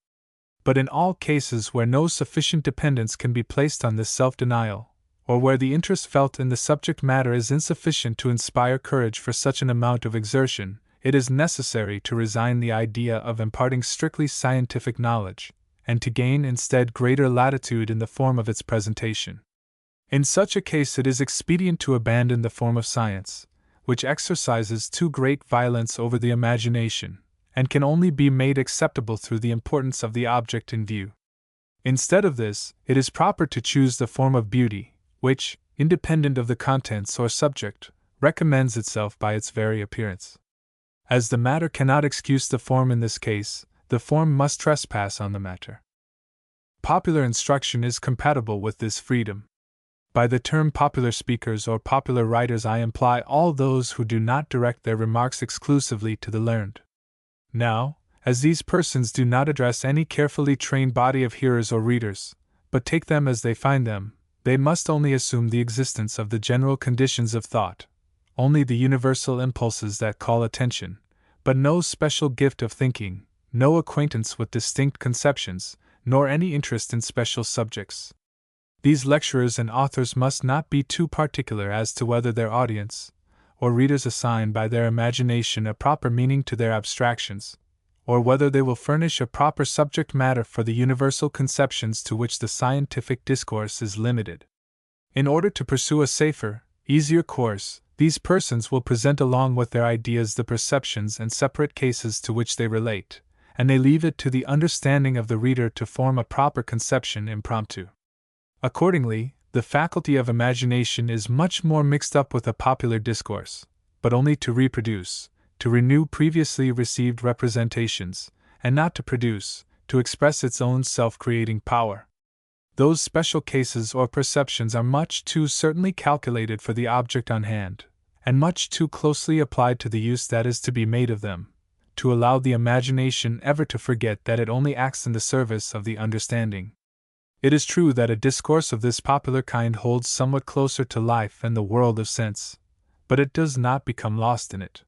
But in all cases where no sufficient dependence can be placed on this self-denial, or where the interest felt in the subject matter is insufficient to inspire courage for such an amount of exertion, it is necessary to resign the idea of imparting strictly scientific knowledge, and to gain instead greater latitude in the form of its presentation. In such a case it is expedient to abandon the form of science, which exercises too great violence over the imagination, and can only be made acceptable through the importance of the object in view. Instead of this, it is proper to choose the form of beauty, which, independent of the contents or subject, recommends itself by its very appearance. As the matter cannot excuse the form in this case, the form must trespass on the matter. Popular instruction is compatible with this freedom. By the term popular speakers or popular writers I imply all those who do not direct their remarks exclusively to the learned. Now, as these persons do not address any carefully trained body of hearers or readers, but take them as they find them, they must only assume the existence of the general conditions of thought, only the universal impulses that call attention, but no special gift of thinking, no acquaintance with distinct conceptions, nor any interest in special subjects. These lecturers and authors must not be too particular as to whether their audience, or readers assign by their imagination a proper meaning to their abstractions, or whether they will furnish a proper subject matter for the universal conceptions to which the scientific discourse is limited. In order to pursue a safer, easier course, these persons will present along with their ideas the perceptions and separate cases to which they relate, and they leave it to the understanding of the reader to form a proper conception impromptu. Accordingly, the faculty of imagination is much more mixed up with a popular discourse, but only to reproduce, to renew previously received representations, and not to produce, to express its own self-creating power. Those special cases or perceptions are much too certainly calculated for the object on hand, and much too closely applied to the use that is to be made of them, to allow the imagination ever to forget that it only acts in the service of the understanding. It is true that a discourse of this popular kind holds somewhat closer to life and the world of sense, but it does not become lost in it.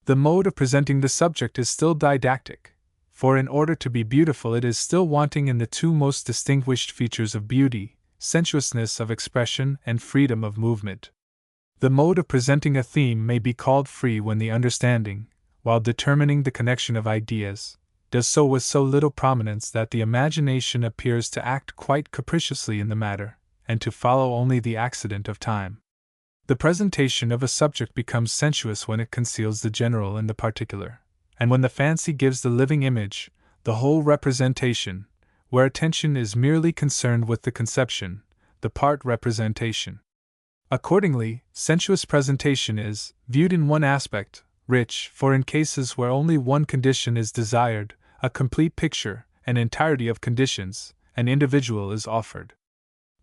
The mode of presenting the subject is still didactic, for in order to be beautiful it is still wanting in the two most distinguished features of beauty, sensuousness of expression and freedom of movement. The mode of presenting a theme may be called free when the understanding, while determining the connection of ideas, does so with so little prominence that the imagination appears to act quite capriciously in the matter, and to follow only the accident of time. The presentation of a subject becomes sensuous when it conceals the general in the particular, and when the fancy gives the living image, the whole representation, where attention is merely concerned with the conception, the part representation. Accordingly, sensuous presentation is, viewed in one aspect, rich, for in cases where only one condition is desired, a complete picture, an entirety of conditions, an individual is offered.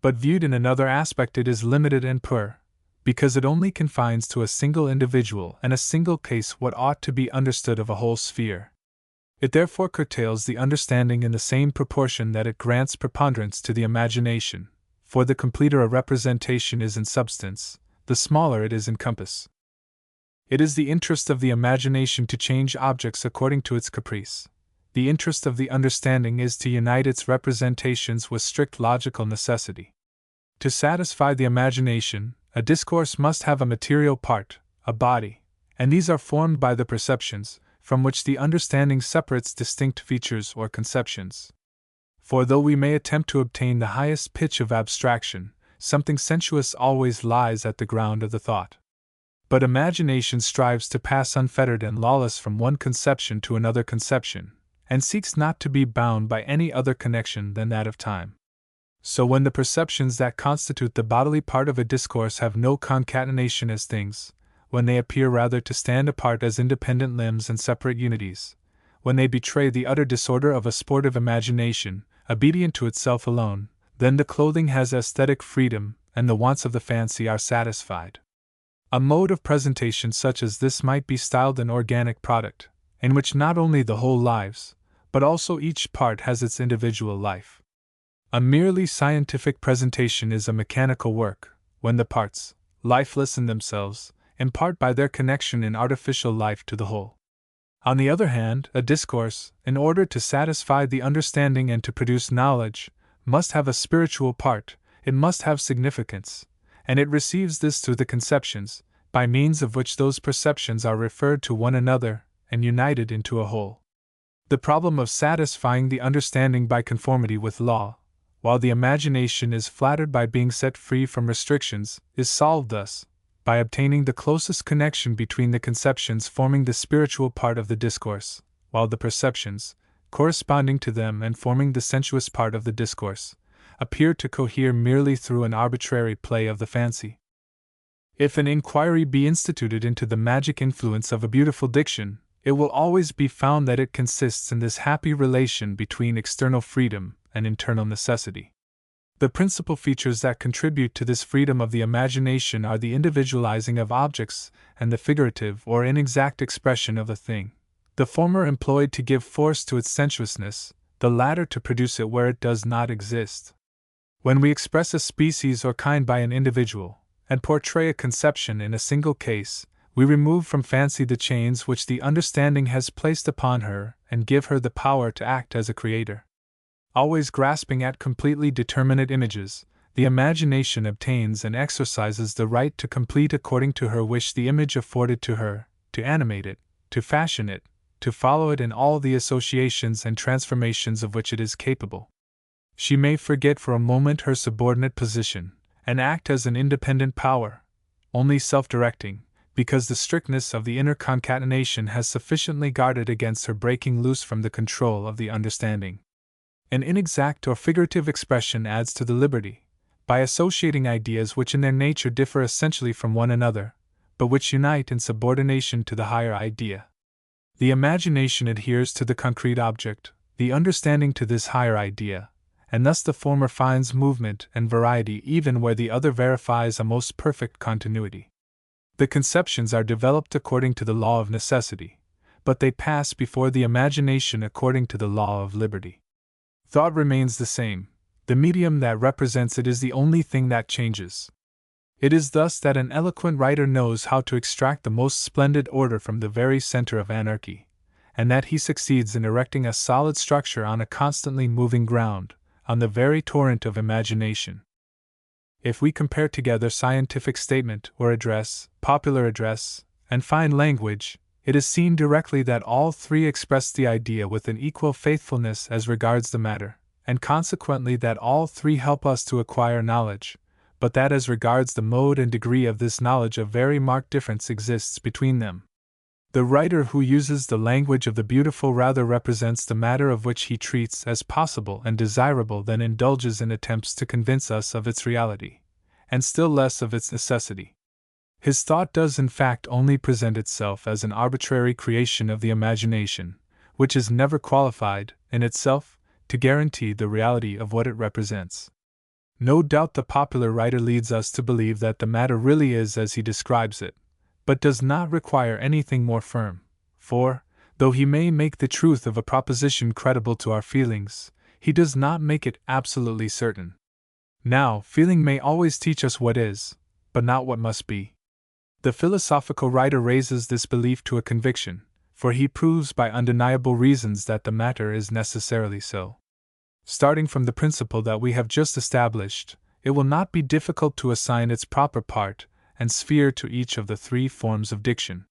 But viewed in another aspect it is limited and poor, because it only confines to a single individual and a single case what ought to be understood of a whole sphere. It therefore curtails the understanding in the same proportion that it grants preponderance to the imagination, for the completer a representation is in substance, the smaller it is in compass. It is the interest of the imagination to change objects according to its caprice. The interest of the understanding is to unite its representations with strict logical necessity. To satisfy the imagination, a discourse must have a material part, a body, and these are formed by the perceptions, from which the understanding separates distinct features or conceptions. For though we may attempt to obtain the highest pitch of abstraction, something sensuous always lies at the ground of the thought. But imagination strives to pass unfettered and lawless from one conception to another conception, and seeks not to be bound by any other connection than that of time. So when the perceptions that constitute the bodily part of a discourse have no concatenation as things, when they appear rather to stand apart as independent limbs and separate unities, when they betray the utter disorder of a sportive imagination, obedient to itself alone, then the clothing has aesthetic freedom, and the wants of the fancy are satisfied. A mode of presentation such as this might be styled an organic product, in which not only the whole lives, but also each part has its individual life. A merely scientific presentation is a mechanical work, when the parts, lifeless in themselves, impart by their connection an artificial life to the whole. On the other hand, a discourse, in order to satisfy the understanding and to produce knowledge, must have a spiritual part, it must have significance, and it receives this through the conceptions, by means of which those perceptions are referred to one another and united into a whole. The problem of satisfying the understanding by conformity with law, while the imagination is flattered by being set free from restrictions, is solved thus, by obtaining the closest connection between the conceptions forming the spiritual part of the discourse, while the perceptions, corresponding to them and forming the sensuous part of the discourse, appear to cohere merely through an arbitrary play of the fancy. If an inquiry be instituted into the magic influence of a beautiful diction, it will always be found that it consists in this happy relation between external freedom and internal necessity. The principal features that contribute to this freedom of the imagination are the individualizing of objects and the figurative or inexact expression of a thing, the former employed to give force to its sensuousness, the latter to produce it where it does not exist. When we express a species or kind by an individual, and portray a conception in a single case, we remove from fancy the chains which the understanding has placed upon her and give her the power to act as a creator. Always grasping at completely determinate images, the imagination obtains and exercises the right to complete according to her wish the image afforded to her, to animate it, to fashion it, to follow it in all the associations and transformations of which it is capable. She may forget for a moment her subordinate position, and act as an independent power, only self-directing, because the strictness of the inner concatenation has sufficiently guarded against her breaking loose from the control of the understanding. An inexact or figurative expression adds to the liberty, by associating ideas which in their nature differ essentially from one another, but which unite in subordination to the higher idea. The imagination adheres to the concrete object, the understanding to this higher idea, and thus the former finds movement and variety even where the other verifies a most perfect continuity. The conceptions are developed according to the law of necessity, but they pass before the imagination according to the law of liberty. Thought remains the same, the medium that represents it is the only thing that changes. It is thus that an eloquent writer knows how to extract the most splendid order from the very center of anarchy, and that he succeeds in erecting a solid structure on a constantly moving ground, on the very torrent of imagination. If we compare together scientific statement or address, popular address, and fine language, it is seen directly that all three express the idea with an equal faithfulness as regards the matter, and consequently that all three help us to acquire knowledge, but that as regards the mode and degree of this knowledge a very marked difference exists between them. The writer who uses the language of the beautiful rather represents the matter of which he treats as possible and desirable than indulges in attempts to convince us of its reality, and still less of its necessity. His thought does in fact only present itself as an arbitrary creation of the imagination, which is never qualified, in itself, to guarantee the reality of what it represents. No doubt the popular writer leads us to believe that the matter really is as he describes it, but does not require anything more firm, for, though he may make the truth of a proposition credible to our feelings, he does not make it absolutely certain. Now, feeling may always teach us what is, but not what must be. The philosophical writer raises this belief to a conviction, for he proves by undeniable reasons that the matter is necessarily so. Starting from the principle that we have just established, it will not be difficult to assign its proper part and sphere to each of the three forms of diction.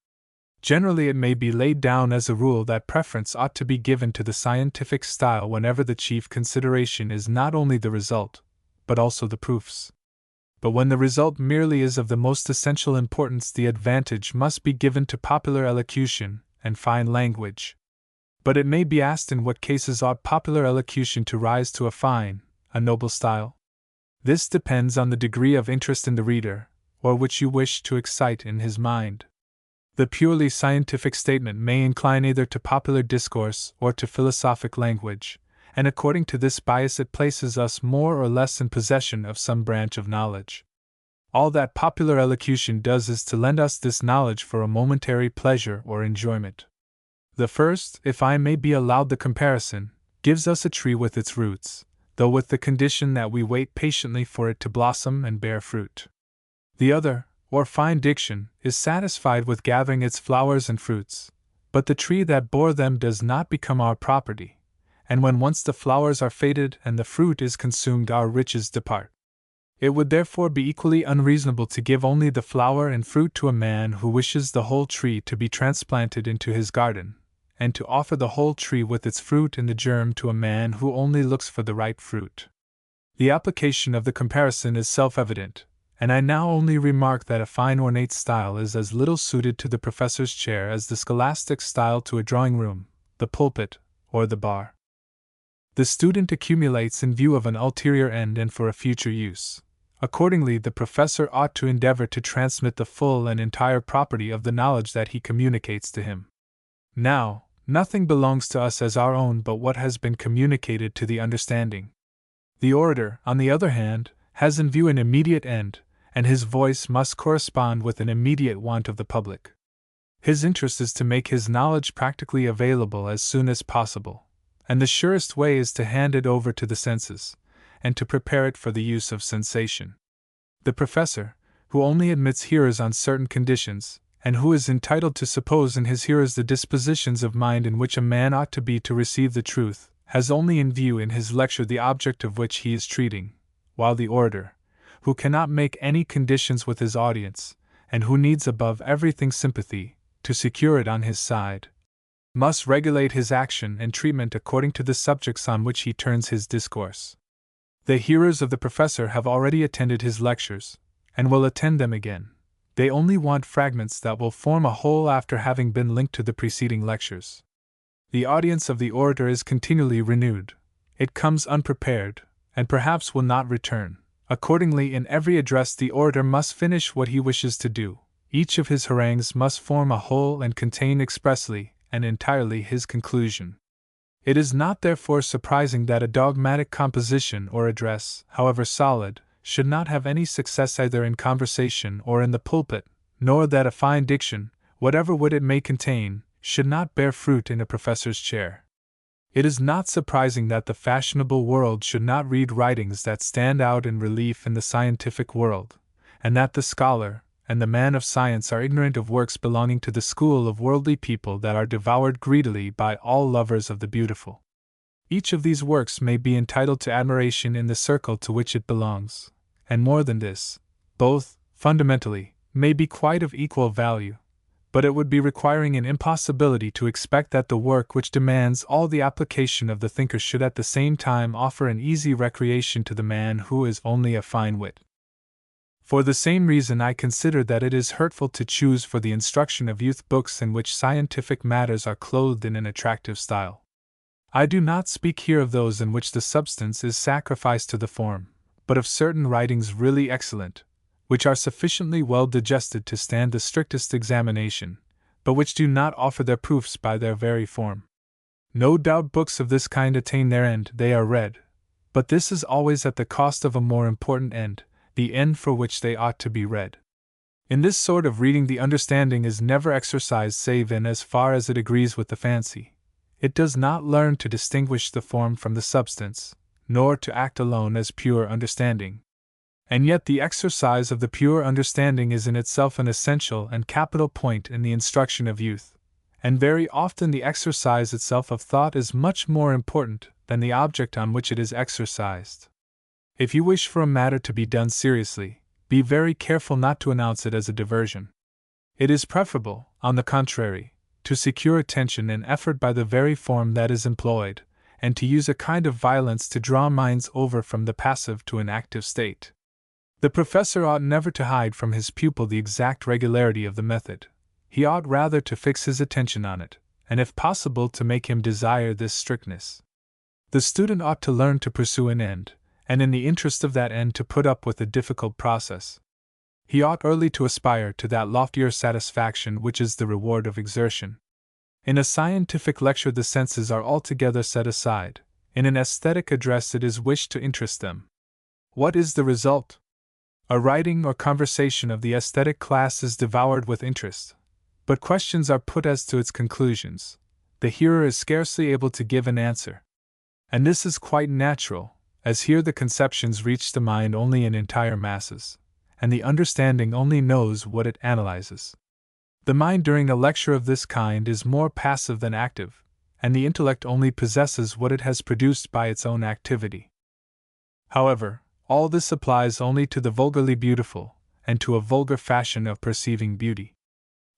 Generally, it may be laid down as a rule that preference ought to be given to the scientific style whenever the chief consideration is not only the result, but also the proofs. But when the result merely is of the most essential importance, the advantage must be given to popular elocution and fine language. But it may be asked in what cases ought popular elocution to rise to a noble style? This depends on the degree of interest in the reader, or which you wish to excite in his mind. The purely scientific statement may incline either to popular discourse or to philosophic language, and according to this bias it places us more or less in possession of some branch of knowledge. All that popular elocution does is to lend us this knowledge for a momentary pleasure or enjoyment. The first, if I may be allowed the comparison, gives us a tree with its roots, though with the condition that we wait patiently for it to blossom and bear fruit. The other, or fine diction, is satisfied with gathering its flowers and fruits, but the tree that bore them does not become our property, and when once the flowers are faded and the fruit is consumed, our riches depart. It would therefore be equally unreasonable to give only the flower and fruit to a man who wishes the whole tree to be transplanted into his garden, and to offer the whole tree with its fruit in the germ to a man who only looks for the ripe fruit. The application of the comparison is self-evident, and I now only remark that a fine ornate style is as little suited to the professor's chair as the scholastic style to a drawing-room, the pulpit, or the bar. The student accumulates in view of an ulterior end and for a future use. Accordingly, the professor ought to endeavor to transmit the full and entire property of the knowledge that he communicates to him. Now, nothing belongs to us as our own but what has been communicated to the understanding. The orator, on the other hand, has in view an immediate end, and his voice must correspond with an immediate want of the public. His interest is to make his knowledge practically available as soon as possible, and the surest way is to hand it over to the senses, and to prepare it for the use of sensation. The professor, who only admits hearers on certain conditions, and who is entitled to suppose in his hearers the dispositions of mind in which a man ought to be to receive the truth, has only in view in his lecture the object of which he is treating, while the orator, who cannot make any conditions with his audience, and who needs above everything sympathy, to secure it on his side, must regulate his action and treatment according to the subjects on which he turns his discourse. The hearers of the professor have already attended his lectures, and will attend them again. They only want fragments that will form a whole after having been linked to the preceding lectures. The audience of the orator is continually renewed. It comes unprepared, and perhaps will not return. Accordingly, in every address the orator must finish what he wishes to do. Each of his harangues must form a whole and contain expressly and entirely his conclusion. It is not therefore surprising that a dogmatic composition or address, however solid, should not have any success either in conversation or in the pulpit, nor that a fine diction, whatever wit it may contain, should not bear fruit in a professor's chair. It is not surprising that the fashionable world should not read writings that stand out in relief in the scientific world, and that the scholar and the man of science are ignorant of works belonging to the school of worldly people that are devoured greedily by all lovers of the beautiful. Each of these works may be entitled to admiration in the circle to which it belongs, and more than this, both, fundamentally, may be quite of equal value, but it would be requiring an impossibility to expect that the work which demands all the application of the thinker should at the same time offer an easy recreation to the man who is only a fine wit. For the same reason I consider that it is hurtful to choose for the instruction of youth books in which scientific matters are clothed in an attractive style. I do not speak here of those in which the substance is sacrificed to the form, but of certain writings really excellent, which are sufficiently well digested to stand the strictest examination, but which do not offer their proofs by their very form. No doubt books of this kind attain their end, they are read, but this is always at the cost of a more important end, the end for which they ought to be read. In this sort of reading the understanding is never exercised save in as far as it agrees with the fancy. It does not learn to distinguish the form from the substance, nor to act alone as pure understanding. And yet the exercise of the pure understanding is in itself an essential and capital point in the instruction of youth, and very often the exercise itself of thought is much more important than the object on which it is exercised. If you wish for a matter to be done seriously, be very careful not to announce it as a diversion. It is preferable, on the contrary, to secure attention and effort by the very form that is employed, and to use a kind of violence to draw minds over from the passive to an active state. The professor ought never to hide from his pupil the exact regularity of the method. He ought rather to fix his attention on it, and if possible to make him desire this strictness. The student ought to learn to pursue an end, and in the interest of that end to put up with a difficult process. He ought early to aspire to that loftier satisfaction which is the reward of exertion. In a scientific lecture the senses are altogether set aside. In an aesthetic address it is wished to interest them. What is the result? A writing or conversation of the aesthetic class is devoured with interest, but questions are put as to its conclusions. the hearer is scarcely able to give an answer. And this is quite natural, as here the conceptions reach the mind only in entire masses, and the understanding only knows what it analyzes. The mind during a lecture of this kind is more passive than active, and the intellect only possesses what it has produced by its own activity. However, all this applies only to the vulgarly beautiful, and to a vulgar fashion of perceiving beauty.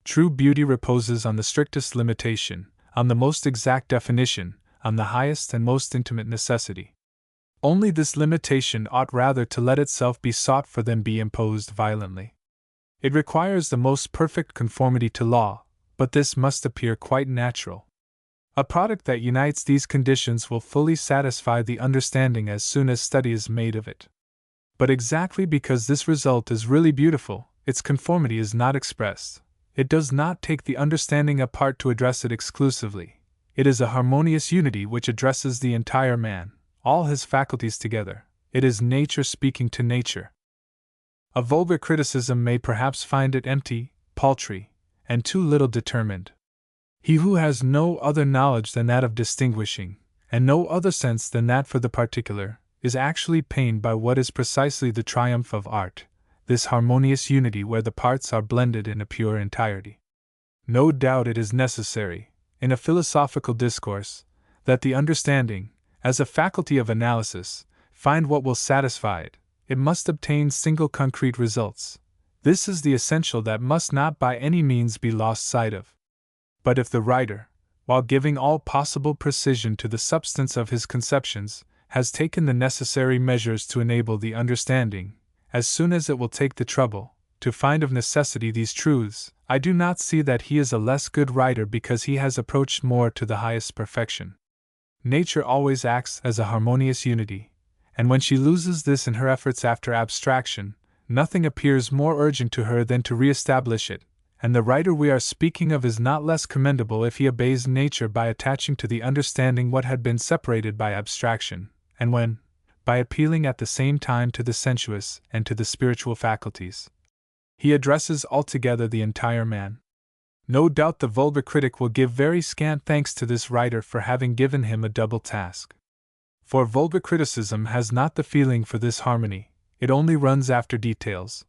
True beauty reposes on the strictest limitation, on the most exact definition, on the highest and most intimate necessity. Only this limitation ought rather to let itself be sought for than be imposed violently. It requires the most perfect conformity to law, but this must appear quite natural. A product that unites these conditions will fully satisfy the understanding as soon as study is made of it. But exactly because this result is really beautiful, its conformity is not expressed. It does not take the understanding apart to address it exclusively. It is a harmonious unity which addresses the entire man, all his faculties together. It is nature speaking to nature. A vulgar criticism may perhaps find it empty, paltry, and too little determined. He who has no other knowledge than that of distinguishing, and no other sense than that for the particular, is actually pained by what is precisely the triumph of art, this harmonious unity where the parts are blended in a pure entirety. No doubt it is necessary, in a philosophical discourse, that the understanding, as a faculty of analysis, find what will satisfy it. It must obtain single concrete results. This is the essential that must not by any means be lost sight of. But if the writer, while giving all possible precision to the substance of his conceptions, has taken the necessary measures to enable the understanding, as soon as it will take the trouble, to find of necessity these truths, I do not see that he is a less good writer because he has approached more to the highest perfection. Nature always acts as a harmonious unity, and when she loses this in her efforts after abstraction, nothing appears more urgent to her than to re-establish it, and the writer we are speaking of is not less commendable if he obeys nature by attaching to the understanding what had been separated by abstraction, and when, by appealing at the same time to the sensuous and to the spiritual faculties, he addresses altogether the entire man. No doubt the vulgar critic will give very scant thanks to this writer for having given him a double task. For vulgar criticism has not the feeling for this harmony, it only runs after details,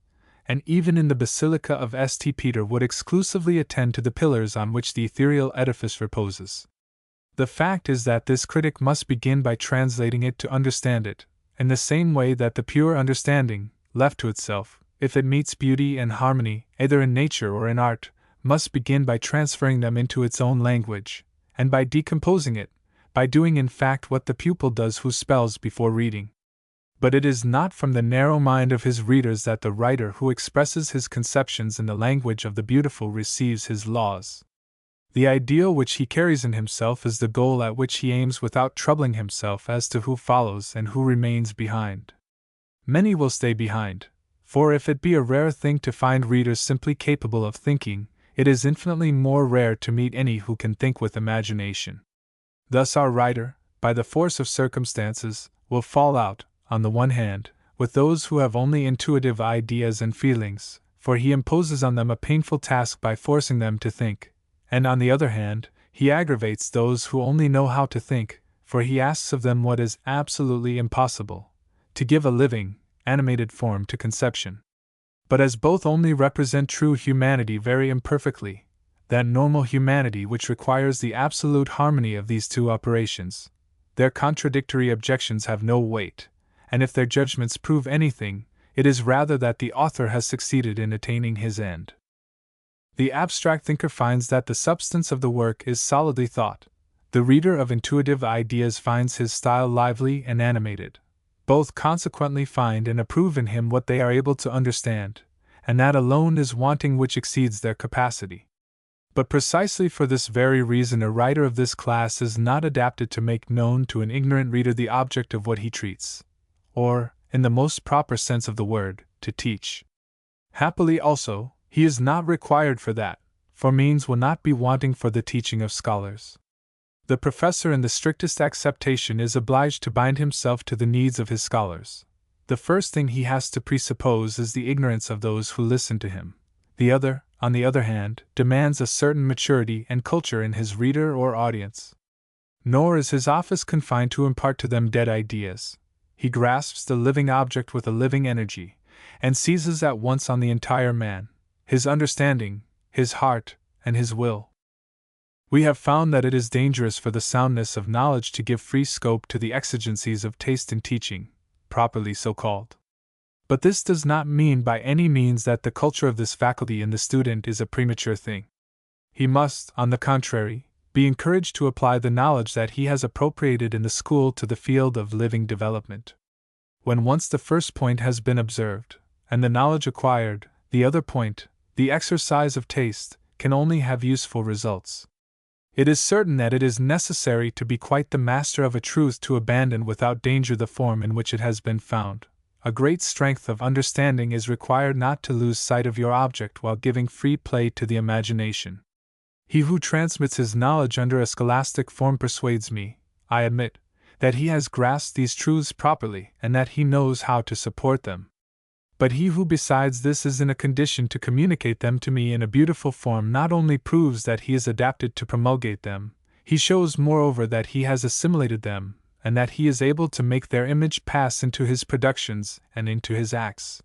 and even in the Basilica of St. Peter would exclusively attend to the pillars on which the ethereal edifice reposes. The fact is that this critic must begin by translating it to understand it, in the same way that the pure understanding, left to itself, if it meets beauty and harmony, either in nature or in art, must begin by transferring them into its own language, and by decomposing it, by doing in fact what the pupil does who spells before reading. But it is not from the narrow mind of his readers that the writer who expresses his conceptions in the language of the beautiful receives his laws. The ideal which he carries in himself is the goal at which he aims without troubling himself as to who follows and who remains behind. Many will stay behind, for if it be a rare thing to find readers simply capable of thinking, it is infinitely more rare to meet any who can think with imagination. Thus our writer, by the force of circumstances, will fall out, on the one hand, with those who have only intuitive ideas and feelings, for he imposes on them a painful task by forcing them to think, and on the other hand, he aggravates those who only know how to think, for he asks of them what is absolutely impossible, to give a living, animated form to conception. But as both only represent true humanity very imperfectly, that normal humanity which requires the absolute harmony of these two operations, their contradictory objections have no weight, and if their judgments prove anything, it is rather that the author has succeeded in attaining his end. The abstract thinker finds that the substance of the work is solidly thought. The reader of intuitive ideas finds his style lively and animated. Both consequently find and approve in him what they are able to understand, and that alone is wanting which exceeds their capacity. But precisely for this very reason a writer of this class is not adapted to make known to an ignorant reader the object of what he treats, or, in the most proper sense of the word, to teach. Happily also, he is not required for that, for means will not be wanting for the teaching of scholars. The professor in the strictest acceptation is obliged to bind himself to the needs of his scholars. The first thing he has to presuppose is the ignorance of those who listen to him. The other, on the other hand, demands a certain maturity and culture in his reader or audience. Nor is his office confined to impart to them dead ideas. He grasps the living object with a living energy, and seizes at once on the entire man, his understanding, his heart, and his will. We have found that it is dangerous for the soundness of knowledge to give free scope to the exigencies of taste in teaching, properly so called. But this does not mean by any means that the culture of this faculty in the student is a premature thing. He must, on the contrary, be encouraged to apply the knowledge that he has appropriated in the school to the field of living development. When once the first point has been observed, and the knowledge acquired, the other point, the exercise of taste, can only have useful results. It is certain that it is necessary to be quite the master of a truth to abandon without danger the form in which it has been found. A great strength of understanding is required not to lose sight of your object while giving free play to the imagination. He who transmits his knowledge under a scholastic form persuades me, I admit, that he has grasped these truths properly and that he knows how to support them. But he who besides this is in a condition to communicate them to me in a beautiful form not only proves that he is adapted to promulgate them, he shows moreover that he has assimilated them, and that he is able to make their image pass into his productions and into his acts.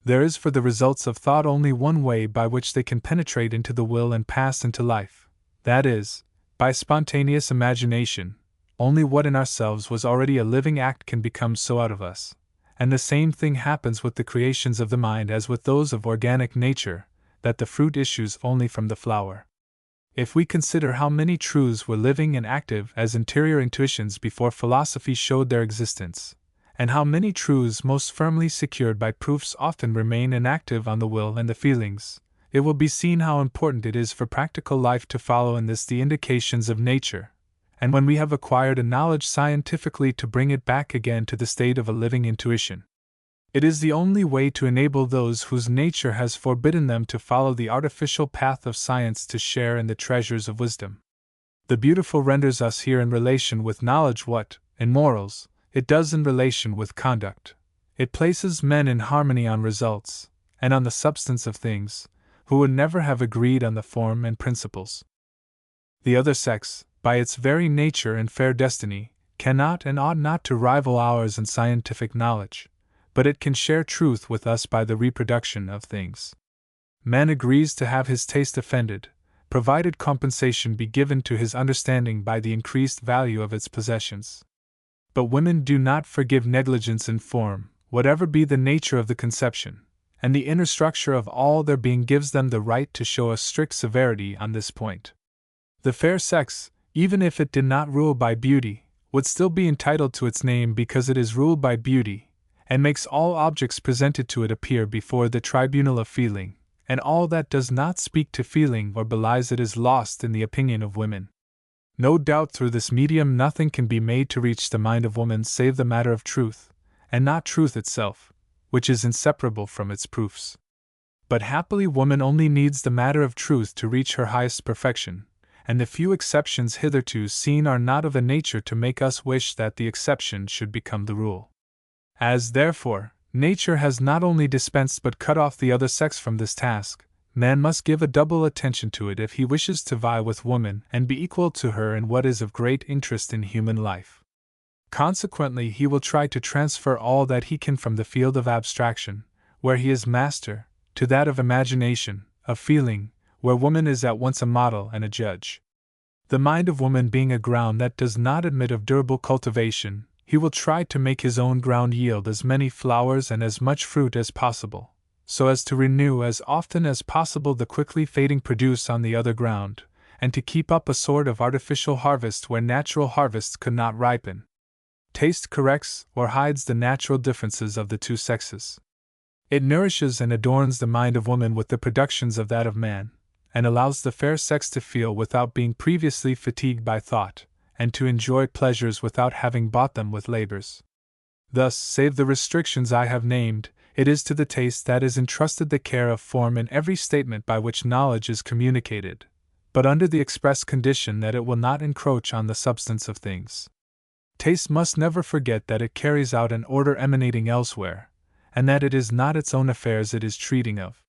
There is for the results of thought only one way by which they can penetrate into the will and pass into life, that is, by spontaneous imagination. Only what in ourselves was already a living act can become so out of us. And the same thing happens with the creations of the mind as with those of organic nature, that the fruit issues only from the flower. If we consider how many truths were living and active as interior intuitions before philosophy showed their existence, and how many truths most firmly secured by proofs often remain inactive on the will and the feelings, it will be seen how important it is for practical life to follow in this the indications of nature, and when we have acquired a knowledge scientifically to bring it back again to the state of a living intuition. It is the only way to enable those whose nature has forbidden them to follow the artificial path of science to share in the treasures of wisdom. The beautiful renders us here in relation with knowledge what, in morals, it does in relation with conduct. It places men in harmony on results, and on the substance of things, who would never have agreed on the form and principles. The other sex, by its very nature and fair destiny, cannot and ought not to rival ours in scientific knowledge, but it can share truth with us by the reproduction of things. Man agrees to have his taste offended, provided compensation be given to his understanding by the increased value of its possessions. But women do not forgive negligence in form, whatever be the nature of the conception, and the inner structure of all their being gives them the right to show a strict severity on this point. The fair sex, even if it did not rule by beauty, would still be entitled to its name because it is ruled by beauty, and makes all objects presented to it appear before the tribunal of feeling, and all that does not speak to feeling or belies it is lost in the opinion of women. No doubt through this medium nothing can be made to reach the mind of woman save the matter of truth, and not truth itself, which is inseparable from its proofs. But happily woman only needs the matter of truth to reach her highest perfection, and the few exceptions hitherto seen are not of a nature to make us wish that the exception should become the rule. As, therefore, nature has not only dispensed but cut off the other sex from this task, man must give a double attention to it if he wishes to vie with woman and be equal to her in what is of great interest in human life. Consequently, he will try to transfer all that he can from the field of abstraction, where he is master, to that of imagination, of feeling, where woman is at once a model and a judge. The mind of woman being a ground that does not admit of durable cultivation, he will try to make his own ground yield as many flowers and as much fruit as possible, so as to renew as often as possible the quickly fading produce on the other ground, and to keep up a sort of artificial harvest where natural harvests could not ripen. Taste corrects or hides the natural differences of the two sexes. It nourishes and adorns the mind of woman with the productions of that of man, and allows the fair sex to feel without being previously fatigued by thought, and to enjoy pleasures without having bought them with labors. Thus, save the restrictions I have named, it is to the taste that is entrusted the care of form in every statement by which knowledge is communicated, but under the express condition that it will not encroach on the substance of things. Taste must never forget that it carries out an order emanating elsewhere, and that it is not its own affairs it is treating of.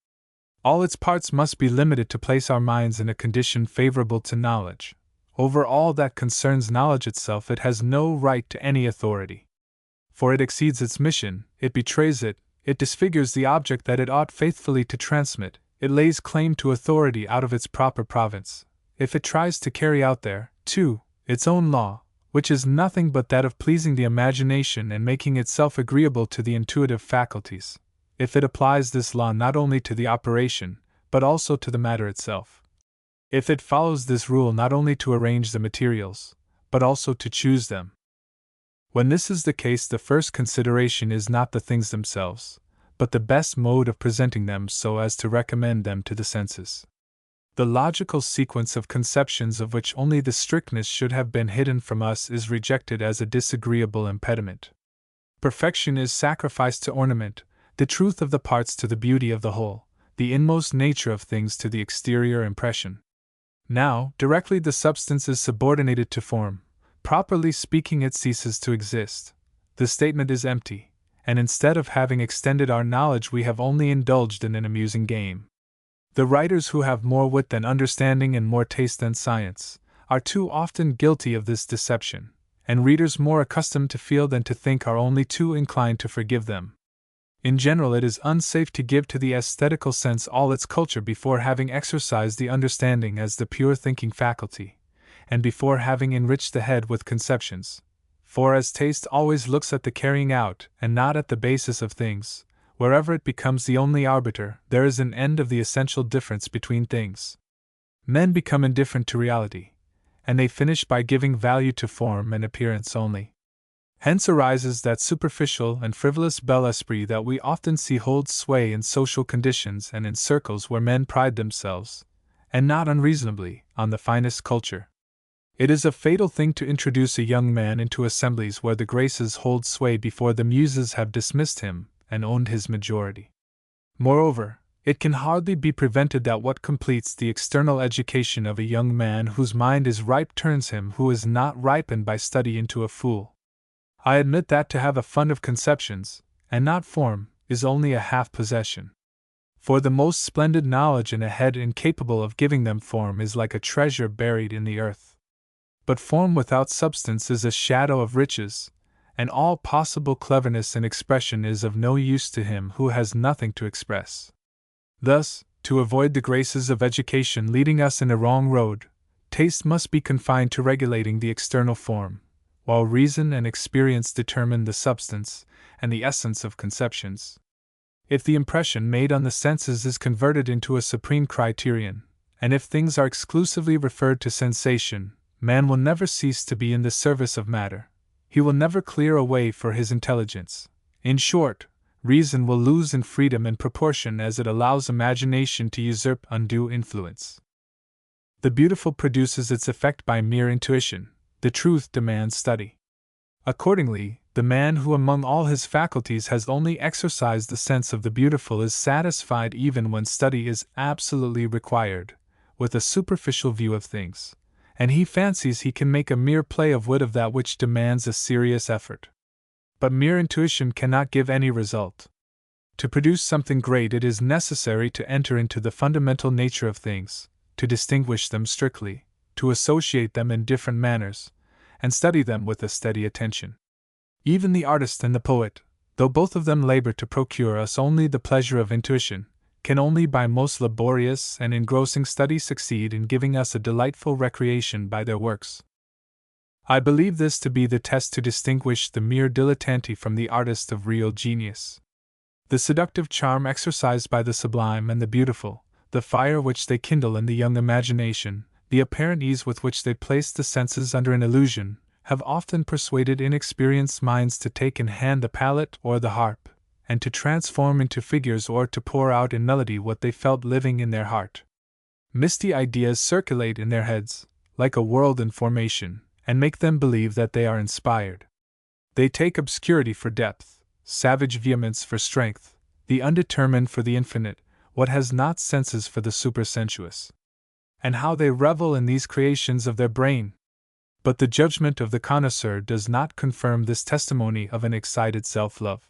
All its parts must be limited to place our minds in a condition favorable to knowledge. Over all that concerns knowledge itself, it has no right to any authority. For it exceeds its mission, it betrays it disfigures the object that it ought faithfully to transmit, it lays claim to authority out of its proper province. If it tries to carry out there, too, its own law, which is nothing but that of pleasing the imagination and making itself agreeable to the intuitive faculties, if it applies this law not only to the operation, but also to the matter itself, if it follows this rule not only to arrange the materials, but also to choose them. When this is the case, the first consideration is not the things themselves, but the best mode of presenting them so as to recommend them to the senses. The logical sequence of conceptions of which only the strictness should have been hidden from us is rejected as a disagreeable impediment. Perfection is sacrificed to ornament, the truth of the parts to the beauty of the whole, the inmost nature of things to the exterior impression. Now, directly the substance is subordinated to form, properly speaking, it ceases to exist. The statement is empty, and instead of having extended our knowledge, we have only indulged in an amusing game. The writers who have more wit than understanding and more taste than science are too often guilty of this deception, and readers more accustomed to feel than to think are only too inclined to forgive them. In general, it is unsafe to give to the aesthetical sense all its culture before having exercised the understanding as the pure thinking faculty, and before having enriched the head with conceptions. For as taste always looks at the carrying out and not at the basis of things, wherever it becomes the only arbiter, there is an end of the essential difference between things. Men become indifferent to reality, and they finish by giving value to form and appearance only. Hence arises that superficial and frivolous bel esprit that we often see hold sway in social conditions and in circles where men pride themselves, and not unreasonably, on the finest culture. It is a fatal thing to introduce a young man into assemblies where the graces hold sway before the muses have dismissed him and owned his majority. Moreover, it can hardly be prevented that what completes the external education of a young man whose mind is ripe turns him who is not ripened by study into a fool. I admit that to have a fund of conceptions, and not form, is only a half possession. For the most splendid knowledge in a head incapable of giving them form is like a treasure buried in the earth. But form without substance is a shadow of riches, and all possible cleverness in expression is of no use to him who has nothing to express. Thus, to avoid the graces of education leading us in a wrong road, taste must be confined to regulating the external form, while reason and experience determine the substance and the essence of conceptions. If the impression made on the senses is converted into a supreme criterion, and if things are exclusively referred to sensation, man will never cease to be in the service of matter. He will never clear a way for his intelligence. In short, reason will lose in freedom in proportion as it allows imagination to usurp undue influence. The beautiful produces its effect by mere intuition. The truth demands study. Accordingly, the man who among all his faculties has only exercised the sense of the beautiful is satisfied even when study is absolutely required, with a superficial view of things, and he fancies he can make a mere play of wit of that which demands a serious effort. But mere intuition cannot give any result. To produce something great, it is necessary to enter into the fundamental nature of things, to distinguish them strictly, to associate them in different manners, and study them with a steady attention. Even the artist and the poet, though both of them labor to procure us only the pleasure of intuition, can only by most laborious and engrossing study succeed in giving us a delightful recreation by their works. I believe this to be the test to distinguish the mere dilettante from the artist of real genius. The seductive charm exercised by the sublime and the beautiful, the fire which they kindle in the young imagination, the apparent ease with which they place the senses under an illusion, have often persuaded inexperienced minds to take in hand the palette or the harp, and to transform into figures or to pour out in melody what they felt living in their heart. Misty ideas circulate in their heads, like a world in formation, and make them believe that they are inspired. They take obscurity for depth, savage vehemence for strength, the undetermined for the infinite, what has not senses for the supersensuous. And how they revel in these creations of their brain! But the judgment of the connoisseur does not confirm this testimony of an excited self-love.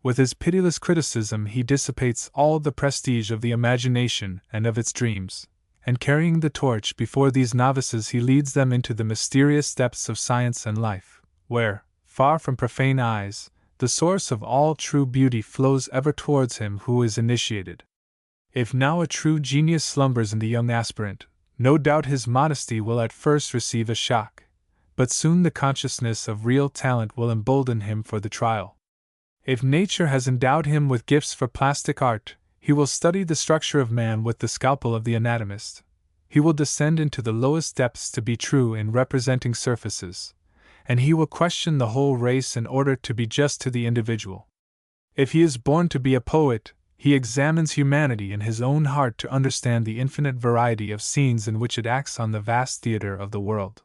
With his pitiless criticism he dissipates all the prestige of the imagination and of its dreams, and carrying the torch before these novices he leads them into the mysterious depths of science and life, where, far from profane eyes, the source of all true beauty flows ever towards him who is initiated. If now a true genius slumbers in the young aspirant, no doubt his modesty will at first receive a shock, but soon the consciousness of real talent will embolden him for the trial. If nature has endowed him with gifts for plastic art, he will study the structure of man with the scalpel of the anatomist. He will descend into the lowest depths to be true in representing surfaces, and he will question the whole race in order to be just to the individual. If he is born to be a poet, he examines humanity in his own heart to understand the infinite variety of scenes in which it acts on the vast theater of the world.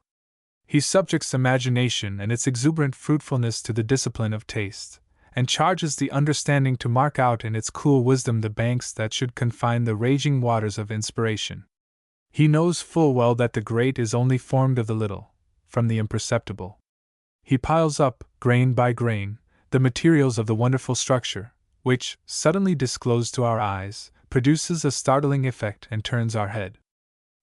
He subjects imagination and its exuberant fruitfulness to the discipline of taste, and charges the understanding to mark out in its cool wisdom the banks that should confine the raging waters of inspiration. He knows full well that the great is only formed of the little, from the imperceptible. He piles up, grain by grain, the materials of the wonderful structure, which, suddenly disclosed to our eyes, produces a startling effect and turns our head.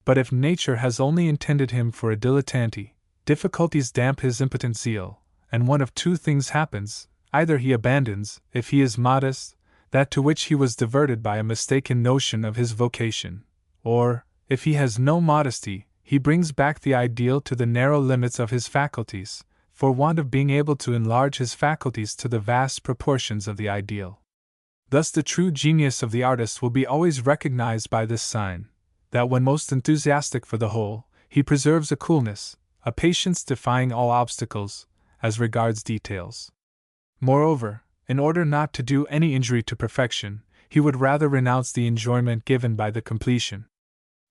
But if nature has only intended him for a dilettante, difficulties damp his impotent zeal, and one of two things happens: either he abandons, if he is modest, that to which he was diverted by a mistaken notion of his vocation, or, if he has no modesty, he brings back the ideal to the narrow limits of his faculties, for want of being able to enlarge his faculties to the vast proportions of the ideal. Thus the true genius of the artist will be always recognized by this sign, that when most enthusiastic for the whole, he preserves a coolness, a patience defying all obstacles, as regards details. Moreover, in order not to do any injury to perfection, he would rather renounce the enjoyment given by the completion.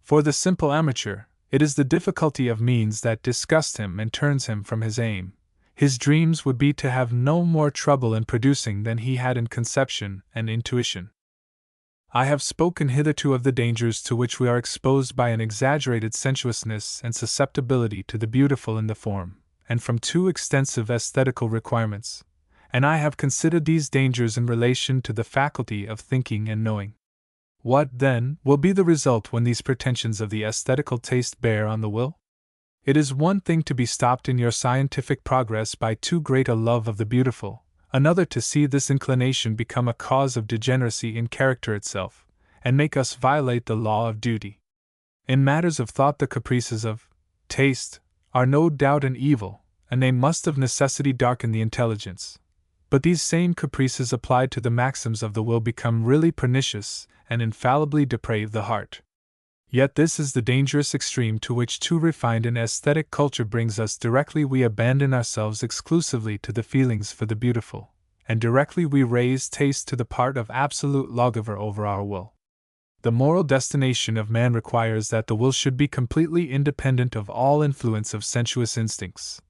For the simple amateur, it is the difficulty of means that disgusts him and turns him from his aim. His dreams would be to have no more trouble in producing than he had in conception and intuition. I have spoken hitherto of the dangers to which we are exposed by an exaggerated sensuousness and susceptibility to the beautiful in the form, and from too extensive aesthetical requirements, and I have considered these dangers in relation to the faculty of thinking and knowing. What, then, will be the result when these pretensions of the aesthetical taste bear on the will? It is one thing to be stopped in your scientific progress by too great a love of the beautiful, another to see this inclination become a cause of degeneracy in character itself, and make us violate the law of duty. In matters of thought the caprices of taste are no doubt an evil, and they must of necessity darken the intelligence. But these same caprices applied to the maxims of the will become really pernicious, and infallibly deprave the heart. Yet this is the dangerous extreme to which too refined an aesthetic culture brings us directly we abandon ourselves exclusively to the feelings for the beautiful, and directly we raise taste to the part of absolute lawgiver over our will. The moral destination of man requires that the will should be completely independent of all influence of sensuous instincts,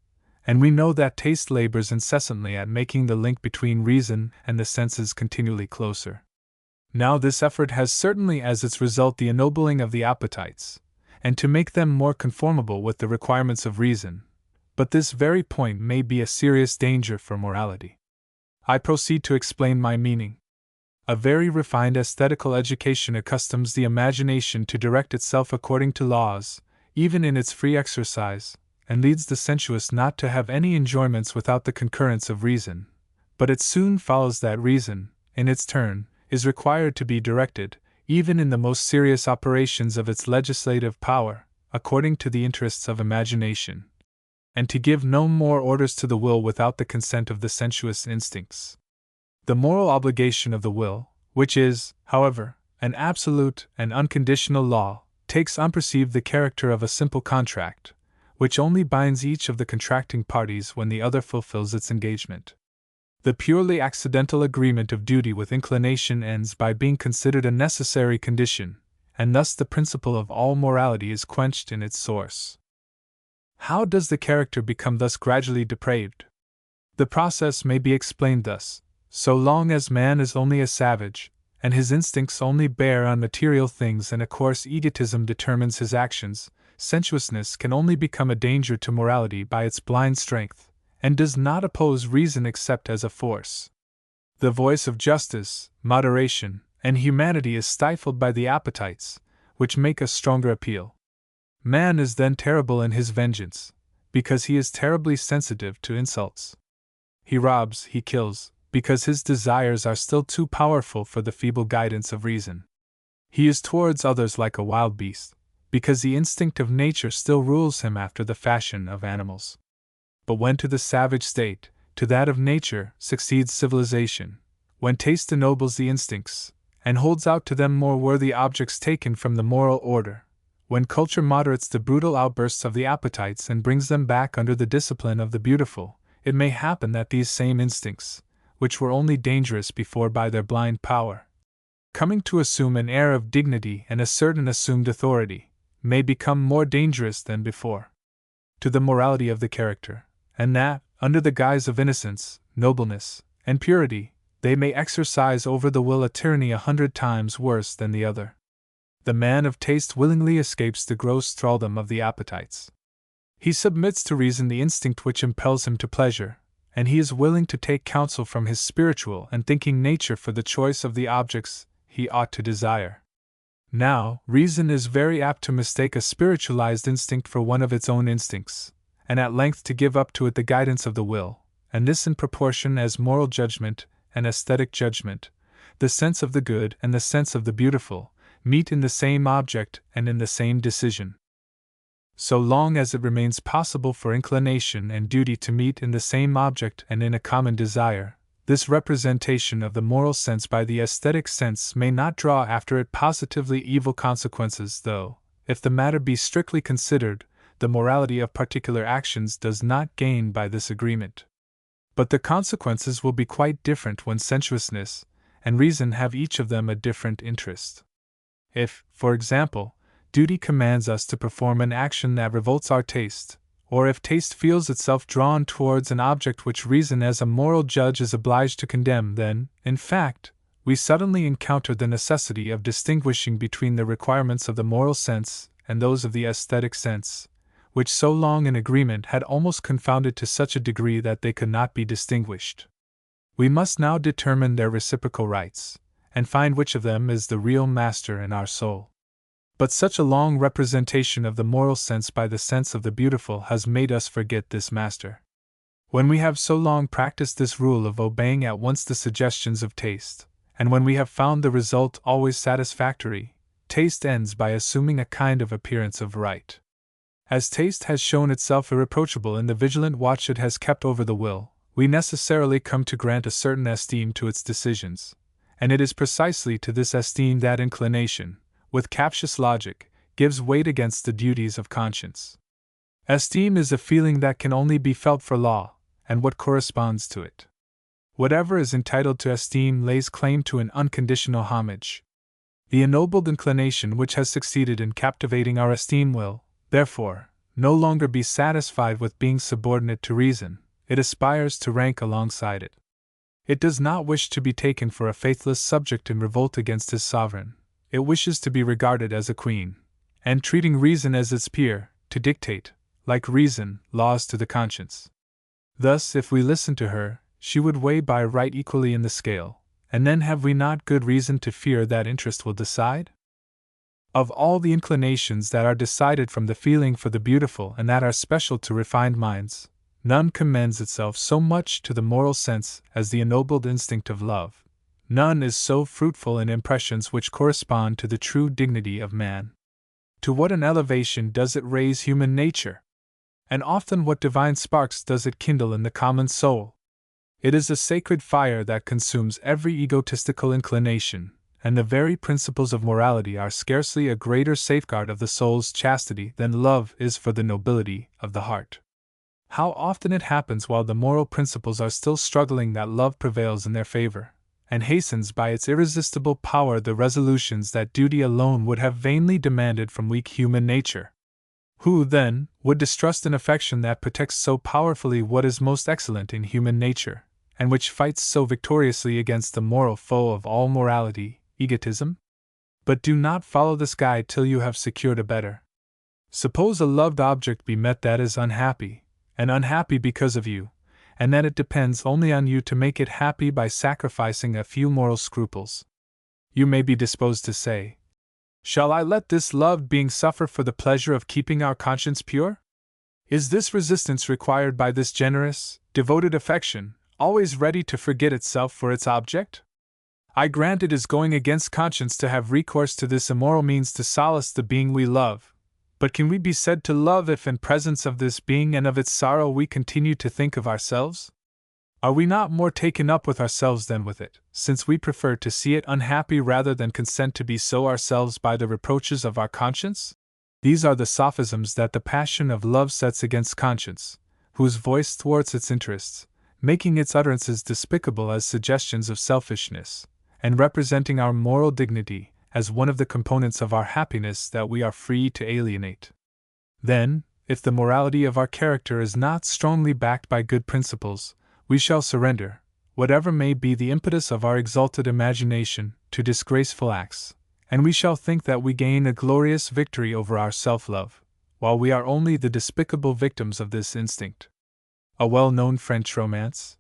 and we know that taste labors incessantly at making the link between reason and the senses continually closer. Now this effort has certainly as its result the ennobling of the appetites, and to make them more conformable with the requirements of reason, but this very point may be a serious danger for morality. I proceed to explain my meaning. A very refined aesthetical education accustoms the imagination to direct itself according to laws, even in its free exercise, and leads the sensuous not to have any enjoyments without the concurrence of reason, but it soon follows that reason, in its turn, is required to be directed, even in the most serious operations of its legislative power, according to the interests of imagination, and to give no more orders to the will without the consent of the sensuous instincts. The moral obligation of the will, which is, however, an absolute and unconditional law, takes unperceived the character of a simple contract, which only binds each of the contracting parties when the other fulfills its engagement. The purely accidental agreement of duty with inclination ends by being considered a necessary condition, and thus the principle of all morality is quenched in its source. How does the character become thus gradually depraved? The process may be explained thus: so long as man is only a savage, and his instincts only bear on material things and a coarse egotism determines his actions, sensuousness can only become a danger to morality by its blind strength, and does not oppose reason except as a force. The voice of justice, moderation, and humanity is stifled by the appetites, which make a stronger appeal. Man is then terrible in his vengeance, because he is terribly sensitive to insults. He robs, he kills, because his desires are still too powerful for the feeble guidance of reason. He is towards others like a wild beast, because the instinct of nature still rules him after the fashion of animals. But when to the savage state, to that of nature, succeeds civilization, when taste ennobles the instincts, and holds out to them more worthy objects taken from the moral order, when culture moderates the brutal outbursts of the appetites and brings them back under the discipline of the beautiful, it may happen that these same instincts, which were only dangerous before by their blind power, coming to assume an air of dignity and a certain assumed authority, may become more dangerous than before to the morality of the character, and that, under the guise of innocence, nobleness, and purity, they may exercise over the will a tyranny 100 times worse than the other. The man of taste willingly escapes the gross thraldom of the appetites. He submits to reason the instinct which impels him to pleasure, and he is willing to take counsel from his spiritual and thinking nature for the choice of the objects he ought to desire. Now, reason is very apt to mistake a spiritualized instinct for one of its own instincts, and at length to give up to it the guidance of the will, and this in proportion as moral judgment and aesthetic judgment, the sense of the good and the sense of the beautiful, meet in the same object and in the same decision. So long as it remains possible for inclination and duty to meet in the same object and in a common desire, this representation of the moral sense by the aesthetic sense may not draw after it positively evil consequences, though, if the matter be strictly considered, the morality of particular actions does not gain by this agreement. But the consequences will be quite different when sensuousness and reason have each of them a different interest. If, for example, duty commands us to perform an action that revolts our taste, or if taste feels itself drawn towards an object which reason as a moral judge is obliged to condemn, then, in fact, we suddenly encounter the necessity of distinguishing between the requirements of the moral sense and those of the aesthetic sense, which so long in agreement had almost confounded to such a degree that they could not be distinguished. We must now determine their reciprocal rights, and find which of them is the real master in our soul. But such a long representation of the moral sense by the sense of the beautiful has made us forget this master. When we have so long practiced this rule of obeying at once the suggestions of taste, and when we have found the result always satisfactory, taste ends by assuming a kind of appearance of right. As taste has shown itself irreproachable in the vigilant watch it has kept over the will, we necessarily come to grant a certain esteem to its decisions, and it is precisely to this esteem that inclination, with captious logic, gives weight against the duties of conscience. Esteem is a feeling that can only be felt for law, and what corresponds to it. Whatever is entitled to esteem lays claim to an unconditional homage. The ennobled inclination which has succeeded in captivating our esteem will, therefore, no longer be satisfied with being subordinate to reason, it aspires to rank alongside it. It does not wish to be taken for a faithless subject in revolt against his sovereign. It wishes to be regarded as a queen, and treating reason as its peer, to dictate, like reason, laws to the conscience. Thus, if we listen to her, she would weigh by right equally in the scale, and then have we not good reason to fear that interest will decide? Of all the inclinations that are decided from the feeling for the beautiful and that are special to refined minds, none commends itself so much to the moral sense as the ennobled instinct of love. None is so fruitful in impressions which correspond to the true dignity of man. To what an elevation does it raise human nature! And often what divine sparks does it kindle in the common soul! It is a sacred fire that consumes every egotistical inclination, and the very principles of morality are scarcely a greater safeguard of the soul's chastity than love is for the nobility of the heart. How often it happens while the moral principles are still struggling that love prevails in their favor, and hastens by its irresistible power the resolutions that duty alone would have vainly demanded from weak human nature. Who, then, would distrust an affection that protects so powerfully what is most excellent in human nature, and which fights so victoriously against the moral foe of all morality, egotism? But do not follow this guide till you have secured a better. Suppose a loved object be met that is unhappy, and unhappy because of you, and that it depends only on you to make it happy by sacrificing a few moral scruples. You may be disposed to say, "Shall I let this loved being suffer for the pleasure of keeping our conscience pure? Is this resistance required by this generous, devoted affection, always ready to forget itself for its object? I grant it is going against conscience to have recourse to this immoral means to solace the being we love, but can we be said to love if in presence of this being and of its sorrow we continue to think of ourselves? Are we not more taken up with ourselves than with it, since we prefer to see it unhappy rather than consent to be so ourselves by the reproaches of our conscience?" These are the sophisms that the passion of love sets against conscience, whose voice thwarts its interests, making its utterances despicable as suggestions of selfishness, and representing our moral dignity as one of the components of our happiness that we are free to alienate. Then, if the morality of our character is not strongly backed by good principles, we shall surrender, whatever may be the impetus of our exalted imagination, to disgraceful acts, and we shall think that we gain a glorious victory over our self-love, while we are only the despicable victims of this instinct. A well-known French romance,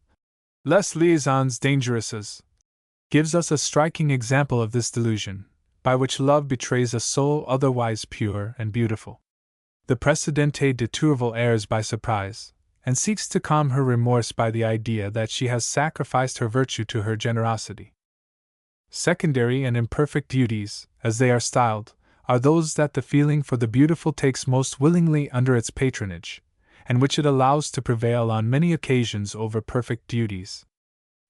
Les Liaisons Dangereuses, gives us a striking example of this delusion, by which love betrays a soul otherwise pure and beautiful. The Presidente de Tourvel errs by surprise, and seeks to calm her remorse by the idea that she has sacrificed her virtue to her generosity. Secondary and imperfect duties, as they are styled, are those that the feeling for the beautiful takes most willingly under its patronage, and which it allows to prevail on many occasions over perfect duties.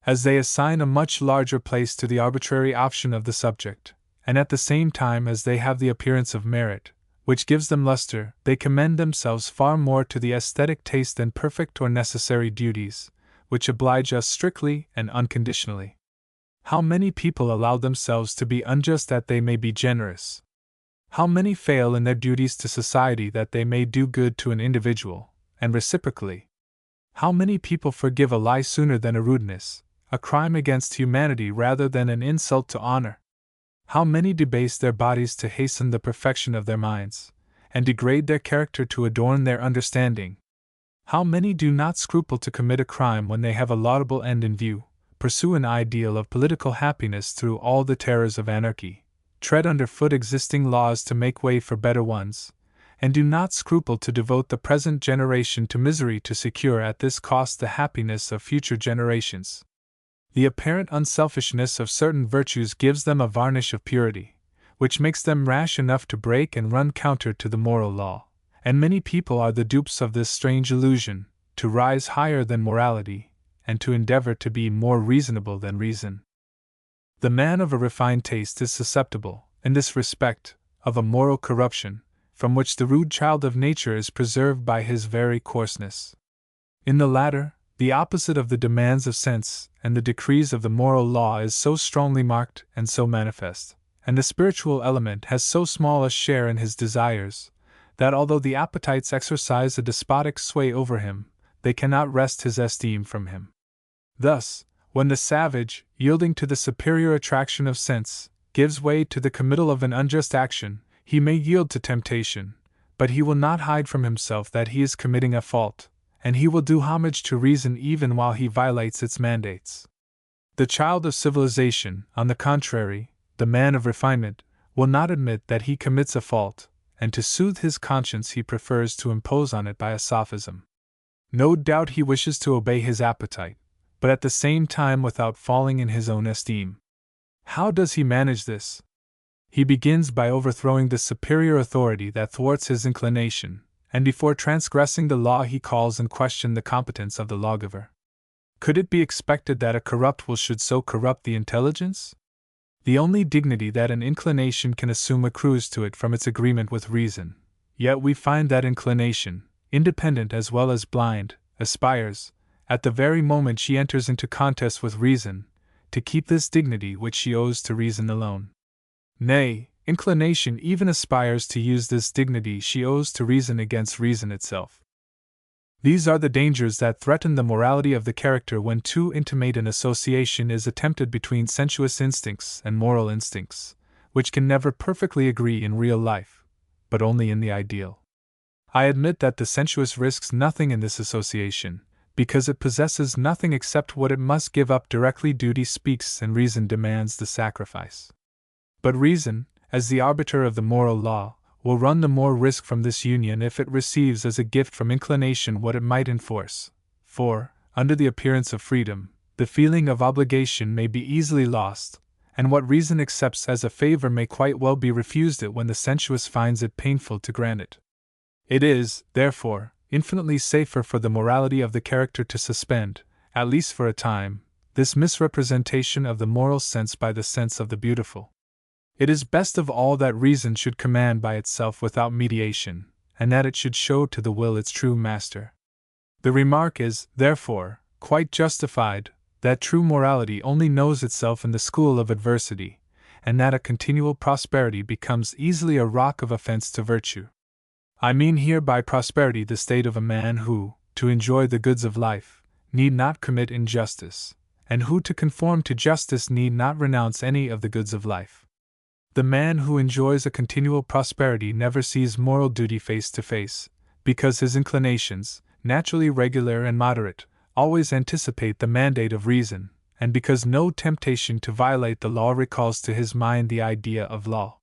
As they assign a much larger place to the arbitrary option of the subject, and at the same time as they have the appearance of merit, which gives them luster, they commend themselves far more to the aesthetic taste than perfect or necessary duties, which oblige us strictly and unconditionally. How many people allow themselves to be unjust that they may be generous? How many fail in their duties to society that they may do good to an individual, and reciprocally? How many people forgive a lie sooner than a rudeness, a crime against humanity rather than an insult to honor? How many debase their bodies to hasten the perfection of their minds, and degrade their character to adorn their understanding? How many do not scruple to commit a crime when they have a laudable end in view, pursue an ideal of political happiness through all the terrors of anarchy, tread underfoot existing laws to make way for better ones, and do not scruple to devote the present generation to misery to secure at this cost the happiness of future generations? The apparent unselfishness of certain virtues gives them a varnish of purity, which makes them rash enough to break and run counter to the moral law, and many people are the dupes of this strange illusion, to rise higher than morality, and to endeavor to be more reasonable than reason. The man of a refined taste is susceptible, in this respect, of a moral corruption, from which the rude child of nature is preserved by his very coarseness. In the latter, the opposite of the demands of sense and the decrees of the moral law is so strongly marked and so manifest, and the spiritual element has so small a share in his desires, that although the appetites exercise a despotic sway over him, they cannot wrest his esteem from him. Thus, when the savage, yielding to the superior attraction of sense, gives way to the committal of an unjust action, he may yield to temptation, but he will not hide from himself that he is committing a fault, and he will do homage to reason even while he violates its mandates. The child of civilization, on the contrary, the man of refinement, will not admit that he commits a fault, and to soothe his conscience he prefers to impose on it by a sophism. No doubt he wishes to obey his appetite, but at the same time without falling in his own esteem. How does he manage this? He begins by overthrowing the superior authority that thwarts his inclination, and before transgressing the law he calls in question the competence of the lawgiver. Could it be expected that a corrupt will should so corrupt the intelligence? The only dignity that an inclination can assume accrues to it from its agreement with reason, yet we find that inclination, independent as well as blind, aspires, at the very moment she enters into contest with reason, to keep this dignity which she owes to reason alone. Nay, inclination even aspires to use this dignity she owes to reason against reason itself. These are the dangers that threaten the morality of the character when too intimate an association is attempted between sensuous instincts and moral instincts, which can never perfectly agree in real life, but only in the ideal. I admit that the sensuous risks nothing in this association, because it possesses nothing except what it must give up directly. Duty speaks and reason demands the sacrifice. But reason, as the arbiter of the moral law, will run the more risk from this union if it receives as a gift from inclination what it might enforce. For, under the appearance of freedom, the feeling of obligation may be easily lost, and what reason accepts as a favor may quite well be refused it when the sensuous finds it painful to grant it. It is, therefore, infinitely safer for the morality of the character to suspend, at least for a time, this misrepresentation of the moral sense by the sense of the beautiful. It is best of all that reason should command by itself without mediation, and that it should show to the will its true master. The remark is, therefore, quite justified, that true morality only knows itself in the school of adversity, and that a continual prosperity becomes easily a rock of offense to virtue. I mean here by prosperity the state of a man who, to enjoy the goods of life, need not commit injustice, and who to conform to justice need not renounce any of the goods of life. The man who enjoys a continual prosperity never sees moral duty face to face, because his inclinations, naturally regular and moderate, always anticipate the mandate of reason, and because no temptation to violate the law recalls to his mind the idea of law.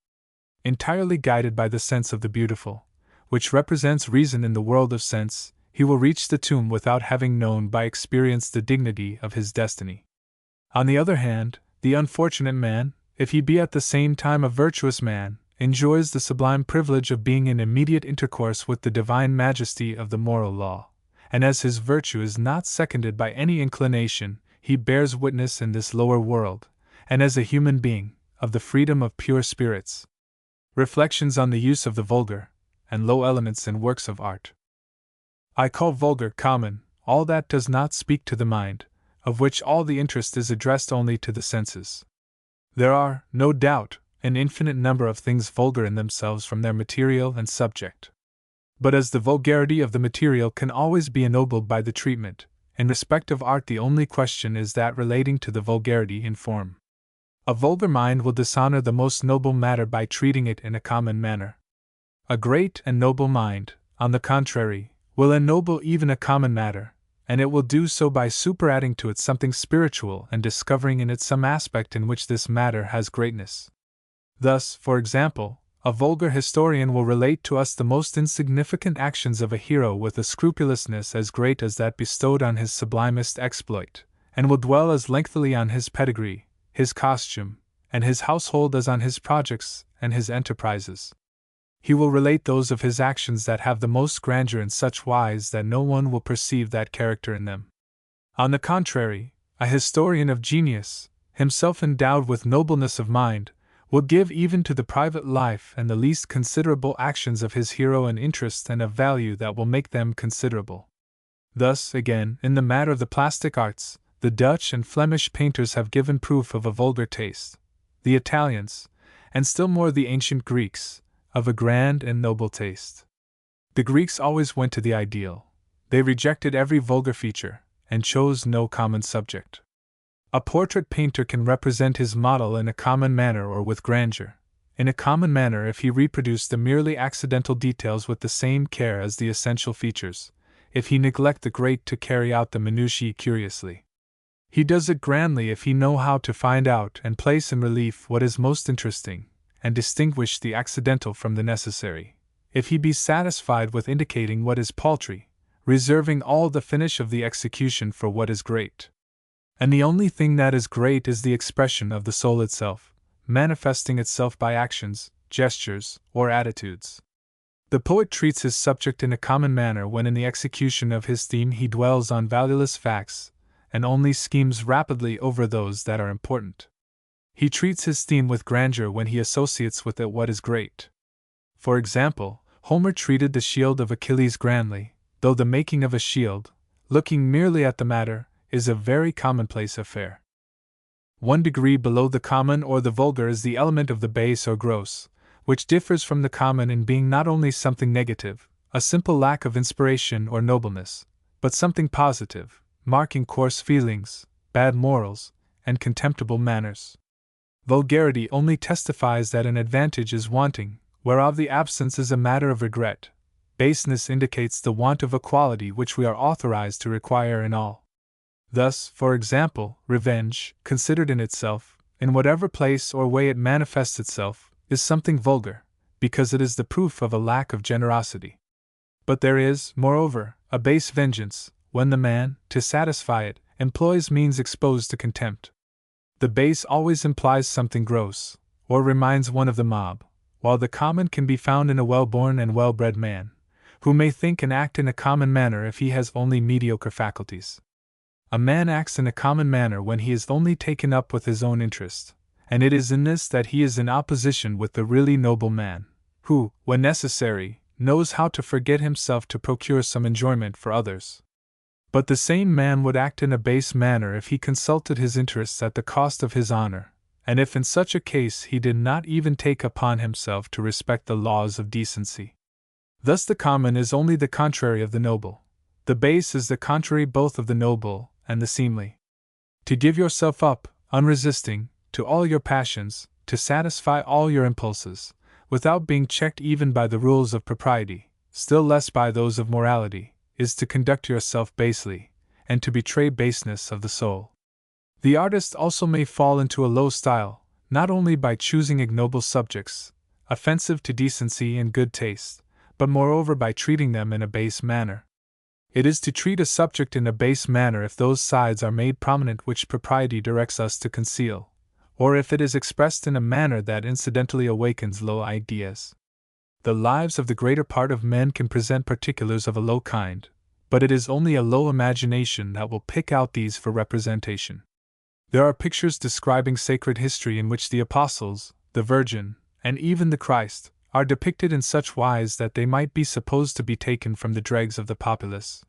Entirely guided by the sense of the beautiful, which represents reason in the world of sense, he will reach the tomb without having known by experience the dignity of his destiny. On the other hand, the unfortunate man, if he be at the same time a virtuous man, enjoys the sublime privilege of being in immediate intercourse with the divine majesty of the moral law, and as his virtue is not seconded by any inclination, he bears witness in this lower world, and as a human being, of the freedom of pure spirits. Reflections on the use of the vulgar and low elements in works of art. I call vulgar common all that does not speak to the mind, of which all the interest is addressed only to the senses. There are, no doubt, an infinite number of things vulgar in themselves from their material and subject. But as the vulgarity of the material can always be ennobled by the treatment, in respect of art the only question is that relating to the vulgarity in form. A vulgar mind will dishonor the most noble matter by treating it in a common manner. A great and noble mind, on the contrary, will ennoble even a common matter, and it will do so by superadding to it something spiritual and discovering in it some aspect in which this matter has greatness. Thus, for example, a vulgar historian will relate to us the most insignificant actions of a hero with a scrupulousness as great as that bestowed on his sublimest exploit, and will dwell as lengthily on his pedigree, his costume, and his household as on his projects and his enterprises. He will relate those of his actions that have the most grandeur in such wise that no one will perceive that character in them. On the contrary, a historian of genius, himself endowed with nobleness of mind, will give even to the private life and the least considerable actions of his hero an interest and a value that will make them considerable. Thus, again, in the matter of the plastic arts, the Dutch and Flemish painters have given proof of a vulgar taste, the Italians, and still more the ancient Greeks, of a grand and noble taste. The Greeks always went to the ideal. They rejected every vulgar feature, and chose no common subject. A portrait painter can represent his model in a common manner or with grandeur, in a common manner if he reproduce the merely accidental details with the same care as the essential features, if he neglect the great to carry out the minutiae curiously. He does it grandly if he know how to find out and place in relief what is most interesting, and distinguish the accidental from the necessary, if he be satisfied with indicating what is paltry, reserving all the finish of the execution for what is great. And the only thing that is great is the expression of the soul itself, manifesting itself by actions, gestures, or attitudes. The poet treats his subject in a common manner when in the execution of his theme he dwells on valueless facts, and only schemes rapidly over those that are important. He treats his theme with grandeur when he associates with it what is great. For example, Homer treated the shield of Achilles grandly, though the making of a shield, looking merely at the matter, is a very commonplace affair. 1 degree below the common or the vulgar is the element of the base or gross, which differs from the common in being not only something negative, a simple lack of inspiration or nobleness, but something positive, marking coarse feelings, bad morals, and contemptible manners. Vulgarity only testifies that an advantage is wanting, whereof the absence is a matter of regret, baseness indicates the want of a quality which we are authorized to require in all. Thus, for example, revenge, considered in itself, in whatever place or way it manifests itself, is something vulgar, because it is the proof of a lack of generosity. But there is, moreover, a base vengeance, when the man, to satisfy it, employs means exposed to contempt. The base always implies something gross, or reminds one of the mob, while the common can be found in a well-born and well-bred man, who may think and act in a common manner if he has only mediocre faculties. A man acts in a common manner when he is only taken up with his own interest, and it is in this that he is in opposition with the really noble man, who, when necessary, knows how to forget himself to procure some enjoyment for others. But the same man would act in a base manner if he consulted his interests at the cost of his honor, and if in such a case he did not even take upon himself to respect the laws of decency. Thus the common is only the contrary of the noble. The base is the contrary both of the noble and the seemly. To give yourself up, unresisting, to all your passions, to satisfy all your impulses, without being checked even by the rules of propriety, still less by those of morality, is to conduct yourself basely, and to betray baseness of the soul. The artist also may fall into a low style, not only by choosing ignoble subjects, offensive to decency and good taste, but moreover by treating them in a base manner. It is to treat a subject in a base manner if those sides are made prominent which propriety directs us to conceal, or if it is expressed in a manner that incidentally awakens low ideas. The lives of the greater part of men can present particulars of a low kind, but it is only a low imagination that will pick out these for representation. There are pictures describing sacred history in which the apostles, the Virgin, and even the Christ, are depicted in such wise that they might be supposed to be taken from the dregs of the populace.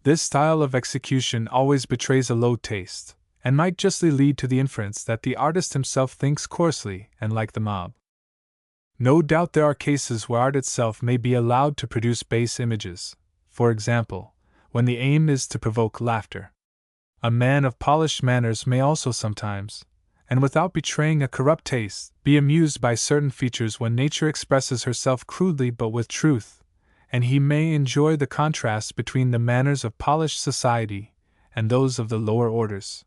This style of execution always betrays a low taste, and might justly lead to the inference that the artist himself thinks coarsely and like the mob. No doubt there are cases where art itself may be allowed to produce base images, for example, when the aim is to provoke laughter. A man of polished manners may also sometimes, and without betraying a corrupt taste, be amused by certain features when nature expresses herself crudely but with truth, and he may enjoy the contrast between the manners of polished society and those of the lower orders.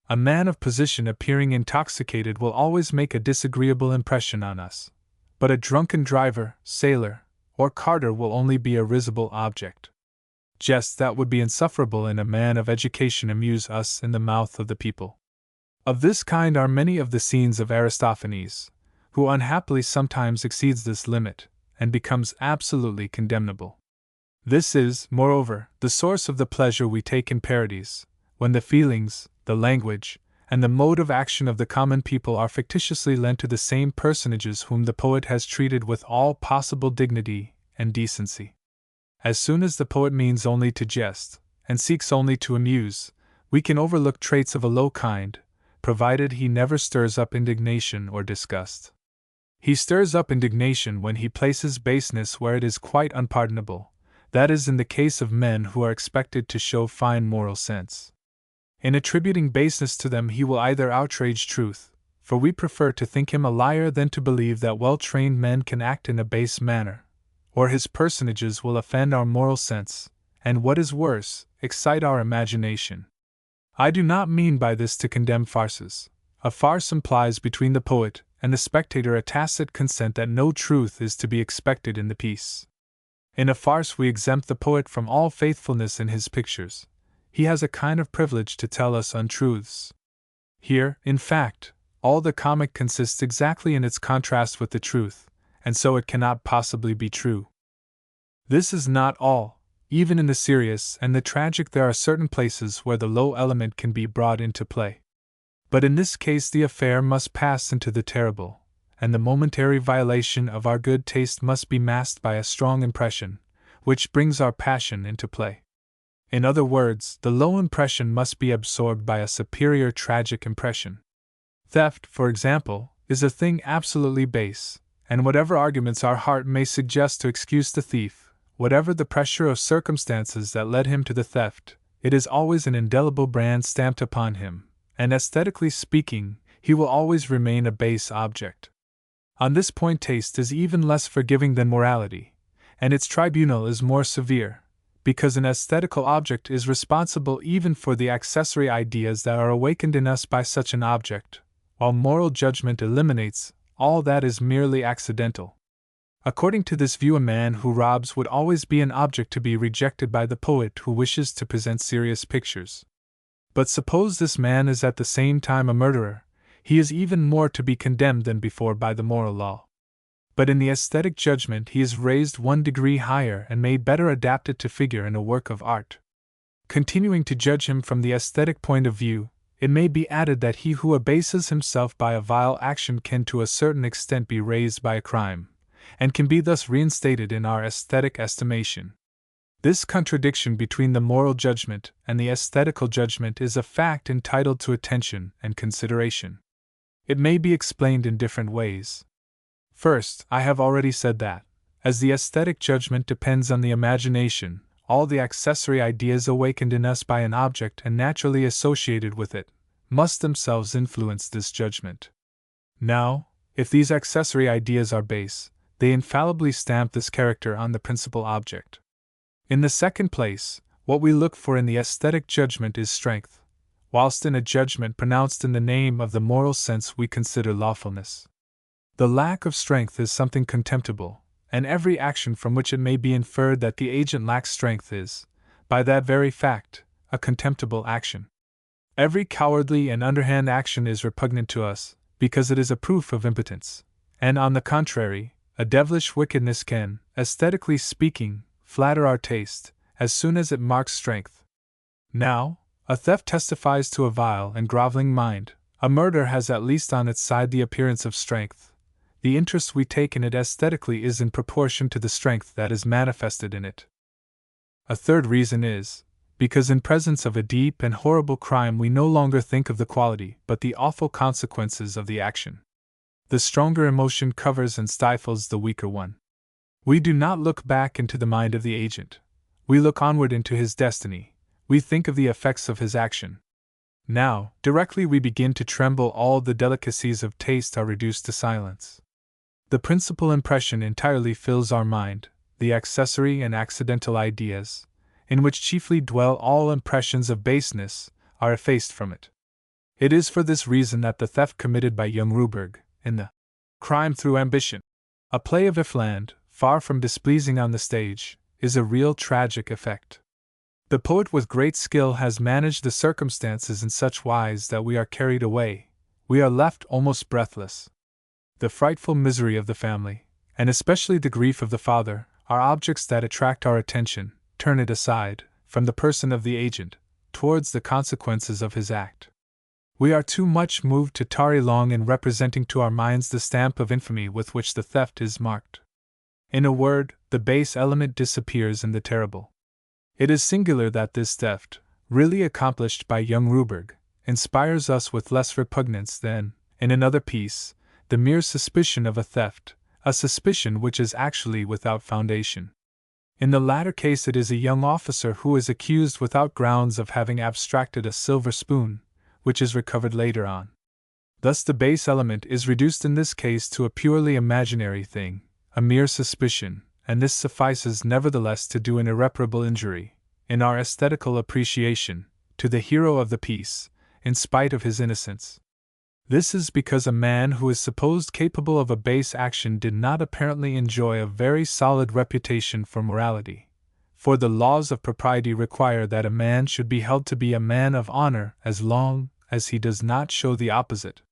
A man of position appearing intoxicated will always make a disagreeable impression on us, but a drunken driver, sailor, or carter will only be a risible object. Jests that would be insufferable in a man of education amuse us in the mouth of the people. Of this kind are many of the scenes of Aristophanes, who unhappily sometimes exceeds this limit, and becomes absolutely condemnable. This is, moreover, the source of the pleasure we take in parodies, when the feelings, the language, and the mode of action of the common people are fictitiously lent to the same personages whom the poet has treated with all possible dignity and decency. As soon as the poet means only to jest, and seeks only to amuse, we can overlook traits of a low kind, provided he never stirs up indignation or disgust. He stirs up indignation when he places baseness where it is quite unpardonable, that is in the case of men who are expected to show fine moral sense. In attributing baseness to them he will either outrage truth, for we prefer to think him a liar than to believe that well-trained men can act in a base manner, or his personages will offend our moral sense, and what is worse, excite our imagination. I do not mean by this to condemn farces. A farce implies between the poet and the spectator a tacit consent that no truth is to be expected in the piece. In a farce we exempt the poet from all faithfulness in his pictures. He has a kind of privilege to tell us untruths. Here, in fact, all the comic consists exactly in its contrast with the truth, and so it cannot possibly be true. This is not all. Even in the serious and the tragic there are certain places where the low element can be brought into play. But in this case the affair must pass into the terrible, and the momentary violation of our good taste must be masked by a strong impression, which brings our passion into play. In other words, the low impression must be absorbed by a superior tragic impression. Theft, for example, is a thing absolutely base, and whatever arguments our heart may suggest to excuse the thief, whatever the pressure of circumstances that led him to the theft, it is always an indelible brand stamped upon him, and aesthetically speaking, he will always remain a base object. On this point taste is even less forgiving than morality, and its tribunal is more severe, because an aesthetical object is responsible even for the accessory ideas that are awakened in us by such an object, while moral judgment eliminates all that is merely accidental. According to this view, a man who robs would always be an object to be rejected by the poet who wishes to present serious pictures. But suppose this man is at the same time a murderer, he is even more to be condemned than before by the moral law. But in the aesthetic judgment he is raised one degree higher and made better adapted to figure in a work of art. Continuing to judge him from the aesthetic point of view, it may be added that he who abases himself by a vile action can to a certain extent be raised by a crime, and can be thus reinstated in our aesthetic estimation. This contradiction between the moral judgment and the aesthetical judgment is a fact entitled to attention and consideration. It may be explained in different ways. First, I have already said that, as the aesthetic judgment depends on the imagination, all the accessory ideas awakened in us by an object and naturally associated with it must themselves influence this judgment. Now, if these accessory ideas are base, they infallibly stamp this character on the principal object. In the second place, what we look for in the aesthetic judgment is strength, whilst in a judgment pronounced in the name of the moral sense we consider lawfulness. The lack of strength is something contemptible, and every action from which it may be inferred that the agent lacks strength is, by that very fact, a contemptible action. Every cowardly and underhand action is repugnant to us, because it is a proof of impotence, and on the contrary, a devilish wickedness can, aesthetically speaking, flatter our taste, as soon as it marks strength. Now, a theft testifies to a vile and groveling mind, a murder has at least on its side the appearance of strength. The interest we take in it aesthetically is in proportion to the strength that is manifested in it. A third reason is, because in presence of a deep and horrible crime we no longer think of the quality but the awful consequences of the action. The stronger emotion covers and stifles the weaker one. We do not look back into the mind of the agent. We look onward into his destiny. We think of the effects of his action. Now, directly we begin to tremble, all the delicacies of taste are reduced to silence. The principal impression entirely fills our mind, the accessory and accidental ideas, in which chiefly dwell all impressions of baseness, are effaced from it. It is for this reason that the theft committed by young Ruberg, in the Crime Through Ambition, a play of Iffland, far from displeasing on the stage, is a real tragic effect. The poet with great skill has managed the circumstances in such wise that we are carried away, we are left almost breathless. The frightful misery of the family, and especially the grief of the father, are objects that attract our attention, turn it aside, from the person of the agent, towards the consequences of his act. We are too much moved to tarry long in representing to our minds the stamp of infamy with which the theft is marked. In a word, the base element disappears in the terrible. It is singular that this theft, really accomplished by young Ruberg, inspires us with less repugnance than, in another piece, the mere suspicion of a theft, a suspicion which is actually without foundation. In the latter case it is a young officer who is accused without grounds of having abstracted a silver spoon, which is recovered later on. Thus the base element is reduced in this case to a purely imaginary thing, a mere suspicion, and this suffices nevertheless to do an irreparable injury, in our aesthetical appreciation, to the hero of the piece, in spite of his innocence. This is because a man who is supposed capable of a base action did not apparently enjoy a very solid reputation for morality, for the laws of propriety require that a man should be held to be a man of honor as long as he does not show the opposite.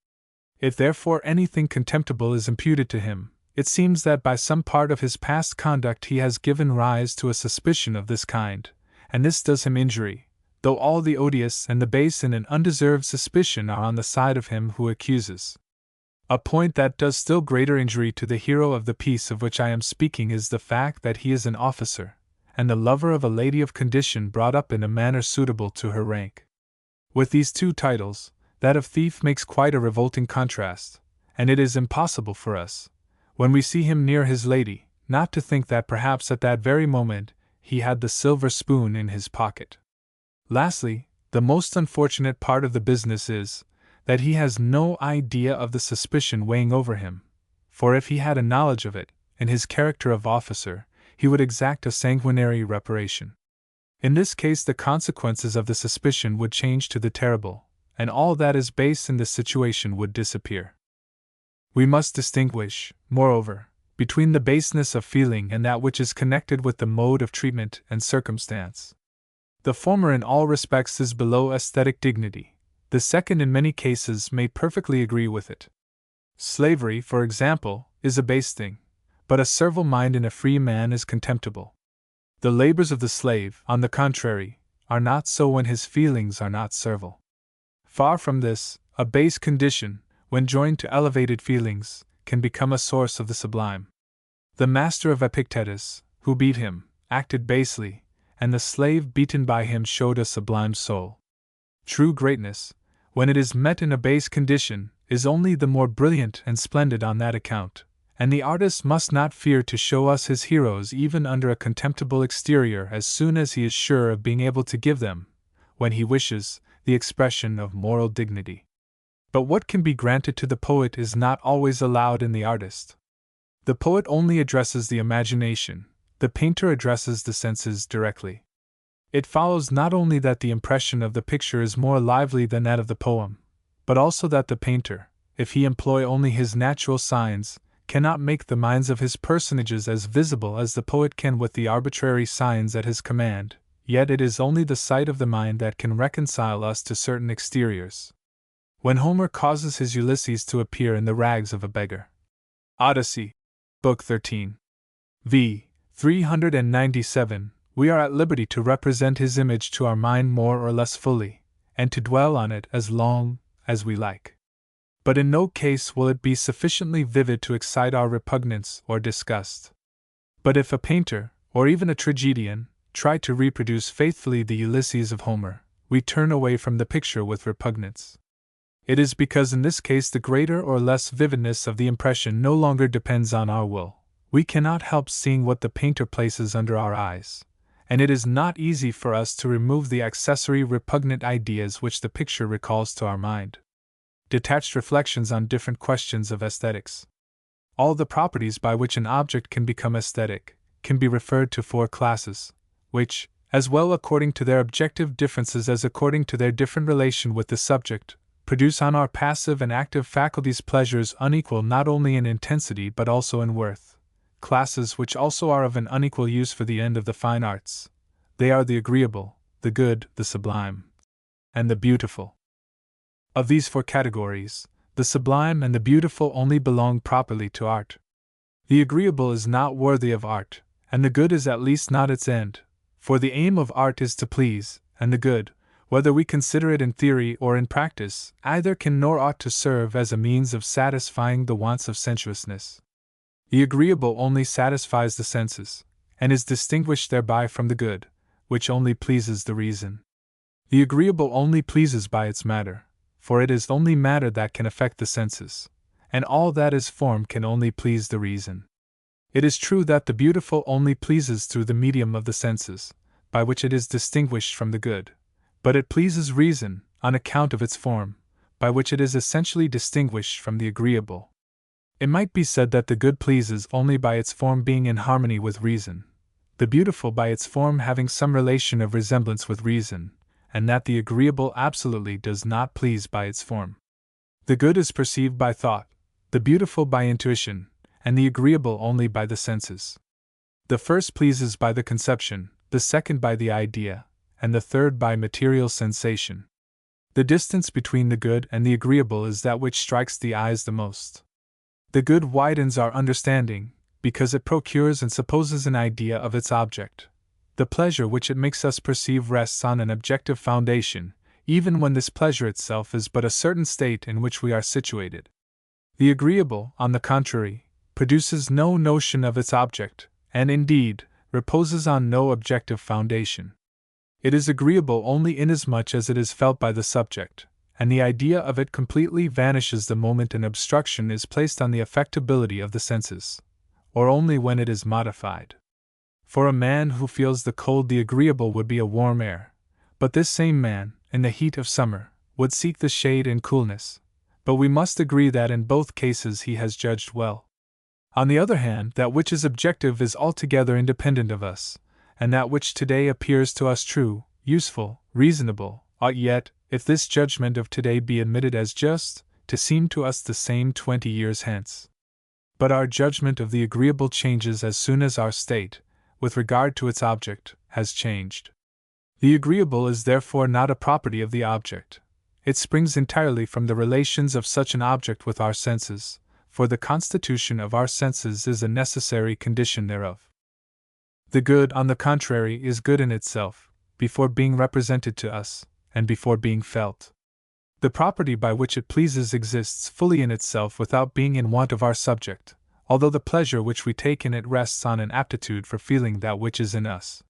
If therefore anything contemptible is imputed to him, it seems that by some part of his past conduct he has given rise to a suspicion of this kind, and this does him injury, though all the odious and the base in an undeserved suspicion are on the side of him who accuses. A point that does still greater injury to the hero of the piece of which I am speaking is the fact that he is an officer, and the lover of a lady of condition brought up in a manner suitable to her rank. With these two titles, that of thief makes quite a revolting contrast, and it is impossible for us, when we see him near his lady, not to think that perhaps at that very moment he had the silver spoon in his pocket. Lastly, the most unfortunate part of the business is, that he has no idea of the suspicion weighing over him, for if he had a knowledge of it, in his character of officer, he would exact a sanguinary reparation. In this case, the consequences of the suspicion would change to the terrible, and all that is base in this situation would disappear. We must distinguish, moreover, between the baseness of feeling and that which is connected with the mode of treatment and circumstance. The former in all respects is below aesthetic dignity, the second in many cases may perfectly agree with it. Slavery, for example, is a base thing, but a servile mind in a free man is contemptible. The labors of the slave, on the contrary, are not so when his feelings are not servile. Far from this, a base condition, when joined to elevated feelings, can become a source of the sublime. The master of Epictetus, who beat him, acted basely, and the slave beaten by him showed a sublime soul. True greatness, when it is met in a base condition, is only the more brilliant and splendid on that account, and the artist must not fear to show us his heroes even under a contemptible exterior as soon as he is sure of being able to give them, when he wishes, the expression of moral dignity. But what can be granted to the poet is not always allowed in the artist. The poet only addresses the imagination, the painter addresses the senses directly. It follows not only that the impression of the picture is more lively than that of the poem, but also that the painter, if he employ only his natural signs, cannot make the minds of his personages as visible as the poet can with the arbitrary signs at his command, yet it is only the sight of the mind that can reconcile us to certain exteriors. When Homer causes his Ulysses to appear in the rags of a beggar. Odyssey, Book 13. v. 397, we are at liberty to represent his image to our mind more or less fully, and to dwell on it as long as we like. But in no case will it be sufficiently vivid to excite our repugnance or disgust. But if a painter, or even a tragedian, try to reproduce faithfully the Ulysses of Homer, we turn away from the picture with repugnance. It is because in this case the greater or less vividness of the impression no longer depends on our will. We cannot help seeing what the painter places under our eyes, and it is not easy for us to remove the accessory repugnant ideas which the picture recalls to our mind. Detached reflections on different questions of aesthetics. All the properties by which an object can become aesthetic can be referred to four classes, which, as well according to their objective differences as according to their different relation with the subject, produce on our passive and active faculties pleasures unequal not only in intensity but also in worth, classes which also are of an unequal use for the end of the fine arts. They are the agreeable, the good, the sublime, and the beautiful. Of these four categories, the sublime and the beautiful only belong properly to art. The agreeable is not worthy of art, and the good is at least not its end, for the aim of art is to please, and the good, whether we consider it in theory or in practice, either can nor ought to serve as a means of satisfying the wants of sensuousness. The agreeable only satisfies the senses, and is distinguished thereby from the good, which only pleases the reason. The agreeable only pleases by its matter, for it is only matter that can affect the senses, and all that is form can only please the reason. It is true that the beautiful only pleases through the medium of the senses, by which it is distinguished from the good, but it pleases reason, on account of its form, by which it is essentially distinguished from the agreeable. It might be said that the good pleases only by its form being in harmony with reason, the beautiful by its form having some relation of resemblance with reason, and that the agreeable absolutely does not please by its form. The good is perceived by thought, the beautiful by intuition, and the agreeable only by the senses. The first pleases by the conception, the second by the idea, and the third by material sensation. The distance between the good and the agreeable is that which strikes the eyes the most. The good widens our understanding, because it procures and supposes an idea of its object. The pleasure which it makes us perceive rests on an objective foundation, even when this pleasure itself is but a certain state in which we are situated. The agreeable, on the contrary, produces no notion of its object, and indeed, reposes on no objective foundation. It is agreeable only inasmuch as it is felt by the subject, and the idea of it completely vanishes the moment an obstruction is placed on the affectability of the senses, or only when it is modified. For a man who feels the cold, the agreeable would be a warm air, but this same man, in the heat of summer, would seek the shade and coolness, but we must agree that in both cases he has judged well. On the other hand, that which is objective is altogether independent of us, and that which today appears to us true, useful, reasonable, ought yet, if this judgment of today be admitted as just, to seem to us the same 20 years hence. But our judgment of the agreeable changes as soon as our state, with regard to its object, has changed. The agreeable is therefore not a property of the object. It springs entirely from the relations of such an object with our senses, for the constitution of our senses is a necessary condition thereof. The good, on the contrary, is good in itself, before being represented to us, and before being felt. The property by which it pleases exists fully in itself without being in want of our subject, although the pleasure which we take in it rests on an aptitude for feeling that which is in us.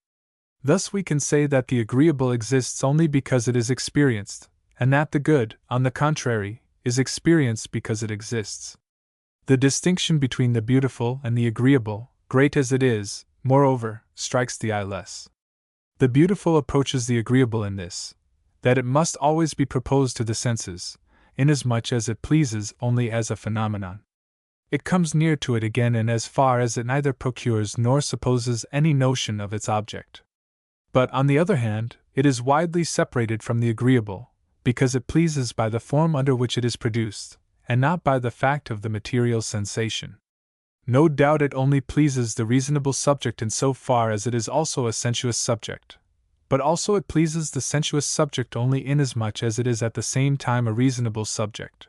Thus we can say that the agreeable exists only because it is experienced, and that the good, on the contrary, is experienced because it exists. The distinction between the beautiful and the agreeable, great as it is, moreover, strikes the eye less. The beautiful approaches the agreeable in this, that it must always be proposed to the senses, inasmuch as it pleases only as a phenomenon. It comes near to it again in as far as it neither procures nor supposes any notion of its object. But, on the other hand, it is widely separated from the agreeable, because it pleases by the form under which it is produced, and not by the fact of the material sensation. No doubt it only pleases the reasonable subject in so far as it is also a sensuous subject, but also it pleases the sensuous subject only inasmuch as it is at the same time a reasonable subject.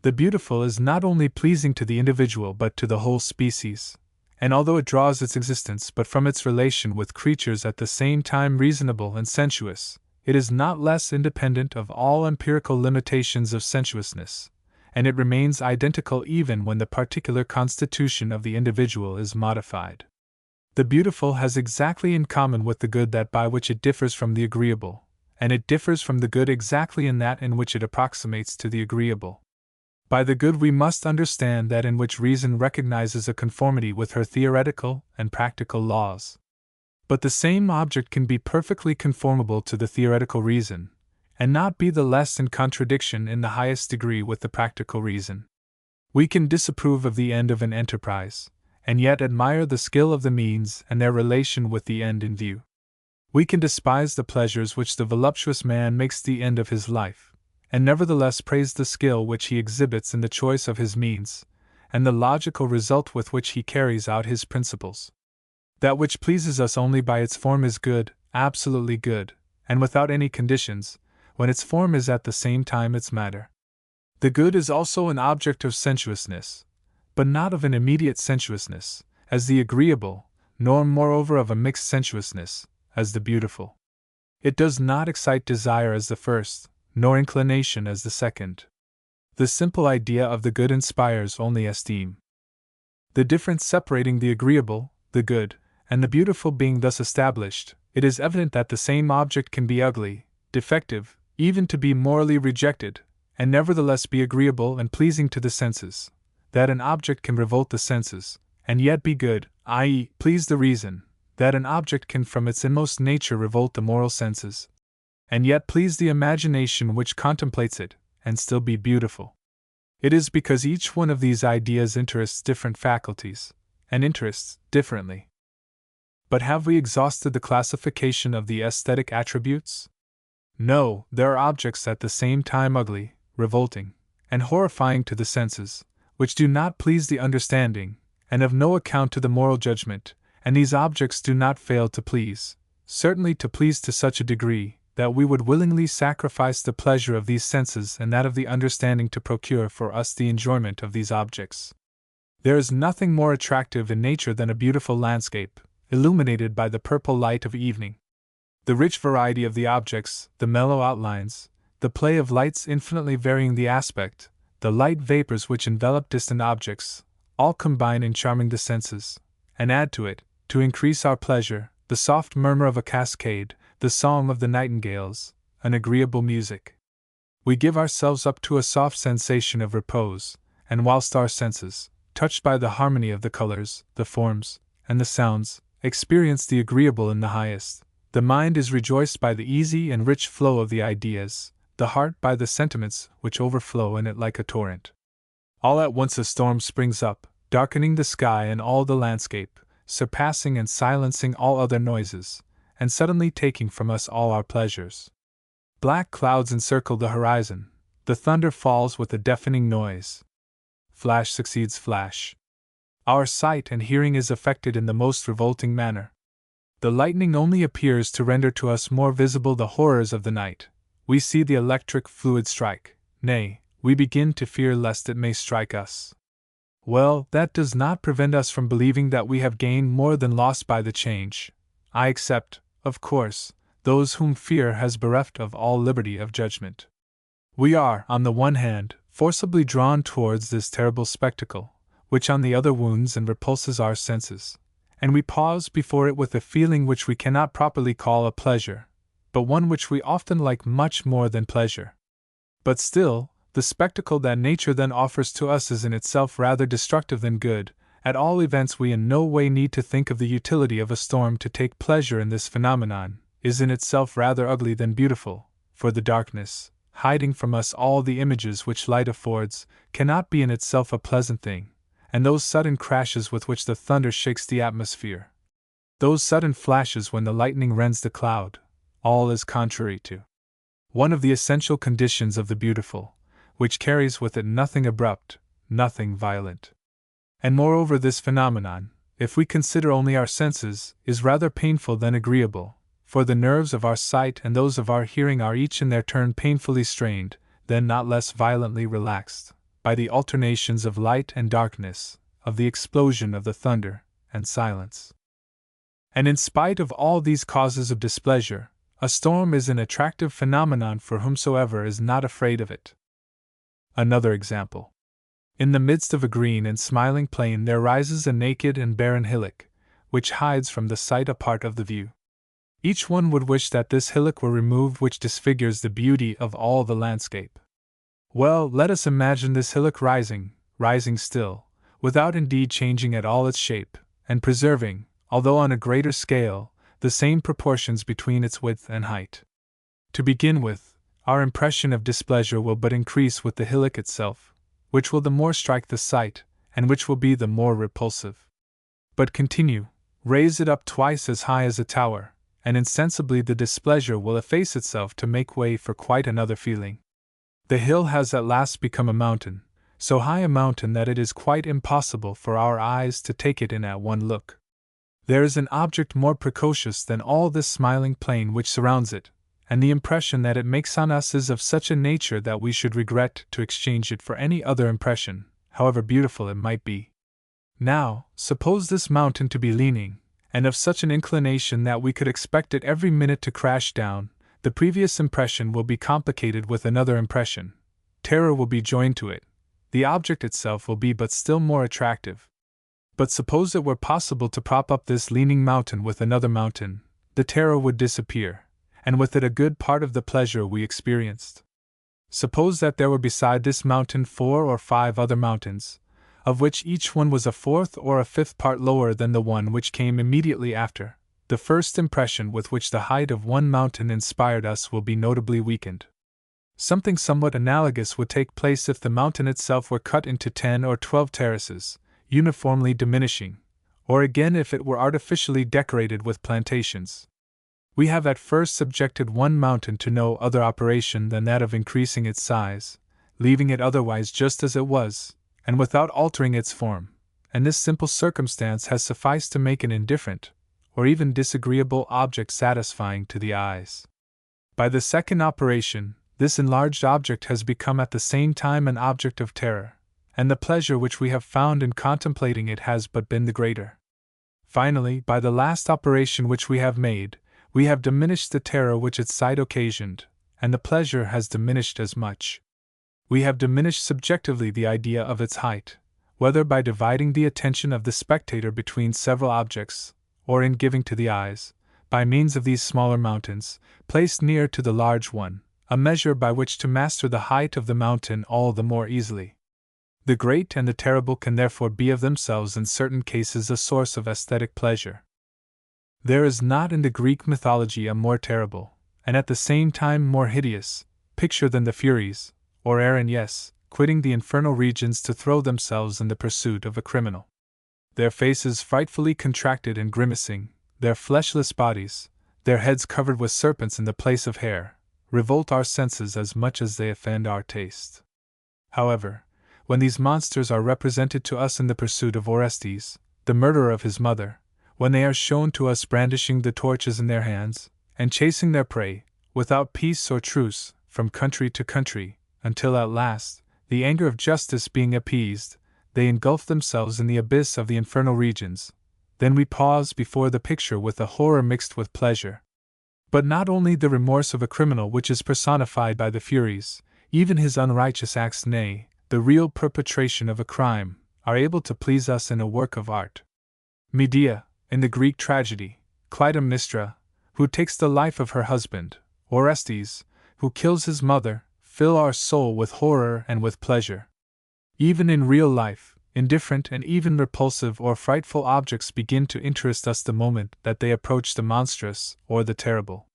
The beautiful is not only pleasing to the individual but to the whole species, and although it draws its existence but from its relation with creatures at the same time reasonable and sensuous, it is not less independent of all empirical limitations of sensuousness, and it remains identical even when the particular constitution of the individual is modified. The beautiful has exactly in common with the good that by which it differs from the agreeable, and it differs from the good exactly in that in which it approximates to the agreeable. By the good we must understand that in which reason recognizes a conformity with her theoretical and practical laws. But the same object can be perfectly conformable to the theoretical reason, and not be the less in contradiction in the highest degree with the practical reason. We can disapprove of the end of an enterprise, and yet admire the skill of the means and their relation with the end in view. We can despise the pleasures which the voluptuous man makes the end of his life, and nevertheless praise the skill which he exhibits in the choice of his means, and the logical result with which he carries out his principles. That which pleases us only by its form is good, absolutely good, and without any conditions, when its form is at the same time its matter. The good is also an object of sensuousness, but not of an immediate sensuousness, as the agreeable, nor moreover of a mixed sensuousness, as the beautiful. It does not excite desire as the first, nor inclination as the second. The simple idea of the good inspires only esteem. The difference separating the agreeable, the good, and the beautiful being thus established, it is evident that the same object can be ugly, defective, even to be morally rejected, and nevertheless be agreeable and pleasing to the senses, that an object can revolt the senses, and yet be good, i.e., please the reason, that an object can from its inmost nature revolt the moral senses, and yet please the imagination which contemplates it, and still be beautiful. It is because each one of these ideas interests different faculties, and interests differently. But have we exhausted the classification of the aesthetic attributes? No, there are objects at the same time ugly, revolting, and horrifying to the senses, which do not please the understanding, and of no account to the moral judgment, and these objects do not fail to please, certainly to please to such a degree, that we would willingly sacrifice the pleasure of these senses and that of the understanding to procure for us the enjoyment of these objects. There is nothing more attractive in nature than a beautiful landscape, illuminated by the purple light of evening. The rich variety of the objects, the mellow outlines, the play of lights infinitely varying the aspect, the light vapors which envelop distant objects, all combine in charming the senses, and add to it, to increase our pleasure, the soft murmur of a cascade, the song of the nightingales, an agreeable music. We give ourselves up to a soft sensation of repose, and whilst our senses, touched by the harmony of the colors, the forms, and the sounds, experience the agreeable in the highest, the mind is rejoiced by the easy and rich flow of the ideas, the heart by the sentiments which overflow in it like a torrent. All at once a storm springs up, darkening the sky and all the landscape, surpassing and silencing all other noises, and suddenly taking from us all our pleasures. Black clouds encircle the horizon, the thunder falls with a deafening noise. Flash succeeds flash. Our sight and hearing is affected in the most revolting manner. The lightning only appears to render to us more visible the horrors of the night. We see the electric fluid strike, nay, we begin to fear lest it may strike us. Well, that does not prevent us from believing that we have gained more than lost by the change. I except, of course, those whom fear has bereft of all liberty of judgment. We are, on the one hand, forcibly drawn towards this terrible spectacle, which on the other wounds and repulses our senses, and we pause before it with a feeling which we cannot properly call a pleasure, but one which we often like much more than pleasure. But still, the spectacle that nature then offers to us is in itself rather destructive than good. At all events, we in no way need to think of the utility of a storm to take pleasure in this phenomenon, is in itself rather ugly than beautiful, for the darkness, hiding from us all the images which light affords, cannot be in itself a pleasant thing, and those sudden crashes with which the thunder shakes the atmosphere, those sudden flashes when the lightning rends the cloud, all is contrary to one of the essential conditions of the beautiful, which carries with it nothing abrupt, nothing violent. And moreover, this phenomenon, if we consider only our senses, is rather painful than agreeable, for the nerves of our sight and those of our hearing are each in their turn painfully strained, then not less violently relaxed, by the alternations of light and darkness, of the explosion of the thunder and silence. And in spite of all these causes of displeasure, a storm is an attractive phenomenon for whomsoever is not afraid of it. Another example. In the midst of a green and smiling plain there rises a naked and barren hillock, which hides from the sight a part of the view. Each one would wish that this hillock were removed, which disfigures the beauty of all the landscape. Well, let us imagine this hillock rising still, without indeed changing at all its shape, and preserving, although on a greater scale, the same proportions between its width and height. To begin with, our impression of displeasure will but increase with the hillock itself, which will the more strike the sight, and which will be the more repulsive. But continue, raise it up twice as high as a tower, and insensibly the displeasure will efface itself to make way for quite another feeling. The hill has at last become a mountain, so high a mountain that it is quite impossible for our eyes to take it in at one look. There is an object more precocious than all this smiling plain which surrounds it, and the impression that it makes on us is of such a nature that we should regret to exchange it for any other impression, however beautiful it might be. Now, suppose this mountain to be leaning, and of such an inclination that we could expect it every minute to crash down. The previous impression will be complicated with another impression. Terror will be joined to it. The object itself will be but still more attractive. But suppose it were possible to prop up this leaning mountain with another mountain, the terror would disappear, and with it a good part of the pleasure we experienced. Suppose that there were beside this mountain 4 or 5 other mountains, of which each one was a fourth or a fifth part lower than the one which came immediately after. The first impression with which the height of one mountain inspired us will be notably weakened. Something somewhat analogous would take place if the mountain itself were cut into 10 or 12 terraces, uniformly diminishing, or again if it were artificially decorated with plantations. We have at first subjected one mountain to no other operation than that of increasing its size, leaving it otherwise just as it was, and without altering its form, and this simple circumstance has sufficed to make an indifferent, or even disagreeable object satisfying to the eyes. By the second operation, this enlarged object has become at the same time an object of terror, and the pleasure which we have found in contemplating it has but been the greater. Finally, by the last operation which we have made, we have diminished the terror which its sight occasioned, and the pleasure has diminished as much. We have diminished subjectively the idea of its height, whether by dividing the attention of the spectator between several objects, or in giving to the eyes, by means of these smaller mountains, placed near to the large one, a measure by which to master the height of the mountain all the more easily. The great and the terrible can therefore be of themselves in certain cases a source of aesthetic pleasure. There is not in the Greek mythology a more terrible, and at the same time more hideous, picture than the Furies, or Aaron, yes, quitting the infernal regions to throw themselves in the pursuit of a criminal. Their faces frightfully contracted and grimacing, their fleshless bodies, their heads covered with serpents in the place of hair, revolt our senses as much as they offend our taste. However, when these monsters are represented to us in the pursuit of Orestes, the murderer of his mother, when they are shown to us brandishing the torches in their hands, and chasing their prey, without peace or truce, from country to country, until at last, the anger of justice being appeased, they engulf themselves in the abyss of the infernal regions, then we pause before the picture with a horror mixed with pleasure. But not only the remorse of a criminal which is personified by the Furies, even his unrighteous acts, nay, the real perpetration of a crime, are able to please us in a work of art. Medea, in the Greek tragedy, Clytemnestra, who takes the life of her husband, Orestes, who kills his mother, fill our soul with horror and with pleasure. Even in real life, indifferent and even repulsive or frightful objects begin to interest us the moment that they approach the monstrous or the terrible.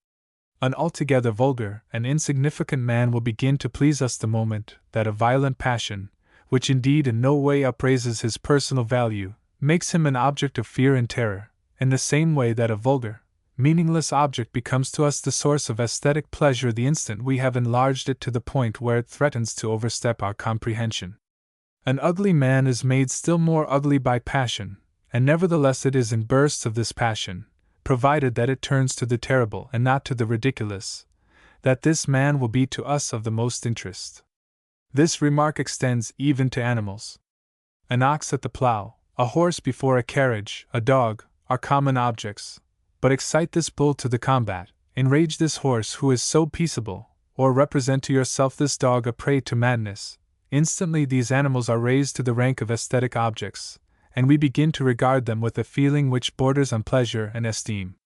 An altogether vulgar and insignificant man will begin to please us the moment that a violent passion, which indeed in no way upraises his personal value, makes him an object of fear and terror, in the same way that a vulgar, meaningless object becomes to us the source of aesthetic pleasure the instant we have enlarged it to the point where it threatens to overstep our comprehension. An ugly man is made still more ugly by passion, and nevertheless it is in bursts of this passion, provided that it turns to the terrible and not to the ridiculous, that this man will be to us of the most interest. This remark extends even to animals. An ox at the plough, a horse before a carriage, a dog, are common objects, but excite this bull to the combat, enrage this horse who is so peaceable, or represent to yourself this dog a prey to madness. Instantly these animals are raised to the rank of aesthetic objects, and we begin to regard them with a feeling which borders on pleasure and esteem.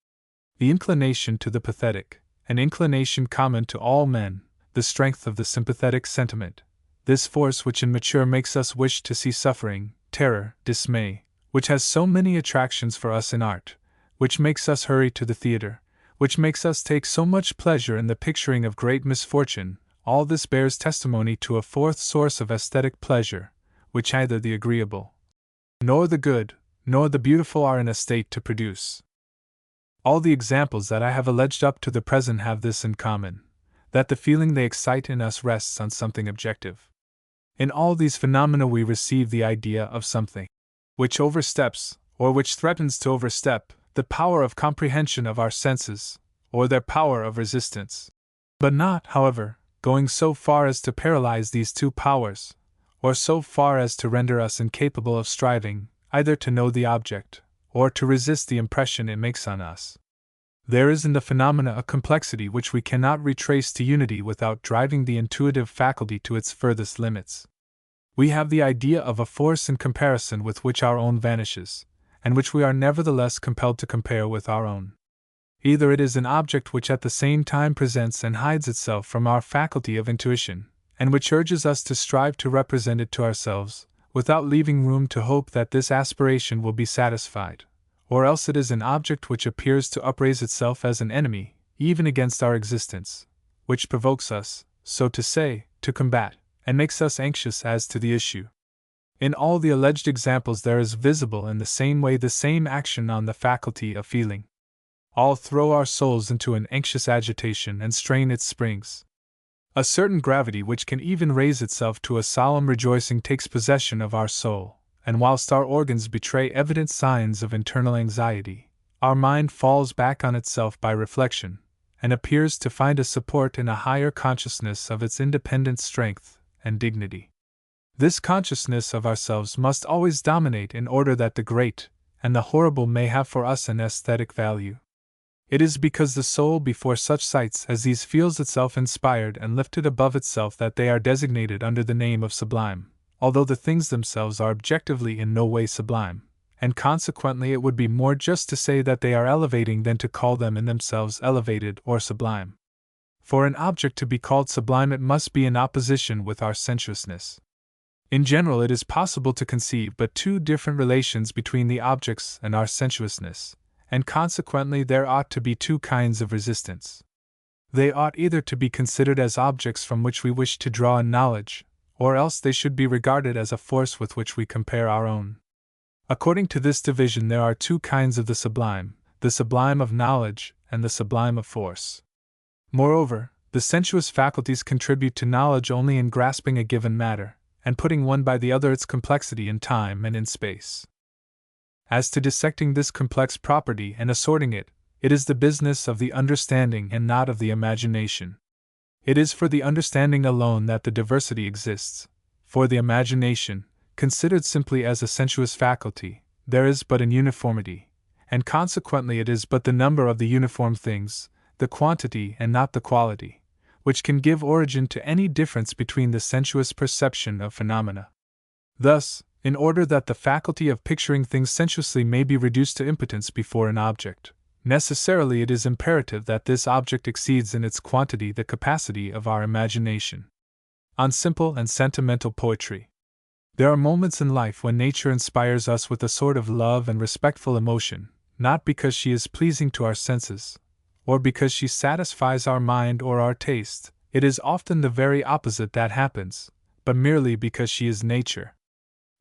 The inclination to the pathetic, an inclination common to all men, the strength of the sympathetic sentiment, this force which in mature makes us wish to see suffering, terror, dismay, which has so many attractions for us in art, which makes us hurry to the theater, which makes us take so much pleasure in the picturing of great misfortune, all this bears testimony to a fourth source of aesthetic pleasure, which neither the agreeable, nor the good, nor the beautiful are in a state to produce. All the examples that I have alleged up to the present have this in common, that the feeling they excite in us rests on something objective. In all these phenomena we receive the idea of something which oversteps, or which threatens to overstep, the power of comprehension of our senses, or their power of resistance. But not, however, going so far as to paralyze these two powers, or so far as to render us incapable of striving, either to know the object, or to resist the impression it makes on us. There is in the phenomena a complexity which we cannot retrace to unity without driving the intuitive faculty to its furthest limits. We have the idea of a force in comparison with which our own vanishes, and which we are nevertheless compelled to compare with our own. Either it is an object which at the same time presents and hides itself from our faculty of intuition, and which urges us to strive to represent it to ourselves, without leaving room to hope that this aspiration will be satisfied, or else it is an object which appears to upraise itself as an enemy, even against our existence, which provokes us, so to say, to combat, and makes us anxious as to the issue. In all the alleged examples there is visible in the same way the same action on the faculty of feeling. All throw our souls into an anxious agitation and strain its springs. A certain gravity which can even raise itself to a solemn rejoicing takes possession of our soul, and whilst our organs betray evident signs of internal anxiety, our mind falls back on itself by reflection, and appears to find a support in a higher consciousness of its independent strength and dignity. This consciousness of ourselves must always dominate in order that the great and the horrible may have for us an aesthetic value. It is because the soul before such sights as these feels itself inspired and lifted above itself that they are designated under the name of sublime, although the things themselves are objectively in no way sublime, and consequently it would be more just to say that they are elevating than to call them in themselves elevated or sublime. For an object to be called sublime it must be in opposition with our sensuousness. In general it is possible to conceive but two different relations between the objects and our sensuousness, and consequently there ought to be two kinds of resistance. They ought either to be considered as objects from which we wish to draw a knowledge, or else they should be regarded as a force with which we compare our own. According to this division, there are two kinds of the sublime of knowledge and the sublime of force. Moreover, the sensuous faculties contribute to knowledge only in grasping a given matter, and putting one by the other its complexity in time and in space. As to dissecting this complex property and assorting it, it is the business of the understanding and not of the imagination. It is for the understanding alone that the diversity exists. For the imagination, considered simply as a sensuous faculty, there is but an uniformity, and consequently it is but the number of the uniform things, the quantity and not the quality, which can give origin to any difference between the sensuous perception of phenomena. Thus, in order that the faculty of picturing things sensuously may be reduced to impotence before an object, necessarily it is imperative that this object exceeds in its quantity the capacity of our imagination. On simple and sentimental poetry. There are moments in life when nature inspires us with a sort of love and respectful emotion, not because she is pleasing to our senses, or because she satisfies our mind or our taste. It is often the very opposite that happens, but merely because she is nature.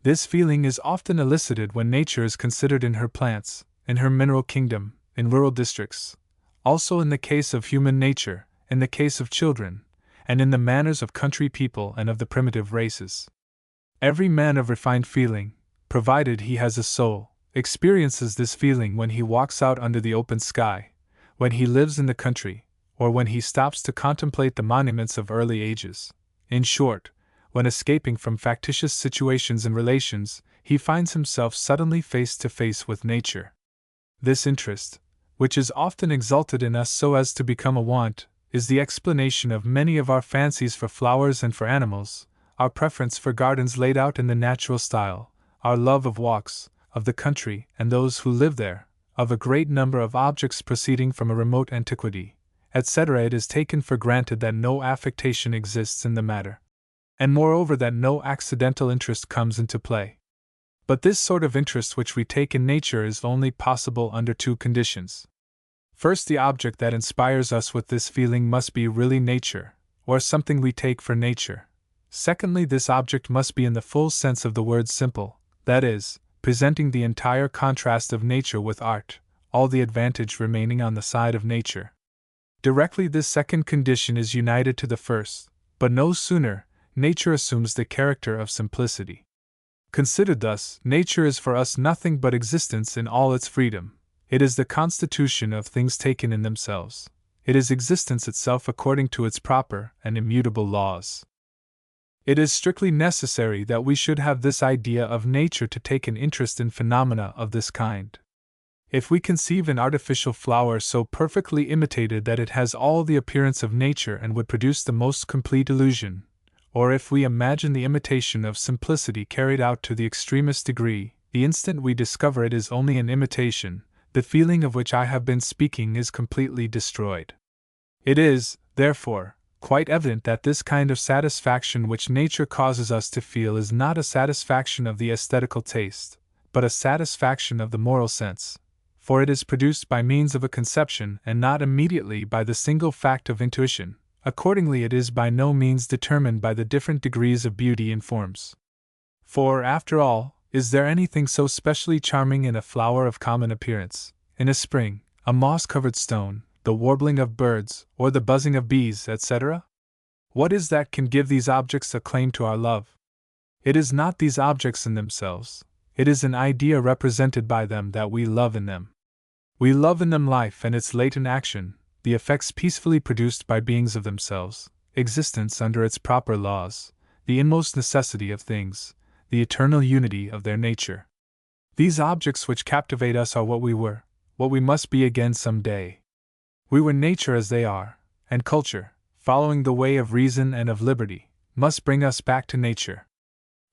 This feeling is often elicited when nature is considered in her plants, in her mineral kingdom, in rural districts, also in the case of human nature, in the case of children, and in the manners of country people and of the primitive races. Every man of refined feeling, provided he has a soul, experiences this feeling when he walks out under the open sky, when he lives in the country, or when he stops to contemplate the monuments of early ages. In short, when escaping from factitious situations and relations, he finds himself suddenly face to face with nature. This interest, which is often exalted in us so as to become a want, is the explanation of many of our fancies for flowers and for animals, our preference for gardens laid out in the natural style, our love of walks, of the country and those who live there, of a great number of objects proceeding from a remote antiquity, etc. It is taken for granted that no affectation exists in the matter, and moreover that no accidental interest comes into play. But this sort of interest which we take in nature is only possible under two conditions. First, the object that inspires us with this feeling must be really nature, or something we take for nature. Secondly, this object must be in the full sense of the word simple, that is, presenting the entire contrast of nature with art, all the advantage remaining on the side of nature. Directly this second condition is united to the first, but no sooner, nature assumes the character of simplicity. Considered thus, nature is for us nothing but existence in all its freedom. It is the constitution of things taken in themselves. It is existence itself according to its proper and immutable laws. It is strictly necessary that we should have this idea of nature to take an interest in phenomena of this kind. If we conceive an artificial flower so perfectly imitated that it has all the appearance of nature and would produce the most complete illusion, or if we imagine the imitation of simplicity carried out to the extremest degree, the instant we discover it is only an imitation, the feeling of which I have been speaking is completely destroyed. It is, therefore, quite evident that this kind of satisfaction which nature causes us to feel is not a satisfaction of the aesthetical taste, but a satisfaction of the moral sense, for it is produced by means of a conception and not immediately by the single fact of intuition. Accordingly, it is by no means determined by the different degrees of beauty in forms. For, after all, is there anything so specially charming in a flower of common appearance, in a spring, a moss-covered stone, the warbling of birds, or the buzzing of bees, etc.? What is that can give these objects a claim to our love? It is not these objects in themselves, it is an idea represented by them that we love in them. We love in them life and its latent action, the effects peacefully produced by beings of themselves, existence under its proper laws, the inmost necessity of things, the eternal unity of their nature. These objects which captivate us are what we were, what we must be again some day. We were nature as they are, and culture, following the way of reason and of liberty, must bring us back to nature.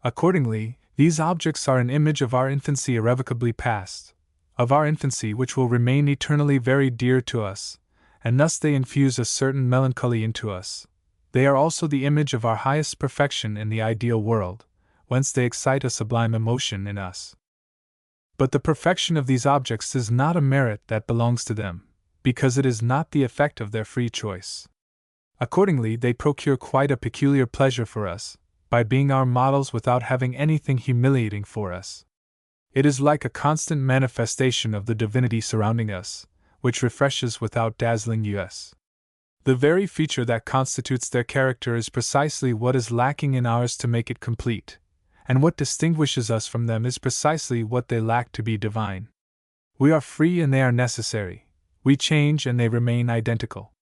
Accordingly, these objects are an image of our infancy irrevocably past, of our infancy which will remain eternally very dear to us, and thus they infuse a certain melancholy into us. They are also the image of our highest perfection in the ideal world, whence they excite a sublime emotion in us. But the perfection of these objects is not a merit that belongs to them, because it is not the effect of their free choice. Accordingly, they procure quite a peculiar pleasure for us, by being our models without having anything humiliating for us. It is like a constant manifestation of the divinity surrounding us, which refreshes without dazzling us. The very feature that constitutes their character is precisely what is lacking in ours to make it complete, and what distinguishes us from them is precisely what they lack to be divine. We are free and they are necessary. We change and they remain identical.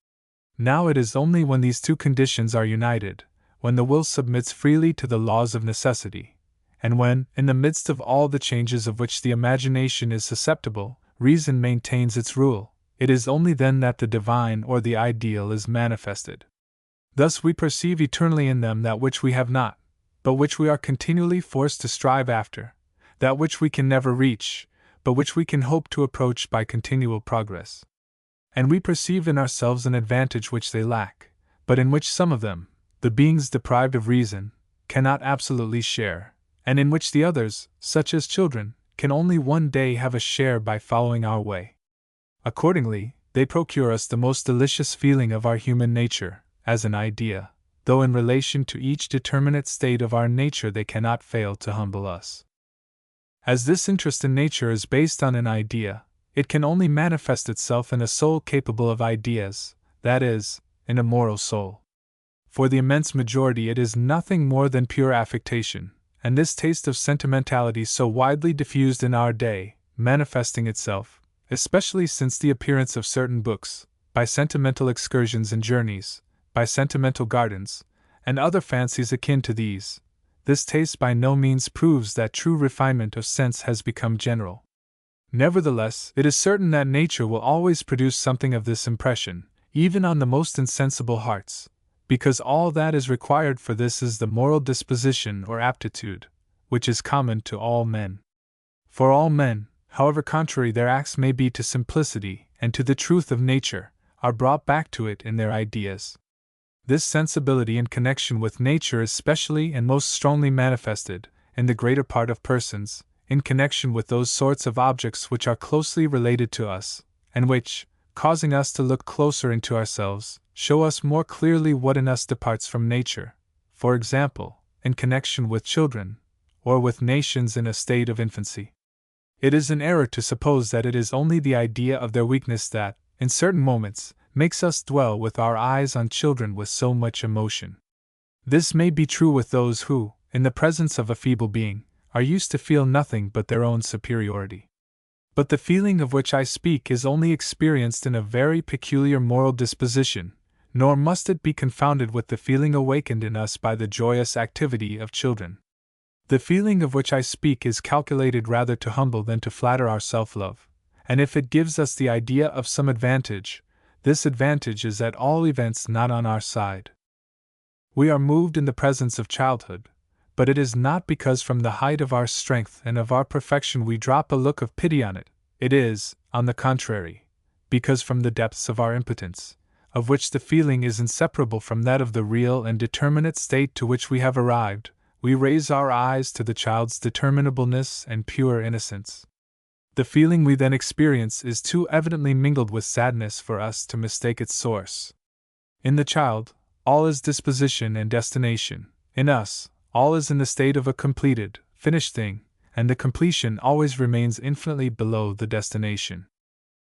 Now it is only when these two conditions are united, when the will submits freely to the laws of necessity, and when, in the midst of all the changes of which the imagination is susceptible, reason maintains its rule, it is only then that the divine or the ideal is manifested. Thus we perceive eternally in them that which we have not, but which we are continually forced to strive after, that which we can never reach, but which we can hope to approach by continual progress. And we perceive in ourselves an advantage which they lack, but in which some of them, the beings deprived of reason, cannot absolutely share, and in which the others, such as children, can only one day have a share by following our way. Accordingly, they procure us the most delicious feeling of our human nature, as an idea, though in relation to each determinate state of our nature they cannot fail to humble us. As this interest in nature is based on an idea, it can only manifest itself in a soul capable of ideas, that is, in a moral soul. For the immense majority it is nothing more than pure affectation, and this taste of sentimentality so widely diffused in our day, manifesting itself, especially since the appearance of certain books, by sentimental excursions and journeys, by sentimental gardens, and other fancies akin to these, this taste by no means proves that true refinement of sense has become general. Nevertheless, it is certain that nature will always produce something of this impression, even on the most insensible hearts, because all that is required for this is the moral disposition or aptitude, which is common to all men. For all men, however contrary their acts may be to simplicity and to the truth of nature, are brought back to it in their ideas. This sensibility in connection with nature is specially and most strongly manifested, in the greater part of persons, in connection with those sorts of objects which are closely related to us, and which, causing us to look closer into ourselves, show us more clearly what in us departs from nature, for example, in connection with children, or with nations in a state of infancy. It is an error to suppose that it is only the idea of their weakness that, in certain moments, makes us dwell with our eyes on children with so much emotion. This may be true with those who, in the presence of a feeble being, are used to feel nothing but their own superiority. But the feeling of which I speak is only experienced in a very peculiar moral disposition, nor must it be confounded with the feeling awakened in us by the joyous activity of children. The feeling of which I speak is calculated rather to humble than to flatter our self-love, and if it gives us the idea of some advantage, this advantage is at all events not on our side. We are moved in the presence of childhood, but it is not because from the height of our strength and of our perfection we drop a look of pity on it. It is, on the contrary, because from the depths of our impotence, of which the feeling is inseparable from that of the real and determinate state to which we have arrived, we raise our eyes to the child's determinableness and pure innocence. The feeling we then experience is too evidently mingled with sadness for us to mistake its source. In the child, all is disposition and destination. In us, all is in the state of a completed, finished thing, and the completion always remains infinitely below the destination.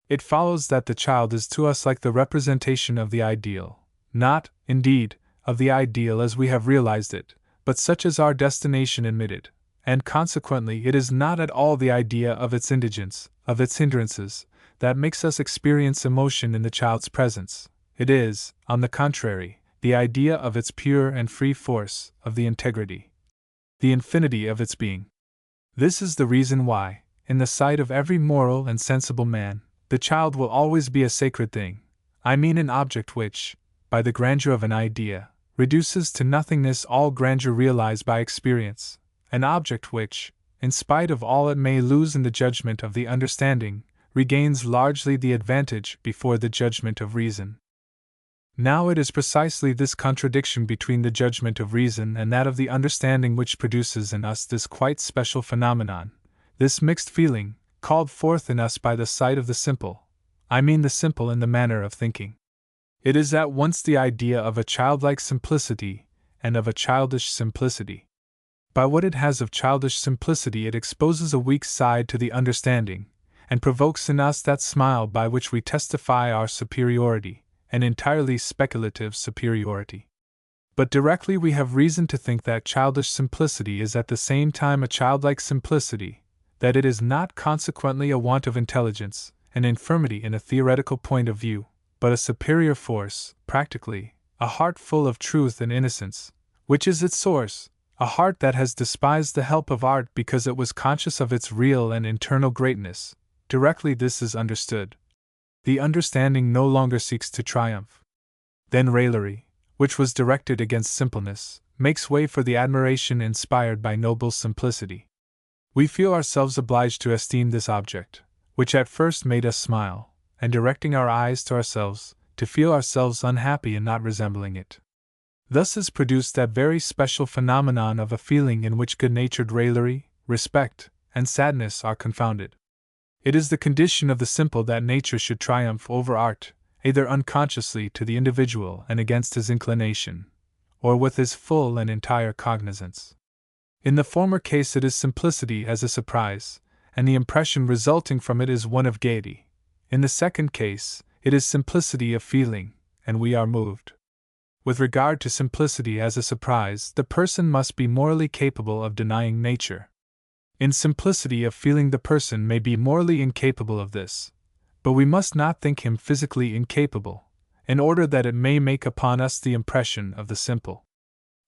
It follows that the child is to us like the representation of the ideal, not, indeed, of the ideal as we have realized it, but such as our destination admitted, and consequently it is not at all the idea of its indigence, of its hindrances, that makes us experience emotion in the child's presence. It is, on the contrary, the idea of its pure and free force, of the integrity, the infinity of its being. This is the reason why, in the sight of every moral and sensible man, the child will always be a sacred thing. I mean an object which, by the grandeur of an idea, reduces to nothingness all grandeur realized by experience, an object which, in spite of all it may lose in the judgment of the understanding, regains largely the advantage before the judgment of reason. Now it is precisely this contradiction between the judgment of reason and that of the understanding which produces in us this quite special phenomenon, this mixed feeling, called forth in us by the sight of the simple. I mean the simple in the manner of thinking. It is at once the idea of a childlike simplicity, and of a childish simplicity. By what it has of childish simplicity, it exposes a weak side to the understanding, and provokes in us that smile by which we testify our superiority, an entirely speculative superiority. But directly we have reason to think that childish simplicity is at the same time a childlike simplicity, that it is not consequently a want of intelligence, an infirmity in a theoretical point of view, but a superior force, practically, a heart full of truth and innocence, which is its source, a heart that has despised the help of art because it was conscious of its real and internal greatness. Directly this is understood, the understanding no longer seeks to triumph. Then raillery, which was directed against simpleness, makes way for the admiration inspired by noble simplicity. We feel ourselves obliged to esteem this object, which at first made us smile, and directing our eyes to ourselves, to feel ourselves unhappy in not resembling it. Thus is produced that very special phenomenon of a feeling in which good-natured raillery, respect, and sadness are confounded. It is the condition of the simple that nature should triumph over art, either unconsciously to the individual and against his inclination, or with his full and entire cognizance. In the former case it is simplicity as a surprise, and the impression resulting from it is one of gaiety. In the second case, it is simplicity of feeling, and we are moved. With regard to simplicity as a surprise, the person must be morally capable of denying nature. In simplicity of feeling, the person may be morally incapable of this, but we must not think him physically incapable, in order that it may make upon us the impression of the simple.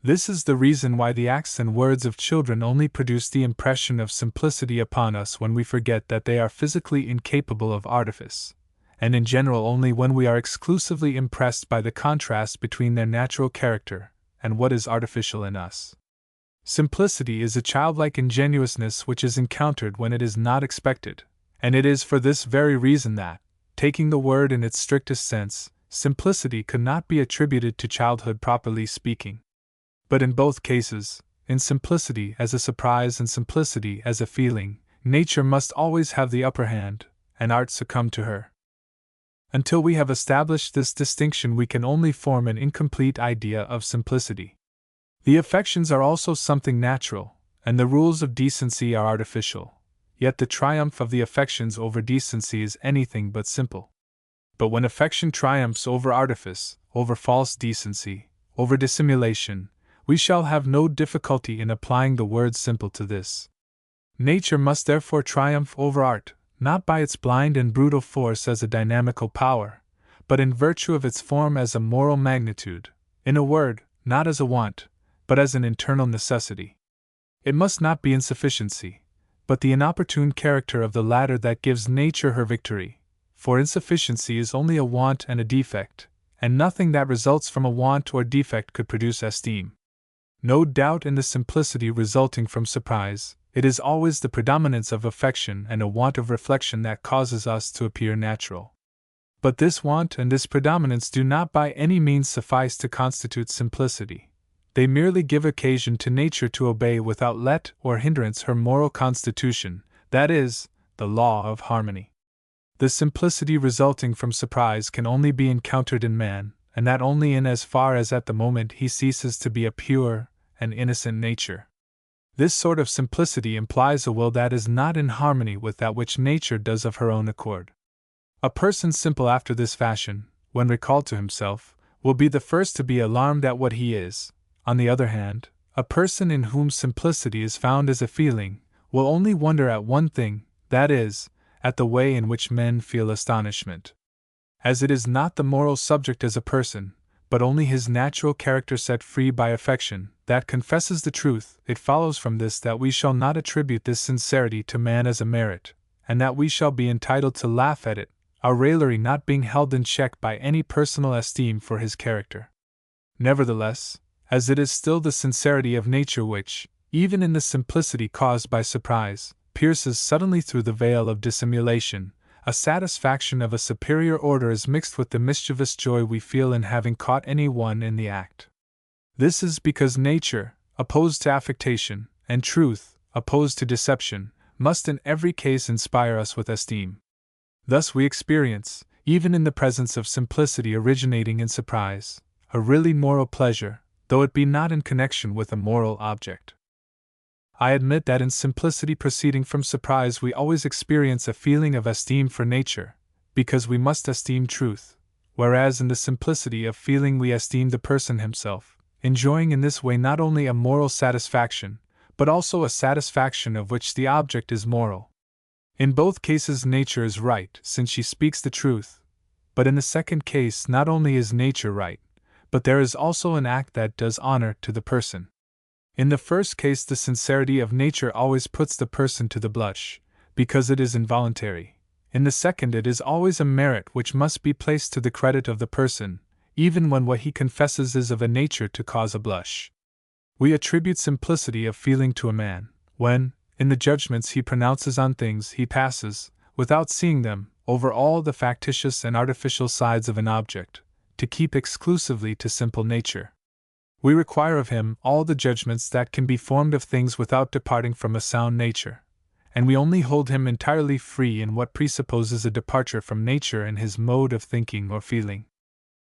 This is the reason why the acts and words of children only produce the impression of simplicity upon us when we forget that they are physically incapable of artifice, and in general only when we are exclusively impressed by the contrast between their natural character and what is artificial in us. Simplicity is a childlike ingenuousness which is encountered when it is not expected, and it is for this very reason that, taking the word in its strictest sense, simplicity could not be attributed to childhood properly speaking. But in both cases, in simplicity as a surprise and simplicity as a feeling, nature must always have the upper hand, and art succumb to her. Until we have established this distinction, we can only form an incomplete idea of simplicity. The affections are also something natural, and the rules of decency are artificial, yet the triumph of the affections over decency is anything but simple. But when affection triumphs over artifice, over false decency, over dissimulation, we shall have no difficulty in applying the word simple to this. Nature must therefore triumph over art, not by its blind and brutal force as a dynamical power, but in virtue of its form as a moral magnitude, in a word, not as a want, but as an internal necessity. It must not be insufficiency, but the inopportune character of the latter that gives nature her victory, for insufficiency is only a want and a defect, and nothing that results from a want or defect could produce esteem. No doubt in the simplicity resulting from surprise, it is always the predominance of affection and a want of reflection that causes us to appear natural. But this want and this predominance do not by any means suffice to constitute simplicity. They merely give occasion to nature to obey without let or hindrance her moral constitution, that is, the law of harmony. The simplicity resulting from surprise can only be encountered in man, and that only in as far as at the moment he ceases to be a pure and innocent nature. This sort of simplicity implies a will that is not in harmony with that which nature does of her own accord. A person simple after this fashion, when recalled to himself, will be the first to be alarmed at what he is. On the other hand, a person in whom simplicity is found as a feeling, will only wonder at one thing, that is, at the way in which men feel astonishment. As it is not the moral subject as a person, but only his natural character set free by affection, that confesses the truth, it follows from this that we shall not attribute this sincerity to man as a merit, and that we shall be entitled to laugh at it, our raillery not being held in check by any personal esteem for his character. Nevertheless, as it is still the sincerity of nature which, even in the simplicity caused by surprise, pierces suddenly through the veil of dissimulation, a satisfaction of a superior order is mixed with the mischievous joy we feel in having caught any one in the act. This is because nature, opposed to affectation, and truth, opposed to deception, must in every case inspire us with esteem. Thus we experience, even in the presence of simplicity originating in surprise, a really moral pleasure, though it be not in connection with a moral object. I admit that in simplicity proceeding from surprise we always experience a feeling of esteem for nature, because we must esteem truth, whereas in the simplicity of feeling we esteem the person himself, enjoying in this way not only a moral satisfaction, but also a satisfaction of which the object is moral. In both cases nature is right, since she speaks the truth, but in the second case not only is nature right, but there is also an act that does honor to the person. In the first case the sincerity of nature always puts the person to the blush, because it is involuntary. In the second it is always a merit which must be placed to the credit of the person, even when what he confesses is of a nature to cause a blush. We attribute simplicity of feeling to a man, when, in the judgments he pronounces on things he passes, without seeing them, over all the factitious and artificial sides of an object, to keep exclusively to simple nature. We require of him all the judgments that can be formed of things without departing from a sound nature, and we only hold him entirely free in what presupposes a departure from nature in his mode of thinking or feeling.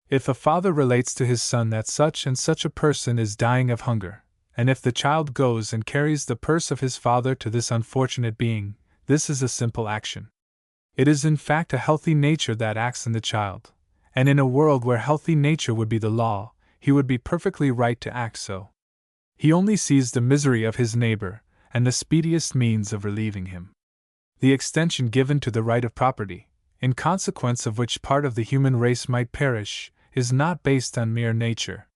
If a father relates to his son that such and such a person is dying of hunger, and if the child goes and carries the purse of his father to this unfortunate being, this is a simple action. It is in fact a healthy nature that acts in the child, and in a world where healthy nature would be the law, he would be perfectly right to act so. He only sees the misery of his neighbor, and the speediest means of relieving him. The extension given to the right of property, in consequence of which part of the human race might perish, is not based on mere nature.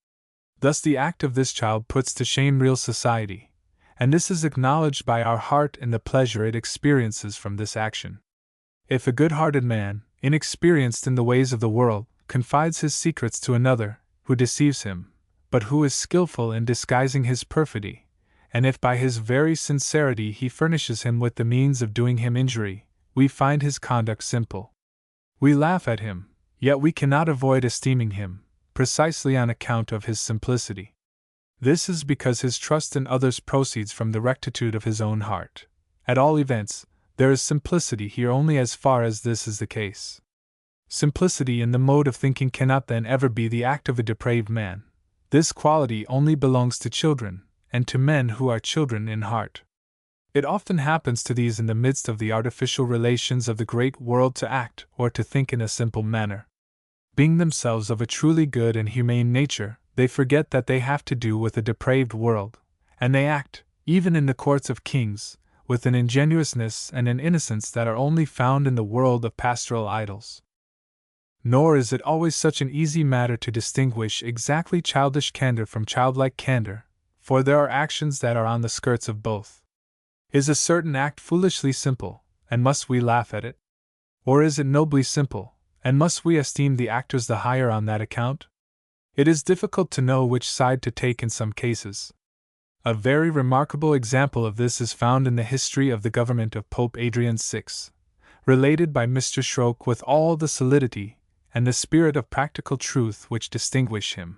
Thus the act of this child puts to shame real society, and this is acknowledged by our heart in the pleasure it experiences from this action. If a good-hearted man, inexperienced in the ways of the world, confides his secrets to another, who deceives him, but who is skillful in disguising his perfidy, and if by his very sincerity he furnishes him with the means of doing him injury, we find his conduct simple. We laugh at him, yet we cannot avoid esteeming him, precisely on account of his simplicity. This is because his trust in others proceeds from the rectitude of his own heart. At all events, there is simplicity here only as far as this is the case. Simplicity in the mode of thinking cannot then ever be the act of a depraved man. This quality only belongs to children, and to men who are children in heart. It often happens to these in the midst of the artificial relations of the great world to act or to think in a simple manner. Being themselves of a truly good and humane nature, they forget that they have to do with a depraved world, and they act, even in the courts of kings, with an ingenuousness and an innocence that are only found in the world of pastoral idols. Nor is it always such an easy matter to distinguish exactly childish candor from childlike candor, for there are actions that are on the skirts of both. Is a certain act foolishly simple, and must we laugh at it? Or is it nobly simple, and must we esteem the actors the higher on that account? It is difficult to know which side to take in some cases. A very remarkable example of this is found in the history of the government of Pope Adrian VI, related by Mr. Schrock with all the solidity and the spirit of practical truth which distinguish him.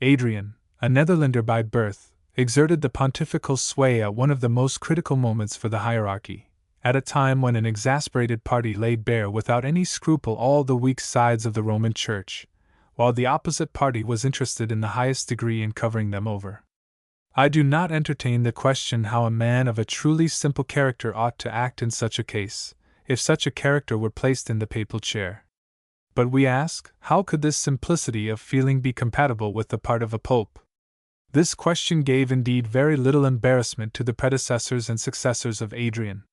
Adrian, a Netherlander by birth, exerted the pontifical sway at one of the most critical moments for the hierarchy, at a time when an exasperated party laid bare without any scruple all the weak sides of the Roman Church, while the opposite party was interested in the highest degree in covering them over. I do not entertain the question how a man of a truly simple character ought to act in such a case, if such a character were placed in the papal chair. But we ask, how could this simplicity of feeling be compatible with the part of a pope? This question gave indeed very little embarrassment to the predecessors and successors of Adrian.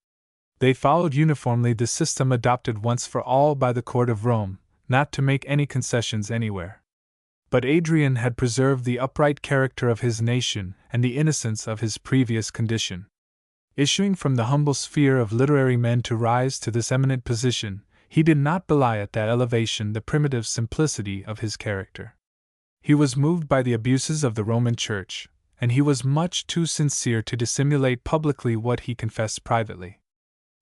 They followed uniformly the system adopted once for all by the court of Rome, not to make any concessions anywhere. But Adrian had preserved the upright character of his nation and the innocence of his previous condition. Issuing from the humble sphere of literary men to rise to this eminent position, he did not belie at that elevation the primitive simplicity of his character. He was moved by the abuses of the Roman Church, and he was much too sincere to dissimulate publicly what he confessed privately.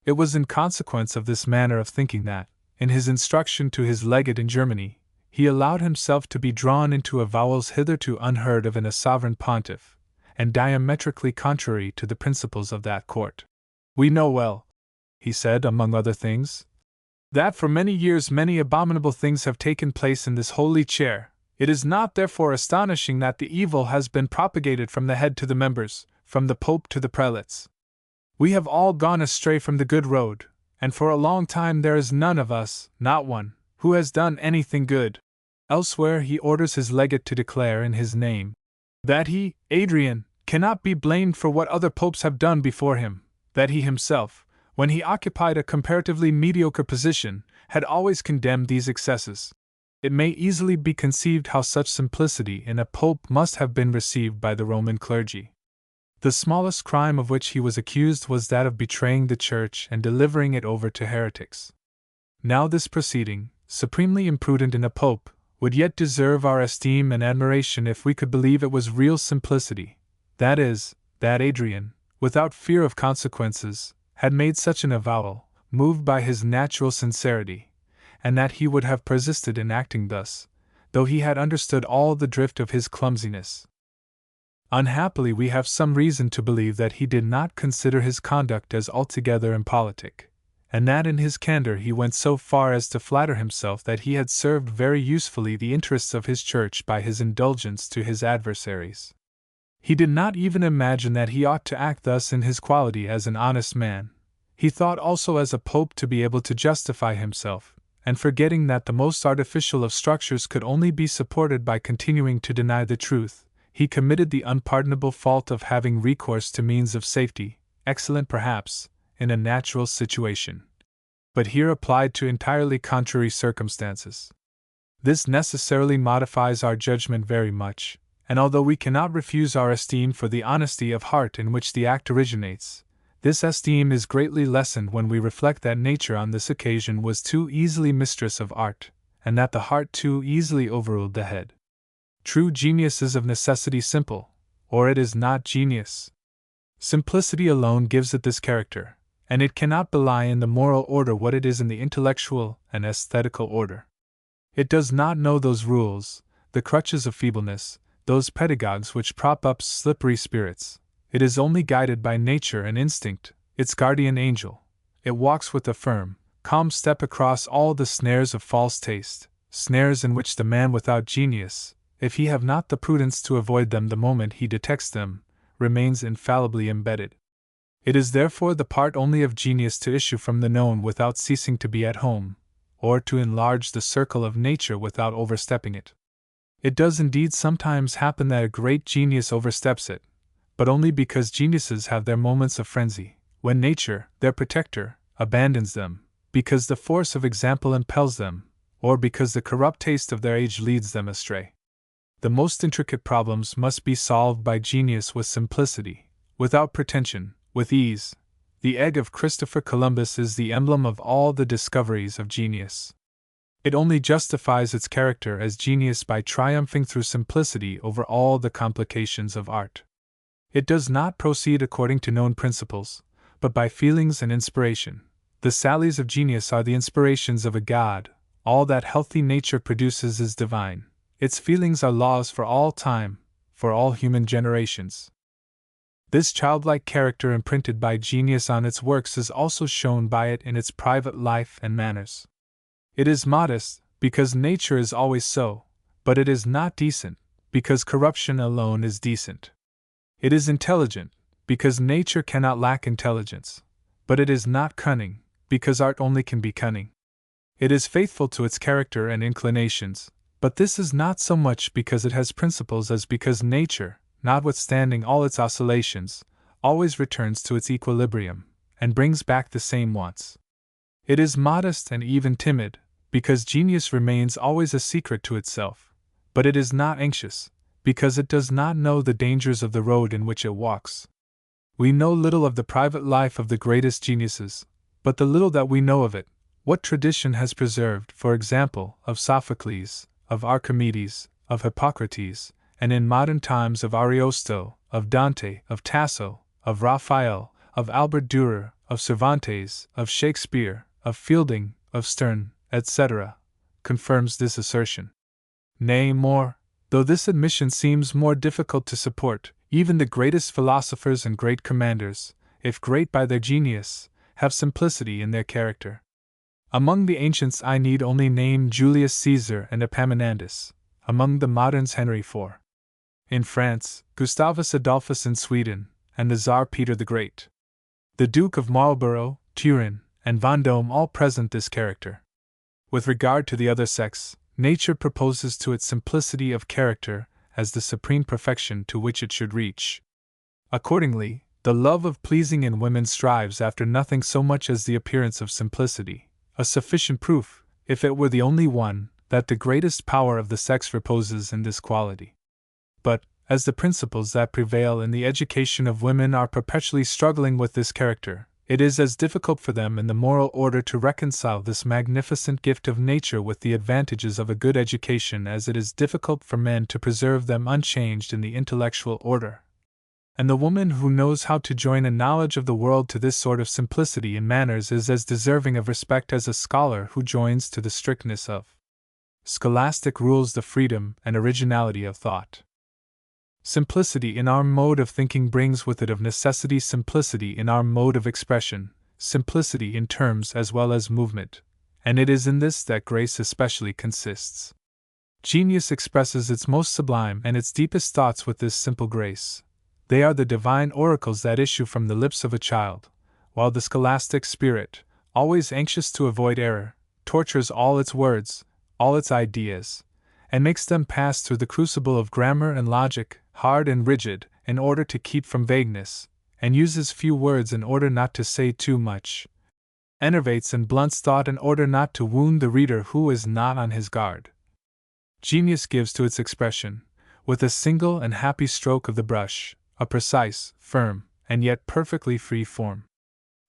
It was in consequence of this manner of thinking that, in his instruction to his legate in Germany, he allowed himself to be drawn into avowals hitherto unheard of in a sovereign pontiff, and diametrically contrary to the principles of that court. "We know well," he said, among other things, "that for many years many abominable things have taken place in this holy chair, It is not therefore astonishing that the evil has been propagated from the head to the members, from the Pope to the prelates. We have all gone astray from the good road, and for a long time there is none of us, not one, who has done anything good. Elsewhere he orders his legate to declare in his name that he, Adrian, cannot be blamed for what other popes have done before him, that he himself, when he occupied a comparatively mediocre position, had always condemned these excesses. It may easily be conceived how such simplicity in a pope must have been received by the Roman clergy. The smallest crime of which he was accused was that of betraying the Church and delivering it over to heretics. Now this proceeding, supremely imprudent in a pope, would yet deserve our esteem and admiration if we could believe it was real simplicity, that is, that Adrian, without fear of consequences, had made such an avowal, moved by his natural sincerity, and that he would have persisted in acting thus, though he had understood all the drift of his clumsiness. Unhappily, we have some reason to believe that he did not consider his conduct as altogether impolitic, and that in his candor he went so far as to flatter himself that he had served very usefully the interests of his church by his indulgence to his adversaries. He did not even imagine that he ought to act thus in his quality as an honest man. He thought also as a pope to be able to justify himself, and forgetting that the most artificial of structures could only be supported by continuing to deny the truth, he committed the unpardonable fault of having recourse to means of safety, excellent perhaps, in a natural situation, but here applied to entirely contrary circumstances. This necessarily modifies our judgment very much, and although we cannot refuse our esteem for the honesty of heart in which the act originates, this esteem is greatly lessened when we reflect that nature on this occasion was too easily mistress of art, and that the heart too easily overruled the head. True genius is of necessity simple, or it is not genius. Simplicity alone gives it this character, and it cannot belie in the moral order what it is in the intellectual and aesthetical order. It does not know those rules, the crutches of feebleness, those pedagogues which prop up slippery spirits. It is only guided by nature and instinct, its guardian angel. It walks with a firm, calm step across all the snares of false taste, snares in which the man without genius, if he have not the prudence to avoid them the moment he detects them, remains infallibly embedded. It is therefore the part only of genius to issue from the known without ceasing to be at home, or to enlarge the circle of nature without overstepping it. It does indeed sometimes happen that a great genius oversteps it, but only because geniuses have their moments of frenzy, when nature, their protector, abandons them, because the force of example impels them, or because the corrupt taste of their age leads them astray. The most intricate problems must be solved by genius with simplicity, without pretension, with ease. The egg of Christopher Columbus is the emblem of all the discoveries of genius. It only justifies its character as genius by triumphing through simplicity over all the complications of art. It does not proceed according to known principles, but by feelings and inspiration. The sallies of genius are the inspirations of a god. All that healthy nature produces is divine. Its feelings are laws for all time, for all human generations. This childlike character imprinted by genius on its works is also shown by it in its private life and manners. It is modest, because nature is always so, but it is not decent, because corruption alone is decent. It is intelligent, because nature cannot lack intelligence, but it is not cunning, because art only can be cunning. It is faithful to its character and inclinations, but this is not so much because it has principles as because nature, notwithstanding all its oscillations, always returns to its equilibrium, and brings back the same wants. It is modest and even timid, because genius remains always a secret to itself, but it is not anxious, because it does not know the dangers of the road in which it walks. We know little of the private life of the greatest geniuses, but the little that we know of it, what tradition has preserved, for example, of Sophocles, of Archimedes, of Hippocrates, and in modern times of Ariosto, of Dante, of Tasso, of Raphael, of Albert Dürer, of Cervantes, of Shakespeare, of Fielding, of Sterne, etc., confirms this assertion. Nay, more, though this admission seems more difficult to support, even the greatest philosophers and great commanders, if great by their genius, have simplicity in their character. Among the ancients I need only name Julius Caesar and Epaminondas. among the moderns Henry IV. In France, Gustavus Adolphus in Sweden, and the Tsar Peter the Great. The Duke of Marlborough, Turenne, and Vendôme all present this character. With regard to the other sex, nature proposes to its simplicity of character as the supreme perfection to which it should reach. Accordingly, the love of pleasing in women strives after nothing so much as the appearance of simplicity, a sufficient proof, if it were the only one, that the greatest power of the sex reposes in this quality. But, as the principles that prevail in the education of women are perpetually struggling with this character, it is as difficult for them in the moral order to reconcile this magnificent gift of nature with the advantages of a good education as it is difficult for men to preserve them unchanged in the intellectual order. And the woman who knows how to join a knowledge of the world to this sort of simplicity in manners is as deserving of respect as a scholar who joins to the strictness of scholastic rules the freedom and originality of thought. Simplicity in our mode of thinking brings with it of necessity simplicity in our mode of expression, simplicity in terms as well as movement, and it is in this that grace especially consists. Genius expresses its most sublime and its deepest thoughts with this simple grace. They are the divine oracles that issue from the lips of a child, while the scholastic spirit, always anxious to avoid error, tortures all its words, all its ideas, and makes them pass through the crucible of grammar and logic, hard and rigid, in order to keep from vagueness, and uses few words in order not to say too much, enervates and blunts thought in order not to wound the reader who is not on his guard. Genius gives to its expression, with a single and happy stroke of the brush, a precise, firm, and yet perfectly free form.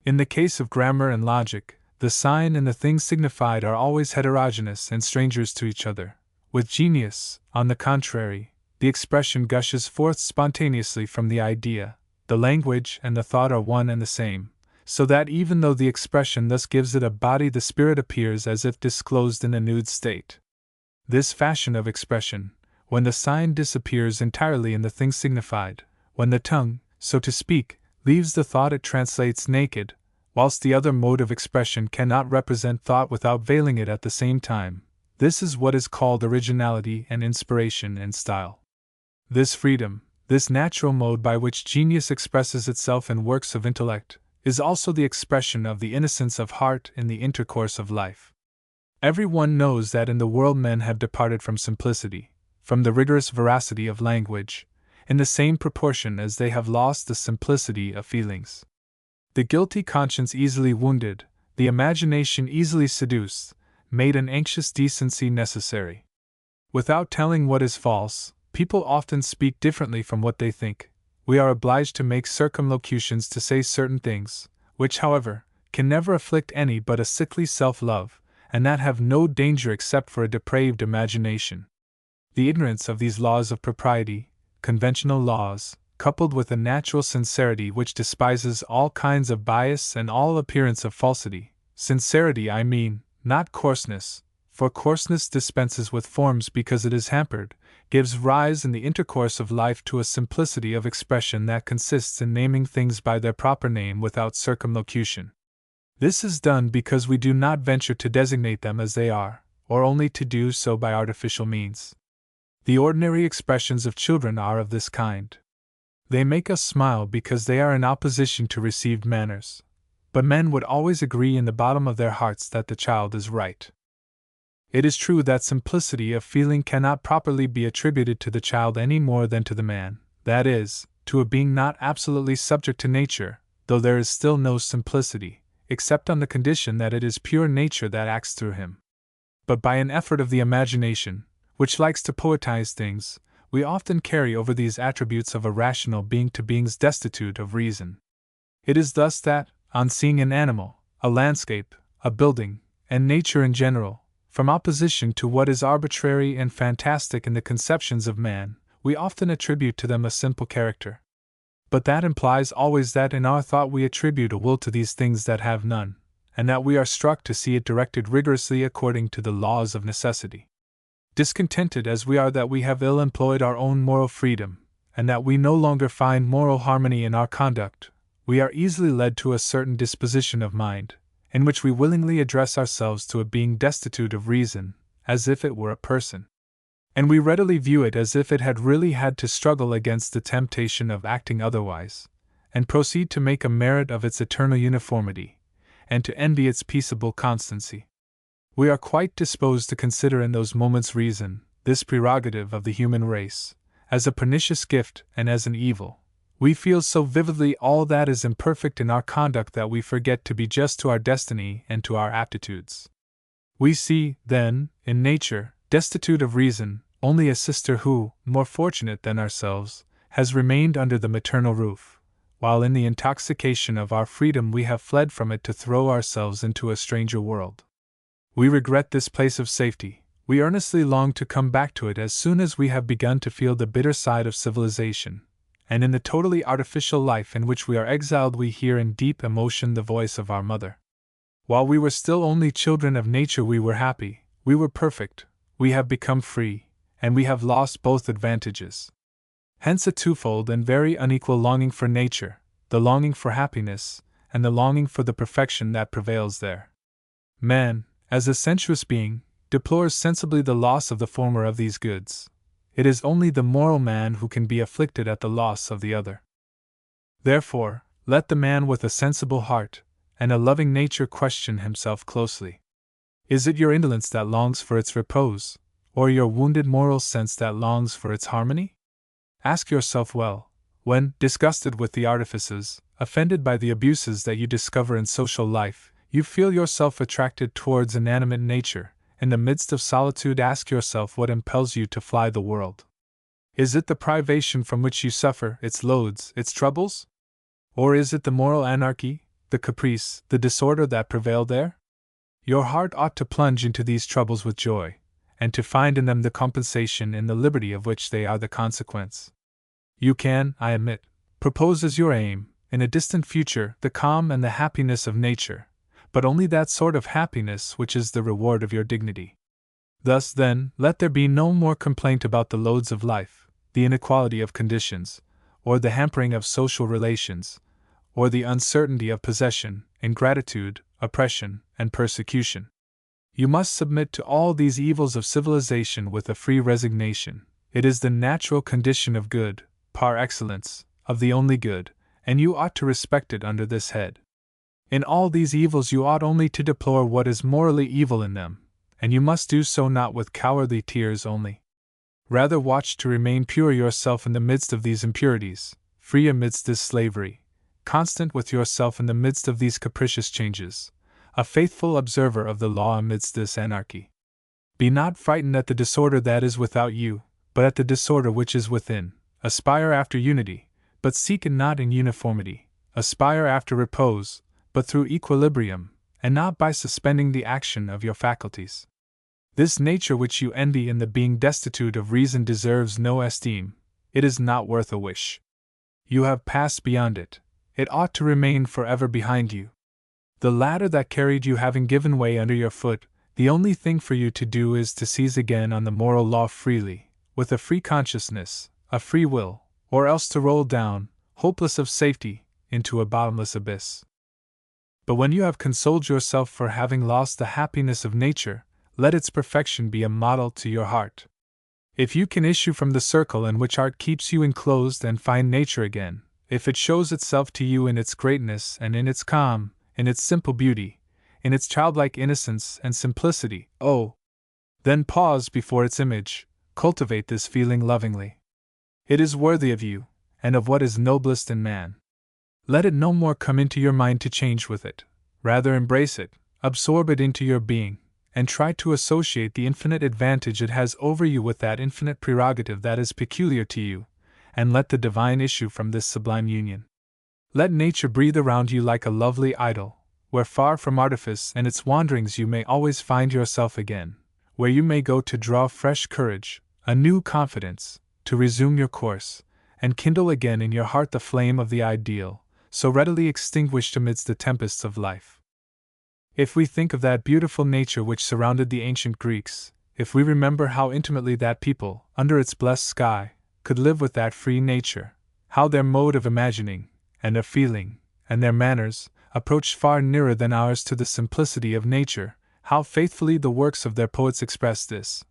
In the case of grammar and logic, the sign and the thing signified are always heterogeneous and strangers to each other. With genius, on the contrary, the expression gushes forth spontaneously from the idea, the language and the thought are one and the same, so that even though the expression thus gives it a body, the spirit appears as if disclosed in a nude state. This fashion of expression, when the sign disappears entirely in the thing signified, when the tongue, so to speak, leaves the thought it translates naked, whilst the other mode of expression cannot represent thought without veiling it at the same time, this is what is called originality and inspiration and style. This freedom, this natural mode by which genius expresses itself in works of intellect, is also the expression of the innocence of heart in the intercourse of life. Every one knows that in the world men have departed from simplicity, from the rigorous veracity of language, in the same proportion as they have lost the simplicity of feelings. The guilty conscience easily wounded, the imagination easily seduced, made an anxious decency necessary. Without telling what is false, people often speak differently from what they think. We are obliged to make circumlocutions to say certain things, which, however, can never afflict any but a sickly self-love, and that have no danger except for a depraved imagination. The ignorance of these laws of propriety, conventional laws, coupled with a natural sincerity which despises all kinds of bias and all appearance of falsity, sincerity I mean, not coarseness, for coarseness dispenses with forms because it is hampered, gives rise in the intercourse of life to a simplicity of expression that consists in naming things by their proper name without circumlocution. This is done because we do not venture to designate them as they are, or only to do so by artificial means. The ordinary expressions of children are of this kind. They make us smile because they are in opposition to received manners, but men would always agree in the bottom of their hearts that the child is right. It is true that simplicity of feeling cannot properly be attributed to the child any more than to the man, that is, to a being not absolutely subject to nature, though there is still no simplicity, except on the condition that it is pure nature that acts through him. But by an effort of the imagination, which likes to poetize things, we often carry over these attributes of a rational being to beings destitute of reason. It is thus that, on seeing an animal, a landscape, a building, and nature in general, from opposition to what is arbitrary and fantastic in the conceptions of man, we often attribute to them a simple character. But that implies always that in our thought we attribute a will to these things that have none, and that we are struck to see it directed rigorously according to the laws of necessity. Discontented as we are that we have ill employed our own moral freedom, and that we no longer find moral harmony in our conduct, we are easily led to a certain disposition of mind, in which we willingly address ourselves to a being destitute of reason, as if it were a person. and we readily view it as if it had really had to struggle against the temptation of acting otherwise, and proceed to make a merit of its eternal uniformity, and to envy its peaceable constancy. We are quite disposed to consider in those moments reason, this prerogative of the human race, as a pernicious gift and as an evil. We feel so vividly all that is imperfect in our conduct that we forget to be just to our destiny and to our aptitudes. We see, then, in nature, destitute of reason, only a sister who, more fortunate than ourselves, has remained under the maternal roof, while in the intoxication of our freedom we have fled from it to throw ourselves into a stranger world. We regret this place of safety, we earnestly long to come back to it as soon as we have begun to feel the bitter side of civilization, and in the totally artificial life in which we are exiled we hear in deep emotion the voice of our mother. While we were still only children of nature we were happy, we were perfect, we have become free, and we have lost both advantages. Hence a twofold and very unequal longing for nature, the longing for happiness, and the longing for the perfection that prevails there. Man, as a sensuous being, deplores sensibly the loss of the former of these goods. It is only the moral man who can be afflicted at the loss of the other. Therefore, let the man with a sensible heart and a loving nature question himself closely. Is it your indolence that longs for its repose, or your wounded moral sense that longs for its harmony? Ask yourself well, when, disgusted with the artifices, offended by the abuses that you discover in social life, you feel yourself attracted towards inanimate nature. In the midst of solitude, ask yourself what impels you to fly the world. Is it the privation from which you suffer, its loads, its troubles? Or is it the moral anarchy, the caprice, the disorder that prevail there? Your heart ought to plunge into these troubles with joy, and to find in them the compensation in the liberty of which they are the consequence. You can, I admit, propose as your aim, in a distant future, the calm and the happiness of nature, but only that sort of happiness which is the reward of your dignity. Thus, then, let there be no more complaint about the loads of life, the inequality of conditions, or the hampering of social relations, or the uncertainty of possession, ingratitude, oppression, and persecution. You must submit to all these evils of civilization with a free resignation. It is the natural condition of good, par excellence, of the only good, and you ought to respect it under this head. In all these evils you ought only to deplore what is morally evil in them, and you must do so not with cowardly tears only. Rather watch to remain pure yourself in the midst of these impurities, free amidst this slavery, constant with yourself in the midst of these capricious changes, a faithful observer of the law amidst this anarchy. Be not frightened at the disorder that is without you, but at the disorder which is within. Aspire after unity, but seek it not in uniformity. Aspire after repose, but through equilibrium, and not by suspending the action of your faculties. This nature which you envy in the being destitute of reason deserves no esteem, it is not worth a wish. You have passed beyond it, it ought to remain forever behind you. The ladder that carried you having given way under your foot, the only thing for you to do is to seize again on the moral law freely, with a free consciousness, a free will, or else to roll down, hopeless of safety, into a bottomless abyss. But when you have consoled yourself for having lost the happiness of nature, let its perfection be a model to your heart. If you can issue from the circle in which art keeps you enclosed and find nature again, if it shows itself to you in its greatness and in its calm, in its simple beauty, in its childlike innocence and simplicity, oh! Then pause before its image, cultivate this feeling lovingly. It is worthy of you, and of what is noblest in man. Let it no more come into your mind to change with it, rather embrace it, absorb it into your being, and try to associate the infinite advantage it has over you with that infinite prerogative that is peculiar to you, and let the divine issue from this sublime union. Let nature breathe around you like a lovely idyll, where far from artifice and its wanderings you may always find yourself again, where you may go to draw fresh courage, a new confidence, to resume your course, and kindle again in your heart the flame of the ideal, so readily extinguished amidst the tempests of life. If we think of that beautiful nature which surrounded the ancient Greeks, if we remember how intimately that people, under its blessed sky, could live with that free nature, how their mode of imagining, and of feeling, and their manners, approached far nearer than ours to the simplicity of nature, how faithfully the works of their poets express this,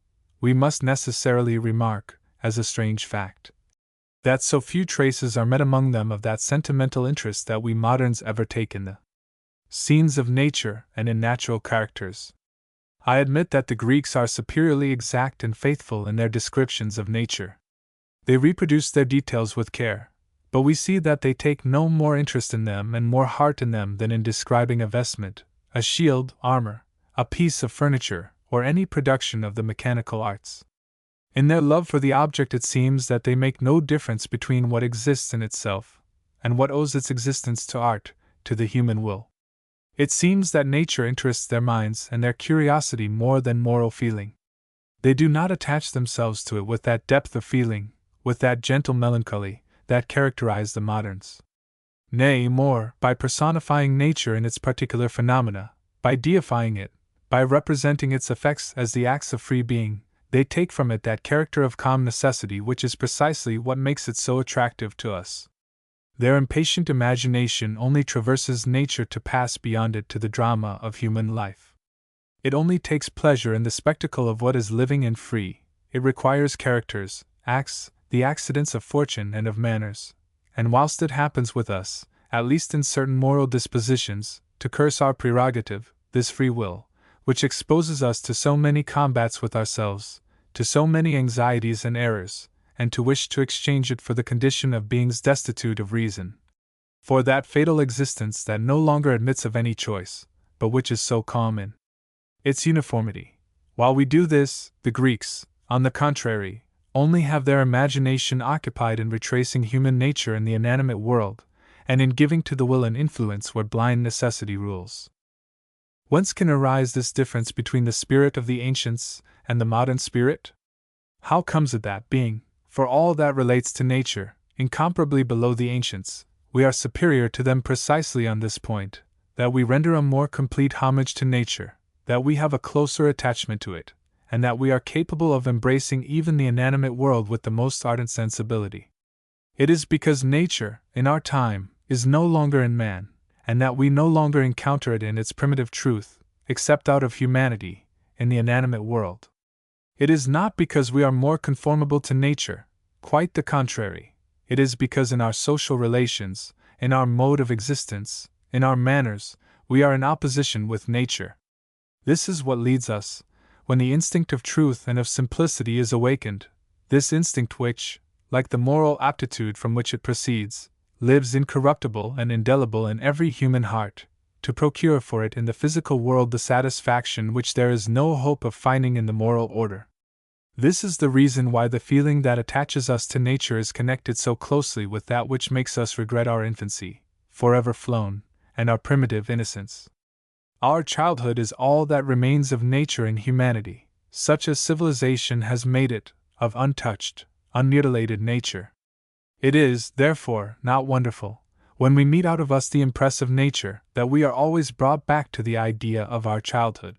we must necessarily remark, as a strange fact, that so few traces are met among them of that sentimental interest that we moderns ever take in the scenes of nature and in natural characters. I admit that the Greeks are superiorly exact and faithful in their descriptions of nature. They reproduce their details with care, but we see that they take no more interest in them and more heart in them than in describing a vestment, a shield, armor, a piece of furniture, or any production of the mechanical arts. In their love for the object, it seems that they make no difference between what exists in itself and what owes its existence to art, to the human will. It seems that nature interests their minds and their curiosity more than moral feeling. They do not attach themselves to it with that depth of feeling, with that gentle melancholy, that characterize the moderns. Nay, more, by personifying nature in its particular phenomena, by deifying it, by representing its effects as the acts of free being, they take from it that character of calm necessity which is precisely what makes it so attractive to us. Their impatient imagination only traverses nature to pass beyond it to the drama of human life. It only takes pleasure in the spectacle of what is living and free. It requires characters, acts, the accidents of fortune and of manners, and whilst it happens with us, at least in certain moral dispositions, to curse our prerogative, this free will, which exposes us to so many combats with ourselves, to so many anxieties and errors, and to wish to exchange it for the condition of beings destitute of reason, for that fatal existence that no longer admits of any choice, but which is so calm in its uniformity. While we do this, the Greeks, on the contrary, only have their imagination occupied in retracing human nature in the inanimate world, and in giving to the will an influence where blind necessity rules. Whence can arise this difference between the spirit of the ancients and the modern spirit? How comes it that, being, for all that relates to nature, incomparably below the ancients, we are superior to them precisely on this point, that we render a more complete homage to nature, that we have a closer attachment to it, and that we are capable of embracing even the inanimate world with the most ardent sensibility? It is because nature, in our time, is no longer in man, and that we no longer encounter it in its primitive truth, except out of humanity, in the inanimate world. It is not because we are more conformable to nature, quite the contrary. It is because in our social relations, in our mode of existence, in our manners, we are in opposition with nature. This is what leads us, when the instinct of truth and of simplicity is awakened, this instinct which, like the moral aptitude from which it proceeds, lives incorruptible and indelible in every human heart, to procure for it in the physical world the satisfaction which there is no hope of finding in the moral order. This is the reason why the feeling that attaches us to nature is connected so closely with that which makes us regret our infancy, forever flown, and our primitive innocence. Our childhood is all that remains of nature in humanity, such as civilization has made it, of untouched, unmutilated nature. It is, therefore, not wonderful, when we meet out of us the impress of nature, that we are always brought back to the idea of our childhood.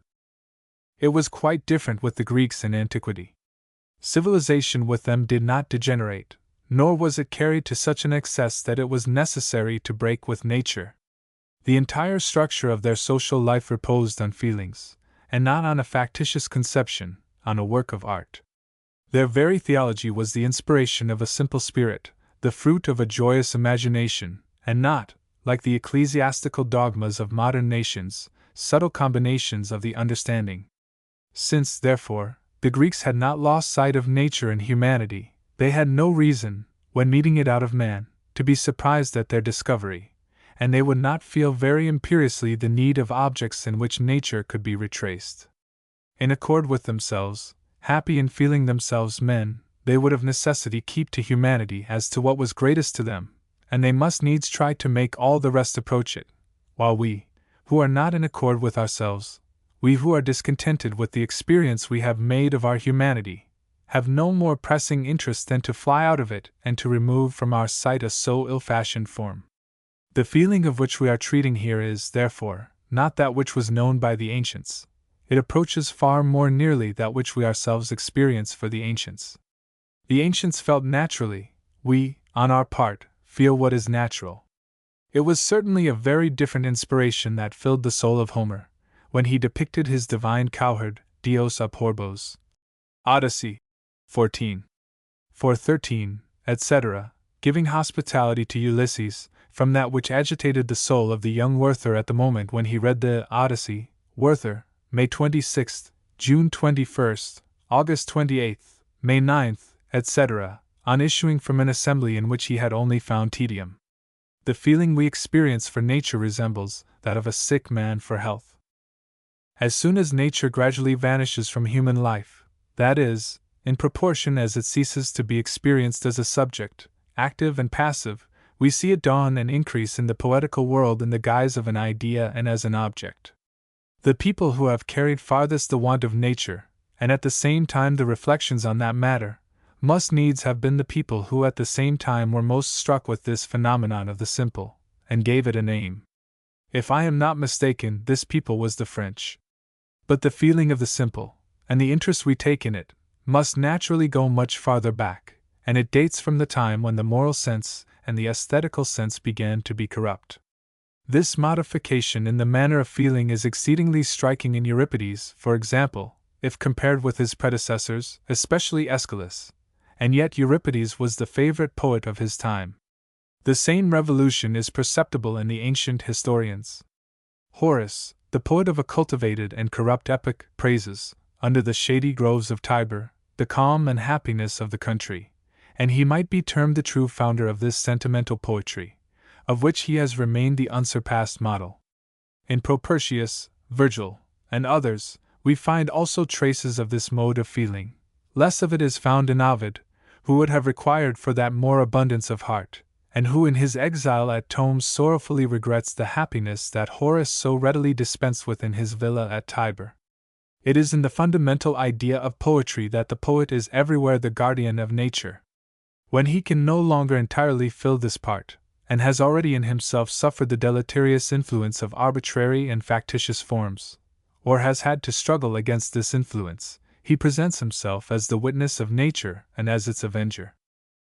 It was quite different with the Greeks in antiquity. Civilization with them did not degenerate, nor was it carried to such an excess that it was necessary to break with nature. The entire structure of their social life reposed on feelings, and not on a factitious conception, on a work of art. Their very theology was the inspiration of a simple spirit, the fruit of a joyous imagination, and not, like the ecclesiastical dogmas of modern nations, subtle combinations of the understanding. Since, therefore, the Greeks had not lost sight of nature and humanity, they had no reason, when meeting it out of man, to be surprised at their discovery, and they would not feel very imperiously the need of objects in which nature could be retraced. In accord with themselves, happy in feeling themselves men, they would of necessity keep to humanity as to what was greatest to them, and they must needs try to make all the rest approach it, while we, who are not in accord with ourselves, we who are discontented with the experience we have made of our humanity, have no more pressing interest than to fly out of it and to remove from our sight a so ill-fashioned form. The feeling of which we are treating here is, therefore, not that which was known by the ancients. It approaches far more nearly that which we ourselves experience for the ancients. The ancients felt naturally, we, on our part, feel what is natural. It was certainly a very different inspiration that filled the soul of Homer, when he depicted his divine cowherd, Dios ab Horbos. Odyssey 14. 413, etc., giving hospitality to Ulysses, from that which agitated the soul of the young Werther at the moment when he read the Odyssey. Werther, May 26th, June 21st, August 28th, May 9th, etc., on issuing from an assembly in which he had only found tedium. The feeling we experience for nature resembles that of a sick man for health. As soon as nature gradually vanishes from human life, that is, in proportion as it ceases to be experienced as a subject, active and passive, we see it dawn and increase in the poetical world in the guise of an idea and as an object. The people who have carried farthest the want of nature, and at the same time the reflections on that matter, must needs have been the people who at the same time were most struck with this phenomenon of the simple, and gave it a name. If I am not mistaken, this people was the French. But the feeling of the simple, and the interest we take in it, must naturally go much farther back, and it dates from the time when the moral sense and the aesthetical sense began to be corrupt. This modification in the manner of feeling is exceedingly striking in Euripides, for example, if compared with his predecessors, especially Aeschylus, and yet Euripides was the favorite poet of his time. The same revolution is perceptible in the ancient historians. Horace, the poet of a cultivated and corrupt epoch, praises, under the shady groves of Tiber, the calm and happiness of the country, and he might be termed the true founder of this sentimental poetry, of which he has remained the unsurpassed model. In Propertius, Virgil, and others, we find also traces of this mode of feeling. Less of it is found in Ovid, who would have required for that more abundance of heart, and who in his exile at Tomes sorrowfully regrets the happiness that Horace so readily dispensed with in his villa at Tiber. It is in the fundamental idea of poetry that the poet is everywhere the guardian of nature. When he can no longer entirely fill this part, and has already in himself suffered the deleterious influence of arbitrary and factitious forms, or has had to struggle against this influence, he presents himself as the witness of nature and as its avenger.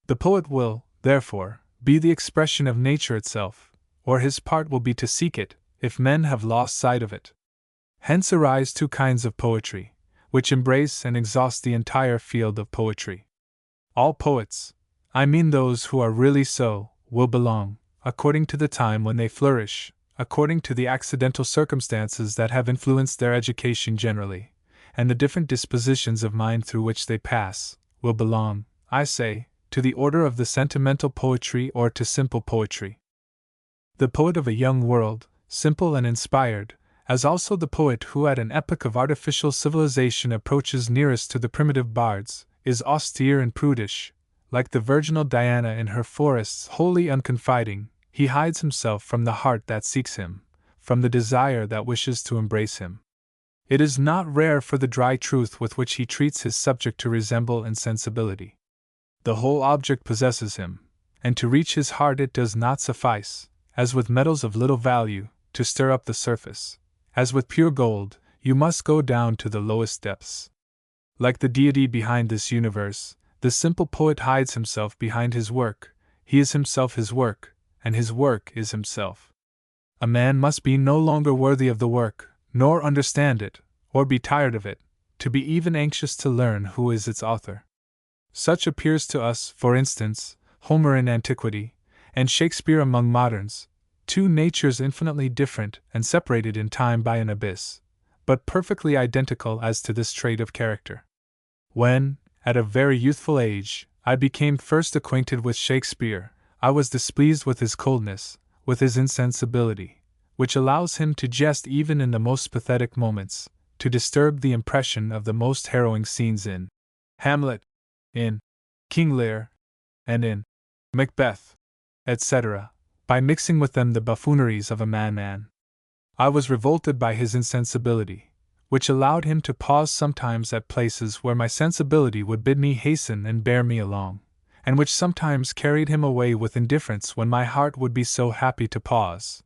The poet will, therefore, be the expression of nature itself, or his part will be to seek it, if men have lost sight of it. Hence arise two kinds of poetry, which embrace and exhaust the entire field of poetry. All poets, I mean those who are really so, will belong, according to the time when they flourish, according to the accidental circumstances that have influenced their education generally, and the different dispositions of mind through which they pass, will belong, I say, to the order of the sentimental poetry or to simple poetry. The poet of a young world, simple and inspired, as also the poet who at an epoch of artificial civilization approaches nearest to the primitive bards, is austere and prudish. Like the virginal Diana in her forests wholly unconfiding, he hides himself from the heart that seeks him, from the desire that wishes to embrace him. It is not rare for the dry truth with which he treats his subject to resemble insensibility. The whole object possesses him, and to reach his heart it does not suffice, as with metals of little value, to stir up the surface. As with pure gold, you must go down to the lowest depths. Like the deity behind this universe, the simple poet hides himself behind his work. He is himself his work, and his work is himself. A man must be no longer worthy of the work, nor understand it, or be tired of it, to be even anxious to learn who is its author. Such appears to us, for instance, Homer in antiquity, and Shakespeare among moderns, two natures infinitely different and separated in time by an abyss, but perfectly identical as to this trait of character. When, at a very youthful age, I became first acquainted with Shakespeare, I was displeased with his coldness, with his insensibility, which allows him to jest even in the most pathetic moments, to disturb the impression of the most harrowing scenes in Hamlet, in King Lear, and in Macbeth, etc., by mixing with them the buffooneries of a madman. I was revolted by his insensibility, which allowed him to pause sometimes at places where my sensibility would bid me hasten and bear me along, and which sometimes carried him away with indifference when my heart would be so happy to pause.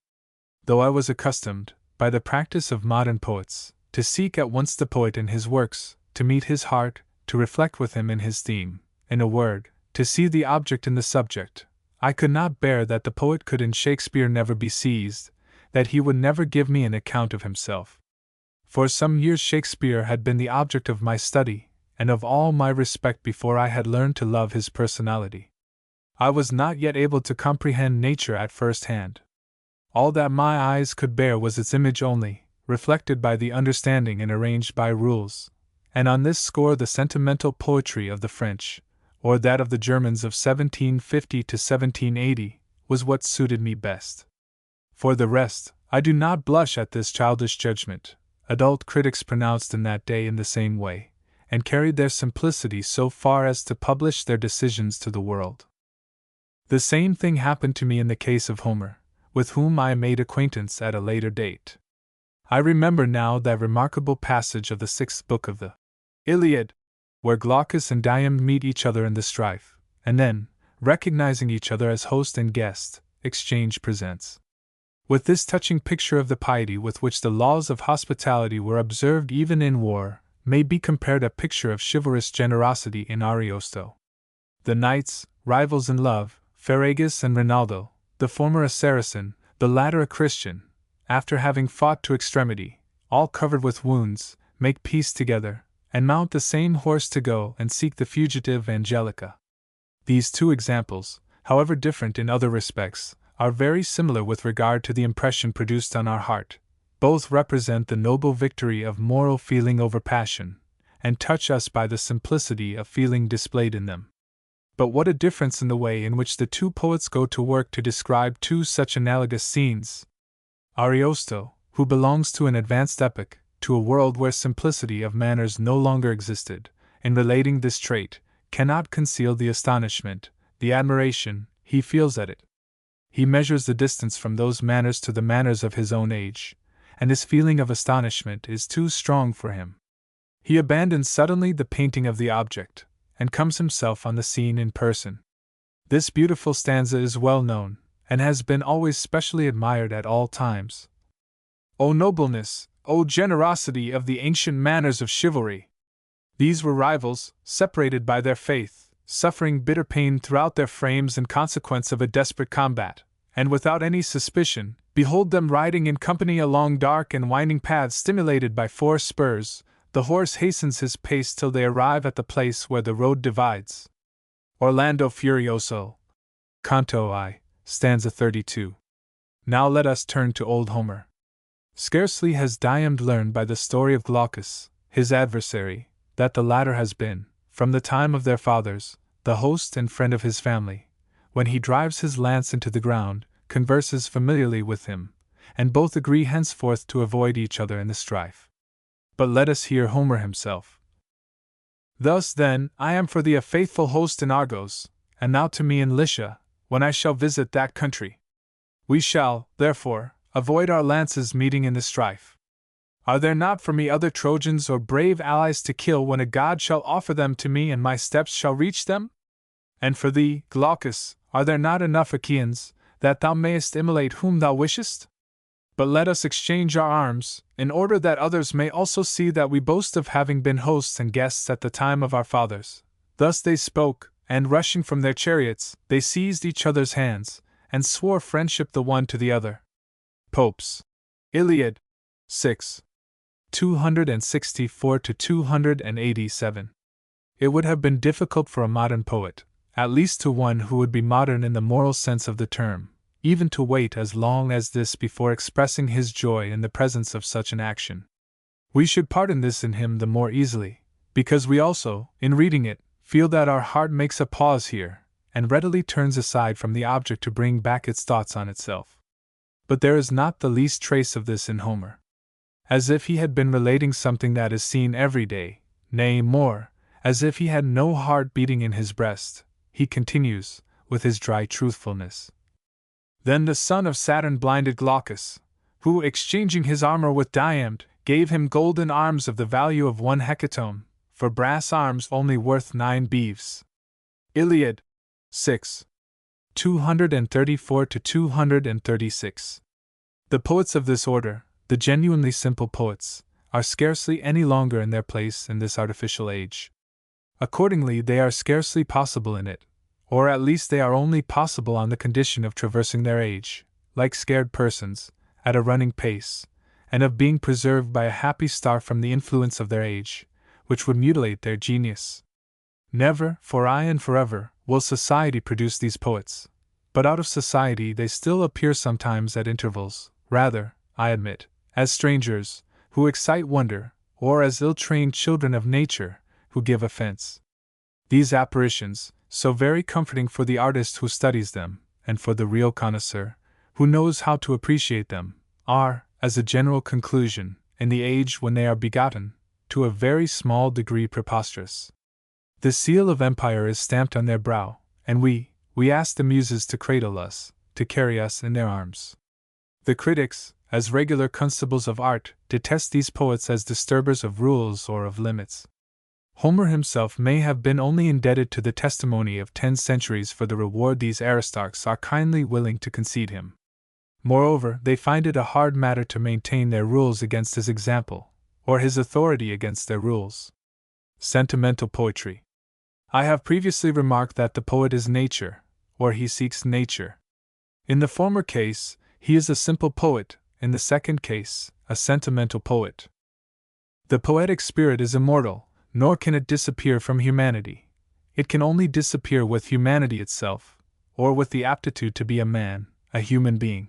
Though I was accustomed, by the practice of modern poets, to seek at once the poet in his works, to meet his heart, to reflect with him in his theme, in a word, to see the object in the subject, I could not bear that the poet could in Shakespeare never be seized, that he would never give me an account of himself. For some years Shakespeare had been the object of my study, and of all my respect before I had learned to love his personality. I was not yet able to comprehend nature at first hand. All that my eyes could bear was its image only, reflected by the understanding and arranged by rules, and on this score the sentimental poetry of the French, or that of the Germans of 1750 to 1780, was what suited me best. For the rest, I do not blush at this childish judgment. Adult critics pronounced in that day in the same way, and carried their simplicity so far as to publish their decisions to the world. The same thing happened to me in the case of Homer, with whom I made acquaintance at a later date. I remember now that remarkable passage of the 6th book of the Iliad, where Glaucus and Diomed meet each other in the strife, and then, recognizing each other as host and guest, exchange presents. With this touching picture of the piety with which the laws of hospitality were observed even in war, may be compared a picture of chivalrous generosity in Ariosto. The knights, rivals in love, Ferragus and Rinaldo, the former a Saracen, the latter a Christian, after having fought to extremity, all covered with wounds, make peace together, and mount the same horse to go and seek the fugitive Angelica. These two examples, however different in other respects, are very similar with regard to the impression produced on our heart. Both represent the noble victory of moral feeling over passion, and touch us by the simplicity of feeling displayed in them. But what a difference in the way in which the two poets go to work to describe two such analogous scenes! Ariosto, who belongs to an advanced epoch, to a world where simplicity of manners no longer existed, in relating this trait, cannot conceal the astonishment, the admiration, he feels at it. He measures the distance from those manners to the manners of his own age, and his feeling of astonishment is too strong for him. He abandons suddenly the painting of the object, and comes himself on the scene in person. This beautiful stanza is well known, and has been always specially admired at all times. O nobleness, O generosity of the ancient manners of chivalry! These were rivals, separated by their faith, suffering bitter pain throughout their frames in consequence of a desperate combat, and without any suspicion, behold them riding in company along dark and winding paths stimulated by 4 spurs. The horse hastens his pace till they arrive at the place where the road divides. Orlando Furioso. Canto I, stanza 32. Now let us turn to old Homer. Scarcely has Diomed learned by the story of Glaucus, his adversary, that the latter has been, from the time of their fathers, the host and friend of his family, when he drives his lance into the ground, converses familiarly with him, and both agree henceforth to avoid each other in the strife. But let us hear Homer himself. Thus, then, I am for thee a faithful host in Argos, and now to me in Lycia, when I shall visit that country. We shall, therefore, avoid our lances meeting in the strife. Are there not for me other Trojans or brave allies to kill when a god shall offer them to me and my steps shall reach them? And for thee, Glaucus, are there not enough Achaeans, that thou mayest immolate whom thou wishest? But let us exchange our arms, in order that others may also see that we boast of having been hosts and guests at the time of our fathers. Thus they spoke, and rushing from their chariots, they seized each other's hands, and swore friendship the one to the other. Pope's Iliad 6. 264 to 287. It would have been difficult for a modern poet, at least to one who would be modern in the moral sense of the term, even to wait as long as this before expressing his joy in the presence of such an action. We should pardon this in him the more easily, because we also, in reading it, feel that our heart makes a pause here, and readily turns aside from the object to bring back its thoughts on itself. But there is not the least trace of this in Homer. As if he had been relating something that is seen every day, nay, more, as if he had no heart beating in his breast, he continues, with his dry truthfulness. Then the son of Saturn blinded Glaucus, who, exchanging his armor with Diomed, gave him golden arms of the value of 1 hecatomb, for brass arms only worth 9 beeves. Iliad 6. 234 to 236. The poets of this order, the genuinely simple poets, are scarcely any longer in their place in this artificial age. Accordingly, they are scarcely possible in it, or at least they are only possible on the condition of traversing their age, like scared persons, at a running pace, and of being preserved by a happy star from the influence of their age, which would mutilate their genius. Never, for aye and forever, will society produce these poets, but out of society they still appear sometimes at intervals, rather, I admit, as strangers, who excite wonder, or as ill-trained children of nature, who give offense. These apparitions, so very comforting for the artist who studies them, and for the real connoisseur, who knows how to appreciate them, are, as a general conclusion, in the age when they are begotten, to a very small degree preposterous. The seal of empire is stamped on their brow, and we ask the muses to cradle us, to carry us in their arms. The critics, as regular constables of art, detest these poets as disturbers of rules or of limits. Homer himself may have been only indebted to the testimony of 10 centuries for the reward these Aristarchs are kindly willing to concede him. Moreover, they find it a hard matter to maintain their rules against his example, or his authority against their rules. Sentimental poetry. I have previously remarked that the poet is nature, or he seeks nature. In the former case, he is a simple poet, in the second case, a sentimental poet. The poetic spirit is immortal, nor can it disappear from humanity. It can only disappear with humanity itself, or with the aptitude to be a man, a human being.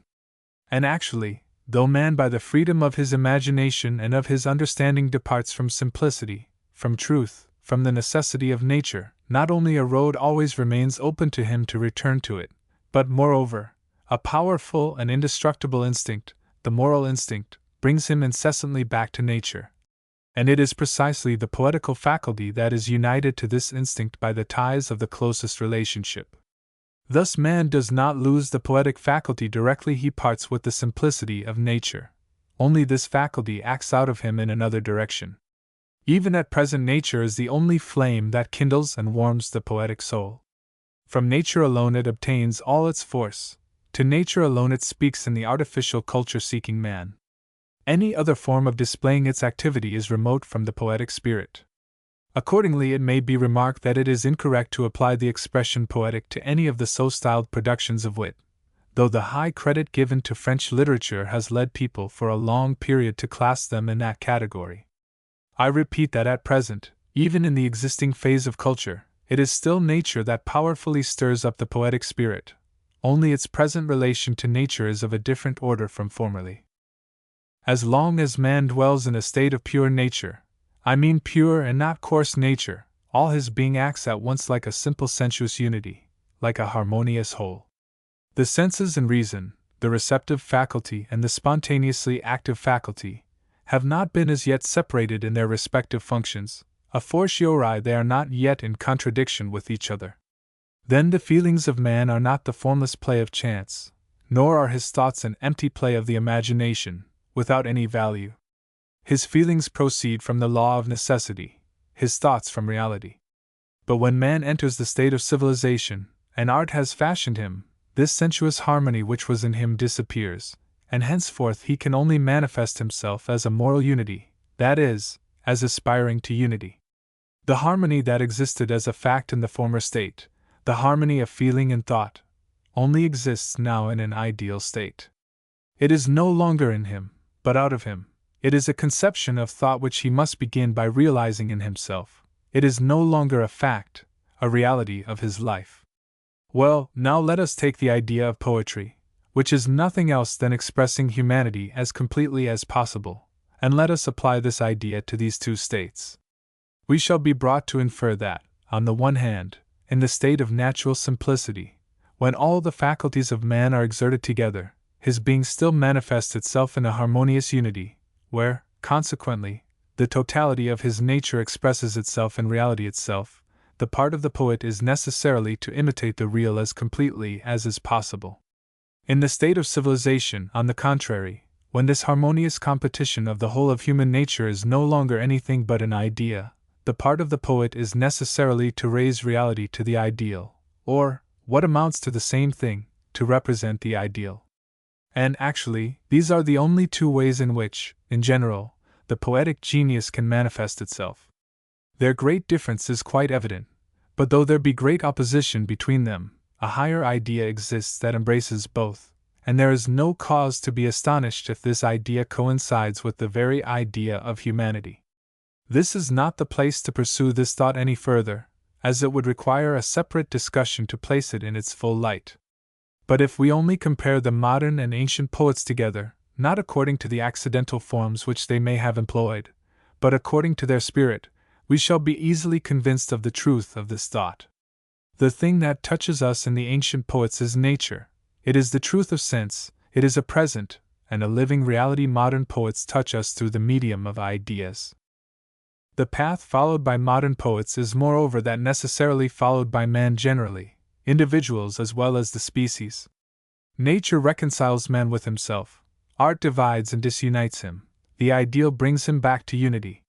And actually, though man by the freedom of his imagination and of his understanding departs from simplicity, from truth, from the necessity of nature, not only a road always remains open to him to return to it, but moreover, a powerful and indestructible instinct, the moral instinct, brings him incessantly back to nature. And it is precisely the poetical faculty that is united to this instinct by the ties of the closest relationship. Thus man does not lose the poetic faculty directly he parts with the simplicity of nature. Only this faculty acts out of him in another direction. Even at present nature is the only flame that kindles and warms the poetic soul. From nature alone it obtains all its force, to nature alone it speaks in the artificial culture-seeking man. Any other form of displaying its activity is remote from the poetic spirit. Accordingly, it may be remarked that it is incorrect to apply the expression poetic to any of the so-styled productions of wit, though the high credit given to French literature has led people for a long period to class them in that category. I repeat that at present, even in the existing phase of culture, it is still nature that powerfully stirs up the poetic spirit, only its present relation to nature is of a different order from formerly. As long as man dwells in a state of pure nature, I mean pure and not coarse nature, all his being acts at once like a simple sensuous unity, like a harmonious whole. The senses and reason, the receptive faculty and the spontaneously active faculty, have not been as yet separated in their respective functions, a fortiori they are not yet in contradiction with each other. Then the feelings of man are not the formless play of chance, nor are his thoughts an empty play of the imagination, without any value. His feelings proceed from the law of necessity, his thoughts from reality. But when man enters the state of civilization, and art has fashioned him, this sensuous harmony which was in him disappears, and henceforth he can only manifest himself as a moral unity, that is, as aspiring to unity. The harmony that existed as a fact in the former state, the harmony of feeling and thought, only exists now in an ideal state. It is no longer in him, but out of him. It is a conception of thought which he must begin by realizing in himself. It is no longer a fact, a reality of his life. Well, now let us take the idea of poetry, which is nothing else than expressing humanity as completely as possible, and let us apply this idea to these two states. We shall be brought to infer that, on the one hand, in the state of natural simplicity, when all the faculties of man are exerted together, his being still manifests itself in a harmonious unity, where, consequently, the totality of his nature expresses itself in reality itself. The part of the poet is necessarily to imitate the real as completely as is possible. In the state of civilization, on the contrary, when this harmonious competition of the whole of human nature is no longer anything but an idea, the part of the poet is necessarily to raise reality to the ideal, or, what amounts to the same thing, to represent the ideal. And actually, these are the only two ways in which, in general, the poetic genius can manifest itself. Their great difference is quite evident, but though there be great opposition between them, a higher idea exists that embraces both, and there is no cause to be astonished if this idea coincides with the very idea of humanity. This is not the place to pursue this thought any further, as it would require a separate discussion to place it in its full light. But if we only compare the modern and ancient poets together, not according to the accidental forms which they may have employed, but according to their spirit, we shall be easily convinced of the truth of this thought. The thing that touches us in the ancient poets is nature. It is the truth of sense, it is a present and a living reality. Modern poets touch us through the medium of ideas. The path followed by modern poets is moreover that necessarily followed by man generally, individuals as well as the species. Nature reconciles man with himself, art divides and disunites him, the ideal brings him back to unity.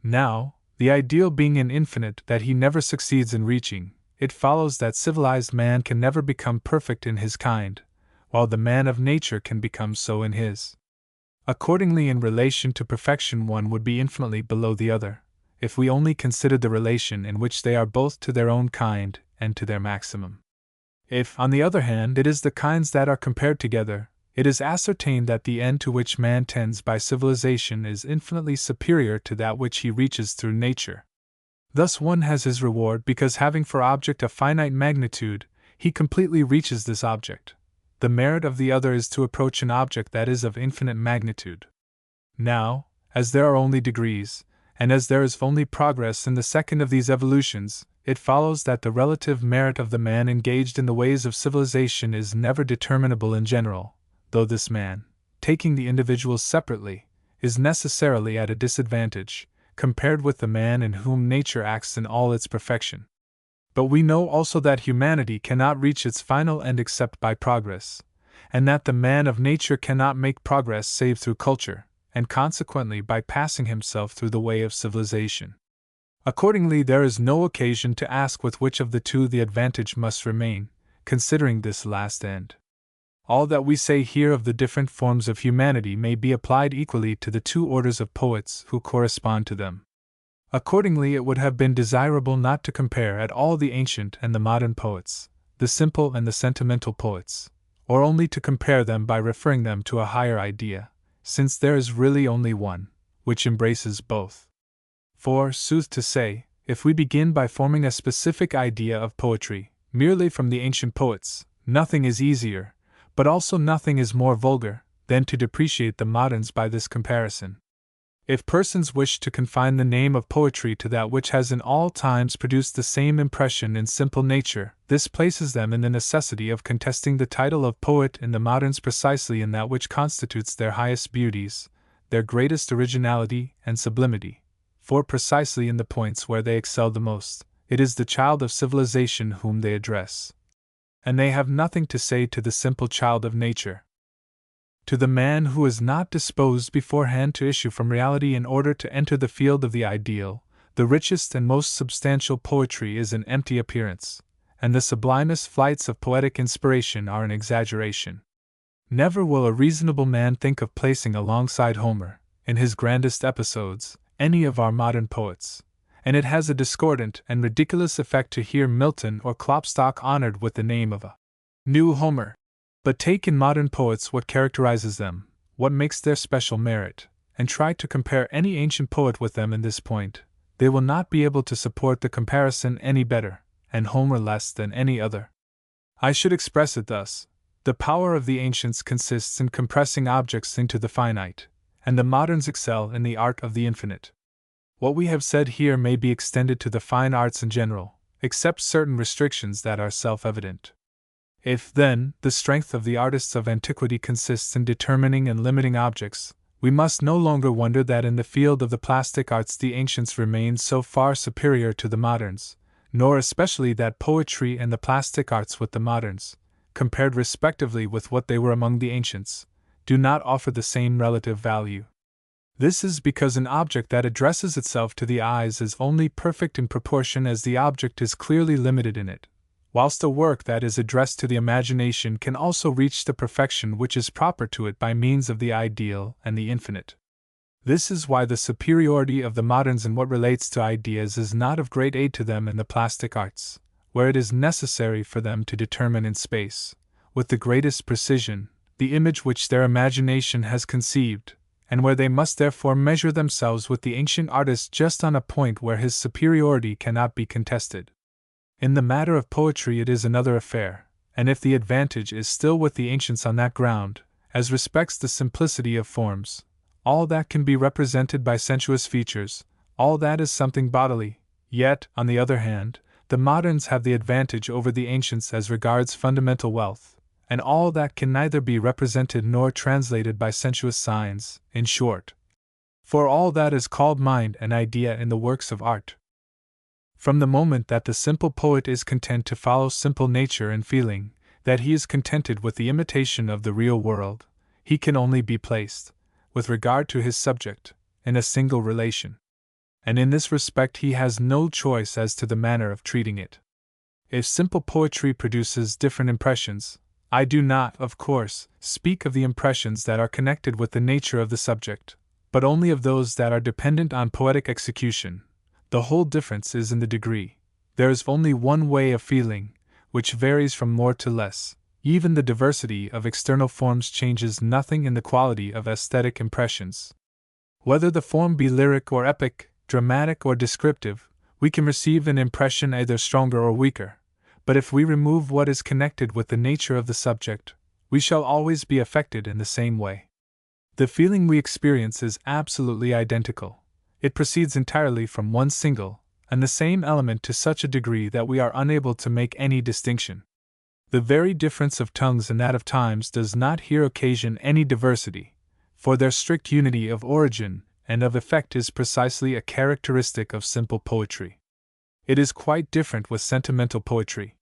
Now, the ideal being an infinite that he never succeeds in reaching, it follows that civilized man can never become perfect in his kind, while the man of nature can become so in his. Accordingly, in relation to perfection, one would be infinitely below the other, if we only consider the relation in which they are both to their own kind and to their maximum. If, on the other hand, it is the kinds that are compared together, it is ascertained that the end to which man tends by civilization is infinitely superior to that which he reaches through nature. Thus one has his reward because, having for object a finite magnitude, he completely reaches this object. The merit of the other is to approach an object that is of infinite magnitude. Now, as there are only degrees, and as there is only progress in the second of these evolutions, it follows that the relative merit of the man engaged in the ways of civilization is never determinable in general, though this man, taking the individuals separately, is necessarily at a disadvantage, compared with the man in whom nature acts in all its perfection. But we know also that humanity cannot reach its final end except by progress, and that the man of nature cannot make progress save through culture, and consequently by passing himself through the way of civilization. Accordingly, there is no occasion to ask with which of the two the advantage must remain, considering this last end. All that we say here of the different forms of humanity may be applied equally to the two orders of poets who correspond to them. Accordingly, it would have been desirable not to compare at all the ancient and the modern poets, the simple and the sentimental poets, or only to compare them by referring them to a higher idea, since there is really only one, which embraces both. For, sooth to say, if we begin by forming a specific idea of poetry, merely from the ancient poets, nothing is easier, but also nothing is more vulgar, than to depreciate the moderns by this comparison. If persons wish to confine the name of poetry to that which has in all times produced the same impression in simple nature, this places them in the necessity of contesting the title of poet in the moderns precisely in that which constitutes their highest beauties, their greatest originality and sublimity, for precisely in the points where they excel the most, it is the child of civilization whom they address. And they have nothing to say to the simple child of nature. To the man who is not disposed beforehand to issue from reality in order to enter the field of the ideal, the richest and most substantial poetry is an empty appearance, and the sublimest flights of poetic inspiration are an exaggeration. Never will a reasonable man think of placing alongside Homer, in his grandest episodes, any of our modern poets, and it has a discordant and ridiculous effect to hear Milton or Klopstock honored with the name of a new Homer. But take in modern poets what characterizes them, what makes their special merit, and try to compare any ancient poet with them in this point, they will not be able to support the comparison any better, and Homer less than any other. I should express it thus: the power of the ancients consists in compressing objects into the finite, and the moderns excel in the art of the infinite. What we have said here may be extended to the fine arts in general, except certain restrictions that are self-evident. If, then, the strength of the artists of antiquity consists in determining and limiting objects, we must no longer wonder that in the field of the plastic arts the ancients remained so far superior to the moderns, nor especially that poetry and the plastic arts with the moderns, compared respectively with what they were among the ancients, do not offer the same relative value. This is because an object that addresses itself to the eyes is only perfect in proportion as the object is clearly limited in it, whilst a work that is addressed to the imagination can also reach the perfection which is proper to it by means of the ideal and the infinite. This is why the superiority of the moderns in what relates to ideas is not of great aid to them in the plastic arts, where it is necessary for them to determine in space, with the greatest precision, the image which their imagination has conceived, and where they must therefore measure themselves with the ancient artist just on a point where his superiority cannot be contested. In the matter of poetry it is another affair, and if the advantage is still with the ancients on that ground, as respects the simplicity of forms, all that can be represented by sensuous features, all that is something bodily, yet, on the other hand, the moderns have the advantage over the ancients as regards fundamental wealth, and all that can neither be represented nor translated by sensuous signs, in short, for all that is called mind and idea in the works of art. From the moment that the simple poet is content to follow simple nature and feeling, that he is contented with the imitation of the real world, he can only be placed, with regard to his subject, in a single relation. And in this respect he has no choice as to the manner of treating it. If simple poetry produces different impressions, I do not, of course, speak of the impressions that are connected with the nature of the subject, but only of those that are dependent on poetic execution. The whole difference is in the degree. There is only one way of feeling, which varies from more to less. Even the diversity of external forms changes nothing in the quality of aesthetic impressions. Whether the form be lyric or epic, dramatic or descriptive, we can receive an impression either stronger or weaker. But if we remove what is connected with the nature of the subject, we shall always be affected in the same way. The feeling we experience is absolutely identical. It proceeds entirely from one single and the same element to such a degree that we are unable to make any distinction. The very difference of tongues and that of times does not here occasion any diversity, for their strict unity of origin and of effect is precisely a characteristic of simple poetry. It is quite different with sentimental poetry.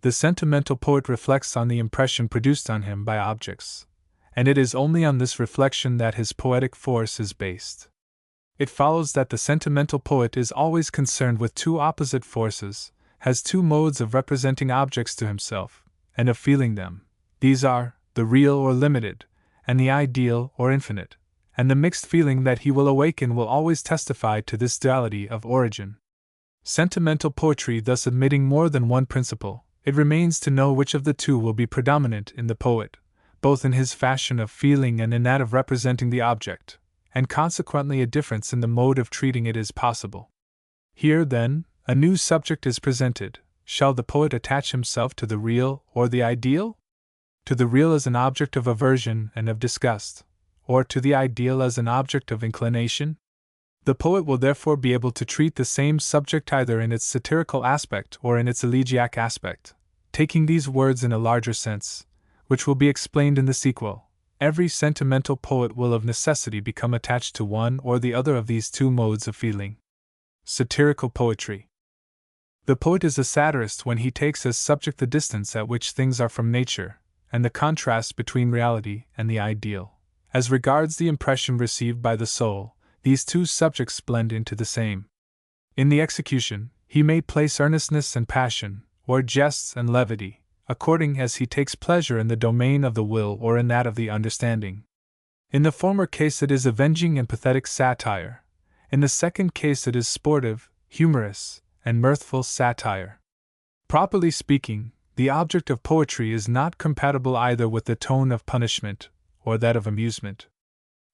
The sentimental poet reflects on the impression produced on him by objects, and it is only on this reflection that his poetic force is based. It follows that the sentimental poet is always concerned with two opposite forces, has two modes of representing objects to himself, and of feeling them. These are the real or limited, and the ideal or infinite, and the mixed feeling that he will awaken will always testify to this duality of origin. Sentimental poetry thus admitting more than one principle, it remains to know which of the two will be predominant in the poet, both in his fashion of feeling and in that of representing the object, and consequently a difference in the mode of treating it is possible. Here, then, a new subject is presented. Shall the poet attach himself to the real or the ideal? To the real as an object of aversion and of disgust, or to the ideal as an object of inclination? The poet will therefore be able to treat the same subject either in its satirical aspect or in its elegiac aspect, taking these words in a larger sense, which will be explained in the sequel. Every sentimental poet will of necessity become attached to one or the other of these two modes of feeling. Satirical poetry. The poet is a satirist when he takes as subject the distance at which things are from nature, and the contrast between reality and the ideal. As regards the impression received by the soul, these two subjects blend into the same. In the execution, he may place earnestness and passion, or jests and levity, according as he takes pleasure in the domain of the will or in that of the understanding. In the former case it is avenging and pathetic satire. In the second case it is sportive, humorous, and mirthful satire. Properly speaking, the object of poetry is not compatible either with the tone of punishment or that of amusement.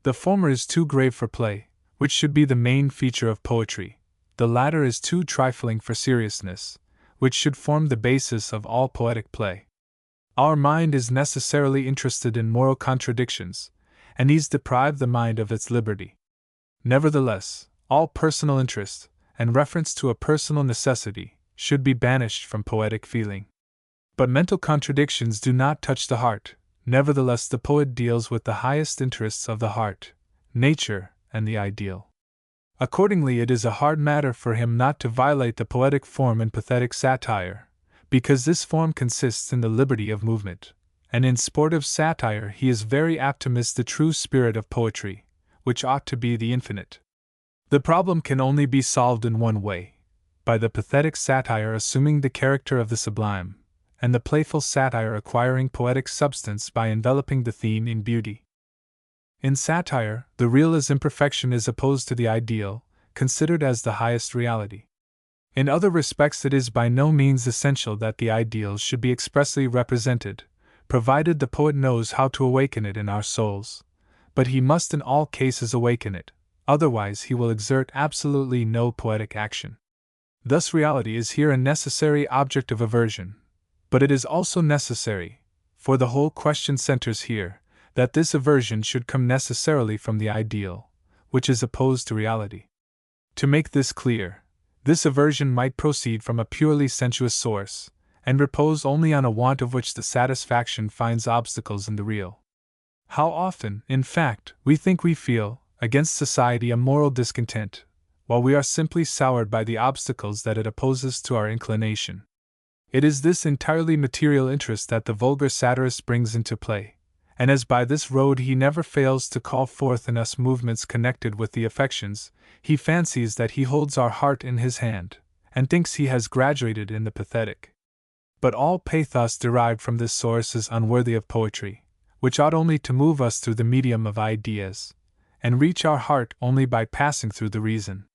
The former is too grave for play, which should be the main feature of poetry. The latter is too trifling for seriousness, which should form the basis of all poetic play. Our mind is necessarily interested in moral contradictions, and these deprive the mind of its liberty. Nevertheless, all personal interest, and reference to a personal necessity, should be banished from poetic feeling. But mental contradictions do not touch the heart. Nevertheless, the poet deals with the highest interests of the heart, nature, and the ideal. Accordingly, it is a hard matter for him not to violate the poetic form in pathetic satire, because this form consists in the liberty of movement, and in sportive satire he is very apt to miss the true spirit of poetry, which ought to be the infinite. The problem can only be solved in one way, by the pathetic satire assuming the character of the sublime, and the playful satire acquiring poetic substance by enveloping the theme in beauty. In satire, the real as imperfection is opposed to the ideal, considered as the highest reality. In other respects it is by no means essential that the ideal should be expressly represented, provided the poet knows how to awaken it in our souls, but he must in all cases awaken it, otherwise he will exert absolutely no poetic action. Thus reality is here a necessary object of aversion, but it is also necessary, for the whole question centers here, that this aversion should come necessarily from the ideal, which is opposed to reality. To make this clear, this aversion might proceed from a purely sensuous source, and repose only on a want of which the satisfaction finds obstacles in the real. How often, in fact, we think we feel, against society, a moral discontent, while we are simply soured by the obstacles that it opposes to our inclination. It is this entirely material interest that the vulgar satirist brings into play, and as by this road he never fails to call forth in us movements connected with the affections, he fancies that he holds our heart in his hand, and thinks he has graduated in the pathetic. But all pathos derived from this source is unworthy of poetry, which ought only to move us through the medium of ideas, and reach our heart only by passing through the reason.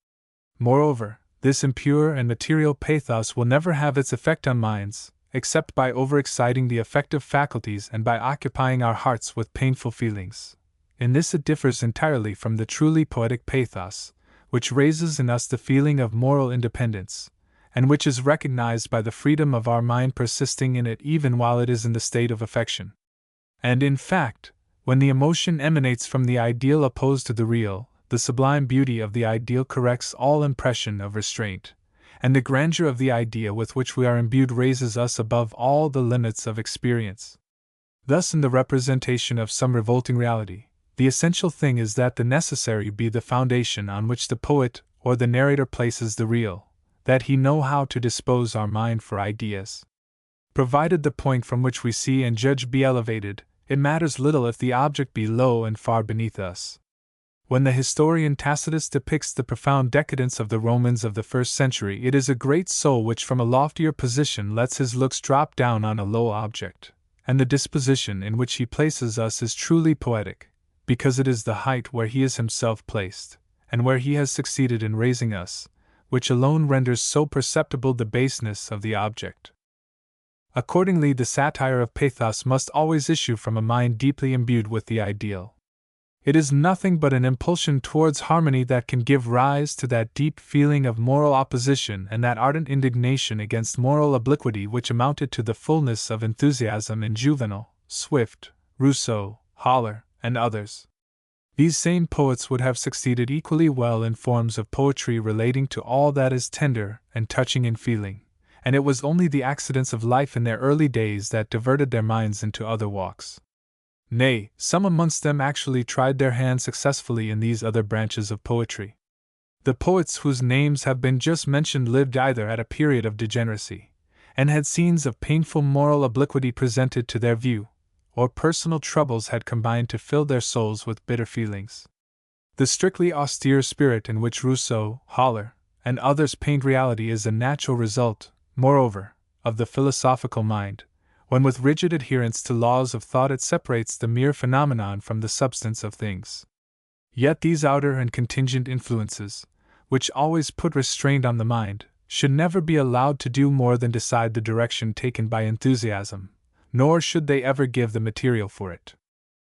Moreover, this impure and material pathos will never have its effect on minds, except by overexciting the affective faculties and by occupying our hearts with painful feelings. In this it differs entirely from the truly poetic pathos, which raises in us the feeling of moral independence, and which is recognized by the freedom of our mind persisting in it even while it is in the state of affection. And in fact, when the emotion emanates from the ideal opposed to the real, the sublime beauty of the ideal corrects all impression of restraint, and the grandeur of the idea with which we are imbued raises us above all the limits of experience. Thus, in the representation of some revolting reality, the essential thing is that the necessary be the foundation on which the poet or the narrator places the real, that he know how to dispose our mind for ideas. Provided the point from which we see and judge be elevated, it matters little if the object be low and far beneath us. When the historian Tacitus depicts the profound decadence of the Romans of the first century, it is a great soul which from a loftier position lets his looks drop down on a low object, and the disposition in which he places us is truly poetic, because it is the height where he is himself placed, and where he has succeeded in raising us, which alone renders so perceptible the baseness of the object. Accordingly, the satire of pathos must always issue from a mind deeply imbued with the ideal. It is nothing but an impulsion towards harmony that can give rise to that deep feeling of moral opposition and that ardent indignation against moral obliquity which amounted to the fullness of enthusiasm in Juvenal, Swift, Rousseau, Schiller, and others. These same poets would have succeeded equally well in forms of poetry relating to all that is tender and touching in feeling, and it was only the accidents of life in their early days that diverted their minds into other walks. Nay, some amongst them actually tried their hand successfully in these other branches of poetry. The poets whose names have been just mentioned lived either at a period of degeneracy, and had scenes of painful moral obliquity presented to their view, or personal troubles had combined to fill their souls with bitter feelings. The strictly austere spirit in which Rousseau, Schiller, and others paint reality is a natural result, moreover, of the philosophical mind, when with rigid adherence to laws of thought it separates the mere phenomenon from the substance of things. Yet these outer and contingent influences, which always put restraint on the mind, should never be allowed to do more than decide the direction taken by enthusiasm, nor should they ever give the material for it.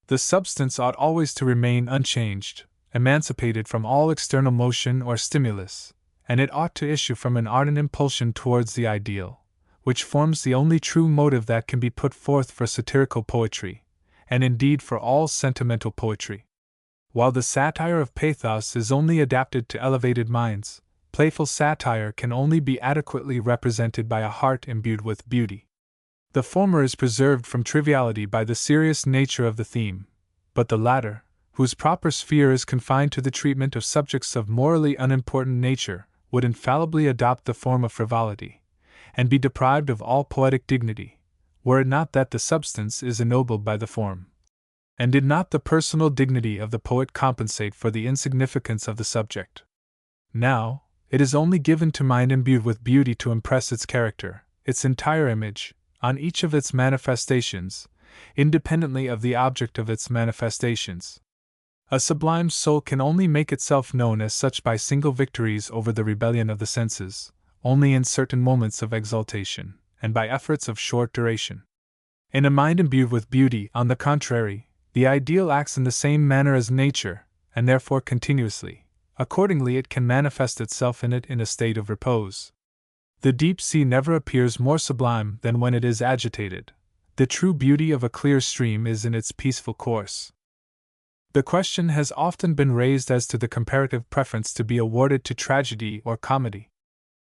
The substance ought always to remain unchanged, emancipated from all external motion or stimulus, and it ought to issue from an ardent impulsion towards the ideal, which forms the only true motive that can be put forth for satirical poetry, and indeed for all sentimental poetry. While the satire of pathos is only adapted to elevated minds, playful satire can only be adequately represented by a heart imbued with beauty. The former is preserved from triviality by the serious nature of the theme, but the latter, whose proper sphere is confined to the treatment of subjects of morally unimportant nature, would infallibly adopt the form of frivolity, and be deprived of all poetic dignity, were it not that the substance is ennobled by the form. And did not the personal dignity of the poet compensate for the insignificance of the subject? Now, it is only given to mind imbued with beauty to impress its character, its entire image, on each of its manifestations, independently of the object of its manifestations. A sublime soul can only make itself known as such by single victories over the rebellion of the senses, only in certain moments of exaltation, and by efforts of short duration. In a mind imbued with beauty, on the contrary, The ideal acts in the same manner as nature, and therefore continuously. Accordingly, it can manifest itself in it in a state of repose. The deep sea never appears more sublime than when it is agitated. The true beauty of a clear stream is in its peaceful course. The question has often been raised as to the comparative preference to be awarded to tragedy or comedy.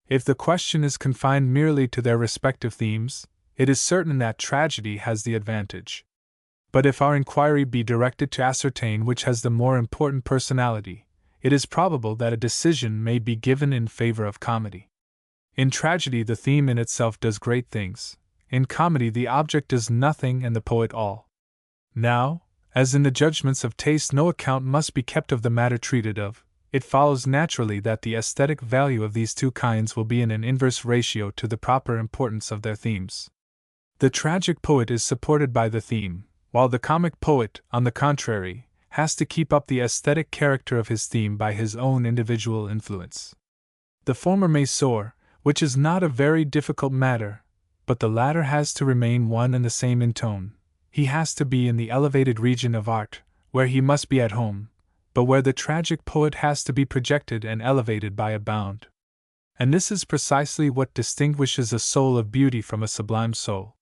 If the question is confined merely to their respective themes, it is certain that tragedy has the advantage. But if our inquiry be directed to ascertain which has the more important personality, it is probable that a decision may be given in favor of comedy. In tragedy, the theme in itself does great things. In comedy, the object does nothing and the poet all. Now, as in the judgments of taste no account must be kept of the matter treated of, it follows naturally that the aesthetic value of these two kinds will be in an inverse ratio to the proper importance of their themes. The tragic poet is supported by the theme, while the comic poet, on the contrary, has to keep up the aesthetic character of his theme by his own individual influence. The former may soar, which is not a very difficult matter, but the latter has to remain one and the same in tone. He has to be in the elevated region of art, where he must be at home, but where the tragic poet has to be projected and elevated by a bound. And this is precisely what distinguishes a soul of beauty from a sublime soul.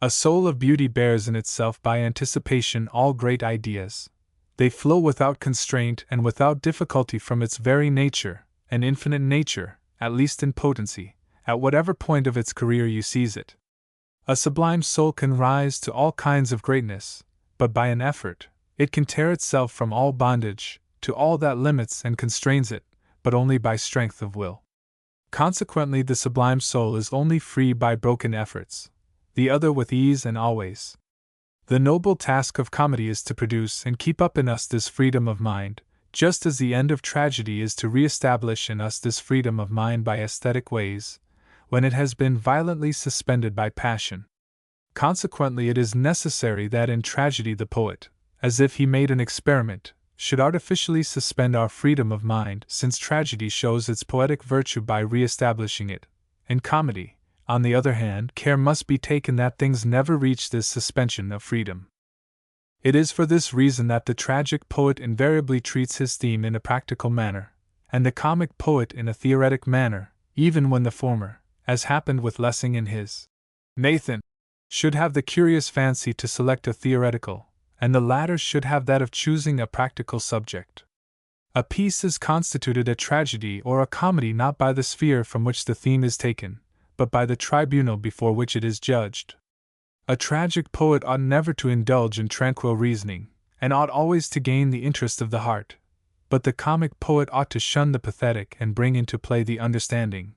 A soul of beauty bears in itself by anticipation all great ideas. They flow without constraint and without difficulty from its very nature, an infinite nature, at least in potency, at whatever point of its career you seize it. A sublime soul can rise to all kinds of greatness, but by an effort, it can tear itself from all bondage, to all that limits and constrains it, but only by strength of will. Consequently, the sublime soul is only free by broken efforts, the other with ease and always. The noble task of comedy is to produce and keep up in us this freedom of mind, just as the end of tragedy is to re-establish in us this freedom of mind by aesthetic ways, when it has been violently suspended by passion. Consequently, it is necessary that in tragedy the poet, as if he made an experiment, should artificially suspend our freedom of mind, since tragedy shows its poetic virtue by re-establishing it. In comedy, on the other hand, care must be taken that things never reach this suspension of freedom. It is for this reason that the tragic poet invariably treats his theme in a practical manner, and the comic poet in a theoretic manner, even when the former, as happened with Lessing in his Nathan, should have the curious fancy to select a theoretical, and the latter should have that of choosing a practical subject. A piece is constituted a tragedy or a comedy not by the sphere from which the theme is taken, but by the tribunal before which it is judged. A tragic poet ought never to indulge in tranquil reasoning, and ought always to gain the interest of the heart, but the comic poet ought to shun the pathetic and bring into play the understanding.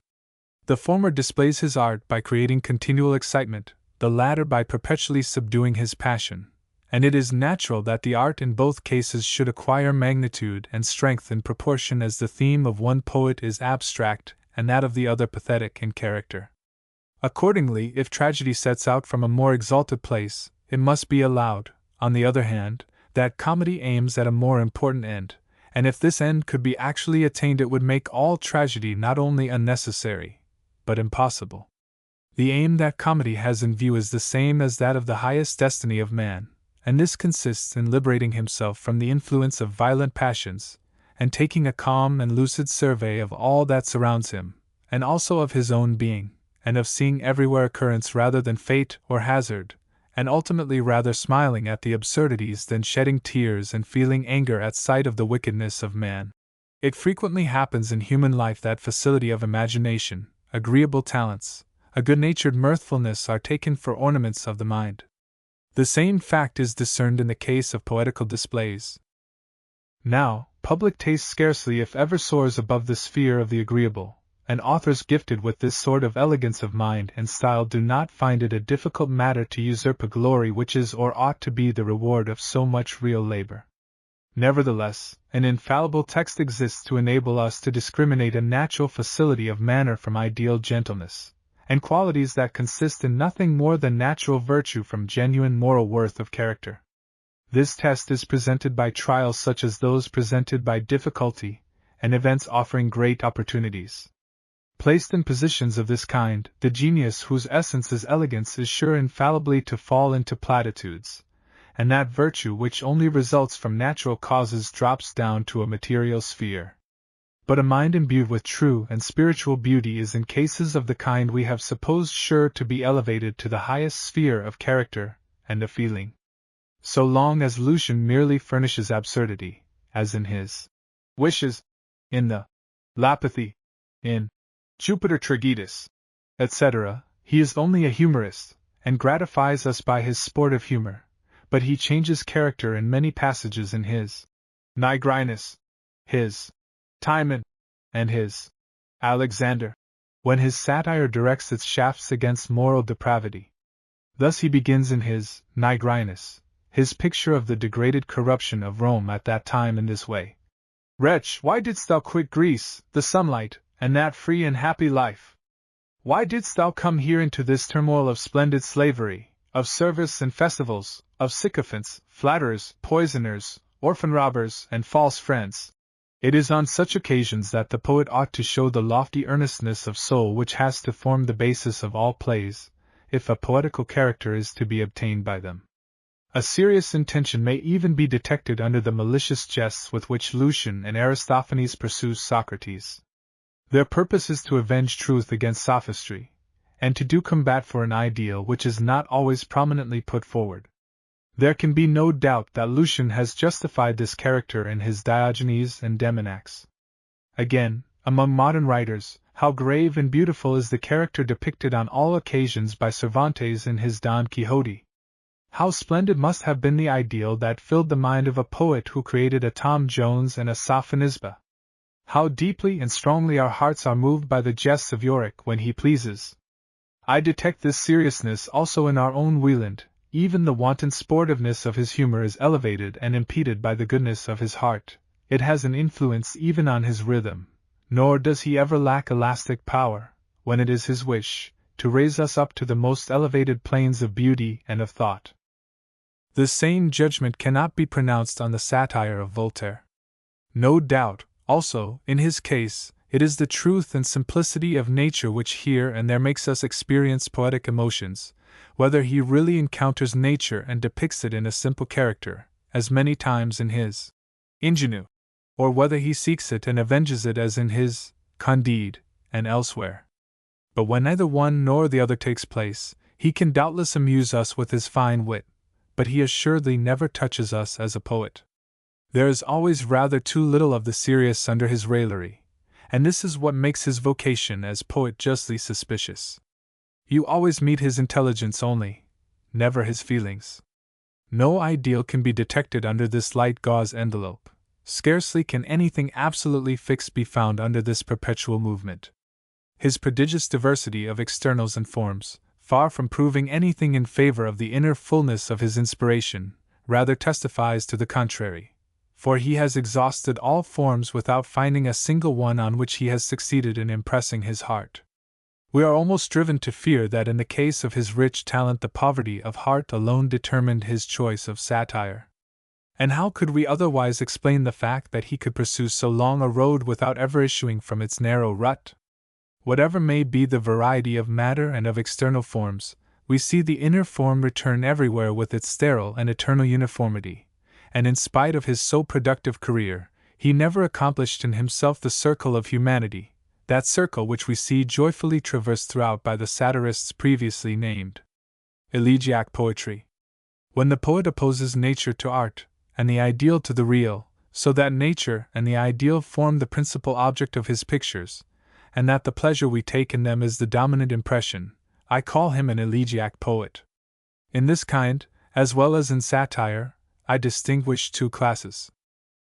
The former displays his art by creating continual excitement, the latter by perpetually subduing his passion, and it is natural that the art in both cases should acquire magnitude and strength in proportion as the theme of one poet is abstract and that of the other pathetic in character. Accordingly, if tragedy sets out from a more exalted place, it must be allowed, on the other hand, that comedy aims at a more important end, and if this end could be actually attained it would make all tragedy not only unnecessary, but impossible. The aim that comedy has in view is the same as that of the highest destiny of man, and this consists in liberating himself from the influence of violent passions, and taking a calm and lucid survey of all that surrounds him, and also of his own being, and of seeing everywhere occurrence rather than fate or hazard, and ultimately rather smiling at the absurdities than shedding tears and feeling anger at sight of the wickedness of man. It frequently happens in human life that facility of imagination, agreeable talents, a good-natured mirthfulness are taken for ornaments of the mind. The same fact is discerned in the case of poetical displays. Now, public taste scarcely if ever soars above the sphere of the agreeable, and authors gifted with this sort of elegance of mind and style do not find it a difficult matter to usurp a glory which is or ought to be the reward of so much real labor. Nevertheless, an infallible text exists to enable us to discriminate a natural facility of manner from ideal gentleness, and qualities that consist in nothing more than natural virtue from genuine moral worth of character. This test is presented by trials such as those presented by difficulty, and events offering great opportunities. Placed in positions of this kind, the genius whose essence is elegance is sure infallibly to fall into platitudes, and that virtue which only results from natural causes drops down to a material sphere. But a mind imbued with true and spiritual beauty is in cases of the kind we have supposed sure to be elevated to the highest sphere of character and of feeling. So long as Lucian merely furnishes absurdity, as in his Wishes, in the Lapithy, in Jupiter Tragitus, etc., he is only a humorist, and gratifies us by his sportive humor, but he changes character in many passages in his Nigrinus, his Timon, and his Alexander, when his satire directs its shafts against moral depravity. Thus he begins in his Nigrinus, his picture of the degraded corruption of Rome at that time in this way. Wretch, why didst thou quit Greece, the sunlight, and that free and happy life? Why didst thou come here into this turmoil of splendid slavery, of service and festivals, of sycophants, flatterers, poisoners, orphan robbers, and false friends? It is on such occasions that the poet ought to show the lofty earnestness of soul which has to form the basis of all plays, if a poetical character is to be obtained by them. A serious intention may even be detected under the malicious jests with which Lucian and Aristophanes pursue Socrates. Their purpose is to avenge truth against sophistry, and to do combat for an ideal which is not always prominently put forward. There can be no doubt that Lucian has justified this character in his Diogenes and Demonax. Again, among modern writers, how grave and beautiful is the character depicted on all occasions by Cervantes in his Don Quixote! How splendid must have been the ideal that filled the mind of a poet who created a Tom Jones and a Sophonisba! How deeply and strongly our hearts are moved by the jests of Yorick when he pleases! I detect this seriousness also in our own Wieland. Even the wanton sportiveness of his humor is elevated and impeded by the goodness of his heart. It has an influence even on his rhythm, nor does he ever lack elastic power, when it is his wish, to raise us up to the most elevated planes of beauty and of thought. The same judgment cannot be pronounced on the satire of Voltaire. No doubt, also, in his case, it is the truth and simplicity of nature which here and there makes us experience poetic emotions, whether he really encounters nature and depicts it in a simple character, as many times in his Ingenue, or whether he seeks it and avenges it as in his Candide, and elsewhere. But when neither one nor the other takes place, he can doubtless amuse us with his fine wit, but he assuredly never touches us as a poet. There is always rather too little of the serious under his raillery, and this is what makes his vocation as poet justly suspicious. You always meet his intelligence only, never his feelings. No ideal can be detected under this light gauze envelope. Scarcely can anything absolutely fixed be found under this perpetual movement. His prodigious diversity of externals and forms, far from proving anything in favor of the inner fullness of his inspiration, rather testifies to the contrary, for he has exhausted all forms without finding a single one on which he has succeeded in impressing his heart. We are almost driven to fear that in the case of his rich talent the poverty of heart alone determined his choice of satire. And how could we otherwise explain the fact that he could pursue so long a road without ever issuing from its narrow rut? Whatever may be the variety of matter and of external forms, we see the inner form return everywhere with its sterile and eternal uniformity, and in spite of his so productive career, he never accomplished in himself the circle of humanity, that circle which we see joyfully traversed throughout by the satirists previously named. Elegiac poetry. When the poet opposes nature to art, and the ideal to the real, so that nature and the ideal form the principal object of his pictures, and that the pleasure we take in them is the dominant impression, I call him an elegiac poet. In this kind, as well as in satire, I distinguish two classes.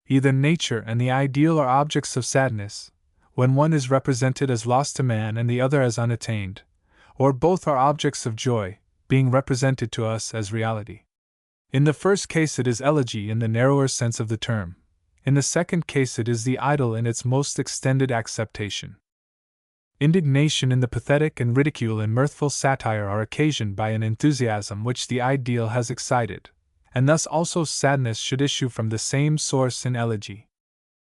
Either nature and the ideal are objects of sadness, when one is represented as lost to man and the other as unattained, or both are objects of joy, being represented to us as reality. In the first case it is elegy in the narrower sense of the term, in the second case it is the idyll in its most extended acceptation. Indignation in the pathetic and ridicule in mirthful satire are occasioned by an enthusiasm which the ideal has excited, and thus also sadness should issue from the same source in elegy.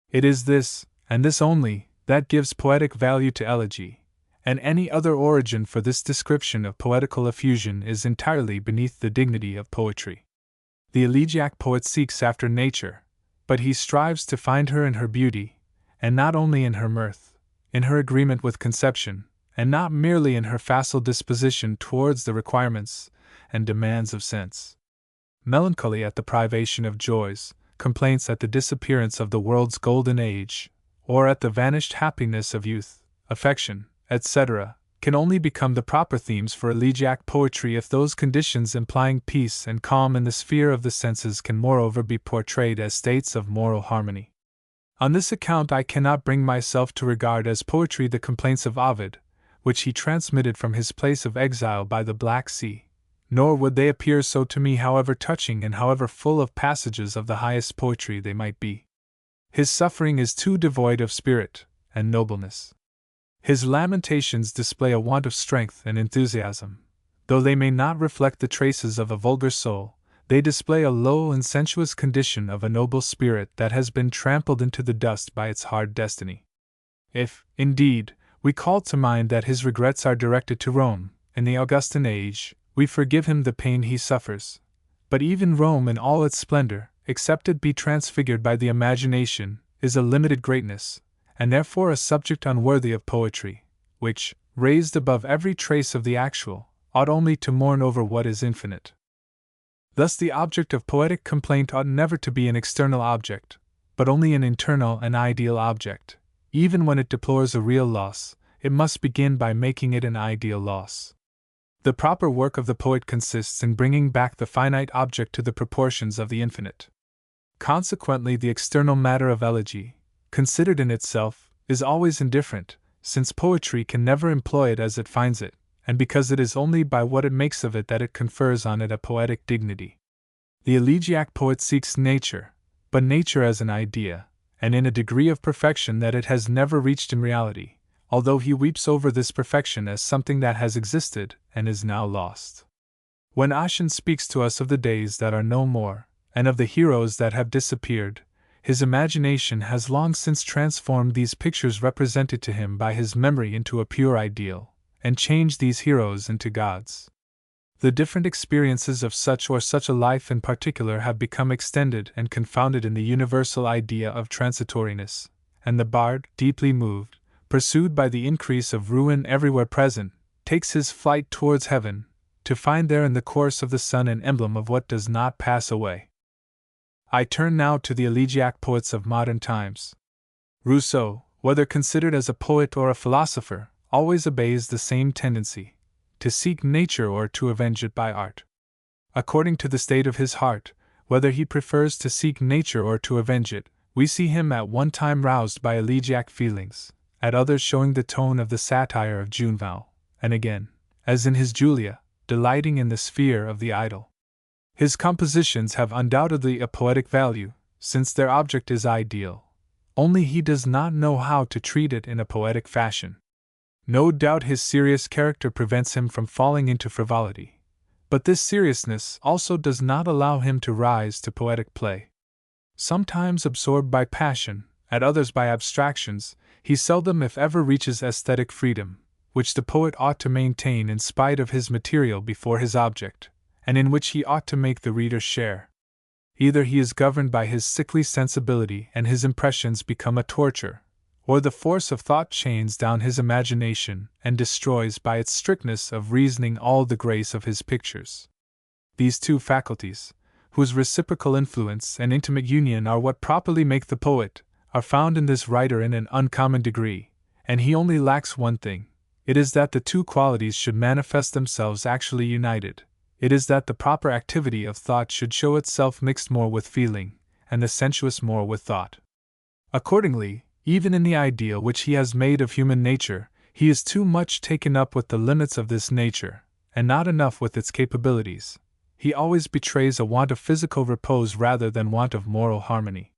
It is this, and this only, that gives poetic value to elegy, and any other origin for this description of poetical effusion is entirely beneath the dignity of poetry. The elegiac poet seeks after nature, but he strives to find her in her beauty, and not only in her mirth, in her agreement with conception, and not merely in her facile disposition towards the requirements and demands of sense. Melancholy at the privation of joys, complaints at the disappearance of the world's golden age, or at the vanished happiness of youth, affection, etc., can only become the proper themes for elegiac poetry if those conditions implying peace and calm in the sphere of the senses can moreover be portrayed as states of moral harmony. On this account I cannot bring myself to regard as poetry the complaints of Ovid, which he transmitted from his place of exile by the Black Sea, nor would they appear so to me however touching and however full of passages of the highest poetry they might be. His suffering is too devoid of spirit and nobleness. His lamentations display a want of strength and enthusiasm. Though they may not reflect the traces of a vulgar soul, they display a low and sensuous condition of a noble spirit that has been trampled into the dust by its hard destiny. If, indeed, we call to mind that his regrets are directed to Rome, in the Augustan age, we forgive him the pain he suffers. But even Rome in all its splendor, except it be transfigured by the imagination, is a limited greatness, and therefore a subject unworthy of poetry, which, raised above every trace of the actual, ought only to mourn over what is infinite. Thus the object of poetic complaint ought never to be an external object, but only an internal and ideal object. Even when it deplores a real loss, it must begin by making it an ideal loss. The proper work of the poet consists in bringing back the finite object to the proportions of the infinite. Consequently, the external matter of elegy, considered in itself, is always indifferent, since poetry can never employ it as it finds it, and because it is only by what it makes of it that it confers on it a poetic dignity. The elegiac poet seeks nature, but nature as an idea, and in a degree of perfection that it has never reached in reality, although he weeps over this perfection as something that has existed and is now lost. When Ossian speaks to us of the days that are no more, and of the heroes that have disappeared, his imagination has long since transformed these pictures represented to him by his memory into a pure ideal, and changed these heroes into gods. The different experiences of such or such a life in particular have become extended and confounded in the universal idea of transitoriness, and the bard, deeply moved, pursued by the increase of ruin everywhere present, takes his flight towards heaven, to find there in the course of the sun an emblem of what does not pass away. I turn now to the elegiac poets of modern times. Rousseau, whether considered as a poet or a philosopher, always obeys the same tendency, to seek nature or to avenge it by art. According to the state of his heart, whether he prefers to seek nature or to avenge it, we see him at one time roused by elegiac feelings, at others showing the tone of the satire of Juvenal, and again, as in his Julia, delighting in the sphere of the idle. His compositions have undoubtedly a poetic value, since their object is ideal, only he does not know how to treat it in a poetic fashion. No doubt his serious character prevents him from falling into frivolity, but this seriousness also does not allow him to rise to poetic play. Sometimes absorbed by passion, at others by abstractions, he seldom if ever reaches aesthetic freedom, which the poet ought to maintain in spite of his material before his object, and in which he ought to make the reader share. Either he is governed by his sickly sensibility and his impressions become a torture, or the force of thought chains down his imagination and destroys by its strictness of reasoning all the grace of his pictures. These two faculties, whose reciprocal influence and intimate union are what properly make the poet, are found in this writer in an uncommon degree, and he only lacks one thing. It is that the two qualities should manifest themselves actually united. It is that the proper activity of thought should show itself mixed more with feeling, and the sensuous more with thought. Accordingly, even in the ideal which he has made of human nature, he is too much taken up with the limits of this nature, and not enough with its capabilities. He always betrays a want of physical repose rather than want of moral harmony.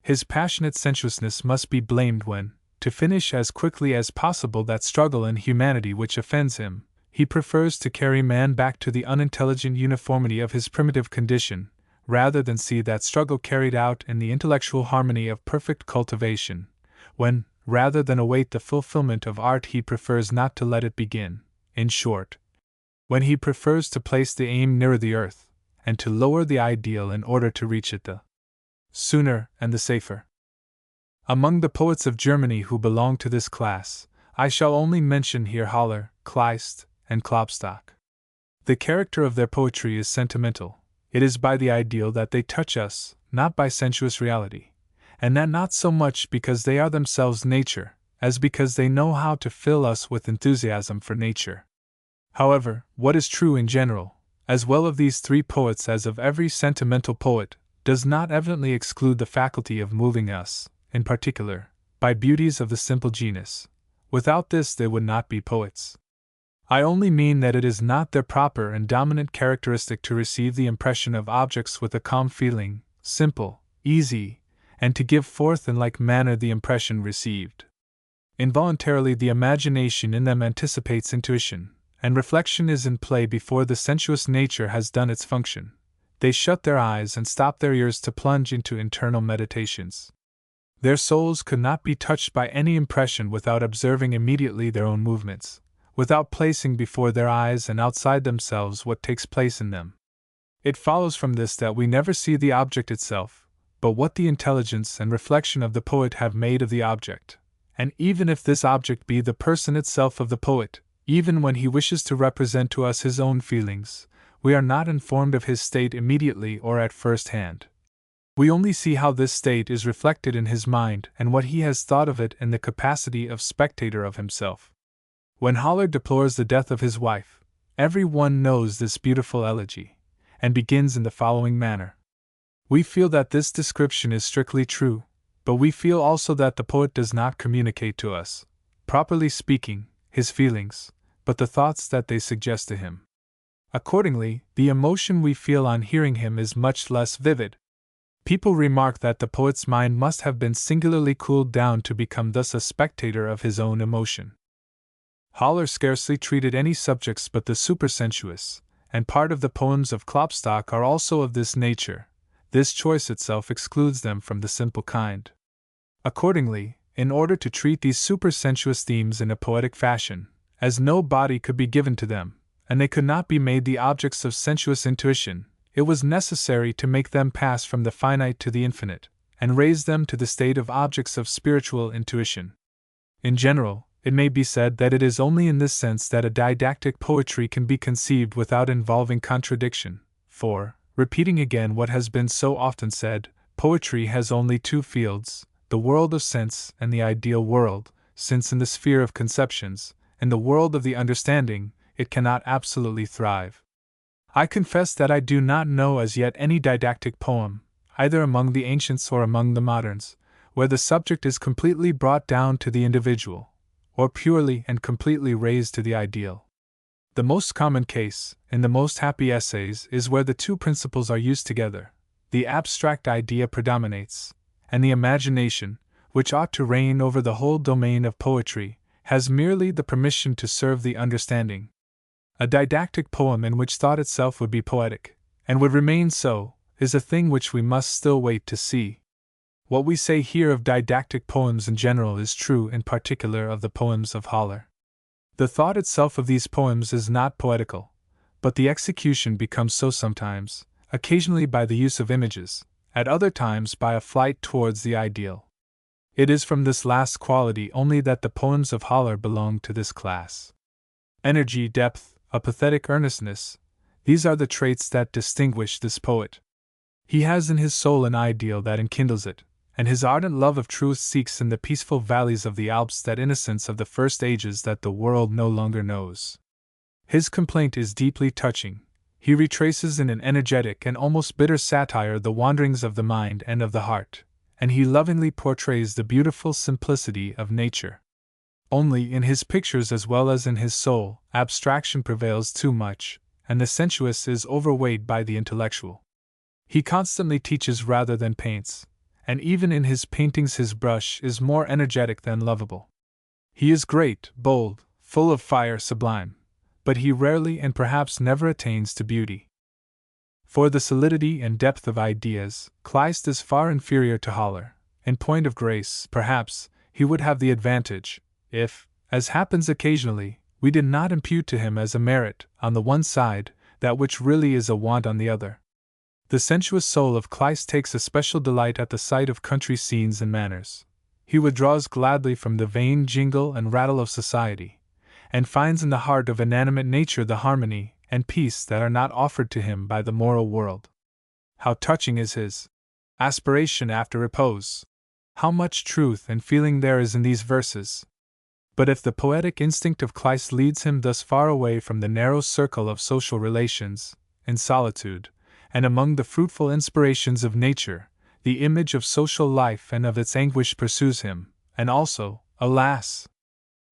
His passionate sensuousness must be blamed when, to finish as quickly as possible that struggle in humanity which offends him, he prefers to carry man back to the unintelligent uniformity of his primitive condition, rather than see that struggle carried out in the intellectual harmony of perfect cultivation, when, rather than await the fulfillment of art, he prefers not to let it begin. In short, when he prefers to place the aim nearer the earth, and to lower the ideal in order to reach it the sooner and the safer. Among the poets of Germany who belong to this class, I shall only mention here Haller, Kleist, and Klopstock. The character of their poetry is sentimental. It is by the ideal that they touch us, not by sensuous reality, and that not so much because they are themselves nature, as because they know how to fill us with enthusiasm for nature. However, what is true in general, as well of these three poets as of every sentimental poet, does not evidently exclude the faculty of moving us, in particular, by beauties of the simple genus. Without this they would not be poets. I only mean that it is not their proper and dominant characteristic to receive the impression of objects with a calm feeling, simple, easy, and to give forth in like manner the impression received. Involuntarily the imagination in them anticipates intuition, and reflection is in play before the sensuous nature has done its function. They shut their eyes and stop their ears to plunge into internal meditations. Their souls could not be touched by any impression without observing immediately their own movements, without placing before their eyes and outside themselves what takes place in them. It follows from this that we never see the object itself, but what the intelligence and reflection of the poet have made of the object, and even if this object be the person itself of the poet, even when he wishes to represent to us his own feelings, we are not informed of his state immediately or at first hand. We only see how this state is reflected in his mind and what he has thought of it in the capacity of spectator of himself. When Haller deplores the death of his wife, every one knows this beautiful elegy, and begins in the following manner. We feel that this description is strictly true, but we feel also that the poet does not communicate to us, properly speaking, his feelings, but the thoughts that they suggest to him. Accordingly, the emotion we feel on hearing him is much less vivid. People remark that the poet's mind must have been singularly cooled down to become thus a spectator of his own emotion. Haller scarcely treated any subjects but the supersensuous, and part of the poems of Klopstock are also of this nature. This choice itself excludes them from the simple kind. Accordingly, in order to treat these supersensuous themes in a poetic fashion, as no body could be given to them, and they could not be made the objects of sensuous intuition, it was necessary to make them pass from the finite to the infinite, and raise them to the state of objects of spiritual intuition. In general, it may be said that it is only in this sense that a didactic poetry can be conceived without involving contradiction, for, repeating again what has been so often said, poetry has only two fields, the world of sense and the ideal world, since in the sphere of conceptions, in the world of the understanding, it cannot absolutely thrive. I confess that I do not know as yet any didactic poem, either among the ancients or among the moderns, where the subject is completely brought down to the individual, or purely and completely raised to the ideal. The most common case, in the most happy essays, is where the two principles are used together, the abstract idea predominates, and the imagination, which ought to reign over the whole domain of poetry, has merely the permission to serve the understanding. A didactic poem in which thought itself would be poetic, and would remain so, is a thing which we must still wait to see. What we say here of didactic poems in general is true in particular of the poems of Haller. The thought itself of these poems is not poetical, but the execution becomes so sometimes, occasionally by the use of images, at other times by a flight towards the ideal. It is from this last quality only that the poems of Haller belong to this class. Energy, depth, a pathetic earnestness, these are the traits that distinguish this poet. He has in his soul an ideal that enkindles it, and his ardent love of truth seeks in the peaceful valleys of the Alps that innocence of the first ages that the world no longer knows. His complaint is deeply touching. He retraces in an energetic and almost bitter satire the wanderings of the mind and of the heart, and he lovingly portrays the beautiful simplicity of nature. Only in his pictures as well as in his soul, abstraction prevails too much, and the sensuous is overweighed by the intellectual. He constantly teaches rather than paints, and even in his paintings his brush is more energetic than lovable. He is great, bold, full of fire, sublime, but he rarely and perhaps never attains to beauty. For the solidity and depth of ideas, Kleist is far inferior to Haller. In point of grace, perhaps, he would have the advantage, if, as happens occasionally, we did not impute to him as a merit, on the one side, that which really is a want on the other. The sensuous soul of Kleist takes a special delight at the sight of country scenes and manners. He withdraws gladly from the vain jingle and rattle of society, and finds in the heart of inanimate nature the harmony and peace that are not offered to him by the moral world. How touching is his aspiration after repose! How much truth and feeling there is in these verses! But if the poetic instinct of Kleist leads him thus far away from the narrow circle of social relations, in solitude, and among the fruitful inspirations of nature, the image of social life and of its anguish pursues him, and also, alas!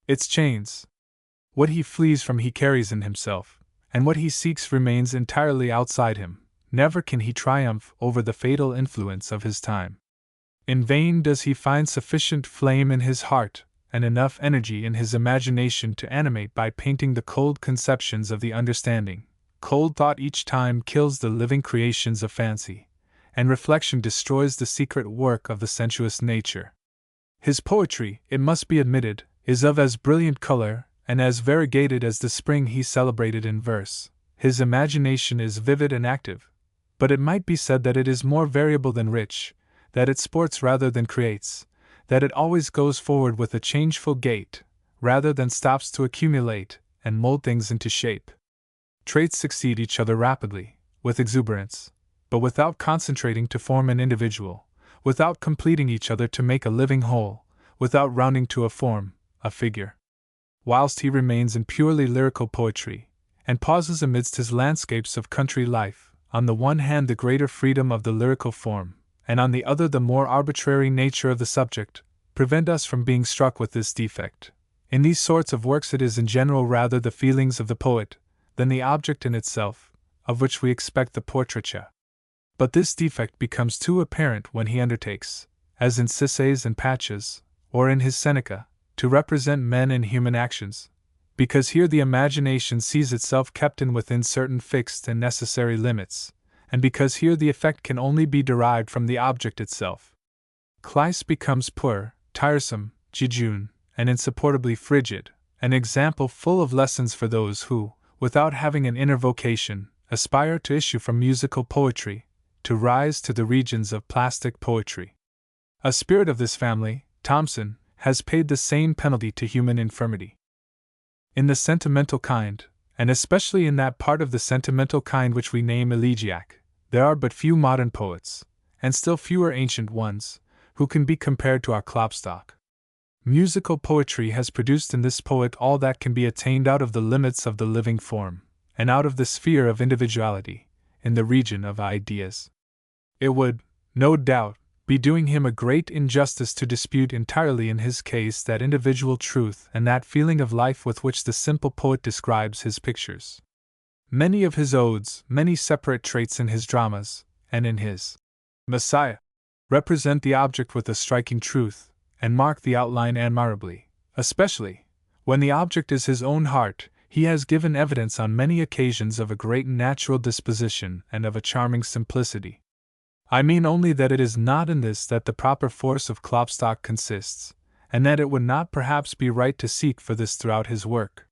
its chains. What he flees from he carries in himself, and what he seeks remains entirely outside him. Never can he triumph over the fatal influence of his time. In vain does he find sufficient flame in his heart, and enough energy in his imagination to animate by painting the cold conceptions of the understanding. Cold thought each time kills the living creations of fancy, and reflection destroys the secret work of the sensuous nature. His poetry, it must be admitted, is of as brilliant color and as variegated as the spring he celebrated in verse. His imagination is vivid and active, but it might be said that it is more variable than rich, that it sports rather than creates, that it always goes forward with a changeful gait, rather than stops to accumulate and mold things into shape. Traits succeed each other rapidly, with exuberance, but without concentrating to form an individual, without completing each other to make a living whole, without rounding to a form, a figure. Whilst he remains in purely lyrical poetry, and pauses amidst his landscapes of country life, on the one hand the greater freedom of the lyrical form, and on the other the more arbitrary nature of the subject, prevent us from being struck with this defect. In these sorts of works it is in general rather the feelings of the poet, than the object in itself, of which we expect the portraiture. But this defect becomes too apparent when he undertakes, as in Essays and Patches, or in his Seneca, to represent men and human actions, because here the imagination sees itself kept in within certain fixed and necessary limits, and because here the effect can only be derived from the object itself. Kleist becomes poor, tiresome, jejune, and insupportably frigid, an example full of lessons for those who, without having an inner vocation, aspire to issue from musical poetry, to rise to the regions of plastic poetry. A spirit of this family, Thomson, has paid the same penalty to human infirmity. In the sentimental kind, and especially in that part of the sentimental kind which we name elegiac, there are but few modern poets, and still fewer ancient ones, who can be compared to our Klopstock. Musical poetry has produced in this poet all that can be attained out of the limits of the living form, and out of the sphere of individuality, in the region of ideas. It would, no doubt, be doing him a great injustice to dispute entirely in his case that individual truth and that feeling of life with which the simple poet describes his pictures. Many of his odes, many separate traits in his dramas, and in his Messiah, represent the object with a striking truth, and mark the outline admirably. Especially, when the object is his own heart, he has given evidence on many occasions of a great natural disposition and of a charming simplicity. I mean only that it is not in this that the proper force of Klopstock consists, and that it would not perhaps be right to seek for this throughout his work.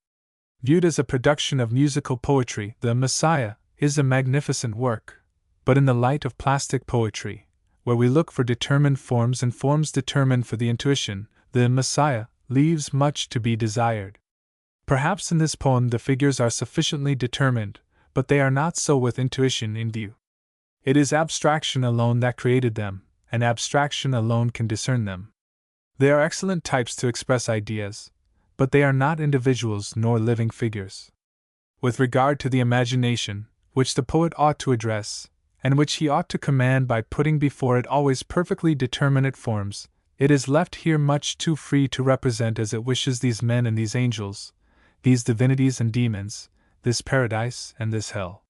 Viewed as a production of musical poetry, the Messiah is a magnificent work, but in the light of plastic poetry, where we look for determined forms and forms determined for the intuition, the Messiah leaves much to be desired. Perhaps in this poem the figures are sufficiently determined, but they are not so with intuition in view. It is abstraction alone that created them, and abstraction alone can discern them. They are excellent types to express ideas, but they are not individuals nor living figures. With regard to the imagination, which the poet ought to address, and which he ought to command by putting before it always perfectly determinate forms, it is left here much too free to represent as it wishes these men and these angels, these divinities and demons, this paradise and this hell.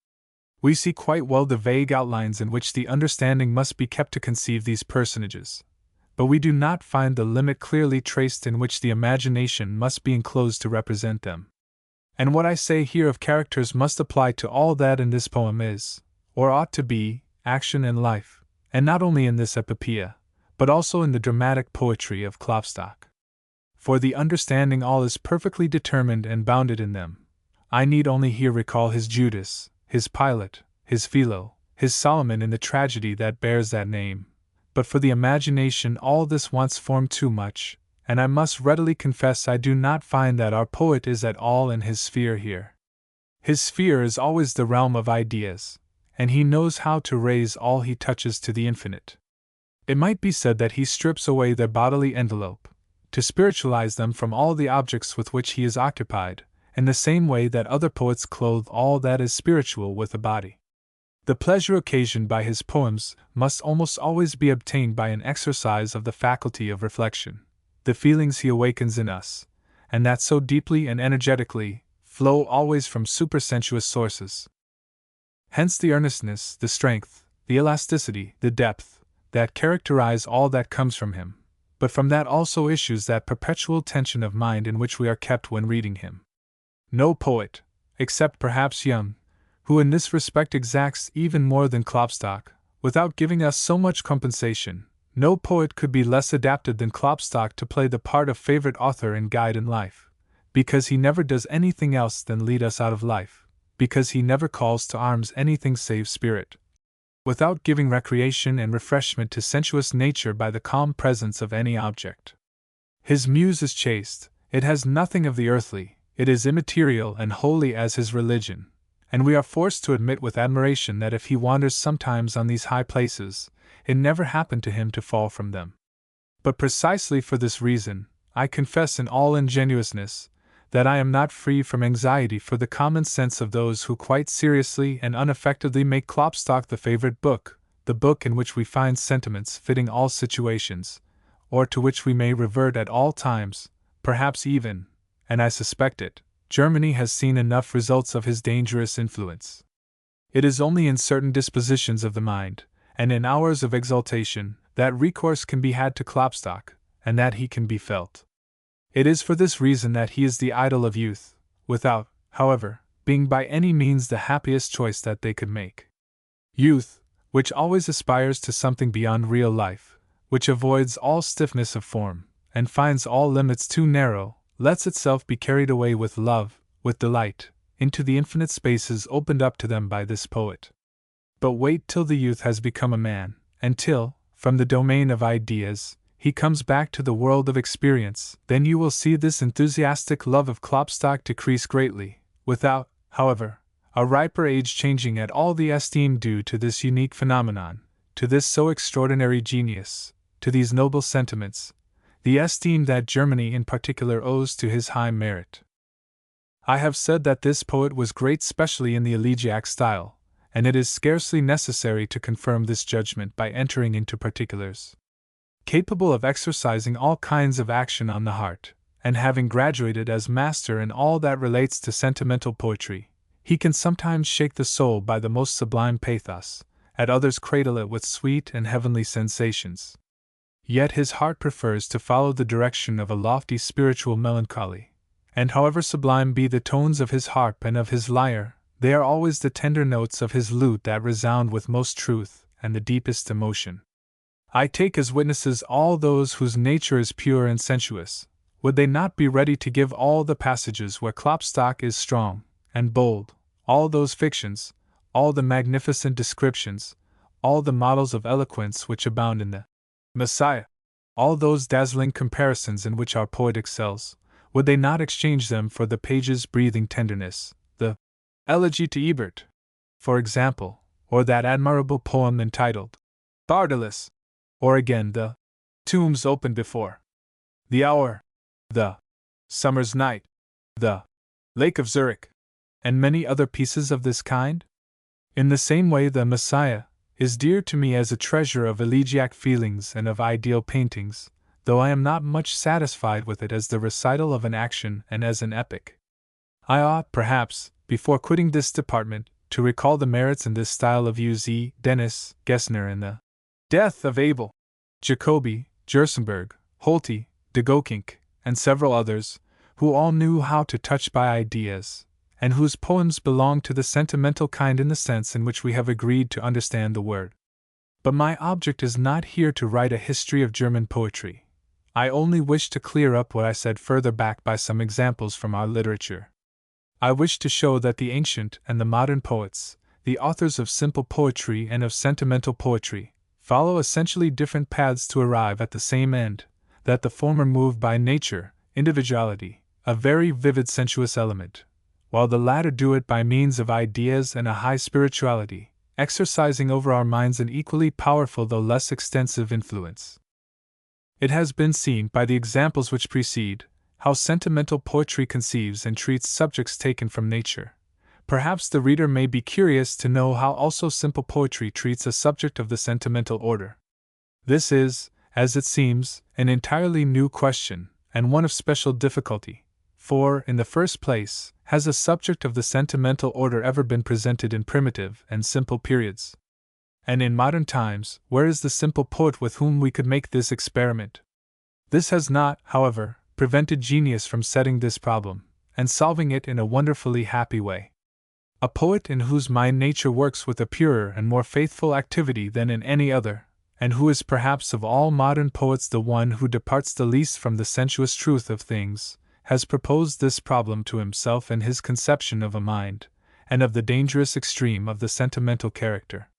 We see quite well the vague outlines in which the understanding must be kept to conceive these personages, but we do not find the limit clearly traced in which the imagination must be enclosed to represent them. And what I say here of characters must apply to all that in this poem is, or ought to be, action and life, and not only in this epopea, but also in the dramatic poetry of Klopstock. For the understanding all is perfectly determined and bounded in them. I need only here recall his Judas, his Pilate, his Philo, his Solomon in the tragedy that bears that name. But for the imagination all this wants form too much, and I must readily confess I do not find that our poet is at all in his sphere here. His sphere is always the realm of ideas, and he knows how to raise all he touches to the infinite. It might be said that he strips away their bodily envelope, to spiritualize them from all the objects with which he is occupied, in the same way that other poets clothe all that is spiritual with a body. The pleasure occasioned by his poems must almost always be obtained by an exercise of the faculty of reflection. The feelings he awakens in us, and that so deeply and energetically, flow always from supersensuous sources. Hence the earnestness, the strength, the elasticity, the depth, that characterize all that comes from him, but from that also issues that perpetual tension of mind in which we are kept when reading him. No poet, except perhaps Young, who in this respect exacts even more than Klopstock, without giving us so much compensation, no poet could be less adapted than Klopstock to play the part of favorite author and guide in life, because he never does anything else than lead us out of life, because he never calls to arms anything save spirit, without giving recreation and refreshment to sensuous nature by the calm presence of any object. His muse is chaste, it has nothing of the earthly, it is immaterial and holy as his religion, and we are forced to admit with admiration that if he wanders sometimes on these high places, it never happened to him to fall from them. But precisely for this reason, I confess in all ingenuousness, that I am not free from anxiety for the common sense of those who quite seriously and unaffectedly make Klopstock the favorite book, the book in which we find sentiments fitting all situations, or to which we may revert at all times, perhaps even, and I suspect it, Germany has seen enough results of his dangerous influence. It is only in certain dispositions of the mind, and in hours of exaltation, that recourse can be had to Klopstock, and that he can be felt. It is for this reason that he is the idol of youth, without, however, being by any means the happiest choice that they could make. Youth, which always aspires to something beyond real life, which avoids all stiffness of form, and finds all limits too narrow, lets itself be carried away with love, with delight, into the infinite spaces opened up to them by this poet. But wait till the youth has become a man, and till, from the domain of ideas, he comes back to the world of experience, then you will see this enthusiastic love of Klopstock decrease greatly, without, however, a riper age changing at all the esteem due to this unique phenomenon, to this so extraordinary genius, to these noble sentiments, the esteem that Germany in particular owes to his high merit. I have said that this poet was great specially in the elegiac style, and it is scarcely necessary to confirm this judgment by entering into particulars. Capable of exercising all kinds of action on the heart, and having graduated as master in all that relates to sentimental poetry, he can sometimes shake the soul by the most sublime pathos, at others cradle it with sweet and heavenly sensations. Yet his heart prefers to follow the direction of a lofty spiritual melancholy, and however sublime be the tones of his harp and of his lyre, they are always the tender notes of his lute that resound with most truth and the deepest emotion. I take as witnesses all those whose nature is pure and sensuous. Would they not be ready to give all the passages where Klopstock is strong and bold, all those fictions, all the magnificent descriptions, all the models of eloquence which abound in the Messiah, all those dazzling comparisons in which our poet excels, would they not exchange them for the pages breathing tenderness, the Elegy to Ebert, for example, or that admirable poem entitled Bardalus, or again the Tombs Open Before the Hour, the Summer's Night, the Lake of Zurich, and many other pieces of this kind? In the same way the Messiah is dear to me as a treasure of elegiac feelings and of ideal paintings, though I am not much satisfied with it as the recital of an action and as an epic. I ought, perhaps, before quitting this department, to recall the merits in this style of U.Z. Dennis Gessner in the Death of Abel, Jacobi, Gerstenberg, Holty, de Gokink, and several others, who all knew how to touch by ideas, and whose poems belong to the sentimental kind in the sense in which we have agreed to understand the word. But my object is not here to write a history of German poetry. I only wish to clear up what I said further back by some examples from our literature. I wish to show that the ancient and the modern poets, the authors of simple poetry and of sentimental poetry follow essentially different paths to arrive at the same end, that the former move by nature, individuality, a very vivid sensuous element, while the latter do it by means of ideas and a high spirituality, exercising over our minds an equally powerful though less extensive influence. It has been seen by the examples which precede, how sentimental poetry conceives and treats subjects taken from nature. Perhaps the reader may be curious to know how also simple poetry treats a subject of the sentimental order. This is, as it seems, an entirely new question, and one of special difficulty, for, in the first place, has a subject of the sentimental order ever been presented in primitive and simple periods? And in modern times, where is the simple poet with whom we could make this experiment? This has not, however, prevented genius from setting this problem, and solving it in a wonderfully happy way. A poet in whose mind nature works with a purer and more faithful activity than in any other, and who is perhaps of all modern poets the one who departs the least from the sensuous truth of things, has proposed this problem to himself in his conception of a mind, and of the dangerous extreme of the sentimental character.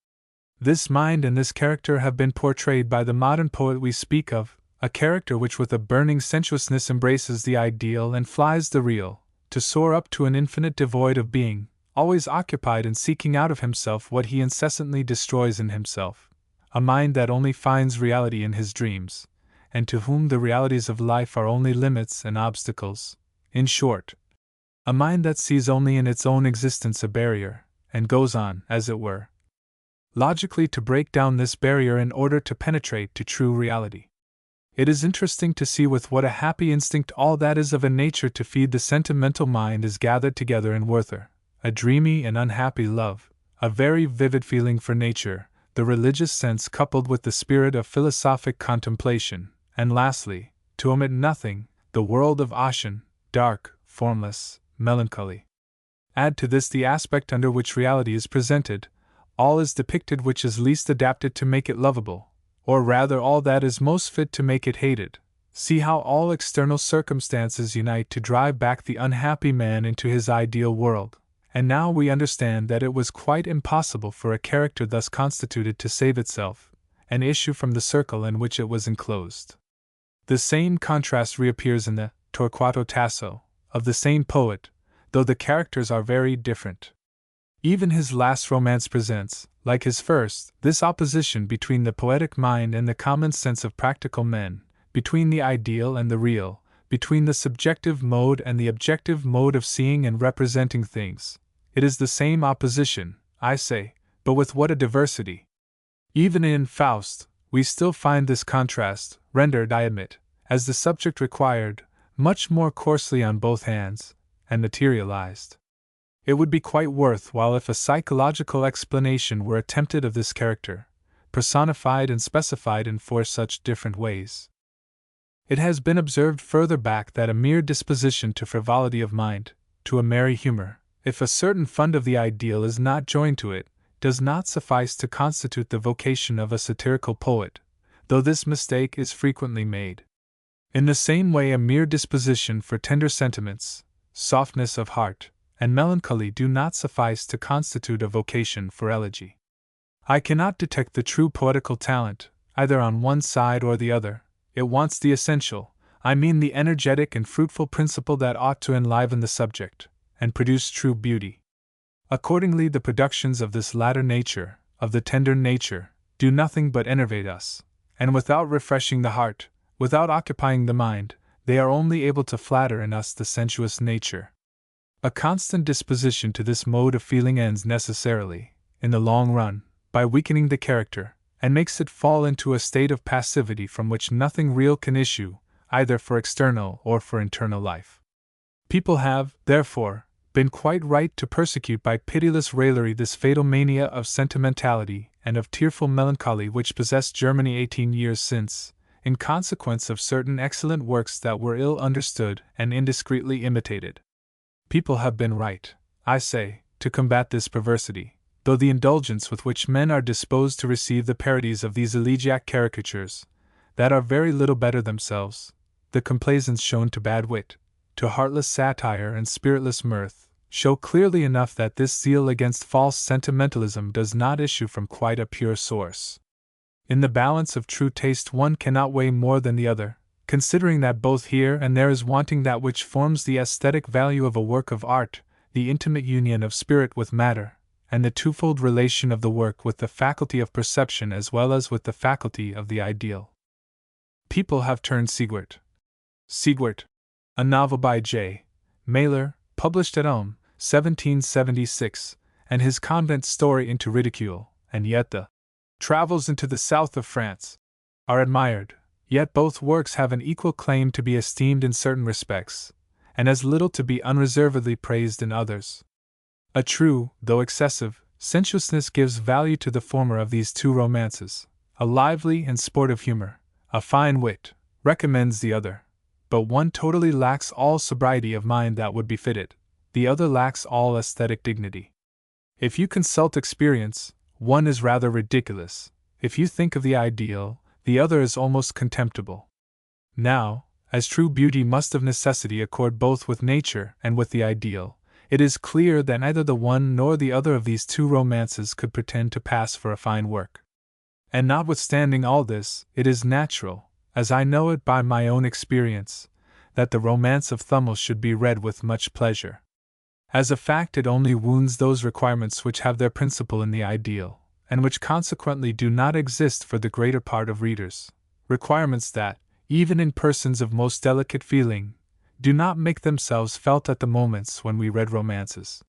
This mind and this character have been portrayed by the modern poet we speak of, a character which with a burning sensuousness embraces the ideal and flies the real, to soar up to an infinite devoid of being, always occupied in seeking out of himself what he incessantly destroys in himself, a mind that only finds reality in his dreams, and to whom the realities of life are only limits and obstacles. In short, a mind that sees only in its own existence a barrier, and goes on, as it were, logically to break down this barrier in order to penetrate to true reality. It is interesting to see with what a happy instinct all that is of a nature to feed the sentimental mind is gathered together in Werther, a dreamy and unhappy love, a very vivid feeling for nature, the religious sense coupled with the spirit of philosophic contemplation, and lastly, to omit nothing, the world of Ossian, dark, formless, melancholy. Add to this the aspect under which reality is presented, all is depicted which is least adapted to make it lovable, or rather all that is most fit to make it hated. See how all external circumstances unite to drive back the unhappy man into his ideal world, and now we understand that it was quite impossible for a character thus constituted to save itself, and issue from the circle in which it was enclosed. The same contrast reappears in the Torquato Tasso of the same poet, though the characters are very different. Even his last romance presents, like his first, this opposition between the poetic mind and the common sense of practical men, between the ideal and the real, between the subjective mode and the objective mode of seeing and representing things. It is the same opposition, I say, but with what a diversity! Even in Faust, we still find this contrast, rendered, I admit, as the subject required, much more coarsely on both hands, and materialized. It would be quite worth while if a psychological explanation were attempted of this character, personified and specified in four such different ways. It has been observed further back that a mere disposition to frivolity of mind, to a merry humor, if a certain fund of the ideal is not joined to it, does not suffice to constitute the vocation of a satirical poet, though this mistake is frequently made. In the same way, a mere disposition for tender sentiments, softness of heart, and melancholy do not suffice to constitute a vocation for elegy. I cannot detect the true poetical talent, either on one side or the other. It wants the essential, I mean the energetic and fruitful principle that ought to enliven the subject, and produce true beauty. Accordingly, the productions of this latter nature, of the tender nature, do nothing but enervate us, and without refreshing the heart, without occupying the mind, they are only able to flatter in us the sensuous nature. A constant disposition to this mode of feeling ends necessarily, in the long run, by weakening the character, and makes it fall into a state of passivity from which nothing real can issue, either for external or for internal life. People have, therefore, been quite right to persecute by pitiless raillery this fatal mania of sentimentality and of tearful melancholy which possessed Germany 18 years since, in consequence of certain excellent works that were ill understood and indiscreetly imitated. People have been right, I say, to combat this perversity, though the indulgence with which men are disposed to receive the parodies of these elegiac caricatures, that are very little better themselves, the complaisance shown to bad wit, to heartless satire and spiritless mirth, show clearly enough that this zeal against false sentimentalism does not issue from quite a pure source. In the balance of true taste, one cannot weigh more than the other, considering that both here and there is wanting that which forms the aesthetic value of a work of art, the intimate union of spirit with matter, and the twofold relation of the work with the faculty of perception as well as with the faculty of the ideal. People have turned Siegwart, a novel by J. Mailer, published at Ulm, 1776, and his convent story into ridicule, and yet the Travels into the South of France are admired, yet both works have an equal claim to be esteemed in certain respects, and as little to be unreservedly praised in others. A true, though excessive, sensuousness gives value to the former of these two romances. A lively and sportive humor, a fine wit, recommends the other, but one totally lacks all sobriety of mind that would befit it, the other lacks all aesthetic dignity. If you consult experience, one is rather ridiculous; if you think of the ideal, the other is almost contemptible. Now, as true beauty must of necessity accord both with nature and with the ideal, it is clear that neither the one nor the other of these two romances could pretend to pass for a fine work. And notwithstanding all this, it is natural, as I know it by my own experience, that the romance of Thummel should be read with much pleasure. As a fact, it only wounds those requirements which have their principle in the ideal, and which consequently do not exist for the greater part of readers, requirements that, even in persons of most delicate feeling, do not make themselves felt at the moments when we read romances.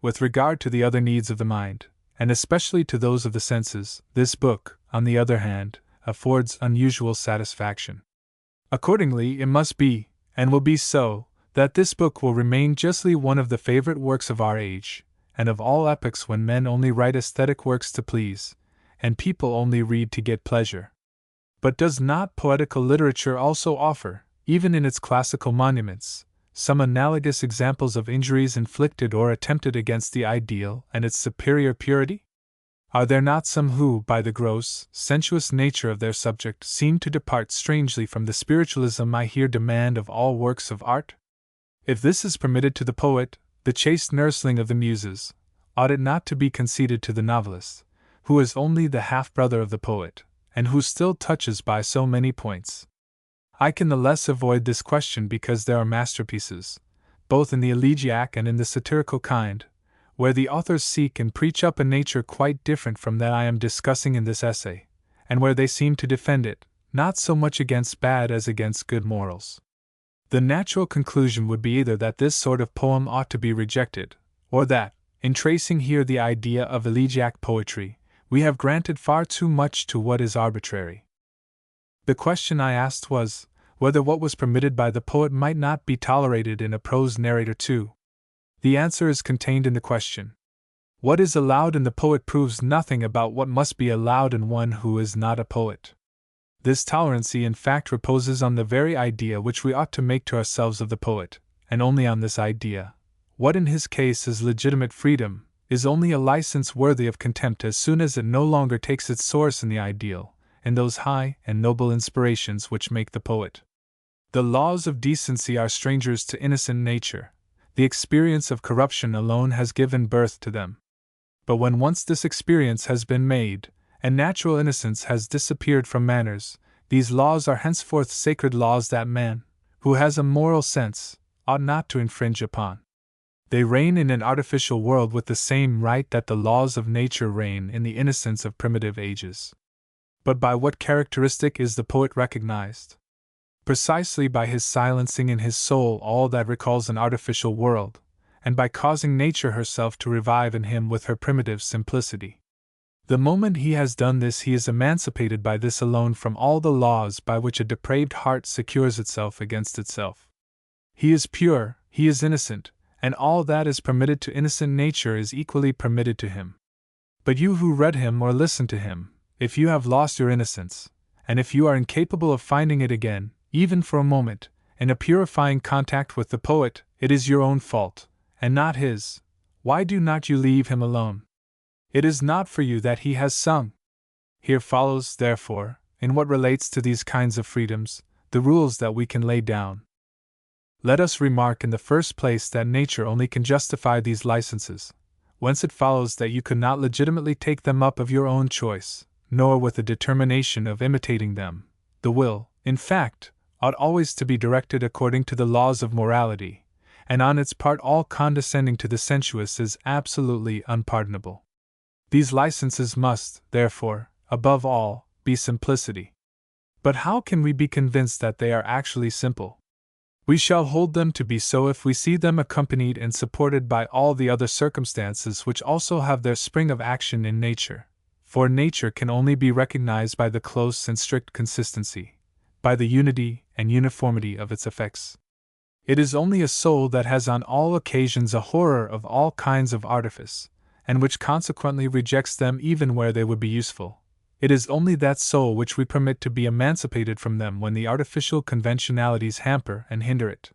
With regard to the other needs of the mind, and especially to those of the senses, this book, on the other hand, affords unusual satisfaction. Accordingly, it must be, and will be so, that this book will remain justly one of the favorite works of our age, and of all epochs when men only write aesthetic works to please, and people only read to get pleasure. But does not poetical literature also offer, even in its classical monuments, some analogous examples of injuries inflicted or attempted against the ideal and its superior purity? Are there not some who, by the gross, sensuous nature of their subject, seem to depart strangely from the spiritualism I here demand of all works of art? If this is permitted to the poet, the chaste nursling of the Muses, ought it not to be conceded to the novelist, who is only the half-brother of the poet, and who still touches by so many points? I can the less avoid this question because there are masterpieces, both in the elegiac and in the satirical kind, where the authors seek and preach up a nature quite different from that I am discussing in this essay, and where they seem to defend it, not so much against bad as against good morals. The natural conclusion would be either that this sort of poem ought to be rejected, or that, in tracing here the idea of elegiac poetry, we have granted far too much to what is arbitrary. The question I asked was, whether what was permitted by the poet might not be tolerated in a prose narrator too. The answer is contained in the question. What is allowed in the poet proves nothing about what must be allowed in one who is not a poet. This tolerancy in fact reposes on the very idea which we ought to make to ourselves of the poet, and only on this idea. What in his case is legitimate freedom, is only a license worthy of contempt as soon as it no longer takes its source in the ideal, in those high and noble inspirations which make the poet. The laws of decency are strangers to innocent nature. The experience of corruption alone has given birth to them. But when once this experience has been made, and natural innocence has disappeared from manners, these laws are henceforth sacred laws that man, who has a moral sense, ought not to infringe upon. They reign in an artificial world with the same right that the laws of nature reign in the innocence of primitive ages. But by what characteristic is the poet recognized? Precisely by his silencing in his soul all that recalls an artificial world, and by causing nature herself to revive in him with her primitive simplicity. The moment he has done this, he is emancipated by this alone from all the laws by which a depraved heart secures itself against itself. He is pure, he is innocent, and all that is permitted to innocent nature is equally permitted to him. But you who read him or listen to him, if you have lost your innocence, and if you are incapable of finding it again, even for a moment, in a purifying contact with the poet, it is your own fault, and not his. Why do not you leave him alone? It is not for you that he has sung. Here follows, therefore, in what relates to these kinds of freedoms, the rules that we can lay down. Let us remark in the first place that nature only can justify these licenses, whence it follows that you could not legitimately take them up of your own choice, nor with the determination of imitating them. The will, in fact, ought always to be directed according to the laws of morality, and on its part all condescending to the sensuous is absolutely unpardonable. These licenses must, therefore, above all, be simplicity. But how can we be convinced that they are actually simple? We shall hold them to be so if we see them accompanied and supported by all the other circumstances which also have their spring of action in nature, for nature can only be recognized by the close and strict consistency, by the unity and uniformity of its effects. It is only a soul that has on all occasions a horror of all kinds of artifice, and which consequently rejects them even where they would be useful. It is only that soul which we permit to be emancipated from them when the artificial conventionalities hamper and hinder it.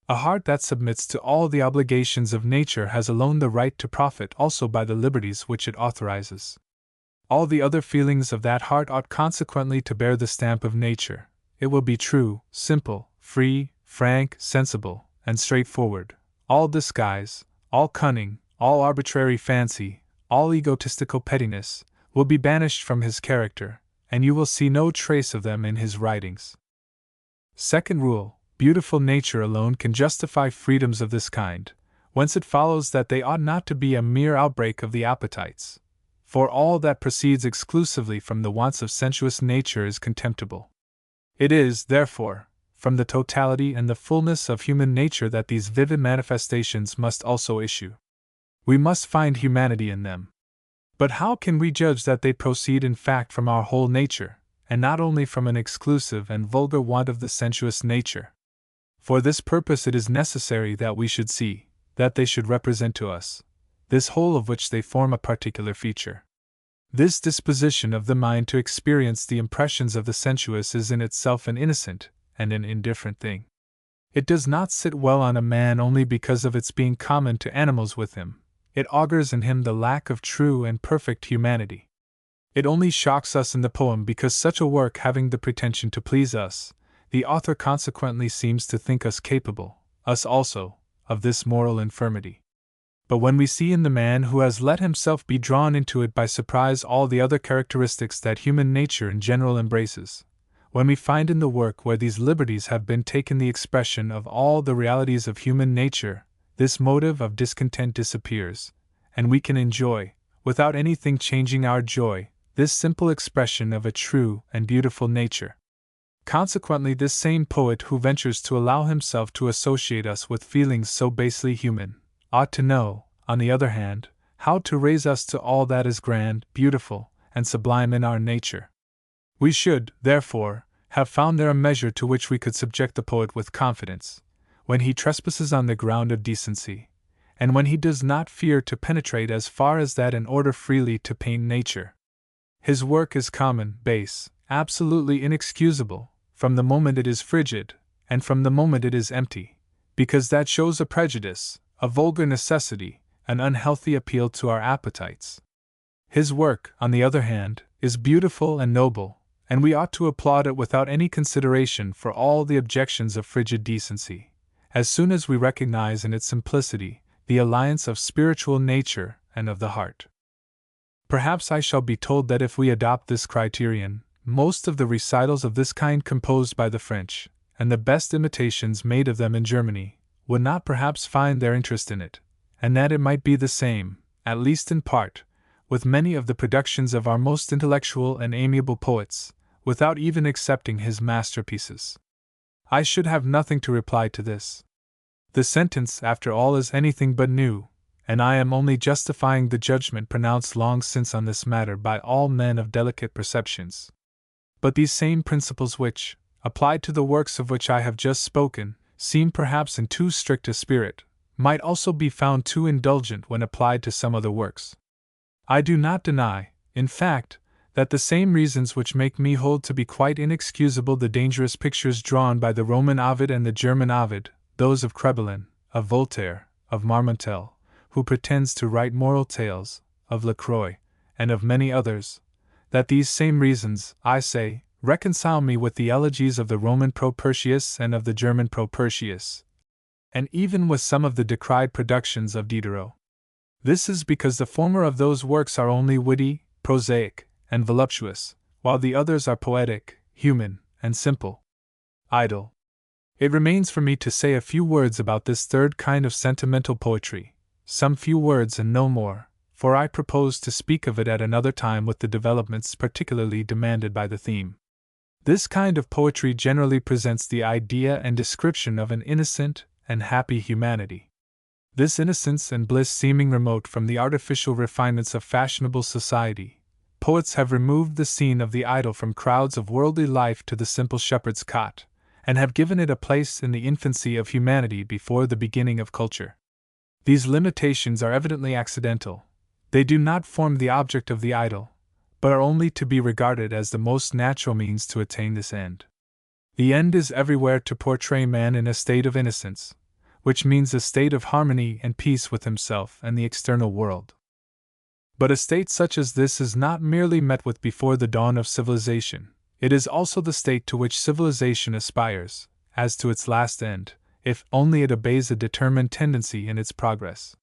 A heart that submits to all the obligations of nature has alone the right to profit also by the liberties which it authorizes. All the other feelings of that heart ought consequently to bear the stamp of nature. It will be true, simple, free, frank, sensible, and straightforward. All disguise, all cunning, all arbitrary fancy, all egotistical pettiness, will be banished from his character, and you will see no trace of them in his writings. Second rule: beautiful nature alone can justify freedoms of this kind, whence it follows that they ought not to be a mere outbreak of the appetites, for all that proceeds exclusively from the wants of sensuous nature is contemptible. It is, therefore, from the totality and the fullness of human nature that these vivid manifestations must also issue. We must find humanity in them. But how can we judge that they proceed in fact from our whole nature, and not only from an exclusive and vulgar want of the sensuous nature? For this purpose it is necessary that we should see, that they should represent to us, this whole of which they form a particular feature. This disposition of the mind to experience the impressions of the sensuous is in itself an innocent and an indifferent thing. It does not sit well on a man only because of its being common to animals with him. It augurs in him the lack of true and perfect humanity. It only shocks us in the poem because such a work having the pretension to please us, the author consequently seems to think us capable, us also, of this moral infirmity. But when we see in the man who has let himself be drawn into it by surprise all the other characteristics that human nature in general embraces, when we find in the work where these liberties have been taken the expression of all the realities of human nature, this motive of discontent disappears, and we can enjoy, without anything changing our joy, this simple expression of a true and beautiful nature. Consequently, this same poet who ventures to allow himself to associate us with feelings so basely human, ought to know, on the other hand, how to raise us to all that is grand, beautiful, and sublime in our nature. We should, therefore, have found there a measure to which we could subject the poet with confidence, when he trespasses on the ground of decency, and when he does not fear to penetrate as far as that in order freely to paint nature. His work is common, base, absolutely inexcusable, from the moment it is frigid, and from the moment it is empty, because that shows a prejudice, a vulgar necessity, an unhealthy appeal to our appetites. His work, on the other hand, is beautiful and noble, and we ought to applaud it without any consideration for all the objections of frigid decency, as soon as we recognize in its simplicity the alliance of spiritual nature and of the heart. Perhaps I shall be told that if we adopt this criterion, most of the recitals of this kind composed by the French, and the best imitations made of them in Germany, would not perhaps find their interest in it, and that it might be the same, at least in part, with many of the productions of our most intellectual and amiable poets, without even accepting his masterpieces. I should have nothing to reply to this. The sentence, after all, is anything but new, and I am only justifying the judgment pronounced long since on this matter by all men of delicate perceptions. But these same principles which, applied to the works of which I have just spoken, seem perhaps in too strict a spirit, might also be found too indulgent when applied to some other works. I do not deny, in fact, that the same reasons which make me hold to be quite inexcusable the dangerous pictures drawn by the Roman Ovid and the German Ovid, those of Crebillon, of Voltaire, of Marmontel, who pretends to write moral tales, of Lacroix, and of many others, that these same reasons, I say, reconcile me with the elegies of the Roman Propertius and of the German Propertius, and even with some of the decried productions of Diderot. This is because the former of those works are only witty, prosaic, and voluptuous, while the others are poetic, human, and simple. Idle. It remains for me to say a few words about this third kind of sentimental poetry, some few words and no more, for I propose to speak of it at another time with the developments particularly demanded by the theme. This kind of poetry generally presents the idea and description of an innocent and happy humanity. This innocence and bliss seeming remote from the artificial refinements of fashionable society, poets have removed the scene of the idle from crowds of worldly life to the simple shepherd's cot, and have given it a place in the infancy of humanity before the beginning of culture. These limitations are evidently accidental. They do not form the object of the idle, but are only to be regarded as the most natural means to attain this end. The end is everywhere to portray man in a state of innocence, which means a state of harmony and peace with himself and the external world. But a state such as this is not merely met with before the dawn of civilization, it is also the state to which civilization aspires, as to its last end, if only it obeys a determined tendency in its progress.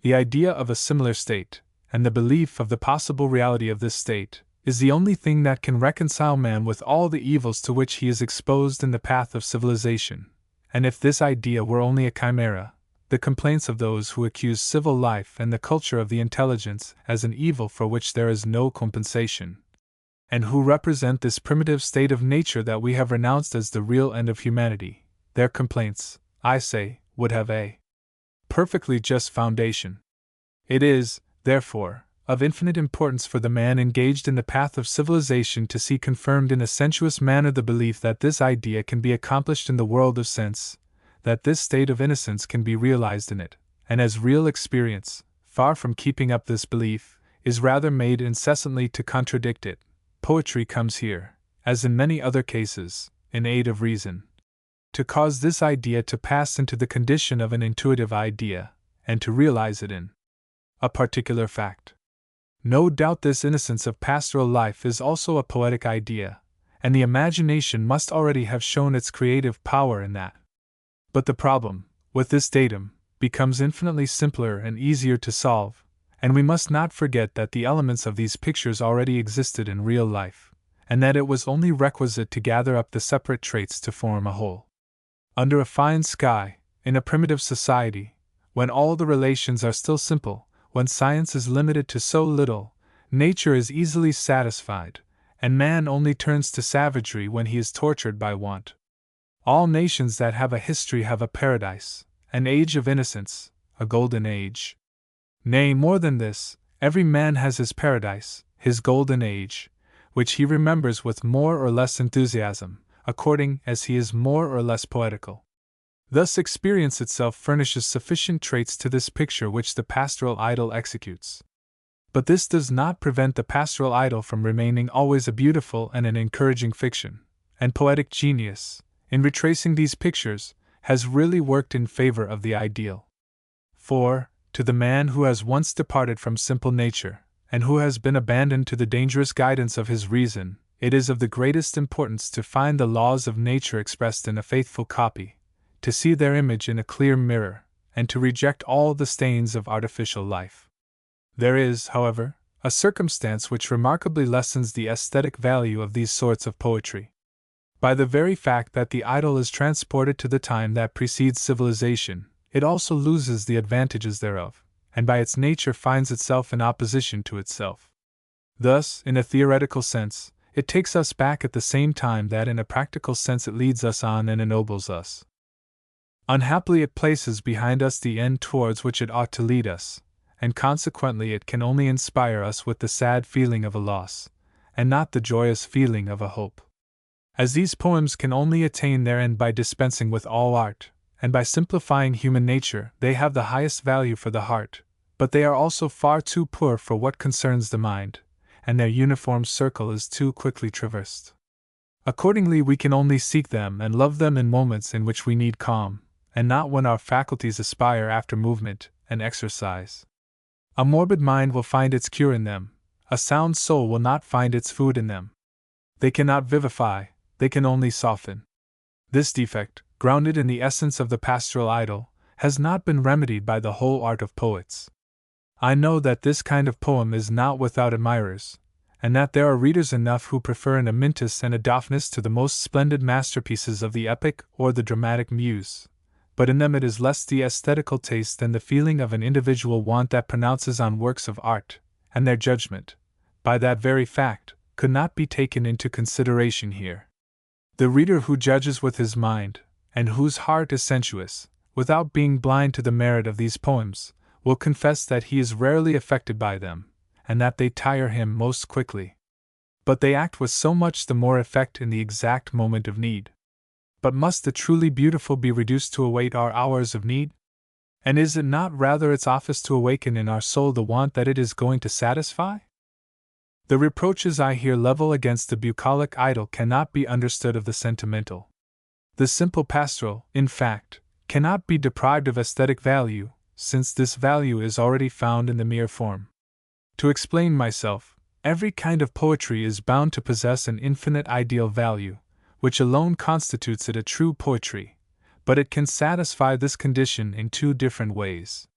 The idea of a similar state, and the belief of the possible reality of this state, is the only thing that can reconcile man with all the evils to which he is exposed in the path of civilization, and if this idea were only a chimera, the complaints of those who accuse civil life and the culture of the intelligence as an evil for which there is no compensation, and who represent this primitive state of nature that we have renounced as the real end of humanity, their complaints, I say, would have a perfectly just foundation. It is, therefore, of infinite importance for the man engaged in the path of civilization to see confirmed in a sensuous manner the belief that this idea can be accomplished in the world of sense, that this state of innocence can be realized in it, and as real experience, far from keeping up this belief, is rather made incessantly to contradict it. Poetry comes here, as in many other cases, in aid of reason, to cause this idea to pass into the condition of an intuitive idea, and to realize it in a particular fact. No doubt this innocence of pastoral life is also a poetic idea, and the imagination must already have shown its creative power in that. But the problem, with this datum, becomes infinitely simpler and easier to solve, and we must not forget that the elements of these pictures already existed in real life, and that it was only requisite to gather up the separate traits to form a whole. Under a fine sky, in a primitive society, when all the relations are still simple, when science is limited to so little, nature is easily satisfied, and man only turns to savagery when he is tortured by want. All nations that have a history have a paradise, an age of innocence, a golden age. Nay, more than this, every man has his paradise, his golden age, which he remembers with more or less enthusiasm, according as he is more or less poetical. Thus experience itself furnishes sufficient traits to this picture which the pastoral idyll executes. But this does not prevent the pastoral idyll from remaining always a beautiful and an encouraging fiction, and poetic genius, in retracing these pictures, has really worked in favor of the ideal. For, to the man who has once departed from simple nature, and who has been abandoned to the dangerous guidance of his reason, it is of the greatest importance to find the laws of nature expressed in a faithful copy, to see their image in a clear mirror, and to reject all the stains of artificial life. There is, however, a circumstance which remarkably lessens the aesthetic value of these sorts of poetry. By the very fact that the idyll is transported to the time that precedes civilization, it also loses the advantages thereof, and by its nature finds itself in opposition to itself. Thus, in a theoretical sense, it takes us back at the same time that in a practical sense it leads us on and ennobles us. Unhappily, it places behind us the end towards which it ought to lead us, and consequently it can only inspire us with the sad feeling of a loss, and not the joyous feeling of a hope. As these poems can only attain their end by dispensing with all art, and by simplifying human nature, they have the highest value for the heart, but they are also far too poor for what concerns the mind, and their uniform circle is too quickly traversed. Accordingly, we can only seek them and love them in moments in which we need calm, and not when our faculties aspire after movement and exercise. A morbid mind will find its cure in them, a sound soul will not find its food in them. They cannot vivify, they can only soften. This defect, grounded in the essence of the pastoral idyll, has not been remedied by the whole art of poets. I know that this kind of poem is not without admirers, and that there are readers enough who prefer an Amyntas and a Daphnis to the most splendid masterpieces of the epic or the dramatic muse, but in them it is less the aesthetical taste than the feeling of an individual want that pronounces on works of art, and their judgment, by that very fact, could not be taken into consideration here. The reader who judges with his mind, and whose heart is sensuous, without being blind to the merit of these poems, will confess that he is rarely affected by them, and that they tire him most quickly. But they act with so much the more effect in the exact moment of need. But must the truly beautiful be reduced to await our hours of need? And is it not rather its office to awaken in our soul the want that it is going to satisfy? The reproaches I here level against the bucolic idyll cannot be understood of the sentimental. The simple pastoral, in fact, cannot be deprived of aesthetic value, since this value is already found in the mere form. To explain myself, every kind of poetry is bound to possess an infinite ideal value, which alone constitutes it a true poetry, but it can satisfy this condition in two different ways.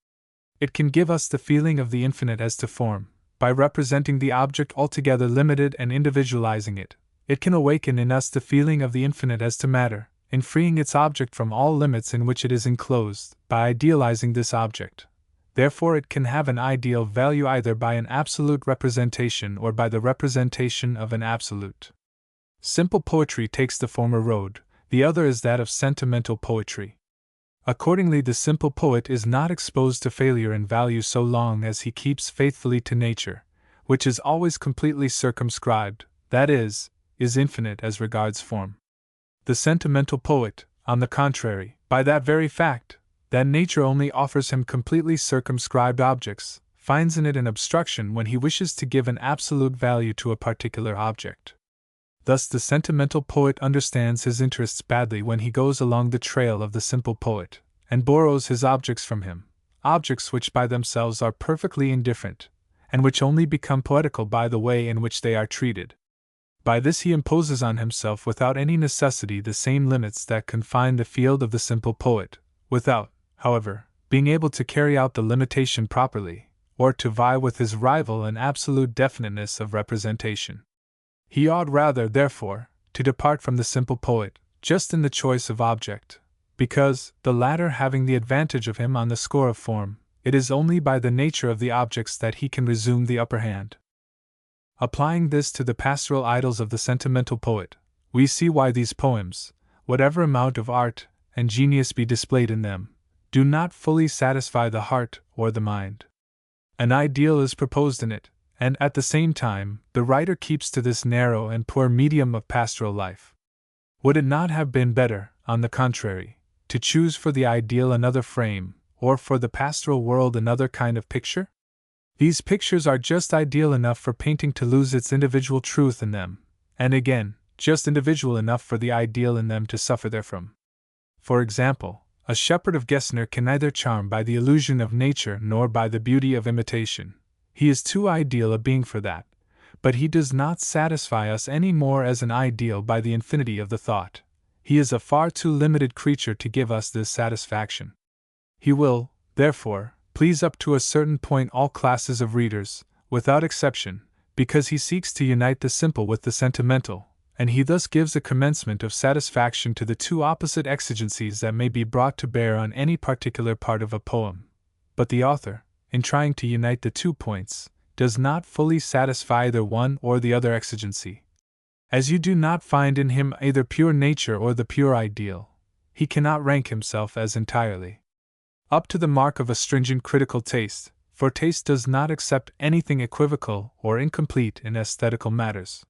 It can give us the feeling of the infinite as to form, by representing the object altogether limited and individualizing it. It can awaken in us the feeling of the infinite as to matter, in freeing its object from all limits in which it is enclosed, by idealizing this object. Therefore it can have an ideal value either by an absolute representation or by the representation of an absolute. Simple poetry takes the former road, the other is that of sentimental poetry. Accordingly, the simple poet is not exposed to failure in value so long as he keeps faithfully to nature, which is always completely circumscribed, that is infinite as regards form. The sentimental poet, on the contrary, by that very fact, that nature only offers him completely circumscribed objects, finds in it an obstruction when he wishes to give an absolute value to a particular object. Thus the sentimental poet understands his interests badly when he goes along the trail of the simple poet, and borrows his objects from him, objects which by themselves are perfectly indifferent, and which only become poetical by the way in which they are treated. By this he imposes on himself without any necessity the same limits that confine the field of the simple poet, without, however, being able to carry out the limitation properly, or to vie with his rival in absolute definiteness of representation. He ought rather, therefore, to depart from the simple poet, just in the choice of object, because, the latter having the advantage of him on the score of form, it is only by the nature of the objects that he can resume the upper hand. Applying this to the pastoral idylls of the sentimental poet, we see why these poems, whatever amount of art and genius be displayed in them, do not fully satisfy the heart or the mind. An ideal is proposed in it, and at the same time, the writer keeps to this narrow and poor medium of pastoral life. Would it not have been better, on the contrary, to choose for the ideal another frame, or for the pastoral world another kind of picture? These pictures are just ideal enough for painting to lose its individual truth in them, and again, just individual enough for the ideal in them to suffer therefrom. For example, a shepherd of Gessner can neither charm by the illusion of nature nor by the beauty of imitation. He is too ideal a being for that, but he does not satisfy us any more as an ideal by the infinity of the thought. He is a far too limited creature to give us this satisfaction. He will, therefore, please up to a certain point all classes of readers, without exception, because he seeks to unite the simple with the sentimental, and he thus gives a commencement of satisfaction to the two opposite exigencies that may be brought to bear on any particular part of a poem. But the author, in trying to unite the 2 points, does not fully satisfy either one or the other exigency. As you do not find in him either pure nature or the pure ideal, he cannot rank himself as entirely up to the mark of a stringent critical taste, for taste does not accept anything equivocal or incomplete in aesthetical matters.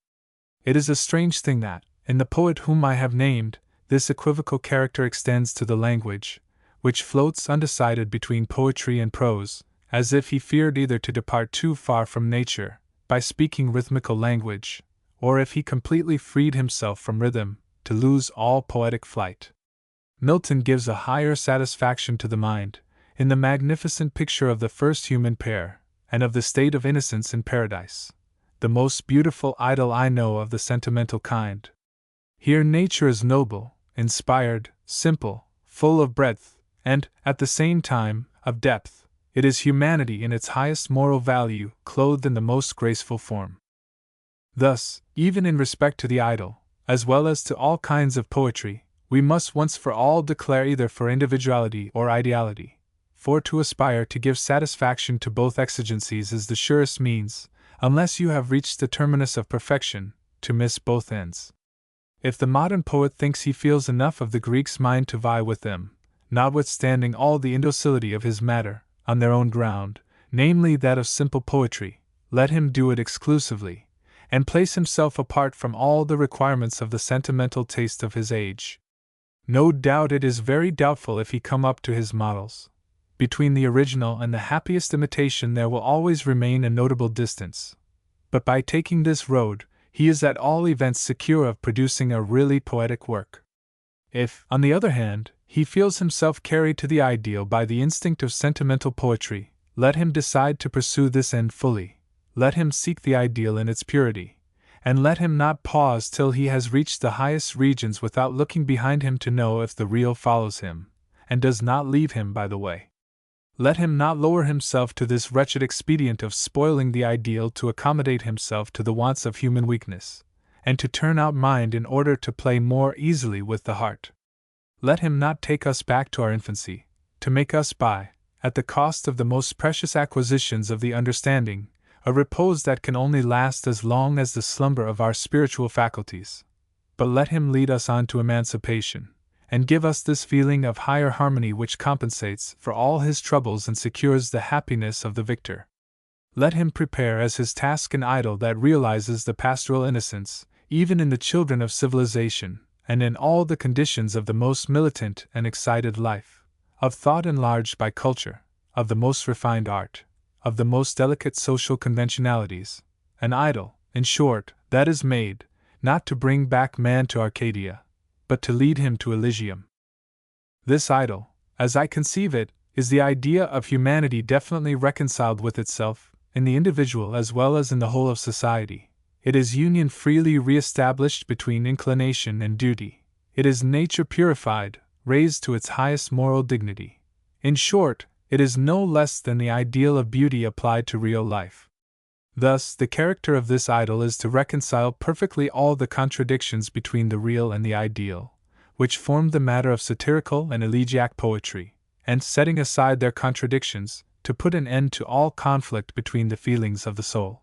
It is a strange thing that, in the poet whom I have named, this equivocal character extends to the language, which floats undecided between poetry and prose, as if he feared either to depart too far from nature, by speaking rhythmical language, or if he completely freed himself from rhythm, to lose all poetic flight. Milton gives a higher satisfaction to the mind, in the magnificent picture of the first human pair, and of the state of innocence in paradise, the most beautiful idyll I know of the sentimental kind. Here nature is noble, inspired, simple, full of breadth, and, at the same time, of depth. It is humanity in its highest moral value, clothed in the most graceful form. Thus, even in respect to the idle, as well as to all kinds of poetry, we must once for all declare either for individuality or ideality, for to aspire to give satisfaction to both exigencies is the surest means, unless you have reached the terminus of perfection, to miss both ends. If the modern poet thinks he feels enough of the Greek's mind to vie with them, notwithstanding all the indocility of his matter, on their own ground, namely that of simple poetry, let him do it exclusively, and place himself apart from all the requirements of the sentimental taste of his age. No doubt it is very doubtful if he come up to his models. Between the original and the happiest imitation there will always remain a notable distance. But by taking this road, he is at all events secure of producing a really poetic work. If, on the other hand, he feels himself carried to the ideal by the instinct of sentimental poetry, let him decide to pursue this end fully, let him seek the ideal in its purity, and let him not pause till he has reached the highest regions without looking behind him to know if the real follows him, and does not leave him by the way. Let him not lower himself to this wretched expedient of spoiling the ideal to accommodate himself to the wants of human weakness, and to turn out mind in order to play more easily with the heart. Let him not take us back to our infancy, to make us buy, at the cost of the most precious acquisitions of the understanding, a repose that can only last as long as the slumber of our spiritual faculties. But let him lead us on to emancipation, and give us this feeling of higher harmony which compensates for all his troubles and secures the happiness of the victor. Let him prepare as his task an idyll that realizes the pastoral innocence, even in the children of civilization, and in all the conditions of the most militant and excited life, of thought enlarged by culture, of the most refined art, of the most delicate social conventionalities, an idyll, in short, that is made, not to bring back man to Arcadia, but to lead him to Elysium. This idyll, as I conceive it, is the idea of humanity definitely reconciled with itself, in the individual as well as in the whole of society. It is union freely re-established between inclination and duty. It is nature purified, raised to its highest moral dignity. In short, it is no less than the ideal of beauty applied to real life. Thus, the character of this idyll is to reconcile perfectly all the contradictions between the real and the ideal, which formed the matter of satirical and elegiac poetry, and setting aside their contradictions, to put an end to all conflict between the feelings of the soul.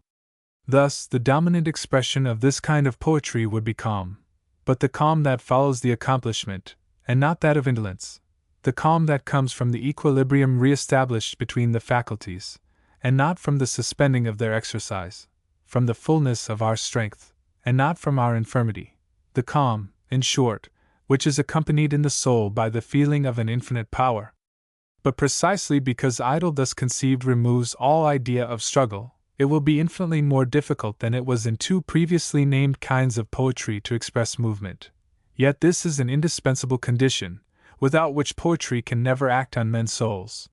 Thus, the dominant expression of this kind of poetry would be calm, but the calm that follows the accomplishment, and not that of indolence, the calm that comes from the equilibrium re-established between the faculties, and not from the suspending of their exercise, from the fullness of our strength, and not from our infirmity, the calm, in short, which is accompanied in the soul by the feeling of an infinite power. But precisely because idyll thus conceived removes all idea of struggle, it will be infinitely more difficult than it was in two previously named kinds of poetry to express movement. Yet this is an indispensable condition, without which poetry can never act on men's souls.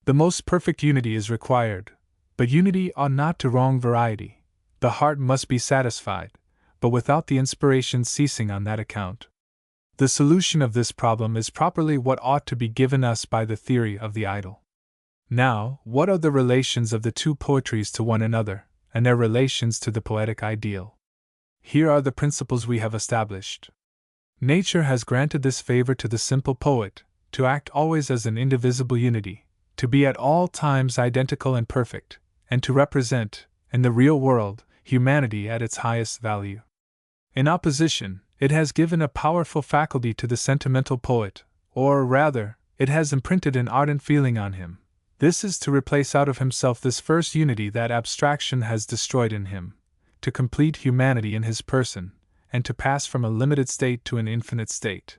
The most perfect unity is required, but unity ought not to wrong variety. The heart must be satisfied, but without the inspiration ceasing on that account. The solution of this problem is properly what ought to be given us by the theory of the idyll. Now, what are the relations of the two poetries to one another, and their relations to the poetic ideal? Here are the principles we have established. Nature has granted this favor to the simple poet, to act always as an indivisible unity, to be at all times identical and perfect, and to represent, in the real world, humanity at its highest value. In opposition, it has given a powerful faculty to the sentimental poet, or rather, it has imprinted an ardent feeling on him. This is to replace out of himself this first unity that abstraction has destroyed in him, to complete humanity in his person, and to pass from a limited state to an infinite state.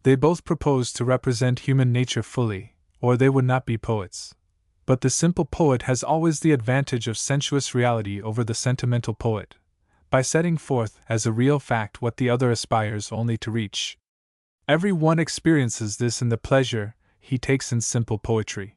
They both propose to represent human nature fully, or they would not be poets. But the simple poet has always the advantage of sensuous reality over the sentimental poet, by setting forth as a real fact what the other aspires only to reach. Every one experiences this in the pleasure he takes in simple poetry.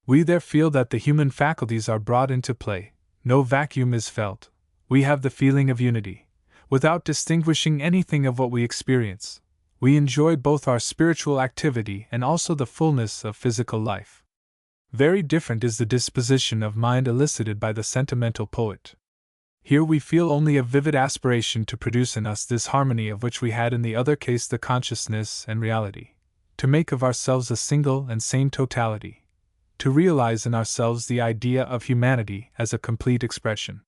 We there feel that the human faculties are brought into play, no vacuum is felt, we have the feeling of unity, without distinguishing anything of what we experience. We enjoy both our spiritual activity and also the fullness of physical life. Very different is the disposition of mind elicited by the sentimental poet. Here we feel only a vivid aspiration to produce in us this harmony of which we had in the other case the consciousness and reality, to make of ourselves a single and sane totality, to realize in ourselves the idea of humanity as a complete expression.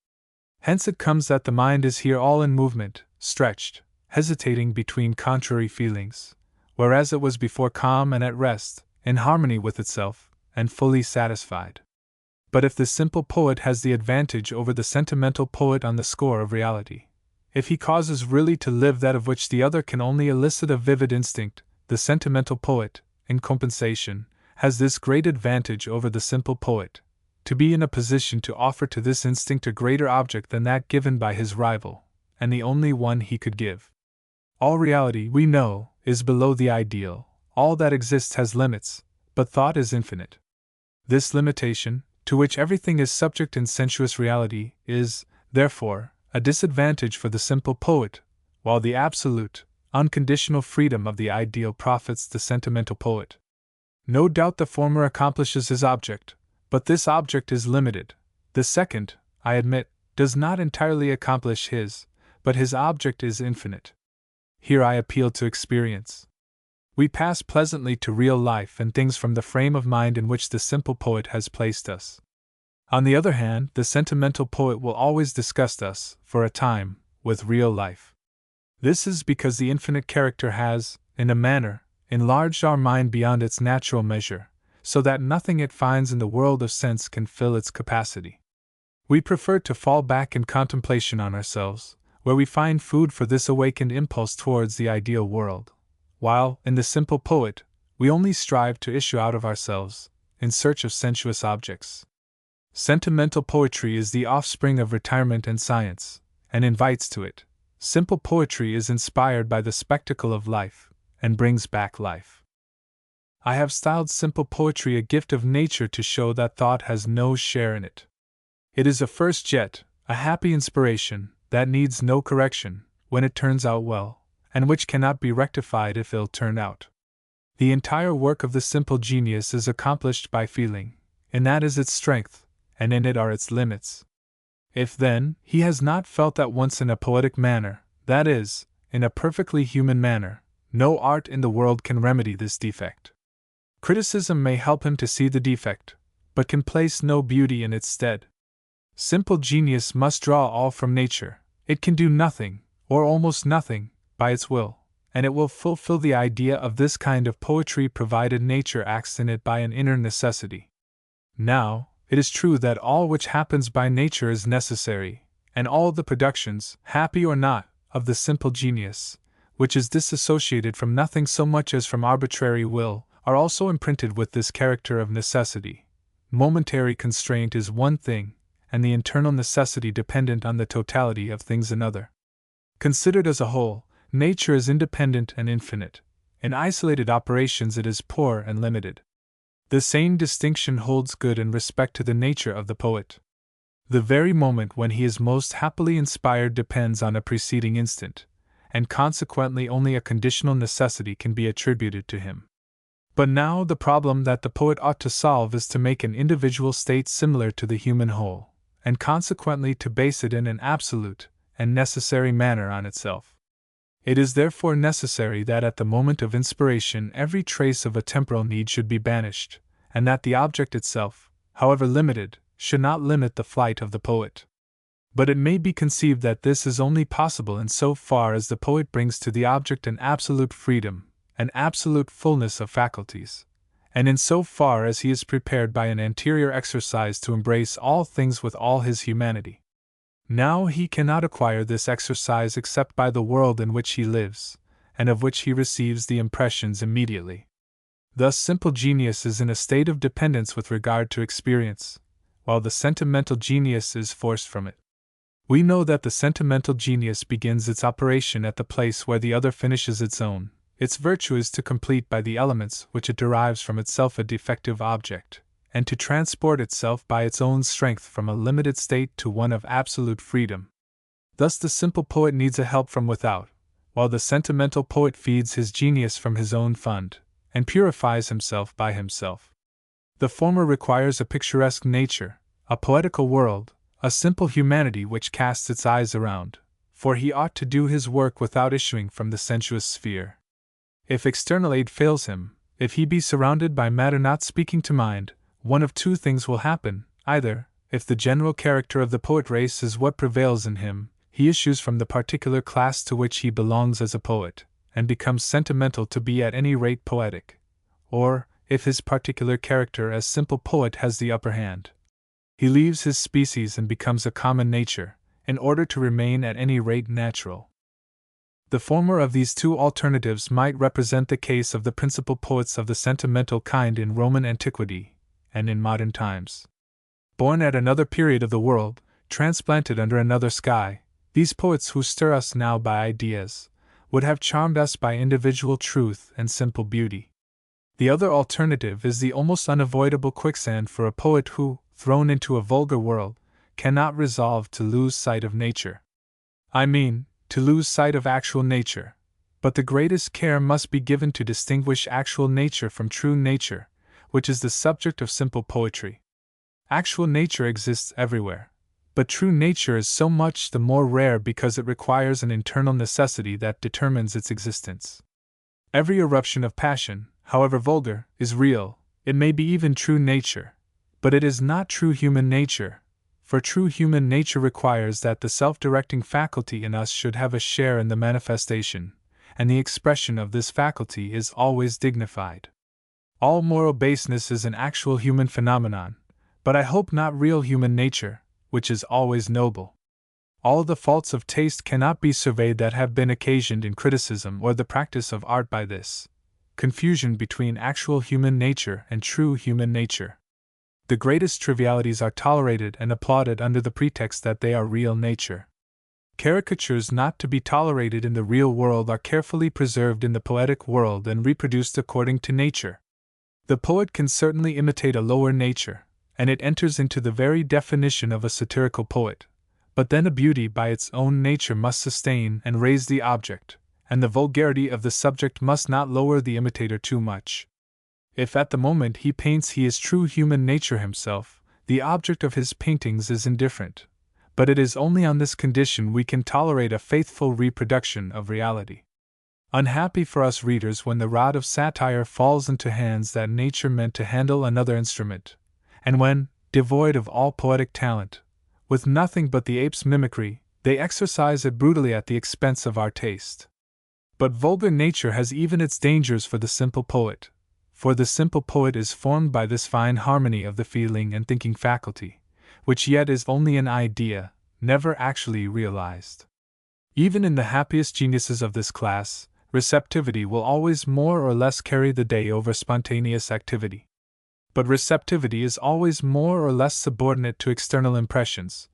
Hence it comes that the mind is here all in movement, stretched, hesitating between contrary feelings, whereas it was before calm and at rest, in harmony with itself, and fully satisfied. But if the simple poet has the advantage over the sentimental poet on the score of reality, if he causes really to live that of which the other can only elicit a vivid instinct, the sentimental poet, in compensation, has this great advantage over the simple poet, to be in a position to offer to this instinct a greater object than that given by his rival, and the only one he could give. All reality, we know, is below the ideal, all that exists has limits, but thought is infinite. This limitation, to which everything is subject in sensuous reality, is, therefore, a disadvantage for the simple poet, while the absolute, unconditional freedom of the ideal profits the sentimental poet. No doubt the former accomplishes his object, but this object is limited. The second, I admit, does not entirely accomplish his, but his object is infinite. Here I appeal to experience. We pass pleasantly to real life and things from the frame of mind in which the simple poet has placed us. On the other hand, the sentimental poet will always disgust us, for a time, with real life. This is because the infinite character has, in a manner, enlarged our mind beyond its natural measure, so that nothing it finds in the world of sense can fill its capacity. We prefer to fall back in contemplation on ourselves, where we find food for this awakened impulse towards the ideal world, while, in the simple poet, we only strive to issue out of ourselves, in search of sensuous objects. Sentimental poetry is the offspring of retirement and science, and invites to it. Simple poetry is inspired by the spectacle of life, and brings back life. I have styled simple poetry a gift of nature to show that thought has no share in it. It is a first jet, a happy inspiration, that needs no correction, when it turns out well, and which cannot be rectified if ill turned out. The entire work of the simple genius is accomplished by feeling, and that is its strength, and in it are its limits. If, then, he has not felt at once in a poetic manner, that is, in a perfectly human manner, no art in the world can remedy this defect. Criticism may help him to see the defect, but can place no beauty in its stead. Simple genius must draw all from nature. It can do nothing, or almost nothing, by its will, and it will fulfill the idea of this kind of poetry provided nature acts in it by an inner necessity. Now, it is true that all which happens by nature is necessary, and all the productions, happy or not, of the simple genius, which is dissociated from nothing so much as from arbitrary will, are also imprinted with this character of necessity. Momentary constraint is one thing, and the internal necessity dependent on the totality of things another. Considered as a whole, nature is independent and infinite. In isolated operations it is poor and limited. The same distinction holds good in respect to the nature of the poet. The very moment when he is most happily inspired depends on a preceding instant, and consequently only a conditional necessity can be attributed to him. But now the problem that the poet ought to solve is to make an individual state similar to the human whole, and consequently to base it in an absolute and necessary manner on itself. It is therefore necessary that at the moment of inspiration every trace of a temporal need should be banished, and that the object itself, however limited, should not limit the flight of the poet. But it may be conceived that this is only possible in so far as the poet brings to the object an absolute freedom, an absolute fullness of faculties, and in so far as he is prepared by an anterior exercise to embrace all things with all his humanity. Now he cannot acquire this exercise except by the world in which he lives, and of which he receives the impressions immediately. Thus simple genius is in a state of dependence with regard to experience, while the sentimental genius is forced from it. We know that the sentimental genius begins its operation at the place where the other finishes its own. Its virtue is to complete by the elements which it derives from itself a defective object, and to transport itself by its own strength from a limited state to one of absolute freedom. Thus the simple poet needs a help from without, while the sentimental poet feeds his genius from his own fund, and purifies himself by himself. The former requires a picturesque nature, a poetical world, a simple humanity which casts its eyes around, for he ought to do his work without issuing from the sensuous sphere. If external aid fails him, if he be surrounded by matter not speaking to mind, one of two things will happen: either, if the general character of the poet race is what prevails in him, he issues from the particular class to which he belongs as a poet, and becomes sentimental to be at any rate poetic; or, if his particular character as simple poet has the upper hand, he leaves his species and becomes a common nature, in order to remain at any rate natural. The former of these two alternatives might represent the case of the principal poets of the sentimental kind in Roman antiquity, and in modern times. Born at another period of the world, transplanted under another sky, these poets who stir us now by ideas, would have charmed us by individual truth and simple beauty. The other alternative is the almost unavoidable quicksand for a poet who, thrown into a vulgar world, cannot resolve to lose sight of nature. I mean, to lose sight of actual nature, but the greatest care must be given to distinguish actual nature from true nature, which is the subject of simple poetry. Actual nature exists everywhere, but true nature is so much the more rare because it requires an internal necessity that determines its existence. Every eruption of passion, however vulgar, is real. It may be even true nature, but it is not true human nature, for true human nature requires that the self-directing faculty in us should have a share in the manifestation, and the expression of this faculty is always dignified. All moral baseness is an actual human phenomenon, but I hope not real human nature, which is always noble. All the faults of taste cannot be surveyed that have been occasioned in criticism or the practice of art by this confusion between actual human nature and true human nature. The greatest trivialities are tolerated and applauded under the pretext that they are real nature. Caricatures not to be tolerated in the real world are carefully preserved in the poetic world and reproduced according to nature. The poet can certainly imitate a lower nature, and it enters into the very definition of a satirical poet, but then a beauty by its own nature must sustain and raise the object, and the vulgarity of the subject must not lower the imitator too much. If at the moment he paints he is true human nature himself, the object of his paintings is indifferent, but it is only on this condition we can tolerate a faithful reproduction of reality. Unhappy for us readers when the rod of satire falls into hands that nature meant to handle another instrument, and when, devoid of all poetic talent, with nothing but the ape's mimicry, they exercise it brutally at the expense of our taste. But vulgar nature has even its dangers for the simple poet, for the simple poet is formed by this fine harmony of the feeling and thinking faculty, which yet is only an idea, never actually realized. Even in the happiest geniuses of this class, receptivity will always more or less carry the day over spontaneous activity. But receptivity is always more or less subordinate to external impressions,